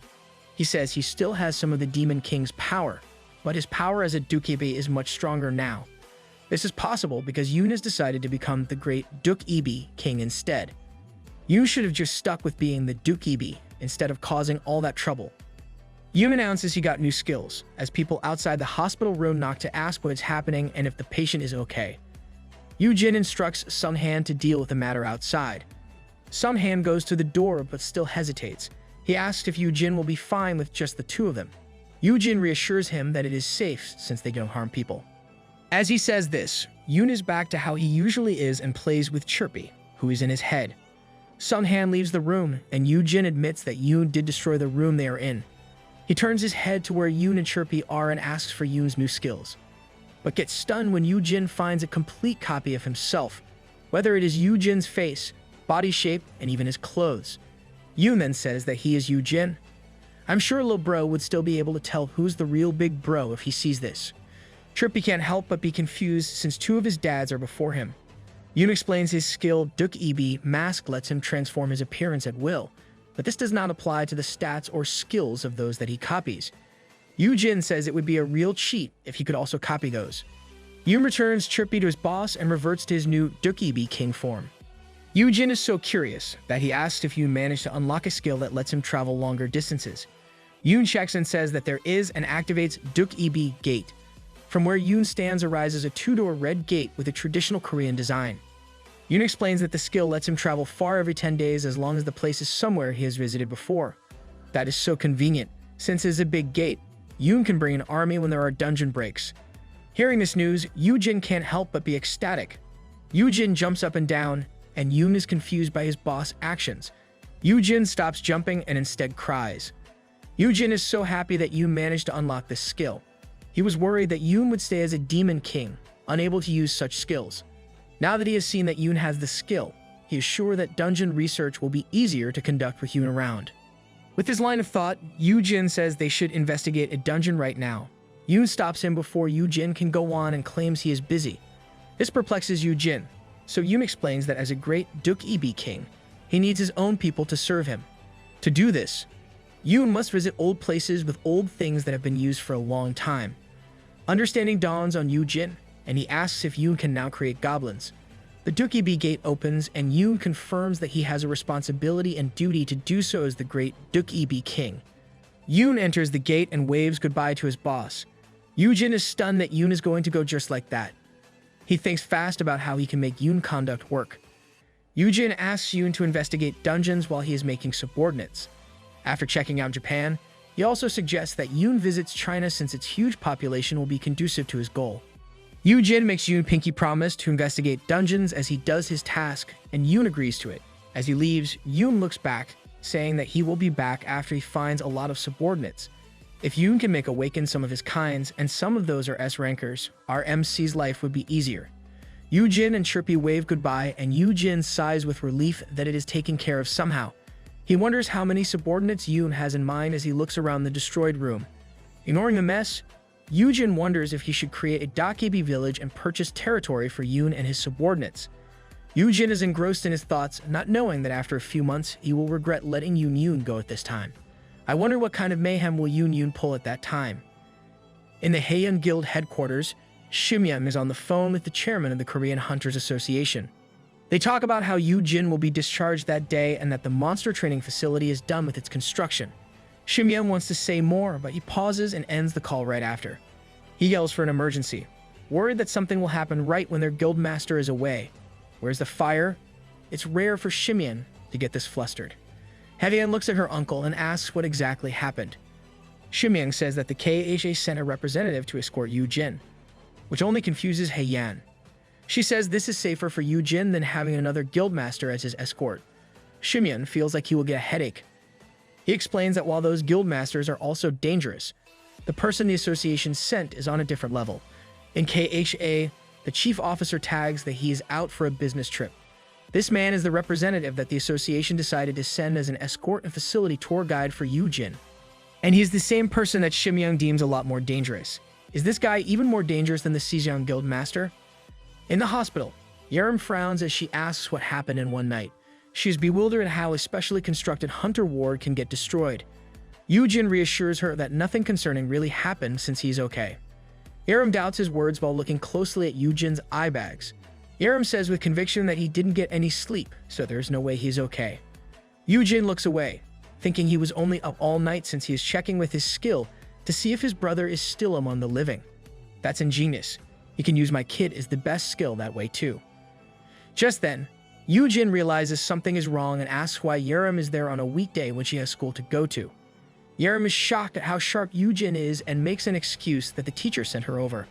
he says he still has some of the Demon King's power, but his power as a dookiebi is much stronger now. This is possible because Yoon has decided to become the great dookiebi king instead. Yoon should have just stuck with being the dookiebi instead of causing all that trouble. Yoon announces he got new skills, as people outside the hospital room knock to ask what is happening and if the patient is okay. Yoojin instructs Sunhan to deal with the matter outside. Sunhan goes to the door but still hesitates. He asks if Yoojin will be fine with just the two of them. Yoojin reassures him that it is safe since they don't harm people. As he says this, Yoon is back to how he usually is and plays with Chirpy, who is in his head. Sunhan leaves the room, and Yoojin admits that Yoon did destroy the room they are in. He turns his head to where Yoon and Chirpy are and asks for Yoon's new skills, but gets stunned when Yoojin finds a complete copy of himself, whether it is Yoojin's face, body shape, and even his clothes. Yoon then says that he is Yoojin. I'm sure Lil Bro would still be able to tell who's the real big bro if he sees this. Chirpy can't help but be confused since two of his dads are before him. Yoon explains his skill dookiebi mask lets him transform his appearance at will, but this does not apply to the stats or skills of those that he copies. Yoojin says it would be a real cheat if he could also copy those. Yoon returns Chirpy to his boss and reverts to his new dookiebi king form. Yoojin is so curious that he asks if Yoon managed to unlock a skill that lets him travel longer distances. Yoon checks and says that there is and activates dookiebi gate. From where Yoon stands arises a two-door red gate with a traditional Korean design. Yoon explains that the skill lets him travel far every 10 days as long as the place is somewhere he has visited before. That is so convenient. Since it is a big gate, Yoon can bring an army when there are dungeon breaks. Hearing this news, Yoojin can't help but be ecstatic. Yoojin jumps up and down, and Yoon is confused by his boss' actions. Yoojin stops jumping and instead cries. Yoojin is so happy that Yoon managed to unlock this skill. He was worried that Yoon would stay as a demon king, unable to use such skills. Now that he has seen that Yoon has the skill, he is sure that dungeon research will be easier to conduct with Yoon around. With his line of thought, Yoojin says they should investigate a dungeon right now. Yoon stops him before Yoojin can go on and claims he is busy. This perplexes Yoojin, so Yoon explains that as a great dookiebi king, he needs his own people to serve him. To do this, Yoon must visit old places with old things that have been used for a long time. Understanding dawns on Yoojin, and he asks if Yoon can now create goblins. The dookiebi gate opens, and Yoon confirms that he has a responsibility and duty to do so as the great dookiebi king. Yoon enters the gate and waves goodbye to his boss. Yoojin is stunned that Yoon is going to go just like that. He thinks fast about how he can make Yoon conduct work. Yoojin asks Yoon to investigate dungeons while he is making subordinates. After checking out Japan, he also suggests that Yoon visits China since its huge population will be conducive to his goal. Yoojin makes Yoon pinky promise to investigate dungeons as he does his task, and Yoon agrees to it. As he leaves, Yoon looks back, saying that he will be back after he finds a lot of subordinates. If Yoon can make awaken some of his kinds, and some of those are S-rankers, our MC's life would be easier. Yoojin and Chirpy wave goodbye, and Yoojin sighs with relief that it is taken care of somehow. He wonders how many subordinates Yoon has in mind as he looks around the destroyed room. Ignoring the mess, Yoojin wonders if he should create a Dakebi village and purchase territory for Yoon and his subordinates. Yoojin is engrossed in his thoughts, not knowing that after a few months, he will regret letting Yoon go at this time. I wonder what kind of mayhem will Yoon pull at that time. In the Haeyeon Guild headquarters, Shimyeon is on the phone with the chairman of the Korean Hunters Association. They talk about how Yoojin will be discharged that day and that the monster training facility is done with its construction. Shimyeon wants to say more, but he pauses and ends the call right after. He yells for an emergency, worried that something will happen right when their guild master is away. Where's the fire? It's rare for Shimyeon to get this flustered. Haeyeon looks at her uncle and asks what exactly happened. Shimyeon says that the KHA sent a representative to escort Yoojin, which only confuses Haeyeon. She says this is safer for Yoojin than having another guildmaster as his escort. Shimyeon feels like he will get a headache. He explains that while those guildmasters are also dangerous, the person the association sent is on a different level. In KHA, the chief officer tags that he is out for a business trip. This man is the representative that the association decided to send as an escort and facility tour guide for Yoojin. And he's the same person that Shimyeon deems a lot more dangerous. Is this guy even more dangerous than the Sejong Guild Master? In the hospital, Yerim frowns as she asks what happened in one night. She is bewildered at how a specially constructed hunter ward can get destroyed. Yoojin reassures her that nothing concerning really happened since he's okay. Yerim doubts his words while looking closely at Yoojin's eye bags. Yerim says with conviction that he didn't get any sleep, so there's no way he's okay. Yoojin looks away, thinking he was only up all night since he is checking with his skill to see if his brother is still among the living. That's ingenious. You can use my kid as the best skill that way too. Just then, Yoojin realizes something is wrong and asks why Yerim is there on a weekday when she has school to go to. Yerim is shocked at how sharp Yoojin is and makes an excuse that the teacher sent her over.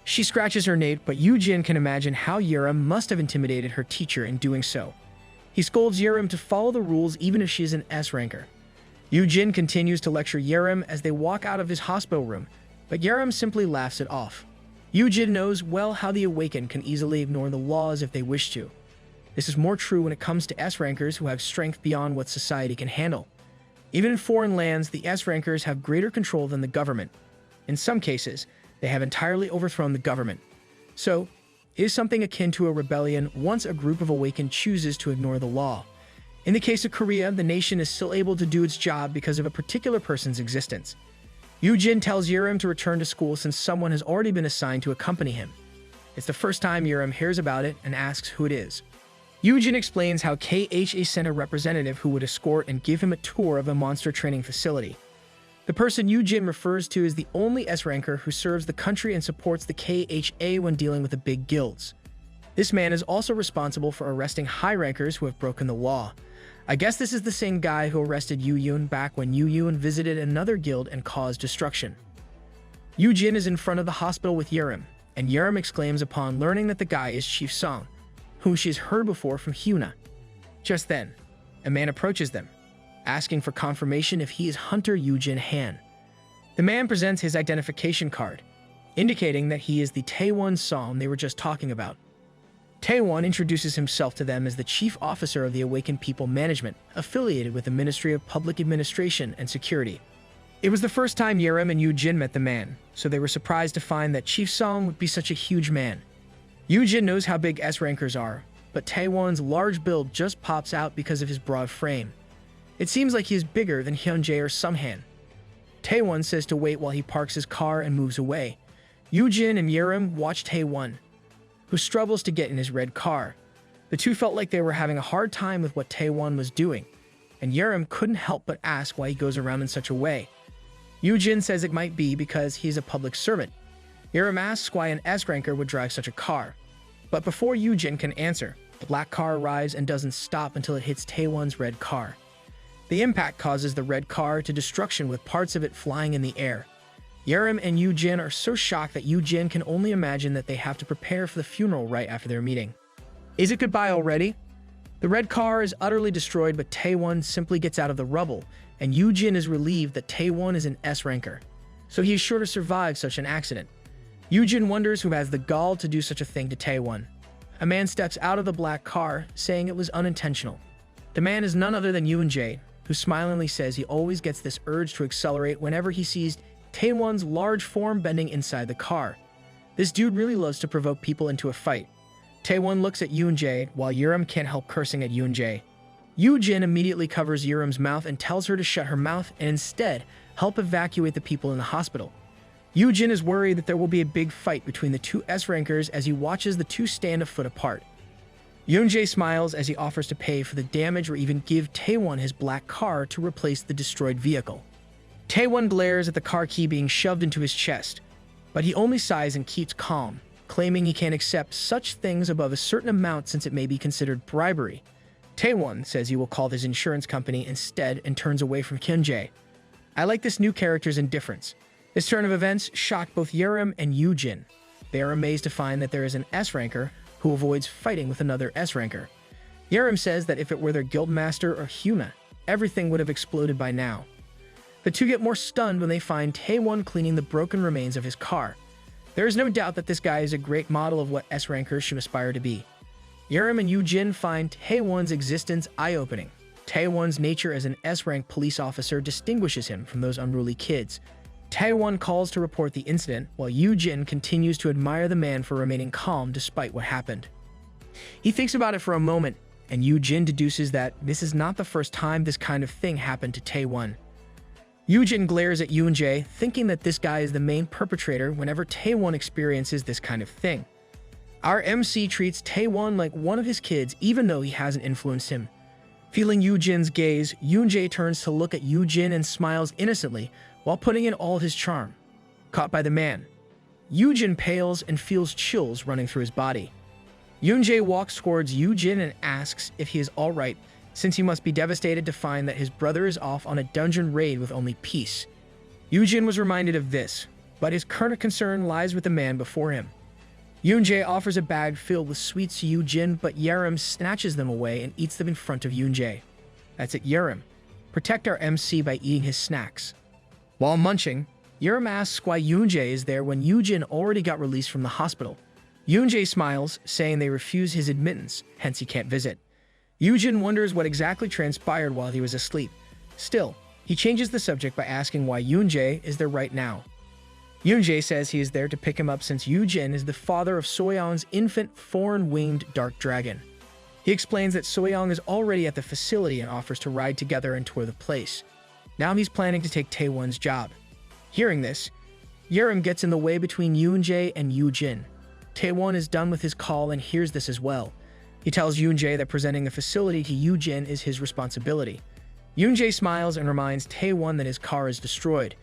She scratches her nape, but Yoojin can imagine how Yerim must have intimidated her teacher in doing so. He scolds Yerim to follow the rules even if she is an S-ranker. Yoojin continues to lecture Yerim as they walk out of his hospital room, but Yerim simply laughs it off. Yoojin knows well how the awakened can easily ignore the laws if they wish to. This is more true when it comes to S-rankers who have strength beyond what society can handle. Even in foreign lands, the S-rankers have greater control than the government. In some cases, they have entirely overthrown the government. So, it is something akin to a rebellion once a group of awakened chooses to ignore the law. In the case of Korea, the nation is still able to do its job because of a particular person's existence. Yoojin tells Yerim to return to school since someone has already been assigned to accompany him. It's the first time Yerim hears about it and asks who it is. Yoojin explains how KHA sent a representative who would escort and give him a tour of a monster training facility. The person Yoojin refers to is the only S-ranker who serves the country and supports the KHA when dealing with the big guilds. This man is also responsible for arresting high-rankers who have broken the law. I guess this is the same guy who arrested Yoojin back when Yoojin visited another guild and caused destruction. Yoojin is in front of the hospital with Yerim, and Yerim exclaims upon learning that the guy is Chief Song, whom she has heard before from Hyuna. Just then, a man approaches them, asking for confirmation if he is Hunter Yoojin Han. The man presents his identification card, indicating that he is the Taewon Song they were just talking about. Taewon introduces himself to them as the Chief Officer of the Awakened People Management, affiliated with the Ministry of Public Administration and Security. It was the first time Yerim and Yoojin met the man, so they were surprised to find that Chief Song would be such a huge man. Yoojin knows how big S-rankers are, but Taewon's large build just pops out because of his broad frame. It seems like he is bigger than Hyunjae or Sunghan. Taewon says to wait while he parks his car and moves away. Yoojin and Yerim watch Taewon, who struggles to get in his red car. The two felt like they were having a hard time with what Taewon was doing, and Yerim couldn't help but ask why he goes around in such a way. Yoojin says it might be because he is a public servant. Yerim asks why an S-ranker would drive such a car. But before Yoojin can answer, the black car arrives and doesn't stop until it hits Taewon's red car. The impact causes the red car to destruction with parts of it flying in the air. Yerim and Yoojin are so shocked that Yoojin can only imagine that they have to prepare for the funeral right after their meeting. Is it goodbye already? The red car is utterly destroyed, but Taewon simply gets out of the rubble, and Yoojin is relieved that Taewon is an S-ranker, so he is sure to survive such an accident. Yoojin wonders who has the gall to do such a thing to Taewon. A man steps out of the black car, saying it was unintentional. The man is none other than Yoonjae, who smilingly says he always gets this urge to accelerate whenever he sees Taewon's large form bending inside the car. This dude really loves to provoke people into a fight. Taewon looks at Yoonjae, while Yerim can't help cursing at Yoonjae. Yoojin immediately covers Yerim's mouth and tells her to shut her mouth and instead help evacuate the people in the hospital. Yoojin is worried that there will be a big fight between the two S-rankers as he watches the two stand a foot apart. Yoonjae smiles as he offers to pay for the damage or even give Taewon his black car to replace the destroyed vehicle. Taewon glares at the car key being shoved into his chest, but he only sighs and keeps calm, claiming he can't accept such things above a certain amount since it may be considered bribery. Taewon says he will call his insurance company instead and turns away from Kyunjae. I like this new character's indifference. This turn of events shocked both Yerim and Yoojin. They are amazed to find that there is an S-ranker who avoids fighting with another S-ranker. Yerim says that if it were their guildmaster or Hyuna, everything would have exploded by now. The two get more stunned when they find Taewon cleaning the broken remains of his car. There is no doubt that this guy is a great model of what S-rankers should aspire to be. Yerim and Yoojin find Taewon's existence eye-opening. Taewon's nature as an S-rank police officer distinguishes him from those unruly kids. Taewon calls to report the incident, while Yoojin continues to admire the man for remaining calm despite what happened. He thinks about it for a moment, and Yoojin deduces that this is not the first time this kind of thing happened to Taewon. Yoojin glares at Yoonjae, thinking that this guy is the main perpetrator whenever Taewon experiences this kind of thing. Our MC treats Taewon like one of his kids even though he hasn't influenced him. Feeling Yoojin's gaze, Yoonjae turns to look at Yoojin and smiles innocently while putting in all his charm. Caught by the man, Yoojin pales and feels chills running through his body. Yoonjae walks towards Yoojin and asks if he is alright, since he must be devastated to find that his brother is off on a dungeon raid with only peace. Yoojin was reminded of this, but his current concern lies with the man before him. Yoonjae offers a bag filled with sweets to Yoojin, but Yerim snatches them away and eats them in front of Yoonjae. That's it, Yerim. Protect our MC by eating his snacks. While munching, Yerim asks why Yoonjae is there when Yoojin already got released from the hospital. Yoonjae smiles, saying they refuse his admittance, hence he can't visit. Yoojin wonders what exactly transpired while he was asleep. Still, he changes the subject by asking why Yoonjae is there right now. Yoonjae says he is there to pick him up since Yoojin is the father of Soyeon's infant foreign-winged dark dragon. He explains that Soyeon is already at the facility and offers to ride together and tour the place. Now he's planning to take Taewon's job. Hearing this, Yerim gets in the way between Yoonjae and Yoojin. Taewon is done with his call and hears this as well. He tells Yoonjae that presenting the facility to Yoojin is his responsibility. Yoonjae smiles and reminds Taewon that his car is destroyed.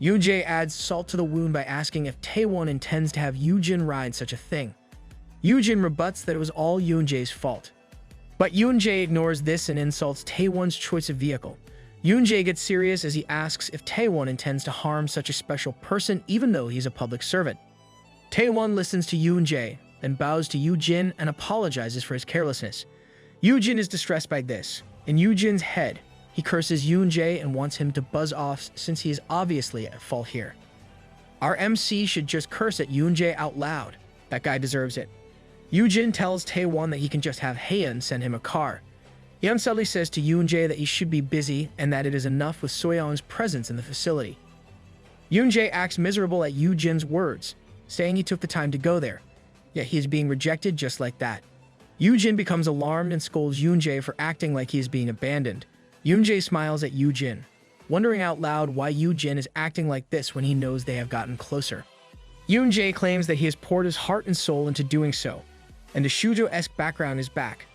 Yoonjae adds salt to the wound by asking if Taewon intends to have Yoojin ride such a thing. Yoojin rebuts that it was all Yoonjae's fault. But Yoonjae ignores this and insults Taewon's choice of vehicle. Yoonjae gets serious as he asks if Taewon intends to harm such a special person even though he's a public servant. Taewon listens to Yoonjae, then bows to Yoojin and apologizes for his carelessness. Yoojin is distressed by this. In Yoojin's head, he curses Yoonjae and wants him to buzz off since he is obviously at fault here. Our MC should just curse at Yoonjae out loud. That guy deserves it. Yoojin tells Taewon that he can just have Haeun send him a car. Yeon suddenly says to Yoonjae that he should be busy and that it is enough with Soyeon's presence in the facility. Yoonjae acts miserable at Yoojin's words, saying he took the time to go there, yet he is being rejected just like that. Yoojin becomes alarmed and scolds Yoonjae for acting like he is being abandoned. Yoonjae smiles at Yoojin, wondering out loud why Yoojin is acting like this when he knows they have gotten closer. Yoonjae claims that he has poured his heart and soul into doing so, and the shoujo-esque background is back.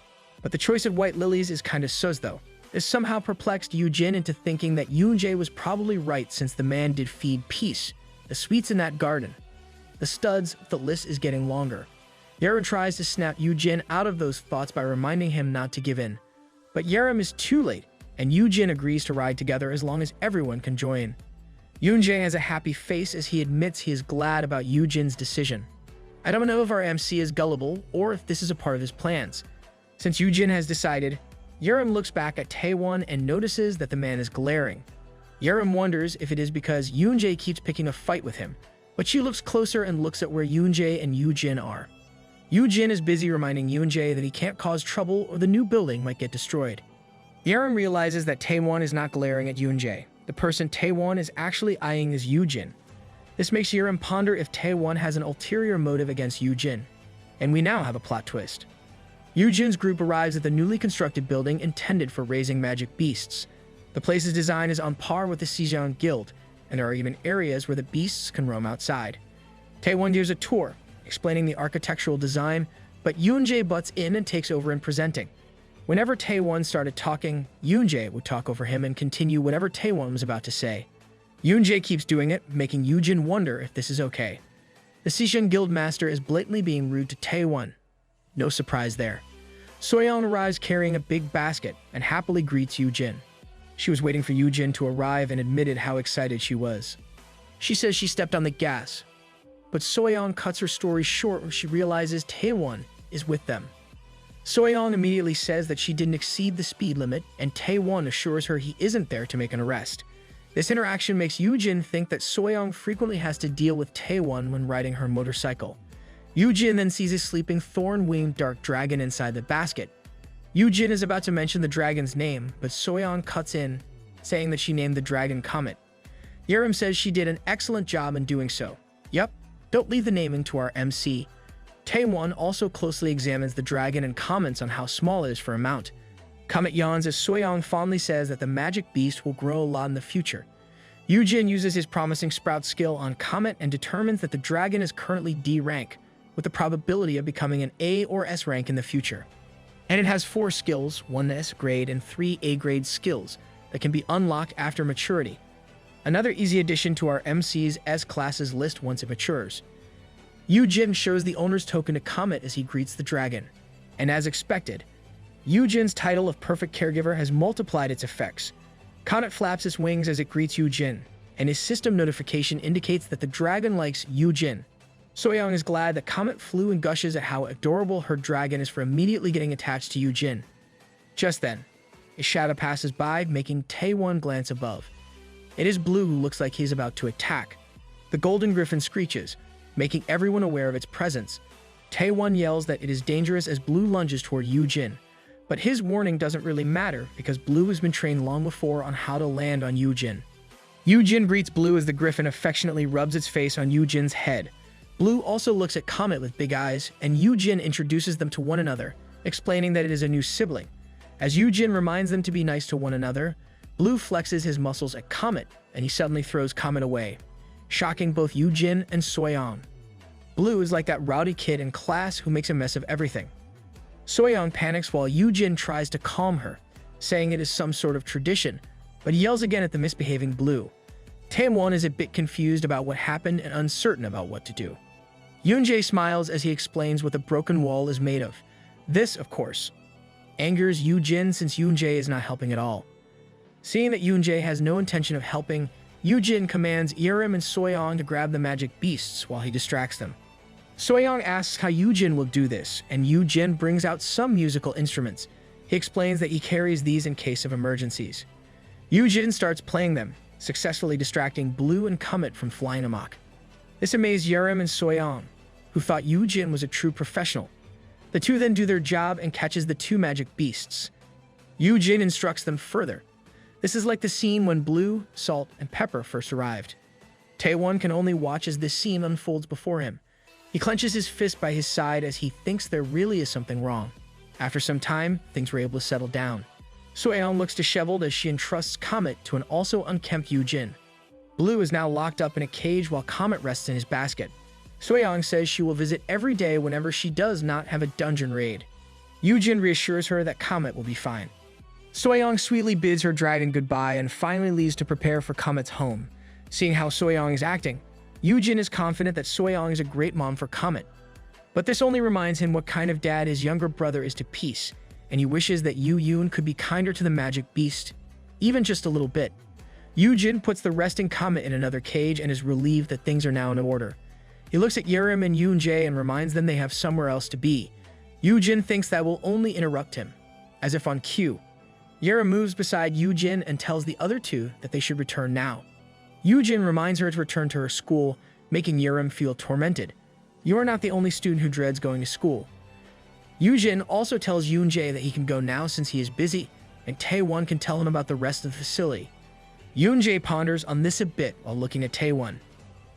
But the choice of white lilies is kinda sus though. This somehow perplexed Yoojin into thinking that Yoonjae was probably right since the man did feed peace, the sweets in that garden. The studs, the list is getting longer. Yerim tries to snap Yoojin out of those thoughts by reminding him not to give in. But Yerim is too late, and Yoojin agrees to ride together as long as everyone can join. Yoonjae has a happy face as he admits he is glad about Yoojin's decision. I don't know if our MC is gullible or if this is a part of his plans. Since Yoojin has decided, Yerim looks back at Taewon and notices that the man is glaring. Yerim wonders if it is because Yoonjae keeps picking a fight with him, but she looks closer and looks at where Yoonjae and Yoojin are. Yoojin is busy reminding Yoonjae that he can't cause trouble or the new building might get destroyed. Yerim realizes that Taewon is not glaring at Yoonjae. The person Taewon is actually eyeing is Yoojin. This makes Yerim ponder if Taewon has an ulterior motive against Yoojin. And we now have a plot twist. Yoojin's group arrives at the newly constructed building intended for raising magic beasts. The place's design is on par with the Sejong Guild, and there are even areas where the beasts can roam outside. Taewon gives a tour, explaining the architectural design, but Yoonjae butts in and takes over in presenting. Whenever Taewon started talking, Yoonjae would talk over him and continue whatever Taewon was about to say. Yoonjae keeps doing it, making Yoojin wonder if this is okay. The Sejong Guild master is blatantly being rude to Taewon. No surprise there. Soyeon arrives carrying a big basket and happily greets Yoojin. She was waiting for Yoojin to arrive and admitted how excited she was. She says she stepped on the gas, but Soyeon cuts her story short when she realizes Taewon is with them. Soyeon immediately says that she didn't exceed the speed limit, and Taewon assures her he isn't there to make an arrest. This interaction makes Yoojin think that Soyeon frequently has to deal with Taewon when riding her motorcycle. Yoojin then sees a sleeping thorn-winged dark dragon inside the basket. Yoojin is about to mention the dragon's name, but Soyeon cuts in, saying that she named the dragon Comet. Yerim says she did an excellent job in doing so. Yup, don't leave the naming to our MC. Taewon also closely examines the dragon and comments on how small it is for a mount. Comet yawns as Soyeon fondly says that the magic beast will grow a lot in the future. Yoojin uses his promising sprout skill on Comet and determines that the dragon is currently D rank, with the probability of becoming an A or S rank in the future. And it has 4 skills, 1 S grade and 3 A grade skills, that can be unlocked after maturity. Another easy addition to our MC's S classes list once it matures. Yoojin shows the owner's token to Comet as he greets the dragon. And as expected, Yoojin's title of Perfect Caregiver has multiplied its effects. Comet flaps its wings as it greets Yoojin, and his system notification indicates that the dragon likes Yoojin. Soyeon is glad that Comet flew and gushes at how adorable her dragon is for immediately getting attached to Yoojin. Just then, a shadow passes by, making Taewon glance above. It is Blue who looks like he's about to attack. The golden griffin screeches, making everyone aware of its presence. Taewon yells that it is dangerous as Blue lunges toward Yoojin. But his warning doesn't really matter because Blue has been trained long before on how to land on Yoojin. Yoojin greets Blue as the griffin affectionately rubs its face on Yoojin's head. Blue also looks at Comet with big eyes, and Yoojin introduces them to one another, explaining that it is a new sibling. As Yoojin reminds them to be nice to one another, Blue flexes his muscles at Comet, and he suddenly throws Comet away, shocking both Yoojin and Soyeon. Blue is like that rowdy kid in class who makes a mess of everything. Soyeon panics while Yoojin tries to calm her, saying it is some sort of tradition, but he yells again at the misbehaving Blue. Taewon is a bit confused about what happened and uncertain about what to do. Yoonjae smiles as he explains what the broken wall is made of. This, of course, angers Yoojin since Yoonjae is not helping at all. Seeing that Yoonjae has no intention of helping, Yoojin commands Yerim and Soyeon to grab the magic beasts while he distracts them. Soyeon asks how Yoojin will do this, and Yoojin brings out some musical instruments. He explains that he carries these in case of emergencies. Yoojin starts playing them, successfully distracting Blue and Comet from flying amok. This amazed Yerim and Soyeon, who thought Yoojin was a true professional. The two then do their job and catches the 2 magic beasts. Yoojin instructs them further. This is like the scene when Blue, Salt, and Pepper first arrived. Taewon can only watch as this scene unfolds before him. He clenches his fist by his side as he thinks there really is something wrong. After some time, things were able to settle down. Soyeon looks disheveled as she entrusts Comet to an also unkempt Yoojin. Blue is now locked up in a cage while Comet rests in his basket. Soyeon says she will visit every day whenever she does not have a dungeon raid. Yoojin reassures her that Comet will be fine. Soyeon sweetly bids her dragon goodbye and finally leaves to prepare for Comet's home. Seeing how Soyeon is acting, Yoojin is confident that Soyeon is a great mom for Comet. But this only reminds him what kind of dad his younger brother is to Peace, and he wishes that Yoojin could be kinder to the magic beast, even just a little bit. Yoojin puts the resting comet in another cage and is relieved that things are now in order. He looks at Yerim and Yoonjae and reminds them they have somewhere else to be. Yoojin thinks that will only interrupt him, as if on cue. Yerim moves beside Yoojin and tells the other two that they should return now. Yoojin reminds her to return to her school, making Yerim feel tormented. You are not the only student who dreads going to school. Yoojin also tells Yoonjae that he can go now since he is busy, and Taewon can tell him about the rest of the facility. Yoonjae ponders on this a bit while looking at Taewon.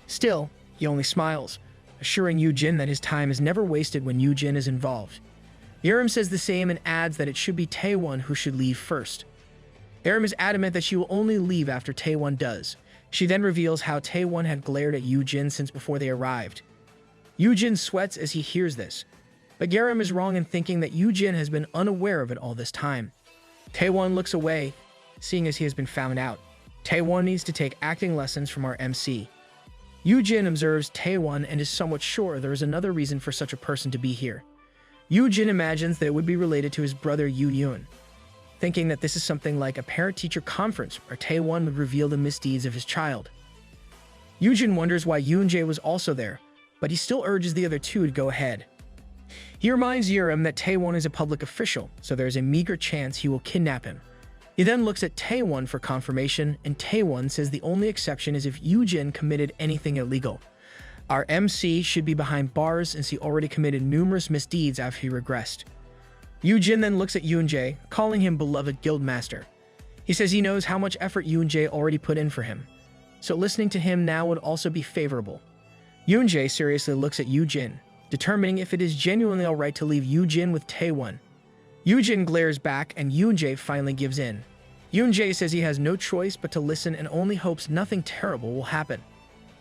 Still, he only smiles, assuring Yoojin that his time is never wasted when Yoojin is involved. Yerim says the same and adds that it should be Taewon who should leave first. Yerim is adamant that she will only leave after Taewon does. She then reveals how Taewon had glared at Yoojin since before they arrived. Yoojin sweats as he hears this, but Yerim is wrong in thinking that Yoojin has been unaware of it all this time. Taewon looks away, seeing as he has been found out. Taewon needs to take acting lessons from our MC. Yoojin observes Taewon and is somewhat sure there is another reason for such a person to be here. Yoojin imagines that it would be related to his brother Yoon, thinking that this is something like a parent-teacher conference where Taewon would reveal the misdeeds of his child. Yoojin wonders why Yoonjae was also there, but he still urges the other two to go ahead. He reminds Yerim that Taewon is a public official, so there is a meager chance he will kidnap him. He then looks at Taewon for confirmation, and Taewon says the only exception is if Yoojin committed anything illegal. Our MC should be behind bars since he already committed numerous misdeeds after he regressed. Yoojin then looks at Yoonjae, calling him beloved guildmaster. He says he knows how much effort Yoonjae already put in for him, so listening to him now would also be favorable. Yoonjae seriously looks at Yoojin, determining if it is genuinely alright to leave Yoojin with Taewon. Yoojin glares back and Yoonjae finally gives in. Yoonjae says he has no choice but to listen and only hopes nothing terrible will happen.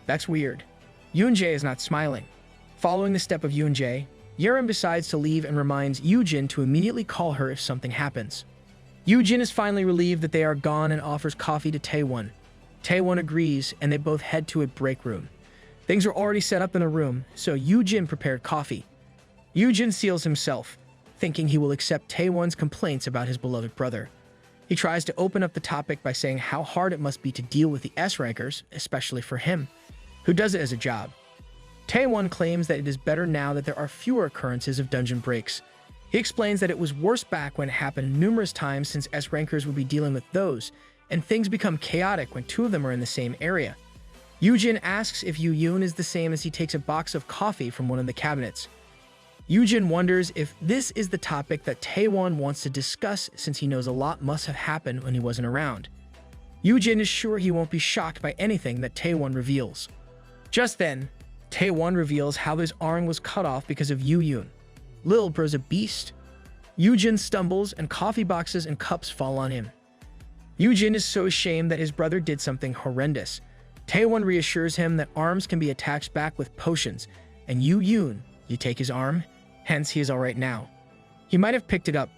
That's weird. Yoonjae is not smiling. Following the step of Yoonjae, Yerim decides to leave and reminds Yoojin to immediately call her if something happens. Yoojin is finally relieved that they are gone and offers coffee to Taewon. Taewon agrees and they both head to a break room. Things are already set up in the room, so Yoojin prepared coffee. Yoojin seals himself, thinking he will accept Taewon's complaints about his beloved brother. He tries to open up the topic by saying how hard it must be to deal with the S-rankers, especially for him, who does it as a job. Taewon claims that it is better now that there are fewer occurrences of dungeon breaks. He explains that it was worse back when it happened numerous times since S-rankers would be dealing with those, and things become chaotic when two of them are in the same area. Yoojin asks if Yoon is the same as he takes a box of coffee from one of the cabinets. Yoojin wonders if this is the topic that Taewon wants to discuss since he knows a lot must have happened when he wasn't around. Yoojin is sure he won't be shocked by anything that Taewon reveals. Just then, Taewon reveals how his arm was cut off because of Yoon. Lil Bro's a beast. Yoojin stumbles and coffee boxes and cups fall on him. Yoojin is so ashamed that his brother did something horrendous. Taewon reassures him that arms can be attached back with potions, and Yoon, you take his arm? Hence, he is alright now. He might have picked it up,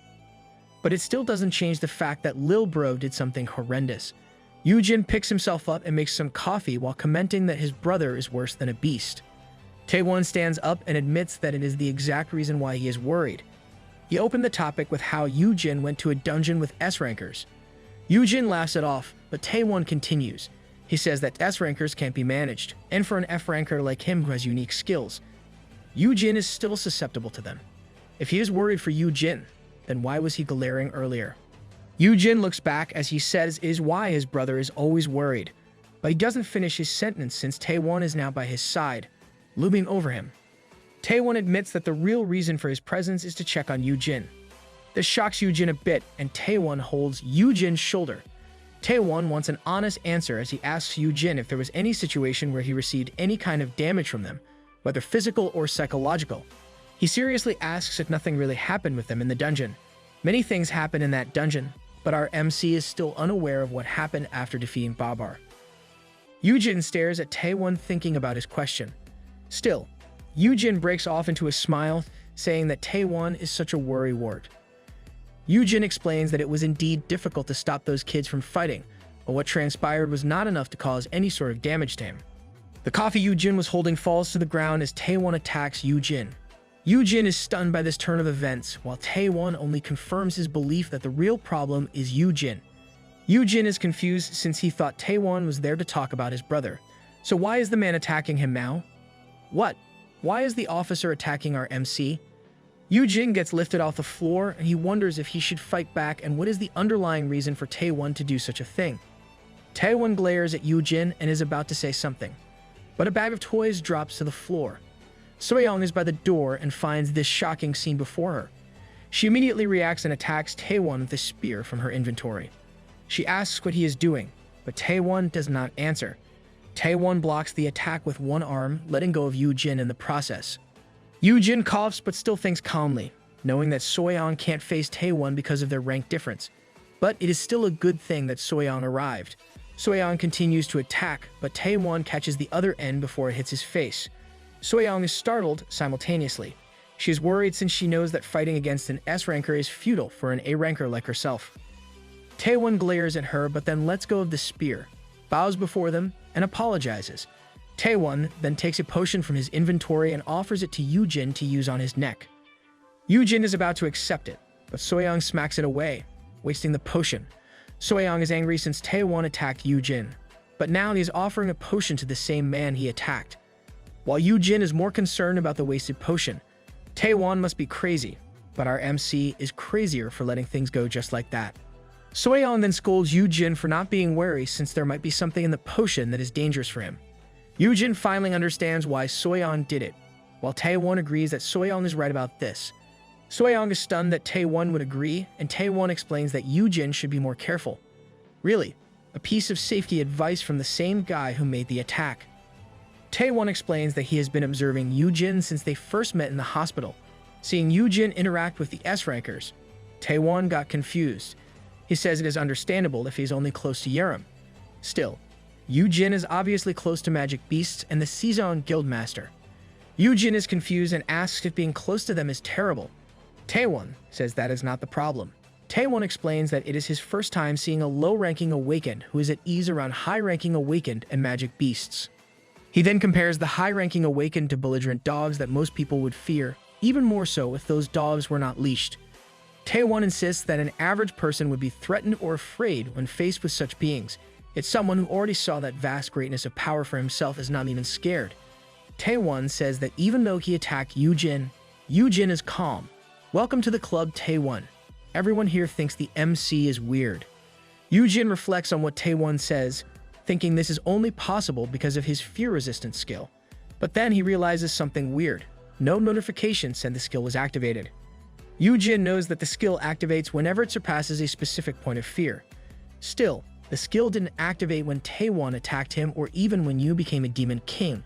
but it still doesn't change the fact that Lil Bro did something horrendous. Yoojin picks himself up and makes some coffee while commenting that his brother is worse than a beast. Taewon stands up and admits that it is the exact reason why he is worried. He opened the topic with how Yoojin went to a dungeon with S-rankers. Yoojin laughs it off, but Taewon continues. He says that S-rankers can't be managed, and for an F-ranker like him who has unique skills, Yoojin is still susceptible to them. If he is worried for Yoojin, then why was he glaring earlier? Yoojin looks back as he says is why his brother is always worried, but he doesn't finish his sentence since Taewon is now by his side, looming over him. Taewon admits that the real reason for his presence is to check on Yoojin. This shocks Yoojin a bit, and Taewon holds Yoojin's shoulder. Taewon wants an honest answer as he asks Yoojin if there was any situation where he received any kind of damage from them, whether physical or psychological. He seriously asks if nothing really happened with them in the dungeon. Many things happen in that dungeon, but our MC is still unaware of what happened after defeating Babar. Yoojin stares at Taewon thinking about his question. Still, Yoojin breaks off into a smile, saying that Taewon is such a worrywart. Yoojin explains that it was indeed difficult to stop those kids from fighting, but what transpired was not enough to cause any sort of damage to him. The coffee Yoojin was holding falls to the ground as Taewon attacks Yoojin. Yoojin is stunned by this turn of events, while Taewon only confirms his belief that the real problem is Yoojin. Yoojin is confused since he thought Taewon was there to talk about his brother. So why is the man attacking him now? What? Why is the officer attacking our MC? Yoojin gets lifted off the floor and he wonders if he should fight back and what is the underlying reason for Taewon to do such a thing. Taewon glares at Yoojin and is about to say something, but a bag of toys drops to the floor. Soyoung is by the door and finds this shocking scene before her. She immediately reacts and attacks Taewon with a spear from her inventory. She asks what he is doing, but Taewon does not answer. Taewon blocks the attack with one arm, letting go of Yoojin in the process. Yoojin coughs but still thinks calmly, knowing that Soyoung can't face Taewon because of their rank difference. But it is still a good thing that Soyoung arrived. Soyoung continues to attack, but Taewon catches the other end before it hits his face. Soyoung is startled simultaneously. She is worried since she knows that fighting against an S ranker is futile for an A ranker like herself. Taewon glares at her but then lets go of the spear, bows before them, and apologizes. Taewon then takes a potion from his inventory and offers it to Yoojin to use on his neck. Yoojin is about to accept it, but Soyoung smacks it away, wasting the potion. Soyoung is angry since Taewon attacked Yoojin, but now he is offering a potion to the same man he attacked. While Yoojin is more concerned about the wasted potion, Taewon must be crazy, but our MC is crazier for letting things go just like that. Soyoung then scolds Yoojin for not being wary since there might be something in the potion that is dangerous for him. Yoojin finally understands why Soyoung did it, while Taewon agrees that Soyoung is right about this. Soyoung is stunned that Taewon would agree, and Taewon explains that Yoojin should be more careful. Really, a piece of safety advice from the same guy who made the attack. Taewon explains that he has been observing Yoojin since they first met in the hospital. Seeing Yoojin interact with the S-rankers, Taewon got confused. He says it is understandable if he is only close to Yerim. Still, Yoojin is obviously close to magic beasts and the Season Guildmaster. Yoojin is confused and asks if being close to them is terrible. Taewon says that is not the problem. Taewon explains that it is his first time seeing a low-ranking awakened who is at ease around high-ranking awakened and magic beasts. He then compares the high-ranking awakened to belligerent dogs that most people would fear, even more so if those dogs were not leashed. Taewon insists that an average person would be threatened or afraid when faced with such beings, yet someone who already saw that vast greatness of power for himself is not even scared. Taewon says that even though he attacked Yoojin, Yoojin is calm. Welcome to the club, Taewon. Everyone here thinks the MC is weird. Yoojin reflects on what Taewon says, thinking this is only possible because of his fear-resistant skill. But then he realizes something weird. No notification said the skill was activated. Yoojin knows that the skill activates whenever it surpasses a specific point of fear. Still, the skill didn't activate when Taewon attacked him or even when Yu became a demon king.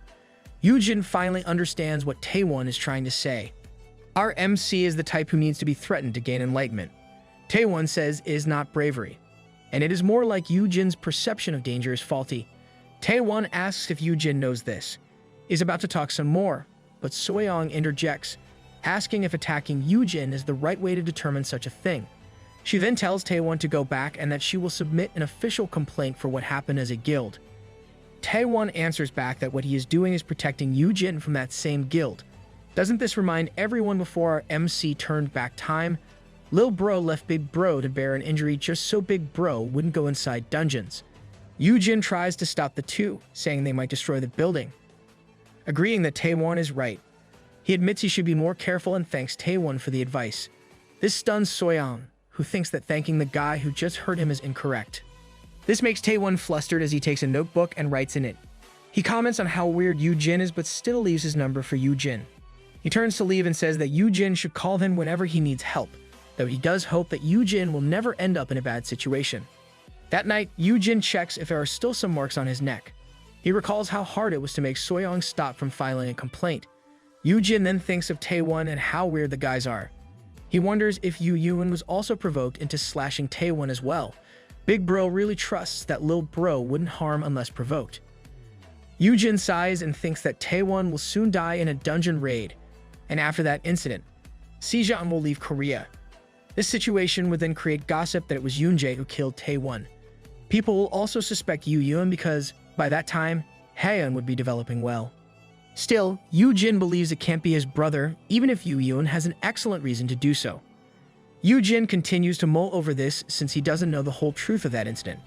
Yoojin finally understands what Taewon is trying to say. Our MC is the type who needs to be threatened to gain enlightenment. Taewon says it is not bravery, and it is more like Yoojin's perception of danger is faulty. Taewon asks if Yoojin knows this. He's about to talk some more, but Soyoung interjects, asking if attacking Yoojin is the right way to determine such a thing. She then tells Taewon to go back and that she will submit an official complaint for what happened as a guild. Taewon answers back that what he is doing is protecting Yoojin from that same guild. Doesn't this remind everyone before our MC turned back time? Lil Bro left Big Bro to bear an injury just so Big Bro wouldn't go inside dungeons. Yoojin tries to stop the two, saying they might destroy the building. Agreeing that Taewon is right, he admits he should be more careful and thanks Taewon for the advice. This stuns Soyoung, who thinks that thanking the guy who just hurt him is incorrect. This makes Taewon flustered as he takes a notebook and writes in it. He comments on how weird Yoojin is but still leaves his number for Yoojin. He turns to leave and says that Yoojin should call him whenever he needs help, though he does hope that Yoojin will never end up in a bad situation. That night, Yoojin checks if there are still some marks on his neck. He recalls how hard it was to make Soyoung stop from filing a complaint. Yoojin then thinks of Taewon and how weird the guys are. He wonders if Yoojin was also provoked into slashing Taewon as well. Big Bro really trusts that Lil Bro wouldn't harm unless provoked. Yoojin sighs and thinks that Taewon will soon die in a dungeon raid, and after that incident, Sejan will leave Korea. This situation would then create gossip that it was Yoonjae who killed Taewon. People will also suspect Yoojin because, by that time, Haeun would be developing well. Still, Yoojin believes it can't be his brother, even if Yoojin has an excellent reason to do so. Yoojin continues to mull over this since he doesn't know the whole truth of that incident.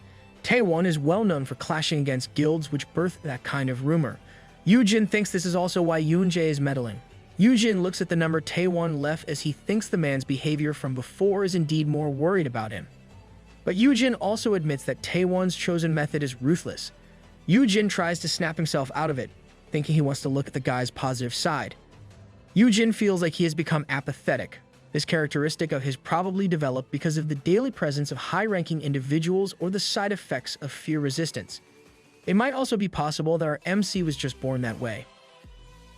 Taewon is well known for clashing against guilds which birthed that kind of rumor. Yoojin thinks this is also why Yoonjae is meddling. Yoojin looks at the number Taewon left as he thinks the man's behavior from before is indeed more worried about him. But Yoojin also admits that Taewon's chosen method is ruthless. Yoojin tries to snap himself out of it, thinking he wants to look at the guy's positive side. Yoojin feels like he has become apathetic. This characteristic of his probably developed because of the daily presence of high-ranking individuals or the side effects of fear resistance. It might also be possible that our MC was just born that way.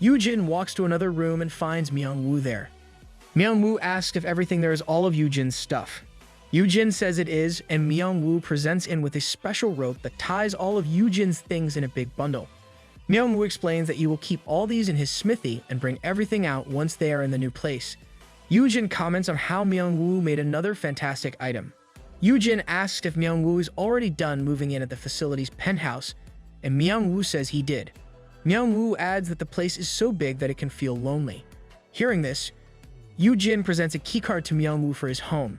Yoojin walks to another room and finds Myung-woo there. Myung-woo asks if everything there is all of Yoojin's stuff. Yoojin says it is, and Myung-woo presents in with a special rope that ties all of Yoojin's things in a big bundle. Myung-woo explains that he will keep all these in his smithy and bring everything out once they are in the new place. Yoojin comments on how Myung-woo made another fantastic item. Yoojin asks if Myung-woo is already done moving in at the facility's penthouse, and Myung-woo says he did. Myung-woo adds that the place is so big that it can feel lonely. Hearing this, Yoojin presents a keycard to Myung-woo for his home.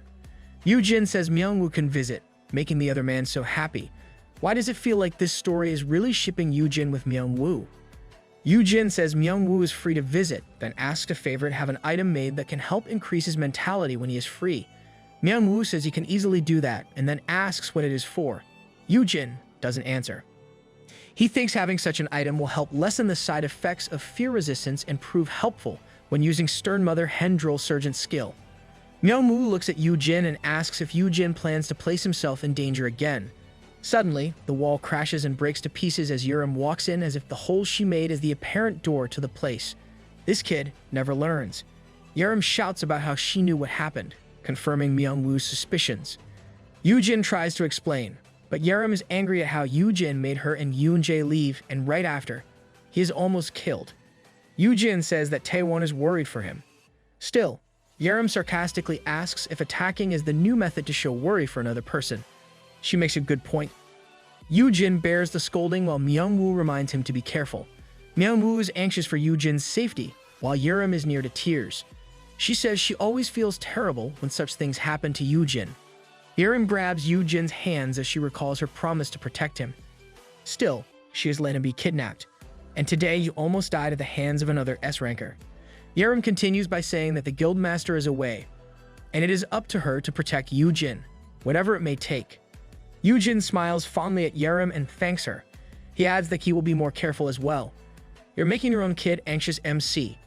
Yoojin says Myung-woo can visit, making the other man so happy. Why does it feel like this story is really shipping Yoojin with Myung-woo? Yoojin says Myung-woo is free to visit, then asks a favorite have an item made that can help increase his mentality when he is free. Myung-woo says he can easily do that, and then asks what it is for. Yoojin doesn't answer. He thinks having such an item will help lessen the side effects of fear resistance and prove helpful when using Stern Mother Hendril Surgeon's skill. Myung-woo looks at Yoojin and asks if Yoojin plans to place himself in danger again. Suddenly, the wall crashes and breaks to pieces as Yurim walks in as if the hole she made is the apparent door to the place. This kid never learns. Yurim shouts about how she knew what happened, confirming Myung-woo's suspicions. Yoojin tries to explain, but Yurim is angry at how Yoojin made her and Yoonjae leave, and right after, he is almost killed. Yoojin says that Taewon is worried for him. Still, Yurim sarcastically asks if attacking is the new method to show worry for another person. She makes a good point. Yoojin bears the scolding while Myung-woo reminds him to be careful. Myung-woo is anxious for Yoojin's safety, while Yurim is near to tears. She says she always feels terrible when such things happen to Yoojin. Yurim grabs Yoojin's hands as she recalls her promise to protect him. Still, she has let him be kidnapped, and today you almost died at the hands of another S-ranker. Yurim continues by saying that the guildmaster is away, and it is up to her to protect Yoojin, whatever it may take. Yoojin smiles fondly at Yurim and thanks her. He adds that he will be more careful as well. You're making your own kid anxious, MC.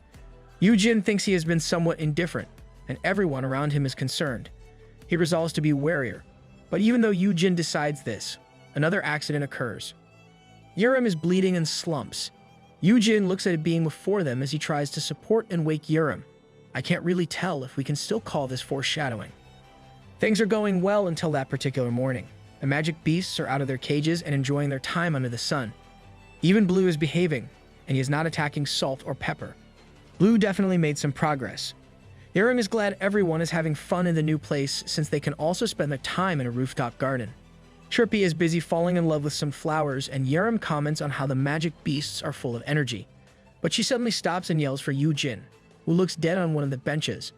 Yoojin thinks he has been somewhat indifferent, and everyone around him is concerned. He resolves to be warier, but even though Yoojin decides this, another accident occurs. Yurim is bleeding and slumps. Yoojin looks at it being before them as he tries to support and wake Yurim. I can't really tell if we can still call this foreshadowing. Things are going well until that particular morning. The magic beasts are out of their cages and enjoying their time under the sun. Even Blue is behaving, and he is not attacking Salt or Pepper. Blue definitely made some progress. Yurim is glad everyone is having fun in the new place since they can also spend their time in a rooftop garden. Chirpy is busy falling in love with some flowers, and Yurim comments on how the magic beasts are full of energy. But she suddenly stops and yells for Yoojin, who looks dead on one of the benches.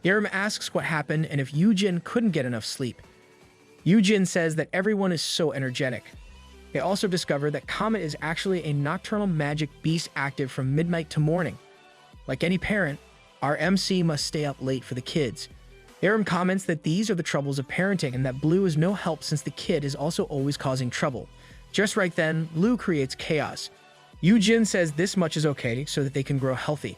Yurim asks what happened and if Yoojin couldn't get enough sleep. Yoojin says that everyone is so energetic. They also discover that Comet is actually a nocturnal magic beast active from midnight to morning. Like any parent, our MC must stay up late for the kids. Yurim comments that these are the troubles of parenting and that Blue is no help since the kid is also always causing trouble. Just right then, Blue creates chaos. Yoojin says this much is okay so that they can grow healthy.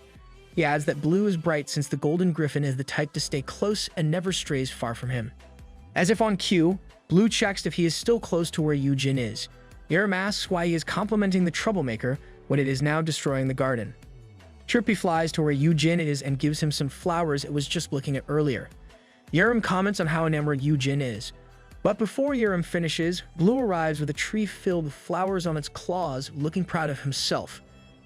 He adds that Blue is bright since the Golden Griffin is the type to stay close and never strays far from him. As if on cue, Blue checks if he is still close to where Yoojin is. Yurim asks why he is complimenting the troublemaker when it is now destroying the garden. Chirpy flies to where Yoojin is and gives him some flowers it was just looking at earlier. Yurim comments on how enamored Yoojin is. But before Yurim finishes, Blue arrives with a tree filled with flowers on its claws, looking proud of himself.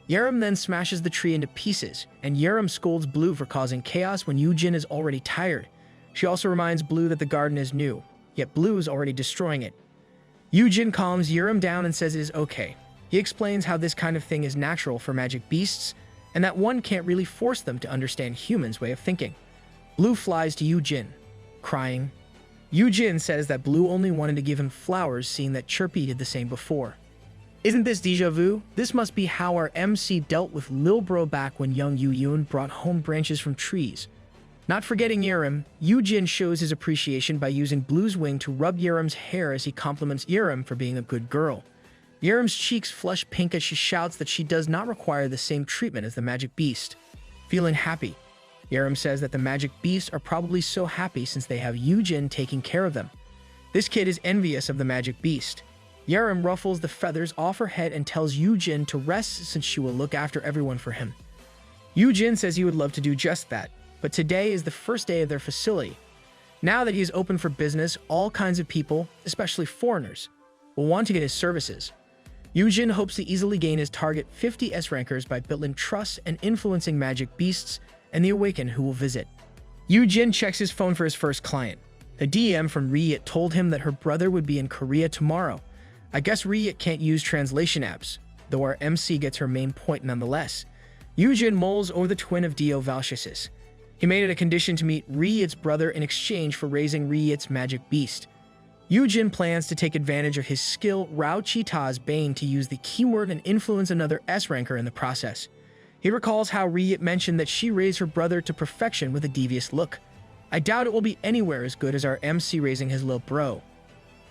Yurim then smashes the tree into pieces, and Yurim scolds Blue for causing chaos when Yoojin is already tired. She also reminds Blue that the garden is new, yet Blue is already destroying it. Yoojin calms Yurim down and says it is okay. He explains how this kind of thing is natural for magic beasts, and that one can't really force them to understand humans' way of thinking. Blue flies to Yoojin, crying. Yoojin says that Blue only wanted to give him flowers, seeing that Chirpy did the same before. Isn't this déjà vu? This must be how our MC dealt with Lil Bro back when young Yoojin brought home branches from trees. Not forgetting Yerim, Yoojin shows his appreciation by using Blue's wing to rub Yerim's hair as he compliments Yerim for being a good girl. Yerim's cheeks flush pink as she shouts that she does not require the same treatment as the magic beast. Feeling happy, Yerim says that the magic beasts are probably so happy since they have Yoojin taking care of them. This kid is envious of the magic beast. Yerim ruffles the feathers off her head and tells Yoojin to rest since she will look after everyone for him. Yoojin says he would love to do just that, but today is the first day of their facility. Now that he is open for business, all kinds of people, especially foreigners, will want to get his services. Yoojin hopes to easily gain his target 50 S-rankers by building trust and influencing magic beasts and the awaken who will visit. Yoojin checks his phone for his first client. The DM from Ryit told him that her brother would be in Korea tomorrow. I guess Ryit can't use translation apps, though our MC gets her main point nonetheless. Yoojin mulls over the twin of Dio Valsius. He made it a condition to meet Ryit's brother in exchange for raising Ryit's magic beast. Yoojin plans to take advantage of his skill Rao Chita's Bane to use the keyword and influence another S-ranker in the process. He recalls how Ryit mentioned that she raised her brother to perfection with a devious look. I doubt it will be anywhere as good as our MC raising his little bro.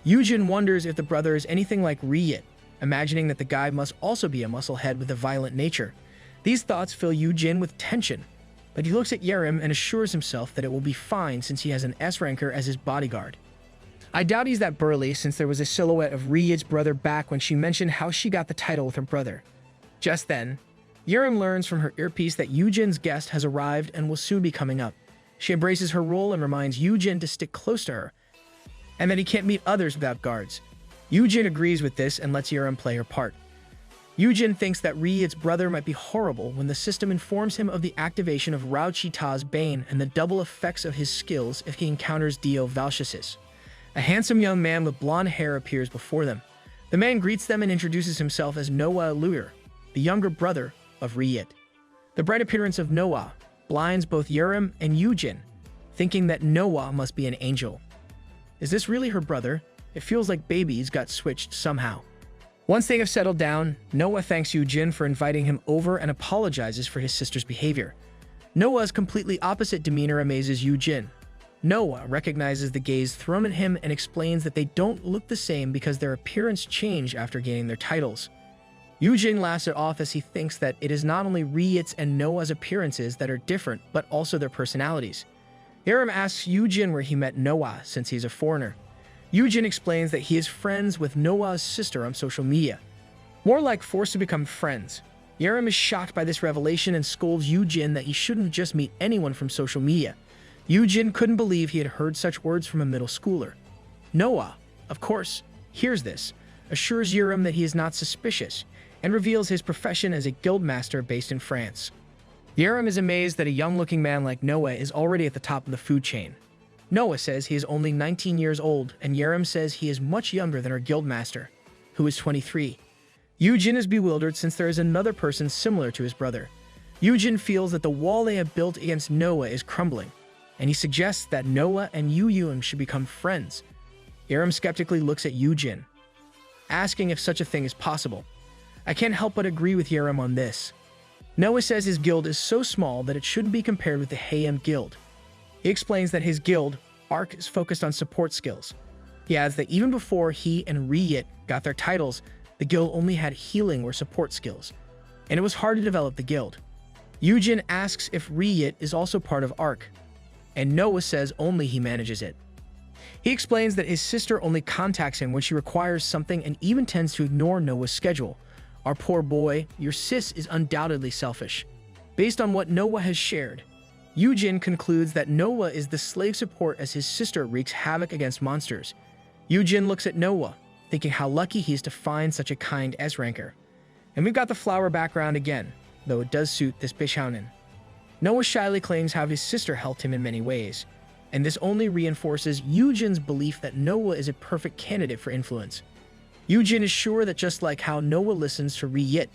Yoojin wonders if the brother is anything like Ryit, imagining that the guy must also be a musclehead with a violent nature. These thoughts fill Yoojin with tension, but he looks at Yerim and assures himself that it will be fine since he has an S-ranker as his bodyguard. I doubt he's that burly since there was a silhouette of Ryit's brother back when she mentioned how she got the title with her brother. Just then, Yerim learns from her earpiece that Yoojin's guest has arrived and will soon be coming up. She embraces her role and reminds Yoojin to stick close to her, and that he can't meet others without guards. Yoojin agrees with this and lets Yerim play her part. Yoojin thinks that Ryit's brother might be horrible when the system informs him of the activation of Rao Chita's Bane and the double effects of his skills if he encounters Dio Valsius. A handsome young man with blonde hair appears before them. The man greets them and introduces himself as Noah Luir, the younger brother of Ryit. The bright appearance of Noah blinds both Yerim and Yoojin, thinking that Noah must be an angel. Is this really her brother? It feels like babies got switched somehow. Once they have settled down, Noah thanks Yoojin for inviting him over and apologizes for his sister's behavior. Noah's completely opposite demeanor amazes Yoojin. Noah recognizes the gaze thrown at him and explains that they don't look the same because their appearance changed after gaining their titles. Yoojin laughs it off as he thinks that it is not only Ryit's and Noah's appearances that are different, but also their personalities. Yerim asks Yoojin where he met Noah since he's a foreigner. Yoojin explains that he is friends with Noah's sister on social media. More like forced to become friends. Yerim is shocked by this revelation and scolds Yoojin that he shouldn't just meet anyone from social media. Yoojin couldn't believe he had heard such words from a middle schooler. Noah, of course, hears this, assures Yerim that he is not suspicious, and reveals his profession as a guildmaster based in France. Yerim is amazed that a young-looking man like Noah is already at the top of the food chain. Noah says he is only 19 years old, and Yerim says he is much younger than our guildmaster, who is 23. Yoojin is bewildered since there is another person similar to his brother. Yoojin feels that the wall they have built against Noah is crumbling, and he suggests that Noah and Yoojin should become friends. Yerim skeptically looks at Yoojin, asking if such a thing is possible. I can't help but agree with Yerim on this. Noah says his guild is so small that it shouldn't be compared with the Hayem guild. He explains that his guild, Arc, is focused on support skills. He adds that even before he and Ryit got their titles, the guild only had healing or support skills, and it was hard to develop the guild. Yoojin asks if Ryit is also part of Arc, and Noah says only he manages it. He explains that his sister only contacts him when she requires something and even tends to ignore Noah's schedule. Our poor boy, your sis is undoubtedly selfish. Based on what Noah has shared, Yoojin concludes that Noah is the slave support as his sister wreaks havoc against monsters. Yoojin looks at Noah, thinking how lucky he is to find such a kind S-ranker. And we've got the flower background again, though it does suit this Bishounen. Noah shyly claims how his sister helped him in many ways, and this only reinforces Yoojin's belief that Noah is a perfect candidate for influence. Yoojin is sure that just like how Noah listens to Ri-Yit,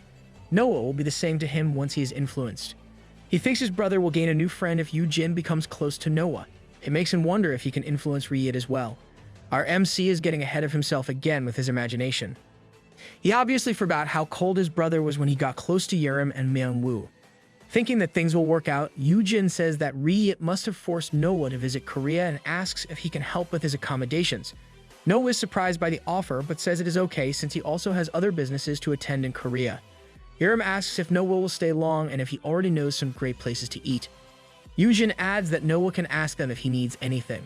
Noah will be the same to him once he is influenced. He thinks his brother will gain a new friend if Yoojin becomes close to Noah. It makes him wonder if he can influence Ri-Yit as well. Our MC is getting ahead of himself again with his imagination. He obviously forgot how cold his brother was when he got close to Yerim and Myung-woo. Thinking that things will work out, Yoojin says that Ri-Yit must have forced Noah to visit Korea and asks if he can help with his accommodations. Noah is surprised by the offer but says it is okay since he also has other businesses to attend in Korea. Yerim asks if Noah will stay long and if he already knows some great places to eat. Yoojin adds that Noah can ask them if he needs anything.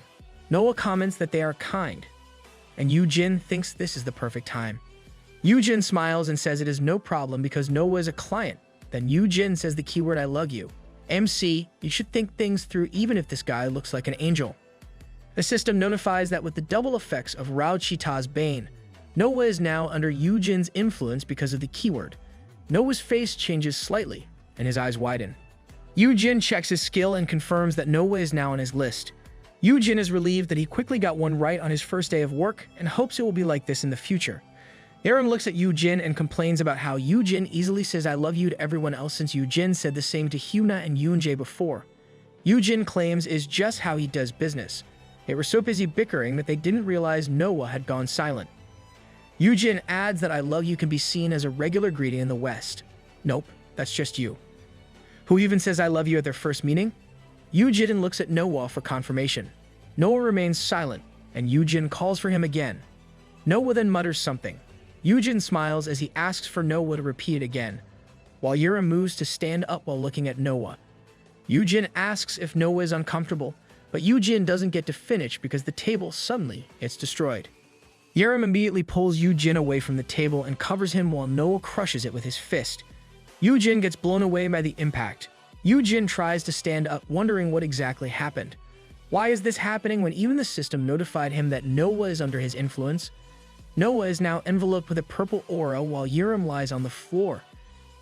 Noah comments that they are kind, and Yoojin thinks this is the perfect time. Yoojin smiles and says it is no problem because Noah is a client. Then Yoojin says the keyword "I love you." MC, you should think things through even if this guy looks like an angel. The system notifies that with the double effects of Rao Chita's Bane, Noah is now under Yoojin's influence because of the keyword. Noah's face changes slightly, and his eyes widen. Yoojin checks his skill and confirms that Noah is now on his list. Yoojin is relieved that he quickly got one right on his first day of work and hopes it will be like this in the future. Yerim looks at Yoojin and complains about how Yoojin easily says "I love you" to everyone else since Yoojin said the same to Hyuna and Yoonjae before. Yoojin claims is just how he does business. They were so busy bickering that they didn't realize Noah had gone silent. Yoojin adds that "I love you" can be seen as a regular greeting in the West. Nope, that's just you. Who even says "I love you" at their first meeting? Yoojin looks at Noah for confirmation. Noah remains silent, and Yoojin calls for him again. Noah then mutters something. Yoojin smiles as he asks for Noah to repeat it again, while Yerim moves to stand up while looking at Noah. Yoojin asks if Noah is uncomfortable, but Yoojin doesn't get to finish because the table suddenly gets destroyed. Yerim immediately pulls Yoojin away from the table and covers him while Noah crushes it with his fist. Yoojin gets blown away by the impact. Yoojin tries to stand up, wondering what exactly happened. Why is this happening when even the system notified him that Noah is under his influence? Noah is now enveloped with a purple aura while Yerim lies on the floor.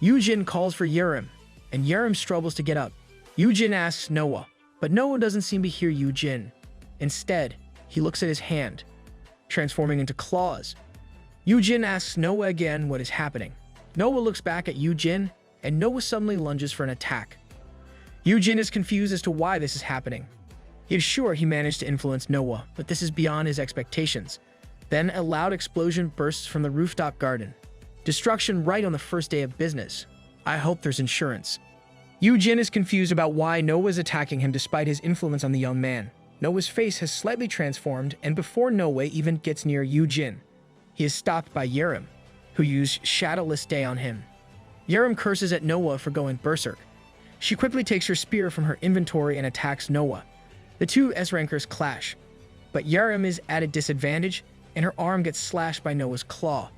Yoojin calls for Yerim, and Yerim struggles to get up. Yoojin asks Noah, but Noah doesn't seem to hear Yoojin. Instead, he looks at his hand, transforming into claws. Yoojin asks Noah again what is happening. Noah looks back at Yoojin, and Noah suddenly lunges for an attack. Yoojin is confused as to why this is happening. He is sure he managed to influence Noah, but this is beyond his expectations. Then a loud explosion bursts from the rooftop garden. Destruction right on the first day of business. I hope there's insurance. Yoojin is confused about why Noah is attacking him despite his influence on the young man. Noah's face has slightly transformed, and before Noah even gets near Yoojin, he is stopped by Yerim, who used Shadowless Day on him. Yerim curses at Noah for going berserk. She quickly takes her spear from her inventory and attacks Noah. The two S-rankers clash, but Yerim is at a disadvantage, and her arm gets slashed by Noah's claw.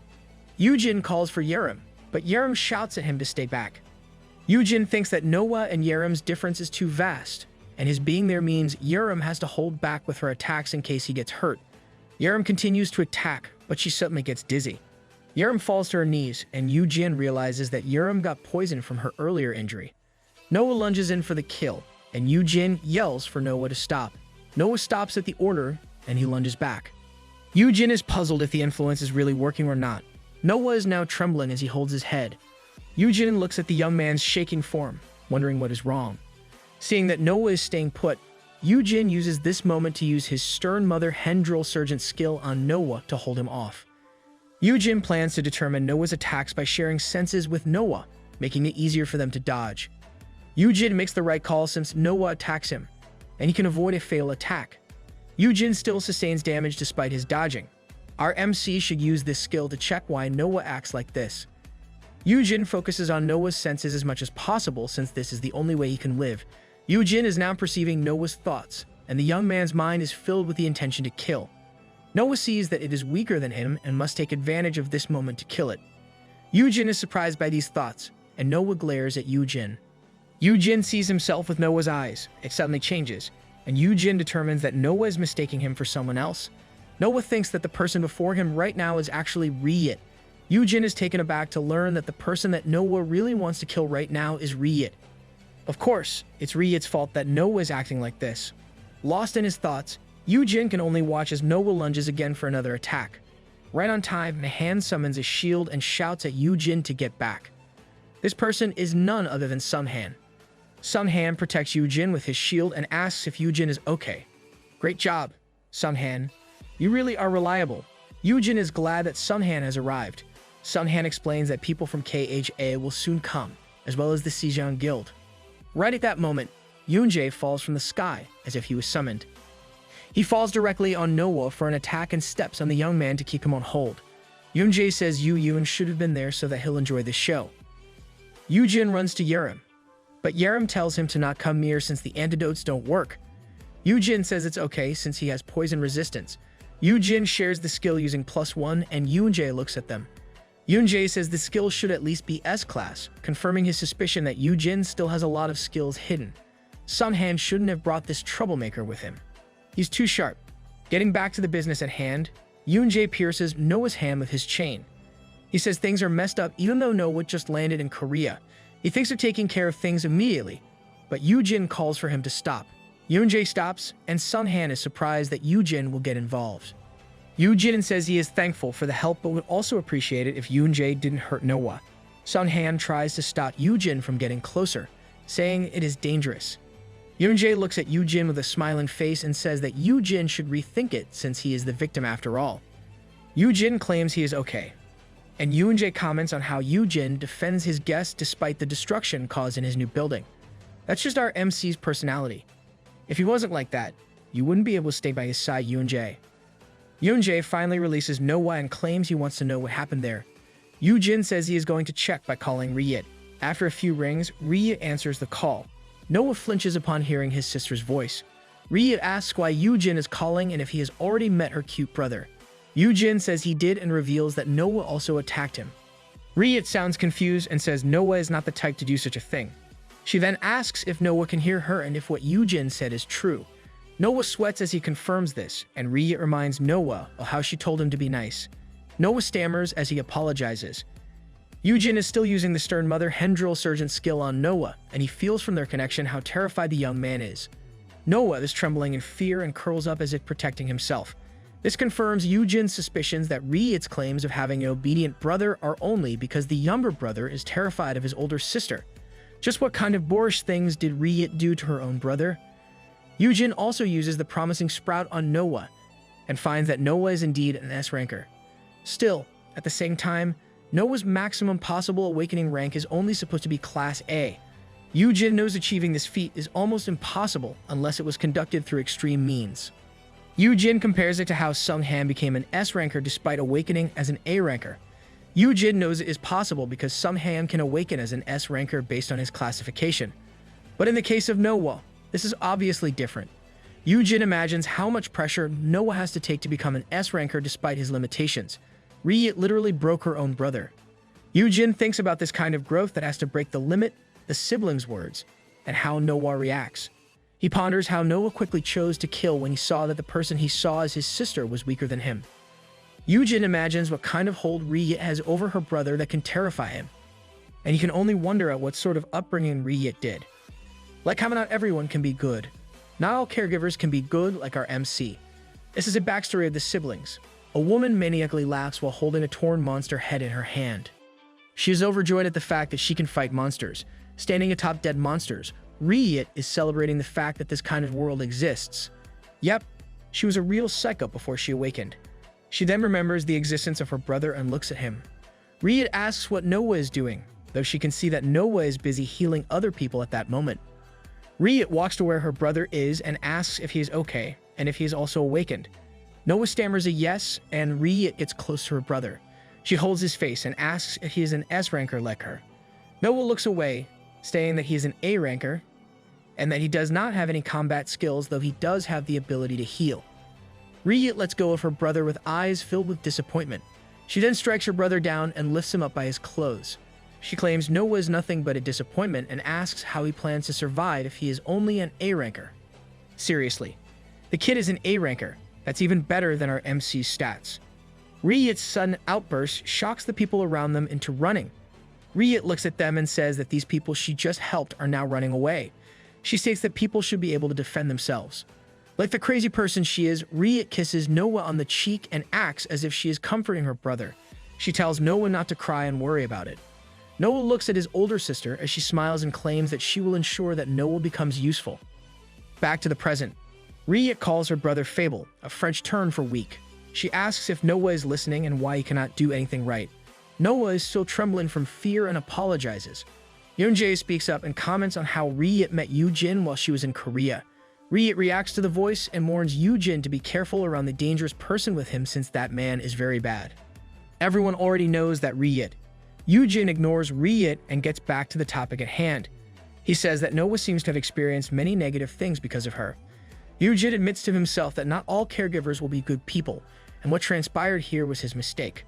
Yoojin calls for Yerim, but Yerim shouts at him to stay back. Yoojin thinks that Noah and Yerim's difference is too vast, and his being there means Yerim has to hold back with her attacks in case he gets hurt. Yerim continues to attack, but she suddenly gets dizzy. Yerim falls to her knees, and Yoojin realizes that Yerim got poisoned from her earlier injury. Noah lunges in for the kill, and Yoojin yells for Noah to stop. Noah stops at the order, and he lunges back. Yoojin is puzzled if the influence is really working or not. Noah is now trembling as he holds his head. Yoojin looks at the young man's shaking form, wondering what is wrong. Seeing that Noah is staying put, Yoojin uses this moment to use his stern mother hen drill sergeant skill on Noah to hold him off. Yoojin plans to determine Noah's attacks by sharing senses with Noah, making it easier for them to dodge. Yoojin makes the right call since Noah attacks him, and he can avoid a fail attack. Yoojin still sustains damage despite his dodging. Our MC should use this skill to check why Noah acts like this. Yoojin focuses on Noah's senses as much as possible since this is the only way he can live. Yoojin is now perceiving Noah's thoughts, and the young man's mind is filled with the intention to kill. Noah sees that it is weaker than him and must take advantage of this moment to kill it. Yoojin is surprised by these thoughts, and Noah glares at Yoojin. Yoojin sees himself with Noah's eyes. It suddenly changes, and Yoojin determines that Noah is mistaking him for someone else. Noah thinks that the person before him right now is actually Ri-Yit. Yoojin is taken aback to learn that the person that Noah really wants to kill right now is Ri-Yit. Of course, it's Ri-Yit's fault that Noah is acting like this. Lost in his thoughts, Yoojin can only watch as Noah lunges again for another attack. Right on time, Mahan summons a shield and shouts at Yoojin to get back. This person is none other than Sunghan. Sunghan protects Yoojin with his shield and asks if Yoojin is okay. Great job, Sunghan. You really are reliable. Yoojin is glad that Sunghan has arrived. Sunghan explains that people from KHA will soon come, as well as the Sijang Guild. Right at that moment, Yoonjae falls from the sky as if he was summoned. He falls directly on Noah for an attack and steps on the young man to keep him on hold. Yoonjae says Yoon should have been there so that he'll enjoy the show. Yoojin runs to Yerim, but Yerim tells him to not come near since the antidotes don't work. Yoojin says it's okay since he has poison resistance. Yoojin shares the skill using +1 and Yoonjae looks at them. Yoonjae says the skill should at least be S-class, confirming his suspicion that Yoojin still has a lot of skills hidden. Sunghan shouldn't have brought this troublemaker with him. He's too sharp. Getting back to the business at hand, Yoonjae pierces Noah's hand with his chain. He says things are messed up even though Noah just landed in Korea. He thinks of taking care of things immediately, but Yoojin calls for him to stop. Yoonjae stops, and Sunghan is surprised that Yoojin will get involved. Yoojin says he is thankful for the help but would also appreciate it if Yoonjae didn't hurt Noah. Sunghan tries to stop Yoojin from getting closer, saying it is dangerous. Yoonjae looks at Yoojin with a smiling face and says that Yoojin should rethink it since he is the victim after all. Yoojin claims he is okay, and Yoonjae comments on how Yoojin defends his guests despite the destruction caused in his new building. That's just our MC's personality. If he wasn't like that, you wouldn't be able to stay by his side, Yoonjae. Yoonjae finally releases Noah and claims he wants to know what happened there. Yoojin says he is going to check by calling Ryit. After a few rings, Ryit answers the call. Noah flinches upon hearing his sister's voice. Ryit asks why Yoojin is calling and if he has already met her cute brother. Yoojin says he did and reveals that Noah also attacked him. Ryit sounds confused and says Noah is not the type to do such a thing. She then asks if Noah can hear her and if what Yoojin said is true. Noah sweats as he confirms this, and Ryit reminds Noah of how she told him to be nice. Noah stammers as he apologizes. Yoojin is still using the stern mother hen drill surgeon skill on Noah, and he feels from their connection how terrified the young man is. Noah is trembling in fear and curls up as if protecting himself. This confirms Yoojin's suspicions that Ryit's claims of having an obedient brother are only because the younger brother is terrified of his older sister. Just what kind of boorish things did Ryit do to her own brother? Yoojin also uses the promising sprout on Noah, and finds that Noah is indeed an S-ranker. Still, at the same time, Noah's maximum possible awakening rank is only supposed to be Class A. Yoojin knows achieving this feat is almost impossible unless it was conducted through extreme means. Yoojin compares it to how Sunghan became an S-ranker despite awakening as an A-ranker. Yoojin knows it is possible because Sunghan can awaken as an S-ranker based on his classification. But in the case of Noah, this is obviously different. Yoojin imagines how much pressure Noah has to take to become an S-ranker despite his limitations. Ryit literally broke her own brother. Yoojin thinks about this kind of growth that has to break the limit, the siblings' words, and how Noah reacts. He ponders how Noah quickly chose to kill when he saw that the person he saw as his sister was weaker than him. Yoojin imagines what kind of hold Ryit has over her brother that can terrify him, and he can only wonder at what sort of upbringing Ryit did. Like how not everyone can be good. Not all caregivers can be good like our MC. This is a backstory of the siblings. A woman maniacally laughs while holding a torn monster head in her hand. She is overjoyed at the fact that she can fight monsters. Standing atop dead monsters, Ryit is celebrating the fact that this kind of world exists. Yep, she was a real psycho before she awakened. She then remembers the existence of her brother and looks at him. Ryit asks what Noah is doing, though she can see that Noah is busy healing other people at that moment. Ryit walks to where her brother is and asks if he is okay and if he is also awakened. Noah stammers a yes, and Ryit gets close to her brother. She holds his face and asks if he is an S-ranker like her. Noah looks away, stating that he is an A-ranker and that he does not have any combat skills, though he does have the ability to heal. Ryit lets go of her brother with eyes filled with disappointment. She then strikes her brother down and lifts him up by his clothes. She claims Noah is nothing but a disappointment and asks how he plans to survive if he is only an A-ranker. Seriously, the kid is an A-ranker. That's even better than our MC's stats. Ryit's sudden outburst shocks the people around them into running. Ryit looks at them and says that these people she just helped are now running away. She states that people should be able to defend themselves. Like the crazy person she is, Riet kisses Noah on the cheek and acts as if she is comforting her brother. She tells Noah not to cry and worry about it. Noah looks at his older sister as she smiles and claims that she will ensure that Noah becomes useful. Back to the present. Riet calls her brother Fable, a French term for weak. She asks if Noah is listening and why he cannot do anything right. Noah is still trembling from fear and apologizes. Yoonjae speaks up and comments on how Riet met Yoojin while she was in Korea. Riet reacts to the voice and warns Yoojin to be careful around the dangerous person with him since that man is very bad. Everyone already knows that Riet. Yoojin ignores Riet and gets back to the topic at hand. He says that Noah seems to have experienced many negative things because of her. Yoojin admits to himself that not all caregivers will be good people, and what transpired here was his mistake.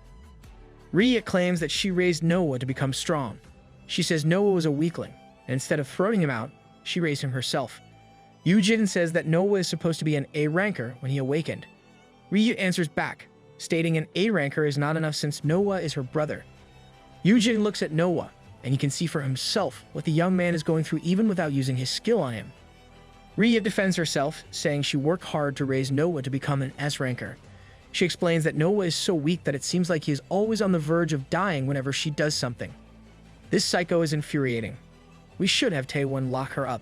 Riet claims that she raised Noah to become strong. She says Noah was a weakling, and instead of throwing him out, she raised him herself. Yoojin says that Noah is supposed to be an A ranker when he awakened. Riet answers back, stating an A ranker is not enough since Noah is her brother. Yoojin looks at Noah, and he can see for himself what the young man is going through even without using his skill on him. Riet defends herself, saying she worked hard to raise Noah to become an S ranker. She explains that Noah is so weak that it seems like he is always on the verge of dying whenever she does something. This psycho is infuriating. We should have Taewon lock her up.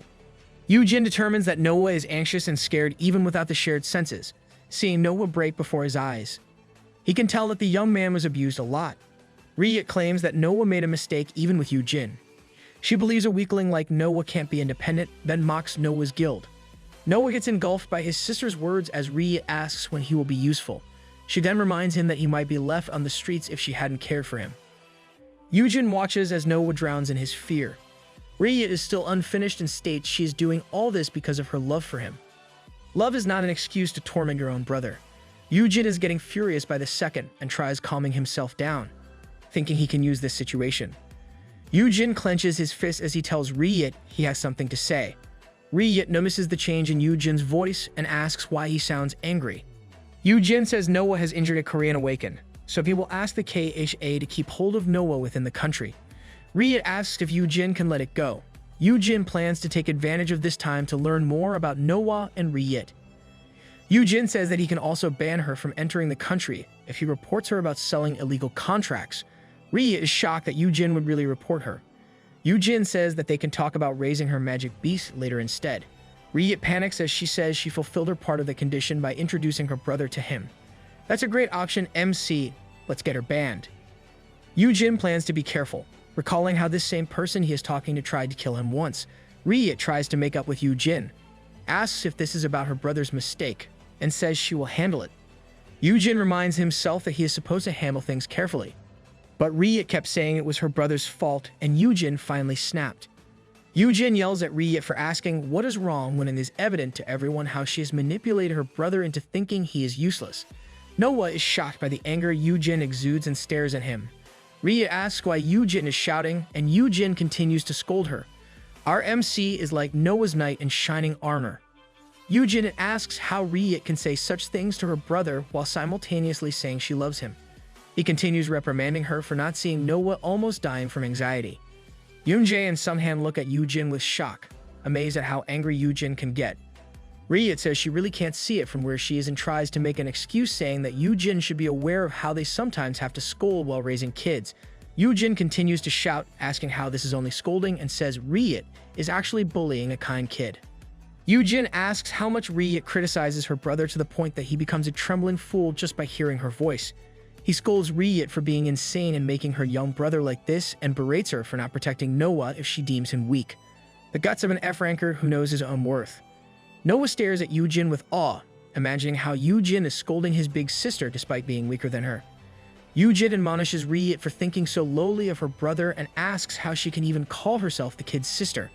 Yoojin determines that Noah is anxious and scared even without the shared senses, seeing Noah break before his eyes. He can tell that the young man was abused a lot. Riet claims that Noah made a mistake even with Yoojin. She believes a weakling like Noah can't be independent, then mocks Noah's guild. Noah gets engulfed by his sister's words as Riet asks when he will be useful. She then reminds him that he might be left on the streets if she hadn't cared for him. Yoojin watches as Noah drowns in his fear. Riet is still unfinished and states she is doing all this because of her love for him. Love is not an excuse to torment your own brother. Yoojin is getting furious by the second and tries calming himself down, thinking he can use this situation. Yoojin clenches his fist as he tells Riet he has something to say. Riet notices the change in Yoojin's voice and asks why he sounds angry. Yoojin says Noah has injured a Korean awaken, so he will ask the KHA to keep hold of Noah within the country. Riet asks if Yoojin can let it go. Yoojin plans to take advantage of this time to learn more about Noah and Riet. Yoojin says that he can also ban her from entering the country if he reports her about selling illegal contracts. Riet is shocked that Yoojin would really report her. Yoojin says that they can talk about raising her magic beast later instead. Riet panics as she says she fulfilled her part of the condition by introducing her brother to him. That's a great option, MC. Let's get her banned. Yoojin plans to be careful, recalling how this same person he is talking to tried to kill him once. Riet tries to make up with Yoojin, asks if this is about her brother's mistake, and says she will handle it. Yoojin reminds himself that he is supposed to handle things carefully. But Riet kept saying it was her brother's fault, and Yoojin finally snapped. Yoojin yells at Riet for asking what is wrong when it is evident to everyone how she has manipulated her brother into thinking he is useless. Noah is shocked by the anger Yoojin exudes and stares at him. Riet asks why Yoojin is shouting, and Yoojin continues to scold her. Our MC is like Noah's knight in shining armor. Yoojin asks how Riet can say such things to her brother while simultaneously saying she loves him. He continues reprimanding her for not seeing Noah almost dying from anxiety. Yoonjae and Sunghan look at Yoojin with shock, amazed at how angry Yoojin can get. Riet says she really can't see it from where she is and tries to make an excuse saying that Yoojin should be aware of how they sometimes have to scold while raising kids. Yoojin continues to shout, asking how this is only scolding, and says Riet is actually bullying a kind kid. Yoojin asks how much Riet criticizes her brother to the point that he becomes a trembling fool just by hearing her voice. He scolds Riet for being insane and making her young brother like this and berates her for not protecting Noah if she deems him weak. The guts of an F-ranker who knows his own worth. Noah stares at Yoojin with awe, imagining how Yoojin is scolding his big sister despite being weaker than her. Yoojin admonishes Riet for thinking so lowly of her brother and asks how she can even call herself the kid's sister.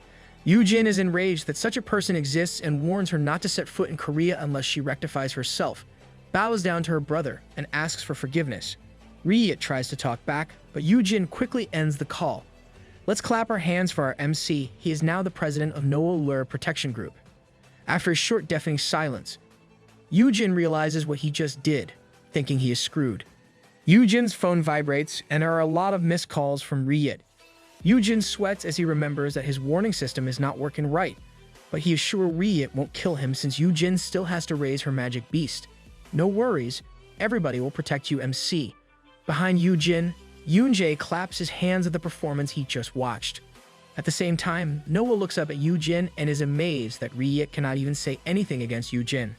Yoojin is enraged that such a person exists and warns her not to set foot in Korea unless she rectifies herself, bows down to her brother, and asks for forgiveness. Riet tries to talk back, but Yoojin quickly ends the call. Let's clap our hands for our MC. He is now the president of Noah Lure Protection Group. After a short deafening silence, Yoojin realizes what he just did, thinking he is screwed. Yoojin's phone vibrates, and there are a lot of missed calls from Riet. Yoojin sweats as he remembers that his warning system is not working right. but he is sure Ryit won't kill him since Yoojin still has to raise her magic beast. No worries, everybody will protect you, MC. Behind Yoojin, Yoonjae claps his hands at the performance he just watched. At the same time, Noah looks up at Yoojin and is amazed that Ryit cannot even say anything against Yoojin.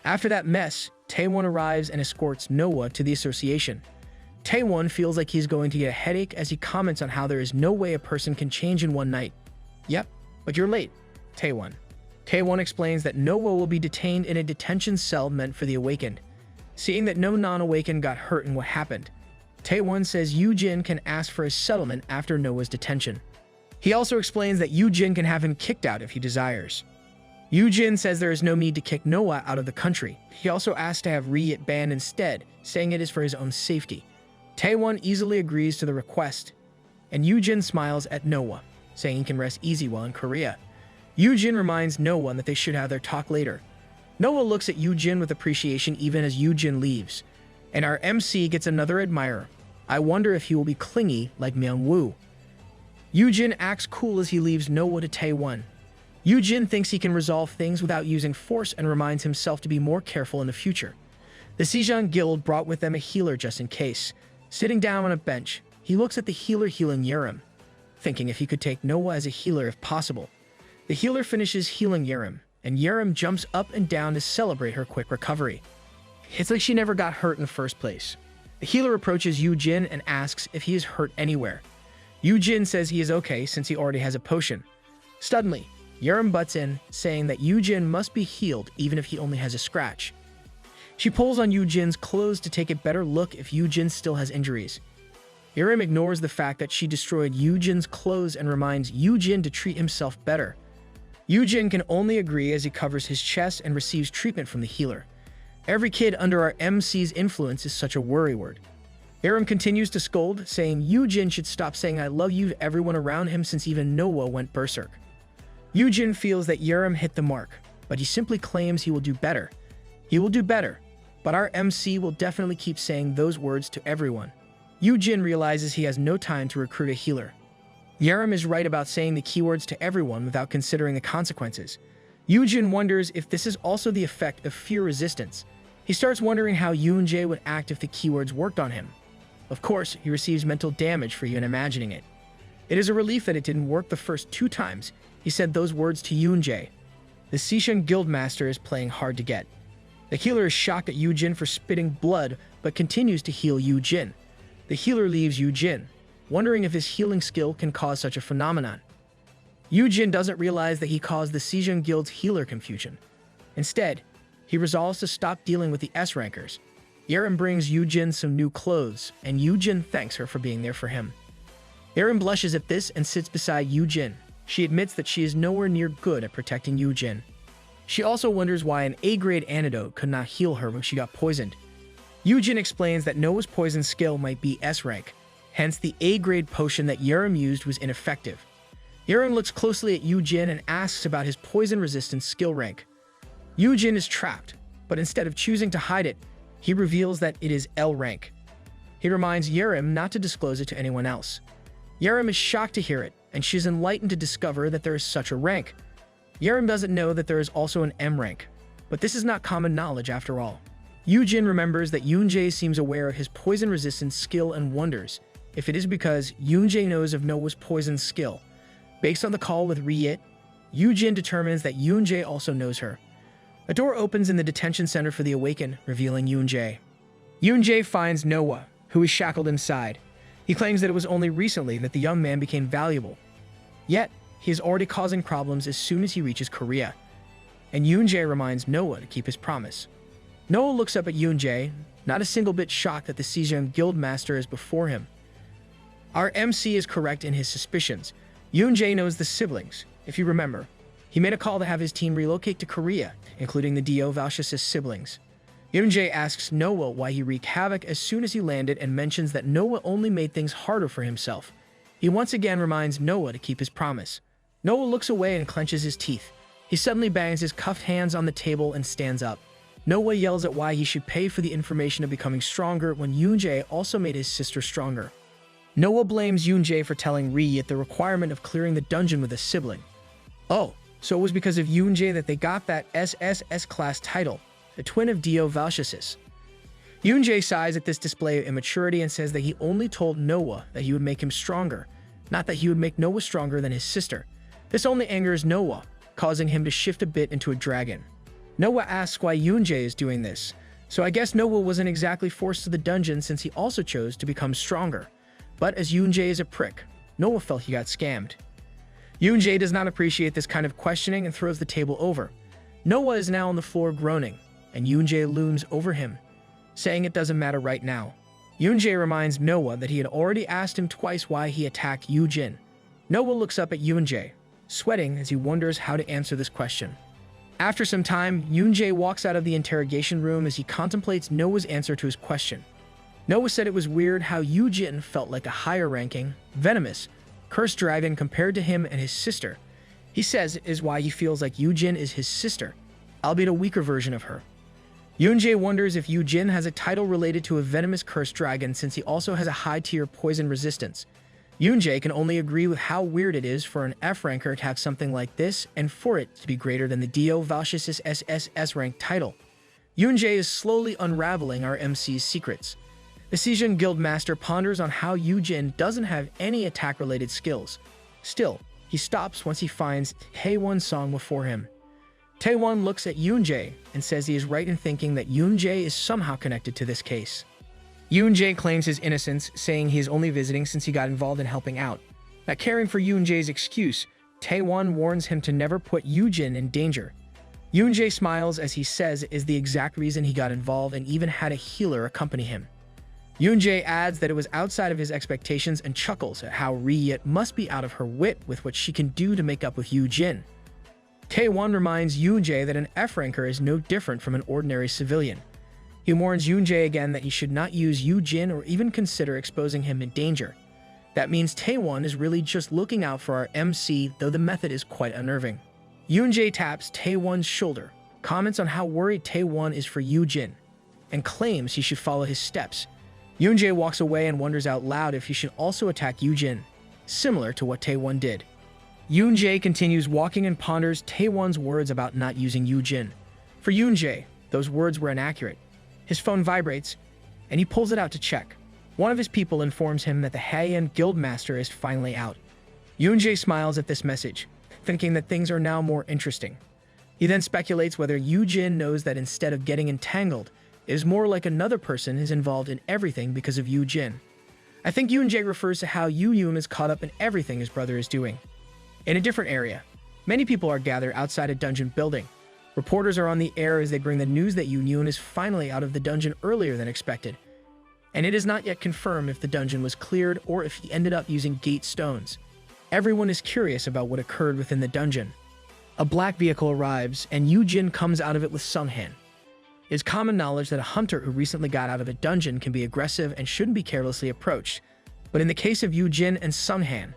After that mess, Taewon arrives and escorts Noah to the association. Taewon feels like he's going to get a headache as he comments on how there is no way a person can change in one night. Yep, but you're late, Taewon. Taewon explains that Noah will be detained in a detention cell meant for the awakened. Seeing that no non-awakened got hurt in what happened, Taewon says Yoojin can ask for a settlement after Noah's detention. He also explains that Yoojin can have him kicked out if he desires. Yoojin says there is no need to kick Noah out of the country. He also asks to have Ryit banned instead, saying it is for his own safety. Taewon easily agrees to the request, and Yoojin smiles at Noah, saying he can rest easy while in Korea. Yoojin reminds Noah that they should have their talk later. Noah looks at Yoojin with appreciation even as Yoojin leaves, and our MC gets another admirer. I wonder if he will be clingy like Myung-woo. Yoojin acts cool as he leaves Noah to Taewon. Yoojin thinks he can resolve things without using force and reminds himself to be more careful in the future. The Sejong Guild brought with them a healer just in case. Sitting down on a bench, he looks at the healer healing Yerim, thinking if he could take Noah as a healer if possible. The healer finishes healing Yerim, and Yerim jumps up and down to celebrate her quick recovery. It's like she never got hurt in the first place. The healer approaches Yoojin and asks if he is hurt anywhere. Yoojin says he is okay since he already has a potion. Suddenly, Yerim butts in, saying that Yoojin must be healed even if he only has a scratch. She pulls on Yoojin's clothes to take a better look if Yoojin still has injuries. Yerim ignores the fact that she destroyed Yoojin's clothes and reminds Yoojin to treat himself better. Yoojin can only agree as he covers his chest and receives treatment from the healer. Every kid under our MC's influence is such a worrywart. Yerim continues to scold, saying Yoojin should stop saying I love you to everyone around him since even Noah went berserk. Yoojin feels that Yerim hit the mark, but he simply claims he will do better. He will do better, but our MC will definitely keep saying those words to everyone. Yoojin realizes he has no time to recruit a healer. Yerim is right about saying the keywords to everyone without considering the consequences. Yoojin wonders if this is also the effect of fear resistance. He starts wondering how Yoonjae would act if the keywords worked on him. Of course, he receives mental damage for even imagining it. It is a relief that it didn't work the first 2 times he said those words to Yoonjae. The Sejong Guildmaster is playing hard to get. The healer is shocked at Yoojin for spitting blood, but continues to heal Yoojin. The healer leaves Yoojin, wondering if his healing skill can cause such a phenomenon. Yoojin doesn't realize that he caused the Sejong Guild's healer confusion. Instead, he resolves to stop dealing with the S-rankers. Yerim brings Yoojin some new clothes, and Yoojin thanks her for being there for him. Yerim blushes at this and sits beside Yoojin. She admits that she is nowhere near good at protecting Yoojin. She also wonders why an A-grade antidote could not heal her when she got poisoned. Yoojin explains that Noah's poison skill might be S-rank, hence the A-grade potion that Yerim used was ineffective. Yerim looks closely at Yoojin and asks about his poison resistance skill rank. Yoojin is trapped, but instead of choosing to hide it, he reveals that it is L rank. He reminds Yerim not to disclose it to anyone else. Yerim is shocked to hear it, and she is enlightened to discover that there is such a rank. Yerim doesn't know that there is also an M rank, but this is not common knowledge after all. Yoojin remembers that Yoonjae seems aware of his poison resistance skill and wonders if it is because Yoonjae knows of Noah's poison skill. Based on the call with Ryit, Yoojin determines that Yoonjae also knows her. A door opens in the detention center for the Awakened, revealing Yoonjae. Yoonjae finds Noah, who is shackled inside. He claims that it was only recently that the young man became valuable. Yet, he is already causing problems as soon as he reaches Korea. And Yoonjae reminds Noah to keep his promise. Noah looks up at Yoonjae, not a single bit shocked that the Sejong Guildmaster is before him. Our MC is correct in his suspicions. Yoonjae knows the siblings. If you remember, he made a call to have his team relocate to Korea, including the Dio Valsius' siblings. Yoonjae asks Noah why he wreaked havoc as soon as he landed and mentions that Noah only made things harder for himself. He once again reminds Noah to keep his promise. Noah looks away and clenches his teeth. He suddenly bangs his cuffed hands on the table and stands up. Noah yells at why he should pay for the information of becoming stronger when Yoonjae also made his sister stronger. Noah blames Yoonjae for telling Ryit the requirement of clearing the dungeon with a sibling. Oh, So it was because of Yoonjae that they got that SSS class title, the twin of Dio Valsius. Yoonjae sighs at this display of immaturity and says that he only told Noah that he would make him stronger, not that he would make Noah stronger than his sister. This only angers Noah, causing him to shift a bit into a dragon. Noah asks why Yoonjae is doing this, so I guess Noah wasn't exactly forced to the dungeon since he also chose to become stronger. But as Yoonjae is a prick, Noah felt he got scammed. Yoonjae does not appreciate this kind of questioning and throws the table over. Noah is now on the floor groaning, and Yoonjae looms over him, saying it doesn't matter right now. Yoonjae reminds Noah that he had already asked him twice why he attacked Yoojin. Noah looks up at Yoonjae, sweating as he wonders how to answer this question. After some time, Yoonjae walks out of the interrogation room as he contemplates Noah's answer to his question. Noah said it was weird how Yoojin felt like a higher-ranking, venomous, cursed dragon compared to him and his sister. He says it is why he feels like Yoojin is his sister, albeit a weaker version of her. Yoonjae wonders if Yoojin has a title related to a venomous cursed dragon since he also has a high-tier poison resistance. Yoonjae can only agree with how weird it is for an F-ranker to have something like this and for it to be greater than the Dio Valsius SSS rank title. Yoonjae is slowly unraveling our MC's secrets. The Seijun Guildmaster ponders on how Yoojin doesn't have any attack-related skills. Still, he stops once he finds Taewon's song before him. Taewon looks at Yoonjae and says he is right in thinking that Yoonjae is somehow connected to this case. Yoonjae claims his innocence, saying he is only visiting since he got involved in helping out. Not caring for Yoonjae's excuse, Taewon warns him to never put Yoojin in danger. Yoonjae smiles as he says it is the exact reason he got involved and even had a healer accompany him. Yoonjae adds that it was outside of his expectations and chuckles at how Riyet must be out of her wit with what she can do to make up with Yoojin. Taewon reminds Yoonjae that an F-ranker is no different from an ordinary civilian. He warns Yoonjae again that he should not use Yoojin or even consider exposing him in danger. That means Taewon is really just looking out for our MC, though the method is quite unnerving. Yoonjae taps Taewon's shoulder, comments on how worried Taewon is for Yoojin, and claims he should follow his steps. Yoonjae walks away and wonders out loud if he should also attack Yoojin, similar to what Taewon did. Yoonjae continues walking and ponders Taewon's words about not using Yoojin. For Yoonjae, those words were inaccurate. His phone vibrates, and he pulls it out to check. One of his people informs him that the Haeyeon Guildmaster is finally out. Yoonjae smiles at this message, thinking that things are now more interesting. He then speculates whether Yoojin knows that instead of getting entangled, it is more like another person is involved in everything because of Yoojin. I think Yoonjae refers to how Yoon is caught up in everything his brother is doing. In a different area, many people are gathered outside a dungeon building. Reporters are on the air as they bring the news that Yoon is finally out of the dungeon earlier than expected. And it is not yet confirmed if the dungeon was cleared or if he ended up using gate stones. Everyone is curious about what occurred within the dungeon. A black vehicle arrives, and Yoojin comes out of it with Sunghan. It is common knowledge that a hunter who recently got out of a dungeon can be aggressive and shouldn't be carelessly approached. But in the case of Yoojin and Sunghan,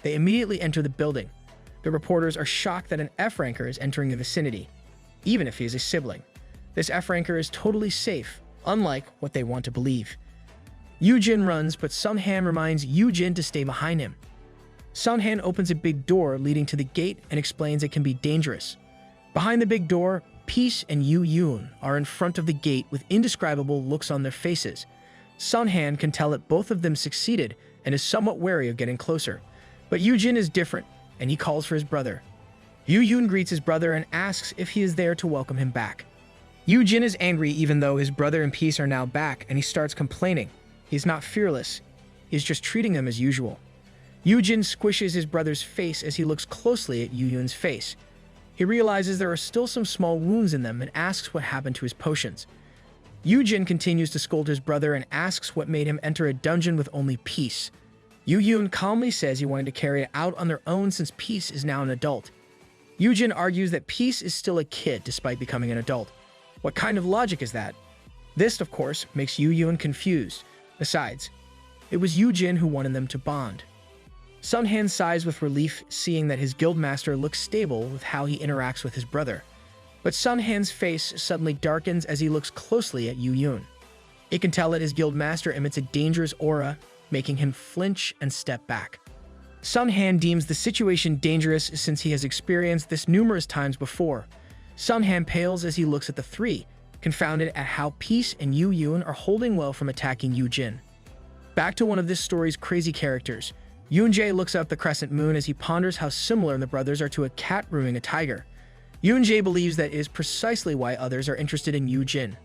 they immediately enter the building. The reporters are shocked that an F-ranker is entering the vicinity, even if he is a sibling. This F-ranker is totally safe, unlike what they want to believe. Yoojin runs, but Sunghan reminds Yoojin to stay behind him. Sunghan opens a big door leading to the gate and explains it can be dangerous. Behind the big door, Peace and Yoon are in front of the gate with indescribable looks on their faces. Sunghan can tell that both of them succeeded and is somewhat wary of getting closer. But Yoojin is different, and he calls for his brother. Yoon greets his brother and asks if he is there to welcome him back. Yoojin is angry even though his brother and Peace are now back, and he starts complaining. He's not fearless. He's just treating them as usual. Yoojin squishes his brother's face as he looks closely at Yoon's face. He realizes there are still some small wounds in them and asks what happened to his potions. Yoojin continues to scold his brother and asks what made him enter a dungeon with only Peace. Yoon calmly says he wanted to carry it out on their own since Peace is now an adult. Yoojin argues that Peace is still a kid despite becoming an adult. What kind of logic is that? This, of course, makes Yoon confused. Besides, it was Yoojin who wanted them to bond. Sunghan sighs with relief, seeing that his guildmaster looks stable with how he interacts with his brother. But Sunghan's face suddenly darkens as he looks closely at Yoon. It can tell that his guildmaster emits a dangerous aura, making him flinch and step back. Sun Han deems the situation dangerous since he has experienced this numerous times before. Sun Han pales as he looks at the three, confounded at how Peace and Yoojin are holding well from attacking Yoojin. Back to one of this story's crazy characters. Yoonjae looks up the crescent moon as he ponders how similar the brothers are to a cat grooming a tiger. Yoonjae believes that is precisely why others are interested in Yoojin.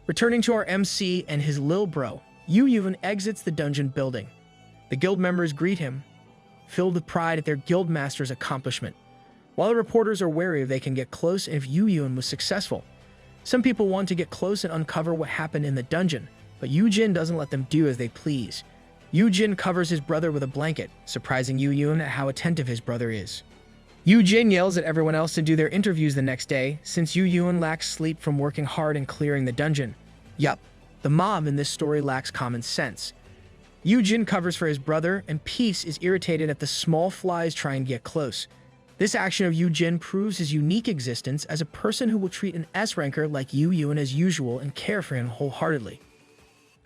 Returning to our MC and his lil bro, Yoojin exits the dungeon building. The guild members greet him, filled with pride at their guild master's accomplishment. While the reporters are wary if they can get close and if Yoojin was successful. Some people want to get close and uncover what happened in the dungeon, but Yoojin doesn't let them do as they please. Yoojin covers his brother with a blanket, surprising Yoojin at how attentive his brother is. Yoojin yells at everyone else to do their interviews the next day, since Yoojin lacks sleep from working hard and clearing the dungeon. Yup, the mom in this story lacks common sense. Yoojin covers for his brother, and Peace is irritated at the small flies trying to get close. This action of Yoojin proves his unique existence as a person who will treat an S-ranker like Yoojin as usual and care for him wholeheartedly.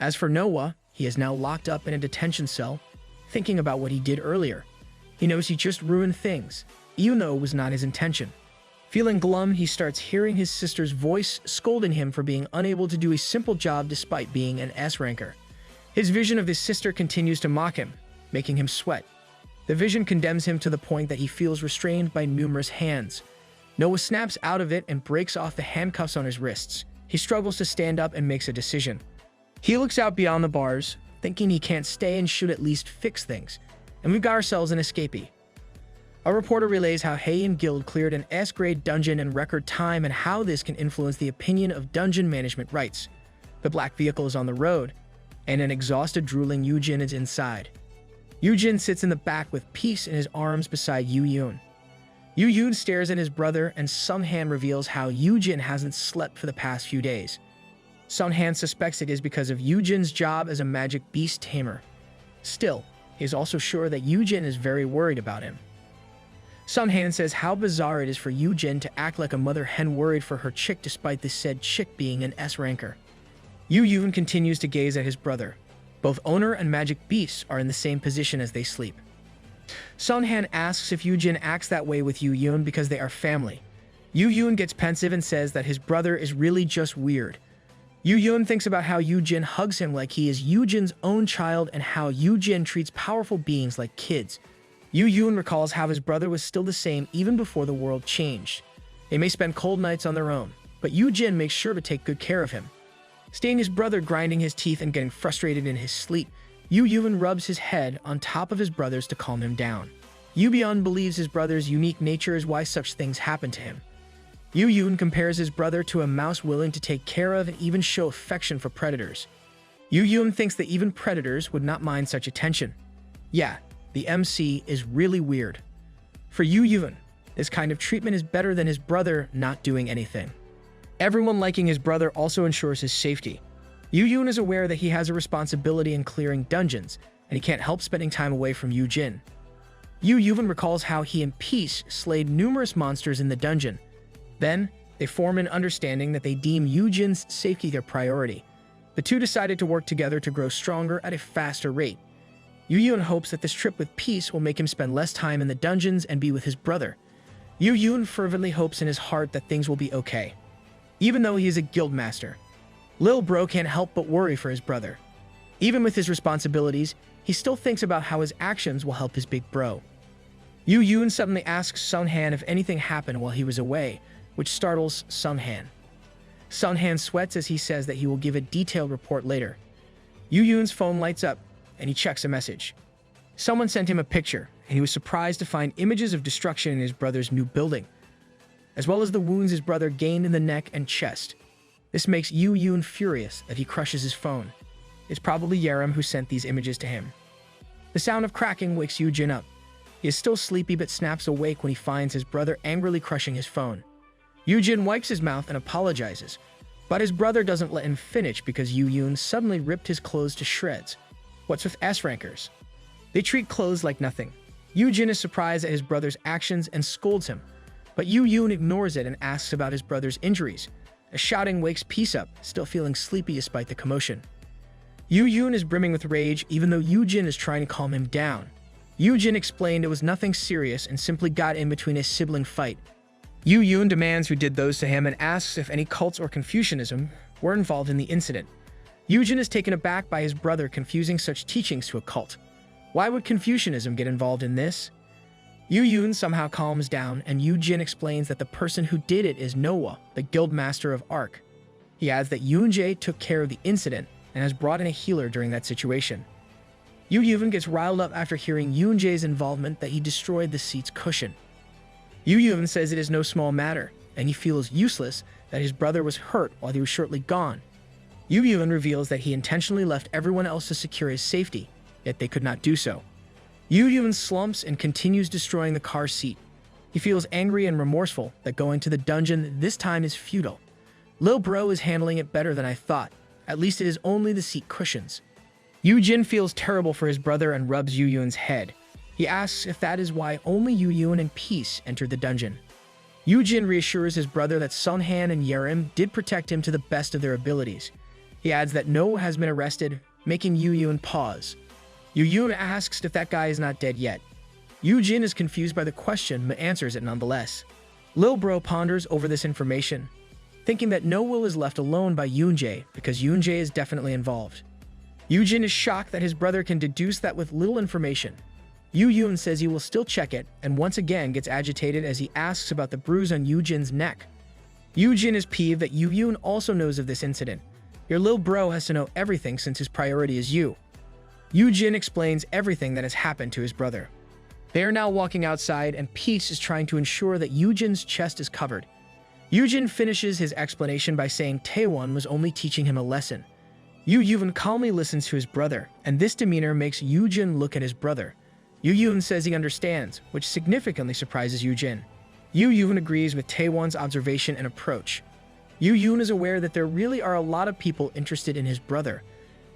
As for Noah, he is now locked up in a detention cell, thinking about what he did earlier. He knows he just ruined things, even though it was not his intention. Feeling glum, he starts hearing his sister's voice scolding him for being unable to do a simple job despite being an S-ranker. His vision of his sister continues to mock him, making him sweat. The vision condemns him to the point that he feels restrained by numerous hands. Noah snaps out of it and breaks off the handcuffs on his wrists. He struggles to stand up and makes a decision. He looks out beyond the bars, thinking he can't stay and should at least fix things. And we've got ourselves an escapee. A reporter relays how Hay and Guild cleared an S-grade dungeon in record time and how this can influence the opinion of dungeon management rights. The black vehicle is on the road, and an exhausted, drooling Yoojin is inside. Yoojin sits in the back with Peace in his arms beside Yoojin. Yoojin stares at his brother, and Sun Han reveals how Yoojin hasn't slept for the past few days. Sun Han suspects it is because of Yoojin's job as a magic beast tamer. Still, he is also sure that Yoojin is very worried about him. Sun Han says how bizarre it is for Yoojin to act like a mother hen worried for her chick despite this said chick being an S-ranker. Yoojin continues to gaze at his brother. Both owner and magic beasts are in the same position as they sleep. Sun Han asks if Yoojin acts that way with Yoojin because they are family. Yoojin gets pensive and says that his brother is really just weird. Yoojin thinks about how Yoojin hugs him like he is Yoojin's own child and how Yoojin treats powerful beings like kids. Yoojin recalls how his brother was still the same even before the world changed. They may spend cold nights on their own, but Yoojin makes sure to take good care of him. Seeing his brother grinding his teeth and getting frustrated in his sleep, Yoojin rubs his head on top of his brother's to calm him down. Yoojin believes his brother's unique nature is why such things happen to him. Yoojin compares his brother to a mouse willing to take care of and even show affection for predators. Yoojin thinks that even predators would not mind such attention. Yeah, the MC is really weird. For Yoojin, this kind of treatment is better than his brother not doing anything. Everyone liking his brother also ensures his safety. Yoojin is aware that he has a responsibility in clearing dungeons, and he can't help spending time away from Yoojin. Yoojin recalls how he and Peace slayed numerous monsters in the dungeon. Then, they form an understanding that they deem Yoojin's safety their priority. The two decided to work together to grow stronger at a faster rate. Yoojin hopes that this trip with Peace will make him spend less time in the dungeons and be with his brother. Yoojin fervently hopes in his heart that things will be okay. Even though he is a guild master, Lil Bro can't help but worry for his brother. Even with his responsibilities, he still thinks about how his actions will help his big bro. Yoojin suddenly asks Sun Han if anything happened while he was away, which startles Sun Han. Sun Han sweats as he says that he will give a detailed report later. Yoojin's phone lights up, and he checks a message. Someone sent him a picture, and he was surprised to find images of destruction in his brother's new building, as well as the wounds his brother gained in the neck and chest. This makes Yoojin furious that he crushes his phone. It's probably Yerem who sent these images to him. The sound of cracking wakes Yoojin up. He is still sleepy but snaps awake when he finds his brother angrily crushing his phone. Yoojin wipes his mouth and apologizes, but his brother doesn't let him finish because Yoojin suddenly ripped his clothes to shreds. What's with S-rankers? They treat clothes like nothing. Yoojin is surprised at his brother's actions and scolds him, but Yoojin ignores it and asks about his brother's injuries. A shouting wakes Peace up, still feeling sleepy despite the commotion. Yoojin is brimming with rage even though Yoojin is trying to calm him down. Yoojin explained it was nothing serious and simply got in between a sibling fight. Yoojin demands who did those to him and asks if any cults or Confucianism were involved in the incident. Yoojin is taken aback by his brother confusing such teachings to a cult. Why would Confucianism get involved in this? Yoojin somehow calms down, and Yoojin explains that the person who did it is Noah, the guild master of Ark. He adds that Yoonjae took care of the incident and has brought in a healer during that situation. Yoojin gets riled up after hearing Yoonjae's involvement that he destroyed the seat's cushion. Yoojin says it is no small matter, and he feels useless that his brother was hurt while he was shortly gone. Yoojin reveals that he intentionally left everyone else to secure his safety, yet they could not do so. Yoojin slumps and continues destroying the car seat. He feels angry and remorseful that going to the dungeon this time is futile. Lil Bro is handling it better than I thought. At least it is only the seat cushions. Yoojin feels terrible for his brother and rubs Yoojin's head. He asks if that is why only Yoojin and Peace entered the dungeon. Yoojin reassures his brother that Sunhan and Yerim did protect him to the best of their abilities. He adds that Noah has been arrested, making Yoojin pause. Yoojin asks if that guy is not dead yet. Yoojin is confused by the question but answers it nonetheless. Lil Bro ponders over this information, thinking that Noah is left alone by Yoonjae because Yoonjae is definitely involved. Yoojin is shocked that his brother can deduce that with little information. Yoojin says he will still check it and once again gets agitated as he asks about the bruise on Yoojin's neck. Yoojin is peeved that Yoojin also knows of this incident. Your Lil Bro has to know everything since his priority is you. Yoojin explains everything that has happened to his brother. They are now walking outside and Peace is trying to ensure that Yoojin's chest is covered. Yoojin finishes his explanation by saying Taewon was only teaching him a lesson. Yoojin calmly listens to his brother, and this demeanor makes Yoojin look at his brother. Yoojin says he understands, which significantly surprises Yoojin. Yoojin agrees with Taewon's observation and approach. Yoojin is aware that there really are a lot of people interested in his brother.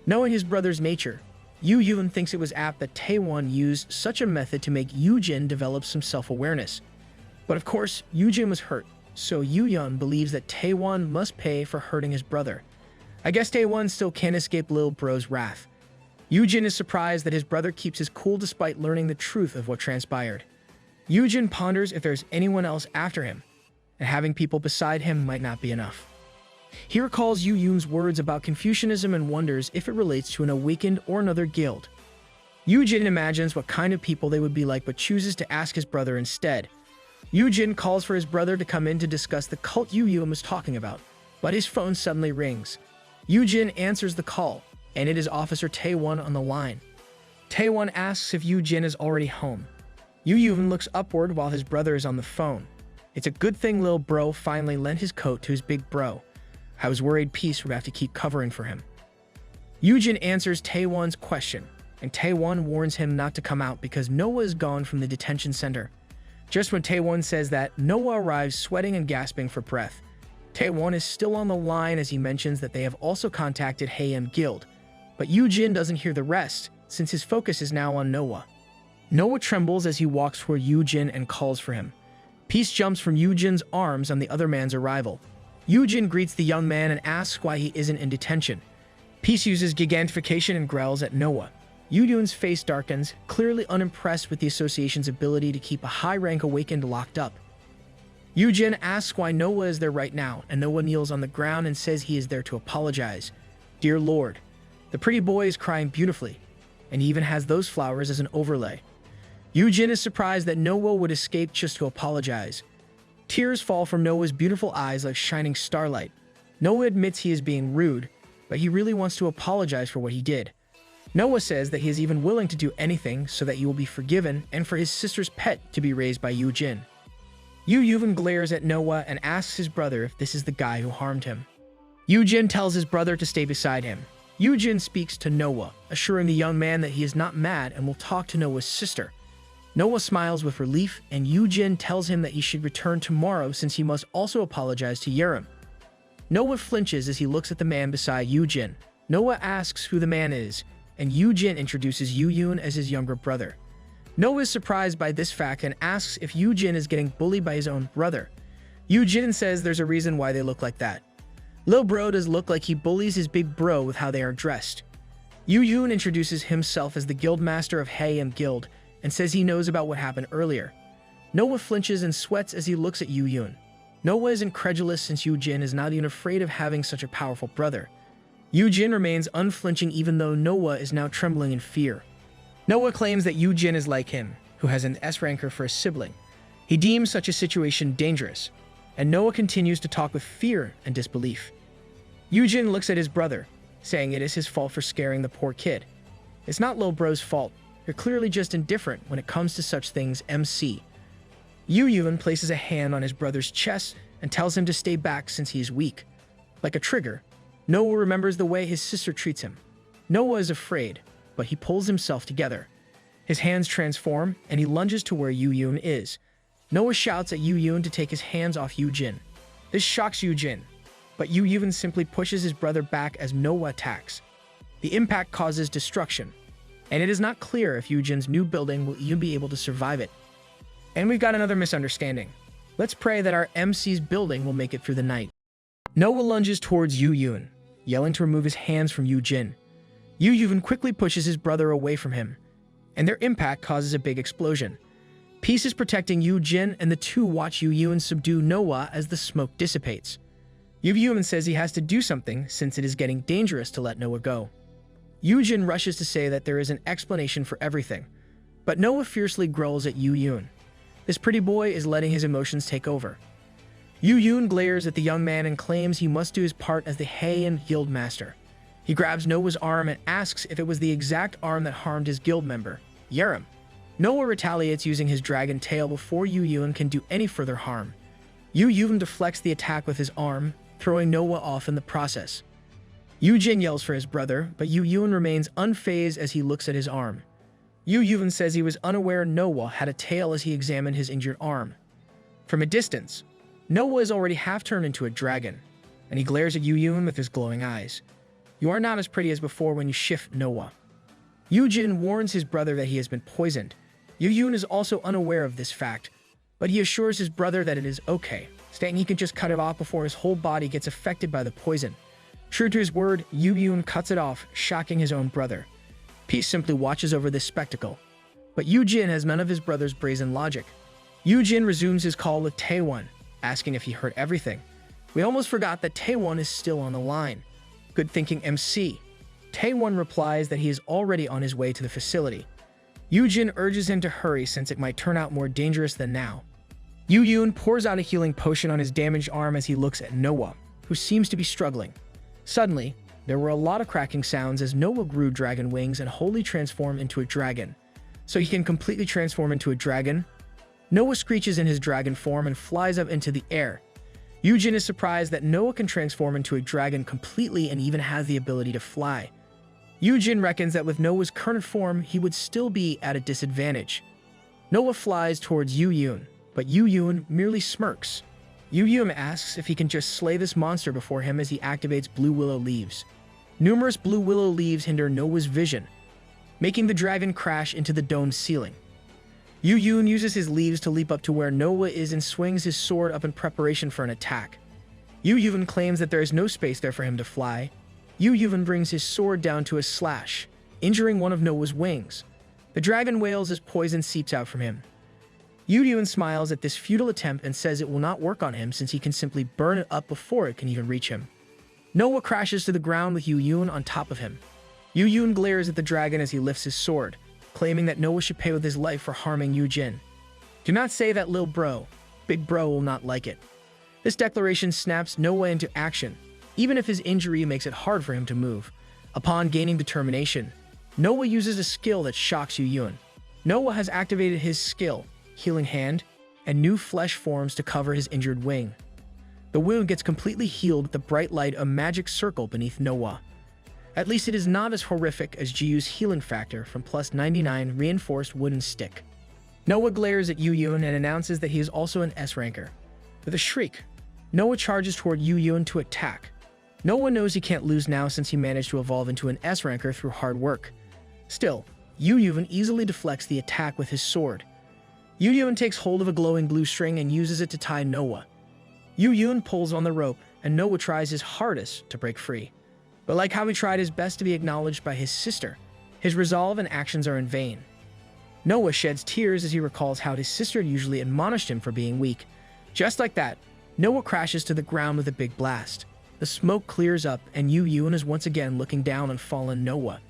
Knowing his brother's nature, Yoojin thinks it was apt that Taewon used such a method to make Yoojin develop some self-awareness. But of course, Yoojin was hurt, so Yoojin believes that Taewon must pay for hurting his brother. I guess Taewon still can't escape Lil Bro's wrath. Yoojin is surprised that his brother keeps his cool despite learning the truth of what transpired. Yoojin ponders if there's anyone else after him, and having people beside him might not be enough. He recalls Yoojin's words about Confucianism and wonders if it relates to an awakened or another guild. Yoojin imagines what kind of people they would be like but chooses to ask his brother instead. Yoojin calls for his brother to come in to discuss the cult Yoojin was talking about, but his phone suddenly rings. Yoojin answers the call, and it is Officer Taewon on the line. Taewon asks if Yoojin is already home. Yoojin looks upward while his brother is on the phone. It's a good thing Lil Bro finally lent his coat to his big bro. I was worried Peace would have to keep covering for him. Yoojin answers Taewon's question, and Taewon warns him not to come out because Noah is gone from the detention center. Just when Taewon says that, Noah arrives sweating and gasping for breath. Taewon is still on the line as he mentions that they have also contacted Haeim Guild, but Yoojin doesn't hear the rest since his focus is now on Noah. Noah trembles as he walks toward Yoojin and calls for him. Peace jumps from Yoojin's arms on the other man's arrival. Yoojin greets the young man and asks why he isn't in detention. Peace uses gigantification and growls at Noah. Yoojin's face darkens, clearly unimpressed with the association's ability to keep a high-rank awakened locked up. Yoojin asks why Noah is there right now, and Noah kneels on the ground and says he is there to apologize. Dear Lord, the pretty boy is crying beautifully, and he even has those flowers as an overlay. Yoojin is surprised that Noah would escape just to apologize. Tears fall from Noah's beautiful eyes like shining starlight. Noah admits he is being rude, but he really wants to apologize for what he did. Noah says that he is even willing to do anything so that he will be forgiven and for his sister's pet to be raised by Yoojin. Yoojin glares at Noah and asks his brother if this is the guy who harmed him. Yoojin tells his brother to stay beside him. Yoojin speaks to Noah, assuring the young man that he is not mad and will talk to Noah's sister. Noah smiles with relief, and Yoojin tells him that he should return tomorrow since he must also apologize to Yerim. Noah flinches as he looks at the man beside Yoojin. Noah asks who the man is, and Yoojin introduces Yoojin as his younger brother. Noah is surprised by this fact and asks if Yoojin is getting bullied by his own brother. Yoojin says there's a reason why they look like that. Lil Bro does look like he bullies his big bro with how they are dressed. Yoojin introduces himself as the guildmaster of Haeim Guild, and says he knows about what happened earlier. Noah flinches and sweats as he looks at Yoojin. Noah is incredulous since Yoojin is not even afraid of having such a powerful brother. Yoojin remains unflinching even though Noah is now trembling in fear. Noah claims that Yoojin is like him, who has an S ranker for a sibling. He deems such a situation dangerous, and Noah continues to talk with fear and disbelief. Yoojin looks at his brother, saying it is his fault for scaring the poor kid. It's not Lil Bro's fault. You're clearly just indifferent when it comes to such things, MC. Yoojin places a hand on his brother's chest and tells him to stay back since he is weak. Like a trigger, Noah remembers the way his sister treats him. Noah is afraid, but he pulls himself together. His hands transform, and he lunges to where Yoojin is. Noah shouts at Yoojin to take his hands off Yoojin. This shocks Yoojin, but Yoojin simply pushes his brother back as Noah attacks. The impact causes destruction, and it is not clear if Yoojin's new building will even be able to survive it. And we've got another misunderstanding. Let's pray that our MC's building will make it through the night. Noah lunges towards Yoojin, yelling to remove his hands from Yoojin. Yoojin quickly pushes his brother away from him, and their impact causes a big explosion. Peace is protecting Yoojin, and the two watch Yoojin subdue Noah as the smoke dissipates. Yoojin says he has to do something since it is getting dangerous to let Noah go. Yoojin rushes to say that there is an explanation for everything, but Noah fiercely growls at Yoojin. This pretty boy is letting his emotions take over. Yoojin glares at the young man and claims he must do his part as the Heian guild master. He grabs Noah's arm and asks if it was the exact arm that harmed his guild member, Yerim. Noah retaliates using his dragon tail before Yoojin can do any further harm. Yoojin deflects the attack with his arm, throwing Noah off in the process. Yoojin yells for his brother, but Yoojin remains unfazed as he looks at his arm. Yoojin says he was unaware Noah had a tail as he examined his injured arm. From a distance, Noah is already half turned into a dragon, and he glares at Yoojin with his glowing eyes. You are not as pretty as before when you shift, Noah. Yoojin warns his brother that he has been poisoned. Yoojin is also unaware of this fact, but he assures his brother that it is okay, stating he can just cut it off before his whole body gets affected by the poison. True to his word, Yoojin cuts it off, shocking his own brother. Peace simply watches over this spectacle, but Yoojin has none of his brother's brazen logic. Yoojin resumes his call with Taewon, asking if he heard everything. We almost forgot that Taewon is still on the line. Good thinking, MC. Taewon replies that he is already on his way to the facility. Yoojin urges him to hurry since it might turn out more dangerous than now. Yoojin pours out a healing potion on his damaged arm as he looks at Noah, who seems to be struggling. Suddenly, there were a lot of cracking sounds as Noah grew dragon wings and wholly transformed into a dragon. So he can completely transform into a dragon? Noah screeches in his dragon form and flies up into the air. Yoojin is surprised that Noah can transform into a dragon completely and even has the ability to fly. Yoojin reckons that with Noah's current form, he would still be at a disadvantage. Noah flies towards Yoojin, but Yoojin merely smirks. Yoojin asks if he can just slay this monster before him as he activates blue willow leaves. Numerous blue willow leaves hinder Noah's vision, making the dragon crash into the domed ceiling. Yoojin uses his leaves to leap up to where Noah is and swings his sword up in preparation for an attack. Yoojin claims that there is no space there for him to fly. Yoojin brings his sword down to a slash, injuring one of Noah's wings. The dragon wails as poison seeps out from him. Yoojin smiles at this futile attempt and says it will not work on him since he can simply burn it up before it can even reach him. Noah crashes to the ground with Yoojin on top of him. Yoojin glares at the dragon as he lifts his sword, claiming that Noah should pay with his life for harming Yoojin. Do not say that, lil bro. Big bro will not like it. This declaration snaps Noah into action, even if his injury makes it hard for him to move. Upon gaining determination, Noah uses a skill that shocks Yoojin. Noah has activated his skill, Healing Hand, and new flesh forms to cover his injured wing. The wound gets completely healed with the bright light of magic circle beneath Noah. At least it is not as horrific as Jiu's healing factor from plus 99 reinforced wooden stick. Noah glares at Yoojin and announces that he is also an S ranker. With a shriek, Noah charges toward Yoojin to attack. Noah knows he can't lose now since he managed to evolve into an S ranker through hard work. Still, Yoojin easily deflects the attack with his sword. Yoojin takes hold of a glowing blue string and uses it to tie Noah. Yoojin pulls on the rope, and Noah tries his hardest to break free. But like how he tried his best to be acknowledged by his sister, his resolve and actions are in vain. Noah sheds tears as he recalls how his sister usually admonished him for being weak. Just like that, Noah crashes to the ground with a big blast. The smoke clears up, and Yoojin is once again looking down on fallen Noah.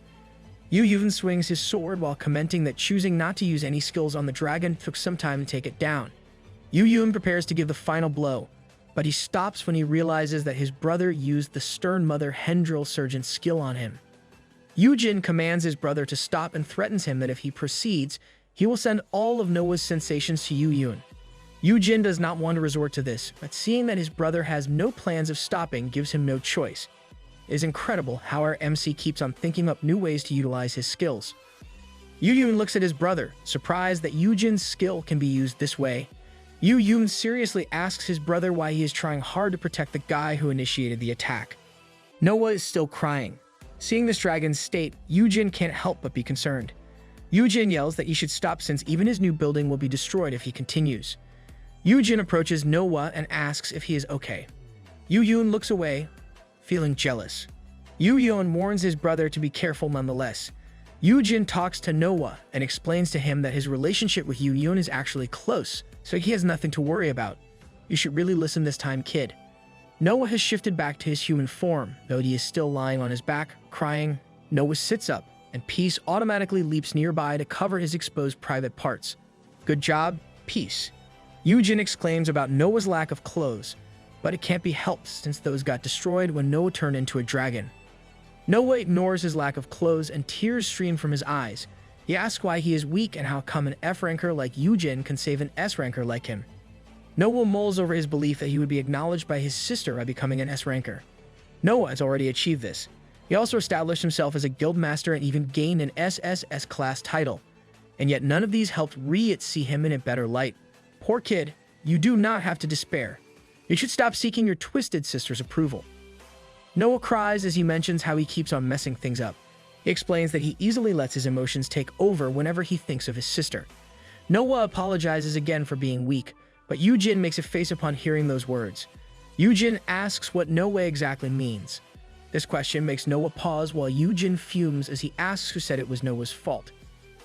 Yoojin swings his sword while commenting that choosing not to use any skills on the dragon took some time to take it down. Yoojin prepares to give the final blow, but he stops when he realizes that his brother used the stern mother Hendril surgeon's skill on him. Yoojin commands his brother to stop and threatens him that if he proceeds, he will send all of Noah's sensations to Yoojin. Yoojin does not want to resort to this, but seeing that his brother has no plans of stopping gives him no choice. It is incredible how our MC keeps on thinking up new ways to utilize his skills. Yoojin looks at his brother, surprised that Yoojin's skill can be used this way. Yoojin seriously asks his brother why he is trying hard to protect the guy who initiated the attack. Noah is still crying. Seeing this dragon's state, Yoojin can't help but be concerned. Yoojin yells that he should stop since even his new building will be destroyed if he continues. Yoojin approaches Noah and asks if he is okay. Yoojin looks away, feeling jealous. Yoojin warns his brother to be careful nonetheless. Yoojin talks to Noah and explains to him that his relationship with Yoojin is actually close, so he has nothing to worry about. You should really listen this time, kid. Noah has shifted back to his human form, though he is still lying on his back, crying. Noah sits up, and Peace automatically leaps nearby to cover his exposed private parts. Good job, Peace. Yoojin exclaims about Noah's lack of clothes, but it can't be helped since those got destroyed when Noah turned into a dragon. Noah ignores his lack of clothes and tears stream from his eyes. He asks why he is weak and how come an F ranker like Yoojin can save an S ranker like him. Noah mulls over his belief that he would be acknowledged by his sister by becoming an S ranker. Noah has already achieved this. He also established himself as a guild master and even gained an SSS class title. And yet none of these helped Riot see him in a better light. Poor kid, you do not have to despair. You should stop seeking your twisted sister's approval. Noah cries as he mentions how he keeps on messing things up. He explains that he easily lets his emotions take over whenever he thinks of his sister. Noah apologizes again for being weak, but Yoojin makes a face upon hearing those words. Yoojin asks what Noah exactly means. This question makes Noah pause while Yoojin fumes as he asks who said it was Noah's fault.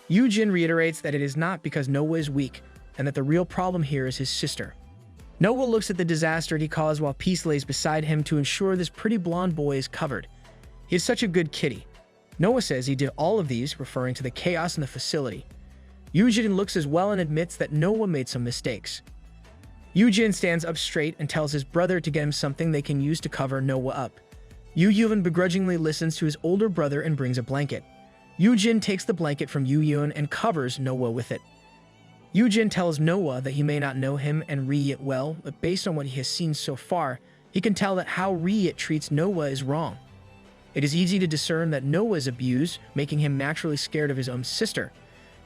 Yoojin reiterates that it is not because Noah is weak, and that the real problem here is his sister. Noah looks at the disaster he caused while Peace lays beside him to ensure this pretty blonde boy is covered. He is such a good kitty. Noah says he did all of these, referring to the chaos in the facility. Yoojin looks as well and admits that Noah made some mistakes. Yoojin stands up straight and tells his brother to get him something they can use to cover Noah up. Yoojin begrudgingly listens to his older brother and brings a blanket. Yoojin takes the blanket from Yoojin and covers Noah with it. Yoojin tells Noah that he may not know him and Riot well, but based on what he has seen so far, he can tell that how Riot treats Noah is wrong. It is easy to discern that Noah is abused, making him naturally scared of his own sister.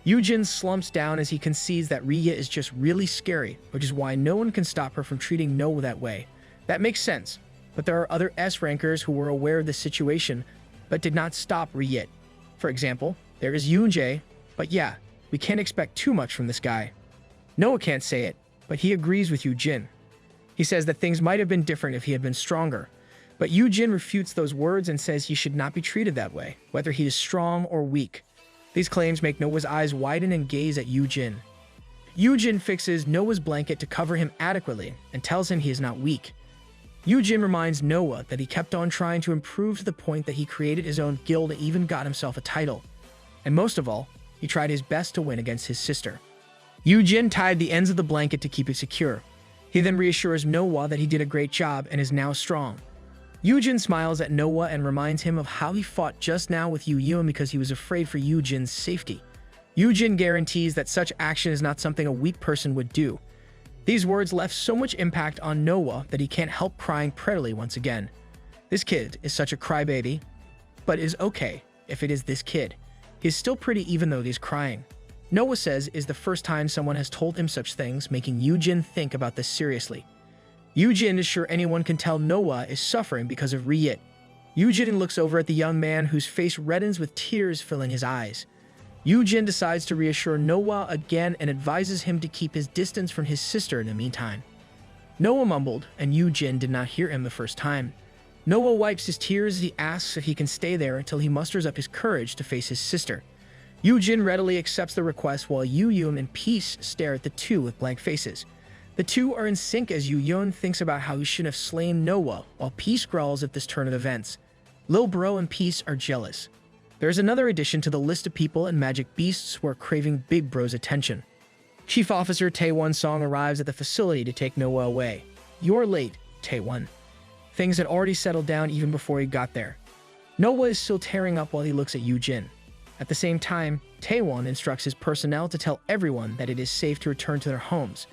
Yoojin slumps down as he concedes that Riya is just really scary, which is why no one can stop her from treating Noah that way. That makes sense, but there are other S-rankers who were aware of this situation, but did not stop Riya. For example, there is Yoonjae, but yeah, we can't expect too much from this guy. Noah can't say it, but he agrees with Yoojin. He says that things might have been different if he had been stronger, but Yoojin refutes those words and says he should not be treated that way, whether he is strong or weak. These claims make Noah's eyes widen and gaze at Yoojin. Yoojin fixes Noah's blanket to cover him adequately and tells him he is not weak. Yoojin reminds Noah that he kept on trying to improve to the point that he created his own guild and even got himself a title. And most of all, he tried his best to win against his sister. Yoojin tied the ends of the blanket to keep it secure. He then reassures Noah that he did a great job and is now strong. Yoojin smiles at Noah and reminds him of how he fought just now with Yoojin because he was afraid for Yoojin's safety. Yoojin guarantees that such action is not something a weak person would do. These words left so much impact on Noah that he can't help crying prettily once again. This kid is such a crybaby, but is okay if it is this kid. He is still pretty even though he's crying. Noah says is the first time someone has told him such things, making Yoojin think about this seriously. Yoojin is sure anyone can tell Noah is suffering because of Riet. Yoojin looks over at the young man whose face reddens with tears filling his eyes. Yoojin decides to reassure Noah again and advises him to keep his distance from his sister in the meantime. Noah mumbled, and Yoojin did not hear him the first time. Noah wipes his tears as he asks if he can stay there until he musters up his courage to face his sister. Yoojin readily accepts the request while Yoojin and Peace stare at the two with blank faces. The two are in sync as Yoojin thinks about how he shouldn't have slain Noah, while Peace growls at this turn of events. Lil Bro and Peace are jealous. There is another addition to the list of people and magic beasts who are craving Big Bro's attention. Chief Officer Taewon Song arrives at the facility to take Noah away. "You're late, Taewon." Things had already settled down even before he got there. Noah is still tearing up while he looks at Yoojin. At the same time, Taewon instructs his personnel to tell everyone that it is safe to return to their homes.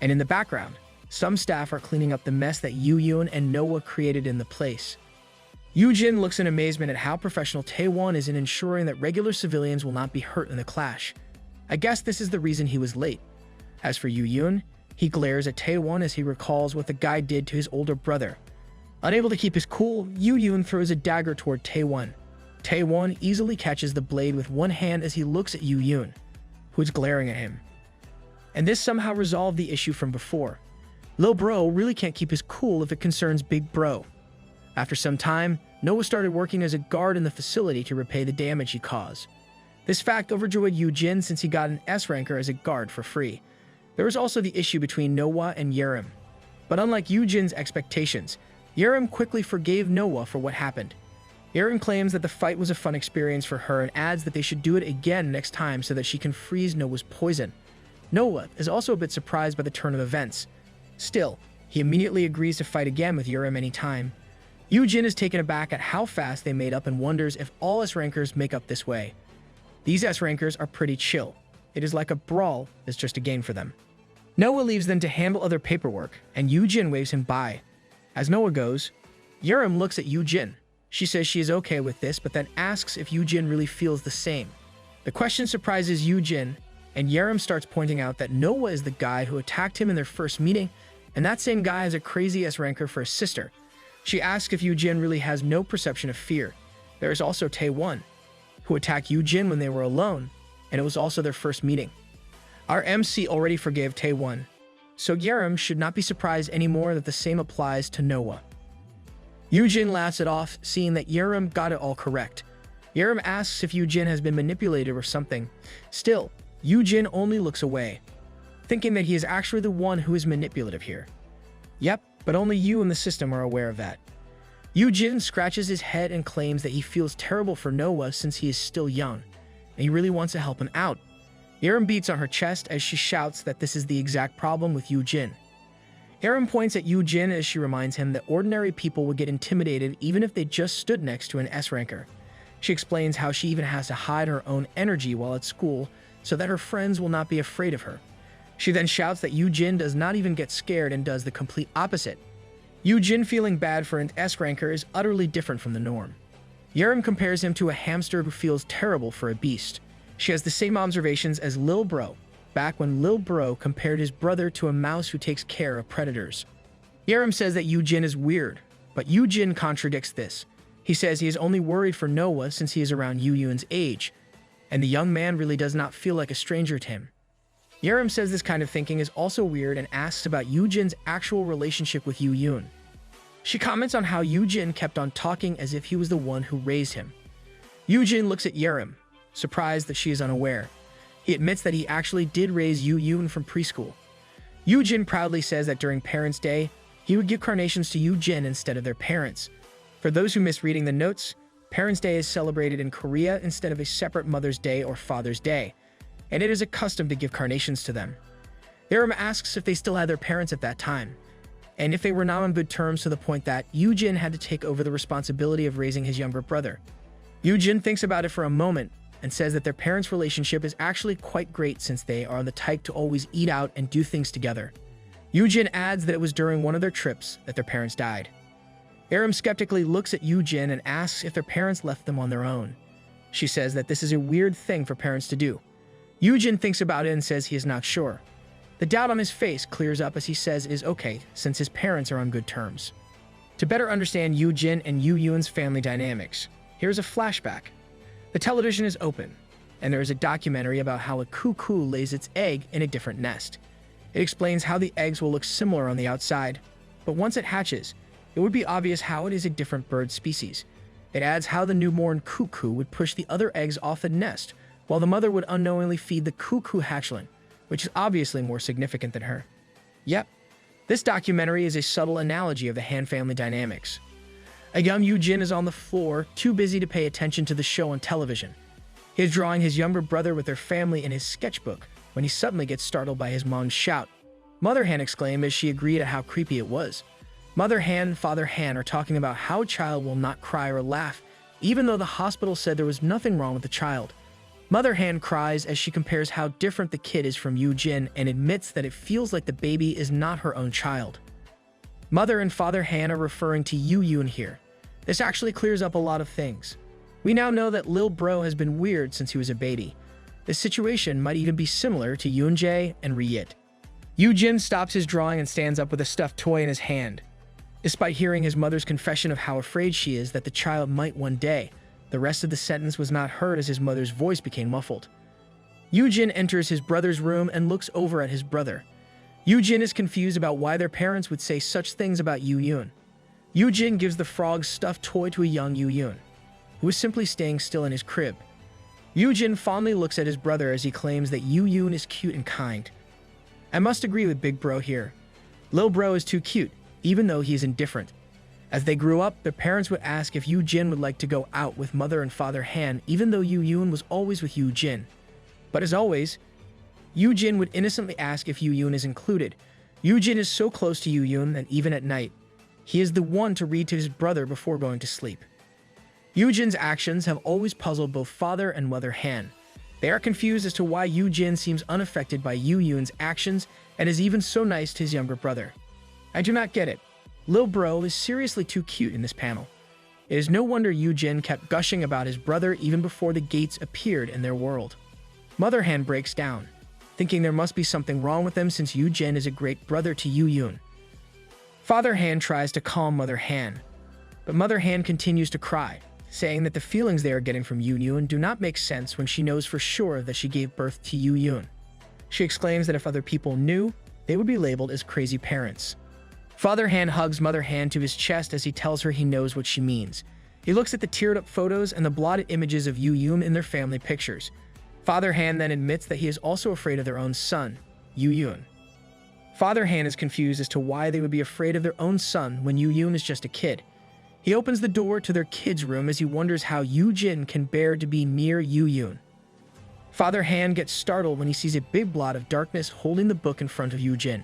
And in the background, some staff are cleaning up the mess that Yoojin and Noah created in the place. Yoojin looks in amazement at how professional Taewon is in ensuring that regular civilians will not be hurt in the clash. I guess this is the reason he was late. As for Yoojin, he glares at Taewon as he recalls what the guy did to his older brother. Unable to keep his cool, Yoojin throws a dagger toward Taewon. Taewon easily catches the blade with one hand as he looks at Yoojin, who is glaring at him. And this somehow resolved the issue from before. Lil Bro really can't keep his cool if it concerns Big Bro. After some time, Noah started working as a guard in the facility to repay the damage he caused. This fact overjoyed Yoojin since he got an S ranker as a guard for free. There was also the issue between Noah and Yerim. But unlike Yoojin's expectations, Yerim quickly forgave Noah for what happened. Yerim claims that the fight was a fun experience for her and adds that they should do it again next time so that she can freeze Noah's poison. Noah is also a bit surprised by the turn of events. Still, he immediately agrees to fight again with Yerim anytime. Yoojin is taken aback at how fast they made up and wonders if all S-rankers make up this way. These S-rankers are pretty chill. It is like a brawl is just a game for them. Noah leaves them to handle other paperwork, and Yoojin waves him bye. As Noah goes, Yerim looks at Yoojin. She says she is okay with this, but then asks if Yoojin really feels the same. The question surprises Yoojin, and Yerim starts pointing out that Noah is the guy who attacked him in their first meeting, and that same guy has a crazy S-ranker for a sister. She asks if Yoojin really has no perception of fear. There is also Taewon, who attacked Yoojin when they were alone, and it was also their first meeting. Our MC already forgave Taewon, so Yerim should not be surprised anymore that the same applies to Noah. Yoojin laughs it off, seeing that Yerim got it all correct. Yerim asks if Yoojin has been manipulated or something. Still, Yoojin only looks away, thinking that he is actually the one who is manipulative here. Yep, but only you and the system are aware of that. Yoojin scratches his head and claims that he feels terrible for Noah since he is still young, and he really wants to help him out. Yerim beats on her chest as she shouts that this is the exact problem with Yoojin. Yerim points at Yoojin as she reminds him that ordinary people would get intimidated even if they just stood next to an S-ranker. She explains how she even has to hide her own energy while at school so that her friends will not be afraid of her. She then shouts that Yoojin does not even get scared and does the complete opposite. Yoojin feeling bad for an S-ranker is utterly different from the norm. Yerim compares him to a hamster who feels terrible for a beast. She has the same observations as Lil Bro, back when Lil Bro compared his brother to a mouse who takes care of predators. Yerim says that Yoojin is weird, but Yoojin contradicts this. He says he is only worried for Noah since he is around Yoojin's age, and the young man really does not feel like a stranger to him. Yerim says this kind of thinking is also weird and asks about Yoojin's actual relationship with Yoojin. She comments on how Yoojin kept on talking as if he was the one who raised him. Yoojin looks at Yerim, surprised that she is unaware. He admits that he actually did raise Yoojin from preschool. Yoojin proudly says that during Parents' Day, he would give carnations to Yoojin instead of their parents. For those who miss reading the notes, Parents' Day is celebrated in Korea instead of a separate Mother's Day or Father's Day, and it is a custom to give carnations to them. Yerim asks if they still had their parents at that time, and if they were not on good terms to the point that Yoojin had to take over the responsibility of raising his younger brother. Yoojin thinks about it for a moment and says that their parents' relationship is actually quite great since they are the type to always eat out and do things together. Yoojin adds that it was during one of their trips that their parents died. Yerim skeptically looks at Yoojin and asks if their parents left them on their own. She says that this is a weird thing for parents to do. Yoojin thinks about it and says he is not sure. The doubt on his face clears up as he says it is okay since his parents are on good terms. To better understand Yoojin and Yoojin's family dynamics, here's a flashback. The television is open, and there is a documentary about how a cuckoo lays its egg in a different nest. It explains how the eggs will look similar on the outside, but once it hatches, it would be obvious how it is a different bird species. It adds how the newborn cuckoo would push the other eggs off the nest, while the mother would unknowingly feed the cuckoo hatchling, which is obviously more significant than her. Yep, this documentary is a subtle analogy of the Han family dynamics. A young Yoojin is on the floor, too busy to pay attention to the show on television. He is drawing his younger brother with their family in his sketchbook when he suddenly gets startled by his mom's shout. Mother Han exclaimed as she agreed at how creepy it was. Mother Han and Father Han are talking about how a child will not cry or laugh, even though the hospital said there was nothing wrong with the child. Mother Han cries as she compares how different the kid is from Yoojin and admits that it feels like the baby is not her own child. Mother and Father Han are referring to Yoojin here. This actually clears up a lot of things. We now know that Lil Bro has been weird since he was a baby. This situation might even be similar to Yoonjae and Ryit. Yoojin stops his drawing and stands up with a stuffed toy in his hand. Despite hearing his mother's confession of how afraid she is that the child might one day, the rest of the sentence was not heard as his mother's voice became muffled. Yoojin enters his brother's room and looks over at his brother. Yoojin is confused about why their parents would say such things about Yoojin. Yoojin gives the frog's stuffed toy to a young Yoojin, who is simply staying still in his crib. Yoojin fondly looks at his brother as he claims that Yoojin is cute and kind. I must agree with Big Bro here. Lil Bro is too cute, even though he is indifferent. As they grew up, their parents would ask if Yoojin would like to go out with Mother and Father Han, even though Yoojin was always with Yoojin. But as always, Yoojin would innocently ask if Yoojin is included. Yoojin is so close to Yoojin that even at night, he is the one to read to his brother before going to sleep. Yoojin's actions have always puzzled both Father and Mother Han. They are confused as to why Yoojin seems unaffected by Yoojin's actions and is even so nice to his younger brother. I do not get it. Lil Bro is seriously too cute in this panel. It is no wonder Yoojin kept gushing about his brother even before the gates appeared in their world. Mother Han breaks down, thinking there must be something wrong with them since Yoojin is a great brother to Yoojin. Father Han tries to calm Mother Han, but Mother Han continues to cry, saying that the feelings they are getting from Yoojin do not make sense when she knows for sure that she gave birth to Yoojin. She exclaims that if other people knew, they would be labeled as crazy parents. Father Han hugs Mother Han to his chest as he tells her he knows what she means. He looks at the teared-up photos and the blotted images of Yoojin in their family pictures. Father Han then admits that he is also afraid of their own son, Yoojin. Father Han is confused as to why they would be afraid of their own son when Yoojin is just a kid. He opens the door to their kid's room as he wonders how Yoojin can bear to be near Yoojin. Father Han gets startled when he sees a big blot of darkness holding the book in front of Yoojin.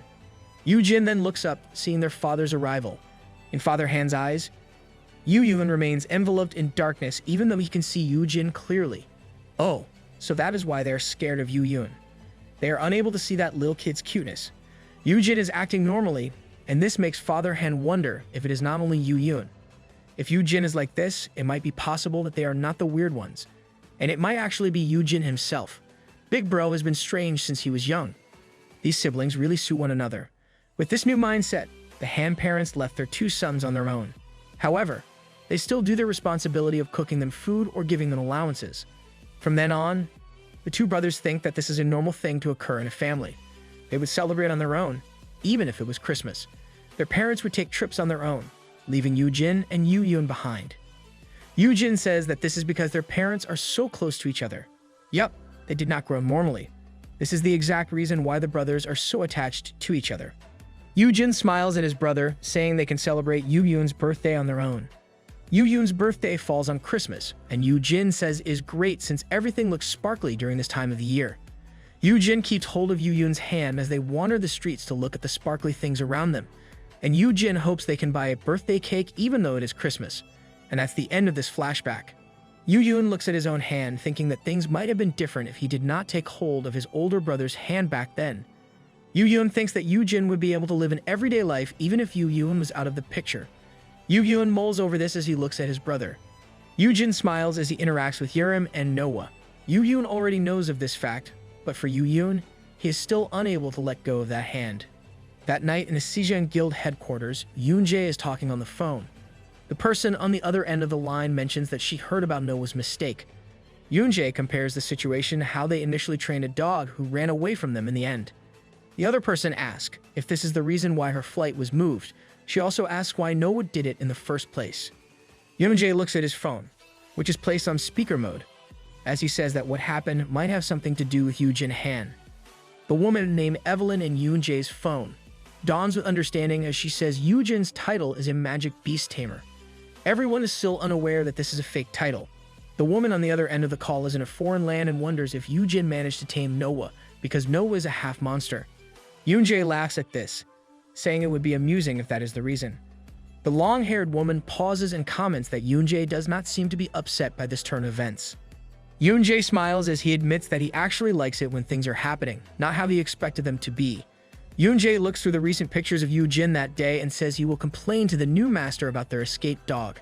Yoojin then looks up, seeing their father's arrival. In Father Han's eyes, Yoojin remains enveloped in darkness even though he can see Yoojin clearly. Oh, so that is why they are scared of Yoojin. They are unable to see that little kid's cuteness. Yoojin is acting normally, and this makes Father Han wonder if it is not only Yoojin. If Yoojin is like this, it might be possible that they are not the weird ones, and it might actually be Yoojin himself. Big Bro has been strange since he was young. These siblings really suit one another. With this new mindset, the Han parents left their two sons on their own. However, they still do their responsibility of cooking them food or giving them allowances. From then on, the two brothers think that this is a normal thing to occur in a family. They would celebrate on their own, even if it was Christmas. Their parents would take trips on their own, leaving Yoojin and Yoojin behind. Yoojin says that this is because their parents are so close to each other. Yup, they did not grow normally. This is the exact reason why the brothers are so attached to each other. Yoojin smiles at his brother, saying they can celebrate Yoojin's birthday on their own. Yoojin's birthday falls on Christmas, and Yoojin says is great since everything looks sparkly during this time of the year. Yoojin keeps hold of Yoojin's hand as they wander the streets to look at the sparkly things around them, and Yoojin hopes they can buy a birthday cake even though it is Christmas. And that's the end of this flashback. Yoojin looks at his own hand, thinking that things might have been different if he did not take hold of his older brother's hand back then. Yoojin thinks that Yoojin would be able to live an everyday life even if Yoojin was out of the picture. Yoojin mulls over this as he looks at his brother. Yoojin smiles as he interacts with Yurim and Noah. Yoojin already knows of this fact, but for Yoojin, he is still unable to let go of that hand. That night in the Sijang Guild headquarters, Yoonjae is talking on the phone. The person on the other end of the line mentions that she heard about Noah's mistake. Yoonjae compares the situation to how they initially trained a dog who ran away from them in the end. The other person asks if this is the reason why her flight was moved. She also asks why Noah did it in the first place. Yoonjae looks at his phone, which is placed on speaker mode. as he says that what happened might have something to do with Yoojin Han. The woman named Evelyn in Yoonjae's phone dawns with understanding as she says Yoojin's title is a magic beast tamer. Everyone is still unaware that this is a fake title. The woman on the other end of the call is in a foreign land and wonders if Yoojin managed to tame Noah, because Noah is a half monster. Yoonjae laughs at this, saying it would be amusing if that is the reason. The long-haired woman pauses and comments that Yoonjae does not seem to be upset by this turn of events. Yoonjae smiles as he admits that he actually likes it when things are happening, not how he expected them to be. Yoonjae looks through the recent pictures of Yoojin that day and says he will complain to the new master about their escaped dog.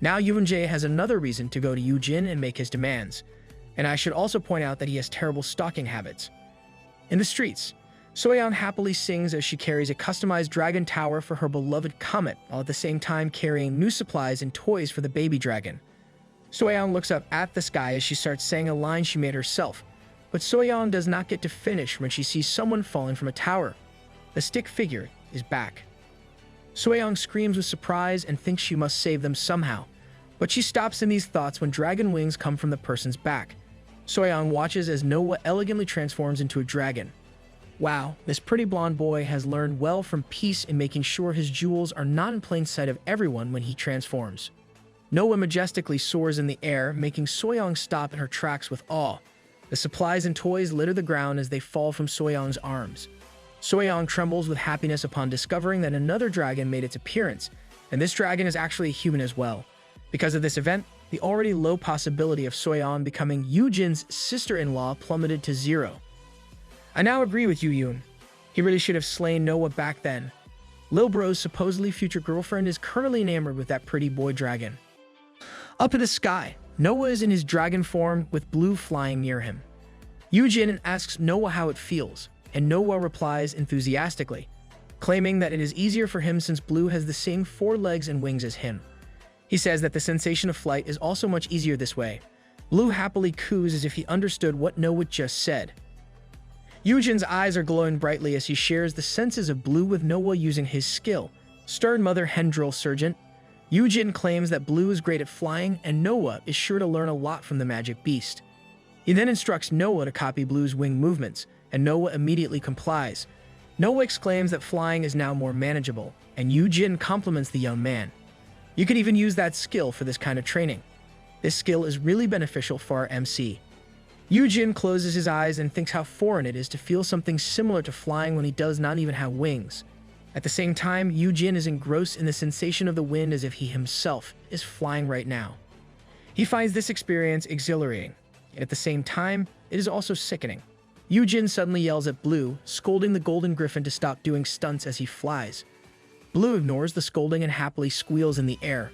Now Yoonjae has another reason to go to Yoojin and make his demands. And I should also point out that he has terrible stalking habits. In the streets, Soyeon happily sings as she carries a customized dragon tower for her beloved Comet, while at the same time carrying new supplies and toys for the baby dragon. Soyeon looks up at the sky as she starts saying a line she made herself, but Soyeon does not get to finish when she sees someone falling from a tower. The stick figure is back. Soyeon screams with surprise and thinks she must save them somehow, but she stops in these thoughts when dragon wings come from the person's back. Soyeon watches as Noah elegantly transforms into a dragon. Wow, this pretty blonde boy has learned well from Peace in making sure his jewels are not in plain sight of everyone when he transforms. Noah majestically soars in the air, making Soyeon stop in her tracks with awe. The supplies and toys litter the ground as they fall from Soyeon's arms. Soyeon trembles with happiness upon discovering that another dragon made its appearance, and this dragon is actually a human as well. Because of this event, the already low possibility of Soyeon becoming Yoojin's sister-in-law plummeted to 0. I now agree with Yoon. He really should have slain Noah back then. Lil Bro's supposedly future girlfriend is currently enamored with that pretty boy dragon. Up in the sky, Noah is in his dragon form with Blue flying near him. Yoojin asks Noah how it feels, and Noah replies enthusiastically, claiming that it is easier for him since Blue has the same 4 legs and wings as him. He says that the sensation of flight is also much easier this way. Blue happily coos as if he understood what Noah just said. Yoojin's eyes are glowing brightly as he shares the senses of Blue with Noah using his skill, Stern Mother Hen Drill Sergeant. Yoojin claims that Blue is great at flying and Noah is sure to learn a lot from the magic beast. He then instructs Noah to copy Blue's wing movements, and Noah immediately complies. Noah exclaims that flying is now more manageable, and Yoojin compliments the young man. You could even use that skill for this kind of training. This skill is really beneficial for our MC. Yoojin closes his eyes and thinks how foreign it is to feel something similar to flying when he does not even have wings. At the same time, Yoojin is engrossed in the sensation of the wind as if he himself is flying right now. He finds this experience exhilarating, and at the same time, it is also sickening. Yoojin suddenly yells at Blue, scolding the Golden Griffin to stop doing stunts as he flies. Blue ignores the scolding and happily squeals in the air.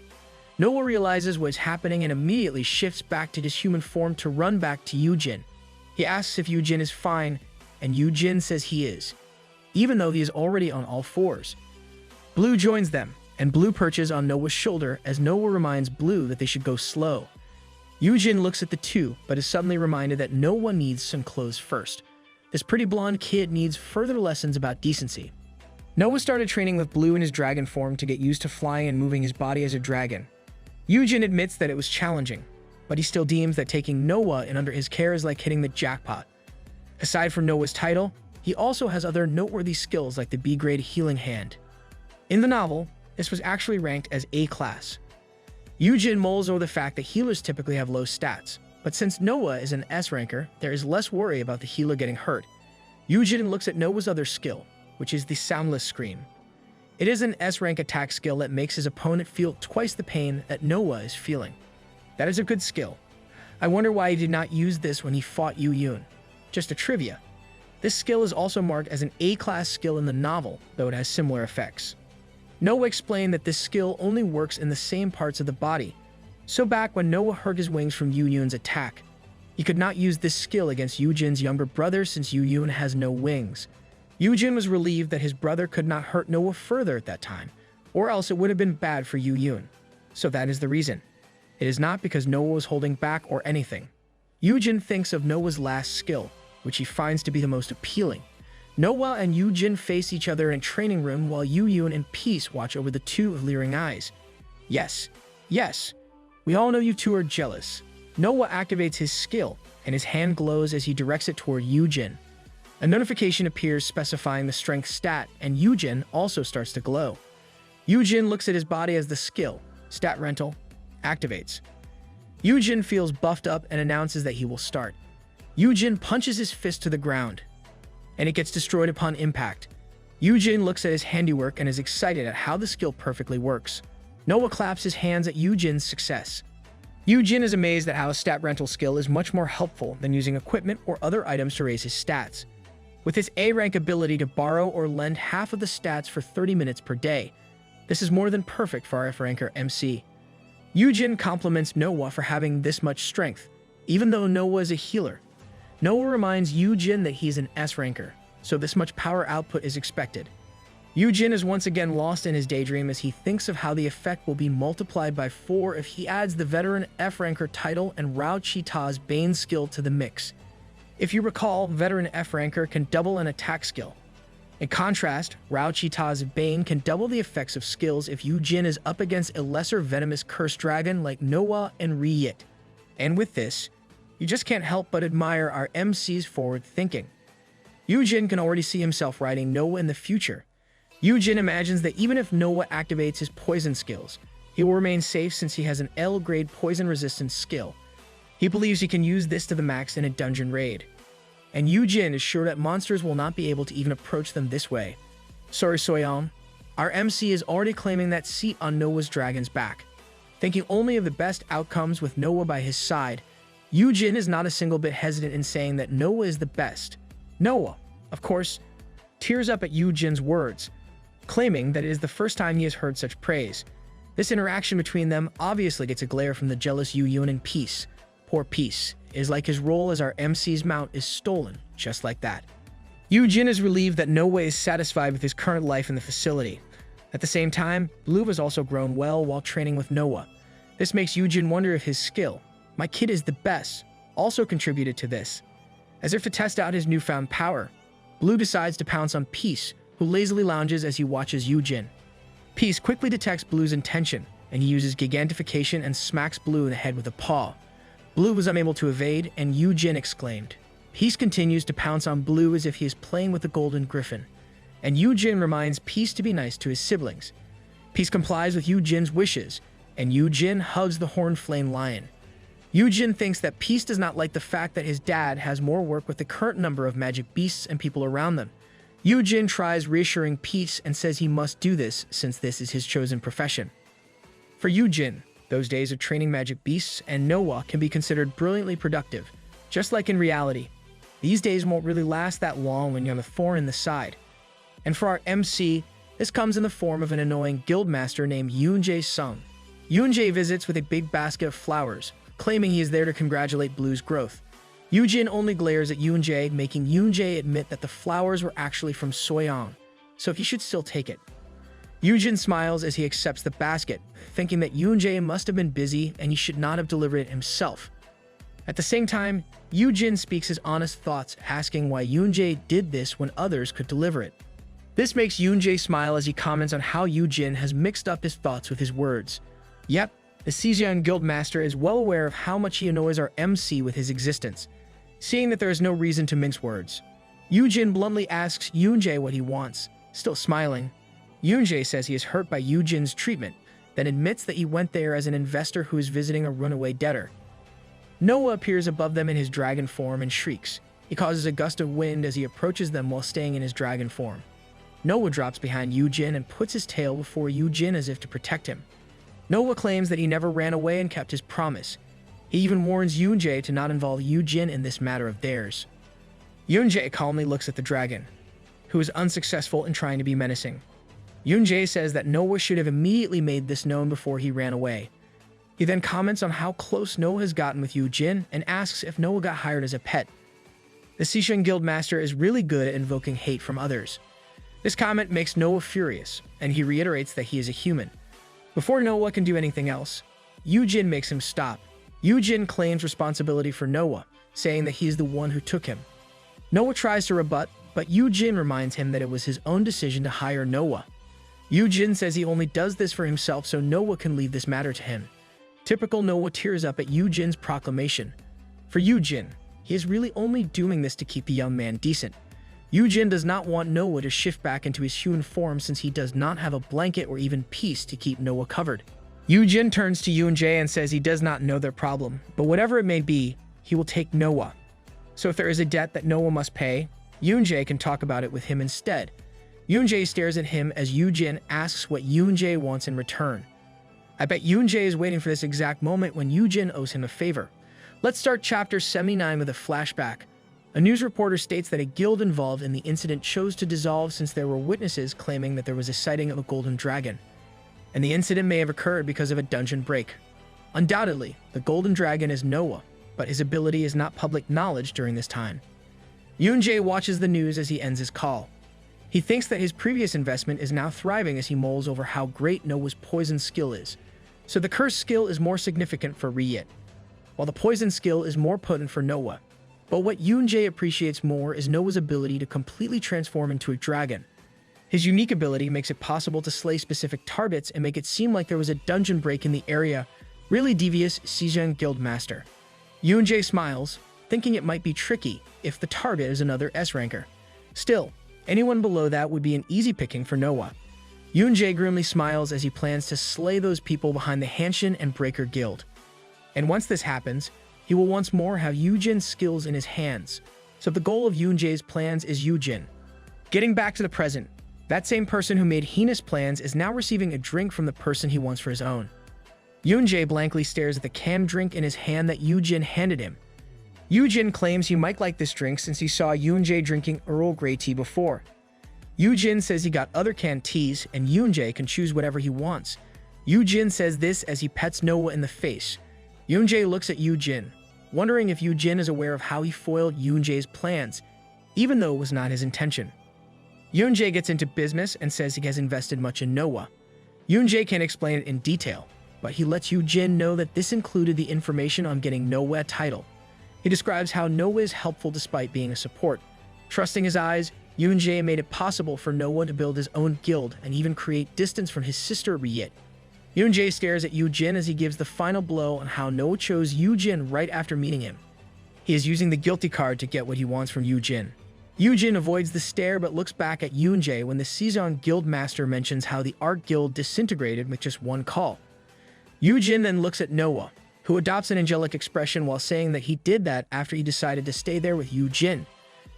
Noah realizes what is happening and immediately shifts back to his human form to run back to Yoojin. He asks if Yoojin is fine, and Yoojin says he is, even though he is already on all 4s. Blue joins them, and Blue perches on Noah's shoulder as Noah reminds Blue that they should go slow. Yoojin looks at the two, but is suddenly reminded that Noah needs some clothes first. This pretty blonde kid needs further lessons about decency. Noah started training with Blue in his dragon form to get used to flying and moving his body as a dragon. Yoojin admits that it was challenging, but he still deems that taking Noah in under his care is like hitting the jackpot. Aside from Noah's title, he also has other noteworthy skills like the B-grade healing hand. In the novel, this was actually ranked as A-class. Yoojin mulls over the fact that healers typically have low stats, but since Noah is an S-ranker, there is less worry about the healer getting hurt. Yoojin looks at Noah's other skill, which is the Soundless Scream. It is an S-rank attack skill that makes his opponent feel twice the pain that Noah is feeling. That is a good skill. I wonder why he did not use this when he fought Yoon. Just a trivia. This skill is also marked as an A-class skill in the novel, though it has similar effects. Noah explained that this skill only works in the same parts of the body, so back when Noah hurt his wings from Yoon's attack, he could not use this skill against Yoojin's younger brother since Yoon has no wings. Yoojin was relieved that his brother could not hurt Noah further at that time, or else it would have been bad for Yoon. So that is the reason. It is not because Noah was holding back or anything. Yoojin thinks of Noah's last skill, which he finds to be the most appealing. Noah and Yoojin face each other in a training room while Yoon and Peace watch over the two with leering eyes. Yes, we all know you two are jealous. Noah activates his skill, and his hand glows as he directs it toward Yoojin. A notification appears specifying the strength stat, and Yoojin also starts to glow. Yoojin looks at his body as the skill, stat rental, activates. Yoojin feels buffed up and announces that he will start. Yoojin punches his fist to the ground, and it gets destroyed upon impact. Yoojin looks at his handiwork and is excited at how the skill perfectly works. Noah claps his hands at Yoojin's success. Yoojin is amazed at how a stat rental skill is much more helpful than using equipment or other items to raise his stats. With his A-rank ability to borrow or lend half of the stats for 30 minutes per day, this is more than perfect for our F-ranker MC. Yoojin compliments Noah for having this much strength, even though Noah is a healer. Noah reminds Yoojin that he's an S-ranker, so this much power output is expected. Yoojin is once again lost in his daydream as he thinks of how the effect will be multiplied by 4 if he adds the veteran F-ranker title and Rao Cheetah's Bane skill to the mix. If you recall, veteran F-ranker can double an attack skill. In contrast, Rao Cheetah's Bane can double the effects of skills if Yoojin is up against a lesser venomous cursed dragon like Noah and Ryit. And with this, you just can't help but admire our MC's forward thinking. Yoojin can already see himself riding Noah in the future. Yoojin imagines that even if Noah activates his poison skills, he will remain safe since he has an L-grade poison resistance skill. He believes he can use this to the max in a dungeon raid. And Yoojin is sure that monsters will not be able to even approach them this way. Sorry Soyeon, our MC is already claiming that seat on Noah's dragon's back. Thinking only of the best outcomes with Noah by his side, Yoojin is not a single bit hesitant in saying that Noah is the best. Noah, of course, tears up at Yoojin's words, claiming that it is the first time he has heard such praise. This interaction between them obviously gets a glare from the jealous Yoojin and Peace. Poor Peace. It is like his role as our MC's mount is stolen, just like that. Yoojin is relieved that Noah is satisfied with his current life in the facility. At the same time, Blue has also grown well while training with Noah. This makes Yoojin wonder if his skill, "My kid is the best," also contributed to this. As if to test out his newfound power, Blue decides to pounce on Peace, who lazily lounges as he watches Yoojin. Peace quickly detects Blue's intention, and he uses gigantification and smacks Blue in the head with a paw. Blue was unable to evade, and Yoojin exclaimed. Peace continues to pounce on Blue as if he is playing with a golden griffin, and Yoojin reminds Peace to be nice to his siblings. Peace complies with Yoojin's wishes, and Yoojin hugs the horned flame lion. Yoojin thinks that Peace does not like the fact that his dad has more work with the current number of magic beasts and people around them. Yoojin tries reassuring Peace and says he must do this since this is his chosen profession. For Yoojin, those days of training magic beasts and Noah can be considered brilliantly productive. Just like in reality, these days won't really last that long when you have a thorn in the side. And for our MC, this comes in the form of an annoying guildmaster named Yoonjae Sung. Yoonjae visits with a big basket of flowers, claiming he is there to congratulate Blue's growth. Yoojin only glares at Yoonjae, making Yoonjae admit that the flowers were actually from Soyeon, so he should still take it. Yoojin smiles as he accepts the basket, thinking that Yoonjae must have been busy and he should not have delivered it himself. At the same time, Yoojin speaks his honest thoughts, asking why Yoonjae did this when others could deliver it. This makes Yoonjae smile as he comments on how Yoojin has mixed up his thoughts with his words. Yep, the Sejeon Guildmaster is well aware of how much he annoys our MC with his existence, seeing that there is no reason to mince words. Yoojin bluntly asks Yoonjae what he wants, still smiling. Yoonjae says he is hurt by Yoojin's treatment, then admits that he went there as an investor who is visiting a runaway debtor. Noah appears above them in his dragon form and shrieks. He causes a gust of wind as he approaches them while staying in his dragon form. Noah drops behind Yoojin and puts his tail before Yoojin as if to protect him. Noah claims that he never ran away and kept his promise. He even warns Yoonjae to not involve Yoojin in this matter of theirs. Yoonjae calmly looks at the dragon, who is unsuccessful in trying to be menacing. Yoonjae says that Noah should have immediately made this known before he ran away. He then comments on how close Noah has gotten with Yoojin and asks if Noah got hired as a pet. The Sejeon Guildmaster is really good at invoking hate from others. This comment makes Noah furious, and he reiterates that he is a human. Before Noah can do anything else, Yoojin makes him stop. Yoojin claims responsibility for Noah, saying that he is the one who took him. Noah tries to rebut, but Yoojin reminds him that it was his own decision to hire Noah. Yoojin says he only does this for himself so Noah can leave this matter to him. Typical Noah tears up at Yoojin's proclamation. For Yoojin, he is really only doing this to keep the young man decent. Yoojin does not want Noah to shift back into his human form since he does not have a blanket or even peace to keep Noah covered. Yoojin turns to Yoonjae and says he does not know their problem, but whatever it may be, he will take Noah. So if there is a debt that Noah must pay, Yoonjae can talk about it with him instead. Yoonjae stares at him as Yoojin asks what Yoonjae wants in return. I bet Yoonjae is waiting for this exact moment when Yoojin owes him a favor. Let's start chapter 79 with a flashback. A news reporter states that a guild involved in the incident chose to dissolve since there were witnesses claiming that there was a sighting of a golden dragon. And the incident may have occurred because of a dungeon break. Undoubtedly, the golden dragon is Noah, but his ability is not public knowledge during this time. Yoonjae watches the news as he ends his call. He thinks that his previous investment is now thriving as he mulls over how great Noah's poison skill is. So the curse skill is more significant for Ryit, while the poison skill is more potent for Noah. But what Yoonjae appreciates more is Noah's ability to completely transform into a dragon. His unique ability makes it possible to slay specific targets and make it seem like there was a dungeon break in the area. Really devious Sejong Guild Master. Yoonjae smiles, thinking it might be tricky if the target is another S-ranker. Still, anyone below that would be an easy picking for Noah. Yoonjae grimly smiles as he plans to slay those people behind the Hanshin and Breaker Guild. And once this happens, he will once more have Yoojin's skills in his hands. So the goal of Yoonjae's plans is Yoojin. Getting back to the present, that same person who made heinous plans is now receiving a drink from the person he wants for his own. Yoonjae blankly stares at the canned drink in his hand that Yoojin handed him. Yoojin claims he might like this drink since he saw Yoonjae drinking Earl Grey tea before. Yoojin says he got other canned teas and Yoonjae can choose whatever he wants. Yoojin says this as he pets Noah in the face. Yoonjae looks at Yoojin, wondering if Yoojin is aware of how he foiled Yoonjae's plans, even though it was not his intention. Yoonjae gets into business and says he has invested much in Noah. Yoonjae can't explain it in detail, but he lets Yoojin know that this included the information on getting Noah a title. He describes how Noah is helpful despite being a support. Trusting his eyes, Yoonjae made it possible for Noah to build his own guild and even create distance from his sister Ryit. Yoonjae stares at Yoojin as he gives the final blow on how Noah chose Yoojin right after meeting him. He is using the guilty card to get what he wants from Yoojin. Yoojin avoids the stare but looks back at Yoonjae when the Sejong Guild Master mentions how the Art Guild disintegrated with just one call. Yoojin then looks at Noah, who adopts an angelic expression while saying that he did that after he decided to stay there with Yoojin.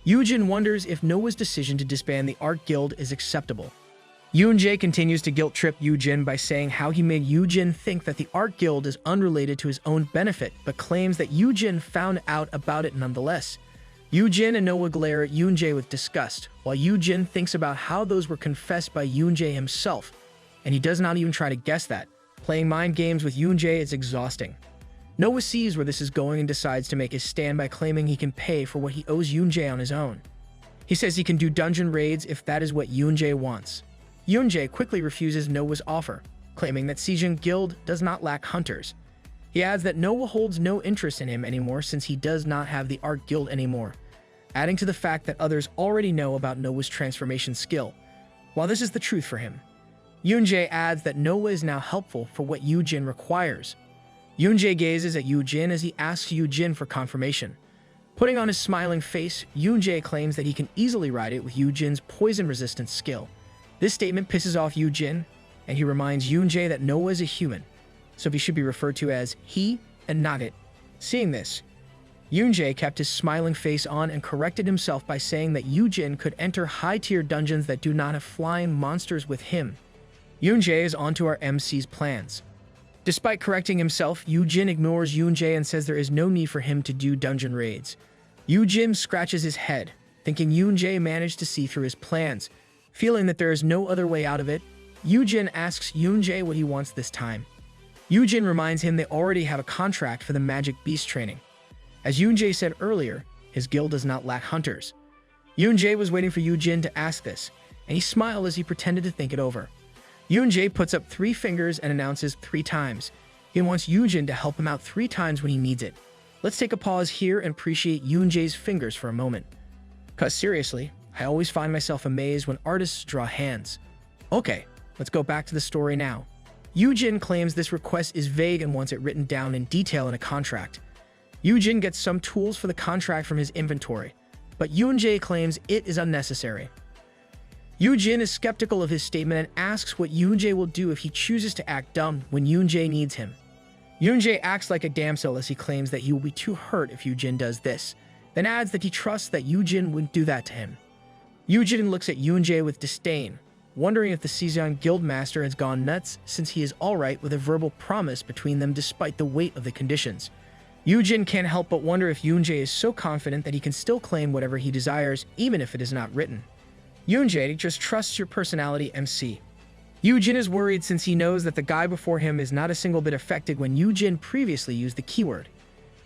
Yoojin wonders if Noah's decision to disband the Art Guild is acceptable. Yoonjae continues to guilt-trip Yoojin by saying how he made Yoojin think that the Art Guild is unrelated to his own benefit, but claims that Yoojin found out about it nonetheless. Yoojin and Noah glare at Yoonjae with disgust, while Yoojin thinks about how those were confessed by Yoonjae himself, and he does not even try to guess that. Playing mind games with Yoonjae is exhausting. Noah sees where this is going and decides to make his stand by claiming he can pay for what he owes Yoonjae on his own. He says he can do dungeon raids if that is what Yoonjae wants. Yoonjae quickly refuses Noah's offer, claiming that Sejong Guild does not lack hunters. He adds that Noah holds no interest in him anymore since he does not have the Art Guild anymore, adding to the fact that others already know about Noah's transformation skill, while this is the truth for him. Yoonjae adds that Noah is now helpful for what Yoojin requires. Yoonjae gazes at Yoojin as he asks Yoojin for confirmation. Putting on his smiling face, Yoonjae claims that he can easily ride it with Yoojin's poison resistance skill. This statement pisses off Yoojin, and he reminds Yoonjae that Noah is a human, so he should be referred to as he and not it. Seeing this, Yoonjae kept his smiling face on and corrected himself by saying that Yoojin could enter high-tier dungeons that do not have flying monsters with him. Yoonjae is onto our MC's plans. Despite correcting himself, Yoojin ignores Yoonjae and says there is no need for him to do dungeon raids. Yoojin scratches his head, thinking Yoonjae managed to see through his plans. Feeling that there is no other way out of it, Yoojin asks Yoonjae what he wants this time. Yoojin reminds him they already have a contract for the Magic Beast training. As Yoonjae said earlier, his guild does not lack hunters. Yoonjae was waiting for Yoojin to ask this, and he smiled as he pretended to think it over. Yoonjae puts up 3 fingers and announces 3 times. He wants Yoojin to help him out 3 times when he needs it. Let's take a pause here and appreciate Yoonjae's fingers for a moment. Cause seriously, I always find myself amazed when artists draw hands. Okay, let's go back to the story now. Yoojin claims this request is vague and wants it written down in detail in a contract. Yoojin gets some tools for the contract from his inventory, but Yoonjae claims it is unnecessary. Yoojin is skeptical of his statement and asks what Yoonjae will do if he chooses to act dumb when Yoonjae needs him. Yoonjae acts like a damsel as he claims that he will be too hurt if Yoojin does this, then adds that he trusts that Yoojin wouldn't do that to him. Yoojin looks at Yoonjae with disdain, wondering if the Season Guildmaster has gone nuts since he is alright with a verbal promise between them despite the weight of the conditions. Yoojin can't help but wonder if Yoonjae is so confident that he can still claim whatever he desires even if it is not written. Yoonjae just trusts your personality, MC. Yoojin is worried since he knows that the guy before him is not a single bit affected when Yoojin previously used the keyword.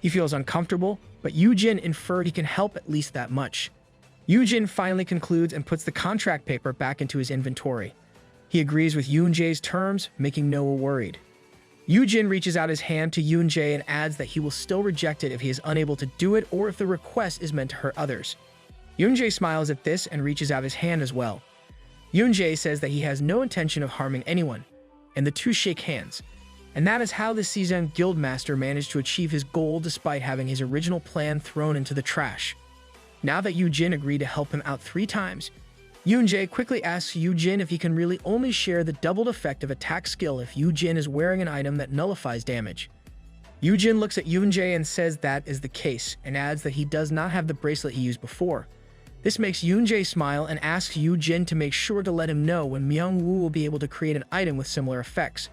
He feels uncomfortable, but Yoojin inferred he can help at least that much. Yoojin finally concludes and puts the contract paper back into his inventory. He agrees with Yoonjae's terms, making Noah worried. Yoojin reaches out his hand to Yoonjae and adds that he will still reject it if he is unable to do it or if the request is meant to hurt others. Yoonjae smiles at this and reaches out his hand as well. Yoonjae says that he has no intention of harming anyone, and the two shake hands. And that is how the Season Guildmaster managed to achieve his goal despite having his original plan thrown into the trash. Now that Yoojin agreed to help him out 3 times, Yoonjae quickly asks Yoojin if he can really only share the doubled effect of attack skill if Yoojin is wearing an item that nullifies damage. Yoojin looks at Yoonjae and says that is the case, and adds that he does not have the bracelet he used before. This makes Yoonjae smile and asks Yoojin to make sure to let him know when Myungwoo will be able to create an item with similar effects.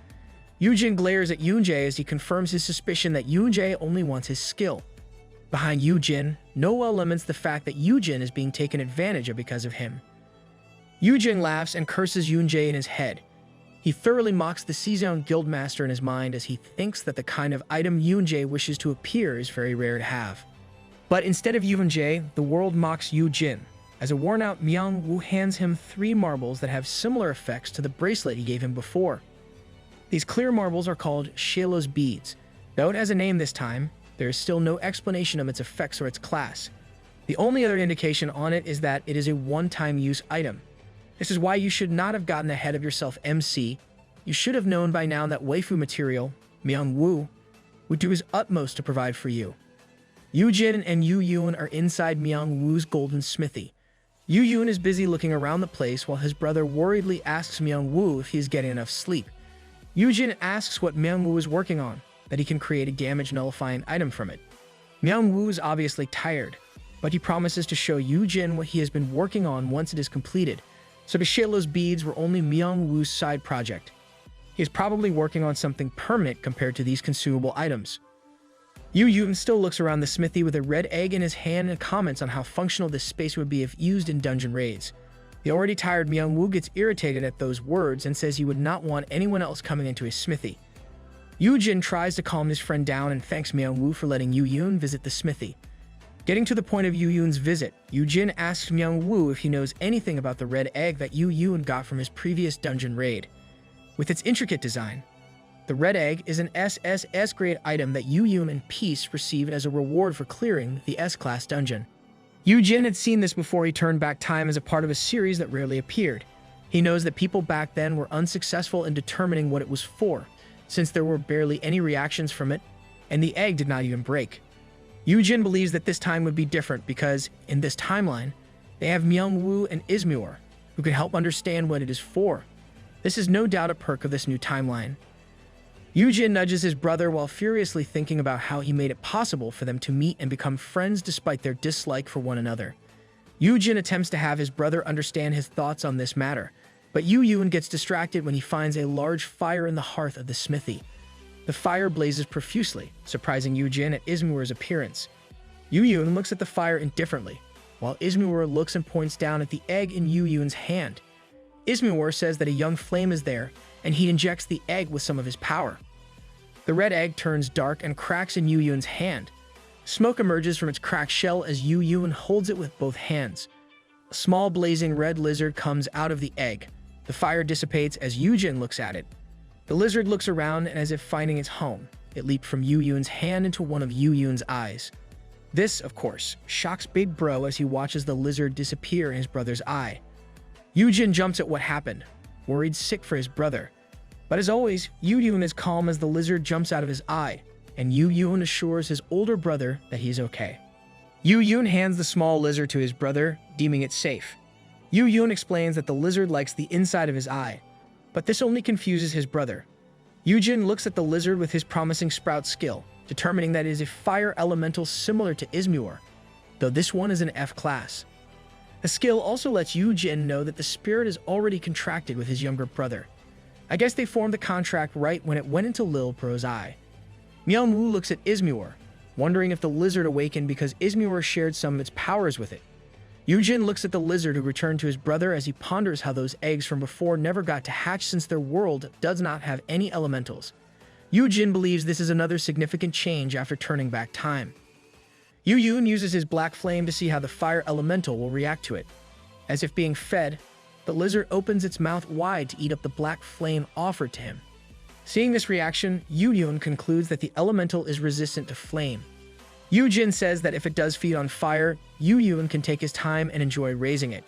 Yoojin glares at Yoonjae as he confirms his suspicion that Yoonjae only wants his skill. Behind Yoojin, Noah laments the fact that Yoojin is being taken advantage of because of him. Yoojin laughs and curses Yoonjae in his head. He thoroughly mocks the Season Guildmaster in his mind as he thinks that the kind of item Yoonjae wishes to appear is very rare to have. But instead of Yoonjae, the world mocks Yoojin, as a worn-out Myungwoo hands him 3 marbles that have similar effects to the bracelet he gave him before. These clear marbles are called Shalo's beads. Though it has a name this time, there is still no explanation of its effects or its class. The only other indication on it is that it is a one-time use item. This is why you should not have gotten ahead of yourself, MC. You should have known by now that waifu material, Myungwoo, would do his utmost to provide for you. Yoojin and Yoon are inside Myungwoo's golden smithy. Yoon is busy looking around the place while his brother worriedly asks Myungwoo if he is getting enough sleep. Yoojin asks what Myungwoo is working on, that he can create a damage-nullifying item from it. Myungwoo is obviously tired, but he promises to show Yoojin what he has been working on once it is completed, so the Shalo's beads were only Myungwoo's side project. He is probably working on something permanent compared to these consumable items. Yoon still looks around the smithy with a red egg in his hand and comments on how functional this space would be if used in dungeon raids. The already tired Myungwoo gets irritated at those words and says he would not want anyone else coming into his smithy. Yoojin tries to calm his friend down and thanks Myungwoo for letting Yoon visit the smithy. Getting to the point of Yoon's visit, Yoojin asks Myungwoo if he knows anything about the red egg that Yoon got from his previous dungeon raid. With its intricate design, the red egg is an SSS grade item that Yoon and Peace received as a reward for clearing the S-class dungeon. Yoojin had seen this before he turned back time as a part of a series that rarely appeared. He knows that people back then were unsuccessful in determining what it was for, since there were barely any reactions from it, and the egg did not even break. Yoojin believes that this time would be different because, in this timeline, they have Myungwoo and Ismur, who can help understand what it is for. This is no doubt a perk of this new timeline. Yoojin nudges his brother while furiously thinking about how he made it possible for them to meet and become friends despite their dislike for one another. Yoojin attempts to have his brother understand his thoughts on this matter, but Yoon gets distracted when he finds a large fire in the hearth of the smithy. The fire blazes profusely, surprising Yoojin at Ismur's appearance. Yoon looks at the fire indifferently, while Ismur looks and points down at the egg in Yoon's hand. Ismur says that a young flame is there, and he injects the egg with some of his power. The red egg turns dark and cracks in Yoon's hand. Smoke emerges from its cracked shell as Yoon holds it with both hands. A small blazing red lizard comes out of the egg. The fire dissipates as Yoojin looks at it. The lizard looks around and as if finding its home, it leaped from Yoon's hand into one of Yoon's eyes. This, of course, shocks Big Bro as he watches the lizard disappear in his brother's eye. Yoojin jumps at what happened, worried sick for his brother. But as always, Yoojin is calm as the lizard jumps out of his eye, and Yoojin assures his older brother that he's okay. Yoojin hands the small lizard to his brother, deeming it safe. Yoojin explains that the lizard likes the inside of his eye, but this only confuses his brother. Yoojin looks at the lizard with his promising sprout skill, determining that it is a fire elemental similar to Izmur, though this one is an F class. The skill also lets Yoojin know that the spirit is already contracted with his younger brother. I guess they formed the contract right when it went into Lil Pro's eye. Manhwa looks at Izmur, wondering if the lizard awakened because Izmur shared some of its powers with it. Yoojin looks at the lizard who returned to his brother as he ponders how those eggs from before never got to hatch since their world does not have any elementals. Yoojin believes this is another significant change after turning back time. Yoojin uses his black flame to see how the fire elemental will react to it. As if being fed, the lizard opens its mouth wide to eat up the black flame offered to him. Seeing this reaction, Yoojin concludes that the elemental is resistant to flame. Yoojin says that if it does feed on fire, Yoojin can take his time and enjoy raising it.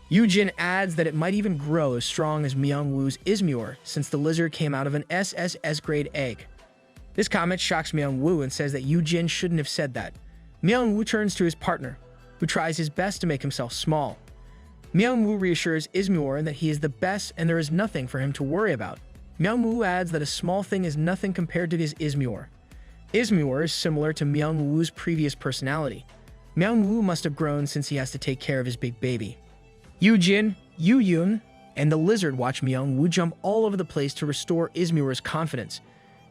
Yoojin adds that it might even grow as strong as Manhwa's Izmur since the lizard came out of an SSS grade egg. This comment shocks Manhwa and says that Yoojin shouldn't have said that. Manhwa turns to his partner, who tries his best to make himself small. Manhwa reassures Izmur that he is the best and there is nothing for him to worry about. Manhwa adds that a small thing is nothing compared to his Izmur. Izmur is similar to Manhwa's previous personality. Manhwa must have grown since he has to take care of his big baby. Yoojin, and the lizard watch Manhwa jump all over the place to restore Izmur's confidence.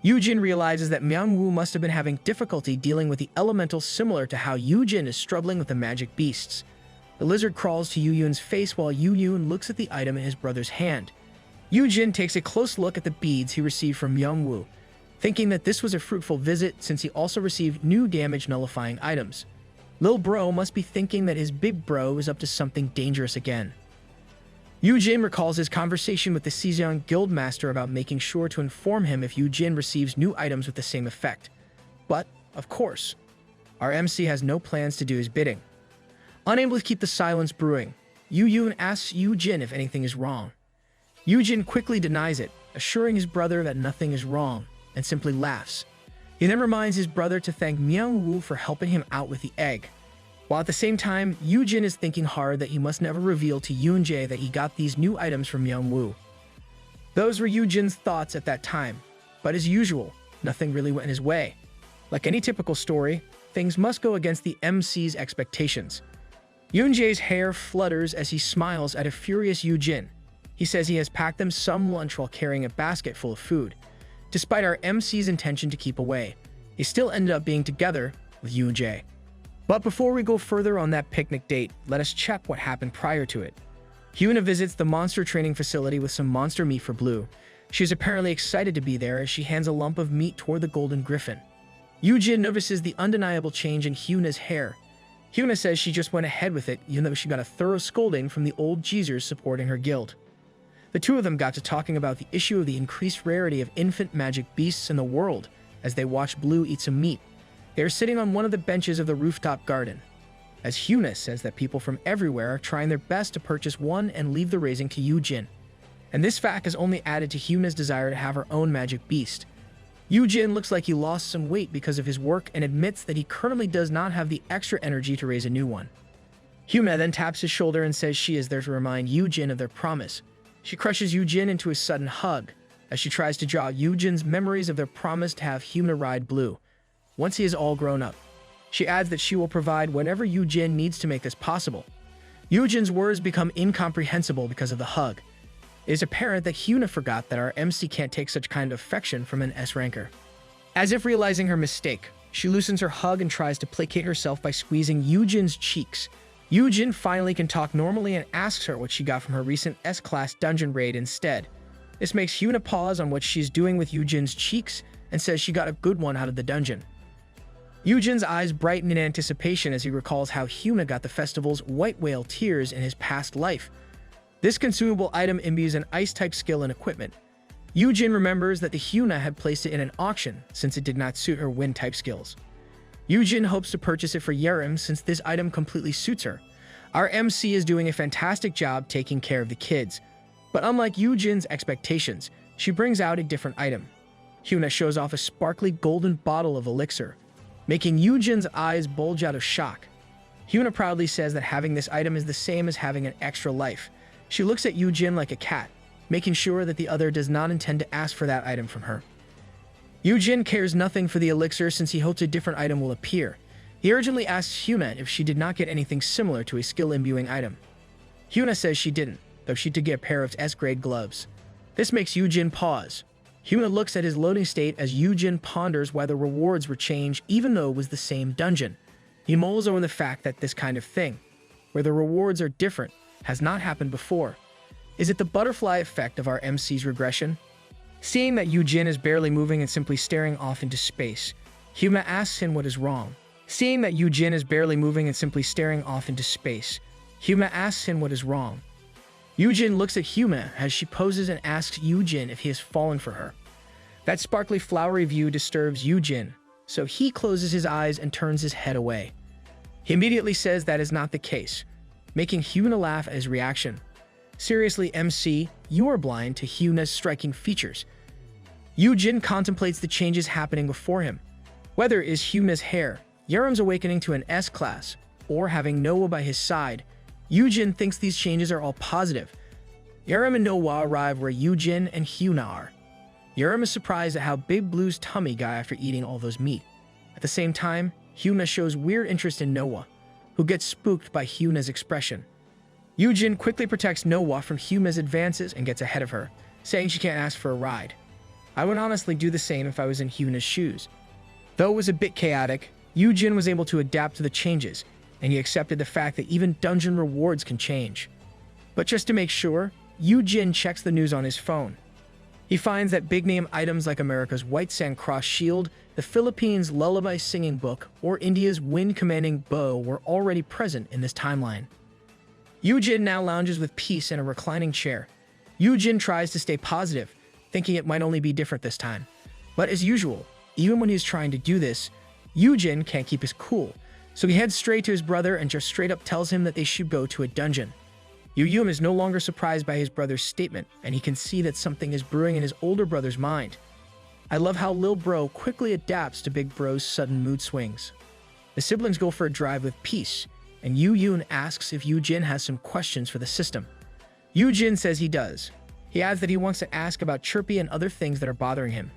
Yoojin realizes that Manhwa must have been having difficulty dealing with the elemental similar to how Yoojin is struggling with the magic beasts. The lizard crawls to Yoojin's face while Yoojin looks at the item in his brother's hand. Yoojin takes a close look at the beads he received from Manhwa, thinking that this was a fruitful visit since he also received new damage-nullifying items. Lil Bro must be thinking that his big bro is up to something dangerous again. Yoojin recalls his conversation with the Season Guildmaster about making sure to inform him if Yoojin receives new items with the same effect. But, of course, our MC has no plans to do his bidding. Unable to keep the silence brewing, Yoojin asks Yoojin if anything is wrong. Yoojin quickly denies it, assuring his brother that nothing is wrong, and simply laughs. He then reminds his brother to thank Manhwa for helping him out with the egg. While at the same time, Yoojin is thinking hard that he must never reveal to Yoonjae that he got these new items from Manhwa. Those were Yoojin's thoughts at that time, but as usual, nothing really went his way. Like any typical story, things must go against the MC's expectations. Yoonjae's hair flutters as he smiles at a furious Yoojin. He says he has packed them some lunch while carrying a basket full of food. Despite our MC's intention to keep away, they still ended up being together with Yoonjae. But before we go further on that picnic date, let us check what happened prior to it. Hyuna visits the monster training facility with some monster meat for Blue. She is apparently excited to be there as she hands a lump of meat toward the golden griffin. Yoojin notices the undeniable change in Hyuna's hair. Hyuna says she just went ahead with it even though she got a thorough scolding from the old geezers supporting her guild. The two of them got to talking about the issue of the increased rarity of infant magic beasts in the world as they watch Blue eat some meat. They are sitting on one of the benches of the rooftop garden, as Hyuna says that people from everywhere are trying their best to purchase one and leave the raising to Yoojin. And this fact has only added to Hyuna's desire to have her own magic beast. Yoojin looks like he lost some weight because of his work and admits that he currently does not have the extra energy to raise a new one. Hyuna then taps his shoulder and says she is there to remind Yoojin of their promise. She crushes Yoojin into a sudden hug as she tries to jog Yoojin's memories of their promise to have Hyuna ride Blue once he is all grown up. She adds that she will provide whatever Yoojin needs to make this possible. Yoojin's words become incomprehensible because of the hug. It is apparent that Hyuna forgot that our MC can't take such kind of affection from an S-ranker. As if realizing her mistake, she loosens her hug and tries to placate herself by squeezing Yoojin's cheeks. Yoojin finally can talk normally and asks her what she got from her recent S-class dungeon raid instead. This makes Hyuna pause on what she's doing with Yoojin's cheeks and says she got a good one out of the dungeon. Yoojin's eyes brighten in anticipation as he recalls how Hyuna got the festival's white whale tears in his past life. This consumable item imbues an ice-type skill and equipment. Yoojin remembers that the Hyuna had placed it in an auction since it did not suit her wind-type skills. Yoojin hopes to purchase it for Yerim since this item completely suits her. Our MC is doing a fantastic job taking care of the kids. But unlike Yoojin's expectations, She brings out a different item. Hyuna shows off a sparkly golden bottle of elixir, making Yoojin's eyes bulge out of shock. Hyuna proudly says that having this item is the same as having an extra life. She looks at Yoojin like a cat, making sure that the other does not intend to ask for that item from her. Yoojin cares nothing for the elixir since he hopes a different item will appear. He urgently asks Hyuna if she did not get anything similar to a skill-imbuing item. Hyuna says she didn't, though she did get a pair of S-grade gloves. This makes Yoojin pause. Hyuna looks at his loading state as Yoojin ponders why the rewards were changed even though it was the same dungeon. He mulls over the fact that this kind of thing, where the rewards are different, has not happened before. Is it the butterfly effect of our MC's regression? Seeing that Yoojin is barely moving and simply staring off into space, Hyuna asks him what is wrong. Seeing that Yoojin is barely moving and simply staring off into space, Hyuna asks him what is wrong. Yoojin looks at Hyuna as she poses and asks Yoojin if he has fallen for her. That sparkly flowery view disturbs Yoojin, so he closes his eyes and turns his head away. He immediately says that is not the case, making Hyuna laugh at his reaction. Seriously, MC, you are blind to Hyuna's striking features. Yoojin contemplates the changes happening before him. Whether it is Hyuna's hair, Yerim's awakening to an S-class, or having Noah by his side, Yoojin thinks these changes are all positive. Yerim and Noah arrive where Yoojin and Hyuna are. Yerim is surprised at how Big Blue's tummy got after eating all those meat. At the same time, Hyuna shows weird interest in Noah, who gets spooked by Hyuna's expression. Yoojin quickly protects Noah from Hyuna's advances and gets ahead of her, saying she can't ask for a ride. I would honestly do the same if I was in Hyuna's shoes. Though it was a bit chaotic, Yoojin was able to adapt to the changes, and he accepted the fact that even dungeon rewards can change. But just to make sure, Yoojin checks the news on his phone. He finds that big-name items like America's White Sand Cross Shield, the Philippines' Lullaby Singing Book, or India's Wind Commanding Bow were already present in this timeline. Yoojin now lounges with peace in a reclining chair. Yoojin tries to stay positive, thinking it might only be different this time. But as usual, even when he's trying to do this, Yoojin can't keep his cool, so he heads straight to his brother and just straight up tells him that they should go to a dungeon. Yoojin is no longer surprised by his brother's statement, and he can see that something is brewing in his older brother's mind. I love how Lil Bro quickly adapts to Big Bro's sudden mood swings. The siblings go for a drive with peace, and Yoojin asks if Yoojin has some questions for the system. Yoojin says he does. He adds that he wants to ask about Chirpy and other things that are bothering him.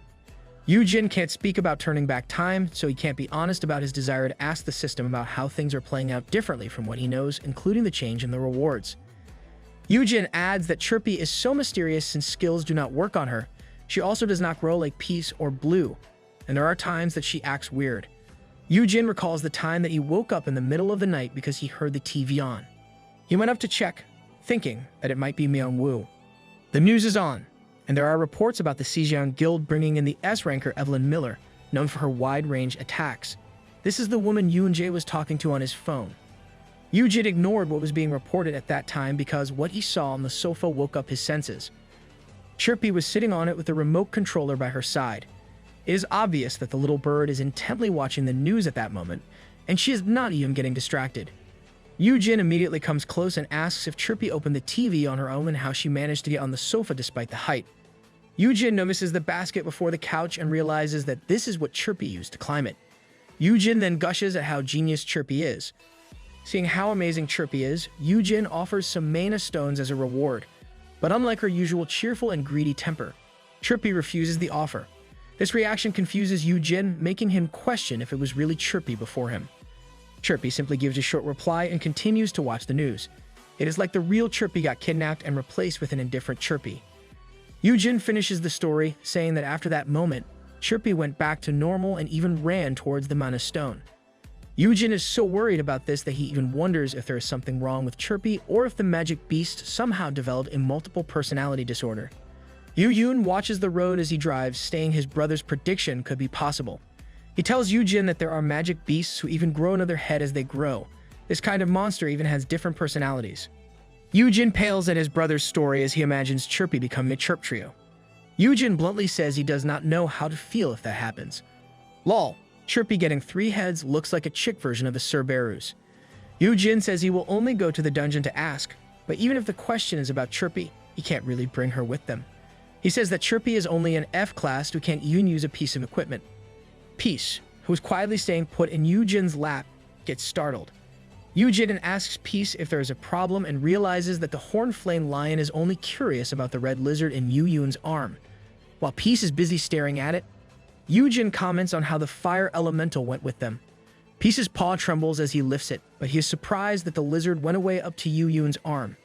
Yoojin can't speak about turning back time, so he can't be honest about his desire to ask the system about how things are playing out differently from what he knows, including the change in the rewards. Yoojin adds that Chirpy is so mysterious since skills do not work on her. She also does not grow like Peace or Blue, and there are times that she acts weird. Yoojin recalls the time that he woke up in the middle of the night because he heard the TV on. He went up to check, thinking that it might be Myung-woo. The news is on, and there are reports about the Sijiang Guild bringing in the S-ranker Evelyn Miller, known for her wide-range attacks. This is the woman Yoon-jae was talking to on his phone. Yoojin ignored what was being reported at that time because what he saw on the sofa woke up his senses. Chirpy was sitting on it with a remote controller by her side. It is obvious that the little bird is intently watching the news at that moment, and she is not even getting distracted. Yoojin immediately comes close and asks if Chirpy opened the TV on her own and how she managed to get on the sofa despite the height. Yoojin notices the basket before the couch and realizes that this is what Chirpy used to climb it. Yoojin then gushes at how genius Chirpy is. Seeing how amazing Chirpy is, Yoojin offers some mana stones as a reward, but unlike her usual cheerful and greedy temper, Chirpy refuses the offer. This reaction confuses Yoojin, making him question if it was really Chirpy before him. Chirpy simply gives a short reply and continues to watch the news. It is like the real Chirpy got kidnapped and replaced with an indifferent Chirpy. Yoojin finishes the story, saying that after that moment, Chirpy went back to normal and even ran towards the mana stone. Yoojin is so worried about this that he even wonders if there is something wrong with Chirpy or if the magic beast somehow developed a multiple personality disorder. Yoojin watches the road as he drives, saying his brother's prediction could be possible. He tells Yoojin that there are magic beasts who even grow another head as they grow. This kind of monster even has different personalities. Yoojin pales at his brother's story as he imagines Chirpy becoming a Chirp Trio. Yoojin bluntly says he does not know how to feel if that happens. Lol. Chirpy getting 3 heads looks like a chick version of the Cerberus. Yoojin says he will only go to the dungeon to ask, but even if the question is about Chirpy, he can't really bring her with them. He says that Chirpy is only an F class who can't even use a piece of equipment. Peace, who is quietly staying put in Yoojin's lap, gets startled. Yoojin asks Peace if there is a problem and realizes that the horn-flame lion is only curious about the red lizard in Yoojin's arm. While Peace is busy staring at it, Yoojin comments on how the fire elemental went with them. Peace's paw trembles as he lifts it, but he is surprised that the lizard went away up to Yoojin's arm.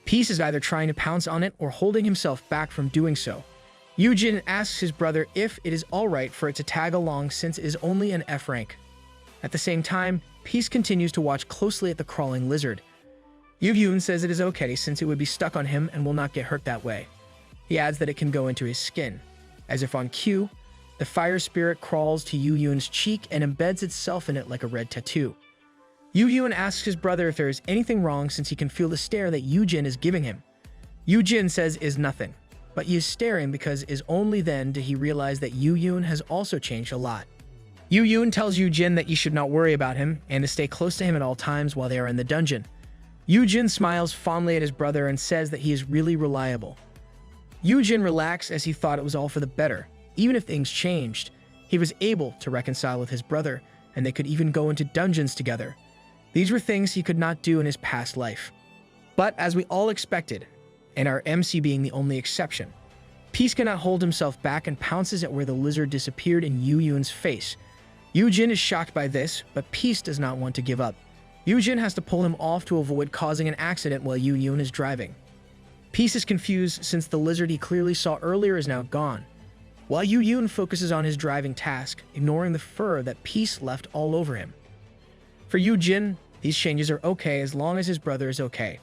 Peace is either trying to pounce on it or holding himself back from doing so. Yoojin asks his brother if it is alright for it to tag along since it is only an F rank. At the same time, Peace continues to watch closely at the crawling lizard. Yoojin says it is okay since it would be stuck on him and will not get hurt that way. He adds that it can go into his skin. As if on cue, the fire spirit crawls to Yoojin's cheek and embeds itself in it like a red tattoo. Yoojin asks his brother if there is anything wrong since he can feel the stare that Yoojin is giving him. Yoojin says is nothing, but he is staring because it is only then did he realize that Yoojin has also changed a lot. Yoojin tells Yoojin that you should not worry about him and to stay close to him at all times while they are in the dungeon. Yoojin smiles fondly at his brother and says that he is really reliable. Yoojin relaxed as he thought it was all for the better. Even if things changed, he was able to reconcile with his brother, and they could even go into dungeons together. These were things he could not do in his past life. But as we all expected, and our MC being the only exception, Peace cannot hold himself back and pounces at where the lizard disappeared in Yoojin's face. Yoojin is shocked by this, but Peace does not want to give up. Yoojin has to pull him off to avoid causing an accident while Yoojin is driving. Peace is confused since the lizard he clearly saw earlier is now gone, while Yoojin focuses on his driving task, ignoring the fur that Peace left all over him. For Yoojin, these changes are okay as long as his brother is okay.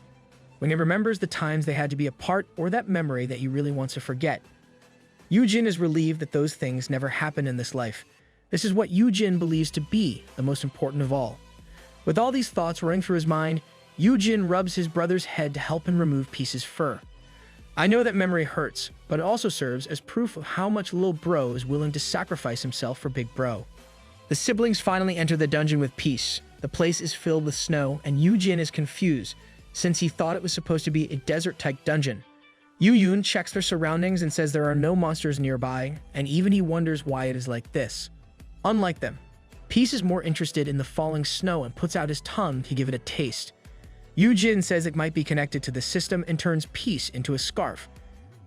When he remembers the times they had to be apart or that memory that he really wants to forget. Yoojin is relieved that those things never happened in this life. This is what Yoojin believes to be the most important of all. With all these thoughts running through his mind, Yoojin rubs his brother's head to help him remove Peace's fur. I know that memory hurts, but it also serves as proof of how much little bro is willing to sacrifice himself for big bro. The siblings finally enter the dungeon with Peace. The place is filled with snow, and Yoojin is confused, since he thought it was supposed to be a desert-type dungeon. Yoojin checks their surroundings and says there are no monsters nearby, and even he wonders why it is like this. Unlike them, Peace is more interested in the falling snow and puts out his tongue to give it a taste. Yoojin says it might be connected to the system and turns Peace into a scarf.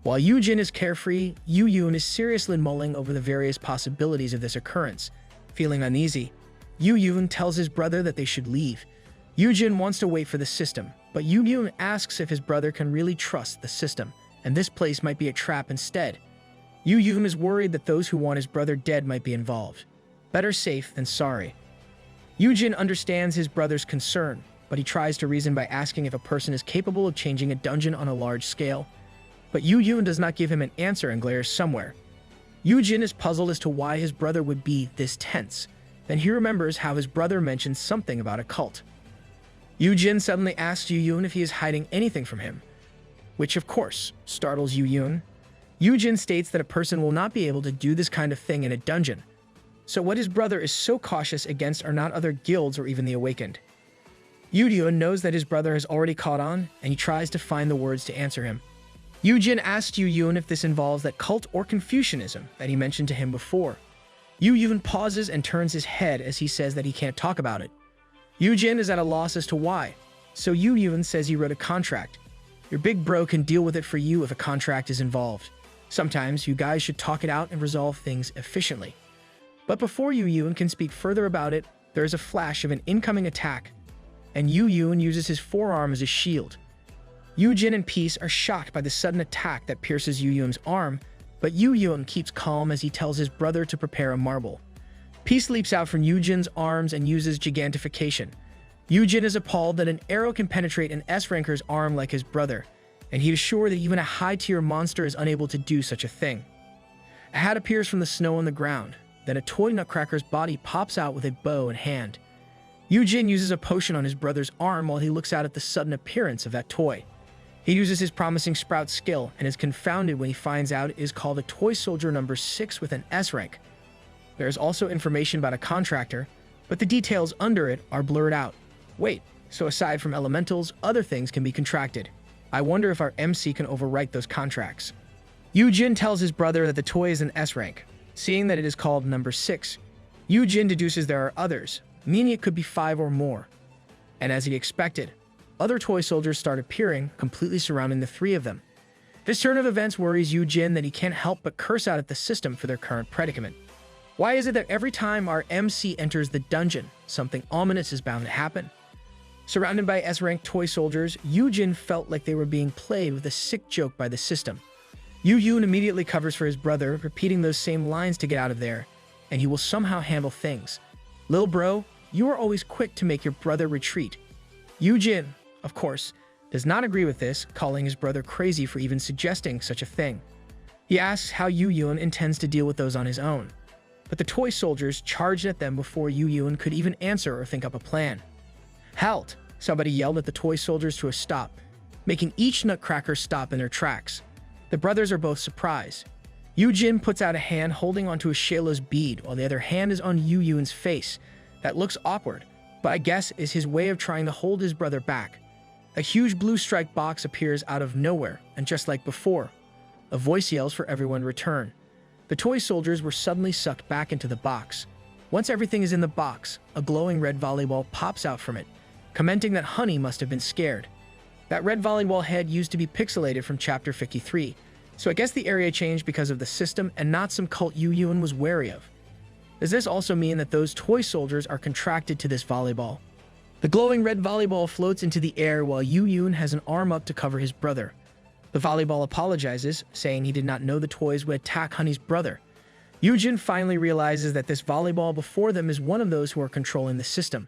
While Yoojin is carefree, Yoojin is seriously mulling over the various possibilities of this occurrence. Feeling uneasy, Yoojin tells his brother that they should leave. Yoojin wants to wait for the system, but Yoojin asks if his brother can really trust the system, and this place might be a trap instead. Yoojin is worried that those who want his brother dead might be involved. Better safe than sorry. Yoojin understands his brother's concern, but he tries to reason by asking if a person is capable of changing a dungeon on a large scale. But Yoojin does not give him an answer and glares somewhere. Yoojin is puzzled as to why his brother would be this tense. Then he remembers how his brother mentioned something about a cult. Yoojin suddenly asks Yoojin if he is hiding anything from him, which of course startles Yoojin. Yoojin states that a person will not be able to do this kind of thing in a dungeon. So what his brother is so cautious against are not other guilds or even the awakened. Yoojin knows that his brother has already caught on, and he tries to find the words to answer him. Yoojin asks Yoojin if this involves that cult or Confucianism that he mentioned to him before. Yoojin pauses and turns his head as he says that he can't talk about it. Yoojin is at a loss as to why, so Yoojin says he wrote a contract. Your big bro can deal with it for you if a contract is involved. Sometimes you guys should talk it out and resolve things efficiently. But before Yoojin can speak further about it, there is a flash of an incoming attack, and Yoojin uses his forearm as a shield. Yoojin and Peace are shocked by the sudden attack that pierces Yoojin's arm, but Yoojin keeps calm as he tells his brother to prepare a marble. Peace leaps out from Yoojin's arms and uses gigantification. Yoojin is appalled that an arrow can penetrate an S-ranker's arm like his brother, and he is sure that even a high-tier monster is unable to do such a thing. A hat appears from the snow on the ground, then a toy nutcracker's body pops out with a bow in hand. Yoojin uses a potion on his brother's arm while he looks out at the sudden appearance of that toy. He uses his promising sprout skill and is confounded when he finds out it is called a Toy Soldier number 6 with an S rank. There is also information about a contractor, but the details under it are blurred out. Wait, so aside from elementals, other things can be contracted. I wonder if our MC can overwrite those contracts. Yoojin tells his brother that the toy is an S rank. Seeing that it is called number 6, Yoojin deduces there are others, meaning it could be 5 or more. And as he expected, other toy soldiers start appearing, completely surrounding the 3 of them. This turn of events worries Yoojin that he can't help but curse out at the system for their current predicament. Why is it that every time our MC enters the dungeon, something ominous is bound to happen? Surrounded by S-rank toy soldiers, Yoojin felt like they were being played with a sick joke by the system. Yoojin immediately covers for his brother, repeating those same lines to get out of there, and he will somehow handle things. Lil bro, you are always quick to make your brother retreat. Yoojin, of course, does not agree with this, calling his brother crazy for even suggesting such a thing. He asks how Yoojin intends to deal with those on his own. But the toy soldiers charged at them before Yoojin could even answer or think up a plan. Halt! Somebody yelled at the toy soldiers to a stop, making each nutcracker stop in their tracks. The brothers are both surprised. Yoojin puts out a hand holding onto a Shayla's bead while the other hand is on Yoojin's face. That looks awkward, but I guess is his way of trying to hold his brother back. A huge blue strike box appears out of nowhere, and just like before, a voice yells for everyone to return. The toy soldiers were suddenly sucked back into the box. Once everything is in the box, a glowing red volleyball pops out from it, commenting that Honey must have been scared. That red volleyball head used to be pixelated from Chapter 53, so I guess the area changed because of the system and not some cult Yoojin was wary of. Does this also mean that those toy soldiers are contracted to this volleyball? The glowing red volleyball floats into the air while Yoojin has an arm up to cover his brother. The volleyball apologizes, saying he did not know the toys would attack Honey's brother. Yoojin finally realizes that this volleyball before them is one of those who are controlling the system.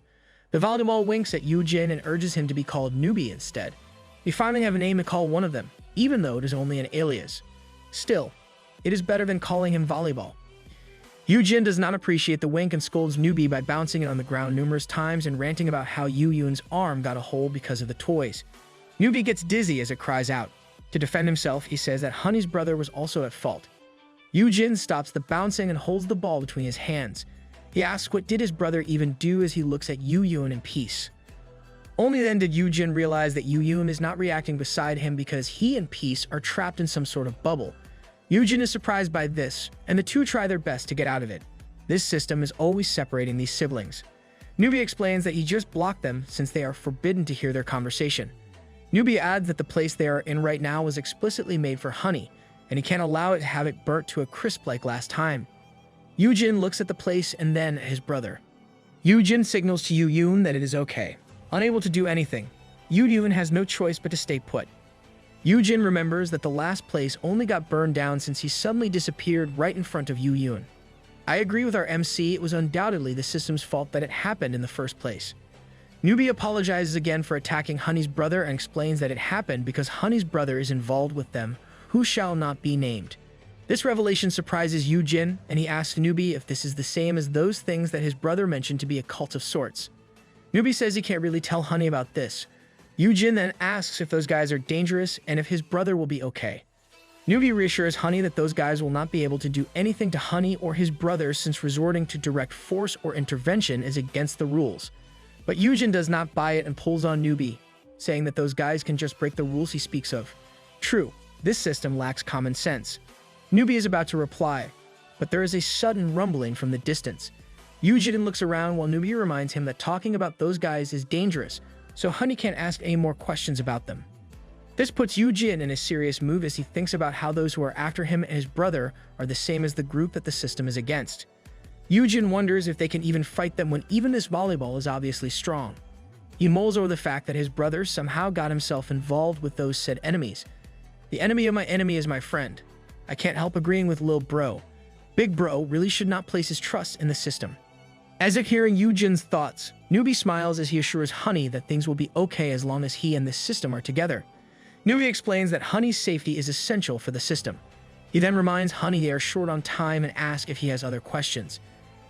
The volleyball winks at Yoojin and urges him to be called Newbie instead. We finally have a name to call one of them, even though it is only an alias. Still, it is better than calling him Volleyball. Yoojin does not appreciate the wink and scolds Newbie by bouncing it on the ground numerous times and ranting about how Yoojin's arm got a hole because of the toys. Newbie gets dizzy as it cries out. To defend himself, he says that Honey's brother was also at fault. Yoojin stops the bouncing and holds the ball between his hands. He asks what did his brother even do as he looks at Yoojin in peace. Only then did Yoojin realize that Yoojin is not reacting beside him because he and Peace are trapped in some sort of bubble. Yoojin is surprised by this, and the two try their best to get out of it. This system is always separating these siblings. Newbie explains that he just blocked them since they are forbidden to hear their conversation. Newbie adds that the place they are in right now was explicitly made for Honey, and he can't allow it to have it burnt to a crisp like last time. Yoojin looks at the place and then at his brother. Yoojin signals to Yoojin that it is okay. Unable to do anything, Yoojin has no choice but to stay put. Yoojin remembers that the last place only got burned down since he suddenly disappeared right in front of Yoojin. I agree with our MC, it was undoubtedly the system's fault that it happened in the first place. Newbie apologizes again for attacking Honey's brother and explains that it happened because Honey's brother is involved with them, who shall not be named. This revelation surprises Yoojin, and he asks Newbie if this is the same as those things that his brother mentioned to be a cult of sorts. Newbie says he can't really tell Honey about this. Yoojin then asks if those guys are dangerous and if his brother will be okay. Newbie reassures Honey that those guys will not be able to do anything to Honey or his brother since resorting to direct force or intervention is against the rules. But Yoojin does not buy it and pulls on Newbie, saying that those guys can just break the rules he speaks of. True, this system lacks common sense. Newbie is about to reply, but there is a sudden rumbling from the distance. Yoojin looks around while Newbie reminds him that talking about those guys is dangerous, so Honey can't ask any more questions about them. This puts Yoojin in a serious mood as he thinks about how those who are after him and his brother are the same as the group that the system is against. Yoojin wonders if they can even fight them when even this volleyball is obviously strong. He mulls over the fact that his brother somehow got himself involved with those said enemies. The enemy of my enemy is my friend. I can't help agreeing with Lil Bro. Big Bro really should not place his trust in the system. As if hearing Yoojin's thoughts, Newbie smiles as he assures Honey that things will be okay as long as he and this system are together. Newbie explains that Honey's safety is essential for the system. He then reminds Honey they are short on time and asks if he has other questions.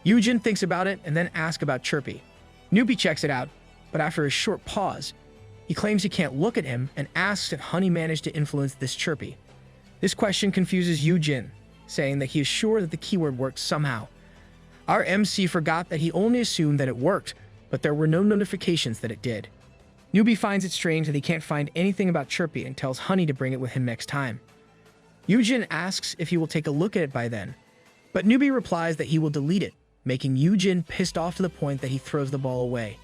Yoojin thinks about it and then asks about Chirpy. Newbie checks it out, but after a short pause, he claims he can't look at him and asks if Honey managed to influence this Chirpy. This question confuses Yoojin, saying that he is sure that the keyword worked somehow. Our MC forgot that he only assumed that it worked, but there were no notifications that it did. Newbie finds it strange that he can't find anything about Chirpy and tells Honey to bring it with him next time. Yoojin asks if he will take a look at it by then, but Newbie replies that he will delete it, making Yoojin pissed off to the point that he throws the ball away.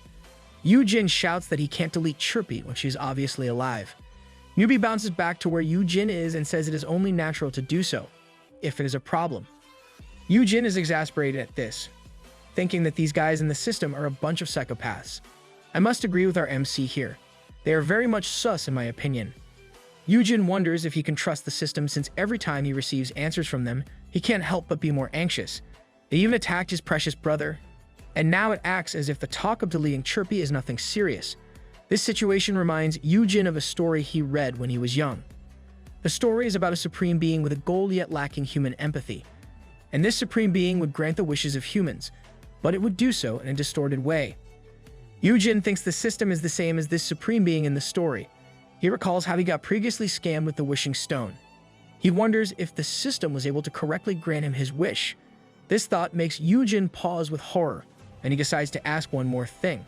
Yoojin shouts that he can't delete Chirpy when she's obviously alive. Newbie bounces back to where Yoojin is and says it is only natural to do so, if it is a problem. Yoojin is exasperated at this, thinking that these guys in the system are a bunch of psychopaths. I must agree with our MC here. They are very much sus in my opinion. Yoojin wonders if he can trust the system since every time he receives answers from them, he can't help but be more anxious. They even attacked his precious brother, and now it acts as if the talk of deleting Chirpy is nothing serious. This situation reminds Yoojin of a story he read when he was young. The story is about a supreme being with a goal yet lacking human empathy. And this supreme being would grant the wishes of humans, but it would do so in a distorted way. Yoojin thinks the system is the same as this supreme being in the story. He recalls how he got previously scammed with the wishing stone. He wonders if the system was able to correctly grant him his wish. This thought makes Yoojin pause with horror, and he decides to ask one more thing.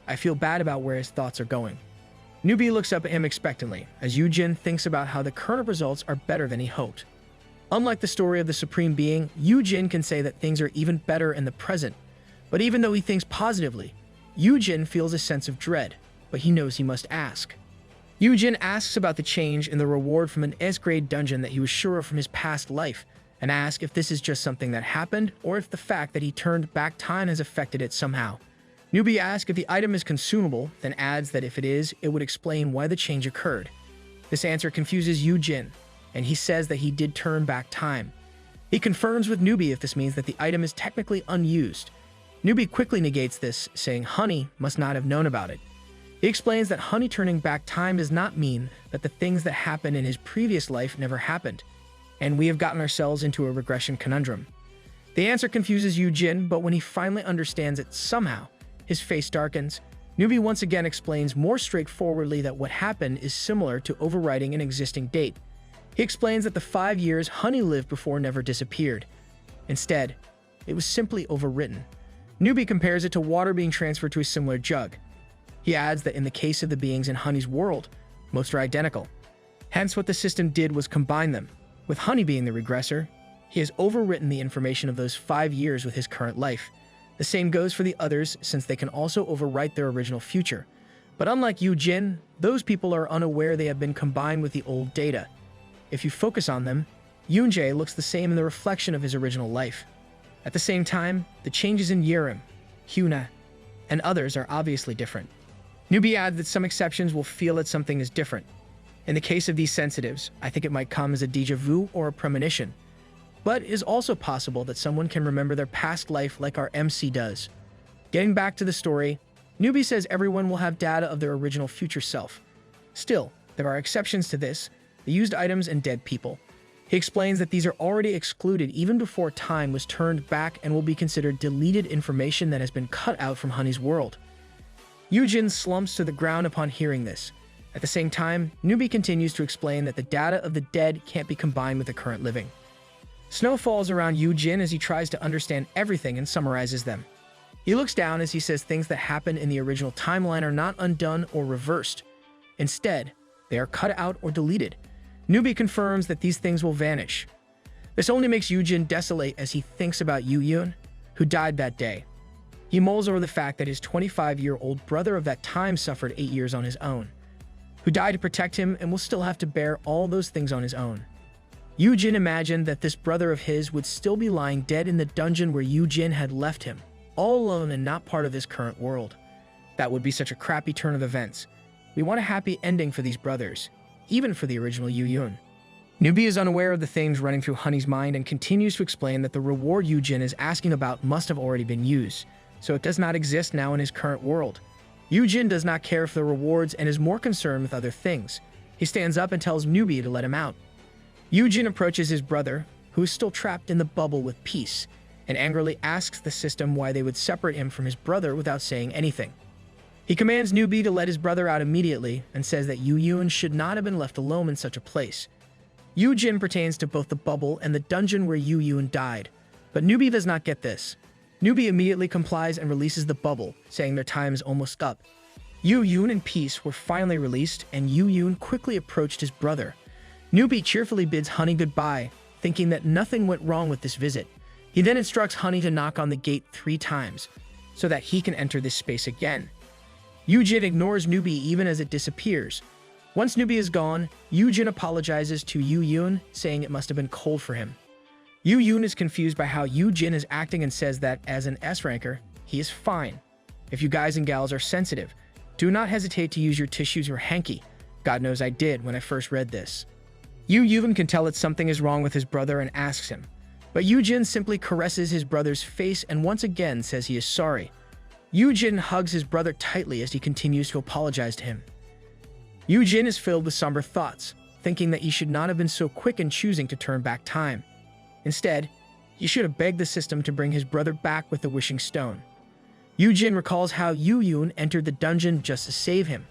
I feel bad about where his thoughts are going. Newbie looks up at him expectantly, as Yoojin thinks about how the current results are better than he hoped. Unlike the story of the Supreme Being, Yoojin can say that things are even better in the present. But even though he thinks positively, Yoojin feels a sense of dread, but he knows he must ask. Yoojin asks about the change in the reward from an S-grade dungeon that he was sure of from his past life, and asks if this is just something that happened, or if the fact that he turned back time has affected it somehow. Newbie asks if the item is consumable, then adds that if it is, it would explain why the change occurred. This answer confuses Yoojin, and he says that he did turn back time. He confirms with Newbie if this means that the item is technically unused. Newbie quickly negates this, saying Honey must not have known about it. He explains that Honey turning back time does not mean that the things that happened in his previous life never happened, and we have gotten ourselves into a regression conundrum. The answer confuses Yoojin, but when he finally understands it somehow, his face darkens. Newbie once again explains more straightforwardly that what happened is similar to overwriting an existing date. He explains that the 5 years Honey lived before never disappeared. Instead, it was simply overwritten. Newbie compares it to water being transferred to a similar jug. He adds that in the case of the beings in Honey's world, most are identical. Hence, what the system did was combine them. With Honey being the regressor, he has overwritten the information of those 5 years with his current life. The same goes for the others, since they can also overwrite their original future. But unlike Yoojin, those people are unaware they have been combined with the old data. If you focus on them, Yoonjae looks the same in the reflection of his original life. At the same time, the changes in Yerim, Hyuna, and others are obviously different. Newbie adds that some exceptions will feel that something is different. In the case of these sensitives, I think it might come as a déjà vu or a premonition. But it is also possible that someone can remember their past life like our MC does. Getting back to the story, Newbie says everyone will have data of their original future self. Still, there are exceptions to this, the used items and dead people. He explains that these are already excluded even before time was turned back and will be considered deleted information that has been cut out from Honey's world. Yoojin slumps to the ground upon hearing this. At the same time, Newbie continues to explain that the data of the dead can't be combined with the current living. Snow falls around Yoojin as he tries to understand everything and summarizes them. He looks down as he says things that happened in the original timeline are not undone or reversed. Instead, they are cut out or deleted. Newbie confirms that these things will vanish. This only makes Yoojin desolate as he thinks about Yoon, who died that day. He mulls over the fact that his 25-year-old brother of that time suffered 8 years on his own, who died to protect him and will still have to bear all those things on his own. Yoojin imagined that this brother of his would still be lying dead in the dungeon where Yoojin had left him, all alone and not part of his current world. That would be such a crappy turn of events. We want a happy ending for these brothers, even for the original Yoon. Newbie is unaware of the things running through Honey's mind and continues to explain that the reward Yoojin is asking about must have already been used, so it does not exist now in his current world. Yoojin does not care for the rewards and is more concerned with other things. He stands up and tells Newbie to let him out. Yoojin approaches his brother, who is still trapped in the bubble with peace, and angrily asks the system why they would separate him from his brother without saying anything. He commands Newbie to let his brother out immediately and says that Yoon should not have been left alone in such a place. Yoojin pertains to both the bubble and the dungeon where Yoon died, but Newbie does not get this. Newbie immediately complies and releases the bubble, saying their time is almost up. Yoon and Peace were finally released, and Yoon quickly approached his brother. Newbie cheerfully bids Honey goodbye, thinking that nothing went wrong with this visit. He then instructs Honey to knock on the gate 3 times, so that he can enter this space again. Yoojin ignores Newbie even as it disappears. Once Newbie is gone, Yoojin apologizes to Yoojin, saying it must have been cold for him. Yoojin is confused by how Yoojin is acting and says that, as an S-ranker, he is fine. If you guys and gals are sensitive, do not hesitate to use your tissues or hanky. God knows I did when I first read this. Yoojin can tell that something is wrong with his brother and asks him, but Yoojin simply caresses his brother's face and once again says he is sorry. Yoojin hugs his brother tightly as he continues to apologize to him. Yoojin is filled with somber thoughts, thinking that he should not have been so quick in choosing to turn back time. Instead, he should have begged the system to bring his brother back with the wishing stone. Yoojin recalls how Yoojin entered the dungeon just to save him,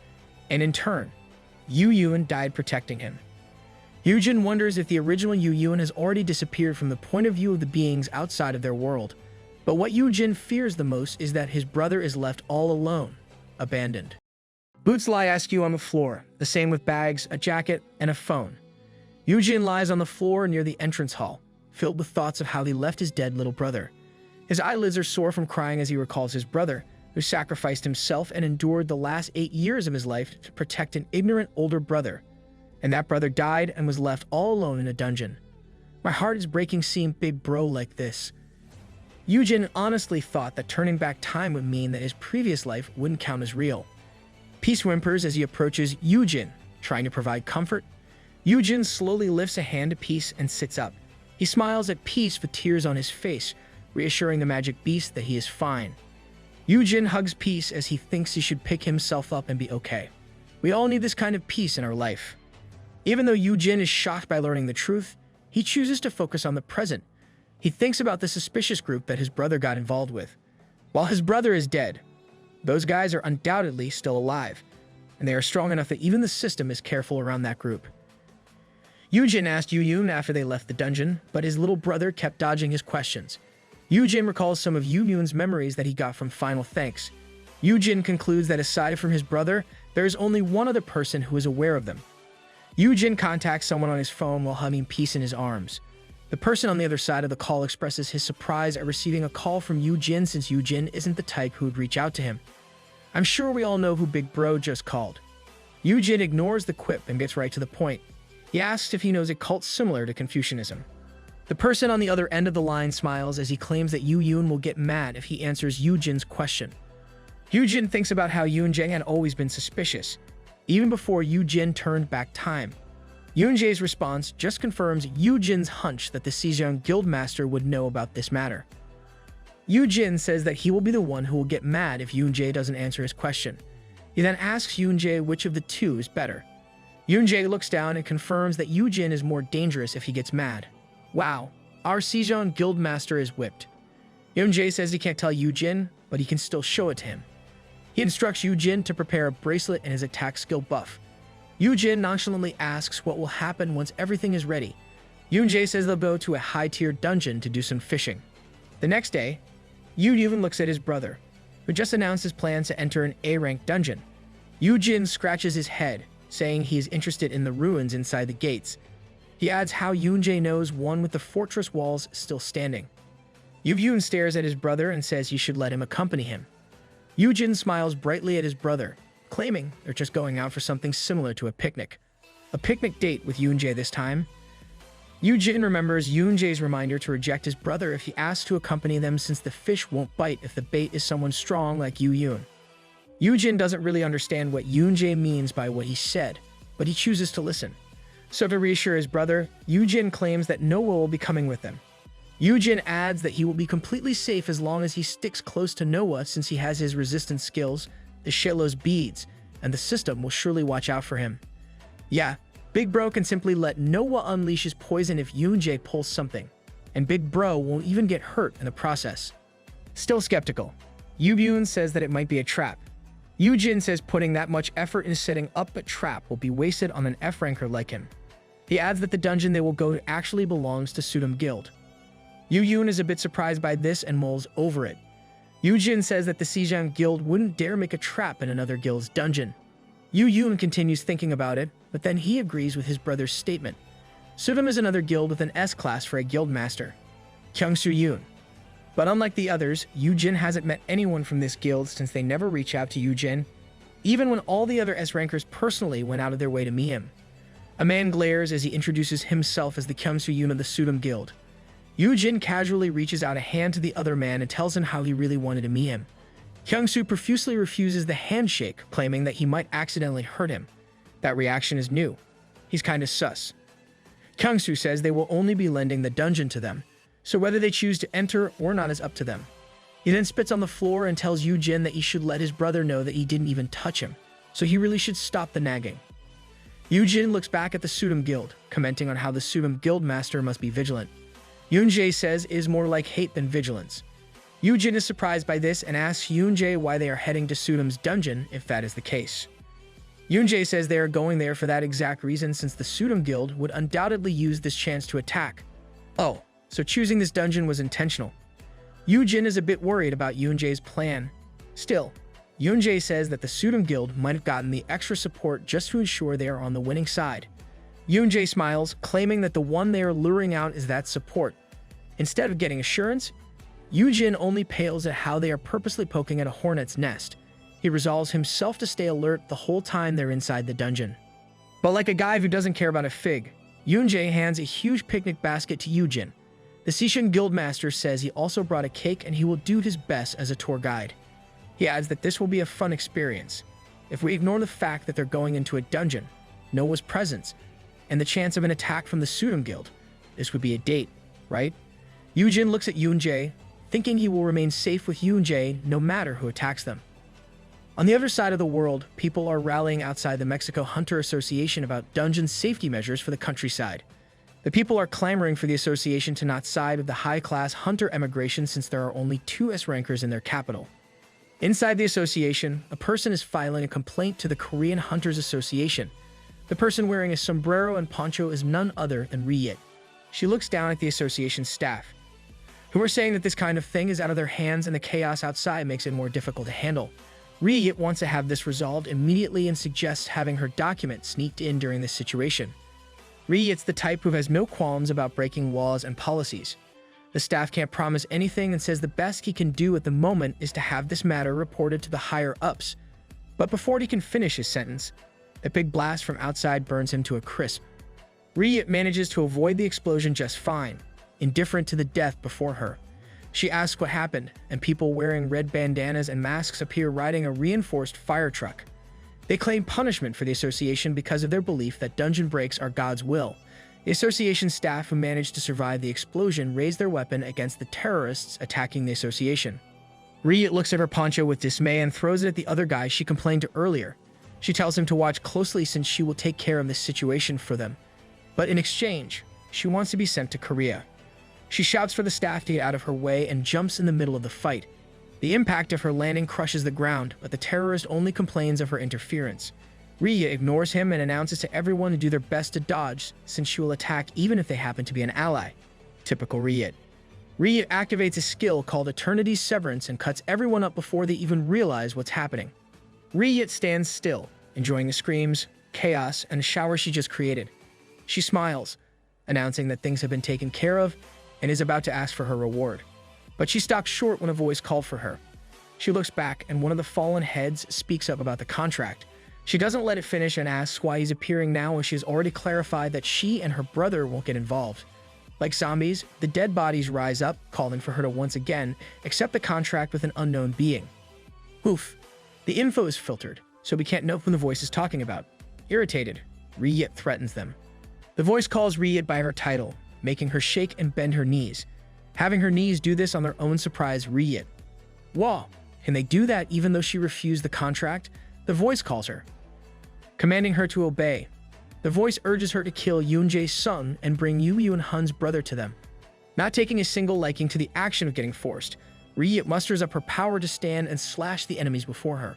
and in turn, Yoojin died protecting him. Yoojin wonders if the original Yoojin has already disappeared from the point of view of the beings outside of their world. But what Yoojin fears the most is that his brother is left all alone, abandoned. Boots lie askew on the floor, the same with bags, a jacket, and a phone. Yoojin lies on the floor near the entrance hall, filled with thoughts of how he left his dead little brother. His eyelids are sore from crying as he recalls his brother, who sacrificed himself and endured the last 8 years of his life to protect an ignorant older brother. And that brother died and was left all alone in a dungeon. My heart is breaking seeing big bro like this. Yoojin honestly thought that turning back time would mean that his previous life wouldn't count as real. Peace whimpers as he approaches Yoojin, trying to provide comfort. Yoojin slowly lifts a hand to Peace and sits up. He smiles at Peace with tears on his face, reassuring the magic beast that he is fine. Yoojin hugs Peace as he thinks he should pick himself up and be okay. We all need this kind of peace in our life. Even though Yoojin is shocked by learning the truth, he chooses to focus on the present. He thinks about the suspicious group that his brother got involved with. While his brother is dead, those guys are undoubtedly still alive, and they are strong enough that even the system is careful around that group. Yoojin asked Yoojin after they left the dungeon, but his little brother kept dodging his questions. Yoojin recalls some of Yoojin's memories that he got from Final Thanks. Yoojin concludes that aside from his brother, there is only one other person who is aware of them. Yoojin contacts someone on his phone while hugging Peace in his arms. The person on the other side of the call expresses his surprise at receiving a call from Yoojin since Yoojin isn't the type who would reach out to him. I'm sure we all know who Big Bro just called. Yoojin ignores the quip and gets right to the point. He asks if he knows a cult similar to Confucianism. The person on the other end of the line smiles as he claims that Yoojin will get mad if he answers Yoojin's question. Yoojin thinks about how Yoonjae had always been suspicious, even before Yoojin turned back time. Yoonjae's response just confirms Yoojin's hunch that the Sejong Guildmaster would know about this matter. Yoojin says that he will be the one who will get mad if Yoonjae doesn't answer his question. He then asks Yoonjae which of the two is better. Yoonjae looks down and confirms that Yoojin is more dangerous if he gets mad. Wow, our Sejong Guildmaster is whipped. Yoonjae says he can't tell Yoojin, but he can still show it to him. He instructs Yoojin to prepare a bracelet and his attack skill buff. Yoojin nonchalantly asks what will happen once everything is ready. Yoonjae says they'll go to a high-tier dungeon to do some fishing. The next day, Yoojin looks at his brother, who just announced his plans to enter an A-rank dungeon. Yoojin scratches his head, saying he is interested in the ruins inside the gates. He adds how Yoonjae knows one with the fortress walls still standing. Yoojin stares at his brother and says he should let him accompany him. Yoojin smiles brightly at his brother, claiming they're just going out for something similar to a picnic. A picnic date with Yoonjae this time. Yoojin remembers Yoonjae's reminder to reject his brother if he asks to accompany them since the fish won't bite if the bait is someone strong like Yoojin. Yoojin doesn't really understand what Yoonjae means by what he said, but he chooses to listen. So to reassure his brother, Yoojin claims that Noah will be coming with them. Yoojin adds that he will be completely safe as long as he sticks close to Noah since he has his resistance skills, the Shellow's beads, and the system will surely watch out for him. Yeah, Big Bro can simply let Noah unleash his poison if Yoonjae pulls something, and Big Bro won't even get hurt in the process. Still skeptical, Yoojin says that it might be a trap. Yoojin says putting that much effort into setting up a trap will be wasted on an F-ranker like him. He adds that the dungeon they will go to actually belongs to Sudam Guild. Yoojin is a bit surprised by this and mulls over it. Yoojin says that the Sejong Guild wouldn't dare make a trap in another guild's dungeon. Yoojin continues thinking about it, but then he agrees with his brother's statement. Sudom is another guild with an S class for a guild master, Kyungsu-yoon. But unlike the others, Yoojin hasn't met anyone from this guild since they never reach out to Yoojin, even when all the other S-rankers personally went out of their way to meet him. A man glares as he introduces himself as the Kyungsu-yoon of the Sudom guild. Yoojin casually reaches out a hand to the other man and tells him how he really wanted to meet him. Kyungsu profusely refuses the handshake, claiming that he might accidentally hurt him. That reaction is new. He's kinda sus. Kyungsu says they will only be lending the dungeon to them, so whether they choose to enter or not is up to them. He then spits on the floor and tells Yoojin that he should let his brother know that he didn't even touch him, so he really should stop the nagging. Yoojin looks back at the Sudom guild, commenting on how the Sudom guild master must be vigilant. Yoonjae says it is more like hate than vigilance. Yoojin is surprised by this and asks Yoonjae why they are heading to Sudom's dungeon if that is the case. Yoonjae says they are going there for that exact reason since the Sudom guild would undoubtedly use this chance to attack. Oh, so choosing this dungeon was intentional. Yoojin is a bit worried about Yoonjae's plan. Still, Yoonjae says that the Sudom guild might have gotten the extra support just to ensure they are on the winning side. Yoonjae smiles, claiming that the one they are luring out is that support. Instead of getting assurance, Yoojin only pales at how they are purposely poking at a hornet's nest. He resolves himself to stay alert the whole time they're inside the dungeon. But like a guy who doesn't care about a fig, Yoonjae hands a huge picnic basket to Yoojin. The Sishin Guildmaster says he also brought a cake and he will do his best as a tour guide. He adds that this will be a fun experience. If we ignore the fact that they're going into a dungeon, Noah's presence, and the chance of an attack from the Sudom guild, this would be a date, right? Yoojin looks at Yoonjae, thinking he will remain safe with Yoonjae no matter who attacks them. On the other side of the world, people are rallying outside the Mexico Hunter Association about dungeon safety measures for the countryside. The people are clamoring for the association to not side with the high-class hunter emigration since there are only 2 S-rankers in their capital. Inside the association, a person is filing a complaint to the Korean Hunters Association. The person wearing a sombrero and poncho is none other than Ryit. She looks down at the association's staff, who are saying that this kind of thing is out of their hands and the chaos outside makes it more difficult to handle. Ryit wants to have this resolved immediately and suggests having her document sneaked in during this situation. Ryit's the type who has no qualms about breaking laws and policies. The staff can't promise anything and says the best he can do at the moment is to have this matter reported to the higher-ups. But before he can finish his sentence, a big blast from outside burns him to a crisp. Ryit manages to avoid the explosion just fine, indifferent to the death before her. She asks what happened, and people wearing red bandanas and masks appear riding a reinforced fire truck. They claim punishment for the association because of their belief that dungeon breaks are God's will. The association staff who managed to survive the explosion raise their weapon against the terrorists attacking the association. Ryit looks at her poncho with dismay and throws it at the other guy she complained to earlier. She tells him to watch closely since she will take care of this situation for them. But in exchange, she wants to be sent to Korea. She shouts for the staff to get out of her way and jumps in the middle of the fight. The impact of her landing crushes the ground, but the terrorist only complains of her interference. Ryit ignores him and announces to everyone to do their best to dodge, since she will attack even if they happen to be an ally. Typical Ryit. Ryit activates a skill called Eternity's Severance and cuts everyone up before they even realize what's happening. Ryit stands still, enjoying the screams, chaos, and shower she just created. She smiles, announcing that things have been taken care of, and is about to ask for her reward. But she stops short when a voice called for her. She looks back, and one of the fallen heads speaks up about the contract. She doesn't let it finish and asks why he's appearing now when she has already clarified that she and her brother won't get involved. Like zombies, the dead bodies rise up, calling for her to once again accept the contract with an unknown being. Oof. The info is filtered, so we can't know whom the voice is talking about. Irritated, Ryit threatens them. The voice calls Ryit by her title, making her shake and bend her knees. Having her knees do this on their own surprised Ryit. Whoa, can they do that even though she refused the contract? The voice calls her, commanding her to obey. The voice urges her to kill Yoonjae's son and bring Yoo and Hun's brother to them. Not taking a single liking to the action of getting forced, Ryit musters up her power to stand and slash the enemies before her.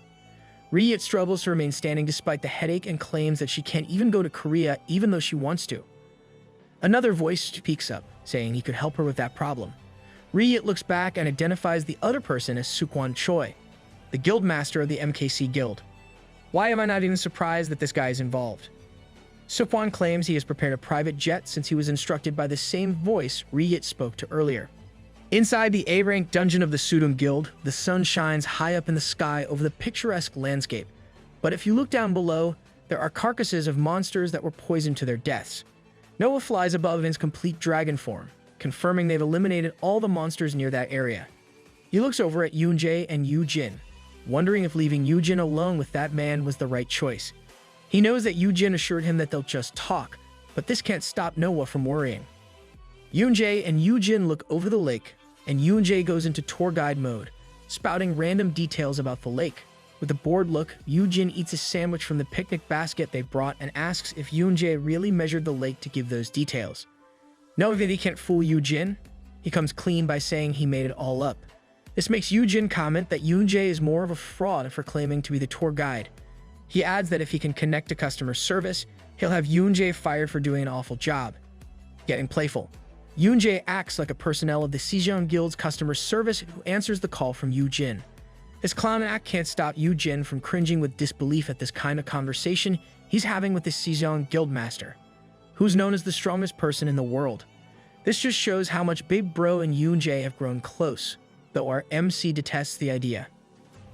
Ryit struggles to remain standing despite the headache and claims that she can't even go to Korea even though she wants to. Another voice speaks up, saying he could help her with that problem. Ryit looks back and identifies the other person as Sukwon Choi, the guild master of the MKC guild. Why am I not even surprised that this guy is involved? Supwan claims he has prepared a private jet since he was instructed by the same voice Ryit spoke to earlier. Inside the A-rank dungeon of the Sudum Guild, the sun shines high up in the sky over the picturesque landscape. But if you look down below, there are carcasses of monsters that were poisoned to their deaths. Noah flies above in his complete dragon form, confirming they've eliminated all the monsters near that area. He looks over at Yoonjae and Yoojin, wondering if leaving Yoojin alone with that man was the right choice. He knows that Yoojin assured him that they'll just talk, but this can't stop Noah from worrying. Yoonjae and Yoojin look over the lake, and Yoonjae goes into tour guide mode, spouting random details about the lake. With a bored look, Yoojin eats a sandwich from the picnic basket they brought and asks if Yoonjae really measured the lake to give those details. Knowing that he can't fool Yoojin, he comes clean by saying he made it all up. This makes Yoojin comment that Yoonjae is more of a fraud for claiming to be the tour guide. He adds that if he can connect to customer service, he'll have Yoonjae fired for doing an awful job. Getting playful, Yoonjae acts like a personnel of the Sejong Guild's customer service who answers the call from Yoojin. This clown act can't stop Yoojin from cringing with disbelief at this kind of conversation he's having with the Sejong Guild master, who's known as the strongest person in the world. This just shows how much Big Bro and Yoonjae have grown close, though our MC detests the idea.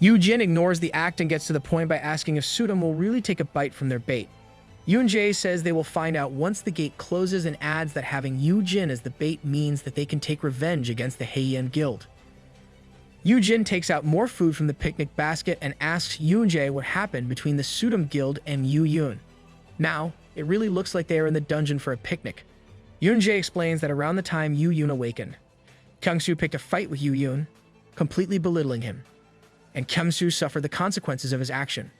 Yoojin ignores the act and gets to the point by asking if Sudum will really take a bite from their bait. Yoonjae says they will find out once the gate closes and adds that having Yoojin as the bait means that they can take revenge against the Heian Guild. Yoojin takes out more food from the picnic basket and asks Yoonjae what happened between the Sudum Guild and Yoon. Now, it really looks like they are in the dungeon for a picnic. Yoonjae explains that around the time Yoon awakened, Kyungsu picked a fight with Yoon, completely belittling him, and Kyungsu suffered the consequences of his action.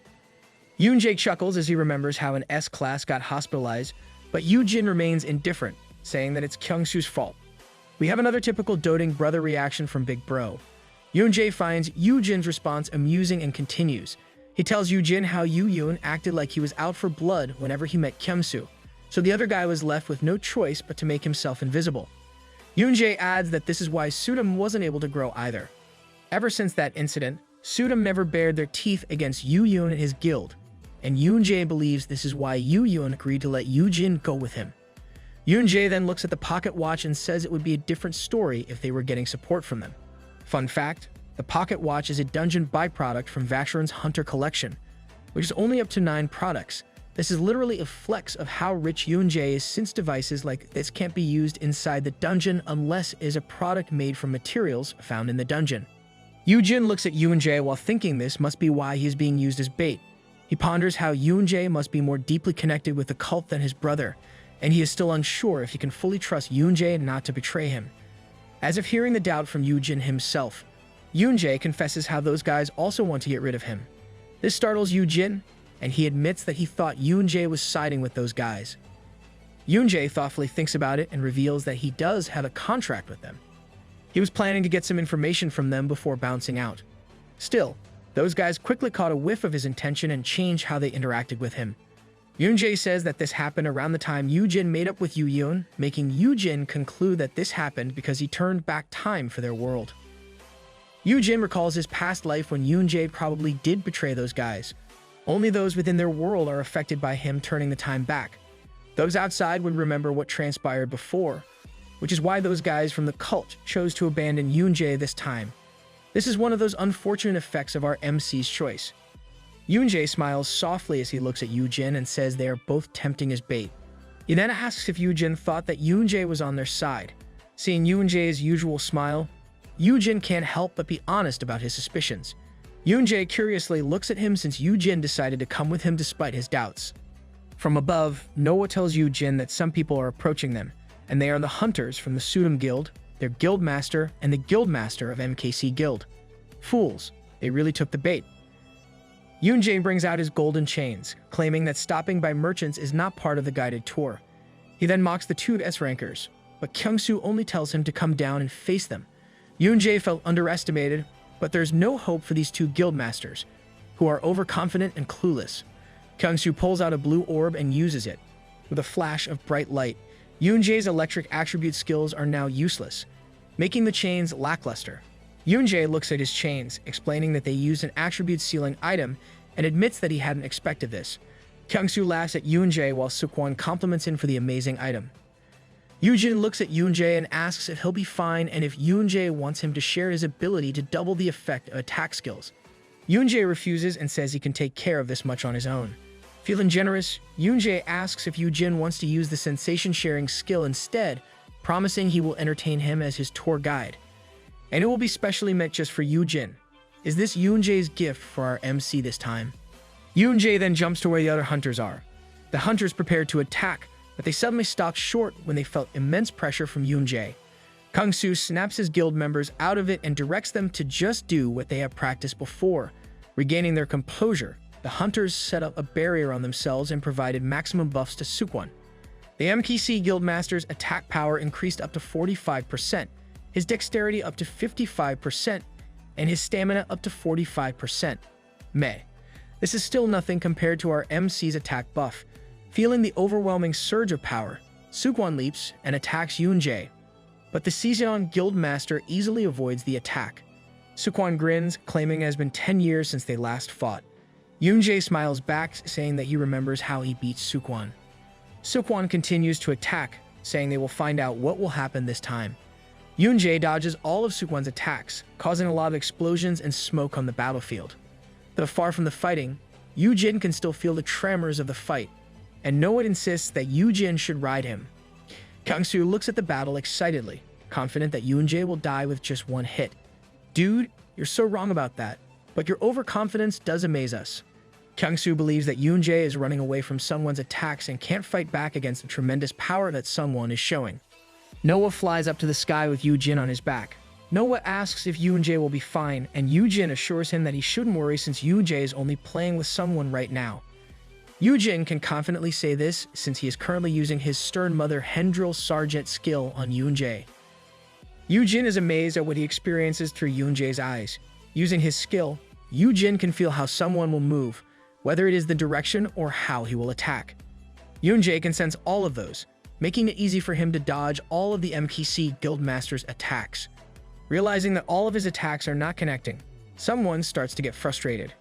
Yoonjae chuckles as he remembers how an S-class got hospitalized, but Yoojin remains indifferent, saying that it's Kyungsu's fault. We have another typical doting brother reaction from Big Bro. Yoonjae finds Yoojin's response amusing and continues. He tells Yoojin how Yoon acted like he was out for blood whenever he met Kyungsu, so the other guy was left with no choice but to make himself invisible. Yoonjae adds that this is why Sudum wasn't able to grow either. Ever since that incident, Sudum never bared their teeth against Yoon and his guild, and Yoonjae believes this is why Yoon agreed to let Yoojin go with him. Yoonjae then looks at the pocket watch and says it would be a different story if they were getting support from them. Fun fact, the pocket watch is a dungeon byproduct from Vacheron's Hunter collection, which is only up to 9 products. This is literally a flex of how rich Yoonjae is, since devices like this can't be used inside the dungeon unless it is a product made from materials found in the dungeon. Yoojin looks at Yoonjae while thinking this must be why he is being used as bait. He ponders how Yoonjae must be more deeply connected with the cult than his brother, and he is still unsure if he can fully trust Yoonjae not to betray him. As if hearing the doubt from Yoojin himself, Yoonjae confesses how those guys also want to get rid of him. This startles Yoojin, and he admits that he thought Yoonjae was siding with those guys. Yoonjae thoughtfully thinks about it and reveals that he does have a contract with them. He was planning to get some information from them before bouncing out. Still, those guys quickly caught a whiff of his intention and changed how they interacted with him. Yoonjae says that this happened around the time Yoojin made up with Yoon, making Yoojin conclude that this happened because he turned back time for their world. Yoojin recalls his past life when Yoonjae probably did betray those guys. Only those within their world are affected by him turning the time back. Those outside would remember what transpired before, which is why those guys from the cult chose to abandon Yoonjae this time. This is one of those unfortunate effects of our MC's choice. Yoonjae smiles softly as he looks at Yoojin and says they are both tempting as bait. He then asks if Yoojin thought that Yoonjae was on their side. Seeing Yoonjae's usual smile, Yoojin can't help but be honest about his suspicions. Yoonjae curiously looks at him since Yoojin decided to come with him despite his doubts. From above, Noah tells Yoojin that some people are approaching them, and they are the hunters from the Sudum Guild, their guild master, and the guild master of MKC Guild. Fools, they really took the bait. Yoonjae brings out his golden chains, claiming that stopping by merchants is not part of the guided tour. He then mocks the 2 S-rankers, but Kyungsu only tells him to come down and face them. Yoonjae felt underestimated, but there's no hope for these 2 guild masters, who are overconfident and clueless. Kyungsu pulls out a blue orb and uses it. With a flash of bright light, Yoonjae's electric attribute skills are now useless, making the chains lackluster. Yoonjae looks at his chains, explaining that they used an attribute sealing item, and admits that he hadn't expected this. Kyungsoo laughs at Yoonjae while Seokwon compliments him for the amazing item. Yoojin looks at Yoonjae and asks if he'll be fine and if Yoonjae wants him to share his ability to double the effect of attack skills. Yoonjae refuses and says he can take care of this much on his own. Feeling generous, Yoonjae asks if Yoojin wants to use the sensation-sharing skill instead, promising he will entertain him as his tour guide. And it will be specially meant just for Yoojin. Is this Yoonjae's gift for our MC this time? Yoonjae then jumps to where the other hunters are. The hunters prepared to attack, but they suddenly stopped short when they felt immense pressure from Yoonjae. Kyungsoo snaps his guild members out of it and directs them to just do what they have practiced before. Regaining their composure, the hunters set up a barrier on themselves and provided maximum buffs to Seokwon. The MKC Guildmaster's attack power increased up to 45%, his dexterity up to 55%, and his stamina up to 45%. Meh. This is still nothing compared to our MC's attack buff. Feeling the overwhelming surge of power, Seokwon leaps and attacks Yoonjae, but the Season Guildmaster easily avoids the attack. Seokwon grins, claiming it has been 10 years since they last fought. Yoonjae smiles back, saying that he remembers how he beat Seokwon. Seokwon continues to attack, saying they will find out what will happen this time. Yoonjae dodges all of Seokwon's attacks, causing a lot of explosions and smoke on the battlefield. Though far from the fighting, Yoojin can still feel the tremors of the fight, and Noah insists that Yoojin should ride him. Kyungsoo looks at the battle excitedly, confident that Yoonjae will die with just one hit. Dude, you're so wrong about that, but your overconfidence does amaze us. Kyungsoo believes that Yoonjae is running away from Sungwon's attacks and can't fight back against the tremendous power that Sungwon is showing. Noah flies up to the sky with Yoojin on his back. Noah asks if Yoonjae will be fine, and Yoojin assures him that he shouldn't worry since Yoonjae is only playing with someone right now. Yoojin can confidently say this since he is currently using his Stern Mother Hendril Sergeant skill on Yoonjae. Yoojin is amazed at what he experiences through Yoonjae's eyes. Using his skill, Yoojin can feel how someone will move, whether it is the direction or how he will attack. Yoonjae can sense all of those, making it easy for him to dodge all of the MKC Guildmaster's attacks. Realizing that all of his attacks are not connecting, someone starts to get frustrated.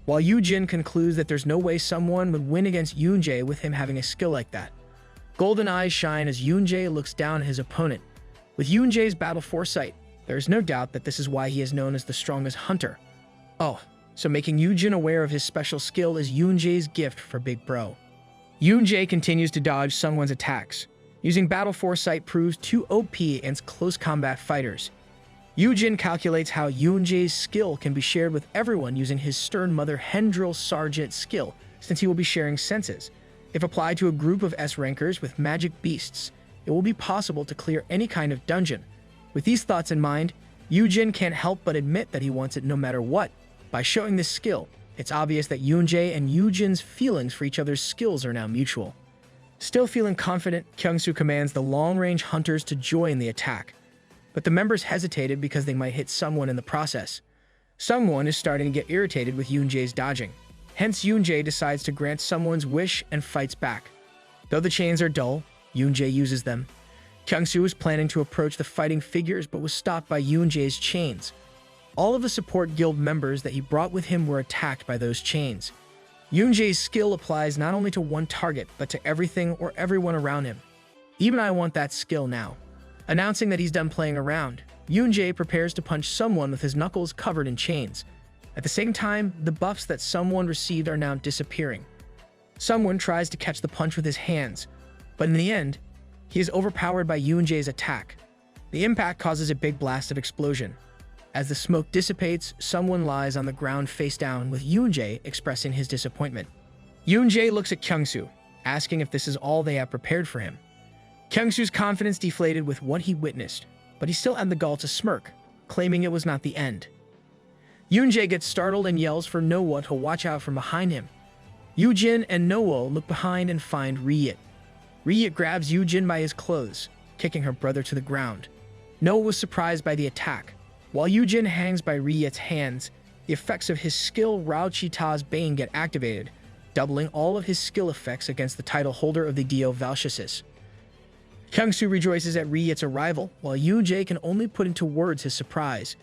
While Yoojin concludes that there's no way someone would win against Yoonjae with him having a skill like that. Golden eyes shine as Yoonjae looks down at his opponent. With Yoonjae's battle foresight, there is no doubt that this is why he is known as the strongest hunter. Oh, so making Yoojin aware of his special skill is Yoonjae's gift for Big Bro. Yoonjae continues to dodge Sungwon's attacks. Using battle foresight proves too OP against close combat fighters. Yoojin calculates how Yoonjae's skill can be shared with everyone using his Stern Mother Hendril Sergeant skill, since he will be sharing senses. If applied to a group of S-rankers with magic beasts, it will be possible to clear any kind of dungeon. With these thoughts in mind, Yoojin can't help but admit that he wants it no matter what. By showing this skill, it's obvious that Yoonjae and Yoojin's feelings for each other's skills are now mutual. Still feeling confident, Kyungsoo commands the long-range hunters to join the attack. But the members hesitated because they might hit someone in the process. Someone is starting to get irritated with Yoonjae's dodging. Hence, Yoonjae decides to grant someone's wish and fights back. Though the chains are dull, Yoonjae uses them. Kyungsoo was planning to approach the fighting figures but was stopped by Yoonjae's chains. All of the support guild members that he brought with him were attacked by those chains. Yoonjae's skill applies not only to one target, but to everything or everyone around him. Even I want that skill now. Announcing that he's done playing around, Yoonjae prepares to punch someone with his knuckles covered in chains. At the same time, the buffs that someone received are now disappearing. Someone tries to catch the punch with his hands, but in the end, he is overpowered by Yoonjae's attack. The impact causes a big blast of explosion. As the smoke dissipates, someone lies on the ground face down with Yoonjae expressing his disappointment. Yoonjae looks at Kyungsoo, asking if this is all they have prepared for him. Kyungsoo's confidence deflated with what he witnessed, but he still had the gall to smirk, claiming it was not the end. Yoonjae gets startled and yells for Noah to watch out from behind him. Yoojin and Noah look behind and find Ryit. Ryit grabs Yoojin by his clothes, kicking her brother to the ground. Noah was surprised by the attack. While Yoojin hangs by Ryit's hands, the effects of his skill Rao Chita's Bane get activated, doubling all of his skill effects against the title holder of the Dio Valchasis. Kyungsoo rejoices at Ryit's arrival, while Yoonjae can only put into words his surprise.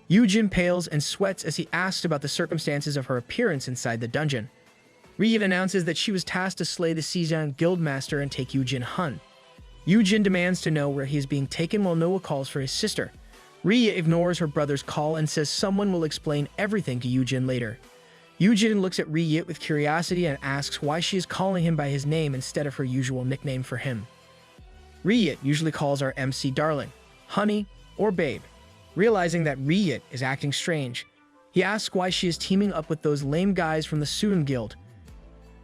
Yoojin pales and sweats as he asks about the circumstances of her appearance inside the dungeon. Ryit announces that she was tasked to slay the Season Guildmaster and take Yoojin Hun. Yoojin demands to know where he is being taken while Noah calls for his sister. Ryit ignores her brother's call and says someone will explain everything to Yoojin later. Yoojin looks at Ryit with curiosity and asks why she is calling him by his name instead of her usual nickname for him. Ryit usually calls our MC darling, honey, or babe. Realizing that Ryit is acting strange, he asks why she is teaming up with those lame guys from the Student Guild.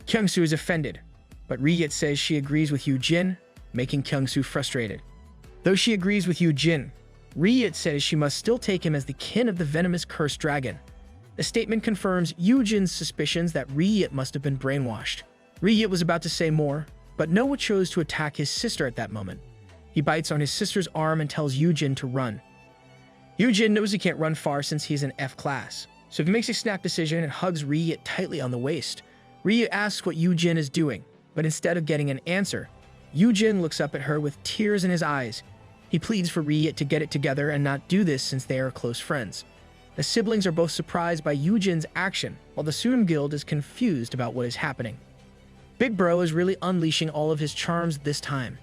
Kyungsoo is offended, but Ryit says she agrees with Yoojin, making Kyungsoo frustrated. Though she agrees with Yoojin, Ryit says she must still take him as the kin of the venomous cursed dragon. The statement confirms Yoojin's suspicions that Ryit must have been brainwashed. Ryit was about to say more, but Noah chose to attack his sister at that moment. He bites on his sister's arm and tells Yoojin to run. Yoojin knows he can't run far since he's in F class, so he makes a snap decision and hugs Ryit tightly on the waist. Ryit asks what Yoojin is doing, but instead of getting an answer, Yoojin looks up at her with tears in his eyes. He pleads for Ryit to get it together and not do this since they are close friends. The siblings are both surprised by Yoojin's action, while the Student Guild is confused about what is happening. Big Bro is really unleashing all of his charms this time.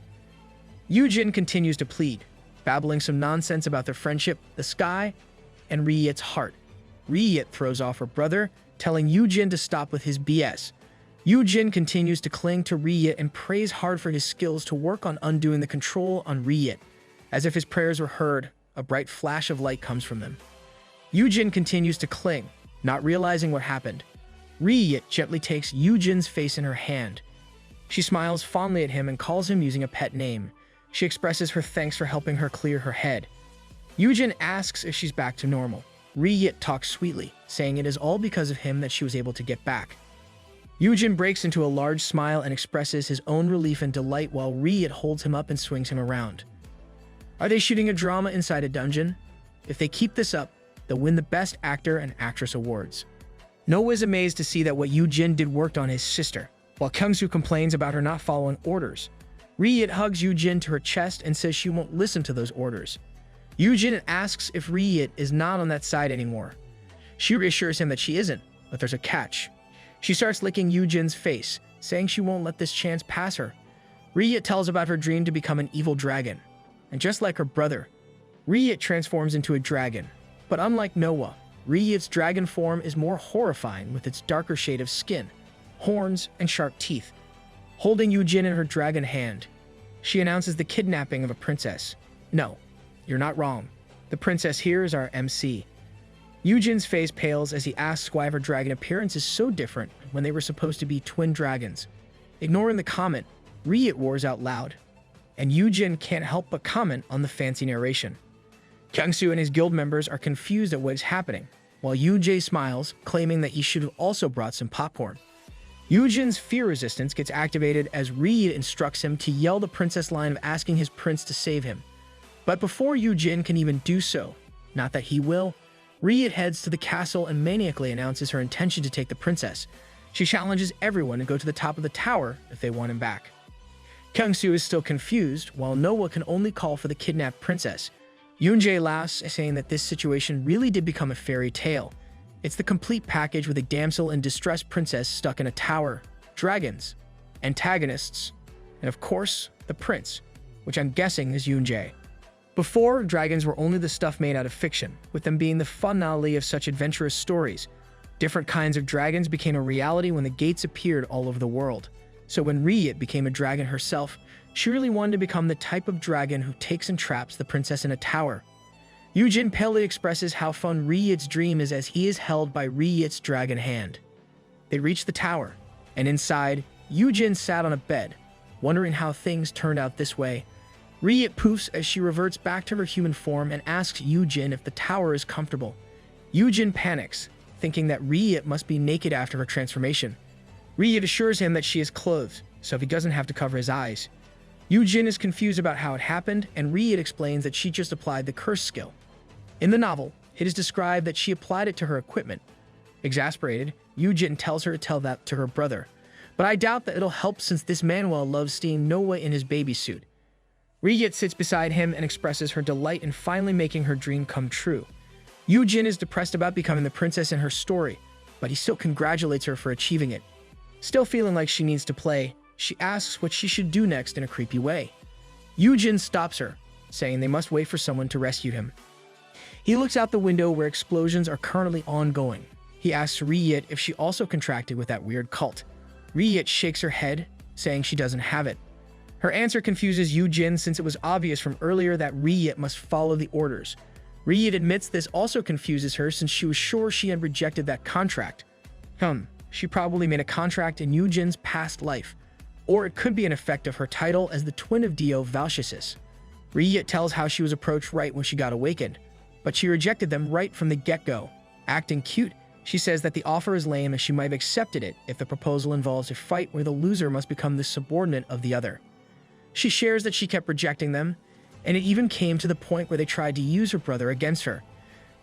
Yoojin continues to plead, babbling some nonsense about their friendship, the sky, and Ryit's heart. Ryit throws off her brother, telling Yoojin to stop with his BS. Yoojin continues to cling to Ryit and prays hard for his skills to work on undoing the control on Ryit. As if his prayers were heard, a bright flash of light comes from them. Yoojin continues to cling, not realizing what happened. Ryit gently takes Yoojin's face in her hand. She smiles fondly at him and calls him using a pet name. She expresses her thanks for helping her clear her head. Yoojin asks if she's back to normal. Ryit talks sweetly, saying it is all because of him that she was able to get back. Yoojin breaks into a large smile and expresses his own relief and delight while Ryit holds him up and swings him around. Are they shooting a drama inside a dungeon? If they keep this up, they'll win the Best Actor and Actress awards. Noah is amazed to see that what Yoojin did worked on his sister, while Kyungsoo complains about her not following orders. Ryit hugs Yoojin to her chest and says she won't listen to those orders. Yoojin asks if Ryit is not on that side anymore. She reassures him that she isn't, but there's a catch. She starts licking Yoojin's face, saying she won't let this chance pass her. Ryit tells about her dream to become an evil dragon. And just like her brother, Ryit transforms into a dragon. But unlike Noah, Ryit's dragon form is more horrifying with its darker shade of skin, horns, and sharp teeth. Holding Yoojin in her dragon hand, she announces the kidnapping of a princess. No, you're not wrong. The princess here is our MC. Yoojin's face pales as he asks why her dragon appearance is so different when they were supposed to be twin dragons. Ignoring the comment, Ryit roars out loud, and Yoojin can't help but comment on the fancy narration. Kyungsoo and his guild members are confused at what is happening, while Yoojin smiles, claiming that he should have also brought some popcorn. Yoojin's fear resistance gets activated as Ryit instructs him to yell the princess line of asking his prince to save him. But before Yoojin can even do so, not that he will, Ryit heads to the castle and maniacally announces her intention to take the princess. She challenges everyone to go to the top of the tower if they want him back. Kyungsoo is still confused, while Noah can only call for the kidnapped princess. Yoonjae laughs, saying that this situation really did become a fairy tale. It's the complete package with a damsel in distress princess stuck in a tower, dragons, antagonists, and of course, the prince, which I'm guessing is Yoonjae. Before, dragons were only the stuff made out of fiction, with them being the finale of such adventurous stories. Different kinds of dragons became a reality when the gates appeared all over the world. So when Ryit became a dragon herself, she really wanted to become the type of dragon who takes and traps the princess in a tower. Yoojin palely expresses how fun Ryit's dream is as he is held by Ryit's dragon hand. They reach the tower, and inside, Yoojin sat on a bed, wondering how things turned out this way. Ryit poofs as she reverts back to her human form and asks Yoojin if the tower is comfortable. Yoojin panics, thinking that Ryit must be naked after her transformation. Ryit assures him that she is clothed, so he doesn't have to cover his eyes. Yoojin is confused about how it happened, and Ryit explains that she just applied the curse skill. In the novel, it is described that she applied it to her equipment. Exasperated, Yoojin tells her to tell that to her brother, but I doubt that it'll help since this manhwa loves seeing Noah in his baby suit. Ryit sits beside him and expresses her delight in finally making her dream come true. Yoojin is depressed about becoming the princess in her story, but he still congratulates her for achieving it. Still feeling like she needs to play, she asks what she should do next in a creepy way. Yoojin stops her, saying they must wait for someone to rescue him. He looks out the window where explosions are currently ongoing. He asks Riyit if she also contracted with that weird cult. Riyit shakes her head, saying she doesn't have it. Her answer confuses Yoojin since it was obvious from earlier that Riyit must follow the orders. Riyit admits this also confuses her since she was sure she had rejected that contract. She probably made a contract in Yoojin's past life, or it could be an effect of her title as the twin of Dio Valchasis. Riyit tells how she was approached right when she got awakened, but she rejected them right from the get-go. Acting cute, she says that the offer is lame as she might have accepted it if the proposal involves a fight where the loser must become the subordinate of the other. She shares that she kept rejecting them, and it even came to the point where they tried to use her brother against her.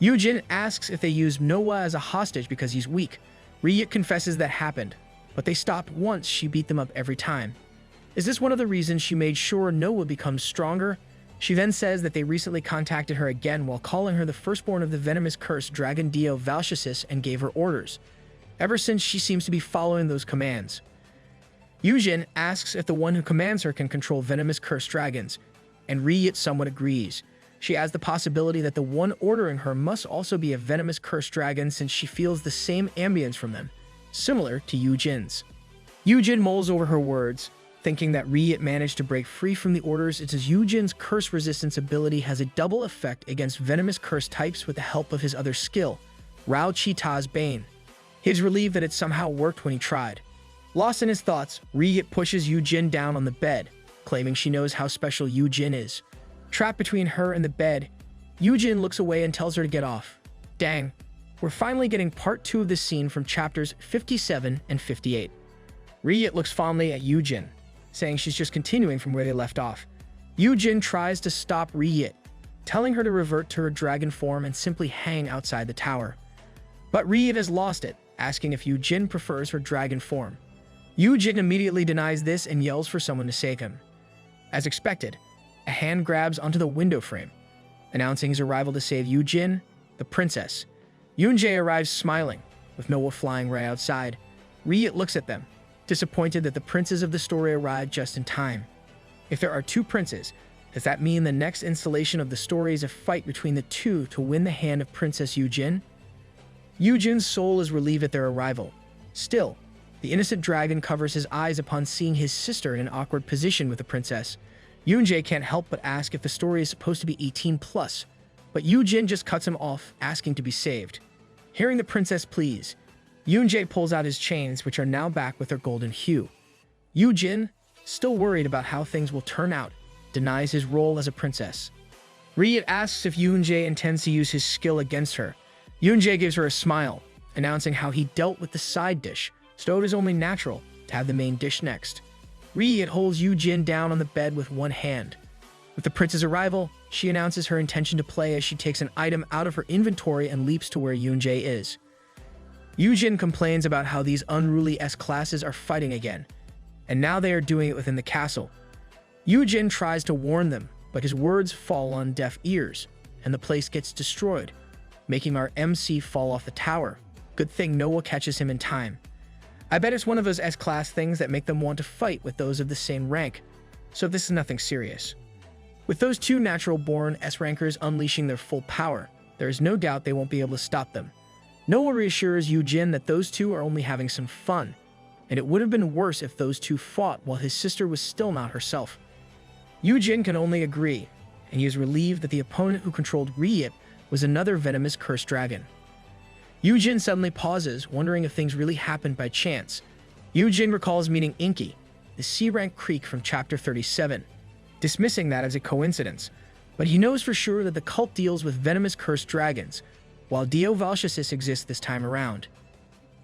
Yoojin asks if they used Manhwa as a hostage because he's weak. Riyit confesses that happened, but they stopped once she beat them up every time. Is this one of the reasons she made sure Manhwa becomes stronger? She then says that they recently contacted her again while calling her the firstborn of the venomous cursed dragon Dio Valchasis and gave her orders. Ever since, she seems to be following those commands. Yoojin asks if the one who commands her can control venomous cursed dragons, and Riyit somewhat agrees. She has the possibility that the one ordering her must also be a venomous cursed dragon since she feels the same ambience from them, similar to Yoojin's. Yoojin mulls over her words, thinking that Riyit managed to break free from the orders. It's as Yoojin's curse resistance ability has a double effect against venomous curse types with the help of his other skill, Rao Chi-Ta's Bane. He's relieved that it somehow worked when he tried. Lost in his thoughts, Riyit pushes Yoojin down on the bed, claiming she knows how special Yoojin is. Trapped between her and the bed, Yoojin looks away and tells her to get off. Dang, we're finally getting part 2 of this scene from chapters 57 and 58. Riyit looks fondly at Yoojin, saying she's just continuing from where they left off. Yoojin tries to stop Riyit, telling her to revert to her dragon form and simply hang outside the tower. But Riyit has lost it, asking if Yoojin prefers her dragon form. Yoojin immediately denies this and yells for someone to save him. As expected, a hand grabs onto the window frame, announcing his arrival to save Yoojin, the princess. Yoonjae arrives smiling, with Manhwa flying right outside. Riyit looks at them, disappointed that the princes of the story arrived just in time. If there are 2 princes, does that mean the next installation of the story is a fight between the 2 to win the hand of Princess Yoojin? Yoojin's soul is relieved at their arrival. Still, the innocent dragon covers his eyes upon seeing his sister in an awkward position with the princess. Yoonjae can't help but ask if the story is supposed to be 18+, but Yoojin just cuts him off, asking to be saved. Hearing the princess please, Yoonjae pulls out his chains, which are now back with their golden hue. Yoojin, still worried about how things will turn out, denies his role as a princess. Riyit asks if Yoonjae intends to use his skill against her. Yoonjae gives her a smile, announcing how he dealt with the side dish, so it is only natural to have the main dish next. Riyit holds Yoojin down on the bed with one hand. With the prince's arrival, she announces her intention to play as she takes an item out of her inventory and leaps to where Yoonjae is. Yoojin complains about how these unruly S-classes are fighting again, and now they are doing it within the castle. Yoojin tries to warn them, but his words fall on deaf ears, and the place gets destroyed, making our MC fall off the tower. Good thing Manhwa catches him in time. I bet it's one of those S-class things that make them want to fight with those of the same rank, so this is nothing serious. With those 2 natural-born S-rankers unleashing their full power, there is no doubt they won't be able to stop them. Manhwa reassures Yoojin that those 2 are only having some fun, and it would have been worse if those 2 fought while his sister was still not herself. Yoojin can only agree, and he is relieved that the opponent who controlled Riyit was another venomous cursed dragon. Yoojin suddenly pauses, wondering if things really happened by chance. Yoojin recalls meeting Inky, the C-rank Creek from chapter 37, dismissing that as a coincidence, but he knows for sure that the cult deals with venomous cursed dragons, while Dio Valchasis exists this time around.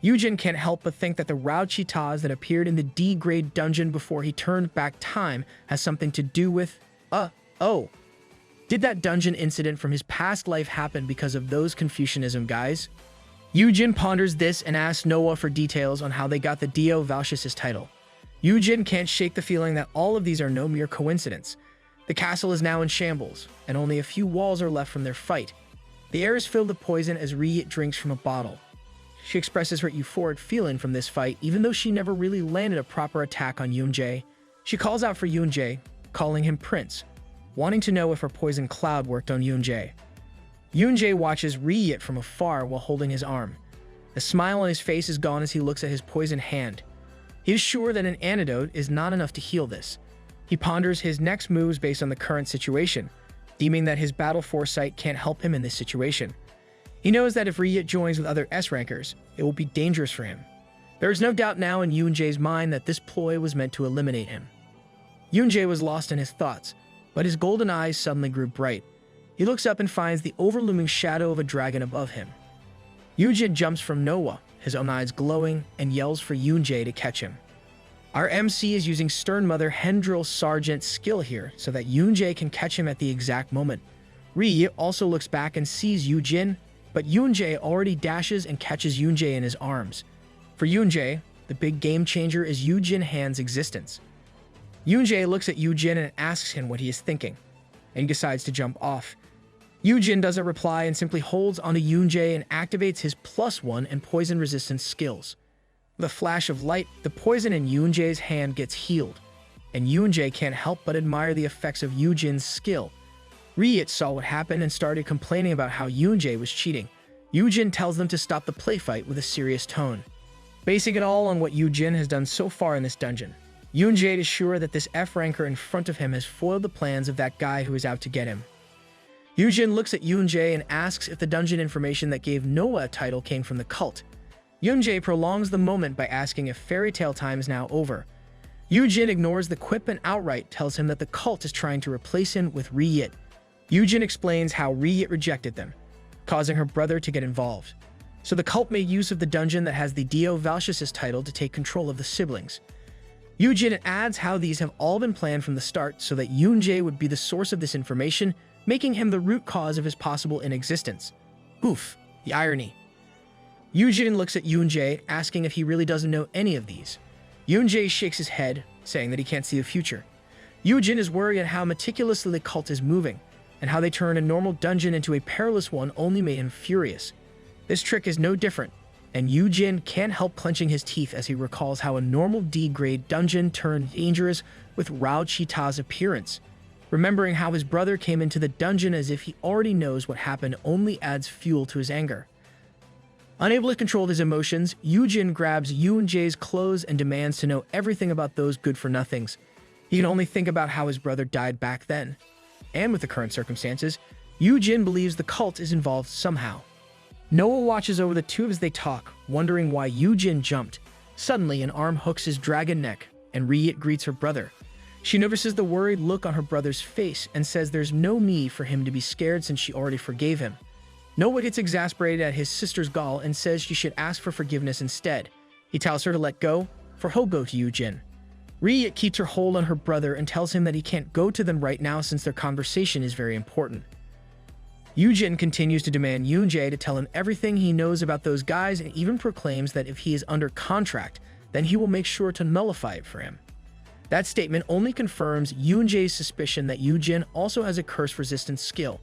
Yoojin can't help but think that the Rao Chi-Tas that appeared in the D-grade dungeon before he turned back time has something to do with, did that dungeon incident from his past life happen because of those Confucianism guys? Yoojin ponders this and asks Manhwa for details on how they got the Dio Valchasis title. Yoojin can't shake the feeling that all of these are no mere coincidence. The castle is now in shambles, and only a few walls are left from their fight. The air is filled with poison as Riyit drinks from a bottle. She expresses her euphoric feeling from this fight even though she never really landed a proper attack on Yoon-jae. She calls out for Yoon-jae, calling him Prince, wanting to know if her poison cloud worked on Yoon-jae. Yoon-jae watches Ri-yit from afar while holding his arm. The smile on his face is gone as he looks at his poisoned hand. He is sure that an antidote is not enough to heal this. He ponders his next moves based on the current situation, deeming that his battle foresight can't help him in this situation. He knows that if Ri-yit joins with other S-rankers, it will be dangerous for him. There is no doubt now in Yoon-jae's mind that this ploy was meant to eliminate him. Yoon-jae was lost in his thoughts, but his golden eyes suddenly grew bright. He looks up and finds the overlooming shadow of a dragon above him. Yoojin jumps from manhwa, his own eyes glowing, and yells for Yoon-jae to catch him. Our MC is using Stern Mother Hendril Sergeant's skill here so that Yoon-jae can catch him at the exact moment. Ri also looks back and sees Yoojin, but Yoon-jae already dashes and catches Yoon-jae in his arms. For Yoon-jae, the big game changer is Yoojin Han's existence. Yoon-jae looks at Yoojin and asks him what he is thinking, and he decides to jump off. Yoojin doesn't reply and simply holds onto Yoon-jae and activates his +1 and poison resistance skills. With a flash of light, the poison in Yoon-jae's hand gets healed, and Yoon-jae can't help but admire the effects of Yoojin's skill. Ri-yit saw what happened and started complaining about how Yoon-jae was cheating. Yoojin tells them to stop the play fight with a serious tone. Basing it all on what Yoojin has done so far in this dungeon, Yoon-jae is sure that this F-ranker in front of him has foiled the plans of that guy who is out to get him. Yoojin looks at Yoon-jae and asks if the dungeon information that gave Noah a title came from the cult. Yoon-jae prolongs the moment by asking if fairy tale time is now over. Yoojin ignores the quip and outright tells him that the cult is trying to replace him with Ri-yit. Yoojin explains how Ri-yit rejected them, causing her brother to get involved. So the cult made use of the dungeon that has the Dio Valsius' title to take control of the siblings. Yoojin adds how these have all been planned from the start so that Yoon-jae would be the source of this information, making him the root cause of his possible inexistence. Oof, the irony. Yoojin looks at Yoon-jae, asking if he really doesn't know any of these. Yoon-jae shakes his head, saying that he can't see the future. Yoojin is worried at how meticulously the cult is moving, and how they turn a normal dungeon into a perilous one only made him furious. This trick is no different, and Yoojin can't help clenching his teeth as he recalls how a normal D-grade dungeon turned dangerous with Rao Chita's appearance. Remembering how his brother came into the dungeon as if he already knows what happened only adds fuel to his anger. Unable to control his emotions, Yoojin grabs Yoon-jae's clothes and demands to know everything about those good-for-nothings. He can only think about how his brother died back then. And with the current circumstances, Yoojin believes the cult is involved somehow. Noah watches over the two as they talk, wondering why Yoojin jumped. Suddenly, an arm hooks his dragon neck, and Ri-yit greets her brother. She notices the worried look on her brother's face and says there's no need for him to be scared since she already forgave him. Noah gets exasperated at his sister's gall and says she should ask for forgiveness instead. He tells her to let go, for he'll go to Yoojin. Ri-yit keeps her hold on her brother and tells him that he can't go to them right now since their conversation is very important. Yoojin continues to demand Yoon-jae to tell him everything he knows about those guys and even proclaims that if he is under contract, then he will make sure to nullify it for him. That statement only confirms Yoon-jae's suspicion that Yoojin also has a curse-resistant skill.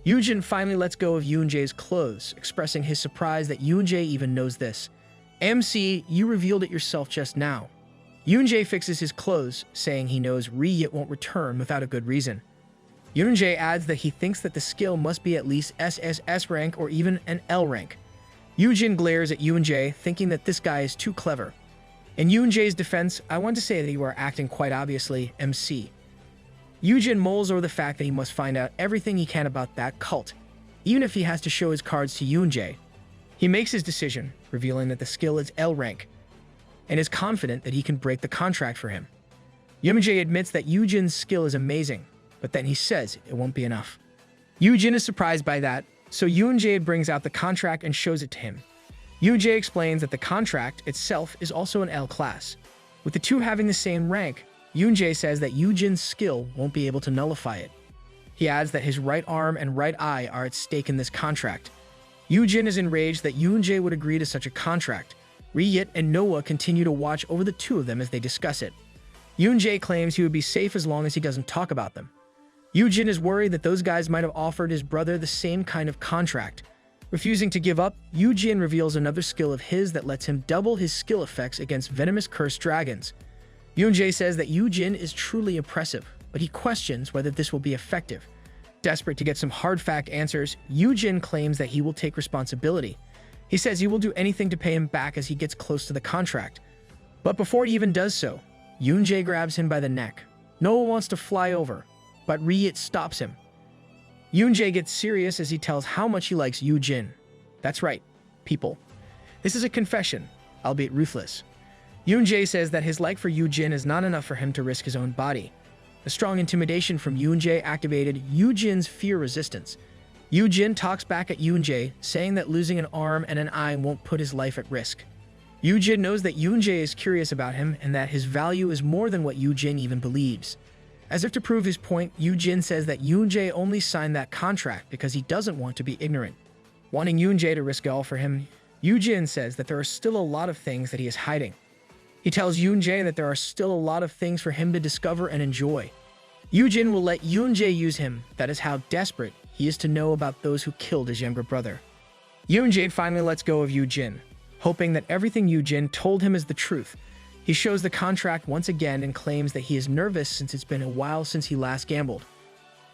Yoojin finally lets go of Yoon-jae's clothes, expressing his surprise that Yoon-jae even knows this. MC, you revealed it yourself just now. Yoon-jae fixes his clothes, saying he knows Ri-yit won't return without a good reason. Yoon-jae adds that he thinks that the skill must be at least SSS rank or even an L rank. Yoojin glares at Yoon-jae, thinking that this guy is too clever. In Yoon-jae's defense, I want to say that you are acting quite obviously, MC. Yoojin mulls over the fact that he must find out everything he can about that cult, even if he has to show his cards to Yoon-jae. He makes his decision, revealing that the skill is L rank, and is confident that he can break the contract for him. Yoon-jae admits that Yoojin's skill is amazing, but then he says it won't be enough. Yoojin is surprised by that, so Yoon-jae brings out the contract and shows it to him. Yoon-jae explains that the contract itself is also an L class. With the two having the same rank, Yoon-jae says that Yoojin's skill won't be able to nullify it. He adds that his right arm and right eye are at stake in this contract. Yoojin is enraged that Yoon-jae would agree to such a contract. Ri-yit and Noah continue to watch over the two of them as they discuss it. Yoon-jae claims he would be safe as long as he doesn't talk about them. Yoojin is worried that those guys might have offered his brother the same kind of contract. Refusing to give up, Yoojin reveals another skill of his that lets him double his skill effects against venomous cursed dragons. Yoonjae says that Yoojin is truly impressive, but he questions whether this will be effective. Desperate to get some hard fact answers, Yoojin claims that he will take responsibility. He says he will do anything to pay him back as he gets close to the contract. But before he even does so, Yoonjae grabs him by the neck. Noah wants to fly over, but Ryit stops him. Yoonjae gets serious as he tells how much he likes Yoojin. That's right, people. This is a confession, albeit ruthless. Yoonjae says that his like for Yoojin is not enough for him to risk his own body. A strong intimidation from Yoonjae activated Yoojin's fear resistance. Yoojin talks back at Yoonjae, saying that losing an arm and an eye won't put his life at risk. Yoojin knows that Yoonjae is curious about him and that his value is more than what Yoojin even believes. As if to prove his point, Yoojin says that Yoonjae only signed that contract because he doesn't want to be ignorant. Wanting Yoonjae to risk it all for him, Yoojin says that there are still a lot of things that he is hiding. He tells Yoonjae that there are still a lot of things for him to discover and enjoy. Yoojin will let Yoonjae use him, that is how desperate he is to know about those who killed his younger brother. Yoonjae finally lets go of Yoojin, hoping that everything Yoojin told him is the truth. He shows the contract once again and claims that he is nervous since it's been a while since he last gambled.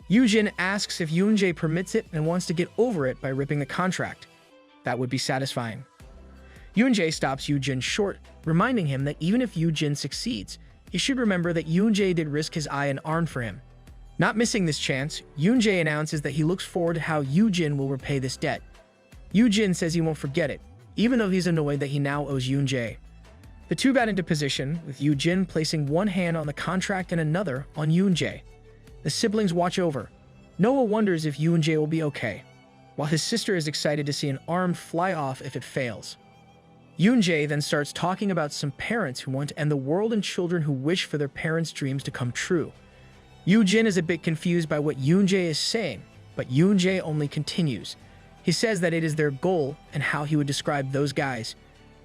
Yoojin asks if Yoonjae permits it and wants to get over it by ripping the contract. That would be satisfying. Yoonjae stops Yoojin short, reminding him that even if Yoojin succeeds, he should remember that Yoonjae did risk his eye and arm for him. Not missing this chance, Yoonjae announces that he looks forward to how Yoojin will repay this debt. Yoojin says he won't forget it, even though he's annoyed that he now owes Yoonjae. The two bat into position, with Yoojin placing one hand on the contract and another on Yoonjae. The siblings watch over. Noah wonders if Yoonjae will be okay, while his sister is excited to see an arm fly off if it fails. Yoonjae then starts talking about some parents who want to end the world and children who wish for their parents' dreams to come true. Yoojin is a bit confused by what Yoonjae is saying, but Yoonjae only continues. He says that it is their goal and how he would describe those guys.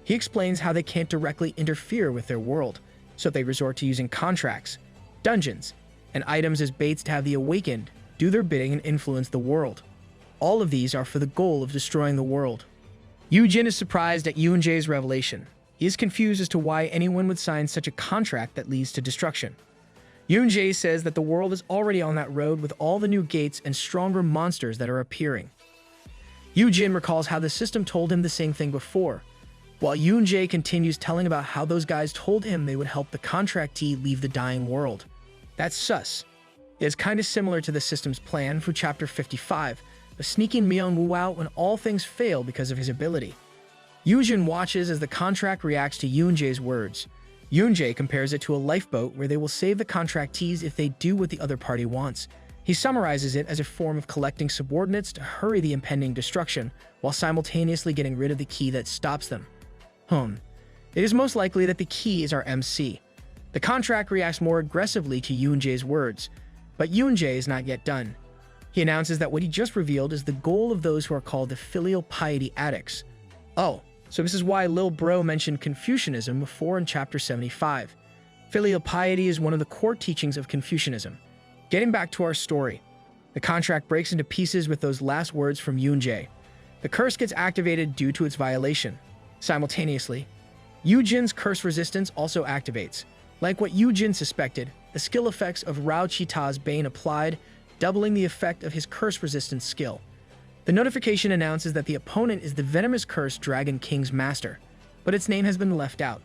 He explains how they can't directly interfere with their world, so they resort to using contracts, dungeons, and items as baits to have the awakened do their bidding and influence the world. All of these are for the goal of destroying the world. Yoojin is surprised at Yoonjae's revelation. He is confused as to why anyone would sign such a contract that leads to destruction. Yoonjae says that the world is already on that road with all the new gates and stronger monsters that are appearing. Yoojin recalls how the system told him the same thing before, while Yoonjae continues telling about how those guys told him they would help the contractee leave the dying world. That's sus. It is kinda similar to the system's plan for Chapter 55, of sneaking Myung-woo out when all things fail because of his ability. Yoojin watches as the contract reacts to Yoonjae's words. Yoonjae compares it to a lifeboat where they will save the contractees if they do what the other party wants. He summarizes it as a form of collecting subordinates to hurry the impending destruction, while simultaneously getting rid of the key that stops them. It is most likely that the key is our MC. The contract reacts more aggressively to Yoonjae's words, but Yoonjae is not yet done. He announces that what he just revealed is the goal of those who are called the filial piety addicts. Oh, so this is why Lil Bro mentioned Confucianism before in Chapter 75. Filial piety is one of the core teachings of Confucianism. Getting back to our story, the contract breaks into pieces with those last words from Yoonjae. The curse gets activated due to its violation. Simultaneously, Yoojin's curse resistance also activates. Like what Yoojin suspected, the skill effects of Rao Chita's Bane applied, doubling the effect of his curse resistance skill. The notification announces that the opponent is the venomous curse Dragon King's master, but its name has been left out.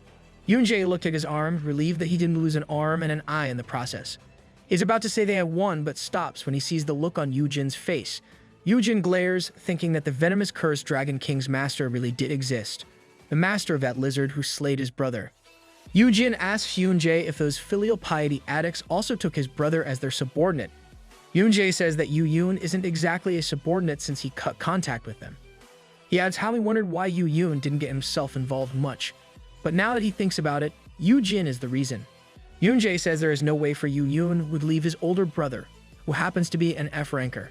Yoonjae looked at his arm, relieved that he didn't lose an arm and an eye in the process. He's about to say they have won, but stops when he sees the look on Yoojin's face. Yoojin glares, thinking that the venomous curse Dragon King's master really did exist. The master of that lizard who slayed his brother. Yoojin asks Yoonjae if those filial piety addicts also took his brother as their subordinate. Yoonjae says that Yoon isn't exactly a subordinate since he cut contact with them. He adds how he wondered why Yoon didn't get himself involved much. But now that he thinks about it, Yoojin is the reason. Yoonjae says there is no way for Yoon would leave his older brother, who happens to be an F ranker.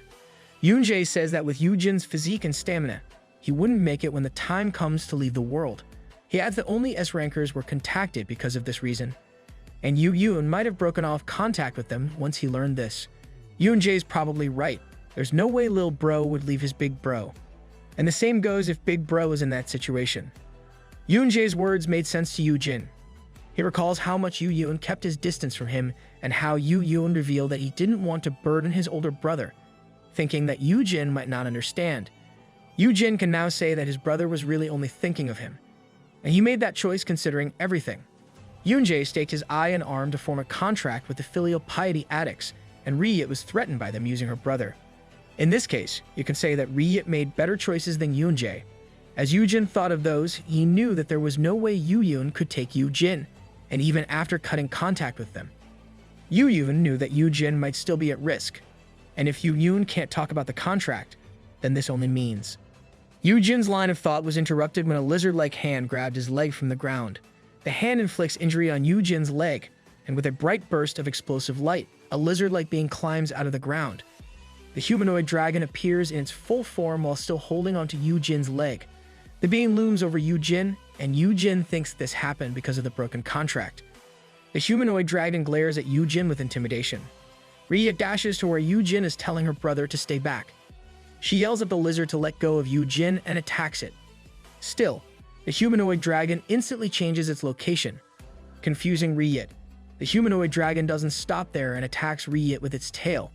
Yoonjae says that with Yoojin's physique and stamina, he wouldn't make it when the time comes to leave the world. He adds that only S rankers were contacted because of this reason, and Yoon might have broken off contact with them once he learned this. Yoonjae's probably right. There's no way Lil Bro would leave his big bro. And the same goes if Big Bro is in that situation. Yoonjae's words made sense to Yoojin. He recalls how much Yoon kept his distance from him and how Yoon revealed that he didn't want to burden his older brother, thinking that Yoojin might not understand. Yoojin can now say that his brother was really only thinking of him, and he made that choice considering everything. Yoonjae staked his eye and arm to form a contract with the filial piety addicts, and Ryit was threatened by them using her brother. In this case, you can say that Ryit made better choices than Yoonjae. As Yoojin thought of those, he knew that there was no way Yoon could take Yoojin, and even after cutting contact with them. Yoon knew that Yoojin might still be at risk, and if Yoon can't talk about the contract, then this only means. Yoojin's line of thought was interrupted when a lizard-like hand grabbed his leg from the ground. The hand inflicts injury on Yoojin's leg, and with a bright burst of explosive light, a lizard-like being climbs out of the ground. The humanoid dragon appears in its full form while still holding onto Yoojin's leg. The being looms over Yoojin, and Yoojin thinks this happened because of the broken contract. The humanoid dragon glares at Yoojin with intimidation. Ryit dashes to where Yoojin is telling her brother to stay back. She yells at the lizard to let go of Yoojin and attacks it. Still, the humanoid dragon instantly changes its location, confusing Ryit. The humanoid dragon doesn't stop there and attacks Ryit with its tail.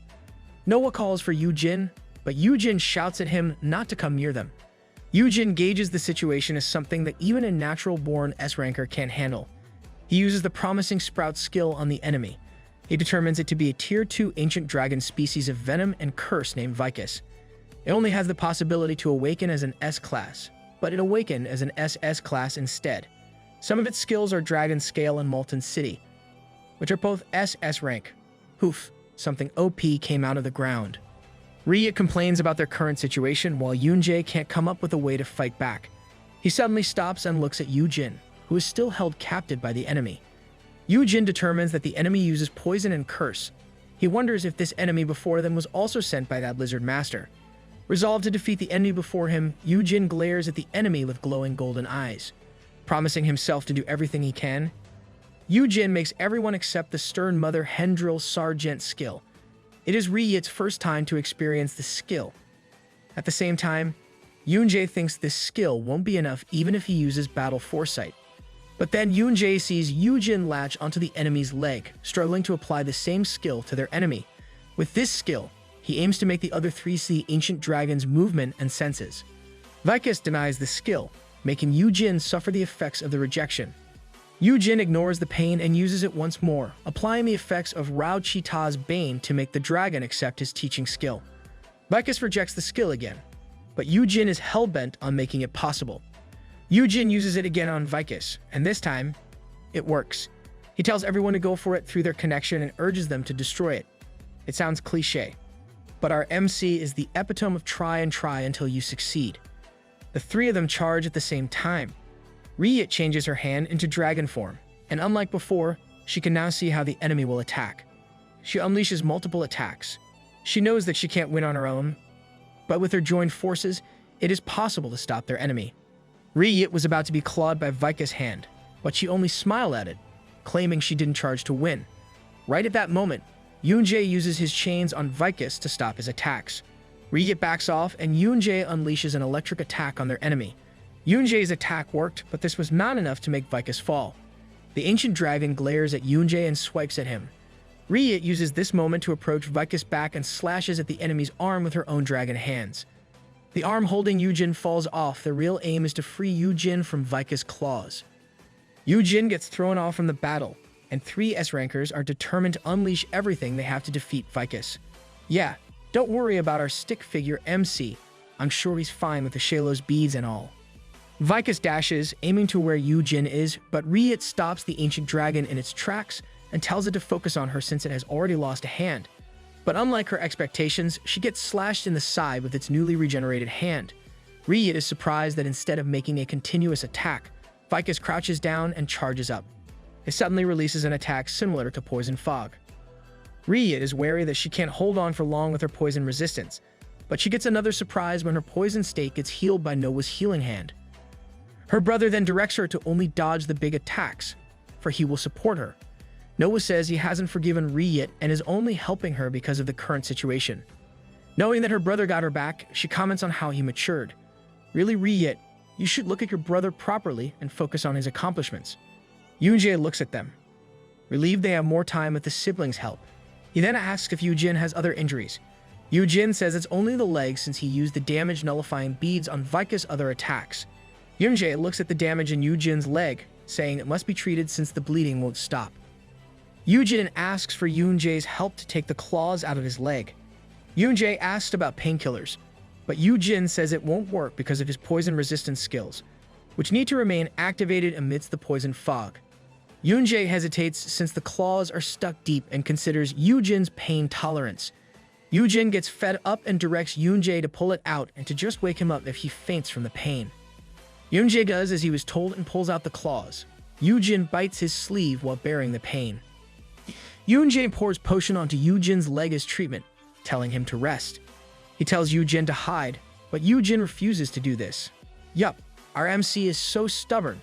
Noah calls for Yoojin, but Yoojin shouts at him not to come near them. Yoojin gauges the situation as something that even a natural-born S-ranker can't handle. He uses the promising sprout skill on the enemy. He determines it to be a Tier 2 ancient dragon species of venom and curse named Vicus. It only has the possibility to awaken as an S-class, but it awakened as an SS class instead. Some of its skills are Dragon Scale and Molten City, which are both SS rank. Hoof. Something OP came out of the ground. Ryit complains about their current situation while Yoonjae can't come up with a way to fight back. He suddenly stops and looks at Yoojin, who is still held captive by the enemy. Yoojin determines that the enemy uses poison and curse. He wonders if this enemy before them was also sent by that lizard master. Resolved to defeat the enemy before him, Yoojin glares at the enemy with glowing golden eyes. Promising himself to do everything he can, Yoojin makes everyone accept the stern mother Hendril Sargent skill. It is Ryit's first time to experience this skill. At the same time, Yoonjae thinks this skill won't be enough even if he uses battle foresight. But then Yoonjae sees Yoojin latch onto the enemy's leg, struggling to apply the same skill to their enemy. With this skill, he aims to make the other three see ancient dragon's movement and senses. Vicus denies the skill, making Yoojin suffer the effects of the rejection. Yoojin ignores the pain and uses it once more, applying the effects of Rao Chita's Bane to make the dragon accept his teaching skill. Vicus rejects the skill again, but Yoojin is hell-bent on making it possible. Yoojin uses it again on Vicus, and this time, it works. He tells everyone to go for it through their connection and urges them to destroy it. It sounds cliché, but our MC is the epitome of try and try until you succeed. The three of them charge at the same time. Ryit changes her hand into dragon form, and unlike before, she can now see how the enemy will attack. She unleashes multiple attacks. She knows that she can't win on her own, but with her joined forces, it is possible to stop their enemy. Ryit was about to be clawed by Vicus' hand, but she only smiled at it, claiming she didn't charge to win. Right at that moment, Yoonjae uses his chains on Vicus to stop his attacks. Ryit backs off, and Yoonjae unleashes an electric attack on their enemy. Yoonjae's attack worked, but this was not enough to make Vicus fall. The ancient dragon glares at Yoonjae and swipes at him. Ryit uses this moment to approach Vicus back and slashes at the enemy's arm with her own dragon hands. The arm holding Yoojin falls off. The real aim is to free Yoojin from Vicus' claws. Yoojin gets thrown off from the battle, and three S-rankers are determined to unleash everything they have to defeat Vicus. Yeah, don't worry about our stick figure MC. I'm sure he's fine with the Shalos beads and all. Vicus dashes, aiming to where Yoojin is, but Ryit stops the ancient dragon in its tracks and tells it to focus on her since it has already lost a hand. But unlike her expectations, she gets slashed in the side with its newly regenerated hand. Ryit is surprised that instead of making a continuous attack, Vicus crouches down and charges up. It suddenly releases an attack similar to Poison Fog. Ryit is wary that she can't hold on for long with her poison resistance, but she gets another surprise when her poison state gets healed by Noah's healing hand. Her brother then directs her to only dodge the big attacks, for he will support her. Noah says he hasn't forgiven Ryit and is only helping her because of the current situation. Knowing that her brother got her back, she comments on how he matured. Really, Riyet, you should look at your brother properly and focus on his accomplishments. Yoonjae looks at them, relieved they have more time with the siblings' help. He then asks if Yoojin has other injuries. Yoojin says it's only the legs since he used the damage-nullifying beads on Vika's other attacks. Yoonjae looks at the damage in Yoojin's leg, saying it must be treated since the bleeding won't stop. Yoojin asks for Yoonjae's help to take the claws out of his leg. Yoonjae asks about painkillers, but Yoojin says it won't work because of his poison resistance skills, which need to remain activated amidst the poison fog. Yoonjae hesitates since the claws are stuck deep and considers Yoojin's pain tolerance. Yoojin gets fed up and directs Yoonjae to pull it out and to just wake him up if he faints from the pain. Yoonjae does as he was told and pulls out the claws. Yoojin bites his sleeve while bearing the pain. Yoonjae pours potion onto Yoojin's leg as treatment, telling him to rest. He tells Yoojin to hide, but Yoojin refuses to do this. Yup, our MC is so stubborn.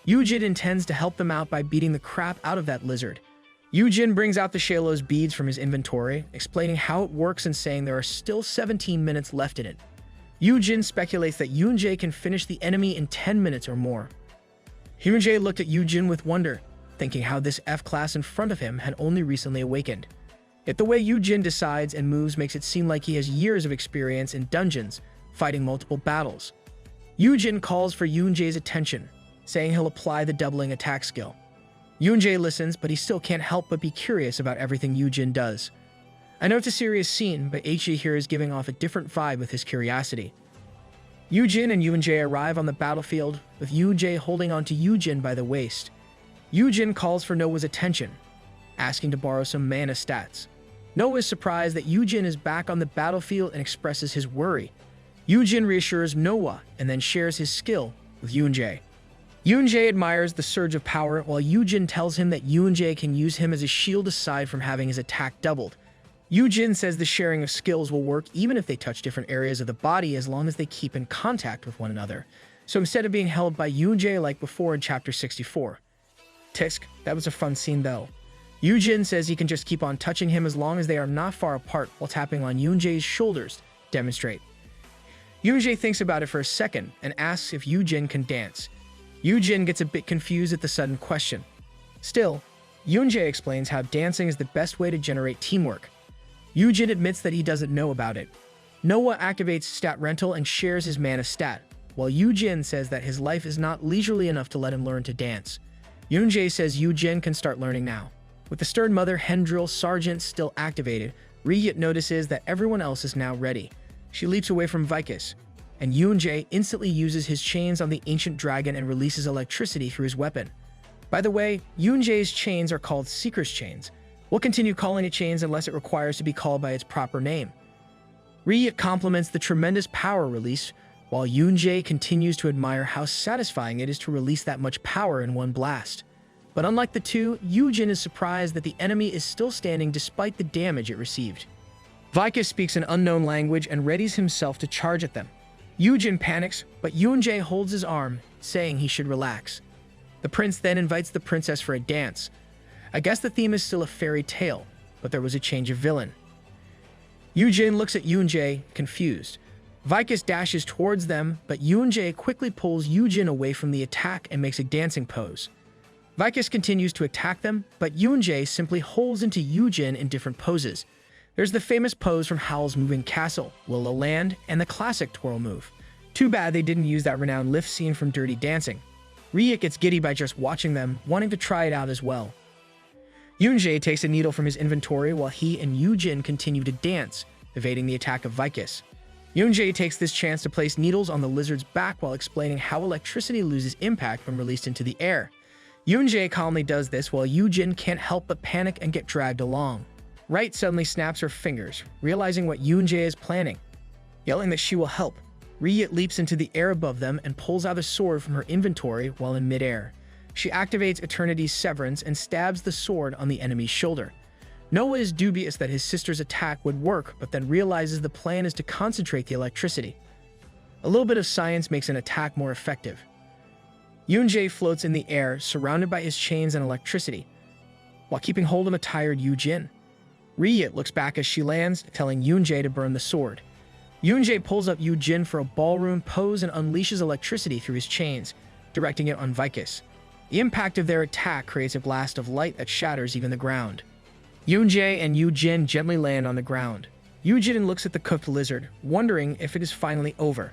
Yoojin intends to help them out by beating the crap out of that lizard. Yoojin brings out the Shalo's beads from his inventory, explaining how it works and saying there are still 17 minutes left in it. Yoojin speculates that Yoonjae can finish the enemy in 10 minutes or more. Yoonjae looked at Yoojin with wonder, thinking how this F-class in front of him had only recently awakened. Yet the way Yoojin decides and moves makes it seem like he has years of experience in dungeons, fighting multiple battles. Yoojin calls for Yoonjae's attention, saying he'll apply the doubling attack skill. Yoonjae listens, but he still can't help but be curious about everything Yoojin does. I know it's a serious scene, but HG here is giving off a different vibe with his curiosity. Yoojin and Yoonjae arrive on the battlefield, with Yoonjae holding onto Yoojin by the waist. Yoojin calls for Noah's attention, asking to borrow some mana stats. Noah is surprised that Yoojin is back on the battlefield and expresses his worry. Yoojin reassures Noah and then shares his skill with Yoonjae. Yoonjae admires the surge of power, while Yoojin tells him that Yoonjae can use him as a shield aside from having his attack doubled. Yoojin says the sharing of skills will work even if they touch different areas of the body as long as they keep in contact with one another. So instead of being held by Yoonjae like before in Chapter 64. Tisk, that was a fun scene though. Yoojin says he can just keep on touching him as long as they are not far apart while tapping on Yoonjae's shoulders to demonstrate. Yoonjae thinks about it for a second and asks if Yoojin can dance. Yoojin gets a bit confused at the sudden question. Still, Yoonjae explains how dancing is the best way to generate teamwork. Yoojin admits that he doesn't know about it. Noah activates stat rental and shares his mana stat, while Yoojin says that his life is not leisurely enough to let him learn to dance. Yoonjae says Yoojin can start learning now. With the Stern Mother Hendril Sergeant still activated, Riyet notices that everyone else is now ready. She leaps away from Vicus, and Yoonjae instantly uses his chains on the ancient dragon and releases electricity through his weapon. By the way, Yoonjae's chains are called Seeker's Chains. We'll continue calling it chains unless it requires to be called by its proper name. Riyet compliments the tremendous power release, while Yoonjae continues to admire how satisfying it is to release that much power in one blast. But unlike the two, Yoojin is surprised that the enemy is still standing despite the damage it received. Vicus speaks an unknown language and readies himself to charge at them. Yoojin panics, but Yoonjae holds his arm, saying he should relax. The prince then invites the princess for a dance. I guess the theme is still a fairy tale, but there was a change of villain. Yoojin looks at Yoonjae, confused. Vicus dashes towards them, but Yoonjae quickly pulls Yoojin away from the attack and makes a dancing pose. Vicus continues to attack them, but Yoonjae simply holds into Yoojin in different poses. There's the famous pose from Howl's Moving Castle, Willow Land, and the classic twirl move. Too bad they didn't use that renowned lift scene from Dirty Dancing. Riyet gets giddy by just watching them, wanting to try it out as well. Yoonjae takes a needle from his inventory while he and Yoojin continue to dance, evading the attack of Vicus. Yoonjae takes this chance to place needles on the lizard's back while explaining how electricity loses impact when released into the air. Yoonjae calmly does this while Yoojin can't help but panic and get dragged along. Right suddenly snaps her fingers, realizing what Yoonjae is planning. Yelling that she will help, Riyet leaps into the air above them and pulls out a sword from her inventory while in midair. She activates Eternity's Severance and stabs the sword on the enemy's shoulder. Noah is dubious that his sister's attack would work, but then realizes the plan is to concentrate the electricity. A little bit of science makes an attack more effective. Yoonjae floats in the air, surrounded by his chains and electricity, while keeping hold of a tired Yoojin. Riyet looks back as she lands, telling Yoonjae to burn the sword. Yoonjae pulls up Yoojin for a ballroom pose and unleashes electricity through his chains, directing it on Vicus. The impact of their attack creates a blast of light that shatters even the ground. Yoonjae and Yoojin gently land on the ground. Yoojin looks at the cooked lizard, wondering if it is finally over.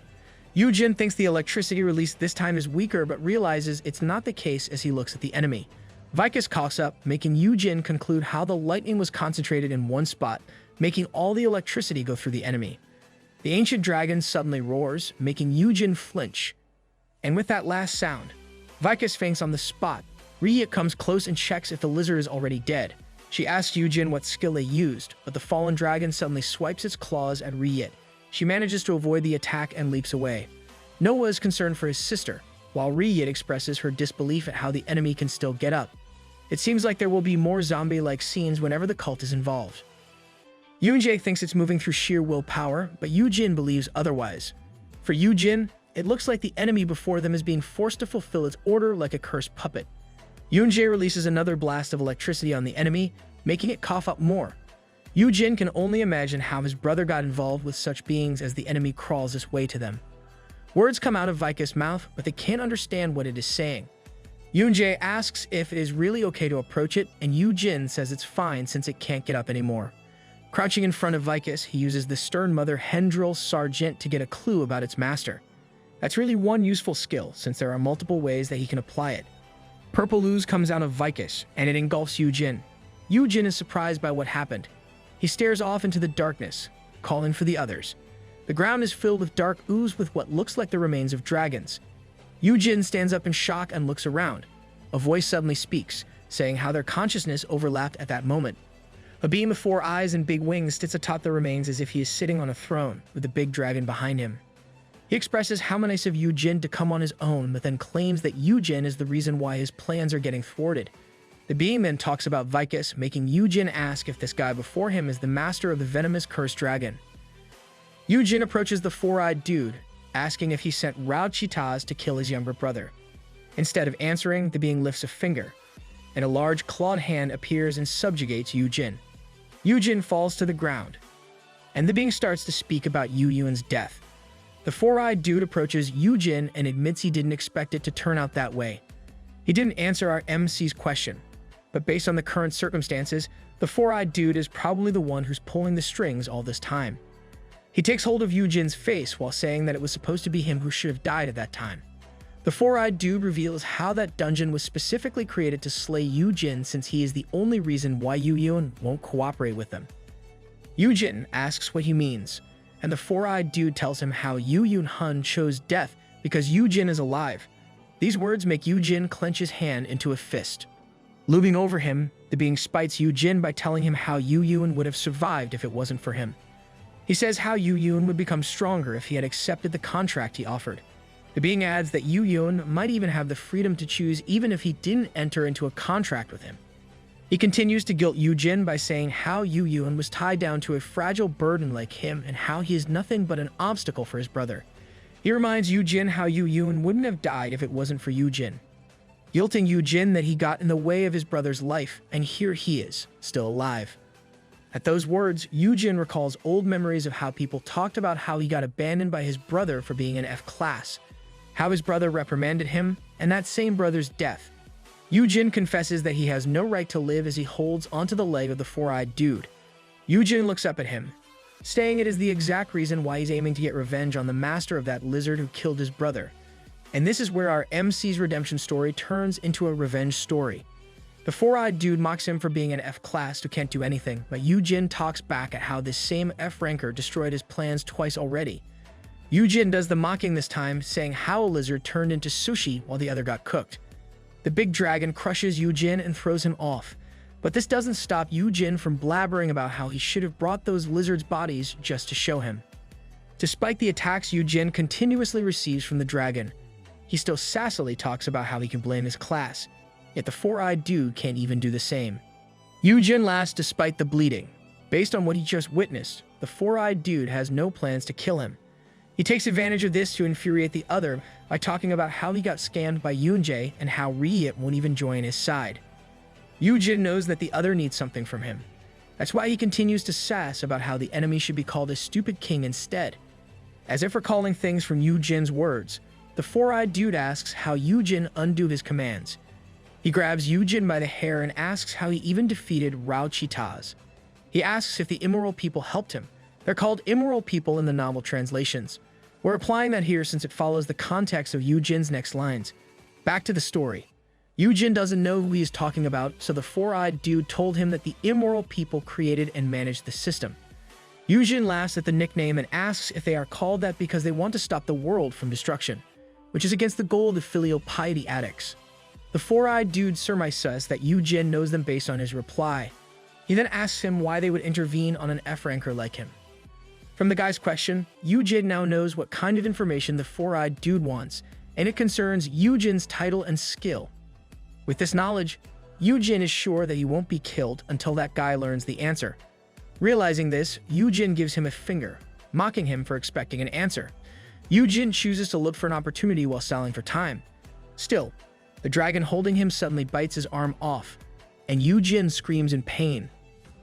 Yoojin thinks the electricity released this time is weaker, but realizes it's not the case as he looks at the enemy. Vicus coughs up, making Yoojin conclude how the lightning was concentrated in one spot, making all the electricity go through the enemy. The ancient dragon suddenly roars, making Yoojin flinch. And with that last sound, Vicus faints on the spot. Ryit comes close and checks if the lizard is already dead. She asks Yoojin what skill they used, but the fallen dragon suddenly swipes its claws at Ryit. She manages to avoid the attack and leaps away. Noah is concerned for his sister, while Ryit expresses her disbelief at how the enemy can still get up. It seems like there will be more zombie-like scenes whenever the cult is involved. Yoonjae thinks it's moving through sheer willpower, but Yoojin believes otherwise. For Yoojin, it looks like the enemy before them is being forced to fulfill its order like a cursed puppet. Yoonjae releases another blast of electricity on the enemy, making it cough up more. Yoojin can only imagine how his brother got involved with such beings as the enemy crawls its way to them. Words come out of Vicus' mouth, but they can't understand what it is saying. Yoonjae asks if it is really okay to approach it, and Yoojin says it's fine since it can't get up anymore. Crouching in front of Vicus, he uses the stern mother Hendril Sargent to get a clue about its master. That's really one useful skill, since there are multiple ways that he can apply it. Purple ooze comes out of Vicus, and it engulfs Yoojin. Yoojin is surprised by what happened. He stares off into the darkness, calling for the others. The ground is filled with dark ooze with what looks like the remains of dragons. Yoojin stands up in shock and looks around. A voice suddenly speaks, saying how their consciousness overlapped at that moment. A beam of 4 eyes and big wings sits atop the remains as if he is sitting on a throne, with the big dragon behind him. He expresses how nice of Yoojin to come on his own, but then claims that Yoojin is the reason why his plans are getting thwarted. The being then talks about Vicus, making Yoojin ask if this guy before him is the master of the venomous cursed dragon. Yoojin approaches the 4-eyed dude, asking if he sent Rao Chitaz to kill his younger brother. Instead of answering, the being lifts a finger, and a large clawed hand appears and subjugates Yoojin. Yoojin falls to the ground, and the being starts to speak about Yoojin's death. The 4-eyed dude approaches Yoojin and admits he didn't expect it to turn out that way. He didn't answer our MC's question, but based on the current circumstances, the 4-eyed dude is probably the one who's pulling the strings all this time. He takes hold of Yoojin's face while saying that it was supposed to be him who should have died at that time. The 4-eyed dude reveals how that dungeon was specifically created to slay Yoojin, since he is the only reason why Yoojin won't cooperate with them. Yoojin asks what he means, and the 4-eyed dude tells him how Yoojin Hun chose death because Yoojin is alive. These words make Yoojin clench his hand into a fist. Looming over him, the being spites Yoojin by telling him how Yoojin would have survived if it wasn't for him. He says how Yoojin would become stronger if he had accepted the contract he offered. The being adds that Yoojin might even have the freedom to choose even if he didn't enter into a contract with him. He continues to guilt Yoojin by saying how Yoojin was tied down to a fragile burden like him and how he is nothing but an obstacle for his brother. He reminds Yoojin how Yoojin wouldn't have died if it wasn't for Yoojin, guilting Yoojin that he got in the way of his brother's life, and here he is, still alive. At those words, Yoojin recalls old memories of how people talked about how he got abandoned by his brother for being an F-class, how his brother reprimanded him, and that same brother's death. Yoojin confesses that he has no right to live as he holds onto the leg of the 4-eyed dude. Yoojin looks up at him, saying it is the exact reason why he's aiming to get revenge on the master of that lizard who killed his brother. And this is where our MC's redemption story turns into a revenge story. The 4-eyed dude mocks him for being an F-class who can't do anything, but Yoojin talks back at how this same F-ranker destroyed his plans twice already. Yoojin does the mocking this time, saying how a lizard turned into sushi while the other got cooked. The big dragon crushes Yoojin and throws him off, but this doesn't stop Yoojin from blabbering about how he should have brought those lizards' bodies just to show him. Despite the attacks Yoojin continuously receives from the dragon, he still sassily talks about how he can blame his class, yet the 4-eyed dude can't even do the same. Yoojin laughs despite the bleeding. Based on what he just witnessed, the 4-eyed dude has no plans to kill him. He takes advantage of this to infuriate the other by talking about how he got scammed by Yoonjae and how Ryit won't even join his side. Yoojin knows that the other needs something from him. That's why he continues to sass about how the enemy should be called a stupid king instead. As if recalling things from Yoojin's words, the four-eyed dude asks how Yoojin undo his commands. He grabs Yoojin by the hair and asks how he even defeated Rao-Chi-Taz. He asks if the immoral people helped him. They're called immoral people in the novel translations. We're applying that here since it follows the context of Yoojin's next lines. Back to the story. Yoojin doesn't know who he is talking about, so the four-eyed dude told him that the immoral people created and managed the system. Yoojin laughs at the nickname and asks if they are called that because they want to stop the world from destruction, which is against the goal of the filial piety addicts. The four-eyed dude surmises that Yoojin knows them based on his reply. He then asks him why they would intervene on an F-ranker like him. From the guy's question, Yoojin now knows what kind of information the four-eyed dude wants, and it concerns Yoojin's title and skill. With this knowledge, Yoojin is sure that he won't be killed until that guy learns the answer. Realizing this, Yoojin gives him a finger, mocking him for expecting an answer. Yoojin chooses to look for an opportunity while stalling for time. Still, the dragon holding him suddenly bites his arm off, and Yoojin screams in pain.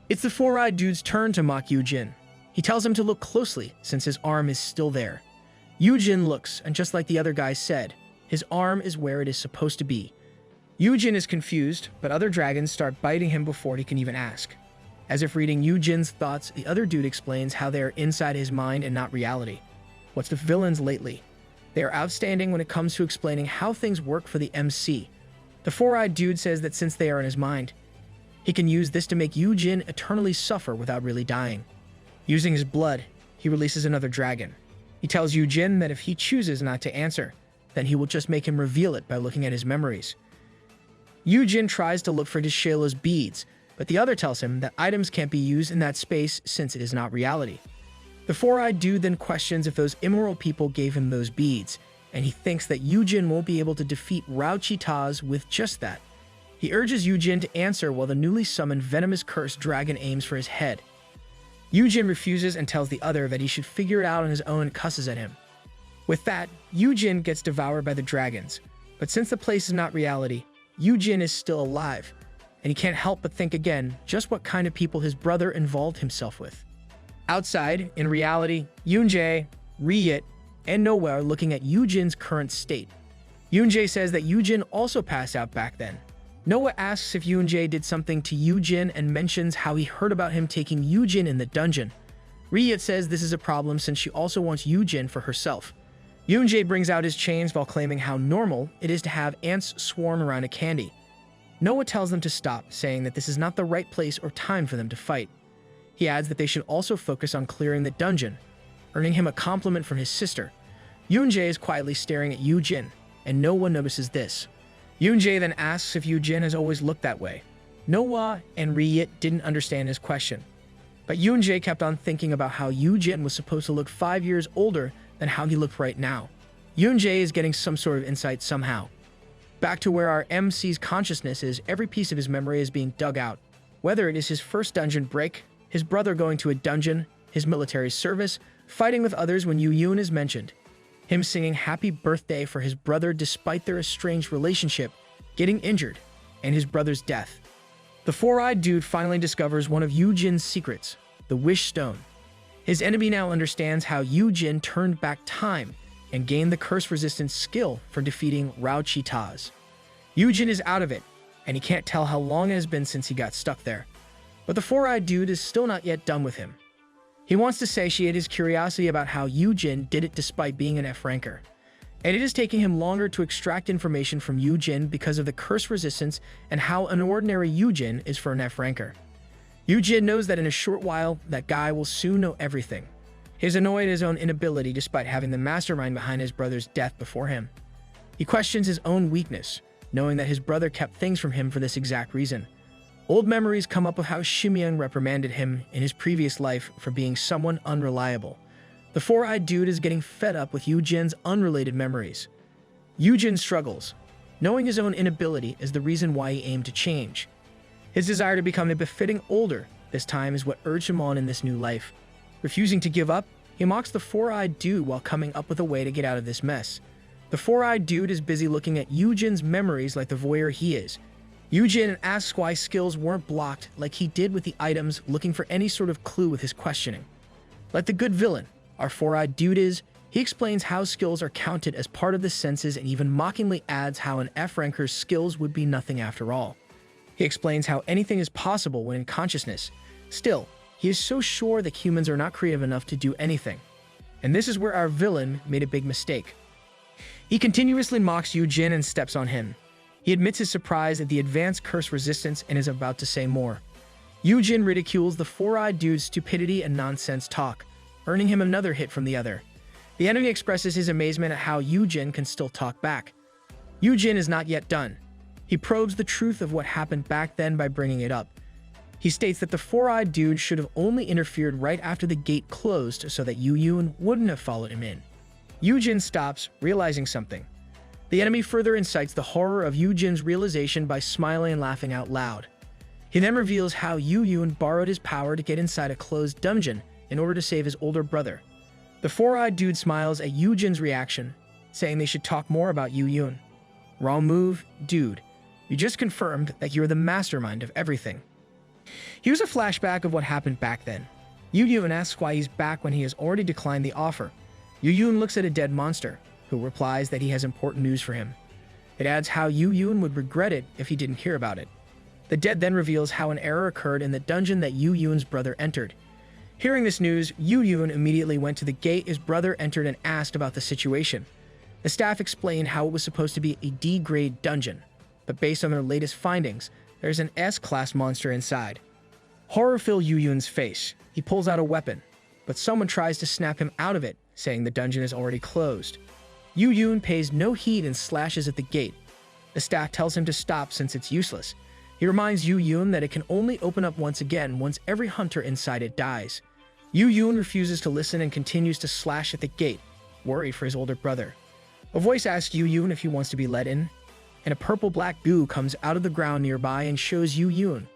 It's the four-eyed dude's turn to mock Yoojin. He tells him to look closely since his arm is still there. Yoojin looks, and just like the other guy said, his arm is where it is supposed to be. Yoojin is confused, but other dragons start biting him before he can even ask. As if reading Yoojin's thoughts, the other dude explains how they are inside his mind and not reality. What's with villains lately? They are outstanding when it comes to explaining how things work for the MC. The four-eyed dude says that since they are in his mind, he can use this to make Yoojin eternally suffer without really dying. Using his blood, he releases another dragon. He tells Yoojin that if he chooses not to answer, then he will just make him reveal it by looking at his memories. Yoojin tries to look for Deshailo's beads, but the other tells him that items can't be used in that space since it is not reality. The four-eyed dude then questions if those immoral people gave him those beads, and he thinks that Yoojin won't be able to defeat Rao-Chi-Taz with just that. He urges Yoojin to answer while the newly summoned venomous cursed dragon aims for his head. Yoojin refuses and tells the other that he should figure it out on his own and cusses at him. With that, Yoojin gets devoured by the dragons, but since the place is not reality, Yoojin is still alive, and he can't help but think again just what kind of people his brother involved himself with. Outside, in reality, Yoonjae, Ryit, and Noah are looking at Yoojin's current state. Yoonjae says that Yoojin also passed out back then. Noah asks if Yoonjae did something to Yoojin and mentions how he heard about him taking Yoojin in the dungeon. Ryit says this is a problem since she also wants Yoojin for herself. Yoonjae brings out his chains while claiming how normal it is to have ants swarm around a candy. Noah tells them to stop, saying that this is not the right place or time for them to fight. He adds that they should also focus on clearing the dungeon, earning him a compliment from his sister. Yoonjae is quietly staring at Yoojin, and no one notices this. Yoonjae then asks if Yoojin has always looked that way. Noah and Ryit didn't understand his question, but Yoonjae kept on thinking about how Yoojin was supposed to look 5 years older than how he looked right now. Yoonjae is getting some sort of insight somehow. Back to where our MC's consciousness is, every piece of his memory is being dug out. Whether it is his first dungeon break, his brother going to a dungeon, his military service, fighting with others when Yoon is mentioned, him singing happy birthday for his brother despite their estranged relationship, getting injured, and his brother's death. The four-eyed dude finally discovers one of Yoojin's secrets, the Wish Stone. His enemy now understands how Yoojin turned back time and gained the curse-resistant skill for defeating Rao-Chi-Taz. Yoojin is out of it, and he can't tell how long it has been since he got stuck there. But the four-eyed dude is still not yet done with him. He wants to satiate his curiosity about how Yoojin did it despite being an F-ranker, and it is taking him longer to extract information from Yoojin because of the curse resistance and how an ordinary Yoojin is for an F-ranker. Yoojin knows that in a short while, that guy will soon know everything. He is annoyed at his own inability despite having the mastermind behind his brother's death before him. He questions his own weakness, knowing that his brother kept things from him for this exact reason. Old memories come up of how Shimyeong reprimanded him in his previous life for being someone unreliable. The four-eyed dude is getting fed up with Yoojin's unrelated memories. Yoojin struggles, knowing his own inability is the reason why he aimed to change. His desire to become a befitting older this time is what urged him on in this new life. Refusing to give up, he mocks the four-eyed dude while coming up with a way to get out of this mess. The four-eyed dude is busy looking at Yoojin's memories like the voyeur he is. Yoojin asks why skills weren't blocked like he did with the items, looking for any sort of clue with his questioning. Like the good villain, our four-eyed dude is, He explains how skills are counted as part of the senses and even mockingly adds how an F-ranker's skills would be nothing after all. He explains how anything is possible when in consciousness. Still, he is so sure that humans are not creative enough to do anything. And this is where our villain made a big mistake. He continuously mocks Yoojin and steps on him. He admits his surprise at the advanced curse resistance and is about to say more. Yoojin ridicules the four-eyed dude's stupidity and nonsense talk, earning him another hit from the other. The enemy expresses his amazement at how Yoojin can still talk back. Yoojin is not yet done. He probes the truth of what happened back then by bringing it up. He states that the four-eyed dude should have only interfered right after the gate closed so that Yoojin wouldn't have followed him in. Yoojin stops, realizing something. The enemy further incites the horror of Yoojin's realization by smiling and laughing out loud. He then reveals how Yoojin borrowed his power to get inside a closed dungeon in order to save his older brother. The four-eyed dude smiles at Yoojin's reaction, saying they should talk more about Yoojin. Wrong move, dude. You just confirmed that you're the mastermind of everything. Here's a flashback of what happened back then. Yoojin asks why he's back when he has already declined the offer. Yoojin looks at a dead monster, who replies that he has important news for him. It adds how Yoojin would regret it if he didn't hear about it. The dead then reveals how an error occurred in the dungeon that Yoojin's brother entered. Hearing this news, Yoojin immediately went to the gate his brother entered and asked about the situation. The staff explained how it was supposed to be a D-grade dungeon, but based on their latest findings, there's an S-class monster inside. Horror fills Yoojin's face. He pulls out a weapon, but someone tries to snap him out of it, saying the dungeon is already closed. Yoojin pays no heed and slashes at the gate. The staff tells him to stop since it's useless. He reminds Yoojin that it can only open up once again once every hunter inside it dies. Yoojin refuses to listen and continues to slash at the gate, worried for his older brother. A voice asks Yoojin if he wants to be let in, and a purple-black goo comes out of the ground nearby and shows Yoojin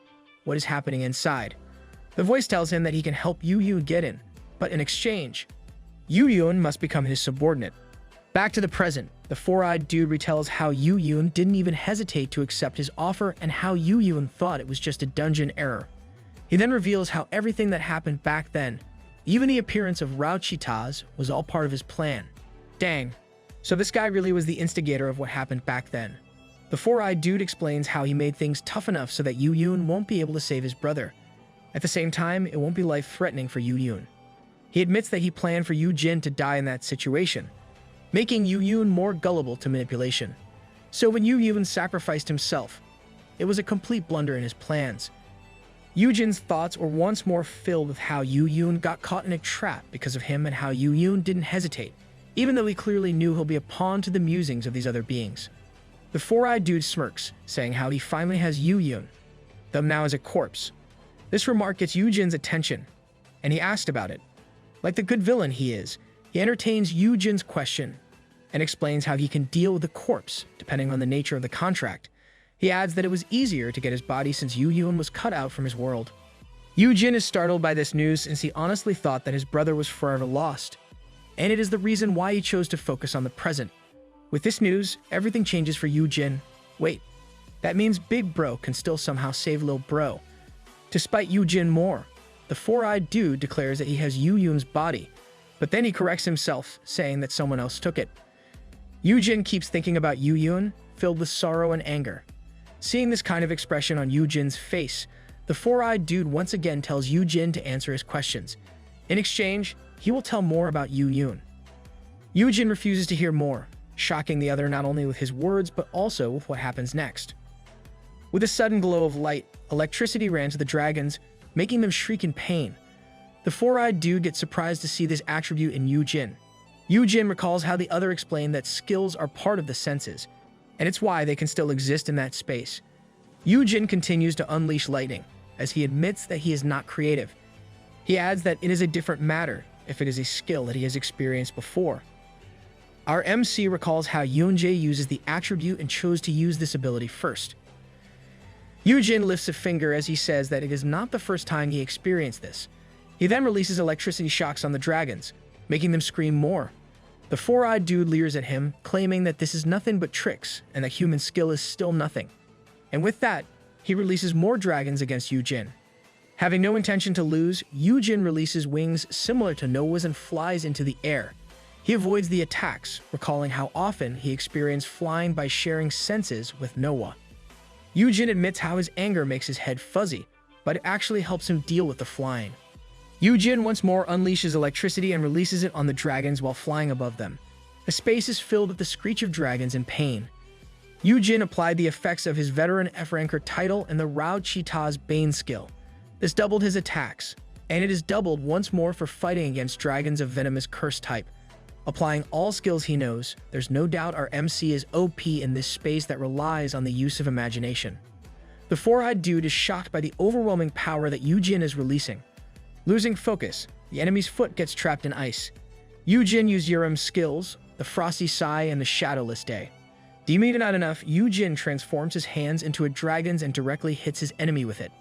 what is happening inside. The voice tells him that he can help Yoojin get in, but in exchange, Yoojin must become his subordinate. Back to the present, the four-eyed dude retells how Yoojin didn't even hesitate to accept his offer and how Yoojin thought it was just a dungeon error. He then reveals how everything that happened back then, even the appearance of Rauchitaz, was all part of his plan. Dang, so this guy really was the instigator of what happened back then. The four-eyed dude explains how he made things tough enough so that Yoojin won't be able to save his brother. At the same time, it won't be life-threatening for Yoojin. He admits that he planned for Yoojin to die in that situation, making Yoojin more gullible to manipulation. So when Yoojin sacrificed himself, it was a complete blunder in his plans. Yoojin's thoughts were once more filled with how Yoojin got caught in a trap because of him and how Yoojin didn't hesitate, even though he clearly knew he'll be a pawn to the musings of these other beings. The four-eyed dude smirks, saying how he finally has Yoojin, though now as a corpse. This remark gets Yoojin's attention, and he asked about it. Like the good villain he is, he entertains Yoojin's question and explains how he can deal with the corpse, depending on the nature of the contract. He adds that it was easier to get his body since Yoojin was cut out from his world. Yoojin is startled by this news since he honestly thought that his brother was forever lost, and it is the reason why he chose to focus on the present. With this news, everything changes for Yoojin. Wait, that means Big Bro can still somehow save Lil Bro. To spite Yoojin more, the four-eyed dude declares that he has Yoojin's body, but then he corrects himself, saying that someone else took it. Yoojin keeps thinking about Yoojin, filled with sorrow and anger. Seeing this kind of expression on Yoojin's face, the four-eyed dude once again tells Yoojin to answer his questions. In exchange, he will tell more about Yoojin. Yoojin refuses to hear more, shocking the other not only with his words but also with what happens next. With a sudden glow of light, electricity ran to the dragons, making them shriek in pain. The four-eyed dude gets surprised to see this attribute in Yoojin. Yoojin recalls how the other explained that skills are part of the senses, and it's why they can still exist in that space. Yoojin continues to unleash lightning, as he admits that he is not creative. He adds that it is a different matter if it is a skill that he has experienced before. Our MC recalls how Yoonjae uses the attribute and chose to use this ability first. Yoojin lifts a finger as he says that it is not the first time he experienced this. He then releases electricity shocks on the dragons, making them scream more. The four-eyed dude leers at him, claiming that this is nothing but tricks and that human skill is still nothing. And with that, he releases more dragons against Yoojin. Having no intention to lose, Yoojin releases wings similar to Noah's and flies into the air. He avoids the attacks, recalling how often he experienced flying by sharing senses with manhwa. Yoojin admits how his anger makes his head fuzzy, but it actually helps him deal with the flying. Yoojin once more unleashes electricity and releases it on the dragons while flying above them. The space is filled with the screech of dragons in pain. Yoojin applied the effects of his veteran F-ranker title and the Rao Cheetah's Bane skill. This doubled his attacks, and it is doubled once more for fighting against dragons of venomous curse type. Applying all skills he knows, there's no doubt our MC is OP in this space that relies on the use of imagination. The four-eyed dude is shocked by the overwhelming power that Yoojin is releasing. Losing focus, the enemy's foot gets trapped in ice. Yoojin used Yurim's skills, the Frosty Sigh and the Shadowless Day. Deeming it not enough, Yoojin transforms his hands into a dragon's and directly hits his enemy with it.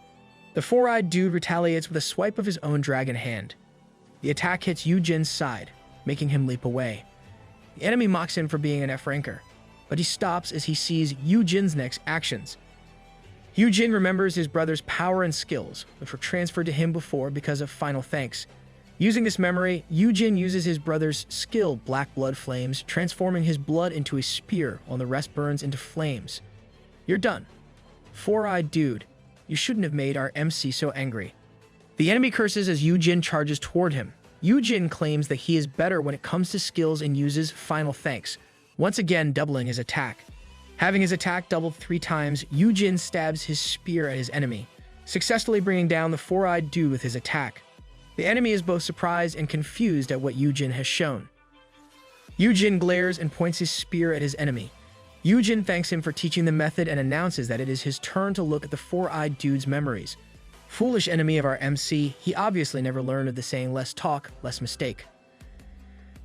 The four-eyed dude retaliates with a swipe of his own dragon hand. The attack hits Yoojin's side, making him leap away. The enemy mocks him for being an F-ranker, but he stops as he sees Yoojin's next actions. Yoojin remembers his brother's power and skills, which were transferred to him before because of Final Thanks. Using this memory, Yoojin uses his brother's skill, Black Blood Flames, transforming his blood into a spear while the rest burns into flames. You're done. Four-eyed dude, you shouldn't have made our MC so angry. The enemy curses as Yoojin charges toward him. Yoojin claims that he is better when it comes to skills and uses Final Thanks, once again doubling his attack. Having his attack doubled 3 times, Yoojin stabs his spear at his enemy, successfully bringing down the four-eyed dude with his attack. The enemy is both surprised and confused at what Yoojin has shown. Yoojin glares and points his spear at his enemy. Yoojin thanks him for teaching the method and announces that it is his turn to look at the four-eyed dude's memories. Foolish enemy of our MC, he obviously never learned of the saying less talk, less mistake.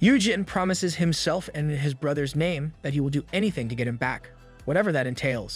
Yoojin promises himself and his brother's name that he will do anything to get him back, whatever that entails.